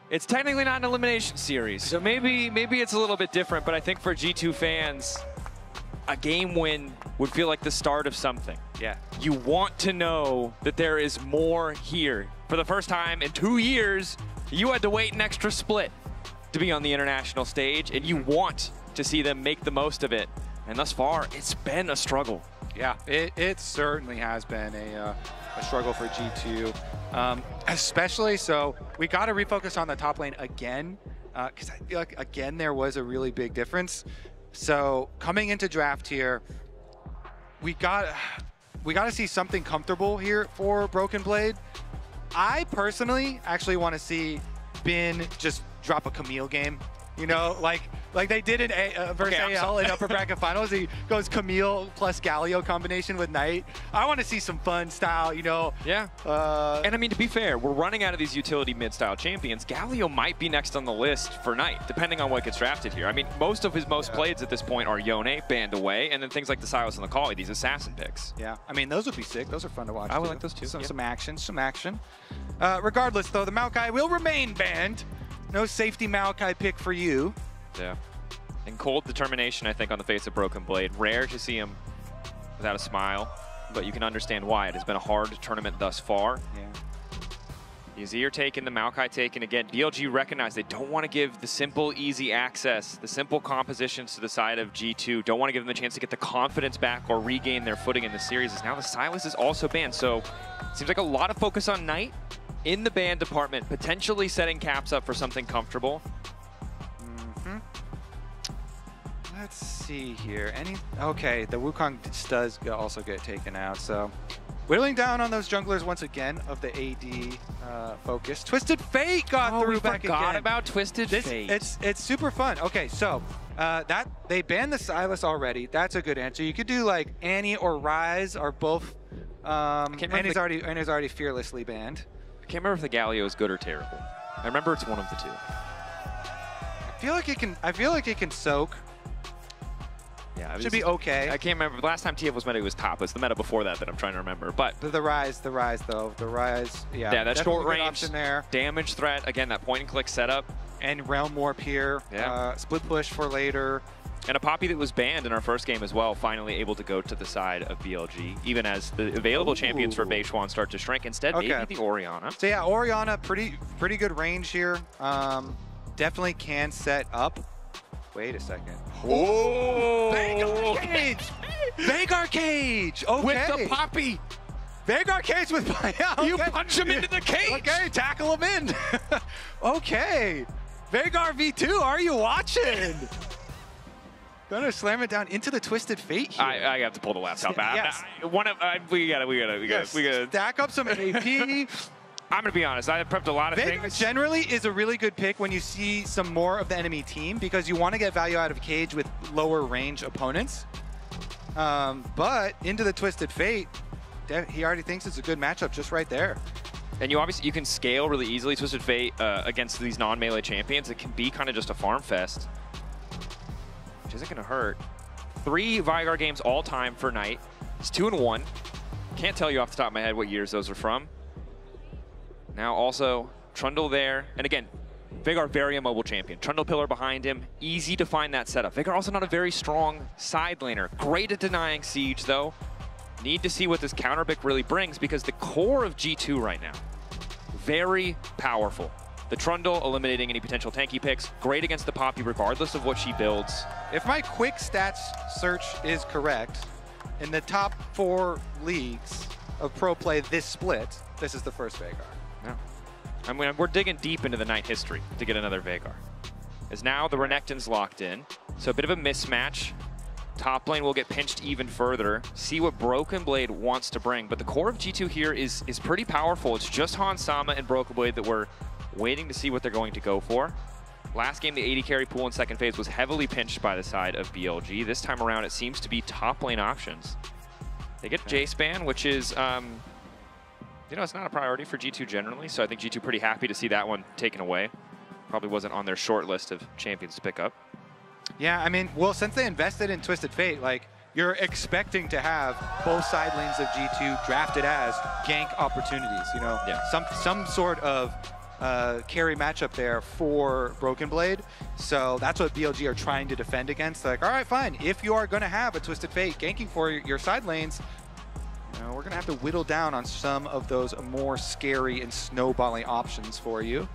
It's technically not an elimination series, so maybe it's a little bit different, but I think for G2 fans, a game win would feel like the start of something. Yeah. You want to know that there is more here. For the first time in 2 years, you had to wait an extra split to be on the international stage, and you want to see them make the most of it. And thus far, it's been a struggle. Yeah, it certainly has been a struggle for G2. Especially so, we got to refocus on the top lane again. because I feel like, again, there was a really big difference. So coming into draft here, we got to see something comfortable here for Broken Blade. I personally actually want to see Bin just drop a Camille game. You know, like they did in versus AL in upper bracket finals. He goes Camille plus Galio combination with Knight. I want to see some fun style, you know. Yeah. And I mean, to be fair, we're running out of these utility mid-style champions. Galio might be next on the list for Knight, depending on what gets drafted here. I mean, most of his plays at this point are Yone, Band Away, and then things like the Silas and the Kali, these assassin picks. Yeah, I mean, those would be sick. Those are fun to watch. I would like those too. Some action, some action. Regardless, though, the Maokai will remain banned. No safety Maokai pick for you. Yeah. And cold determination, I think, on the face of Broken Blade. Rare to see him without a smile, but you can understand why. It has been a hard tournament thus far. Yeah. Yazir taken, the Maokai taken again. BLG recognized they don't want to give the simple, easy access, the simple compositions to the side of G2. Don't want to give them the chance to get the confidence back or regain their footing in the series. As now the Silas is also banned, so it seems like a lot of focus on Knight in the ban department, potentially setting Caps up for something comfortable. Let's see here. Okay, the Wukong does also get taken out, so whittling down on those junglers once again of the AD focus. Twisted Fate got through back again. Forgot about Twisted Fate. It's super fun. Okay, so that they banned the Silas already. That's a good answer. You could do like Annie or Rise or both. Annie's already fearlessly banned. I can't remember if the Galio is good or terrible. I remember it's one of the two. I feel like it can soak. Yeah, should be okay. I can't remember. The last time TF was meta, it was top. It's the meta before that I'm trying to remember. But the Rise though. The Rise, yeah. Yeah, that short range option there. Damage threat. Again, that point and click setup. And Realm Warp here. Yeah. Split push for later. And a Poppy that was banned in our first game as well, finally able to go to the side of BLG, even as the available champions for Beichuan start to shrink. Instead, maybe the Orianna. So yeah, Orianna, pretty good range here. Definitely can set up. Wait a second. Oh! Vanguard Cage! Vanguard Cage! Okay. With the Poppy! Vanguard Cage with... Yeah, okay. You punch him into the cage! Okay, tackle him in. Okay. Vanguard V2, are you watching? Gonna slam it down into the Twisted Fate here. I have to pull the laptop out. Yes. We gotta stack up some AP. I'm gonna be honest, I prepped a lot of things. Generally is a really good pick when you see some more of the enemy team because you want to get value out of Cage with lower range opponents. But into the Twisted Fate, he already thinks it's a good matchup just right there. And you can scale really easily Twisted Fate against these non-melee champions. It can be kind of just a farm fest, which isn't gonna hurt. 3 Vigar games all time for Knight. It's 2-1. Can't tell you off the top of my head what years those are from. Now also Trundle there, and again, Vagar very immobile champion. Trundle pillar behind him, easy to find that setup. Vagar also not a very strong side laner. Great at denying siege though. Need to see what this counter pick really brings because the core of G2 right now, very powerful. The Trundle eliminating any potential tanky picks, great against the Poppy regardless of what she builds. If my quick stats search is correct, in the top 4 leagues of pro play this split, this is the first Vagar. Yeah. I mean, we're digging deep into the Knight history to get another Vagar. As now the Renekton's locked in, so a bit of a mismatch. Top lane will get pinched even further. See what Broken Blade wants to bring, but the core of G2 here is pretty powerful. It's just Han Sama and Broken Blade that we're waiting to see what they're going to go for. Last game, the AD carry pool in second phase was heavily pinched by the side of BLG. This time around, it seems to be top lane options. They get Jace ban, which is you know, it's not a priority for G2 generally, so I think G2 pretty happy to see that one taken away. Probably wasn't on their short list of champions to pick up. Yeah, I mean, well, since they invested in Twisted Fate, like, you're expecting to have both side lanes of G2 drafted as gank opportunities, you know? Yeah. Some sort of carry matchup there for Broken Blade. So that's what BLG are trying to defend against. Like, all right, fine. If you are going to have a Twisted Fate ganking for your side lanes, you know, we're going to have to whittle down on some of those more scary and snowballing options for you.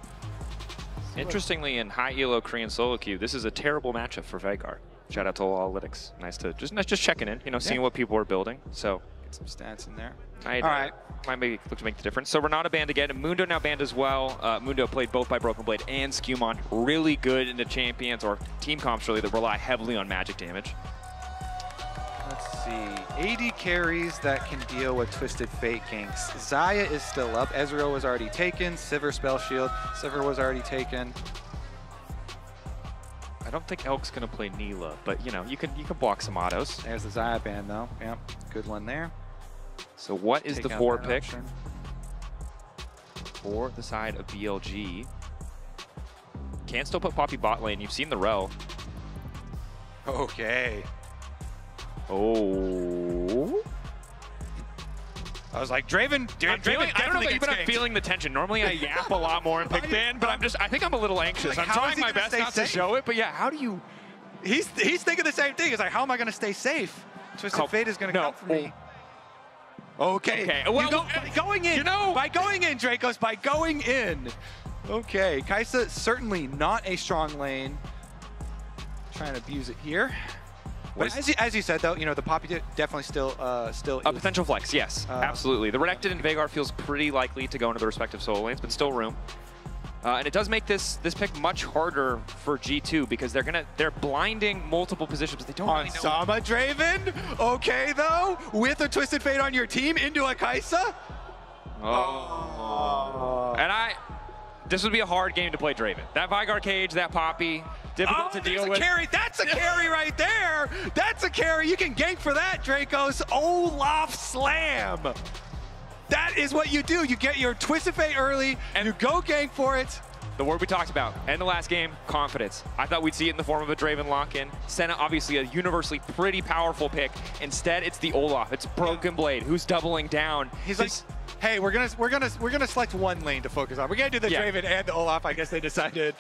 Interestingly, in high elo Korean solo queue, this is a terrible matchup for Vagar. Shout out to Analytics. Nice to just checking in, you know, seeing what people are building. So Get some stats in there. All right. Might look to make the difference. So Renata banned again. Mundo now banned as well. Mundo played both by Broken Blade and Skewmon. Really good into champions, or team comps really, that rely heavily on magic damage. Let's see. AD carries that can deal with Twisted Fate ganks. Xayah is still up. Ezreal was already taken. Sivir Spell Shield. Sivir was already taken. I don't think Elk's going to play Neela, but you know, you can block some autos. There's the Xayah ban though. Yep, good one there. So what is Take the out 4 that pick option. for the side of BLG? Can still put Poppy bot lane. You've seen the rel. Okay. Oh. I was like, Draven. I don't know about you, but I'm feeling the tension. Normally I yap a lot more in pick ban, but I think I'm a little anxious. Like, I'm trying my best not to show it, but yeah, how do you? He's thinking the same thing. He's like, how am I going to stay safe? Twisted Fate is going to come for me. Okay. Well, by going in. By going in, Dracos. By going in. Okay. Kai'Sa certainly not a strong lane. Trying to abuse it here. But as you said, though, you know, the Poppy definitely still a potential flex, yes, absolutely. The Renekton and Veigar feels pretty likely to go into the respective solo lanes, but still room. And it does make this pick much harder for G2 because they're blinding multiple positions. They don't really know. Sama Draven, okay though, with a Twisted Fate on your team into a Kai'Sa. Oh. And this would be a hard game to play Draven. That Veigar cage, that Poppy, difficult to deal with. That's a carry right there. That's a carry. You can gank for that, Dracos. Olaf Slam. That is what you do. You get your Twisted Fate early, and you go gank for it. The word we talked about in the last game, confidence. I thought we'd see it in the form of a Draven lock-in. Senna, obviously a universally pretty powerful pick. Instead, it's the Olaf. It's Broken Blade, who's doubling down. He's like, hey, we're gonna select one lane to focus on. We're gonna do the Draven and the Olaf. I guess they decided.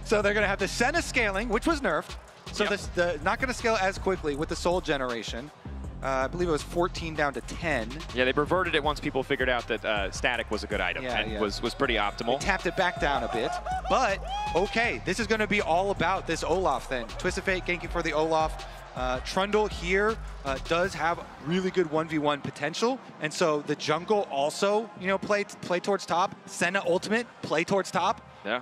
So they're gonna have the Senna scaling, which was nerfed. So the not gonna scale as quickly with the Soul Generation. I believe it was 14 down to 10. Yeah, they reverted it once people figured out that static was a good item and was pretty optimal. They tapped it back down a bit, but okay, this is going to be all about this Olaf then. Twisted Fate ganking for the Olaf. Trundle here does have really good 1v1 potential, and so the jungle also, you know, play towards top. Senna ultimate, play towards top. Yeah.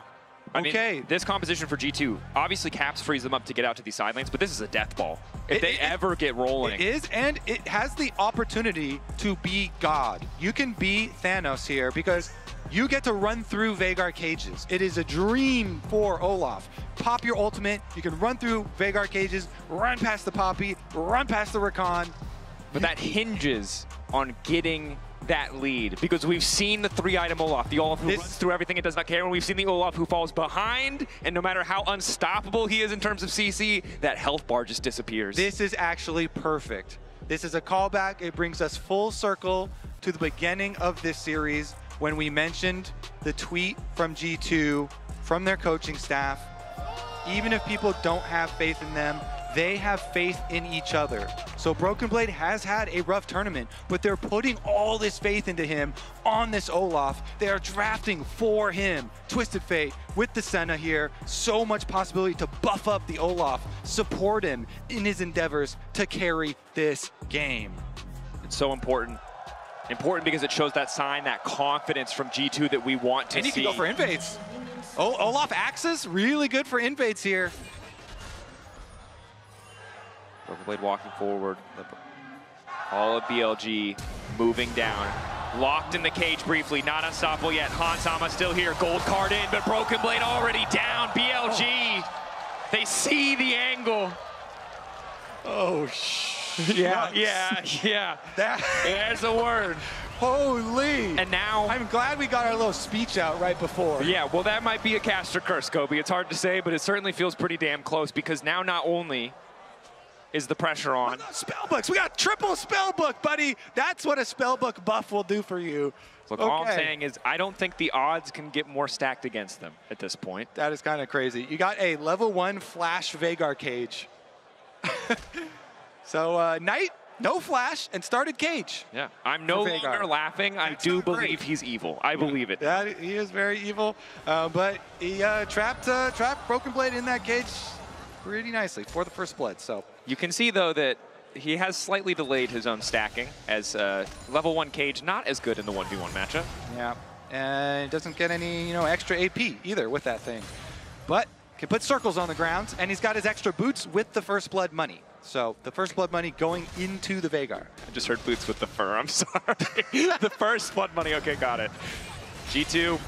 I mean, this composition for G2, obviously Caps frees them up to get out to these side lanes, but this is a death ball. If they ever get rolling. It is, and it has the opportunity to be God. You can be Thanos here because you get to run through Veigar cages. It is a dream for Olaf. Pop your ultimate, you can run through Veigar cages, run past the Poppy, run past the Rakan. But that hinges on getting that lead, because we've seen the 3-item Olaf, the Olaf who runs through everything and does not care, and we've seen the Olaf who falls behind, and no matter how unstoppable he is in terms of CC, that health bar just disappears. This is actually perfect. This is a callback. It brings us full circle to the beginning of this series when we mentioned the tweet from G2, from their coaching staff. Even if people don't have faith in them, they have faith in each other. So Broken Blade has had a rough tournament, but they're putting all this faith into him on this Olaf. They are drafting for him. Twisted Fate with the Senna here. So much possibility to buff up the Olaf, support him in his endeavors to carry this game. It's so important. Important because it shows that sign, that confidence from G2 that we want to see. And you can go for invades. Olaf Axis, really good for invades here. Broken Blade walking forward. All of BLG moving down. Locked in the cage briefly, not unstoppable yet. Hansama still here, gold card in, but Broken Blade already down. BLG, they see the angle. Oh, yeah. There's a word. Holy. And now, I'm glad we got our little speech out right before. Yeah, well, that might be a caster curse, Kobe. It's hard to say, but it certainly feels pretty damn close, because now not only is the pressure on. Spellbooks, we got triple spellbook, buddy. That's what a spellbook buff will do for you. Look, all I'm saying is I don't think the odds can get more stacked against them at this point. That is kind of crazy. You got a level 1 flash Veigar cage. So Knight, no flash, and started cage. Yeah, I'm no longer laughing. I do believe he's evil. I believe it. Yeah, he is very evil, but he trapped Broken Blade in that cage pretty nicely for the first blood. So you can see, though, that he has slightly delayed his own stacking as level 1 Cage not as good in the 1v1 matchup. Yeah, and doesn't get any, extra AP either with that thing. But can put circles on the ground, and he's got his extra boots with the First Blood money. So the First Blood money going into the Veigar. I just heard boots with the fur, I'm sorry. The First Blood money, okay, got it. G2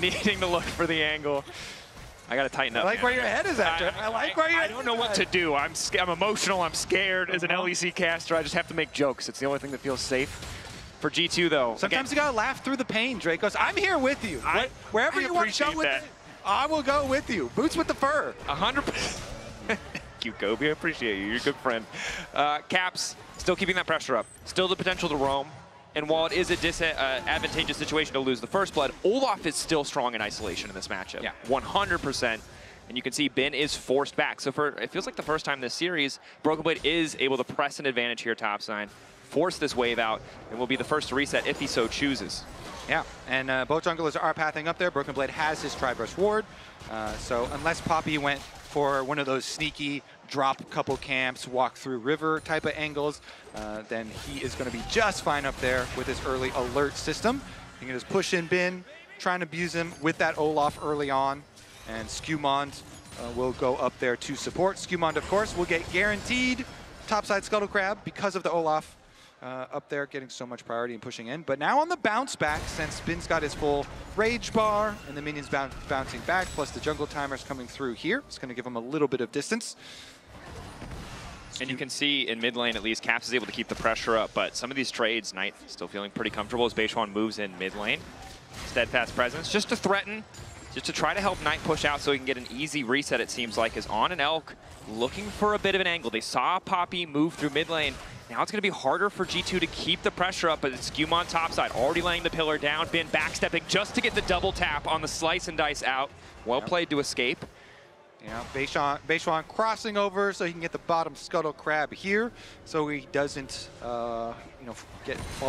needing to look for the angle. I gotta tighten up. I like where your head is at. I like where your I don't know what to do. I'm emotional, I'm scared. As an LEC caster, I just have to make jokes. It's the only thing that feels safe. For G2 though. Sometimes you gotta laugh through the pain, Dracos. I'm here with you. Wherever you want to go with it, I will go with you. Boots with the fur. 100%. Thank you, Kobe. I appreciate you. You're a good friend. Caps, still keeping that pressure up. Still the potential to roam. And while it is a disadvantageous situation to lose the First Blood, Olaf is still strong in isolation in this matchup. Yeah. 100%. And you can see Ben is forced back. So it feels like the first time this series, Broken Blade is able to press an advantage here topside, force this wave out, and will be the first to reset if he so chooses. Yeah, and both junglers are pathing up there. Broken Blade has his Tri-Brush ward. So unless Poppy went for one of those sneaky drop couple camps, walk through river type of angles, then he is going to be just fine up there with his early alert system. You can just push in Bin, try and abuse him with that Olaf early on, and Skewmond will go up there to support. Skewmond, of course, will get guaranteed topside Scuttle Crab because of the Olaf up there getting so much priority and pushing in. But now on the bounce back, since Bin's got his full rage bar and the minions bouncing back, plus the jungle timers coming through here, it's going to give him a little bit of distance. And you can see in mid lane, at least, Caps is able to keep the pressure up, but some of these trades, Knight still feeling pretty comfortable as Beishuan moves in mid lane. Steadfast presence, just to threaten, just to try to help Knight push out so he can get an easy reset, it seems like, is on an Elk, looking for a bit of an angle. They saw Poppy move through mid lane. Now it's going to be harder for G2 to keep the pressure up, but it's Skewmon topside, already laying the pillar down. Bin backstepping just to get the double tap on the slice and dice out. Well played to escape. Yeah, Beishuan crossing over so he can get the bottom Scuttle Crab here, so he doesn't, fall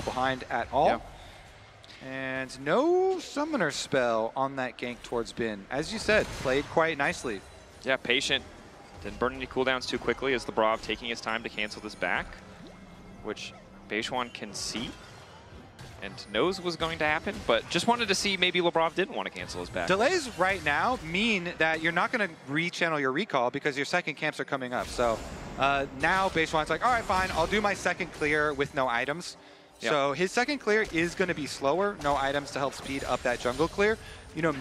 behind at all. Yeah. And no Summoner spell on that gank towards Bin. As you said, played quite nicely. Yeah, patient. Didn't burn any cooldowns too quickly as Lebrov taking his time to cancel this back, which Beishuan can see and knows was going to happen, but just wanted to see maybe Lebrov didn't want to cancel his back. Delays right now mean that you're not going to re-channel your recall because your second camps are coming up. So now Beishuan's like, all right, fine, I'll do my second clear with no items. Yep. So his second clear is going to be slower, no items to help speed up that jungle clear.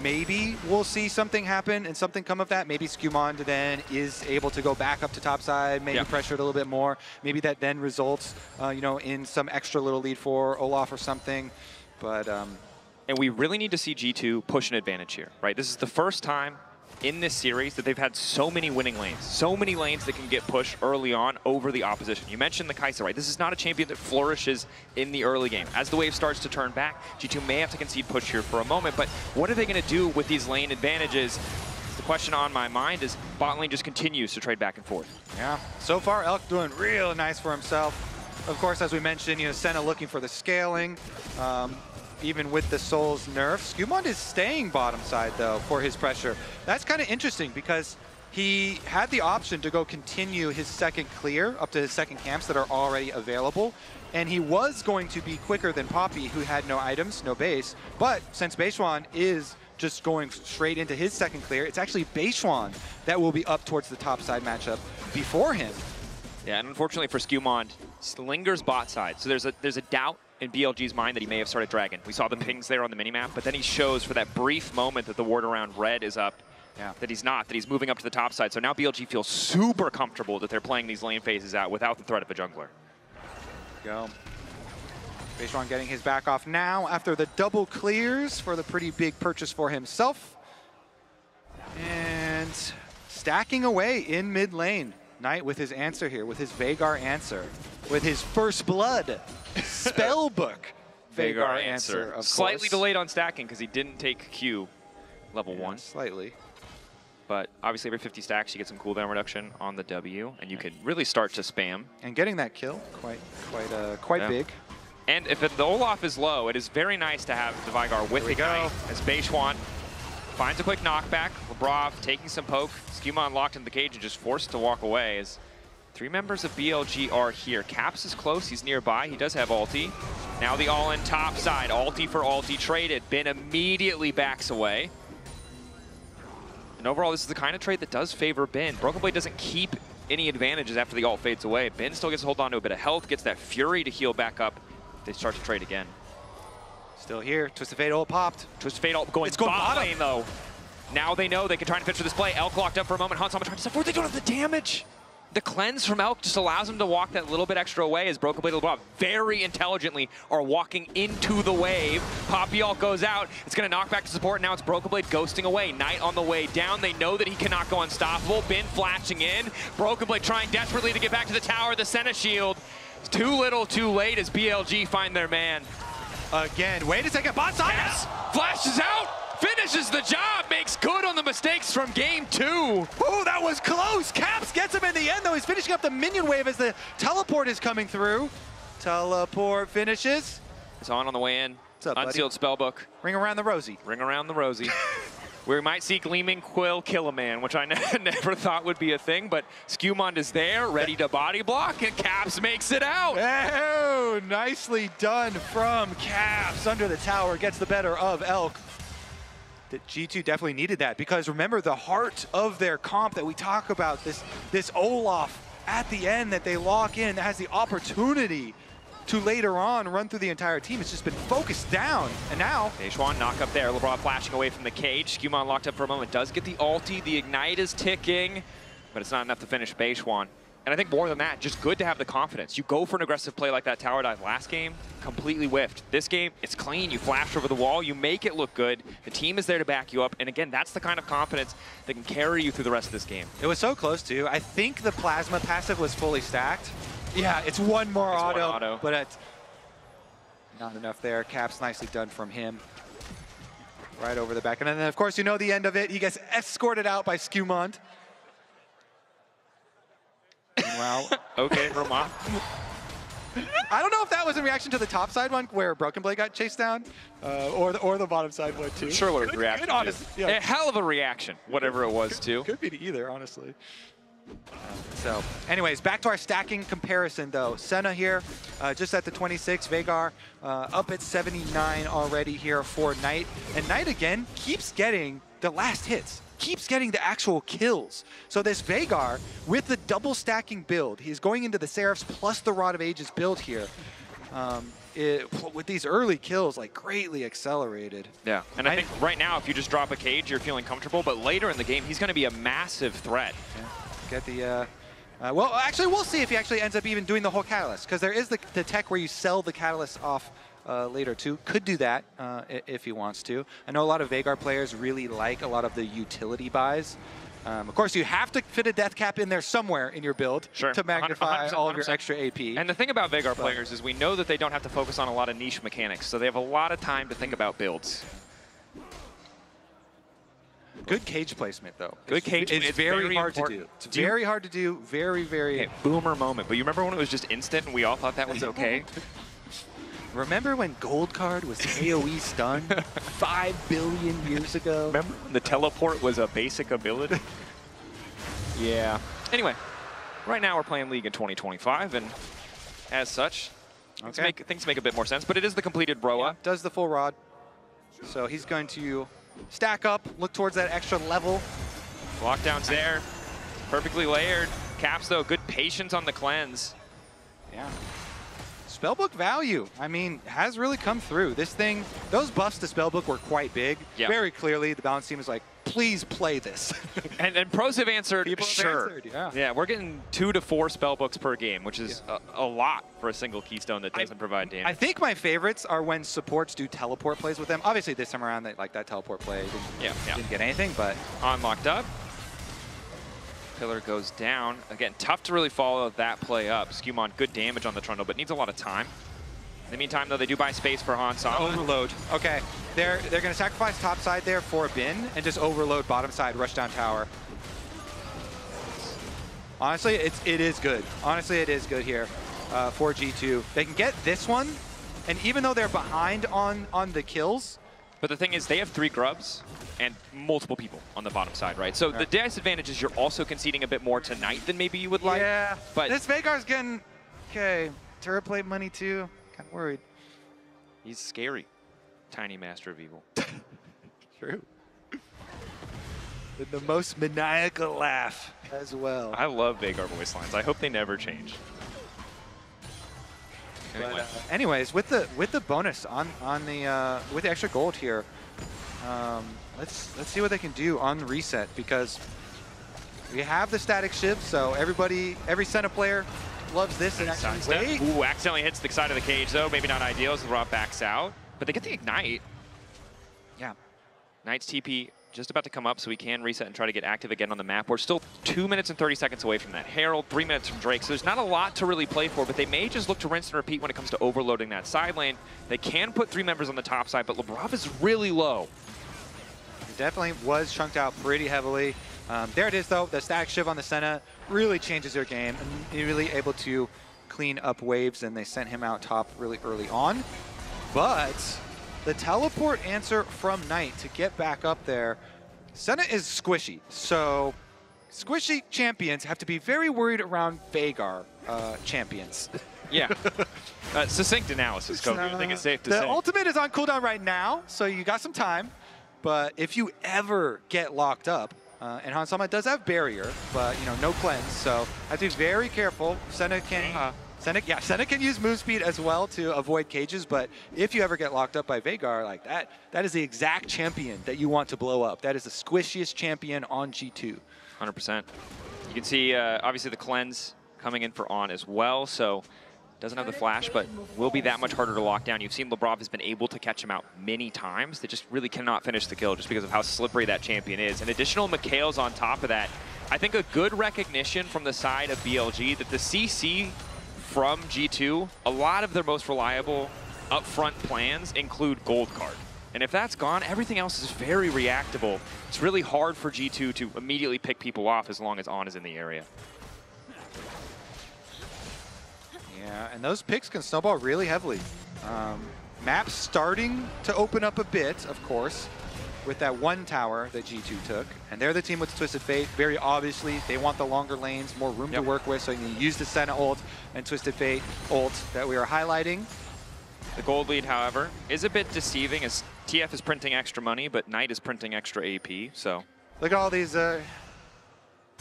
Maybe we'll see something happen and something come of that. Maybe Skewmond then is able to go back up to topside, maybe pressure it a little bit more. Maybe that then results, in some extra little lead for Olaf or something. But and we really need to see G2 push an advantage here, right? This is the first time in this series that they've had so many winning lanes, so many lanes that can get pushed early on over the opposition. You mentioned the Kai'Sa, right? This is not a champion that flourishes in the early game. As the wave starts to turn back, G2 may have to concede push here for a moment, but what are they going to do with these lane advantages? The question on my mind is bot lane just continues to trade back and forth. Yeah, so far Elk doing real nice for himself. Of course, as we mentioned, Senna looking for the scaling. Even with the Soul's nerf, Skewmond is staying bottom side, though, for his pressure. That's kind of interesting because he had the option to go continue his second clear up to his second camps that are already available, and he was going to be quicker than Poppy, who had no items, no base. But since Beishuan is just going straight into his second clear, it's actually Beishuan that will be up towards the top side matchup before him. Yeah, and unfortunately for Skewmond, lingers bot side. So there's a doubt in BLG's mind that he may have started Dragon. We saw the pings there on the minimap, but then he shows for that brief moment that the ward around red is up, that he's not, that he's moving up to the top side. So now BLG feels super comfortable that they're playing these lane phases out without the threat of a jungler. Go. Beishuan getting his back off now after the double clears for the pretty big purchase for himself. And stacking away in mid lane. Knight with his answer here, with his Veigar answer, with his First Blood spellbook Veigar answer, of Slightly course. delayed on stacking because he didn't take Q level 1. Slightly. But obviously every 50 stacks you get some cooldown reduction on the W, and you can really start to spam. And getting that kill, quite big. And if the Olaf is low, it is very nice to have the Veigar with Ignite as Beishuan finds a quick knockback. Lebrov taking some poke. Skewmon locked in the cage and just forced to walk away as 3 members of BLG are here. Caps is close, he's nearby, he does have ulti. Now the all-in top side, ulti for ulti traded. Bin immediately backs away. And overall, this is the kind of trade that does favor Bin. Broken Blade doesn't keep any advantages after the ult fades away. Bin still gets to hold on to a bit of health, gets that Fury to heal back up. They start to trade again. Still here, Twisted Fate ult popped. Twisted Fate ult going bot lane though. Now they know they can try and finish for this play. Elk locked up for a moment. Hans trying to step forward. They don't have the damage. The cleanse from Elk just allows him to walk that little bit extra away as Broken Blade very intelligently are walking into the wave. Poppy ult goes out. It's going to knock back to support. Now it's Broken Blade ghosting away. Knight on the way down. They know that he cannot go unstoppable. Bin flashing in. Broken Blade trying desperately to get back to the tower. The Senna shield. It's too little, too late as BLG find their man. Again, wait a second. Bot side. Yes. Flashes out. Finishes the job, makes good on the mistakes from game 2. Oh, that was close. Caps gets him in the end, though. He's finishing up the minion wave as the teleport is coming through. Teleport finishes. It's on the way in. What's up, Unsealed spellbook. Ring around the rosy. Ring around the rosy. We might see Gleaming Quill kill a man, which I never thought would be a thing, but Skewmond is there, ready to body block, and Caps makes it out. Oh, nicely done from Caps. Under the tower, gets the better of Elk. G2 definitely needed that because remember the heart of their comp that we talk about, this Olaf at the end that they lock in that has the opportunity to later on run through the entire team. It's just been focused down, and now Beishwan knock up there. LeBron flashing away from the cage. Skewmon locked up for a moment. Does get the ulti. The ignite is ticking, but it's not enough to finish Beishwan. And I think more than that, just good to have the confidence. You go for an aggressive play like that tower dive last game, completely whiffed. This game, it's clean. You flash over the wall. You make it look good. The team is there to back you up. And again, that's the kind of confidence that can carry you through the rest of this game. It was so close too. I think the plasma passive was fully stacked. Yeah, it's one more auto, but it's not enough there. Caps nicely done from him. Right over the back. And then, of course, you know the end of it. He gets escorted out by Skewmond. Wow. Okay, Roman. I don't know if that was in reaction to the top side one where Broken Blade got chased down, or the bottom side one too. Sure, what a reaction. Yeah. A hell of a reaction, whatever it was too. Could be to either, honestly. So, anyways, back to our stacking comparison though. Senna here, just at the 26. Veigar up at 79 already here for Knight, and Knight again keeps getting the last hits. Keeps getting the actual kills. So this Veigar, with the double stacking build, he's going into the Seraphs plus the Rod of Ages build here. With these early kills, like greatly accelerated. Yeah, and I think right now, if you just drop a cage, you're feeling comfortable, but later in the game, he's going to be a massive threat. Yeah. Get the, well, actually, we'll see if he actually ends up even doing the whole Catalyst, because there is the tech where you sell the Catalyst off later too. Could do that if he wants to. I know a lot of Veigar players really like a lot of the utility buys. Of course, you have to fit a death cap in there somewhere in your build to magnify 100%, all of your extra AP. And the thing about Veigar players is we know that they don't have to focus on a lot of niche mechanics, so they have a lot of time to think about builds. Good cage placement, though. Good cage placement. It's very hard to do. It's very hard to do. Very, very... Okay, boomer moment. But you remember when it was just instant and we all thought that was okay? Remember when Gold Card was AoE stun 5 billion years ago? Remember when the teleport was a basic ability? Yeah. Anyway, right now we're playing League in 2025, and as such, things make a bit more sense. But it is the completed Broa. Yeah, does the full rod. So he's going to stack up, look towards that extra level. Lockdown's there, perfectly layered. Caps, though, good patience on the cleanse. Yeah. Spellbook value, I mean, has really come through. This thing, those buffs to Spellbook were quite big. Yeah. Very clearly, the balance team is like, please play this. and pros have answered, sure. Yeah. Yeah, we're getting 2 to 4 Spellbooks per game, which is a lot for a single Keystone that doesn't provide damage. I think my favorites are when supports do teleport plays with them. Obviously, this time around, they like that teleport play. Didn't get anything, but... Unlocked up. Pillar goes down. Again, tough to really follow that play up. Skewmon, good damage on the Trundle, but needs a lot of time. In the meantime, though, they do buy space for Hansan. Overload. Okay, they're going to sacrifice top side there for a bin and just overload bottom side, rush down tower. Honestly, it is good. Honestly, it is good here for G2. They can get this one, and even though they're behind on the kills, But the thing is, they have 3 grubs and multiple people on the bottom side, right? So the disadvantage is you're also conceding a bit more tonight than maybe you would like. Yeah, but this Veigar's getting, okay, turret plate money too. Kind of worried. He's scary. Tiny Master of Evil. True. With the most maniacal laugh as well. I love Veigar voice lines. I hope they never change. Anyway. But, anyways, with the bonus on the with the extra gold here, let's see what they can do on reset, because we have the static shift, so every Senna player loves this. And actually, wait. Ooh, accidentally hits the side of the cage though. Maybe not ideal as the Rob backs out, but they get the ignite. Yeah. Knight's TP just about to come up, so we can reset and try to get active again on the map. We're still 2 minutes and 30 seconds away from that Herald, 3 minutes from Drake, so there's not a lot to really play for, but they may just look to rinse and repeat when it comes to overloading that side lane. They can put 3 members on the top side, but Labrov is really low. It definitely was chunked out pretty heavily. There it is, though. The static shiv on the Senna really changes their game, and you're really able to clean up waves, and they sent him out top really early on. But the teleport answer from Knight to get back up there, Senna is squishy. So squishy champions have to be very worried around Veigar champions. Yeah. Succinct analysis, Kobe. I think it's safe to say. The ultimate is on cooldown right now, so you got some time. But if you ever get locked up, and Hansama does have barrier, but no cleanse, so I have to be very careful. Senna can use move speed as well to avoid cages, but if you ever get locked up by Veigar like that, that is the exact champion that you want to blow up. That is the squishiest champion on G2. 100%. You can see, obviously, the cleanse coming in for On as well, so doesn't have the flash, but will be that much harder to lock down. You've seen Labrov has been able to catch him out many times. They just really cannot finish the kill just because of how slippery that champion is. And additional Mikhail's on top of that. I think a good recognition from the side of BLG that the CC from G2, a lot of their most reliable upfront plans include gold card. And if that's gone, everything else is very reactable. It's really hard for G2 to immediately pick people off as long as On is in the area. Yeah, and those picks can snowball really heavily. Map's starting to open up a bit, of course, with that one tower that G2 took. And they're the team with Twisted Fate. Very obviously, they want the longer lanes, more room to work with, so you can use the Senna ult and Twisted Fate ult that we are highlighting. The gold lead, however, is a bit deceiving as TF is printing extra money, but Knight is printing extra AP, so. Look at all these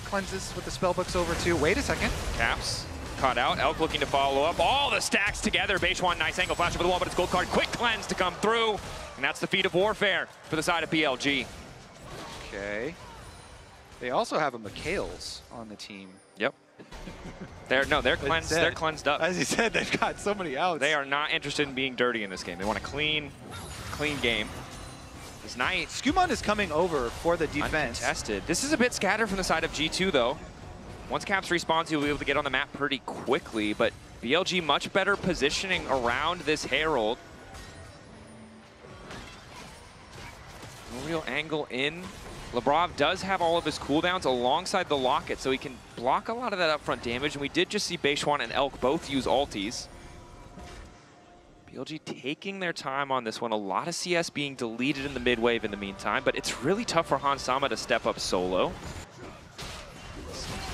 cleanses with the spellbooks over too. Wait a second. Caps caught out. Elk looking to follow up. All the stacks together. Beishwan, nice angle flash over the wall, but it's gold card. Quick cleanse to come through. And that's the feat of warfare for the side of BLG. Okay. They also have a Mikhail's on the team. Yep. They're cleansed. They're cleansed up. As you said, they've got so many outs. They are not interested in being dirty in this game. They want a clean game. This Knight. Skumon is coming over for the defense. Uncontested. This is a bit scattered from the side of G2 though. Once Caps respawns, you'll be able to get on the map pretty quickly, but BLG much better positioning around this Herald. No real angle in. Labrov does have all of his cooldowns alongside the Locket, so he can block a lot of that upfront damage, and we did just see Beishwan and Elk both use ultis. BLG taking their time on this one. A lot of CS being deleted in the mid wave in the meantime, but it's really tough for Hansama to step up solo.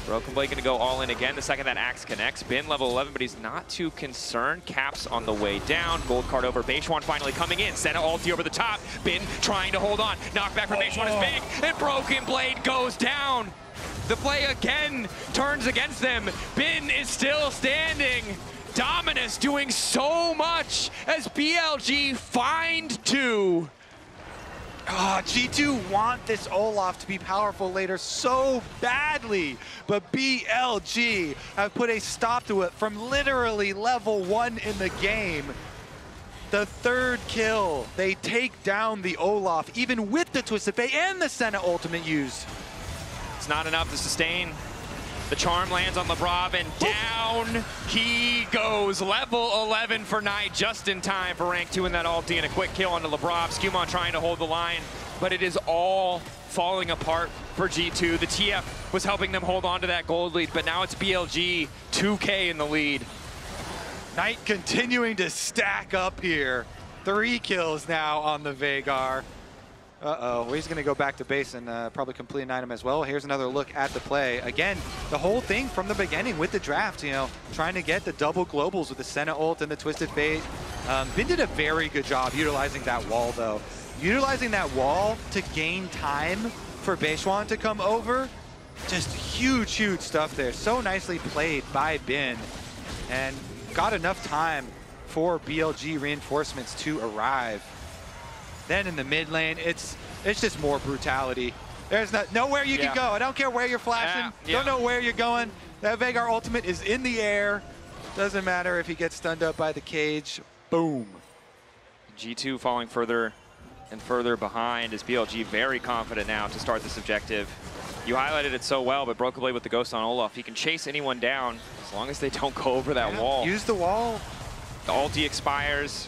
Broken Blade gonna go all in again the second that Axe connects. Bin level 11, but he's not too concerned. Caps on the way down. Gold card over. Beishwan finally coming in. Senna ulti over the top. Bin trying to hold on. Knockback from Beishwan is big, and Broken Blade goes down. The play again turns against them. Bin is still standing. Dominus doing so much as BLG find 2. G2 want this Olaf to be powerful later so badly, but BLG have put a stop to it from literally level 1 in the game. The third kill, they take down the Olaf, even with the Twisted Fate and the Senna ultimate used. It's not enough to sustain. The charm lands on Labrov, and down he goes. Level 11 for Knight, just in time for rank 2 in that ulti, and a quick kill onto Labrov. Skumon trying to hold the line, but it is all falling apart for G2. The TF was helping them hold on to that gold lead, but now it's BLG, 2K in the lead. Knight continuing to stack up here. 3 kills now on the Veigar. Uh-oh, well, he's going to go back to base and probably complete an item as well. Here's another look at the play. Again, the whole thing from the beginning with the draft, you know, trying to get the double globals with the Senna ult and the Twisted Fate. Bin did a very good job utilizing that wall, though. Utilizing that wall to gain time for Beishwan to come over. Just huge, huge stuff there. So nicely played by Bin. And got enough time for BLG reinforcements to arrive. Then in the mid lane, it's just more brutality. There's nowhere you can go. I don't care where you're flashing. Don't know where you're going. That Veigar ultimate is in the air. Doesn't matter if he gets stunned up by the cage. Boom. G2 falling further and further behind is BLG very confident now to start this objective. You highlighted it so well, but Broken Blade with the Ghost on Olaf, he can chase anyone down as long as they don't go over that wall. Use the wall. The ulti expires.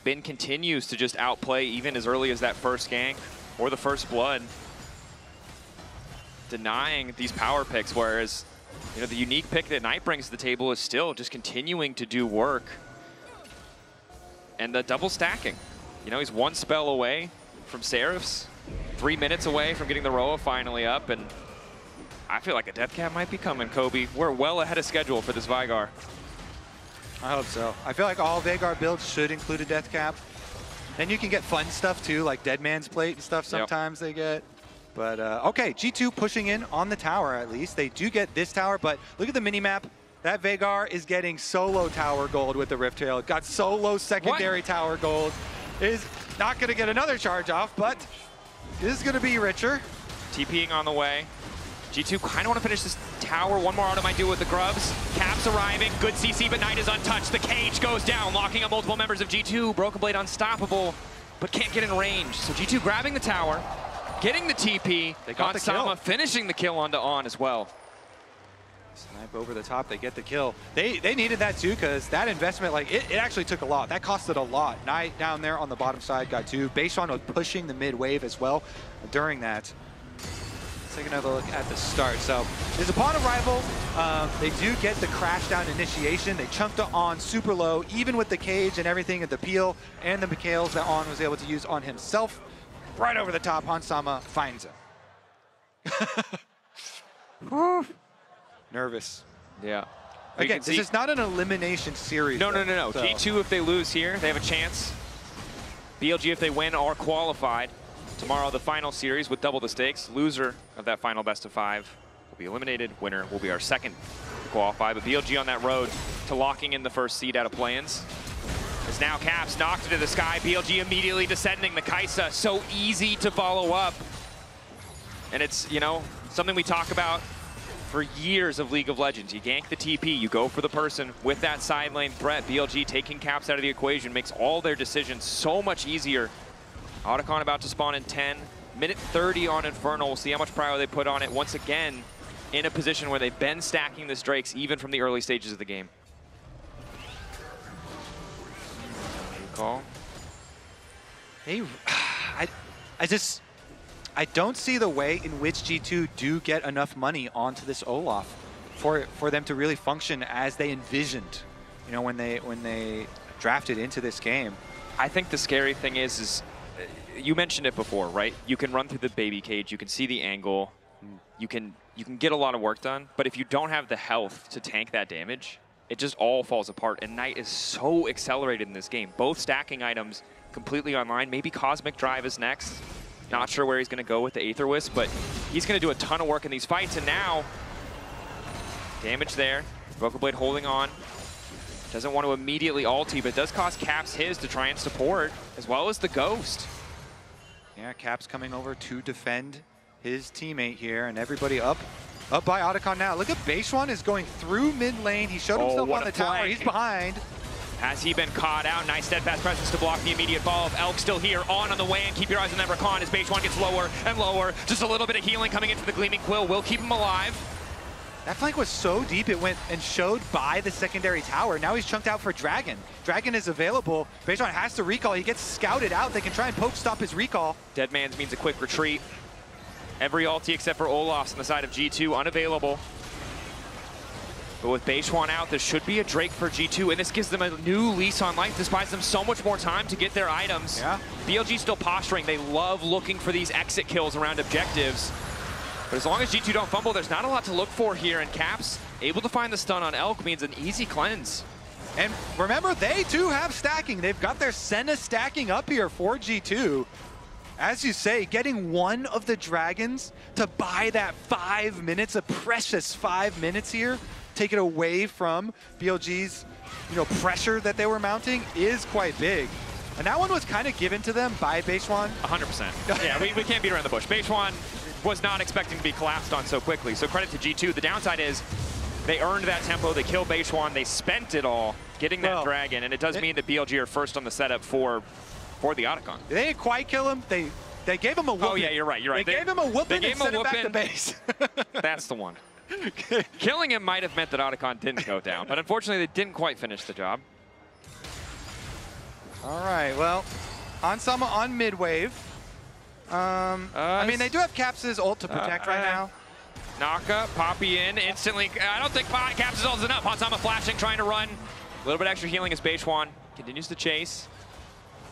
Bin continues to just outplay even as early as that first gank or the first blood, denying these power picks, whereas you know the unique pick that Knight brings to the table is still just continuing to do work. And the double stacking. You know, he's 1 spell away from Seraphs, 3 minutes away from getting the Roa finally up, and I feel like a death cap might be coming, Kobe. We're well ahead of schedule for this Veigar. I hope so. I feel like all Veigar builds should include a death cap. Then you can get fun stuff too, like Dead Man's Plate and stuff sometimes they get. But okay, G2 pushing in on the tower at least. They do get this tower, but look at the mini-map. That Veigar is getting solo tower gold with the Rift Tail. Got solo secondary tower gold. Is not going to get another charge off, but is going to be richer. TPing on the way. G2 kind of want to finish this tower. One more auto might do with the grubs. Caps arriving. Good CC, but Knight is untouched. The cage goes down, locking up multiple members of G2. Broken Blade unstoppable, but can't get in range. So G2 grabbing the tower, getting the TP. They got the kill. Finishing the kill onto On as well. Snipe over the top, they get the kill. They needed that too, because that investment, like it actually took a lot. That costed a lot. Knight down there on the bottom side got 2. Beishwan was pushing the mid wave as well during that. Let's take another look at the start. So there's upon arrival, they do get the crash down initiation. They chunked it on super low, even with the cage and everything, and the peel and the Mikhails that On was able to use on himself. Right over the top, Hansama finds him. Nervous. Yeah. Again, this is not an elimination series. No. So. G2, if they lose here, they have a chance. BLG, if they win, are qualified. Tomorrow, the final series with double the stakes. Loser of that final best of 5 will be eliminated. Winner will be our second to qualify. But BLG on that road to locking in the first seed out of play-ins. As now Caps knocked into the sky. BLG immediately descending the Kaisa. So easy to follow up. And it's, you know, something we talk about for years of League of Legends. You gank the TP, you go for the person with that side lane threat. BLG taking Caps out of the equation makes all their decisions so much easier. Otacon about to spawn in 10. Minute 30 on Infernal. We'll see how much prior they put on it. Once again, in a position where they've been stacking this Drakes even from the early stages of the game. Call. Hey, I don't see the way in which G2 do get enough money onto this Olaf for them to really function as they envisioned, you know, when they drafted into this game. I think the scary thing is you mentioned it before, right? You can run through the baby cage, you can see the angle, you can get a lot of work done, but if you don't have the health to tank that damage, it just all falls apart. And Knight is so accelerated in this game. Both stacking items completely online. Maybe Cosmic Drive is next. Not sure where he's going to go with the Aether Wisp, but he's going to do a ton of work in these fights. And now, damage there. Broken Blade holding on. Doesn't want to immediately ulti, but does cost Caps his to try and support, as well as the Ghost. Yeah, Caps coming over to defend his teammate here, and everybody up by Otacon now. Look at Beishwan is going through mid lane. He showed himself on the tower. He's behind. Has he been caught out? Nice steadfast presence to block the immediate fall of Elk. Still here, On the way, and keep your eyes on that Rakan as Beishwan gets lower and lower. Just a little bit of healing coming into the Gleaming Quill will keep him alive. That flank was so deep it went and showed by the secondary tower. Now he's chunked out for Dragon. Dragon is available. Beishwan has to recall. He gets scouted out. They can try and poke stop his recall. Dead Man's means a quick retreat. Every ulti except for Olaf's on the side of G2 unavailable. But with Beishuan out, this should be a Drake for G2, and this gives them a new lease on life. This buys them so much more time to get their items. Yeah. BLG still posturing. They love looking for these exit kills around objectives. But as long as G2 don't fumble, there's not a lot to look for here, and Caps able to find the stun on Elk means an easy cleanse. And remember, they too have stacking. They've got their Senna stacking up here for G2. As you say, getting one of the dragons to buy that 5 minutes, a precious 5 minutes here, take it away from BLG's pressure that they were mounting is quite big. And that one was kind of given to them by Beishuan. 100%. Yeah, we can't beat around the bush. Beishuan was not expecting to be collapsed on so quickly. So credit to G2. The downside is they earned that tempo. They killed Beishuan. They spent it all getting that dragon. And it does mean that BLG are first on the setup for the Otacon. They didn't quite kill him. They gave him a whooping. Oh, yeah, you're right. You're right. They gave him a whooping and sent him back to whooping. base. That's the one. Killing him might have meant that Otacon didn't go down, but unfortunately they didn't quite finish the job. All right, well, Hansama on mid-wave. I mean, they do have Caps' ult to protect right now. Naka, Poppy in instantly. I don't think Caps' ult is enough. Hansama flashing, trying to run. A little bit extra healing as Beishuan continues to chase.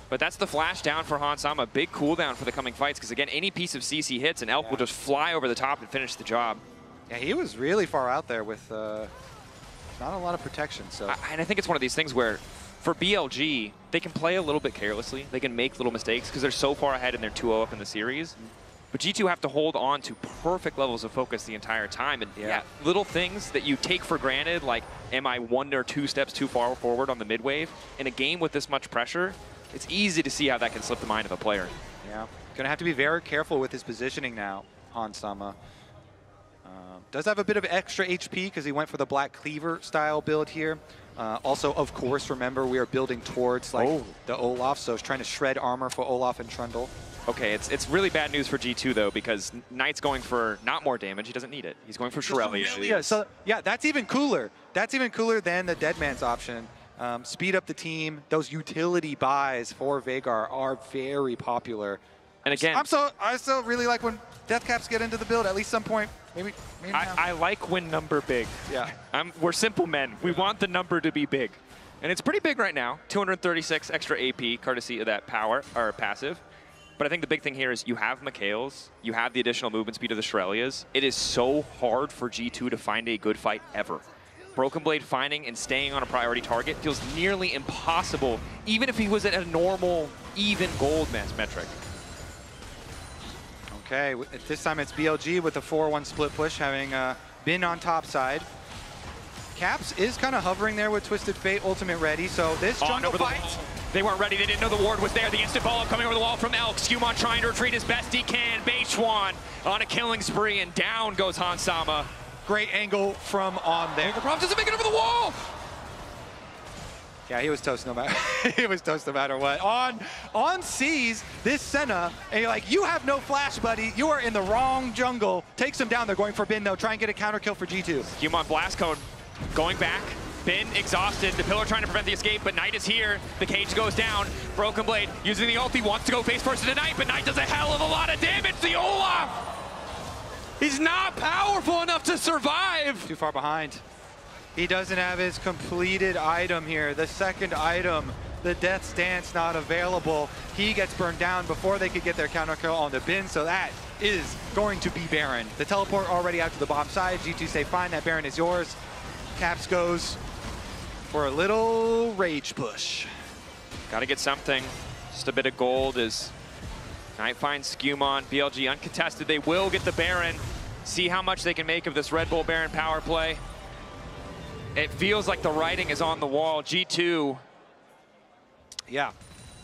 But that's the flash down for Hansama. Big cooldown for the coming fights, because again, any piece of CC hits and Elk will just fly over the top and finish the job. Yeah, he was really far out there with not a lot of protection. So, and I think it's one of these things where, for BLG, they can play a little bit carelessly. They can make little mistakes because they're so far ahead and they're 2-0 up in the series. But G2 have to hold on to perfect levels of focus the entire time. And yeah, little things that you take for granted, like am I 1 or 2 steps too far forward on the mid wave? In a game with this much pressure, it's easy to see how that can slip the mind of a player. Yeah, gonna have to be very careful with his positioning now, Hansama. Does have a bit of extra HP because he went for the Black Cleaver style build here. Also, of course, remember we are building towards the Olaf, so he's trying to shred armor for Olaf and Trundle. Okay, it's really bad news for G2 though, because Knight's going for not more damage. He doesn't need it. He's going for Shirelli. Yeah, so yeah, that's even cooler. That's even cooler than the Deadman's option. Speed up the team. Those utility buys for Veigar are very popular. And again, I still really like when Deathcaps get into the build at least some point. Maybe I like when number big. Yeah. We're simple men. We want the number to be big. And it's pretty big right now. 236 extra AP, courtesy of that power, or passive. But I think the big thing here is you have Mikhail's, you have the additional movement speed of the Shirelias. It is so hard for G2 to find a good fight ever. Broken Blade finding and staying on a priority target feels nearly impossible, even if he was at a normal, even gold metric. Okay, this time it's BLG with the 4-1 split push, having been on top side. Caps is kind of hovering there with Twisted Fate ultimate ready, so this jungle fight. They weren't ready, they didn't know the ward was there. The instant follow-up coming over the wall from Elk. Skewmon trying to retreat as best he can. Beishuan on a killing spree, and down goes Hansama. Great angle from on there. The Prof doesn't make it over the wall! Yeah, he was toast no matter. He was toast no matter what. On sees this Senna, and you're like, you have no flash, buddy. You are in the wrong jungle. Takes him down. They're going for Bin though. Try and get a counter kill for G2. Skewmon blast code going back. Bin exhausted. The pillar trying to prevent the escape, but Knight is here. The cage goes down. Broken Blade using the ulti, wants to go face first into Knight, but Knight does a hell of a lot of damage. The Olaf! He's not powerful enough to survive. Too far behind. He doesn't have his completed item here. The second item, the Death's Dance, not available. He gets burned down before they could get their counter kill on the Bin, so that is going to be Baron. The teleport already out to the bottom side. G2 say, fine, that Baron is yours. Caps goes for a little rage push. Got to get something. Just a bit of gold as Knight finds Skewmon. BLG uncontested. They will get the Baron. See how much they can make of this Red Bull Baron power play. It feels like the writing is on the wall. G2. Yeah.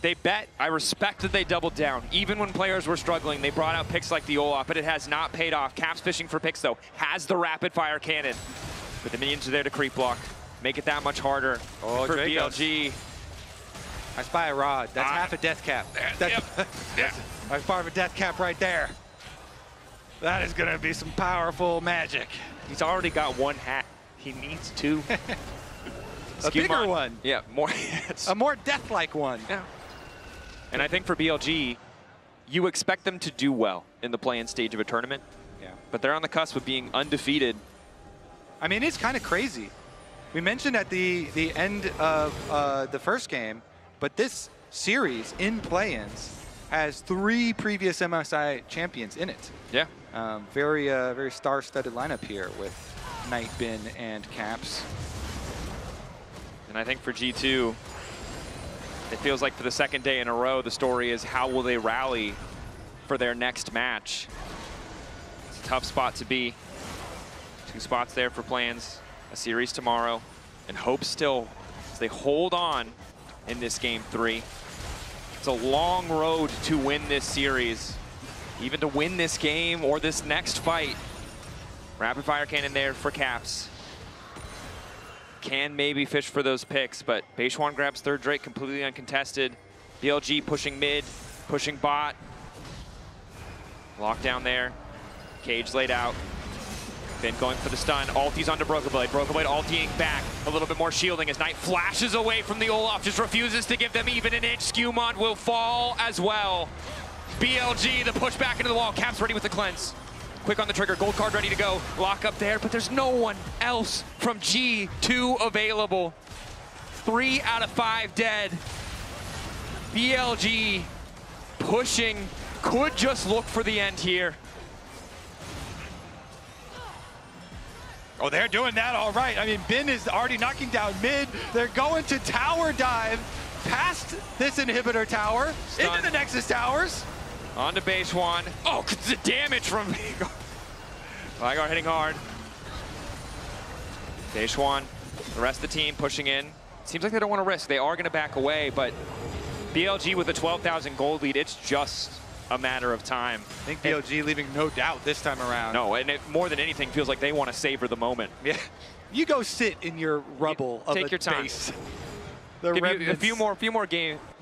They bet. I respect that they doubled down. Even when players were struggling, they brought out picks like the Olaf, but it has not paid off. Caps fishing for picks, though. Has the rapid fire cannon. But the minions are there to creep block. Make it that much harder for BLG. I spy a rod. That's half a death cap. That's part of a death cap right there. That is going to be some powerful magic. He's already got one hat. He needs two. A bigger one. Yeah, more. A more death-like one. Yeah. And I think for BLG, you expect them to do well in the play-in stage of a tournament. Yeah. But they're on the cusp of being undefeated I mean, it's kind of crazy. We mentioned at the end of the first game, but this series in play-ins has 3 previous MSI champions in it. Yeah. Very star-studded lineup here with Knight, Bin, and Caps. And I think for G2, it feels like for the second day in a row, the story is how will they rally for their next match. It's a tough spot to be. 2 spots there for plans, a series tomorrow, and hope still as they hold on in this game 3. It's a long road to win this series, even to win this game or this next fight. Rapid fire cannon there for Caps. Can maybe fish for those picks, but Beishuan grabs third Drake completely uncontested. BLG pushing mid, pushing bot. Lockdown there. Cage laid out. Finn going for the stun. Ulti's onto Broken Blade. Broken Blade ultiing back. A little bit more shielding as Knight flashes away from the Olaf. Just refuses to give them even an inch. Skewmon will fall as well. BLG, the push back into the wall. Caps ready with the cleanse. Quick on the trigger. Gold card ready to go. Lock up there, but there's no one else from G2 available. 3 out of 5 dead. BLG pushing. Could just look for the end here. Oh, they're doing that all right. I mean, Bin is already knocking down mid. They're going to tower dive past this inhibitor tower, into the Nexus towers. On to Beishuan. Oh, the damage from Vigar. Vigar hitting hard. Beishuan, the rest of the team pushing in. Seems like they don't want to risk. They are going to back away, but BLG with a 12,000 gold lead, it's just a matter of time. I think BLG leaving no doubt this time around. No, and it more than anything feels like they want to savor the moment. Yeah, you go sit in your rubble of Take a your time. base. Give you a few more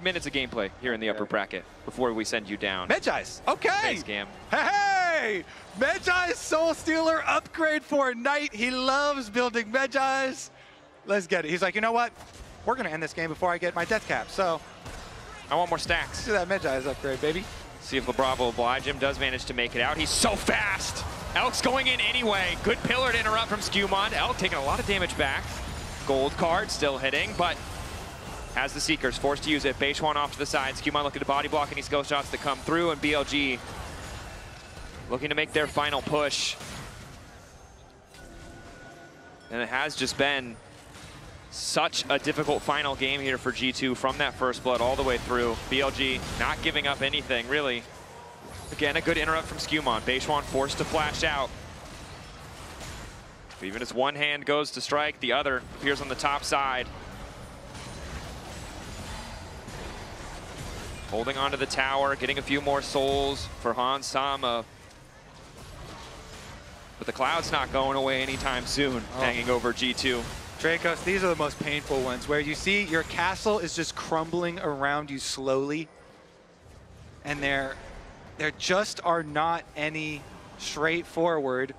minutes of gameplay here in the upper bracket before we send you down. Medjai's, okay. GAM. Hey, Medjai's Soul Stealer upgrade for Knight. He loves building Medjai's. Let's get it. He's like, you know what? We're gonna end this game before I get my death cap. So I want more stacks. Let's do that Medjai's upgrade, baby. See if LeBron will oblige him. Does manage to make it out. He's so fast. Elk's going in anyway. Good pillar to interrupt from Skewmon. Elk taking a lot of damage back. Gold card still hitting, but has the Seekers forced to use it. Beishuan off to the side. Skewmon looking to body block any skill shots that come through, and BLG looking to make their final push. And it has just been such a difficult final game here for G2 from that first blood all the way through. BLG not giving up anything, really. Again, a good interrupt from Skewmon. Beishuan forced to flash out. Even as one hand goes to strike, the other appears on the top side. Holding onto the tower, getting a few more souls for Hans Sama. But the cloud's not going away anytime soon, hanging over G2. Dracos, these are the most painful ones, where you see your castle is just crumbling around you slowly, and there just are not any straightforward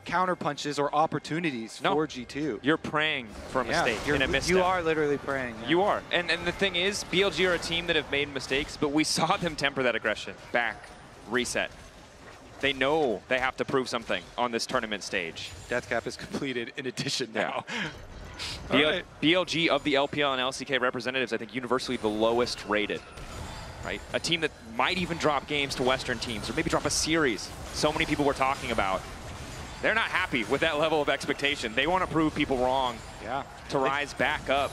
counter punches or opportunities for G2. You're praying for a mistake and a misstep. You are literally praying. Yeah. You are. And the thing is, BLG are a team that have made mistakes, but we saw them temper that aggression. Back, reset. They know they have to prove something on this tournament stage. Death cap is completed in addition now. BLG of the LPL and LCK representatives, I think universally the lowest rated. Right? A team that might even drop games to Western teams, or maybe drop a series. So many people were talking about. They're not happy with that level of expectation. They want to prove people wrong to rise back up.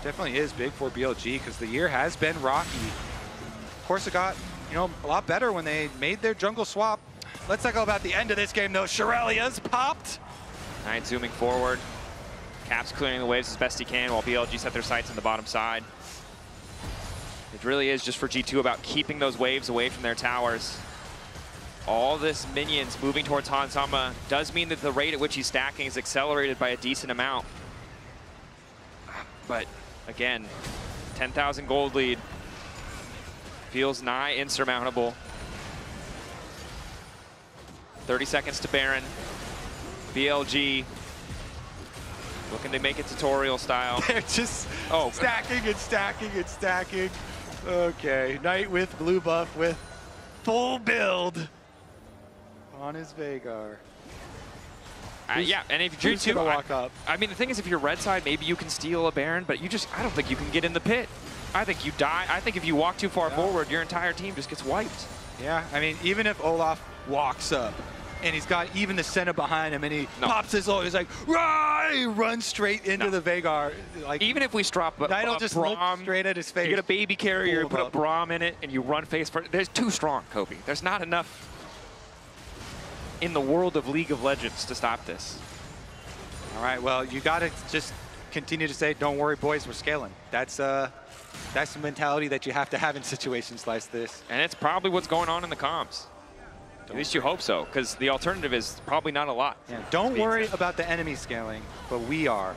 Definitely is big for BLG because the year has been rocky. Of course, it got a lot better when they made their jungle swap. Let's talk about the end of this game, though. Shirelia's popped. Knight zooming forward. Caps clearing the waves as best he can while BLG set their sights on the bottom side. It really is just for G2 about keeping those waves away from their towers. All this minions moving towards Hansama does mean that the rate at which he's stacking is accelerated by a decent amount. But again, 10,000 gold lead feels nigh insurmountable. 30 seconds to Baron. BLG looking to make it tutorial style. They're just stacking and stacking and stacking. Okay, Knight with blue buff with full build on his Vagar. Yeah, and if you're G2, walk up? I mean, the thing is, if you're red side, maybe you can steal a Baron, but I don't think you can get in the pit. I think you die. I think if you walk too far forward, your entire team just gets wiped. Yeah, I mean, even if Olaf walks up, and he's got even the Senna behind him, and he pops his ult, he's like, "Rah!" He runs straight into the Veigar. Like, even if we drop Nigel just look straight at his face. You get a baby carrier, you put a Braum in it, and you run face first. There's too strong, Kobe. There's not enough in the world of League of Legends to stop this. All right, well, you got to just continue to say, "Don't worry, boys, we're scaling." That's the mentality that you have to have in situations like this. And it's probably what's going on in the comms. At least you hope so, because the alternative is probably not a lot. Yeah, don't worry about the enemy scaling, but we are.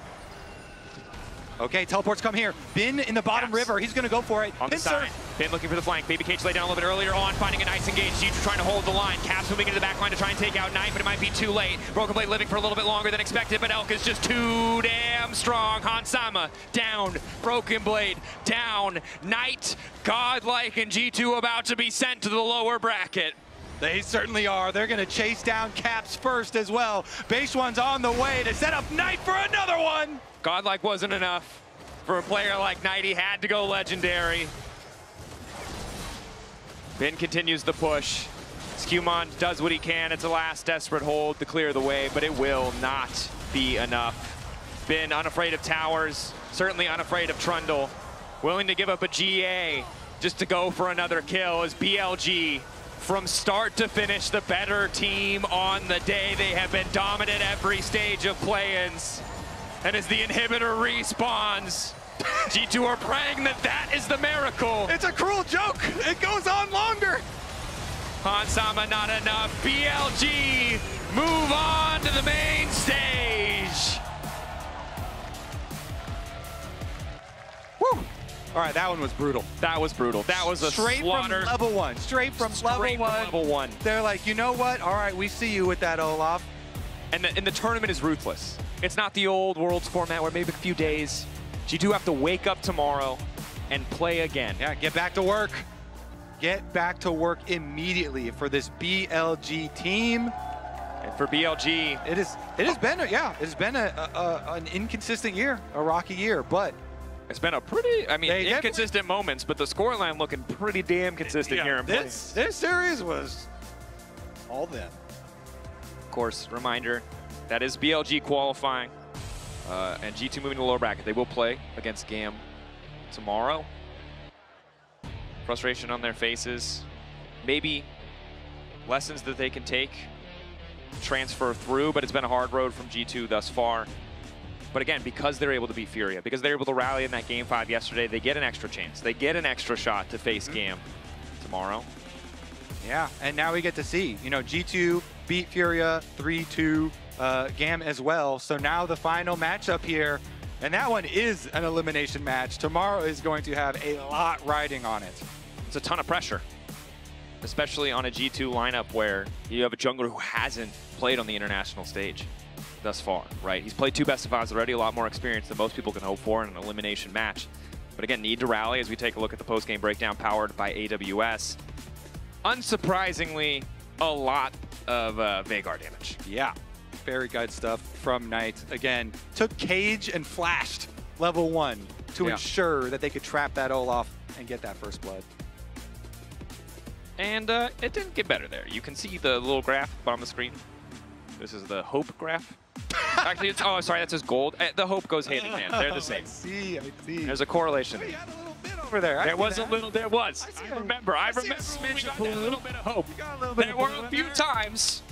Okay, teleports come here. Bin in the bottom river. He's going to go for it. On the side. Bin looking for the flank. Baby Cage laid down a little bit earlier on, finding a nice engage. G2 trying to hold the line. Caps moving into the back line to try and take out Knight, but it might be too late. Broken Blade living for a little bit longer than expected, but Elk is just too damn strong. Hansama down. Broken Blade down. Knight, godlike, and G2 about to be sent to the lower bracket. They certainly are. They're going to chase down Caps first as well. Base one's on the way to set up Knight for another one. Godlike wasn't enough for a player like Knight. He had to go legendary. Bin continues the push. Skewmon does what he can. It's a last desperate hold to clear the way, but it will not be enough. Bin unafraid of towers, certainly unafraid of Trundle. Willing to give up a GA just to go for another kill as BLG, from start to finish, the better team on the day. They have been dominant every stage of play-ins. And as the inhibitor respawns, G2 are praying that is the miracle. It's a cruel joke. It goes on longer. Hansama not enough. BLG move on to the main stage. Woo. All right, that one was brutal. That was brutal. That was a straight slaughter. From level one. Straight from level one. They're like, you know what? All right, we see you with that, Olaf. And the tournament is ruthless. It's not the old Worlds format where maybe a few days. You do have to wake up tomorrow and play again. Yeah, get back to work. Get back to work immediately for this BLG team. And for BLG, it has been an inconsistent year, a rocky year, but it's been a pretty, inconsistent moments, but the scoreline looking pretty damn consistent here in play. This series was all them. Of course, reminder, that is BLG qualifying, and G2 moving to the lower bracket. They will play against GAM tomorrow. Frustration on their faces. Maybe lessons that they can take, transfer through, but it's been a hard road from G2 thus far. But again, because they're able to beat Furia, because they're able to rally in that Game 5 yesterday, they get an extra chance. They get an extra shot to face GAM tomorrow. Yeah, and now we get to see, G2 beat Furia 3-2, GAM as well. So now the final matchup here, and that one is an elimination match. Tomorrow is going to have a lot riding on it. It's a ton of pressure, especially on a G2 lineup where you have a jungler who hasn't played on the international stage thus far, right? He's played 2 best of 5s already, a lot more experience than most people can hope for in an elimination match. But again, need to rally as we take a look at the post-game breakdown powered by AWS. Unsurprisingly, a lot of Veigar damage. Yeah, very good stuff from Knight. Again, took Cage and flashed level 1 to ensure that they could trap that Olaf and get that first blood. And it didn't get better there. You can see the little graph on the screen. This is the hope graph. Actually, it's, oh, sorry, that says gold. The hope goes hand in hand. They're the same. I see. There's a correlation. You had a little bit over there. There was a little, there was. I remember a little bit of hope. There were a few times.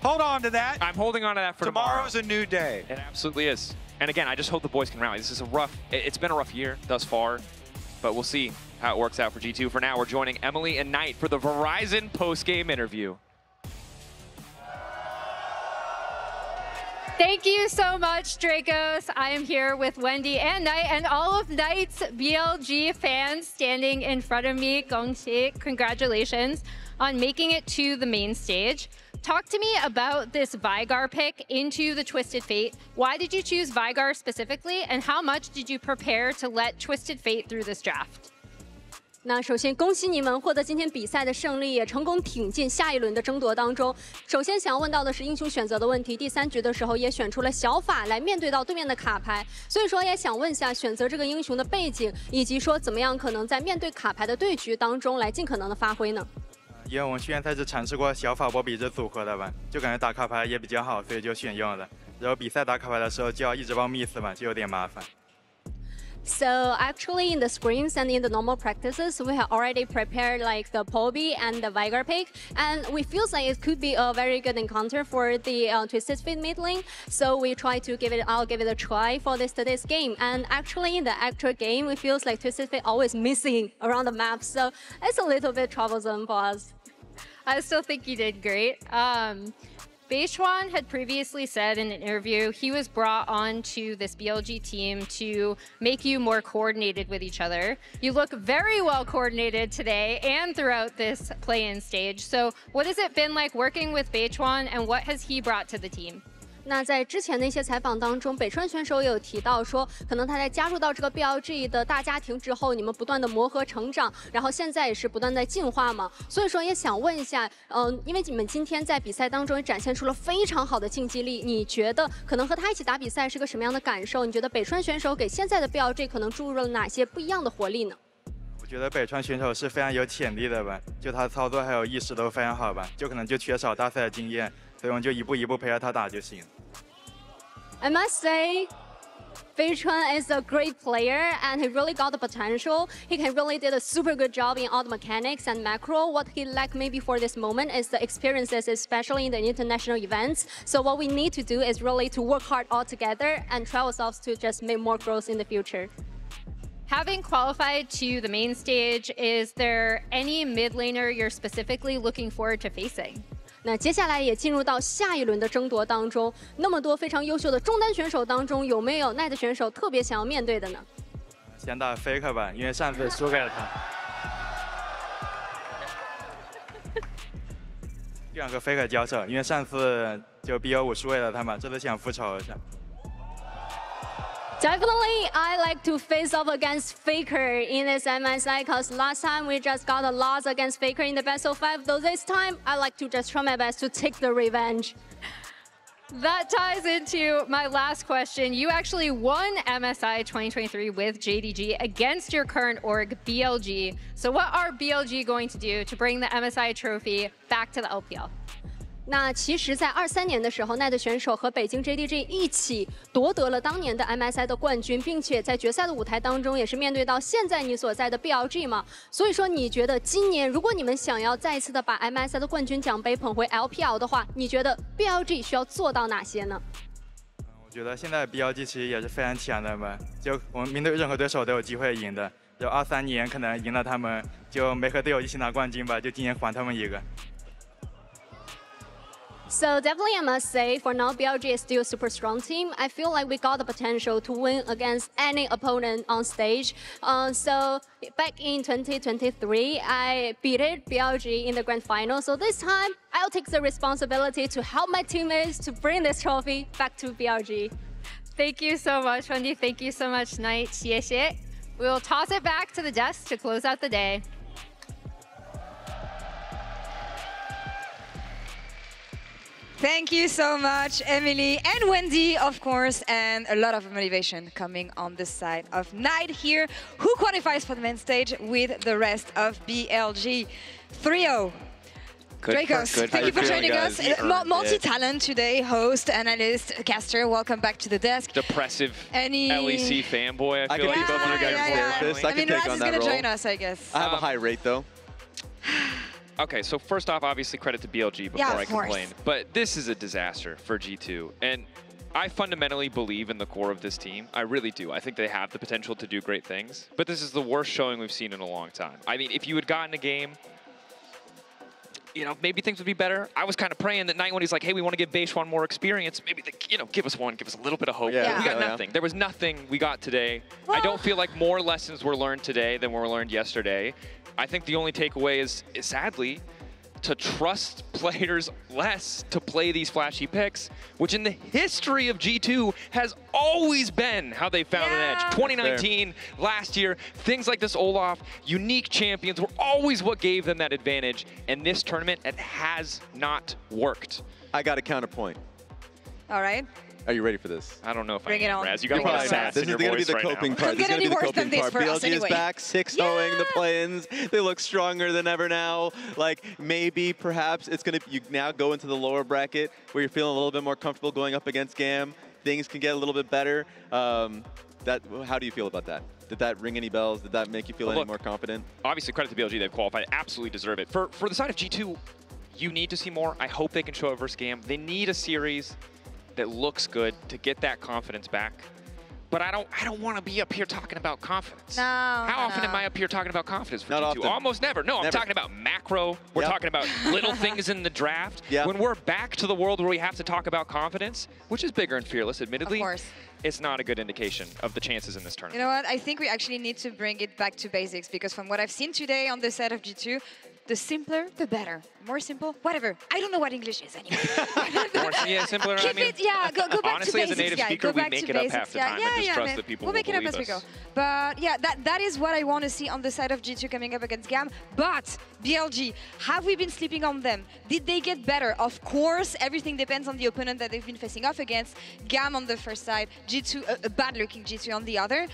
Hold on to that. I'm holding on to that for tomorrow. Tomorrow's a new day. It absolutely is. And again, I just hope the boys can rally. This is a rough, it's been a rough year thus far, but we'll see how it works out for G2. For now, we're joining Emily and Knight for the Verizon post-game interview. Thank you so much, Dracos. I am here with Wendy and Knight and all of Knight's BLG fans standing in front of me. Gongxi, congratulations on making it to the main stage. Talk to me about this Veigar pick into the Twisted Fate. Why did you choose Veigar specifically, and how much did you prepare to let Twisted Fate through this draft? 那首先恭喜你们获得今天比赛的胜利，也成功挺进下一轮的争夺当中。首先想要问到的是英雄选择的问题，第3局的时候也选出了小法来面对到对面的卡牌，所以说也想问一下选择这个英雄的背景，以及说怎么样可能在面对卡牌的对局当中来尽可能的发挥呢？因为我们训练赛是尝试过小法波比这组合的吧，就感觉打卡牌也比较好，所以就选用了。然后比赛打卡牌的时候就要一直帮 miss 嘛，就有点麻烦。 So actually in the scrims and in the normal practices, we have already prepared like the Polby and the Vigar pick, and we feel like it could be a very good encounter for the Twisted Fate mid lane. So we try to I'll give it a try for today's game. And actually in the actual game, we feel like Twisted Fate always missing around the map, so it's a little bit troublesome for us. I still think you did great. Beichuan had previously said in an interview he was brought on to this BLG team to make you more coordinated with each other. You look very well coordinated today and throughout this play-in stage. So what has it been like working with Beichuan, and what has he brought to the team? 那在之前的一些采访当中，北川选手也有提到说，可能他在加入到这个 BLG 的大家庭之后，你们不断的磨合成长，然后现在也是不断在进化嘛。所以说也想问一下，因为你们今天在比赛当中也展现出了非常好的竞技力，你觉得可能和他一起打比赛是个什么样的感受？你觉得北川选手给现在的 BLG 可能注入了哪些不一样的活力呢？ 我觉得北川选手是非常有潜力的吧，就他操作还有意识都非常好吧，就可能就缺少大赛的经验，所以我们就一步一步陪着他打就行。 I must say, Beichuan is a great player and he really got the potential. He really did a super good job in all the mechanics and macro. What he lacked maybe for this moment is the experiences, especially in the international events. So what we need to do is really to work hard all together and try ourselves to just make more growth in the future. Having qualified to the main stage, is there any mid laner you're specifically looking forward to facing? 那接下来也进入到下一轮的争夺当中，那么多非常优秀的中单选手当中，有没有奈的选手特别想要面对的呢？先打 Faker 吧，因为上次输给了他。不想和 Faker 交手，因为上次就 BO5输给了他嘛，这次想复仇一下。 Definitely, I like to face off against Faker in this MSI because last time we just got a loss against Faker in the best of 5. Though this time, I like to just try my best to take the revenge. That ties into my last question. You actually won MSI 2023 with JDG against your current org, BLG. So what are BLG going to do to bring the MSI trophy back to the LPL? 那其实，在23年的时候，奈的选手和北京 JDG 一起夺得了当年的 MSI 的冠军，并且在决赛的舞台当中，也是面对到现在你所在的 BLG 嘛。所以说，你觉得今年如果你们想要再一次的把 MSI 的冠军奖杯捧回 LPL 的话，你觉得 BLG 需要做到哪些呢？我觉得现在 BLG 其实也是非常强的嘛，就我们面对任何对手都有机会赢的。就23年可能赢了他们，就没和队友一起拿冠军吧，就今年还他们一个。 So definitely I must say, for now BLG is still a super strong team. I feel like we got the potential to win against any opponent on stage. So back in 2023, I beat BLG in the grand final. So this time, I'll take the responsibility to help my teammates to bring this trophy back to BLG. Thank you so much, Wendy. Thank you so much, Knight. 谢谢. We will toss it back to the desk to close out the day. Thank you so much, Emily and Wendy, of course, and a lot of motivation coming on the side of Knight here, who qualifies for the main stage with the rest of BLG. 3-0. Dracos, thank you for joining us. Multi-talent today, host, analyst, caster. Welcome back to the desk. Depressive LEC fanboy. I feel like both want to go therapist. I can take on that role. Raz is going to join us, I guess. I have a high rate, though. Okay, so first off, obviously credit to BLG before I complain. But this is a disaster for G2. And I fundamentally believe in the core of this team. I really do. I think they have the potential to do great things. But this is the worst showing we've seen in a long time. I mean, if you had gotten a game, you know, maybe things would be better. I was kind of praying that night when he's like, hey, we want to give Beichuan more experience. Maybe, you know, give us one, give us a little bit of hope. Yeah. We got nothing. There was nothing we got today. Well, I don't feel like more lessons were learned today than were learned yesterday. I think the only takeaway is sadly, to trust players less to play these flashy picks, which in the history of G2 has always been how they found an edge. 2019, last year, things like this Olaf, unique champions were always what gave them that advantage. And this tournament, it has not worked. I got a counterpoint. All right. Are you ready for this? I don't know if Bring I am, it on. Raz. You got a lot of sass This in is your going to be voice the right coping now. part. This is going to be the coping part. BLG anyway. is back, 6-0ing the play-ins. They look stronger than ever now. Like, maybe, perhaps, it's going to, you now go into the lower bracket where you're feeling a little bit more comfortable going up against GAM. Things can get a little bit better. How do you feel about that? Did that ring any bells? Did that make you feel any more confident? Obviously, credit to BLG. They've qualified. Absolutely deserve it. For the side of G2, you need to see more. I hope they can show it versus GAM. They need a series that looks good to get that confidence back. But I don't want to be up here talking about confidence. No. How often am I up here talking about confidence for Not G2? often. Almost never. No, I'm Never. talking about macro. We're talking about little things in the draft. When we're back to the world where we have to talk about confidence, which is bigger and fearless, admittedly, Of course. it's not a good indication of the chances in this tournament. You know what? I think we actually need to bring it back to basics, because from what I've seen today on the side of G2, the simpler, the better. More simple, whatever. I don't know what English is anyway. Simpler. Keep it, yeah, go back honestly, to as a basics, native guys. speaker, Go we back make to it up basics. half the time. I just trust that people We'll make it up believe as we go. us. But yeah, that is what I want to see on the side of G2 coming up against GAM. But BLG, have we been sleeping on them? Did they get better? Of course, everything depends on the opponent that they've been facing off against. GAM on the first side, G2, a bad-looking G2 on the other.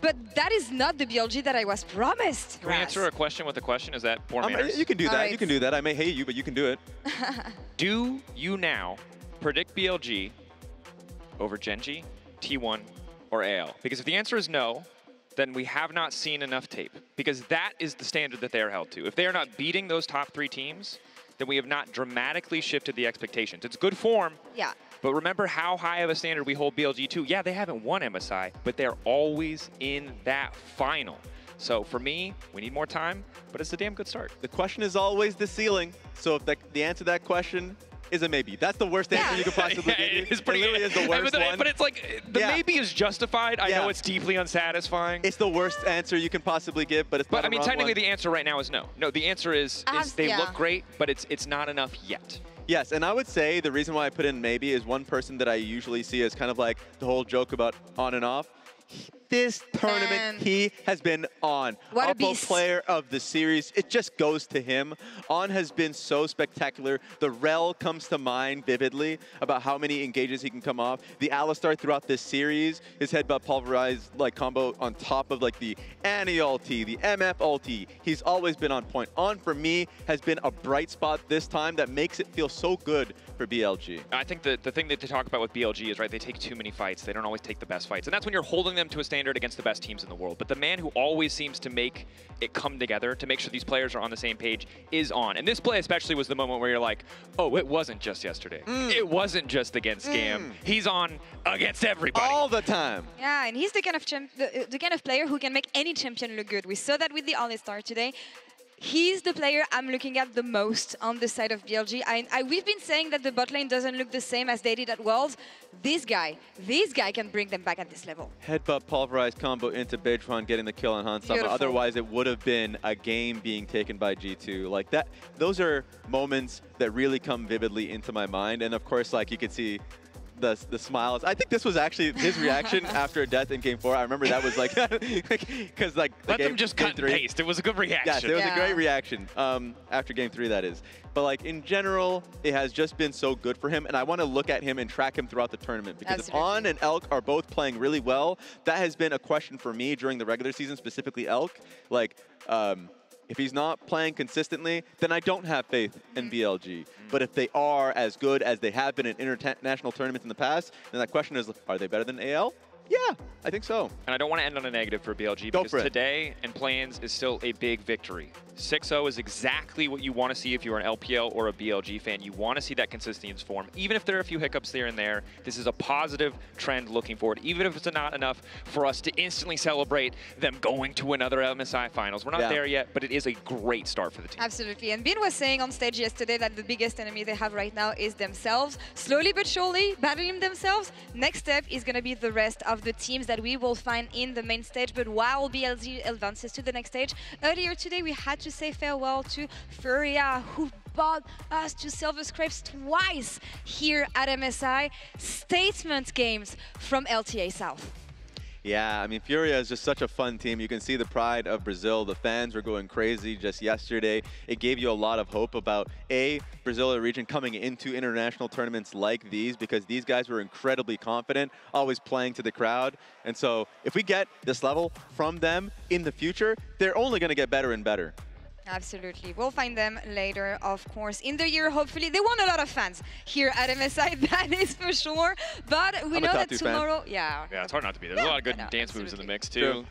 But that is not the BLG that I was promised. Can we answer a question with a question? Is that poor manners? You can do that. All right. You can do that. I may hate you, but you can do it. Do you now predict BLG over Genji, T1, or AL? Because if the answer is no, then we have not seen enough tape. Because that is the standard that they are held to. If they are not beating those top 3 teams, then we have not dramatically shifted the expectations. It's good form. Yeah. But remember how high of a standard we hold BLG to. Yeah, they haven't won MSI, but they're always in that final. So for me, we need more time, but it's a damn good start. The question is always the ceiling. So if the answer to that question is a maybe. That's the worst answer you could possibly give. It is pretty, it literally is the worst one. But it's like, the maybe is justified. I know it's deeply unsatisfying. It's the worst answer you can possibly give, but it's not But I mean, a wrong technically one. the answer right now is no. No, the answer is they look great, but it's not enough yet. Yes, and I would say the reason why I put in maybe is one person that I usually see as kind of like the whole joke about on and off. This tournament, he has been on. What a Upper beast. player of the series. It just goes to him. On has been so spectacular. The Rel comes to mind vividly about how many engages he can come off. The Alistar throughout this series, his headbutt pulverized like combo on top of like the Annie ulti, the MF ulti. He's always been on point. On for me has been a bright spot this time that makes it feel so good for BLG. I think the thing that they talk about with BLG is, right, they take too many fights. They don't always take the best fights. And that's when you're holding them to a standard against the best teams in the world. But the man who always seems to make it come together, to make sure these players are on the same page, is on. And this play especially was the moment where you're like, oh, it wasn't just yesterday. It wasn't just against GAM. He's on against everybody. All the time. Yeah, and he's the kind of the kind of player who can make any champion look good. We saw that with the Alistar today. He's the player I'm looking at the most on the side of BLG. We've been saying that the bot lane doesn't look the same as they did at Worlds. This guy can bring them back at this level. Headbutt pulverized combo into Beidron getting the kill on Hansama. Beautiful. Otherwise, it would have been a game being taken by G2. Like that, those are moments that really come vividly into my mind. And of course, like you could see the smiles. I think this was actually his reaction after a death in Game 4. I remember that was like, because like Let them just cut and paste. It was a good reaction. Yes, it was a great reaction after Game 3, that is. But like in general, it has just been so good for him, and I want to look at him and track him throughout the tournament because if On and Elk are both playing really well, that has been a question for me during the regular season, specifically Elk. Like, if he's not playing consistently, then I don't have faith in BLG. But if they are as good as they have been in international tournaments in the past, then that question is, are they better than AL? Yeah, I think so. And I don't want to end on a negative for BLG because today and play-ins is still a big victory. 6-0 is exactly what you want to see if you're an LPL or a BLG fan. You want to see that consistency in form. Even if there are a few hiccups there and there, this is a positive trend looking forward. Even if it's not enough for us to instantly celebrate them going to another MSI finals. We're not there yet, but it is a great start for the team. Absolutely. And Bin was saying on stage yesterday that the biggest enemy they have right now is themselves. Slowly but surely, battling themselves. Next step is going to be the rest of the teams that we will find in the main stage. But while BLG advances to the next stage, earlier today we had to say farewell to Furia, who brought us to Silver Scrapes twice here at MSI. Statement games from LTA South. Yeah, I mean, Furia is just such a fun team. You can see the pride of Brazil. The fans were going crazy just yesterday. It gave you a lot of hope about, A, Brazil region coming into international tournaments like these, because these guys were incredibly confident, always playing to the crowd. And so if we get this level from them in the future, they're only going to get better and better. Absolutely. We'll find them later, of course. In the year, hopefully. They want a lot of fans here at MSI, that is for sure. But we know that tomorrow... Yeah, it's hard not to be. There's a lot of good dance moves in the mix, too. True.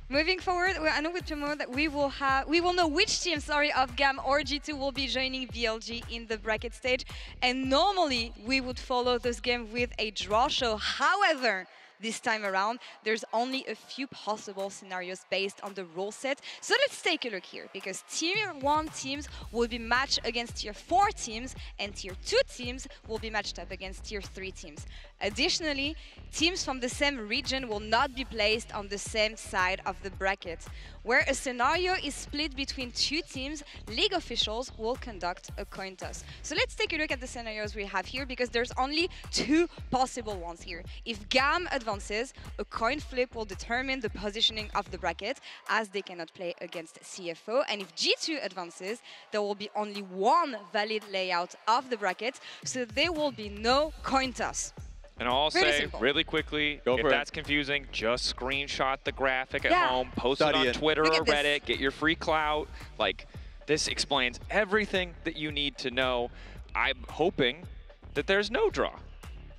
Moving forward, I know with tomorrow that we will know which team, of GAM or G2 will be joining BLG in the bracket stage. And normally, we would follow this game with a draw show. However, this time around, there's only a few possible scenarios based on the rule set. So let's take a look here, because Tier 1 teams will be matched against Tier 4 teams, and Tier 2 teams will be matched up against Tier 3 teams. Additionally, teams from the same region will not be placed on the same side of the bracket. Where a scenario is split between two teams, league officials will conduct a coin toss. So let's take a look at the scenarios we have here, because there's only two possible ones here. If GAM advances, a coin flip will determine the positioning of the bracket, as they cannot play against CFO. And if G2 advances, there will be only one valid layout of the bracket, so there will be no coin toss. And I'll say really quickly, if that's confusing, just screenshot the graphic at home, post it on Twitter or Reddit, get your free clout. Like, this explains everything that you need to know. I'm hoping that there's no draw,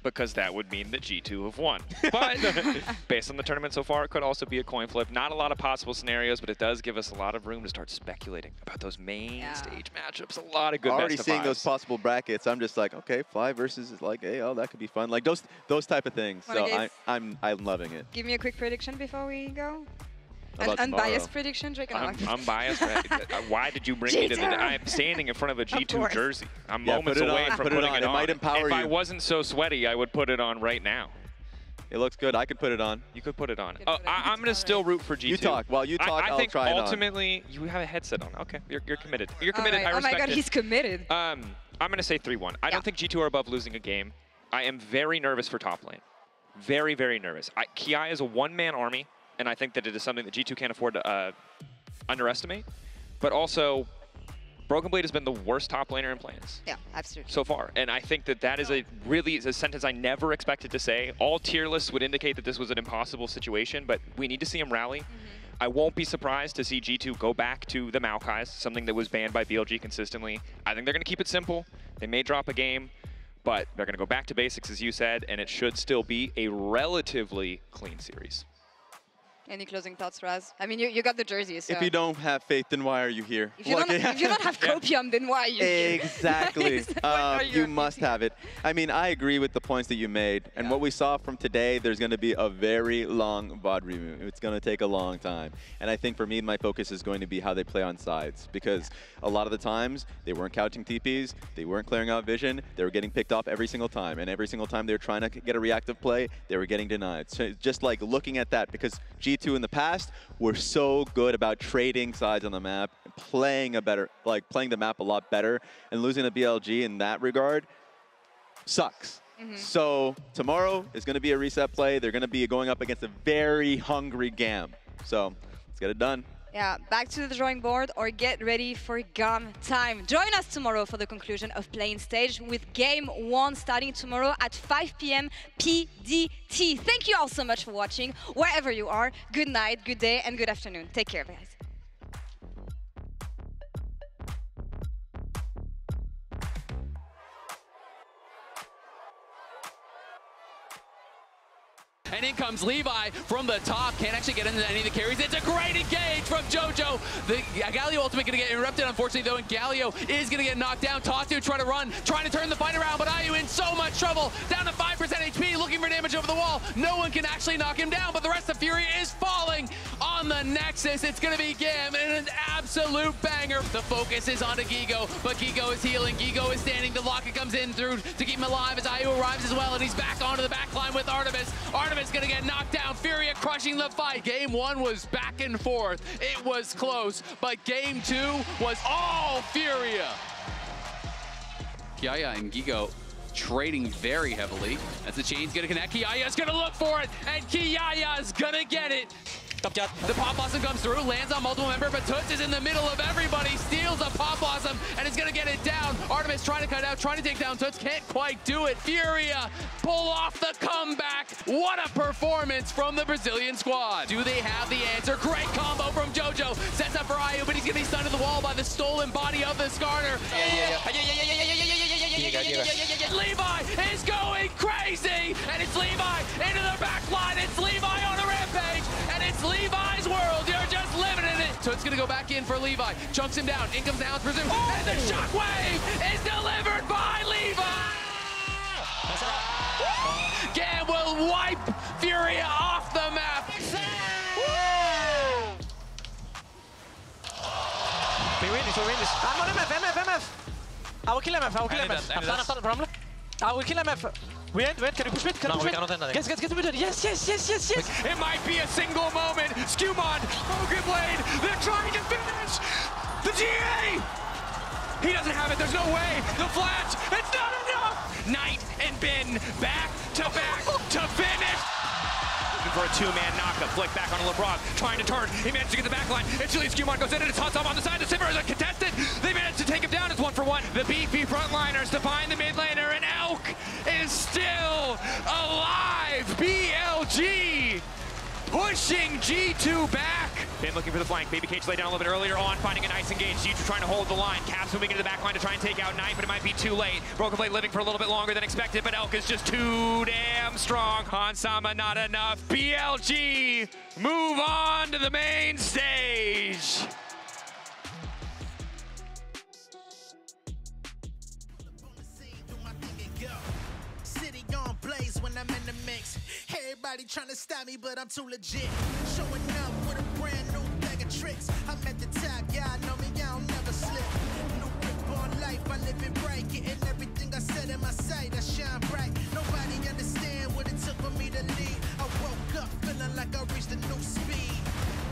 because that would mean that G2 have won. But based on the tournament so far, it could also be a coin flip. Not a lot of possible scenarios, but it does give us a lot of room to start speculating about those main stage matchups. A lot of good Already seeing those possible brackets, I'm just like, okay, Fly versus is like, hey, oh, that could be fun. Like those type of things. So I'm loving it. Give me a quick prediction before we go. An unbiased prediction, Drake? I'm biased. Why did you bring me to the... I'm standing in front of a G2 jersey. I'm moments away from putting it on. It might empower you. If I wasn't so sweaty, I would put it on right now. It looks good. I could put it on. You could put it on. I'm going to still root for G2. You talk. While you talk, I'll try it on. I think ultimately, you have a headset on. Okay, you're committed. You're committed. I respect it. Oh my God, he's committed. I'm going to say 3-1. I don't think G2 are above losing a game. I am very nervous for top lane. Very, very nervous. Ki is a one-man army. And I think that it is something that G2 can't afford to underestimate. But also, Broken Blade has been the worst top laner in Plains. Yeah, absolutely. So far. And I think that that is a sentence I never expected to say. All tier lists would indicate that this was an impossible situation, but we need to see him rally. I won't be surprised to see G2 go back to the Maokais, something that was banned by BLG consistently. I think they're going to keep it simple. They may drop a game, but they're going to go back to basics, as you said, and it should still be a relatively clean series. Any closing thoughts, Raz? I mean, you got the jersey, so... If you don't have faith, then why are you here? If you don't have copium, then why are you here? Exactly. You must have it. I mean, I agree with the points that you made. And what we saw from today, there's going to be a very long VOD review. It's going to take a long time. And I think for me, my focus is going to be how they play on sides. Because a lot of the times, they weren't couching TPs, they weren't clearing out vision, they were getting picked off every single time. And every single time they were trying to get a reactive play, they were getting denied. So just like looking at that, because G2 in the past were so good about trading sides on the map, playing the map a lot better, and losing to BLG in that regard sucks. So tomorrow is going to be a reset play. They're going to be going up against a very hungry GAM. So let's get it done. Yeah, back to the drawing board or get ready for GAM time. Join us tomorrow for the conclusion of playing stage with Game 1 starting tomorrow at 5 p.m. PDT. Thank you all so much for watching. Wherever you are, good night, good day, and good afternoon. Take care, guys. And in comes Levi from the top. Can't actually get into any of the carries. It's a great engage from JoJo. The Galio ultimate going to get interrupted, unfortunately, though, and Galio is going to get knocked down. Tatu trying to run, trying to turn the fight around, but IU in so much trouble. Down to 5% HP, looking for damage over the wall. No one can actually knock him down, but the rest of Fury is falling on the Nexus. It's going to be GAM and an absolute banger. The focus is onto Gigo, but Gigo is healing. Gigo is standing. The locket comes in through to keep him alive as IU arrives as well, and he's back onto the back line with Artemis. Artemis gonna get knocked down. Furia crushing the fight. Game 1 was back and forth. It was close, but Game 2 was all Furia. Kiaya and Gigo trading very heavily as the chain's gonna connect. Kiaya's gonna look for it, and Kiaya's gonna get it. The Pop Blossom comes through, lands on multiple member, but Toots is in the middle of everybody, steals a Pop Blossom, and is gonna get it down. Artemis trying to cut out, trying to take down Toots, can't quite do it. Furia pull off the comeback. What a performance from the Brazilian squad. Do they have the answer? Great combo from Jojo. Sets up for Ayu, but he's gonna be stunned to the wall by the stolen body of the Skarner. Levi is going crazy, and it's Levi into the back line. It's Levi on a rampage, and it's Levi's world. You're just living in it. So it's gonna go back in for Levi. Chunks him down. In comes down, presume. And the shockwave is delivered by Levi. GAM will wipe Furia off the map. We win this. I'm on MF. I will kill MF. I will kill MF. We end. Can you push mid? No, we cannot end that. Get to mid. Yes. It might be a single moment. Skewmon, Broken Blade, they're trying to finish the GA. He doesn't have it. There's no way. The flash. It's not enough. Knight and Ben back to finish. For a two-man knockup, flick back on LeBron, trying to turn. He managed to get the back line. It's Julius Skewmon goes in, and it's hot top on the side. The Simmer is a contested. They managed to take him down. It's 1-for-1. The beefy frontliners to find the mid laner, and Elk is still alive. BLG pushing G2 back. Ben looking for the flank. Baby Cage laid down a little bit earlier on, finding a nice engage. G2 trying to hold the line. Caps moving into the back line to try and take out Knight, but it might be too late. Broken Blade living for a little bit longer than expected, but Elk is just too damn strong. Hansama not enough. BLG move on to the main stage. City on blaze when I'm in the mix. Everybody trying to stop me, but I'm too legit. Showing up with a brand new bag of tricks. I'm at the top, y'all know me, y'all never slip. New grip on life, I live it right. Getting everything I said in my sight, I shine bright. Nobody understand what it took for me to lead. I woke up feeling like I reached a new speed.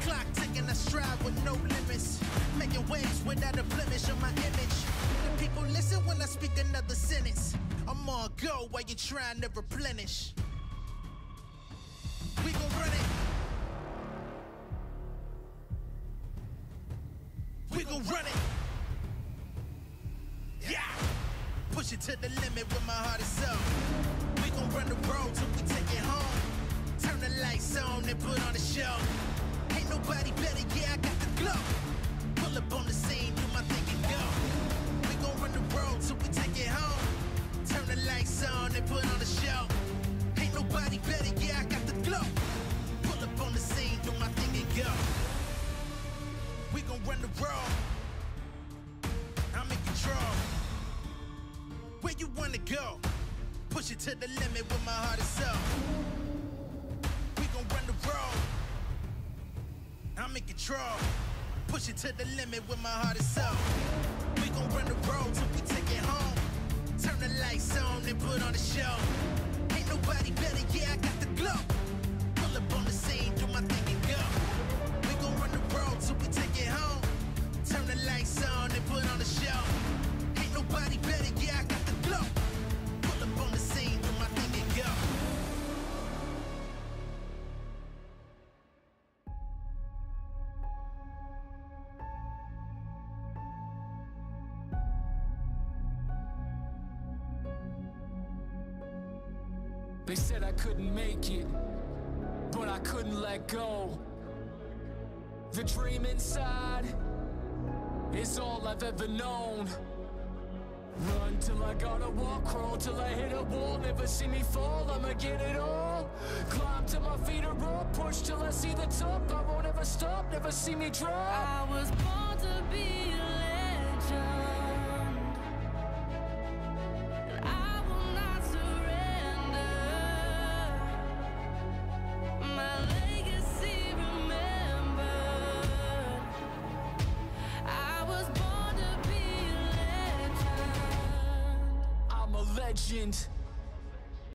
Clock ticking, I strive with no limits. Making waves without a blemish on my image. The people listen when I speak another sentence. I'm on go while you're trying to replenish. We gon' run it. We gon' run it. Yeah. Push it to the limit with my heart is up. We gon' run the road till we take it home. Turn the lights on and put on a show. Ain't nobody better, yeah, I got the glow. Pull up on the scene, do my thing and go. We gon' run the road till we take it home. Turn the lights on and put on a show. Ain't nobody better, yeah, I got the glow. Pull up on the scene, do my thing and go. We gon' run the road. I'm in control. Where you wanna go? Push it to the limit with my heart is up. We gon' run the road. I'm in control. Push it to the limit with my heart is up. We gon' run the road till we take it home. Turn the lights on and put on a show. Ain't nobody better, yeah, I got the glow. Pull up on the scene, do my thing and go. We gon' run the road till we take it home. Turn the lights on and put on a show. Ain't nobody better, yeah, I got the glow. Pull up on the scene, do my thing and go. They said I couldn't make it, but I couldn't let go. The dream inside is all I've ever known. Run till I gotta walk, crawl till I hit a wall. Never see me fall, I'ma get it all. Climb till my feet are raw, push till I see the top. I won't ever stop, never see me drop. I was born to be a legend. Legend.